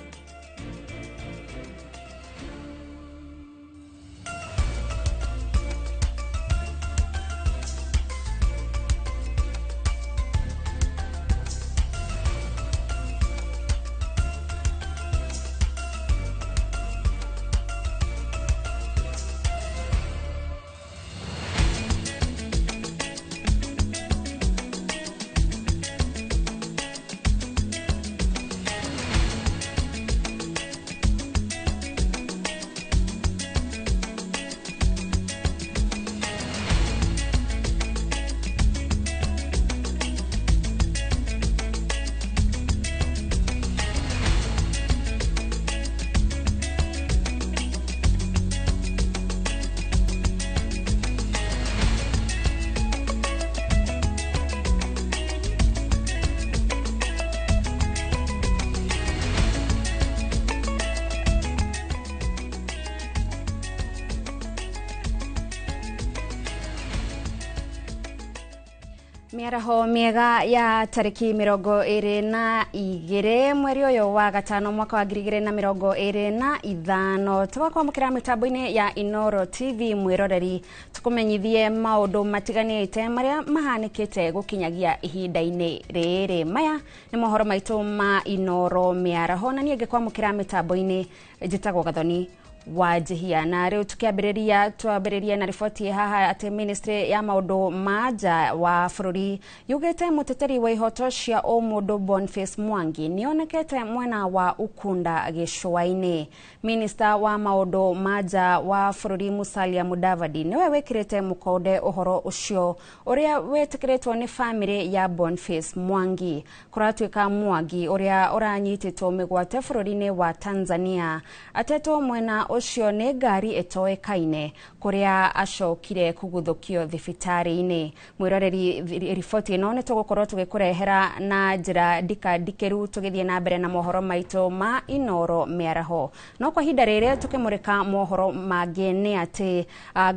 Miaraho miega ya tariki 22 mweri ũyũ wa gatano mwaka wa 2025 tugakwamũkĩra mĩtambo-inĩ ya Inoro TV mwĩroreri tukumenyithie maũndũ matiganĩte marĩa mahanĩkĩte gũkinyagia ihinda-inĩ rĩrĩ. Maya nĩ mohoro maitũ ma Inoro miaraho na niĩ ngĩkwamũkĩra mĩtambo-inĩ njĩtagwo Gathoni wa Jehia. Na rĩu twambĩrĩria na riboti haha atĩ ministry ya maũndũ ma nja wa bũrũri yugĩte mũteteri wa ihoto cia ũmũndũ Boniface Mwangi nĩonekete mwena wa Ukunda gĩcũa-inĩ. Minister wa maũndũ ma nja wa bũrũri Musalia Mudavadi nĩwe wĩkĩrĩte mũkonde ũhoro ũcio ũrĩa wĩtĩkĩrĩtwo nĩ family ya Boniface Mwangi. Kũratuĩka Mwangi ũrĩa ũranyitĩtwo mĩgwate bũrũri-inĩ wa Tanzania atetwo mwena ucio nĩ ngari ĩtoĩkaine kũrĩa acokire kũguthũkio thibitarĩ-inĩ. Mwĩroreri riboti ĩno nĩtũgũkorwo tũgĩkũrehera na njĩra ndikĩru tũgĩthiĩ na mbere na mohoro maitũ ma Inoro mĩaraho. No kwa ihinda rĩrĩ tũkĩmũrĩka mohoro mangĩ nĩ atĩ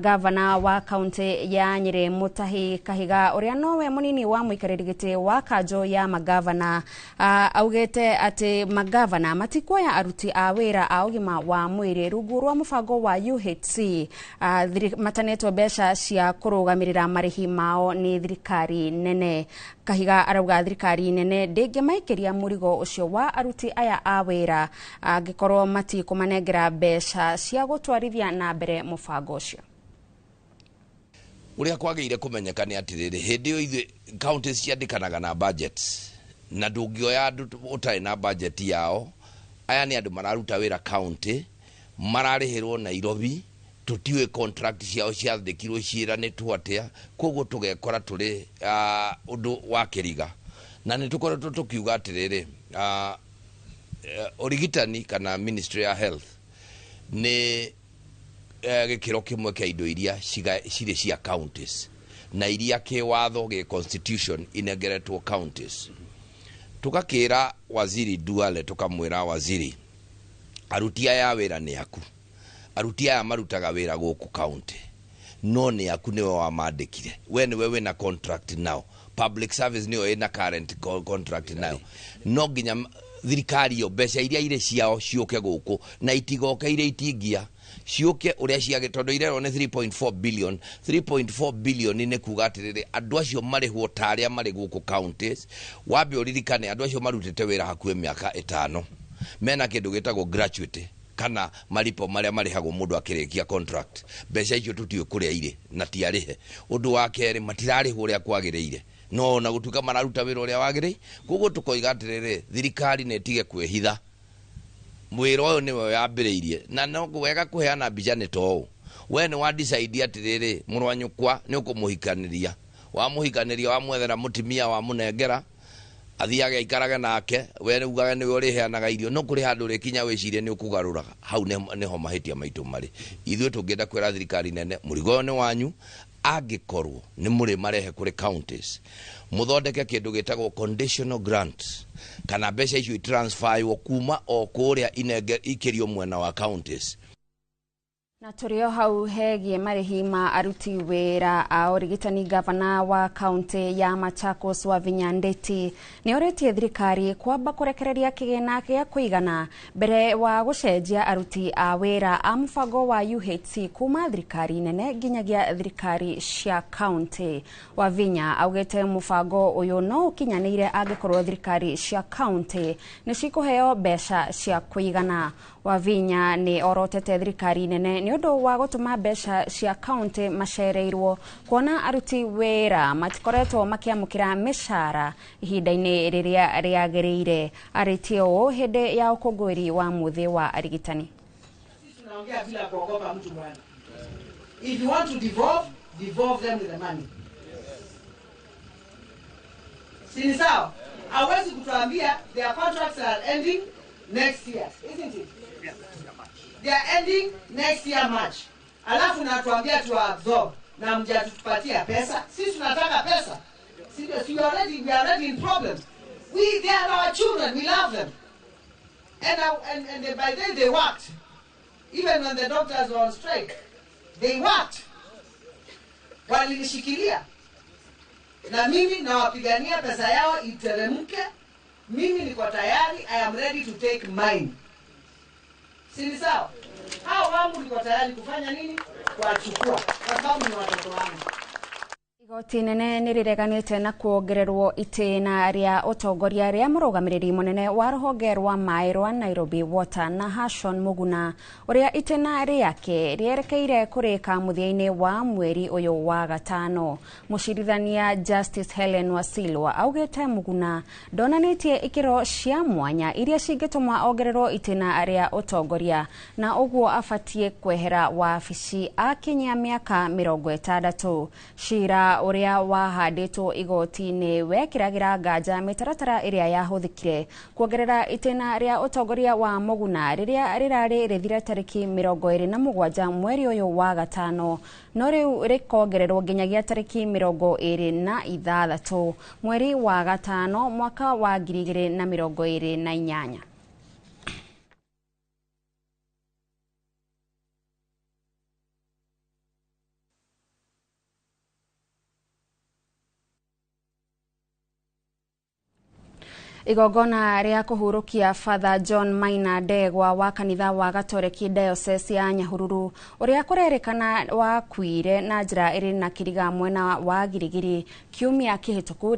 gavana wa kaunti ya Nyeri Mutahi Kahiga ũrĩa nowe mũnini wa mũikarĩri gĩtĩ wa kanjũ ya magavana augĩte atĩ magavana matikuoya aruti a wĩra a ũgima wa mwĩrĩ rungu rwa mubango wa UHC matanetwo mbeca cia kurugamirira marihi mao ni thirikari nene. Kahiga arauga thirikari nene ndingimaikiria murigo ucio wa aruti aya a wira angikorwo matikumanengera mbeca cia gutwarithia na mbere mubango ucio. Uria kwageire kumenyeka ni atiriri hindi yo ithe counties ciandikanaga na budget na ndungioya andu utai na budget yao. Aya ni andu mararuta wira county mararihirwo Nairobi, tutiwe contract ciao ciathikirwo ciiranitwo atia, koguo tugekora turi undu wa kiriga na ni tukoretwo tukiuga atiriri origitani kana Ministry ya Health ni gikiro kimwe kia indo iria cire cia counties na iria kiwatho ge constitution inegeretwo counties. Tukakira waziri Duale, tukamwira waziri aruti aya wira ni aku, aruti aya marutaga wira guku county no ni aku niwe wamandikire, we niwe wina contract now, public service niwe ina current contract now, no nginya thirikari yo mbeca iria ire ciao ciuke guku na itigoke ire itingia ciuke uria ciage tondu irero ni 3.4 billion. 3.4 billion ni kuga atiriri andu acio marihwo taria mari guku counties. Wabe uririkane andu acio marutite wira hakuhe miaka 5 mena kindu gitagwo gratuity kana malipo maria marihagwo mundu akirikia contract. Mbeca icio tutiwe kuria ire na tiarihe. Undu wa keri matirarihwo uria kwagiriire no na gutuka mararuta wira uria wagirire. Koguo tukoiga atiriri thirikari netige kwehitha mwiro uyu niwe yambiriirie na no wega kuheana mbica ni to we ni wa decide atiriri murwanyukwa ni ukumuhikaniria wa mwethera mutimia wa munengera athiage ikarage nake we ni ugaga ni uri heanaga irio no kuri handu ri kinya wicirie ni ukugaruraga hau niho mahitia maitu mari. Ithuĩ tungenda kwira thirikari nene murigo ni wanyu angikorwo ni muri marehe kuri counties muthondeke kindu gitagwo conditional grant kana mbeca icio transfer kuma o kuria ikirio mwena wa counties. Na turio hau hegie marihi ma aruti wira a origitani gavana wa kaunti ya Machakos Wavinya Ndeti ni oretie thirikari kwamba kurekereria kigena gia kuigana mbere wa gucenjia aruti a wira a mubango wa UHC kuma thirikari nene nginyagia thirikari cia kaunti. Wavinya augete mubango uyu no ukinyanire angikorwo thirikari cia kaunti ni cikuheo mbeca cia kuigana. Wavinya ni orotete thirikari nene ni undu wa gutuma mbeca cia county macereirwo kuona aruti wira matikoretwo makiamukira mishara ihinda-ini riria riagiriire. Aritie o hindi ya ukungwiri wa muthi wa arigitani. Tunaongea bila kuogopa mtu mwana. If you want to devolve them with the money. Si sawa? Hawezi kutuambia their contracts are ending next year, isn't it? They are ending next year March. Alafu natuambia tu absorb na mjatupatia pesa. Sisi tunataka pesa. We are already in problems. They are our children, we love them. And by then they worked. Even when the doctors were on strike, they worked. Walinishikilia. Na mimi nawapigania pesa yao iteremke. Mimi niko tayari, I am ready to take mine. Si sawa? Hao wangu niko tayari kufanya nini? Kuachukua kwa sababu ni watoto wangu. Igoti nene nirireganite na kuongererwo itena ria utongoria ria murugamiriri munene wa ruhonge rwa mai rwa Nairobi Water na Hashon Muguna uria itena riake rierekeire kurika muthiaini wa mweri uyu wa gatano. Mucirithania Justice Helen Wasilwa augete Muguna donanitie ikiro cia mwanya iria cingitumwa ongererwo itena ria utongoria na uguo afatie kwehera wabici akinyia miaka 60. Shira uria wahanditwo igoti-ini wekiragira nganja mitaratara iria yahuthikire kuongerera itena ria utongoria wa Muguna riria rirari rithire tariki 27 mweri uyu wa gatano no riu rikongererwo nginyagia tariki 26 mweri wa gatano mwaka wa 2028. Igogona ria kuhurukia Father John Maina Ndegwa wa kanitha wa Gatoreki Diocese ya Nyahururu uria kurerikana wakuire na njira iri na kiriga mwena wa Girigiri kiumia kihituku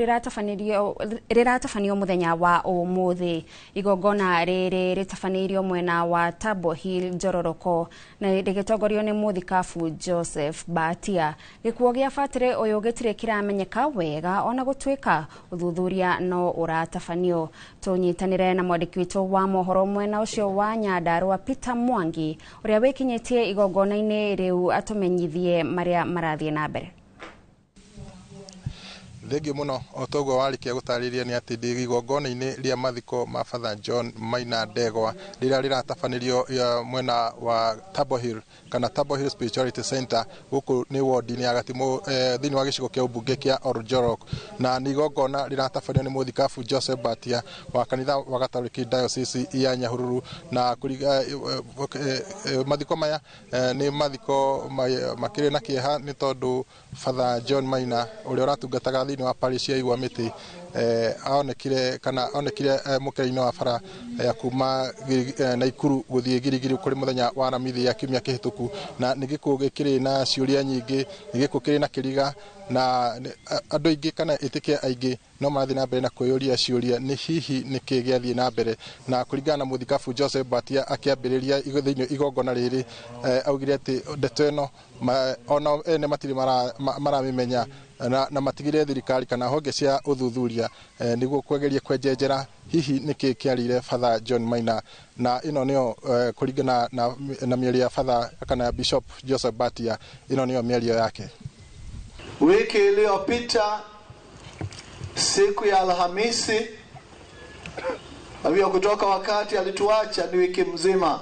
riratafanio muthenya wa umuthi. Igogona riri ritafanirio mwena wa Tabo Hill Njororoko na rigitongorio ni muthikabu Joseph Batia. Gikuo gia fatire uyu gitire kiramenyeka wega ona gutwika uthuthuria no uratafanio. Tunyitanire na mwandiki witu wa mohoro mwena ucio wa Nyandarua Peter Mwangi uria wikinyitie igogona-ini riu atumenyithie maria marathie na mbere. Thengio muno otogwo warikia gutariria ni ati ndi igogona-ini ria mathiko ma Father John Maina Ndegwa rira riratafanirio mwena wa Tabo Hill kana Tabo Hill Spirituality Center guku ni ward-ini ya Gatimu thini wa gicigo kia ubunge kia Oljorok na ni igogona riratafanio ni muthikabu Joseph Batia wa kanitha wa Gatoreki Diocese ya Nyahururu na mathiko maya ni mathiko makire na kieha ni tondu Father John Maina uria uratungataga thini wa parish ya Igwamiti aonekire mukira-ini wa bara ya kuma Naikuru guthie Girigiri kuri muthenya wa Aramithi ya kiumia kihituku na nigikuo gikiri na ciuria nyingi nigikuo kiri na kiriga na andu aingi kana itikia aingi no marathi na mbere na kwiyuria ciuria ni hihi niki giathie na mbere na kuringana na muthikabu Joseph Batia akiambiriria thiini igogona riri augire ati ndeto ino ona ene matiri maramimenya na matigire thirikari kana honge cia uthuthuria niguo kwegeria kwenjenjera hihi niki kiarire Father John Maina na ino nio kuringana na mĩario ya Father kana Bishop Joseph Batia ino nio mĩario yake. Wiki iliyopita siku ya Alhamisi Abia kutoka wakati alituacha ni wiki mzima.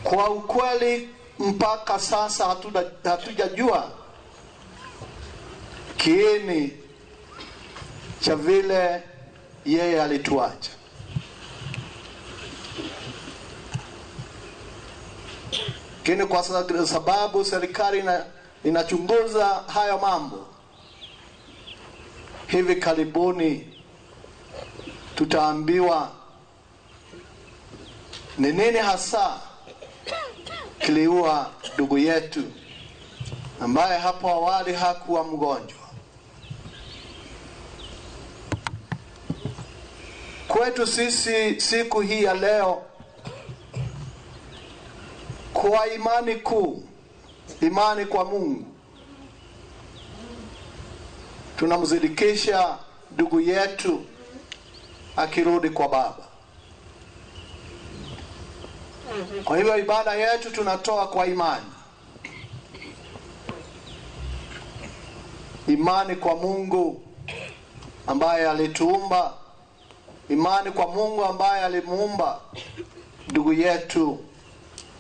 Kwa ukweli mpaka sasa hatujajua kiini cha vile yeye alituacha. Kini kwa sababu serikali inachunguza hayo mambo, hivi karibuni tutaambiwa ni nini hasa kiliua ndugu yetu ambaye hapo awali hakuwa mgonjwa. Kwetu sisi siku hii ya leo, kwa imani kuu, imani kwa Mungu, tunamzidikisha ndugu yetu akirudi kwa Baba. Kwa hivyo ibada yetu tunatoa kwa imani. Imani kwa Mungu ambaye alituumba, imani kwa Mungu ambaye alimuumba ndugu yetu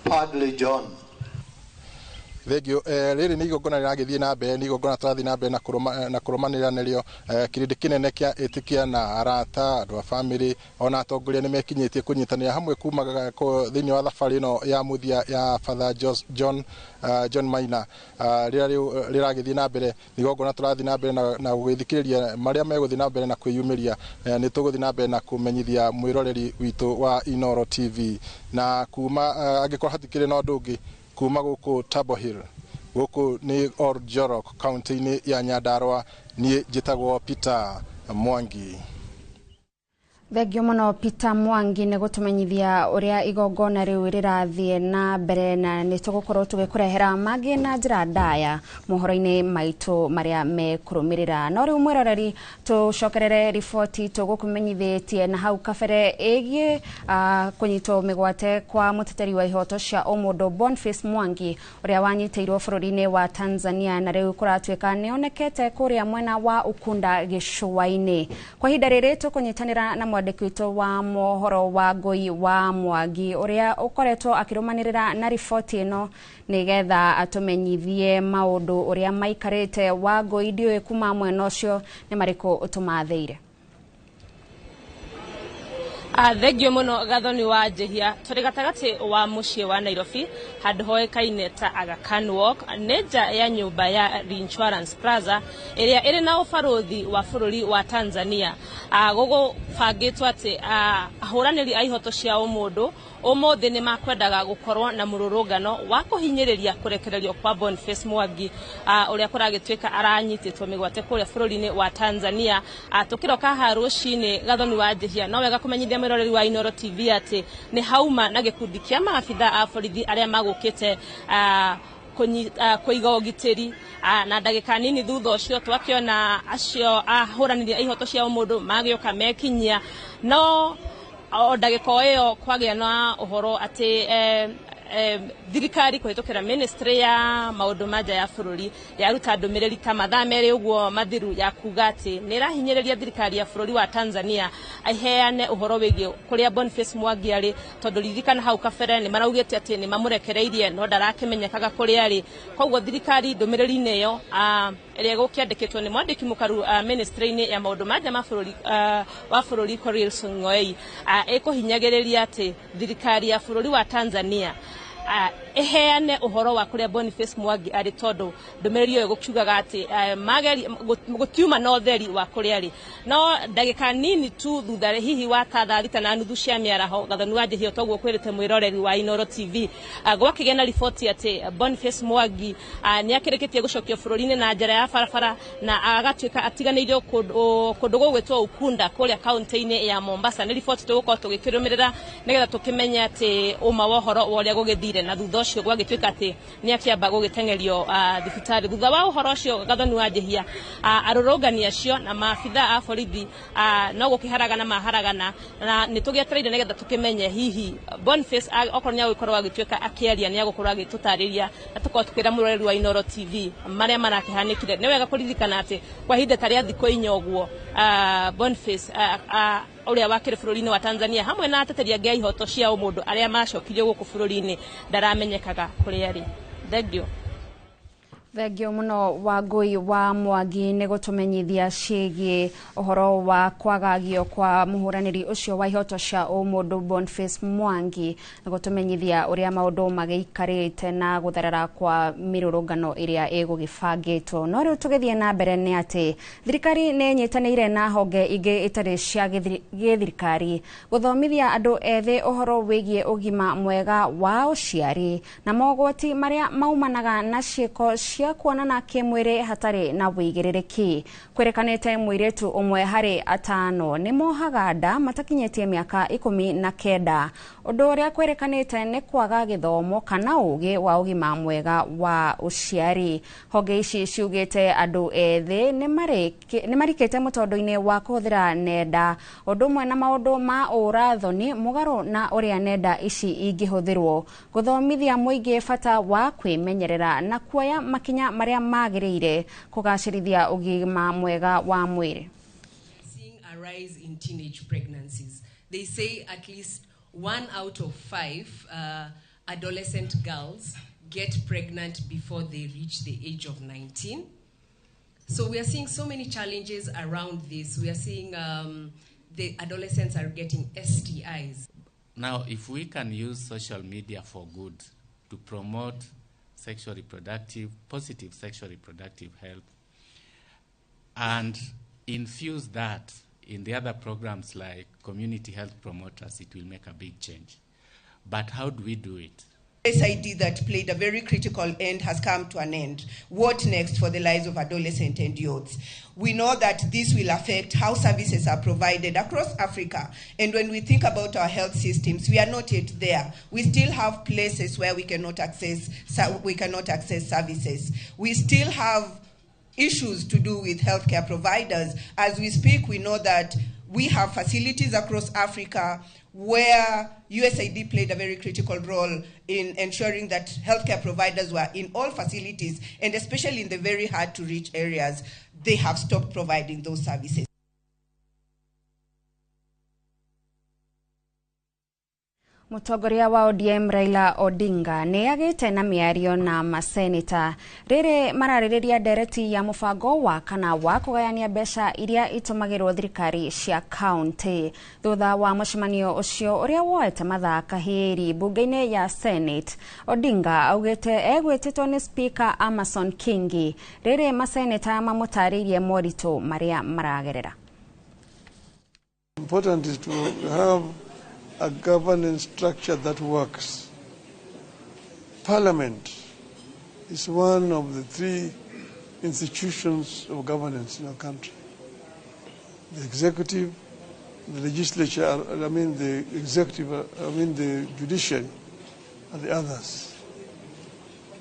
Padre John. Thegio riri ni igogona riragithie na mbere ni igogona turathi na mbere na kuromanira nerio kirindi kinene kia etikia na arata andu a family ona atongoria ni mekinyitie kunyitanira hamwe kuma thiini wa thabari no ya muthia ya Father John Maina riragithie na mbere ni igogona turathi na mbere na gwithikiriria maria meguthi na mbere na kwiyumiria ni tuguthi na mbere na kumenyithia mwiroreri witu wa Inoro TV na kuma angikora hatikire no ndungi kuma guku Tabo Hill guku ni Oljorok county-ini ya Nyandarua ni jitagwo Peter Mwangi. Thengio muno Peter Mwangi ni gutumenyithia uria igogona riu rirathie na mbere na ni tugukorwo tugikurehera magi na njira ndaya mohoro-ini maitu maria mekurumirira no riu mwiroreri tucokerere riboti tugukumenyithĩtie na hau kabere ĩgiĩ kunyitwo mĩgwate kwa mũteteri wa ihoto cia ũmũndũ Boniface Mwangi uria wanyitĩirwo bũrũri-inĩ wa Tanzania na riu kuratuĩka nĩonekete kũrĩa mwena wa Ukunda gĩcũa-inĩ. Kwa ihinda rĩrĩ tukunyitanĩra na mwandiki witu wa mohoro wa Ngui wa Mwangi uria ukoretwo akirumanirira na riboti ino nigetha atumenyithie maundu uria maikarite. wa Ngui ndiwe kuma mwena ucio ni mariko utumatheire. Thengio muno gathoni wa Njihia turi gatagati wa mucii wa Nairobi handu hoekaine ta Aga Khan Walk neja ya nyumba ya Reinsurance Plaza iria iri na ubaruthi wa bururi wa Tanzania gugu bangitwo ati ahuraniri a ihoto cia umundu umuthi ni makwendaga gukorwo na mururungano wa kuhinyiriria kurekererio kwa Boniface Mwangi uria kuragitwika aranyititwo migwate kuria bururi-ini wa Tanzania tukiroka harucini gathoni wa Njihia no wega kumenyithia mwiroreri wa Inoro TV ati ni hauma na gikundi kia maabitha a borithi aria magukite kuiga ugitiri na ndagika nini thutha ucio twakiona acio ahuraniri a ihoto cia umundu magioka mekinyia no o ndagika iyo kwagia na uhoro ati thirikari kuhitukira ministry ya maundu manja ya bururi yaruta ndumiriri ta mathaa meri uguo mathiru ya kuga ati nirahinyiriria thirikari ya bururi wa Tanzania aiheane uhoro wigie kuria Boniface Mwangi ari tondu ririkana hau kabere ni maraugite ati ni mamurekereirie no ndarakĩmenyekaga kuria ari koguo thirikari ndumiriri-ini iyo iria gukiandikitwo ni mwandiki mukaru ministry-ini ya maundu manja ma bururi wa bururi Korir Song'oei ikuhinyagiriria ati thirikari ya bururi wa Tanzania eheane uhoro wa kuria Boniface Mwangi ari tondu ndumiriri yo gukiugaga ati mageri gutiuma no theri wa kuria ari no ndagika nini tu thutha hihi wa tatharita na nuthu cia miaraho gathoni wa Njihia toguo kwirite mwiroreri wa Inoro TV gwakigena riboti ati Boniface Mwangi ni akirikitie gucokio bururi-ini na njira ya barabara na agatuika atiganeirio kundu gugwitwo Ukunda kuria kaunti-ini ya Mombasa ni riboti tugukorwo tugikirumirira nigetha tukimenya ati uma wa uhoro wa uria gugithire na thutha ucio gwagituika ati ni akiamba gugitengerio thibitari thutha wa uhoro ucio gathoni wa Njihia arurungani acio na maabitha a borithi no gukiharagana maharagana na nitugietereire nigetha tukimenye hihi Boniface okorwo ni agukorwo agituika akiaria ni agukorwo agitutariria na tukorwo tukira mwiroreri wa Inoro TV maria marakihanikire ni wega kuririkana ati kwa ihinda taria thikũ inya uguo Boniface uria wakire bururi-ini wa Tanzania hamwe na ateteria ngia ihoto cia umundu aria macokirio guku bururi-ini ndaramenyekaga kuria ari. Thengio. Thengio muno Wangui wa Mwangi ni gutumenyithia ciĩgiĩ uhoro wa kwagagio kwa muhuraniri ucio wa ihoto cia umundu Boniface Mwangi na gutumenyithia uria maundu magiikarite na gutherera kwa mirurungano iria igugibangitwo no riu tugithie na mbere ni ati thirikari ni nyitanire na honge ingi itari cia githirikari guthomithia andu ethi uhoro wigie ugima mwega wa uciari na mogwati maria maumanaga na ciiko cia kuonana kimwiri hatari na wigirĩrĩki kwerekanite mwiretu umwe hari atano ni mohaga nda matakinyetie miaka 19 undu uria kwerekanite ni kwaga githomo kana ugi wa ugima mwega wa uciari honge ici ciugite andu ethi ni marikite mutondo-ini wa kuthira nenda undu mwe na maundu ma urathoni mugaru na uria nenda ici ingihuthirwo guthomithia muingi bata wa kwimenyerera na kuoya makinya maria magirire kugacirithia ugima mwega wa mwiri. Seeing a rise in teenage pregnancies. They say at least 1 out of 5 adolescent girls get pregnant before they reach the age of 19. So we are seeing so many challenges around this. We are seeing the adolescents are getting STIs. Now, if we can use social media for good to promote positive sexual reproductive health, and infuse that in the other programs like community health promoters, it will make a big change. But how do we do it? USAID that played a very critical end has come to an end. What next for the lives of adolescents and youths? We know that this will affect how services are provided across Africa. And when we think about our health systems, we are not yet there. We still have places where we cannot access services. We still have issues to do with healthcare providers. As we speak, we know that we have facilities across Africa where USAID played a very critical role in ensuring that healthcare providers were in all facilities, and especially in the very hard-to-reach areas, they have stopped providing those services. Mutongoria wa ODM Raila Odinga ni agite na miario na maseneta riri maraririria ndereti ya mubango wa kana wa kugayania mbeca iria itumagirwo thirikari cia county thutha wa mucemanio ucio uria woete mathaa kahiri bunge-ini ya Senate. Odinga augite egwititwo ni Speaker Amason Kingi riri maseneta mamutaririe morito maria maragerera. Important is to have a governance structure that works. Parliament is one of the three institutions of governance in our country. The executive, the legislature, the executive, the judiciary, and the others.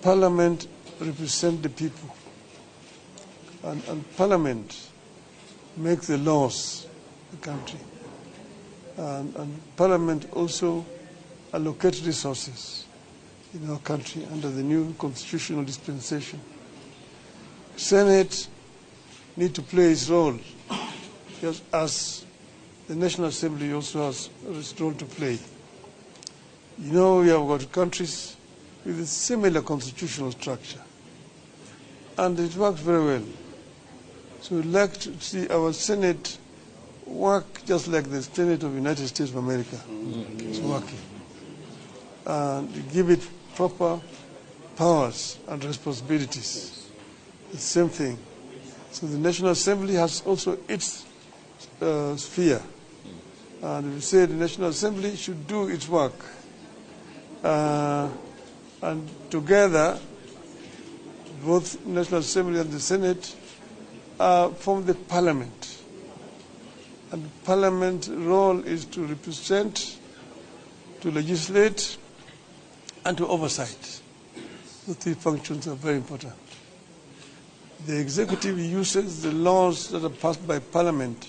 Parliament represents the people, and Parliament makes the laws of the country. And Parliament also allocates resources in our country under the new constitutional dispensation. Senate need to play its role, just as the National Assembly also has its role to play. You know, we have got countries with a similar constitutional structure, and it works very well. So we'd like to see our Senate work just like the Senate of the United States of America is working. And give it proper powers and responsibilities. The same thing. So the National Assembly has also its sphere. And we say the National Assembly should do its work. And together, both National Assembly and the Senate form the Parliament. And Parliament's role is to represent, to legislate, and to oversight. The three functions are very important. The executive uses the laws that are passed by Parliament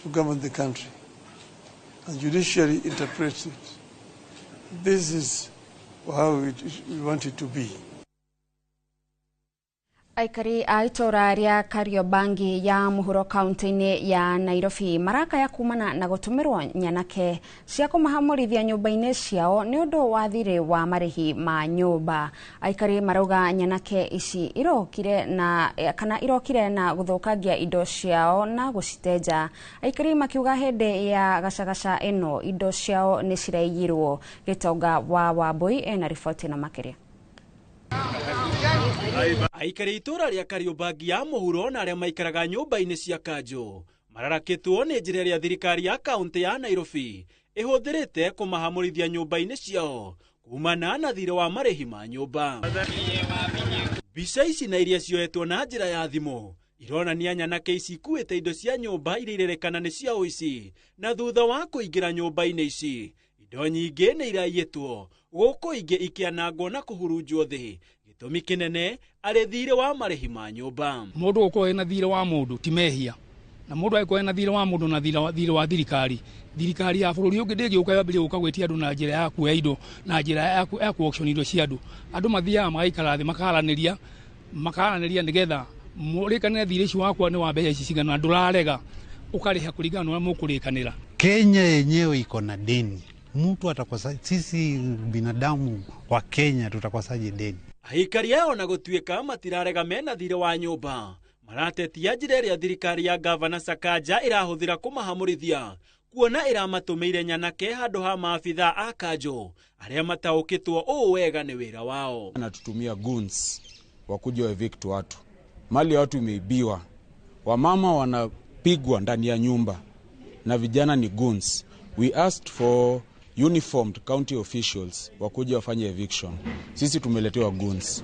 to govern the country, and judiciary interprets it. This is how we want it to be. Aikari a itora ria Kariobangi ya Muhuro kaunti-ini ya Nairobi maraka ya kumana na gutumirwo nyanake cia kumahamurithia nyumba-ini ciao ni undu wa thiri wa marihi ma nyumba. Aikari marauga nyanake ici irokire na guthukangia indo ciao na gucitenja. Aikari makiuga hindi ya gacagaca ino indo ciao ni ciraigirwo. Gitonga wa Wambui ena riboti na makiria. Aikari itura ria Kariobangi ya Muhuro na aria maikaraga nyumba-ini cia kanjo mararakitwo ni njira ria thirikari ya kaunti ya Nairobi ihuthirite kumahamurithia nyumba-ini ciao kumana na thirĩ wa marihi ma nyumba. Mbica ici na iria cioetwo na njira ya thimu ironania nyanake ici ikuĩte indo cia nyumba iria irerĩkana nĩ cia ũici, na thutha wa kũingĩra nyumba-ini ici indo nyingĩ nĩ iraiyĩtwo, gũkũ ingĩ ikĩanangwo na kũhurunjwo thĩ. Gĩtũmi kĩnene arĩ thirĩ wa marĩhi ma nyumba. Mũndũ ũkorwo ena thirĩ wa mũndũ ti mehia, na mũndũ angĩkorwo ena thirĩ wa mũndũ na thirĩ wa thirikari ya bũrũri ũngĩ ndĩngĩũka yambĩrĩrie gũka gwĩtia andũ na njĩra ya kuoya indo na njĩra ya ku-auction indo cia andũ. Andũ mathiaga magaikara thĩ makaranĩria nĩgetha mũrĩkanĩre thirĩ ici wakwa nĩ wa mbeca ici cigana na ndũrarega ũkarĩha kũringana na ũrĩa mũkũrĩkanĩra. Kenya yenyewe iko na deni. Mtu atakosa, sisi binadamu wa Kenya tutakosaje deni? Aikari ao na gũtuĩka matirarega mena thirĩ wa nyumba maratetia njĩra ĩrĩa thirikari ya Gavana Sakaja ĩrahũthĩra kũmahamũrithia, kuona ĩramatũmĩire nyanake handũ ha maabitha a kanjo arĩa mataũkĩtwo ũũ wega nĩ wĩra wao. Anatutumia goons wakuja evict watu, mali ya watu imeibiwa, wamama wanapigwa ndani ya nyumba na vijana ni goons. We asked for uniformed county officials wakuja wafanye eviction. Sisi tumeletewa goons.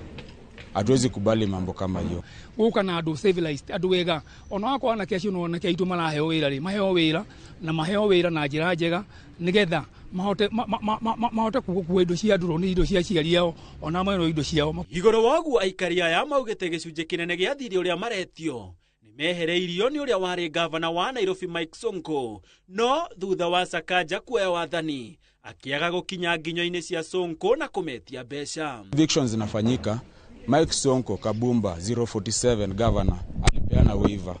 Hatuwezi kubali mambo kama hiyo. Uka na andu civilized, andu wega. Ona wako ana kesi no na keitu maraheo wira ri, maheo wira na njira njega nigetha mahote kuwa indo cia nduro ni indo cia ciari yao, ona mayo indo ciao. Igoro wagu aikari aya maugite gicunje kinene gia thiri uria maretio mehereirio ni uria wari gavana wa Nairobi Mike Sonko, no thutha wa Sakaja kuoya wathani akiaga gukinya nginyo-ini cia Sonko na kumetia mbeca. Evictions zinafanyika. Mike Sonko Kabumba 047 governor alipeana waiver.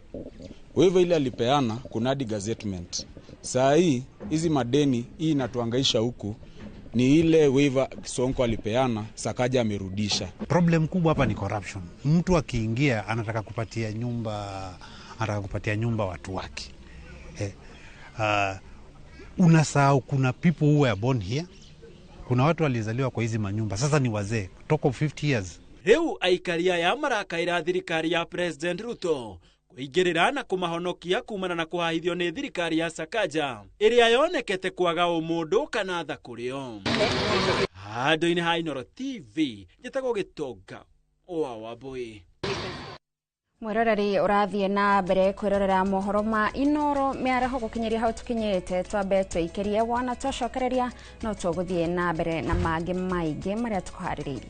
Waiver ile alipeana kunadi gazettement. Saa hii hizi madeni hii inatuangaisha huku ni ile waiver Sonko alipeana, Sakaja amerudisha. Problem kubwa hapa ni corruption. Mtu akiingia anataka kupatia nyumba watu wake. Unasahau kuna people who were born here. Kuna watu walizaliwa kwa hizi manyumba. Sasa ni wazee, talk of 50 years. Riu aikaria ya marakaira thirikari ya President Ruto kuingirira na kumahonokia kumana na kuhahithio ni thirikari ya Sakaja iria yonekete kwaga umundu kana tha kurio. Handu-ini ha Inoro TV njitagwo Gitonga wa Wambui. Mweroreri urathie na mbere kwirorera mohoro ma Inoro miaraho gukinyiria hau tukinyite twambe twikerie wana twacokereria no tuguthie na mbere na mangi maingi maria tukuhariririe.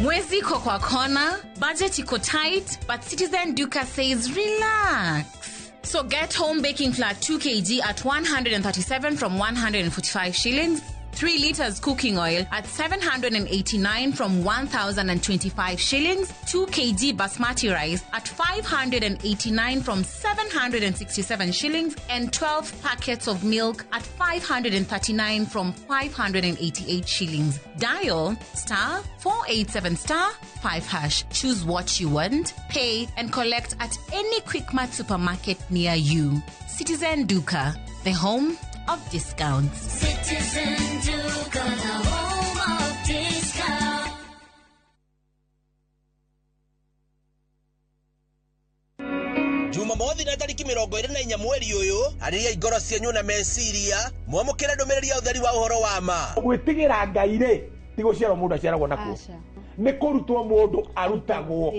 Mwezi iko kwa kona, budget iko tight, but Citizen Duka says relax. So get home baking flour 2 kg at 137 from 145 shillings. 3 liters cooking oil at 789 from 1,025 shillings, 2 kg basmati rice at 589 from 767 shillings, and 12 packets of milk at 539 from 588 shillings. Dial *487*5#. Choose what you want, pay, and collect at any Quickmart supermarket near you. Citizen Duka, the home of discounts. Citizen Duka, the home of discounts. Jumamothi na tariki 24 mweri uyu ariria igoro cianyu na meciria mwamukira ndumiriri ya utheri wa uhoro wa ma gwitigira Ngai ri ti guciarwo mundu aciaragwo nakuo ni kurutwo mundu arutagwo.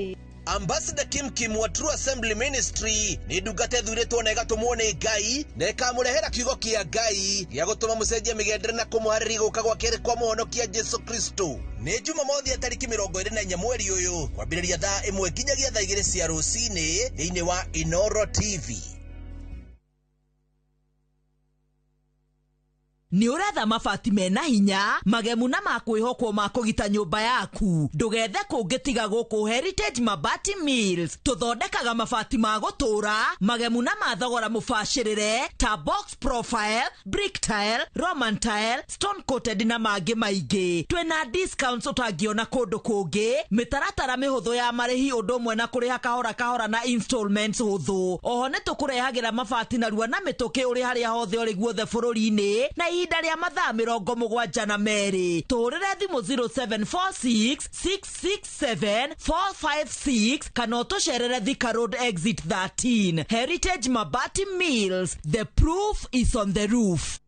Ambassador Kim wa True Assembly Ministry ni ndungate thuritwo na igatumwo ni Ngai na ikamurehera kiugo kia Ngai gya gutuma mucenjia migendere na kumuharĩria guka gwa keri kwa muhonokia Jesu Kristo. Ni Jumamothi tariki 24 mweri uyu kwambĩrĩria thaa 1 nginyagia thaa 2 cia rũcinĩ thĩinĩ wa Inoro TV. Ni uratha mabati mena hinya magemu na makwihokwo makugita nyumba yaku ndugethe kungitiga guku Heritage Mabati Mills tuthondekaga mabati ma gutura magemu na mathogora mubashirire ta box profile, brick tile, roman tile, stone coated na mangi maingi. Twina discounts utangiona kundu kungi, mitaratara mihuthu ya marihi undu umwe na kuriha kahora na installments huthu. Oho ni tukurehagira mabati na rua na mituki uri haria hothe uri guothe bururi-ini na ihinda ria mathaa 72 tuhurire thimu 0746 667 456 kana utucerere Thika Road exit 13. Heritage Mabati Mills, the proof is on the roof.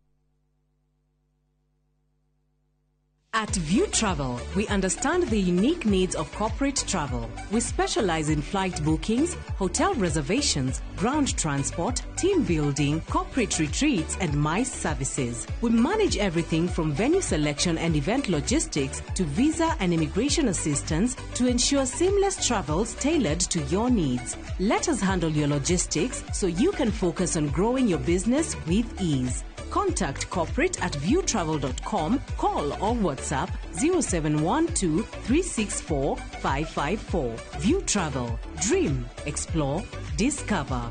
At View Travel, we understand the unique needs of corporate travel. We specialize in flight bookings, hotel reservations, ground transport, team building, corporate retreats, and MICE services. We manage everything from venue selection and event logistics to visa and immigration assistance to ensure seamless travels tailored to your needs. Let us handle your logistics so you can focus on growing your business with ease. Contact corporate at viewtravel.com, call or WhatsApp 0712 364 554. View Travel. Dream, explore, discover.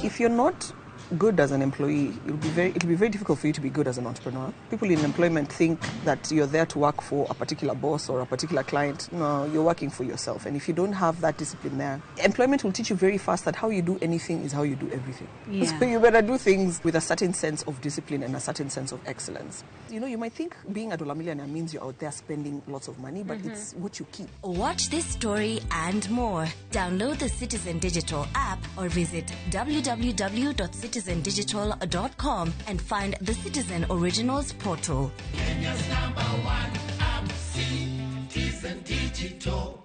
If you're not good as an employee, it'll be very difficult for you to be good as an entrepreneur. People in employment think that you're there to work for a particular boss or a particular client. No, you're working for yourself. And if you don't have that discipline there, employment will teach you very fast that how you do anything is how you do everything. Yeah. So you better do things with a certain sense of discipline and a certain sense of excellence. You know, you might think being a dollar millionaire means you're out there spending lots of money, but it's what you keep. Watch this story and more. Download the Citizen Digital app or visit www.citizendigital.com and find the Citizen Originals portal. Kenya's #1 app, Citizen Digital.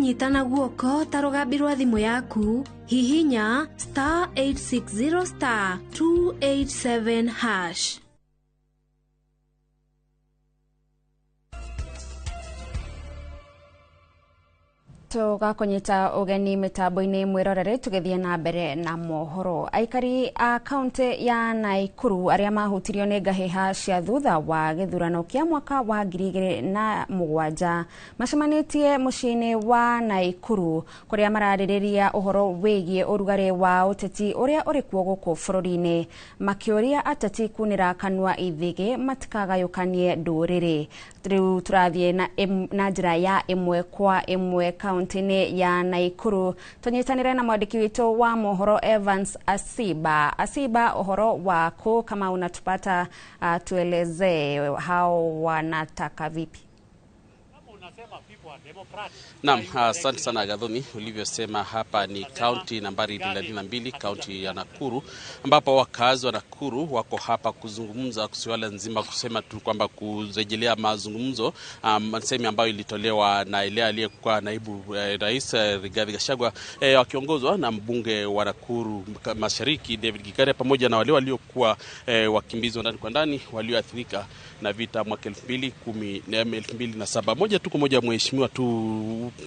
kunyitana guoko ta rugambi rwa thimu yaku hihinya *860*287#. Tugakonyita ugeni mitambo-ini mwirorere tugithie na mbere na mohoro. Aikari a kaunti ya Naikuru aria mahutirio ni ngahiha cia thutha wa githurano kia mwaka wa 2007 macemanitie muciini wa Naikuru kuria maraririria uhoro wigie urugari wa uteti uria uri kuo guku bururi-ini makiuria ateti kunira kanua ithigi matikagayukanie nduriri. Riu turathie na njira ya imwe kwa imwe kaunti-ini ya Naikuru tunyitanire na mwandiki witu wa mohoro Evans Asiba uhoro wako kama unatupata, tueleze hao wanataka vipi? Naam, asante sana Gathoni. Ulivyosema, hapa ni kaunti nambari 32, kaunti ya Nakuru, ambapo wakazi wa Nakuru wako hapa kuzungumza kusuala nzima, kusema tu kwamba kurejelea mazungumzo sehemu ambayo ilitolewa na ile aliyekuwa naibu rais Rigathi Gachagua wakiongozwa na mbunge wa Nakuru Mashariki David Gikaria, pamoja na wale waliokuwa wakimbizi ndani kwa ndani walioathirika na vita mwaka 2007. Moja tu kwa moja, mheshimiwa,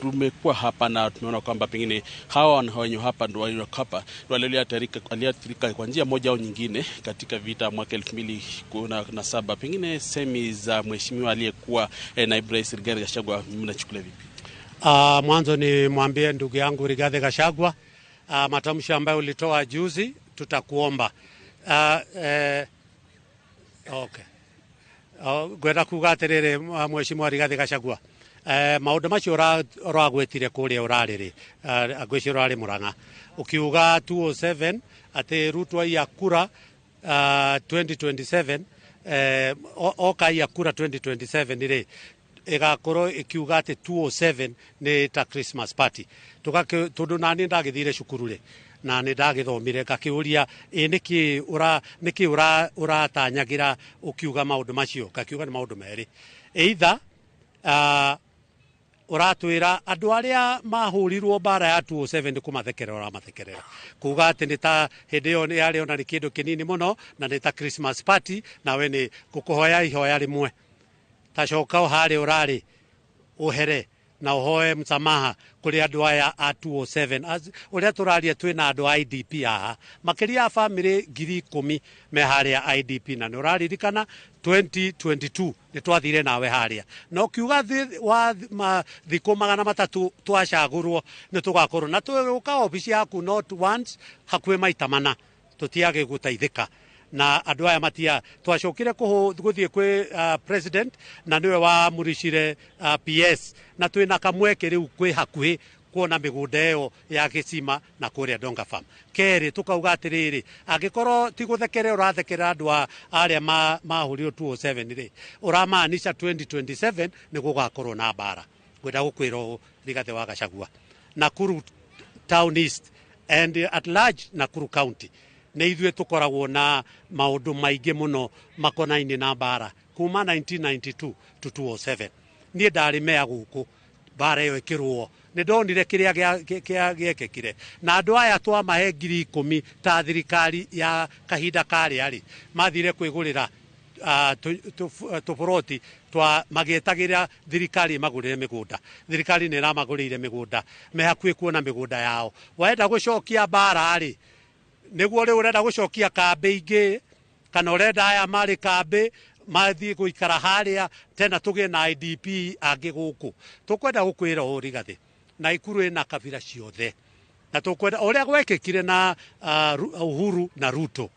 tumekuwa hapa na tumeona kwamba pengine hawa wenye hapa ndio waliathirika kwa njia moja au nyingine katika vita mwaka 2007. Pengine semi za mheshimiwa aliyekuwa naibu rais Rigathi Gachagua mnachukulia vipi? Mwanzo ni mwambie ndugu yangu Rigathi Gachagua, matamshi ambayo ulitoa juzi tutakuomba. Okay. Gwenda kuga atiriri mheshimiwa Rigathi Gachagua, maundu macio uragwetire kuria urariri agwici urari Murang'a ukiuga 207 ati Ruto yakura 2027 oka yakura 2027 ri igakorwo ikiuga ati 207 ni ta Christmas party tundu nani ndagithire cukuru ri na nä ndagithomire ngakiuria niki uratanyagira ukiuga maundu macio. Ngakiuga ni maundu meri, either uratwira andu aria mahurirwo bara ya 207 kumathekerera uramathekerera kuga ati ni ta hindi yo ni ari ona ni kindu kinini muno na ni ta Christmas party na we ni gukuhoya ihoya rimwe tacoka uhari urari uhere na uhoe msamaha kuri andu aya a 207 uria turaria twina andu IDP aha makiria family 10,000 me haria IDP na nuraririkana 2022 ni twathire nawe haria no kiuga wa thiko 300 twacagurwo ni tugakorwo na tuguka ofisi yaku not once hakwe maita mana tutiage gutaithika na andu aya matia twacokire guthie kwi president na niwe wa muricire PS na twina kamweke riu kwi hakuhi kuona migunda iyo ya Gicima na kuria Donga Farm keri tukauga atiriri angikorwo ti guthekere urathekera andu aria mahurio 207 ri uramaanisha 2027 ni gugakorwo na bara. Gwenda gukwira Rigathi wa Gachagua, Nakuru Town East and at large Nakuru County ne ithuĩ tukoragwo na maundu maingi muno makonaini na bara kuma 1992 to 2007 nie ndari mea guku bara iyo ikirwo ni ndonire kiria giekekire na andu aya twamahe 10,000 ta thirikari ya kahinda kari ari mathire kwigurira tuburoti twa magietagira thirikari magurire migunda. Thirikari ni ramagurire migunda me hakuhi kuona migunda yao waenda gucokia bara ari niguo riu urenda gucokia kambi ingi kana urenda aya mari kambi mathie guikara haria tena tugie na IDP angi guku. Tukwenda gukwira Rigathi Naikuru ina kabira ciothe na tukwenda uria gwekekire na Uhuru na Ruto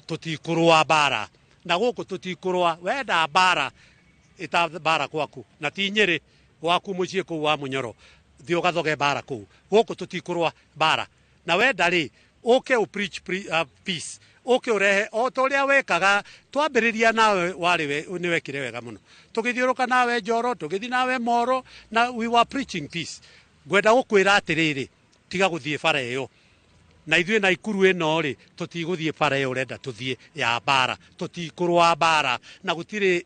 tutikurwa bara na guku tutikurwa wenda bara ita bara kwaku na ti Nyeri waku mucie ku wa Munyoro thio gathoge bara ku guku tutikurwa bara na wenda ri uke preach peace uke urehe o toria wekaga twambiriria nawe wari ni wekire wega muno tugithiuruka nawe Njoro tugithi nawe Moro na we were preaching peace. Gwenda gukwira atiriri tiga guthie bara iyo na ithuĩ Naikuru ĩno rĩ tũtigũthiĩ bara ĩyo ũrenda tũthiĩ ya bara, tũtikũrũa bara, na gũtirĩ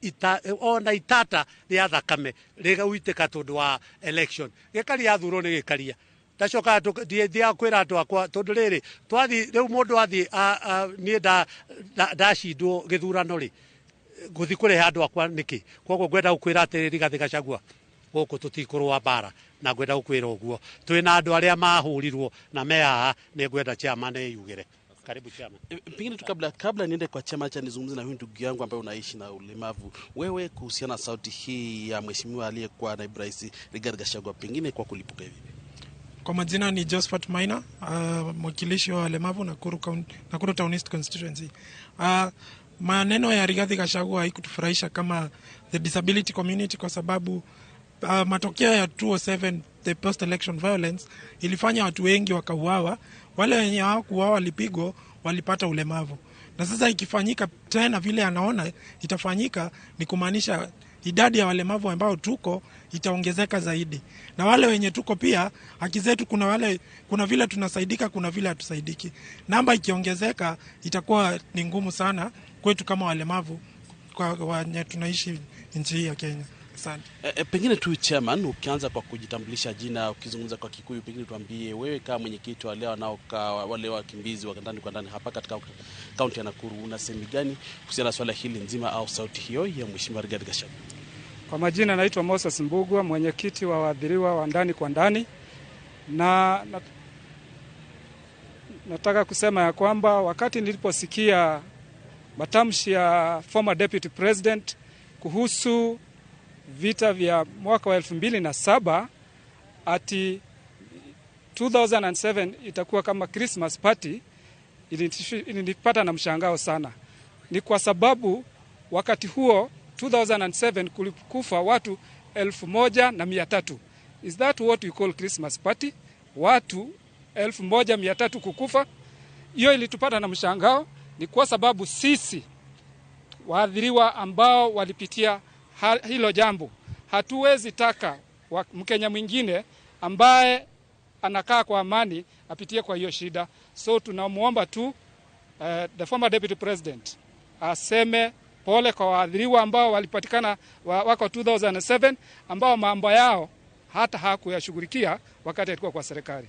ona itata rĩa thakame rĩgũitĩka tondũ wa election. Gĩkaria athurwo nĩ gĩkaria. Ndacoka ndia kwĩra andũ akwa tondũ rĩrĩ twathi rĩu mũndũ athiĩ niĩ ndacindwo gĩthurano rĩ gũthi kũrehe andũ akwa nĩkĩ. Koguo ngwenda gũkwĩra atĩrĩrĩ Rigathĩ Gachagua gũkũ tũtikũrũa bara, na ngwenda gũkwĩra ũguo twĩna andũ arĩa mahũrirwo na me haha, nĩ ngwenda chairman yugire. Karibu chairman. Pengine tu kabla niende kwa chama cha nizungumze na huyu ndugu yangu ambaye unaishi na ulemavu, wewe kuhusiana na sauti hii ya mheshimiwa aliyekuwa naibu rais Rigathĩ Gachagua, pengine kwa kulipuka hivi? Kwa majina ni Josephat Maina, mwakilishi wa walemavu Nakuru Town East Constituency. Maneno ya Rigathĩ Gachagua haikutufurahisha kama the disability community kwa sababu matokeo ya 2007 the post election violence ilifanya watu wengi wakauawa. Wale wenye hawakuuawa walipigwa, walipata ulemavu. Na sasa ikifanyika tena vile anaona itafanyika, ni kumaanisha idadi ya walemavu ambao tuko itaongezeka zaidi. Na wale wenye tuko pia haki zetu, kuna vile tunasaidika, kuna vile hatusaidiki. Namba ikiongezeka itakuwa ni ngumu sana kwetu kama walemavu kwa wenye tunaishi nchi hii ya Kenya. Asante. Pengine tu chairman, ukianza kwa kujitambulisha jina, ukizungumza kwa Kikuyu, pengine tuambie wewe kama mwenyekiti wale wakimbizi wa ndani kwa ndani hapa katika kaunti ya Nakuru, unasema gani kuhusiana na swala hili nzima au sauti hiyo ya mheshimiwa Rigathĩ Gachagua? Kwa majina naitwa Moses Mbugua, mwenyekiti wa waadhiriwa wa ndani kwa ndani, na nataka kusema ya kwamba wakati niliposikia matamshi ya former deputy president kuhusu vita vya mwaka wa 2007 ati 2007 itakuwa kama Christmas party, ilinipata na mshangao sana. Ni kwa sababu wakati huo 2007 kulikufa watu 1,300. Is that what you call Christmas party? Watu 1,300 kukufa? Hiyo ilitupata na mshangao. Ni kwa sababu sisi waadhiriwa ambao walipitia hilo jambo, hatuwezi taka Mkenya mwingine ambaye anakaa kwa amani apitie kwa hiyo shida. So tunamuomba tu the former deputy president aseme pole kwa waadhiriwa ambao walipatikana wako 2007 ambao mambo yao hata hakuyashughulikia wakati alikuwa kwa serikali.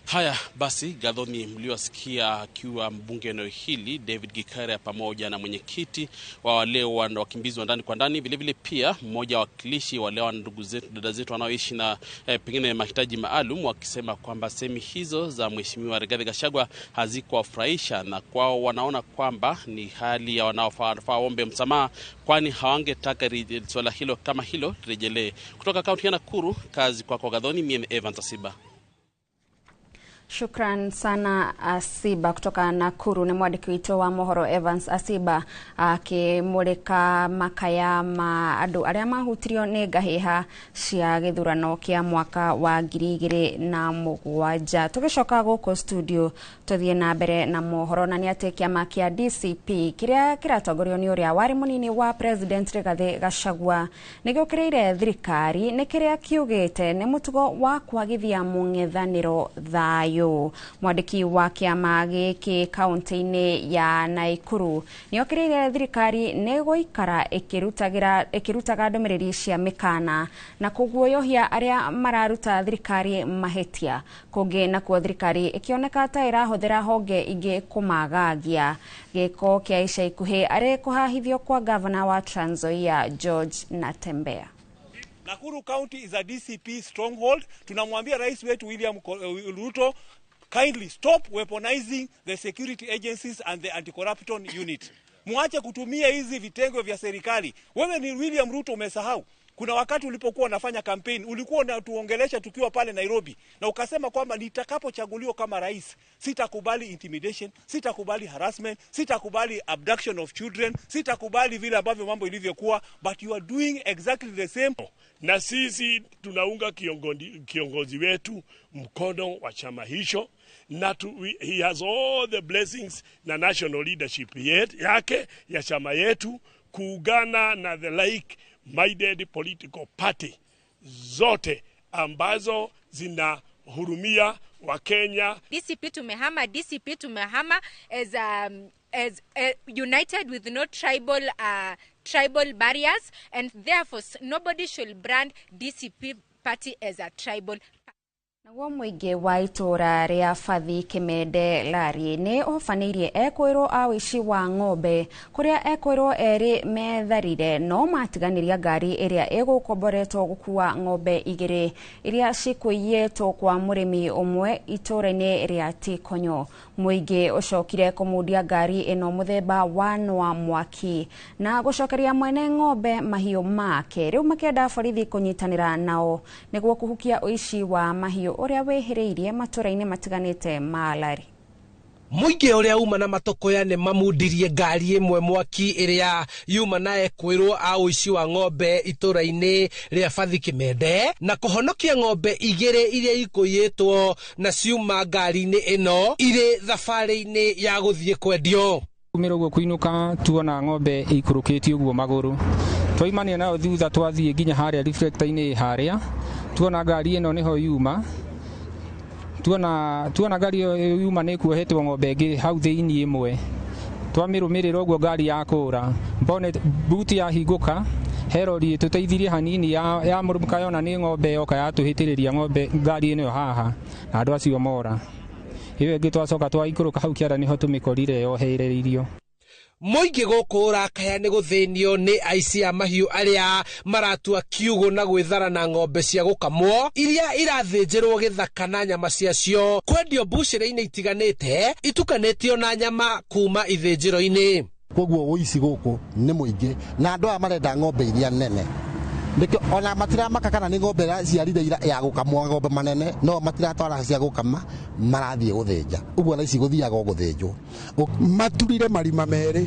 Haya basi, Gathoni mliowasikia akiwa mbunge eneo hili David Gikaria pamoja na mwenyekiti wa wale wakimbizi wa ndani kwa ndani, vile vile pia mmoja wa wakilishi wale wa ndugu zetu dada zetu wanaoishi na pengine mahitaji maalum, wakisema kwamba semi hizo za mheshimiwa Rigathĩ Gachagua hazikuwafurahisha, na kwao wanaona kwamba ni hali ya wanaofaa waombe msamaha, kwani hawangetaka swala hilo kama hilo rejelee. Kutoka kaunti ya Nakuru, kazi kwako Gathoni, mimi Evans Asiba. Shukran sana Asiba kutoka Nakuru. Ni mwandiki witũ wa mohoro Evans Asiba akĩmũrĩka makaya ma andũ arĩa mahutirio nĩ ngahĩha cia gĩthurano kĩa mwaka wa 2007. Tũgĩcoka gũkũ studio tũthiĩ na mbere na mohoro, na nĩ atĩ kĩama kĩa DCP kĩrĩa kĩratongorio nĩ ũrĩa warĩ mũnini wa President Rigathĩ Gachagua nĩ gĩũkĩrĩire thirikari nĩ kĩrĩa kiugĩte nĩ mũtugo wa kwagithia mũng'ethanĩro thayo. Mwandiki wa kĩama gĩkĩ kaunti-inĩ ya Naikuru nĩokĩrĩire thirikari nĩ gũikara ĩkĩrutaga ndũmĩrĩri cia mĩkana na kũguoyohia arĩa mararuta thirikari mahĩtia, kũngĩ nakuo thirikari ĩkĩoneka ta ĩrahũthĩra honge ingĩ kũmagagia. Gĩko kĩa ica ikuhĩ arĩ kũhahithio kwa gavana wa Trans Nzoia George Natembeya. Nakuru County is a DCP stronghold. Tunamwambia rais wetu William Ruto, kindly stop weaponizing the security agencies and the anti-corruption unit. Muache kutumia hizi vitengo vya serikali. Wewe ni William Ruto, umesahau. Kuna wakati ulipokuwa unafanya campaign, ulikuwa unatuongelesha tukiwa pale Nairobi, na ukasema kwamba nitakapochaguliwa kama rais, sitakubali intimidation, sitakubali harassment, sitakubali abduction of children, sitakubali vile ambavyo mambo ilivyokuwa, but you are doing exactly the same. Na sisi tunaunga kiongozi wetu mkono wa chama hicho, na he has all the blessings na national leadership yake ya chama yetu kuungana na the like-minded political party zote ambazo zinahurumia wa Kenya. DCP tumehama as united with no tribal barriers, and therefore nobody should brand DCP party as a tribal. Naguo muingi wa itura ria Fathi Kimende Lari ni ofanirie ekwiro a wici wa ng'ombe kuria ekwiro eri metharire no matiganiria ngari iria igukomboretwo gukua ng'ombe igiri iria cikuiyetwo kwa murimi umwe itura-ini ria Tikonyo. Muingi ucokire kumudia ngari ino muthemba wa Nwa Mwaki na gucokeria mwene ng'ombe mahiu make. Riu makenda borithi kunyitanira nao niguo kuhukia uici wa mahiu uria wehereirie matura-ini matiganite ma Lari. Muingi uria uma na matokoya ne mamundirie ngari imwe Mwaki iria yuma na ekwirwo a uici wa ng'ombe itura-ini ria Fathi Kimende na kuhonokia ng'ombe igiri iria ikuyitwo na ciuma ngari-ini ino iri thabari-ini ya guthie kwendio. Kumira guo kuinuka tuona ng'ombe ikurukitio guo maguru twaimania nayo thutha twathie nginya haria reflector-ini haria tuona ngari ino niho yuma tuona ngari yuma ni kuohetwo ng'ombe ingi hau thiini imwe twamirumirira uguo ngari yakura mbone buti ya hinguka herori tuteithirie hanini ya murumuka yona ni ng'ombe yoka yatuhitiriria ng'ombe ngari ino haha na andu acio mora iwe ngi twacoka twaikuruka hau kiara niho tumikorire yoheireirio. Muingi guku urakaya ni guthinio ni aici a mahiu aria maratua kiugo na gwithara na ng'ombe cia gukamwo iria irathinjirwo githaka na nyama ciacio kwendio mbucĩrĩ-inĩ itiganite itukanitio na nyama kuma ithinjĩro-inĩ. Koguo uici guku ni muingi na andu aya marenda ng'ombe iria nene ndike ona matira makakana ni ng'ombe ciarire ya gukamwo ng'ombe manene no matira twara cia gukama marathie guthinja uguo na ici guthiaga guthinjwo maturire marima mere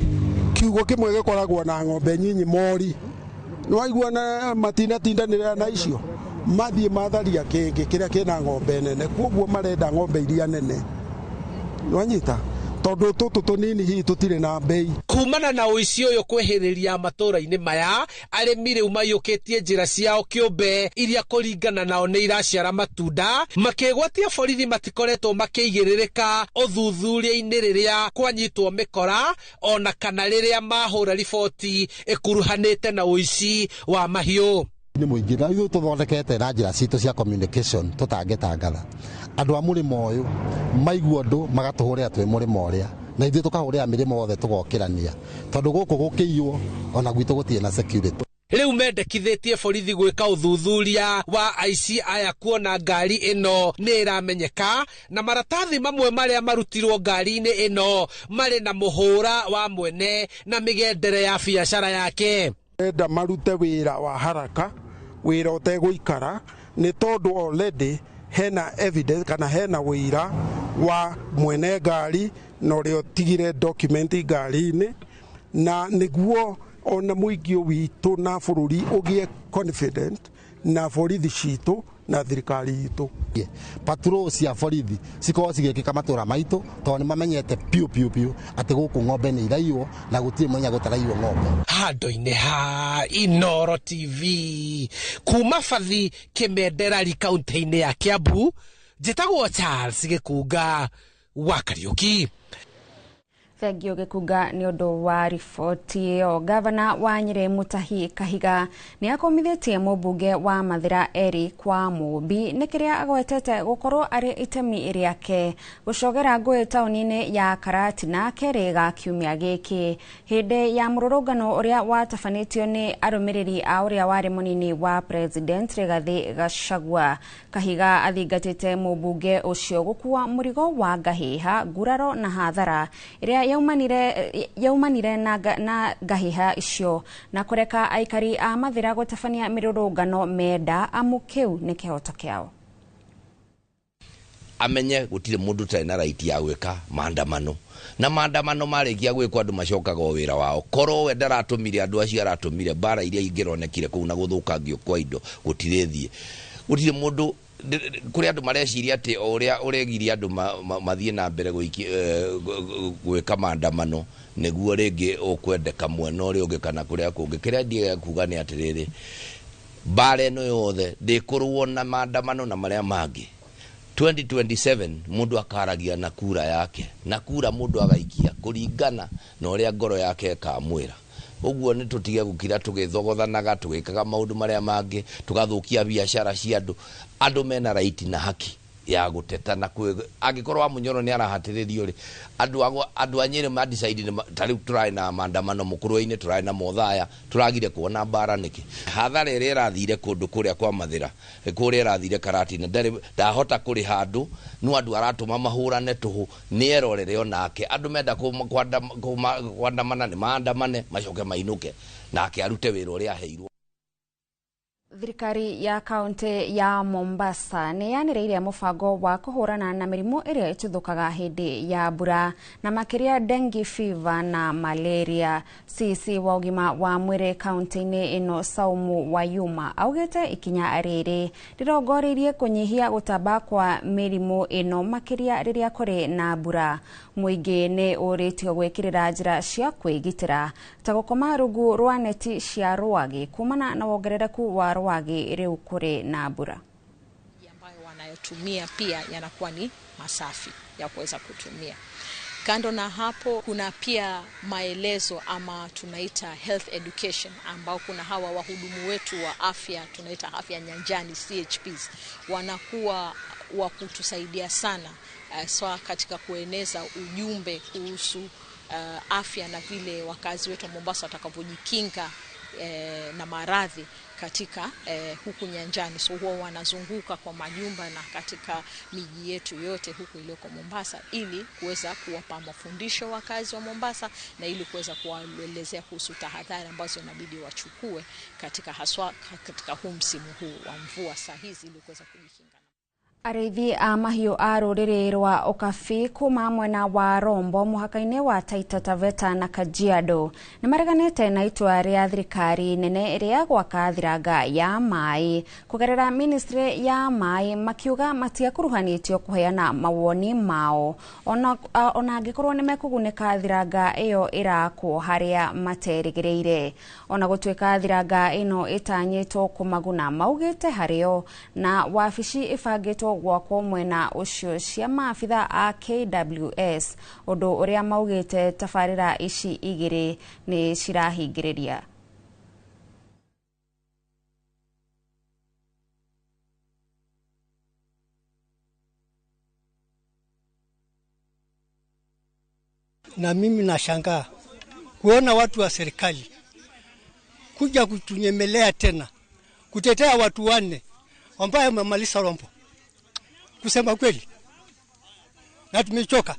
kiugo kimwe gikoragwo na ng'ombe nyinyi mori nwaigua na matina tindanira na icio mathie matharia kingi kiria kina ng'ombe nene koguo marenda ng'ombe iria nene nwanyita tondu tutu tunini hi tutire na bei. Kumana na uici uyu kwehiriria matura-ini maya arimi riu mayukitie njira ciao kiumbe iria kuringana nao ni iraciara matunda makigwatia borithi matikoretwo makiigiririka uthuthuria-ini riria kwanyitwo mikora ona kana riria mahura riboti ikuruhanite na uici wa mahiu. Ni muingi na ithu tuthondekete na njira citu cia communication tutangitangatha andu a murimo uyu maigua andu magatuhurira twi murimo uria na ithu tukahurira mirimo othe tugokirania tondu guku gukiiywo ona gwitu gutie na security. Riu mendekithitie borithi gwika uthuthuria wa aici aya kuona ngari ino ni iramenyeka na maratathi mamwe maria marutirwo ngari-ini ino mari na muhura wa mwene na migendere ya biacara yake. Enda marute wira wa haraka wira uteguikara ni tondu already hena evidence kana hena wira wa mwene ngari no rio tigire document ngari-ini na niguo ona muingio witu na bururi ugie confident na borithi citu na thirikari itu. Patrol cia borithi cikorwo cigikika matura maitu tondu ni mamenyete piu ati guku ng'ombe ni iraiywo na gutire mwenya gutaraiywo ng'ombe. Handu-ini ha Inoro TV kuma Fathi Kimende Lari kaunti-ini ya Kiambu njitagwo Charles Gikunga wa Kariuki. Thengio Gikunga ni undu wa riboti yo. Gavana wa Nyeri Mutahi Kahiga ni akomithitie mubunge wa Mathira Eric Wamũmbi ni kiria agwetete gukorwo ari itemi riake gucogera ngui tauni-ini ya Karatina keriga kiumia giki hindi ya mururungano uria watabanitio ni arumiriri a uria wari munini wa president Rigathi Gachagua. Kahiga athingatite mubunge ucio gukua murigo wa ngahiha nguraro na hathara iria yaumanire na ngahiha icio na kureka aikari a Mathira gutabania mirurungano menda amukiu ni kihoto kiao. Amenye gutire mundu tari na right ya gwika maandamano na maandamano marikia gwikwa andu macokaga wira wao korwo we ndaratumire andu acio aratumire bara iria ingironekire kuu na guthukangio kwa indo gutirethie gutire mundu kuri andu mareciria ati uria uregiria andu mathie na mbere gwika maandamano niguo ringi ukwendeka mwena uria ungi kana kuria kungi kiria ndiye kuga ni atiriri bara ino yothe ndikurwo na maandamano na maria mangi 2027 mundu akaragia na kura yake, na kura mundu agaikia kuringana na uria ngoro yake kamwira. Uguo ni tutige gukira tugithogothanaga tugikaga maundu maria mangi tugathukia biashara cia andu mena right na haki ya guteta na angikorwo wa Munyoro ni arahatiririo ri andu anyire ma decide tari turai na maandamano mukuruini turai na mothaya turagire kuona bara niki hathara iri irathire kundu kuria kwa mathira kuria irathire Karati na ndahota kuri handu nu andu aratuma mahurane tuhu ni erorere onake andu menda kwandamana ni maandamane macoke mainuke nake arute wira uria aheirwo. Thirikari ya kaunti ya Mombasa ni yaniriire mubango wa kuhurana na mirimu iria ituthukaga hindi ya mbura na makiria dengue fever na malaria. Sisi wa ugima wa mwiri kaunti-ini ino Saumu Wayuma augite ikinya riri rirongoririe kunyihia gutamba kwa mirimu ino makiria riria kuri na mbura. Muingi ni uritio gwikirira njira cia kwigitira ta gukoma rungu rwa neti cia rwagi kumana na wongerereku wa rwagi riu kuri na mbura ambayo wanayotumia pia yanakuwa ni masafi ya kuweza kutumia. Kando na hapo kuna pia maelezo ama tunaita health education ambao kuna hawa wahudumu wetu wa afya tunaita afya nyanjani CHPs wanakuwa wa kutusaidia sana sawa katika kueneza ujumbe kuhusu afya na vile wakazi wetu wa Mombasa watakavyojikinga na maradhi katika huku nyanjani. So huwa wanazunguka kwa majumba na katika miji yetu yote huku iliyoko Mombasa ili kuweza kuwapa mafundisho wakazi wa Mombasa na ili kuweza kuwaelezea kuhusu tahadhari ambazo inabidi wachukue katika haswa katika huu msimu huu wa mvua saa hizi ili kuweza kujikinga. Arithi a mahiu a ruriri rwa Okafi kuma mwena wa Rombo muhaka-ini wa Taita Taveta na Kajiado ni mareganite na itua ria thirikari nene ria gwaka thiranga ya mai kugerera ministry ya mai makiuga matiakuruhanitio kuheana mawoni mao ona angikorwo ni mekuguneka thiranga iyo irakwo haria materigireire ona gutwika thiranga ino itanyitwo kumaguna maugite hario na wabici ifangitwo gwakwo mwena ucio cia maabitha a KWS undu uria maugite tabarira ici igiri ni cirahingiriria. Na mimi nashangaa kuona watu wa serikali kuja kutunyemelea tena kutetea watu wanne ambao wamemaliza Rombo. Kusema kweli na tumechoka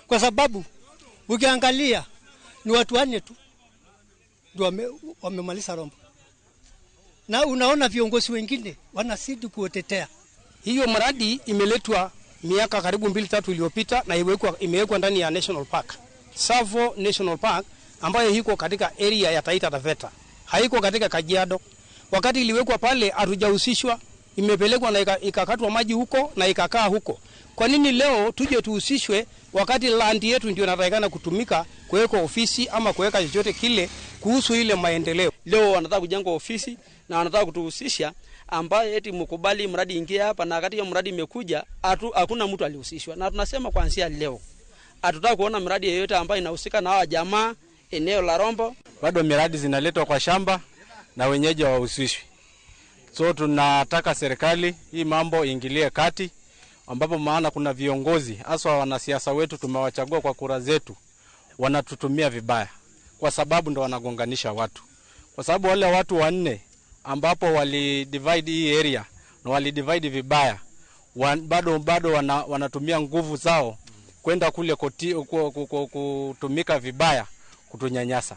kwa sababu ukiangalia ni watu wanne tu ndio wamemaliza Rombo na unaona viongozi wengine wanasidi kuotetea. Hiyo mradi imeletwa miaka karibu 2-3 iliyopita na imewekwa ndani ya National Park, Tsavo National Park ambayo iko katika area ya Taita Taveta, haiko katika Kajiado. Wakati iliwekwa pale hatujahusishwa, imepelekwa na ikakatwa maji huko na ikakaa huko. Kwa nini leo tuje tuhusishwe wakati land yetu ndio inatakikana kutumika kuweka ofisi ama kuweka chochote kile kuhusu ile maendeleo? Leo wanataka kujenga ofisi na wanataka kutuhusisha ambaye eti mkubali mradi ingia hapa, na wakati hiyo mradi imekuja hakuna mtu alihusishwa. Na tunasema kuanzia leo hatutaka kuona mradi yeyote ambaye inahusika na hawa jamaa eneo la Rombo. Bado miradi zinaletwa kwa shamba na wenyeji hawahusishwi. So tunataka serikali hii mambo ingilie kati, ambapo maana kuna viongozi hasa wanasiasa wetu tumewachagua kwa kura zetu wanatutumia vibaya, kwa sababu ndo wanagonganisha watu. Kwa sababu wale watu wanne ambapo walidivide hii area na walidivide vibaya, bado wanatumia nguvu zao kwenda kule kutumika vibaya kutunyanyasa.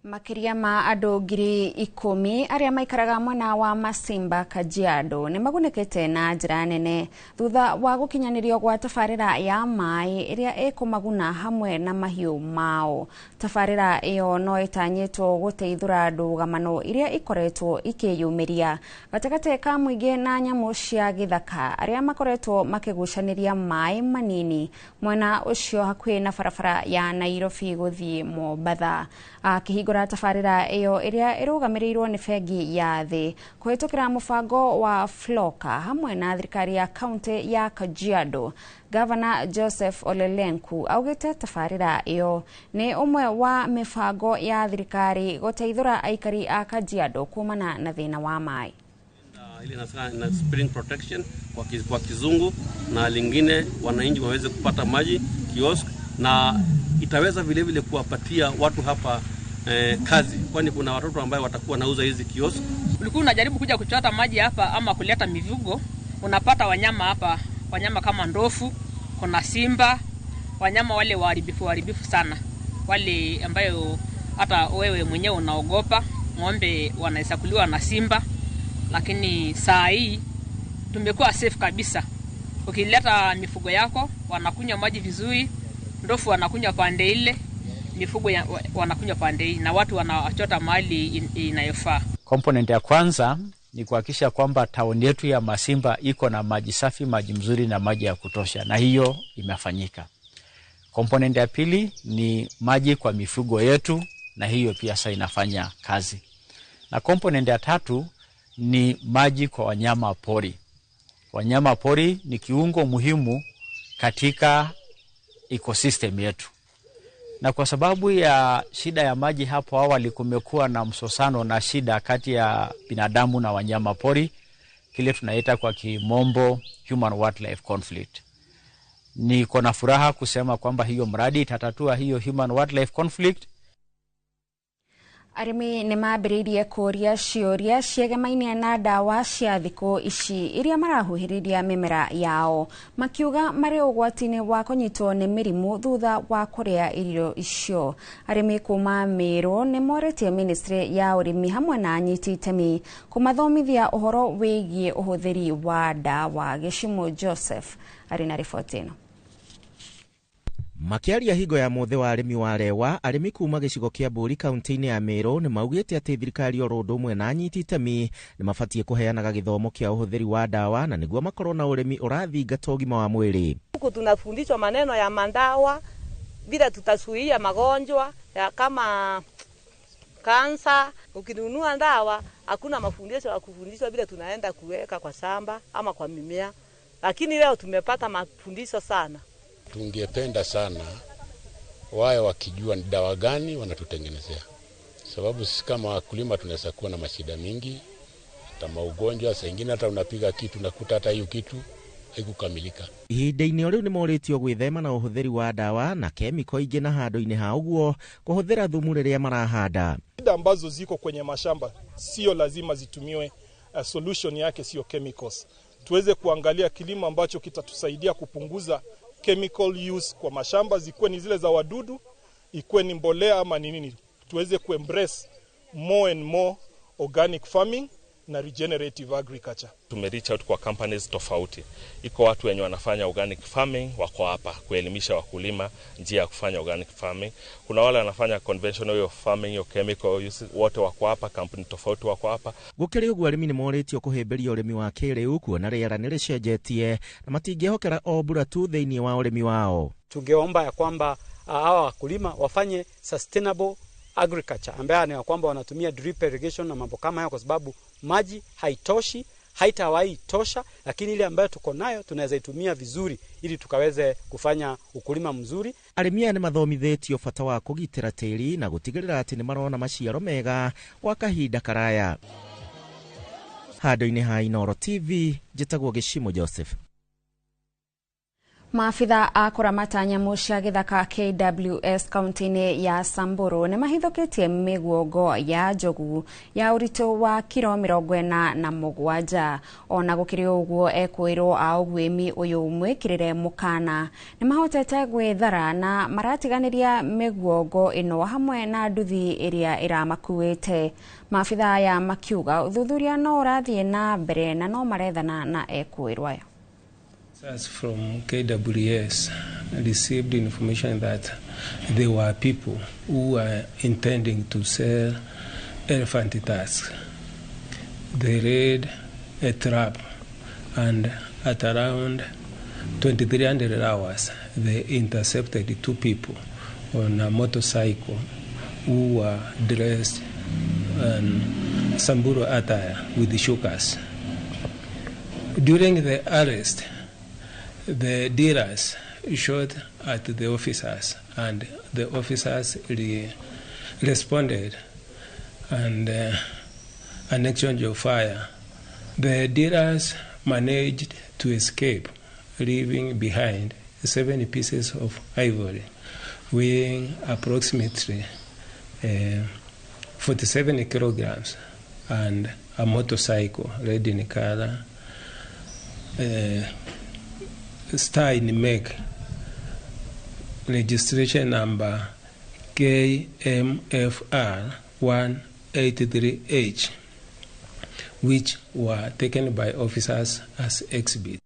Makiria ma andu 10,000 aria maikaraga mwena wa Masimba Kajiado ni magunekete na njira nene thutha wa gukinyanirio gwa tabarira ya mai iria ikumaguna hamwe na mahiu mao. Tabarira iyo no itanyitwo guteithura ndugamano iria ikoretwo ikiyumiria gatagate ka muingi na nyamu cia githaka aria makoretwo makigucaniria mai manini mwena ucio hakuhi na barabara ya Nairobi guthii Mombasa. Kihingura kũhingũra tabarĩra ĩyo ĩrĩa ĩrũgamĩrĩirwo nĩ bengi ya thĩ kũhĩtũkĩra mũbango wa Floka hamwe na thirikari ya kaunti ya Kajiado. Gavana Joseph Ole Lenku augĩte tabarĩra ĩyo nĩ ũmwe wa mĩbango ya thirikari gũteithũra aikari a Kajiado kumana na thĩna wa maĩ. Ile na spring protection kwa kizungu, na lingine wananchi waweze kupata maji kiosk, na itaweza vile vile kuwapatia watu hapa kazi, kwani kuna watoto ambao watakuwa nauza hizi kiosk. Ulikuwa unajaribu kuja kuchota maji hapa ama kuleta mifugo, unapata wanyama hapa, wanyama kama ndofu, kuna simba, wanyama wale waharibifu sana, wale ambayo hata wewe mwenyewe unaogopa. Ng'ombe wanaweza kuliwa na simba, lakini saa hii tumekuwa safe kabisa. Ukileta mifugo yako wanakunywa maji vizuri, ndofu wanakunywa pande ile, mifugo wanakunywa pande hii, na watu wanachota mahali inayofaa. Component ya kwanza ni kuhakikisha kwamba town yetu ya Masimba iko na maji safi, maji mzuri na maji ya kutosha, na hiyo imefanyika. Component ya pili ni maji kwa mifugo yetu, na hiyo pia sasa inafanya kazi. Na component ya tatu ni maji kwa wanyama pori. Wanyama pori ni kiungo muhimu katika ecosystem yetu. Na kwa sababu ya shida ya maji hapo awali kumekuwa na msosano na shida kati ya binadamu na wanyama pori, kile tunaita kwa kimombo human wildlife conflict. Niko na furaha kusema kwamba hiyo mradi itatatua hiyo human wildlife conflict. Arĩmi nĩ mambĩrĩirie kũria ciũria ciĩgemainie na ndawa cia thikũ ici iria marahuhĩrĩria mĩmera yao, makiuga marĩ ũgwati-inĩ wa kũnyitwo nĩ mĩrimũ thutha wa kũrĩa irio icio. Arĩmi kuma Meru nĩ morĩtie ministry ya ũrĩmi hamwe na anyiti itemi kũmathomithia ũhoro wĩgiĩ ũhũthĩri wa ndawa. Gĩcimo Joseph arĩ na riboti ĩno. Makiaria hingo ya mothe wa arĩmi wa Rewa, arĩmi kuma gĩcigo kĩa Mbũri kaunti-inĩ ya Meru nĩ maugĩte atĩ thirikari oro ũndũ ũmwe na anyiti itemi nĩ mabatie kũheanaga gĩthomo kĩa ũhũthĩri wa ndawa na nĩguo makorwo na ũrĩmi ũrathingata ũgima wa mwĩrĩ. Huku tunafundishwa maneno ya mandawa, vile tutasuia magonjwa ya kama kansa. Ukinunua ndawa hakuna mafundisho ya kufundishwa vile tunaenda kuweka kwa shamba ama kwa mimea, lakini leo tumepata mafundisho sana. Tungependa sana wao wakijua ni dawa gani wanatutengenezea, sababu sisi kama wakulima tunaweza kuwa na mashida mingi, hata maugonjwa, saa nyingine hata unapiga kitu nakuta hata hiyo kitu haikukamilika. Ihinda-inĩ rĩu nĩ moritio gwĩthema na ũhũthĩri wa ndawa na kemiko ingĩ na handũ-inĩ ha ũguo kũhũthĩra thumu rĩrĩa marahanda. Shida ambazo ziko kwenye mashamba sio lazima zitumiwe, solution yake sio chemicals. Tuweze kuangalia kilimo ambacho kitatusaidia kupunguza chemical use kwa mashamba, zikuwe ni zile za wadudu, ikuwe ni mbolea ama ni nini. Tuweze kuembrace more and more organic farming na regenerative agriculture. Tumereach out kwa companies tofauti. Iko watu wenye wanafanya organic farming wako hapa kuelimisha wakulima njia ya kufanya organic farming. Kuna wale wanafanya conventional of farming, yo chemical use, wote wako hapa, company tofauti wako hapa. Gũkĩrĩ ũguo arĩmi nĩ moritio kũhĩmbĩria ũrĩmi wa kĩrĩu kuona rĩera nĩ rĩcenjetie na matingĩhokera o mbura tu thĩinĩ wa ũrĩmi wao. Tungeomba ya kwamba hawa wakulima wafanye sustainable agriculture, ambayo ni kwamba wanatumia drip irrigation na mambo kama hayo, kwa sababu maji haitoshi, haitawahi tosha, lakini ile ambayo tuko nayo tunaweza itumia vizuri ili tukaweze kufanya ukulima mzuri. Arĩmi aya nĩ mathomithĩtio bata wa kũgitĩra tĩri na gũtigĩrĩra atĩ nĩ marona maciaro mega gwa kahinda karaya. Handũ-inĩ ha Inoro TV, njĩtagwo Gĩcimo Joseph. Maafitha a kũramata nyamũ cia gĩthaka KWS kaunti-inĩ ya Samburu nĩ mahithũkĩtie mĩguongo ya njogu ya ũritũ wa kilo 47. Ona gũkĩrĩ ũguo ekwĩrwo a ũguĩmi ũyũ mwĩkĩrĩre mũkana nĩ mahotete gwĩthara na maratiganĩria mĩguongo ĩno hamwe na nduthi ĩrĩa ĩramakuĩte. Maafitha aya makiuga ũthuthuria no ũrathiĩ na mbere na no marethana na ekwĩrwo aya. As from KWS received information that there were people who were intending to sell elephant tusks. They laid a trap, and at around 2300 hours they intercepted 2 people on a motorcycle who were dressed in Samburu attire with the shukas. During the arrest, the dealers shot at the officers, and the officers responded, and an exchange of fire. The dealers managed to escape, leaving behind 7 pieces of ivory, weighing approximately 47 kilograms, and a motorcycle red in color, star in make, registration number KMFR 183H, which were taken by officers as exhibit.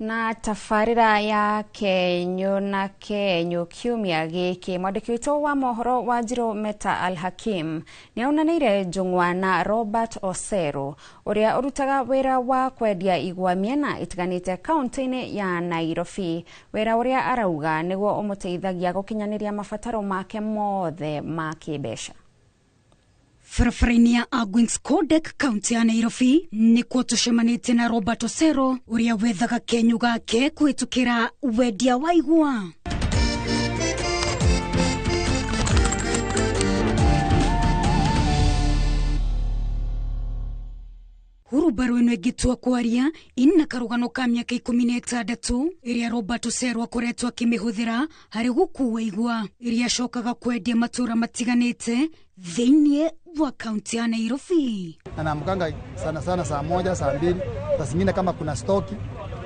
Na tafarira ya Kenyo na Kenyo kiumia giki mwandiki witũ wa mohoro wa Njirũ Meta Al-Hakim ni aunanĩire njung'wa na Robert Osero uria urutaga wĩra wa kwendia igwa mĩena itiganĩte kaunti-inĩ ya Nairobi, wĩra uria arauga nĩguo ũmũteithagia gũkinyanĩria mabataro make mothe ma kĩmbeca. Barabara-inĩ ya Agwings Codec kaunti ya Nairobi nĩkuo tũcemanĩtie na Robert Osero ũrĩa wethaga kenyũ gake kũhĩtũkĩra wendia wa igwa. Hurubaro ĩno ĩngĩtua kwaria ina karũgano ka mĩaka 16 ĩrĩa Robert Osero akoretwo akĩmĩhũthĩra harĩ gũkuua igwa iria acokaga kwendia matũra matiganĩte thĩinĩ wa kaunti ya Nairobi. Naamkanga sana sana saa 1, saa 2, saa zingine kama kuna stoki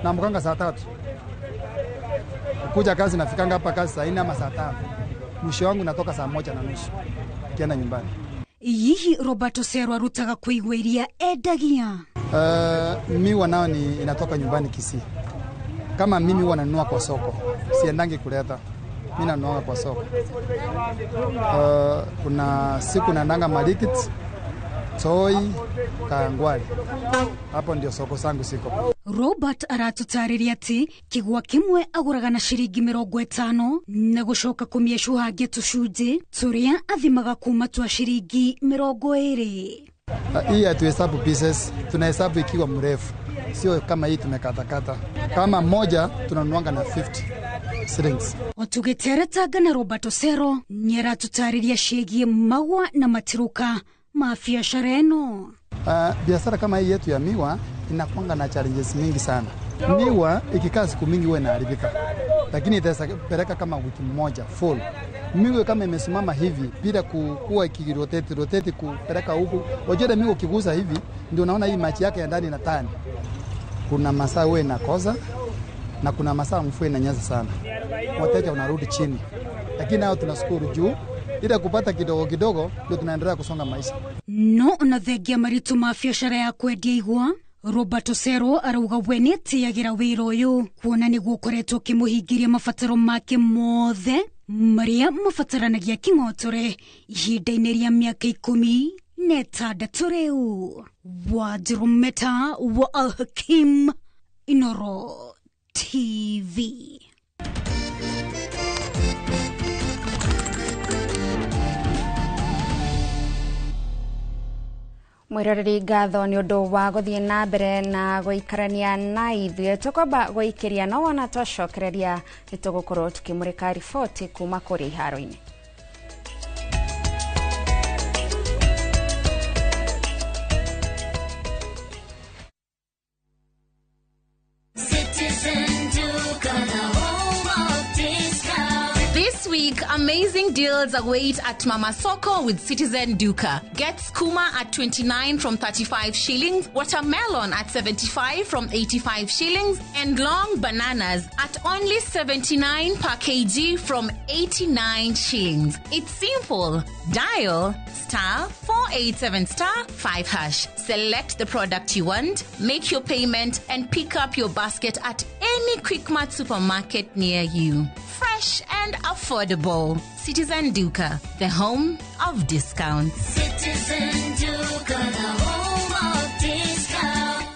naamkanga saa 3. Kuja kazi nafikanga hapa kazi saa 4 ama saa 5. Mwisho wangu natoka saa 1:30 kienda nyumbani. Yihi Robert Osero arutaga kuigwa iria endagia. Miwa nao ni inatoka nyumbani Kisii. Kama mimi huwa nanunua kwa soko, siendangi kuleta. Mimi nanunua kwa soko. Kuna siku naendanga Marikit, Toi, Kangwari. Hapo ndio soko zangu siko. Robert aratutariria ati kigwa kimwe aguraga na shiringi 50 na gucoka kumĩecuhangia tucunjĩ turia athimaga kuma twa shiringi 20. Hii hatuhesabu pieces, tunahesabu ikiwa mrefu. Sio kama hii tumekatakata. Kama moja tunanuanga na 50 shillings. Otugĩteretanga na Robert Osero nĩaratutariria ciĩgiĩ magwa na matiruka ma biacara ĩno. Biashara kama hii yetu ya miwa inakuanga na challenges mingi sana. Miwa ikikaa siku mingi huwa inaharibika, lakini itaweza peleka kama wiki moja full. Miwa kama imesimama hivi bila kuwa ikirotate kupeleka huku, wajua miwa ukigusa hivi ndio unaona hii machi yake ya ndani na tani. Kuna masaa huwa inakosa na kuna masaa mvua inanyesha sana, wateja unarudi chini, lakini nao tunashukuru juu ila kupata kidogo kidogo ndio tunaendelea kusonga maisha. No na thengia maritu ma biacara ya kwendia igwa, Robert Osero arauga we nĩetĩagĩra wĩra ũyũ kuona nĩguo ũkoretwo ũkĩmũhingiria mabataro make mothe marĩa mabataranagia kĩng'otore ihinda-inĩ rĩa mĩaka 16 rĩu. Wa Njirũ Meta wa Al-Hakim, Inoro TV. Mwiroreri ngatho ni undu wa guthie na mbere na guikarania na ithuĩ tukwamba guikiria no wana twacokereria nitugukorwo tukimurika riboti kuma kuri iharo-ini. This week, amazing deals await at Mama Soko with Citizen Duka. Get skuma at 29 from 35 shillings, watermelon at 75 from 85 shillings, and long bananas at only 79 per kg from 89 shillings. It's simple. Dial *487*5#. Select the product you want, make your payment, and pick up your basket at any Quickmart supermarket near you. Fresh and affordable. Citizen Duka, the home of discounts. Citizen Duka, the home of discounts.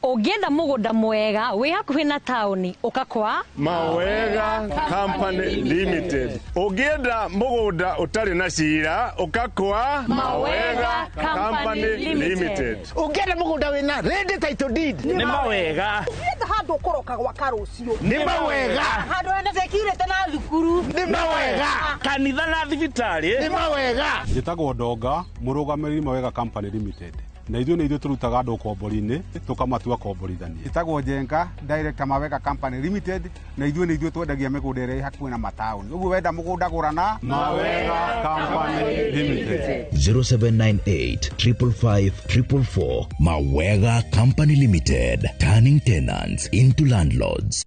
Ũngĩenda mũgũnda mwega wĩ hakuhĩ na taũni ũkakwa Mawega Company Limited. Ũngĩenda mũgũnda ũtarĩ na cira ũkakwa Mawega Company Limited. Ũngĩenda mũgũnda wĩna ready title deed nĩ Mawega. Ũngĩenda handũ ũkoroka gwaka rũciũ nĩ Mawega. Handũ hena security na thukuru nĩ Mawega. Kanitha na thibitarĩ nĩ Mawega. Njĩtagwo Ndonga, mũrũgamĩrĩri Mawega Company Limited. Na ithuĩ nĩ ithuĩ tũrutaga andũ kombori-inĩ tũkamatua komborithania. Njĩtagwo Njenga, Director Mawega Company Limited, na ithuĩ nĩ ithuĩ twendagia mĩgũnda ĩrĩa hakuhĩ na mataũni. Ũguo wenda mũgũnda gũrana Mawega Company Limited. 0798 555 444. Mawega Company Limited, turning tenants into landlords.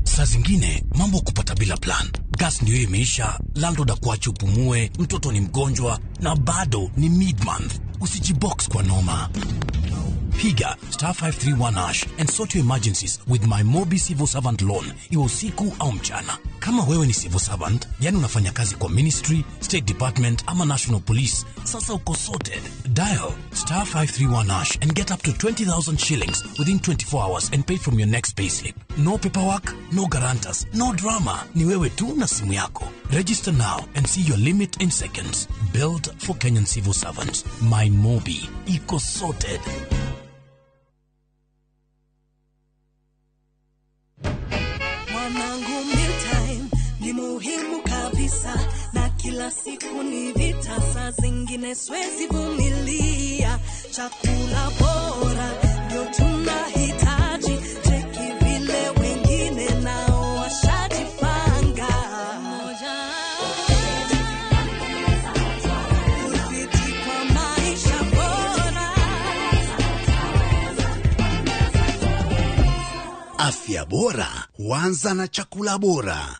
Saa zingine mambo kupata bila plan. Gas ndio imeisha, landlord akuache upumue, mtoto ni mgonjwa na bado ni mid-month. Usijibox kwa noma. Piga *531# and sort your emergencies with my Mobi Civil Servant Loan, iwe usiku au mchana. Kama wewe ni civil servant, yani unafanya kazi kwa ministry, state department ama national police, sasa uko sorted. Dial *531# and get up to 20,000 shillings within 24 hours and pay from your next payslip. No paperwork, no guarantors, no drama. Ni wewe tu na simu yako. Register now and see your limit in seconds. Built for Kenyan civil servants. My Mobi. Iko sorted. Mwanangu, mealtime ni muhimu kabisa, na kila siku ni vita, saa zingine siwezi vumilia. Chakula bora ndio tunahitaji, cheki vile wengine nao washajipanga. Kuzidi kwa maisha bora. Afya bora huanza na chakula bora.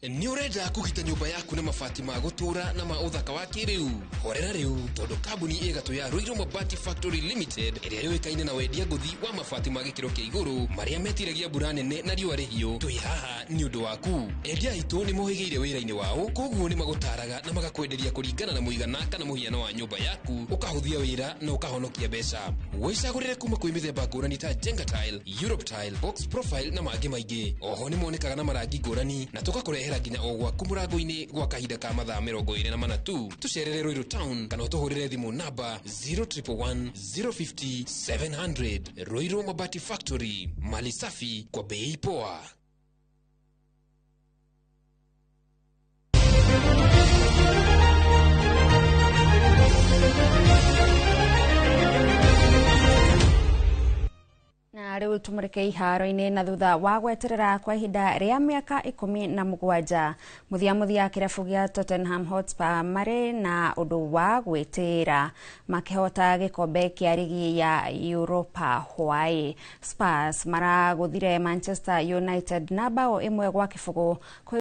Ni urenda kugita nyumba yaku na mabati ma gutura na ma uthaka wa kiriu. Horera riu tondu kambuni igatu ya Ruiru Mabati Factory Limited iria yũĩkaine na wendia nguthi wa mabati ma gĩkĩro kĩa igũrũ maria metiragia mbura nene na riũa rĩhiũ. Twĩ haha nĩ ũndũ waku. Endia aitũ nĩ mohĩgĩire wĩra-inĩ wao, koguo nĩ magũtaraga na magakwenderia kũringana na mũigana kana mũhiano wa nyũmba yaku, ũkahũthia wĩra na ũkahonokia mbeca. Wĩcagũrĩre kuma kwĩ mĩthemba ngũrani ta Jenga Tile, Europe Tile, Box Profile na mangĩ maingĩ. Oho nĩ monekaga na marangi ngũrani na tũgakũrehera nginya o gwaku mũrango-inĩ gwa kahinda ka mathaa 24 tu. Tucerere Ruiru Town kana ũtũhũrĩre thimũ namba 0111 050 700. Ruiru Mabati Factory, mali safi kwa bei poa. Na rĩu tumũrĩke iharo-inĩ na thutha wa gweterera kwa ihinda rĩa mĩaka 17 mũthia kĩrabu gĩa Tottenham Hotspur marĩ na ũndũ wa gwĩtĩra makĩhota gĩkombe kĩa rigi ya Europa hwaĩ. Spurs maragũthire Manchester United na bao 1-0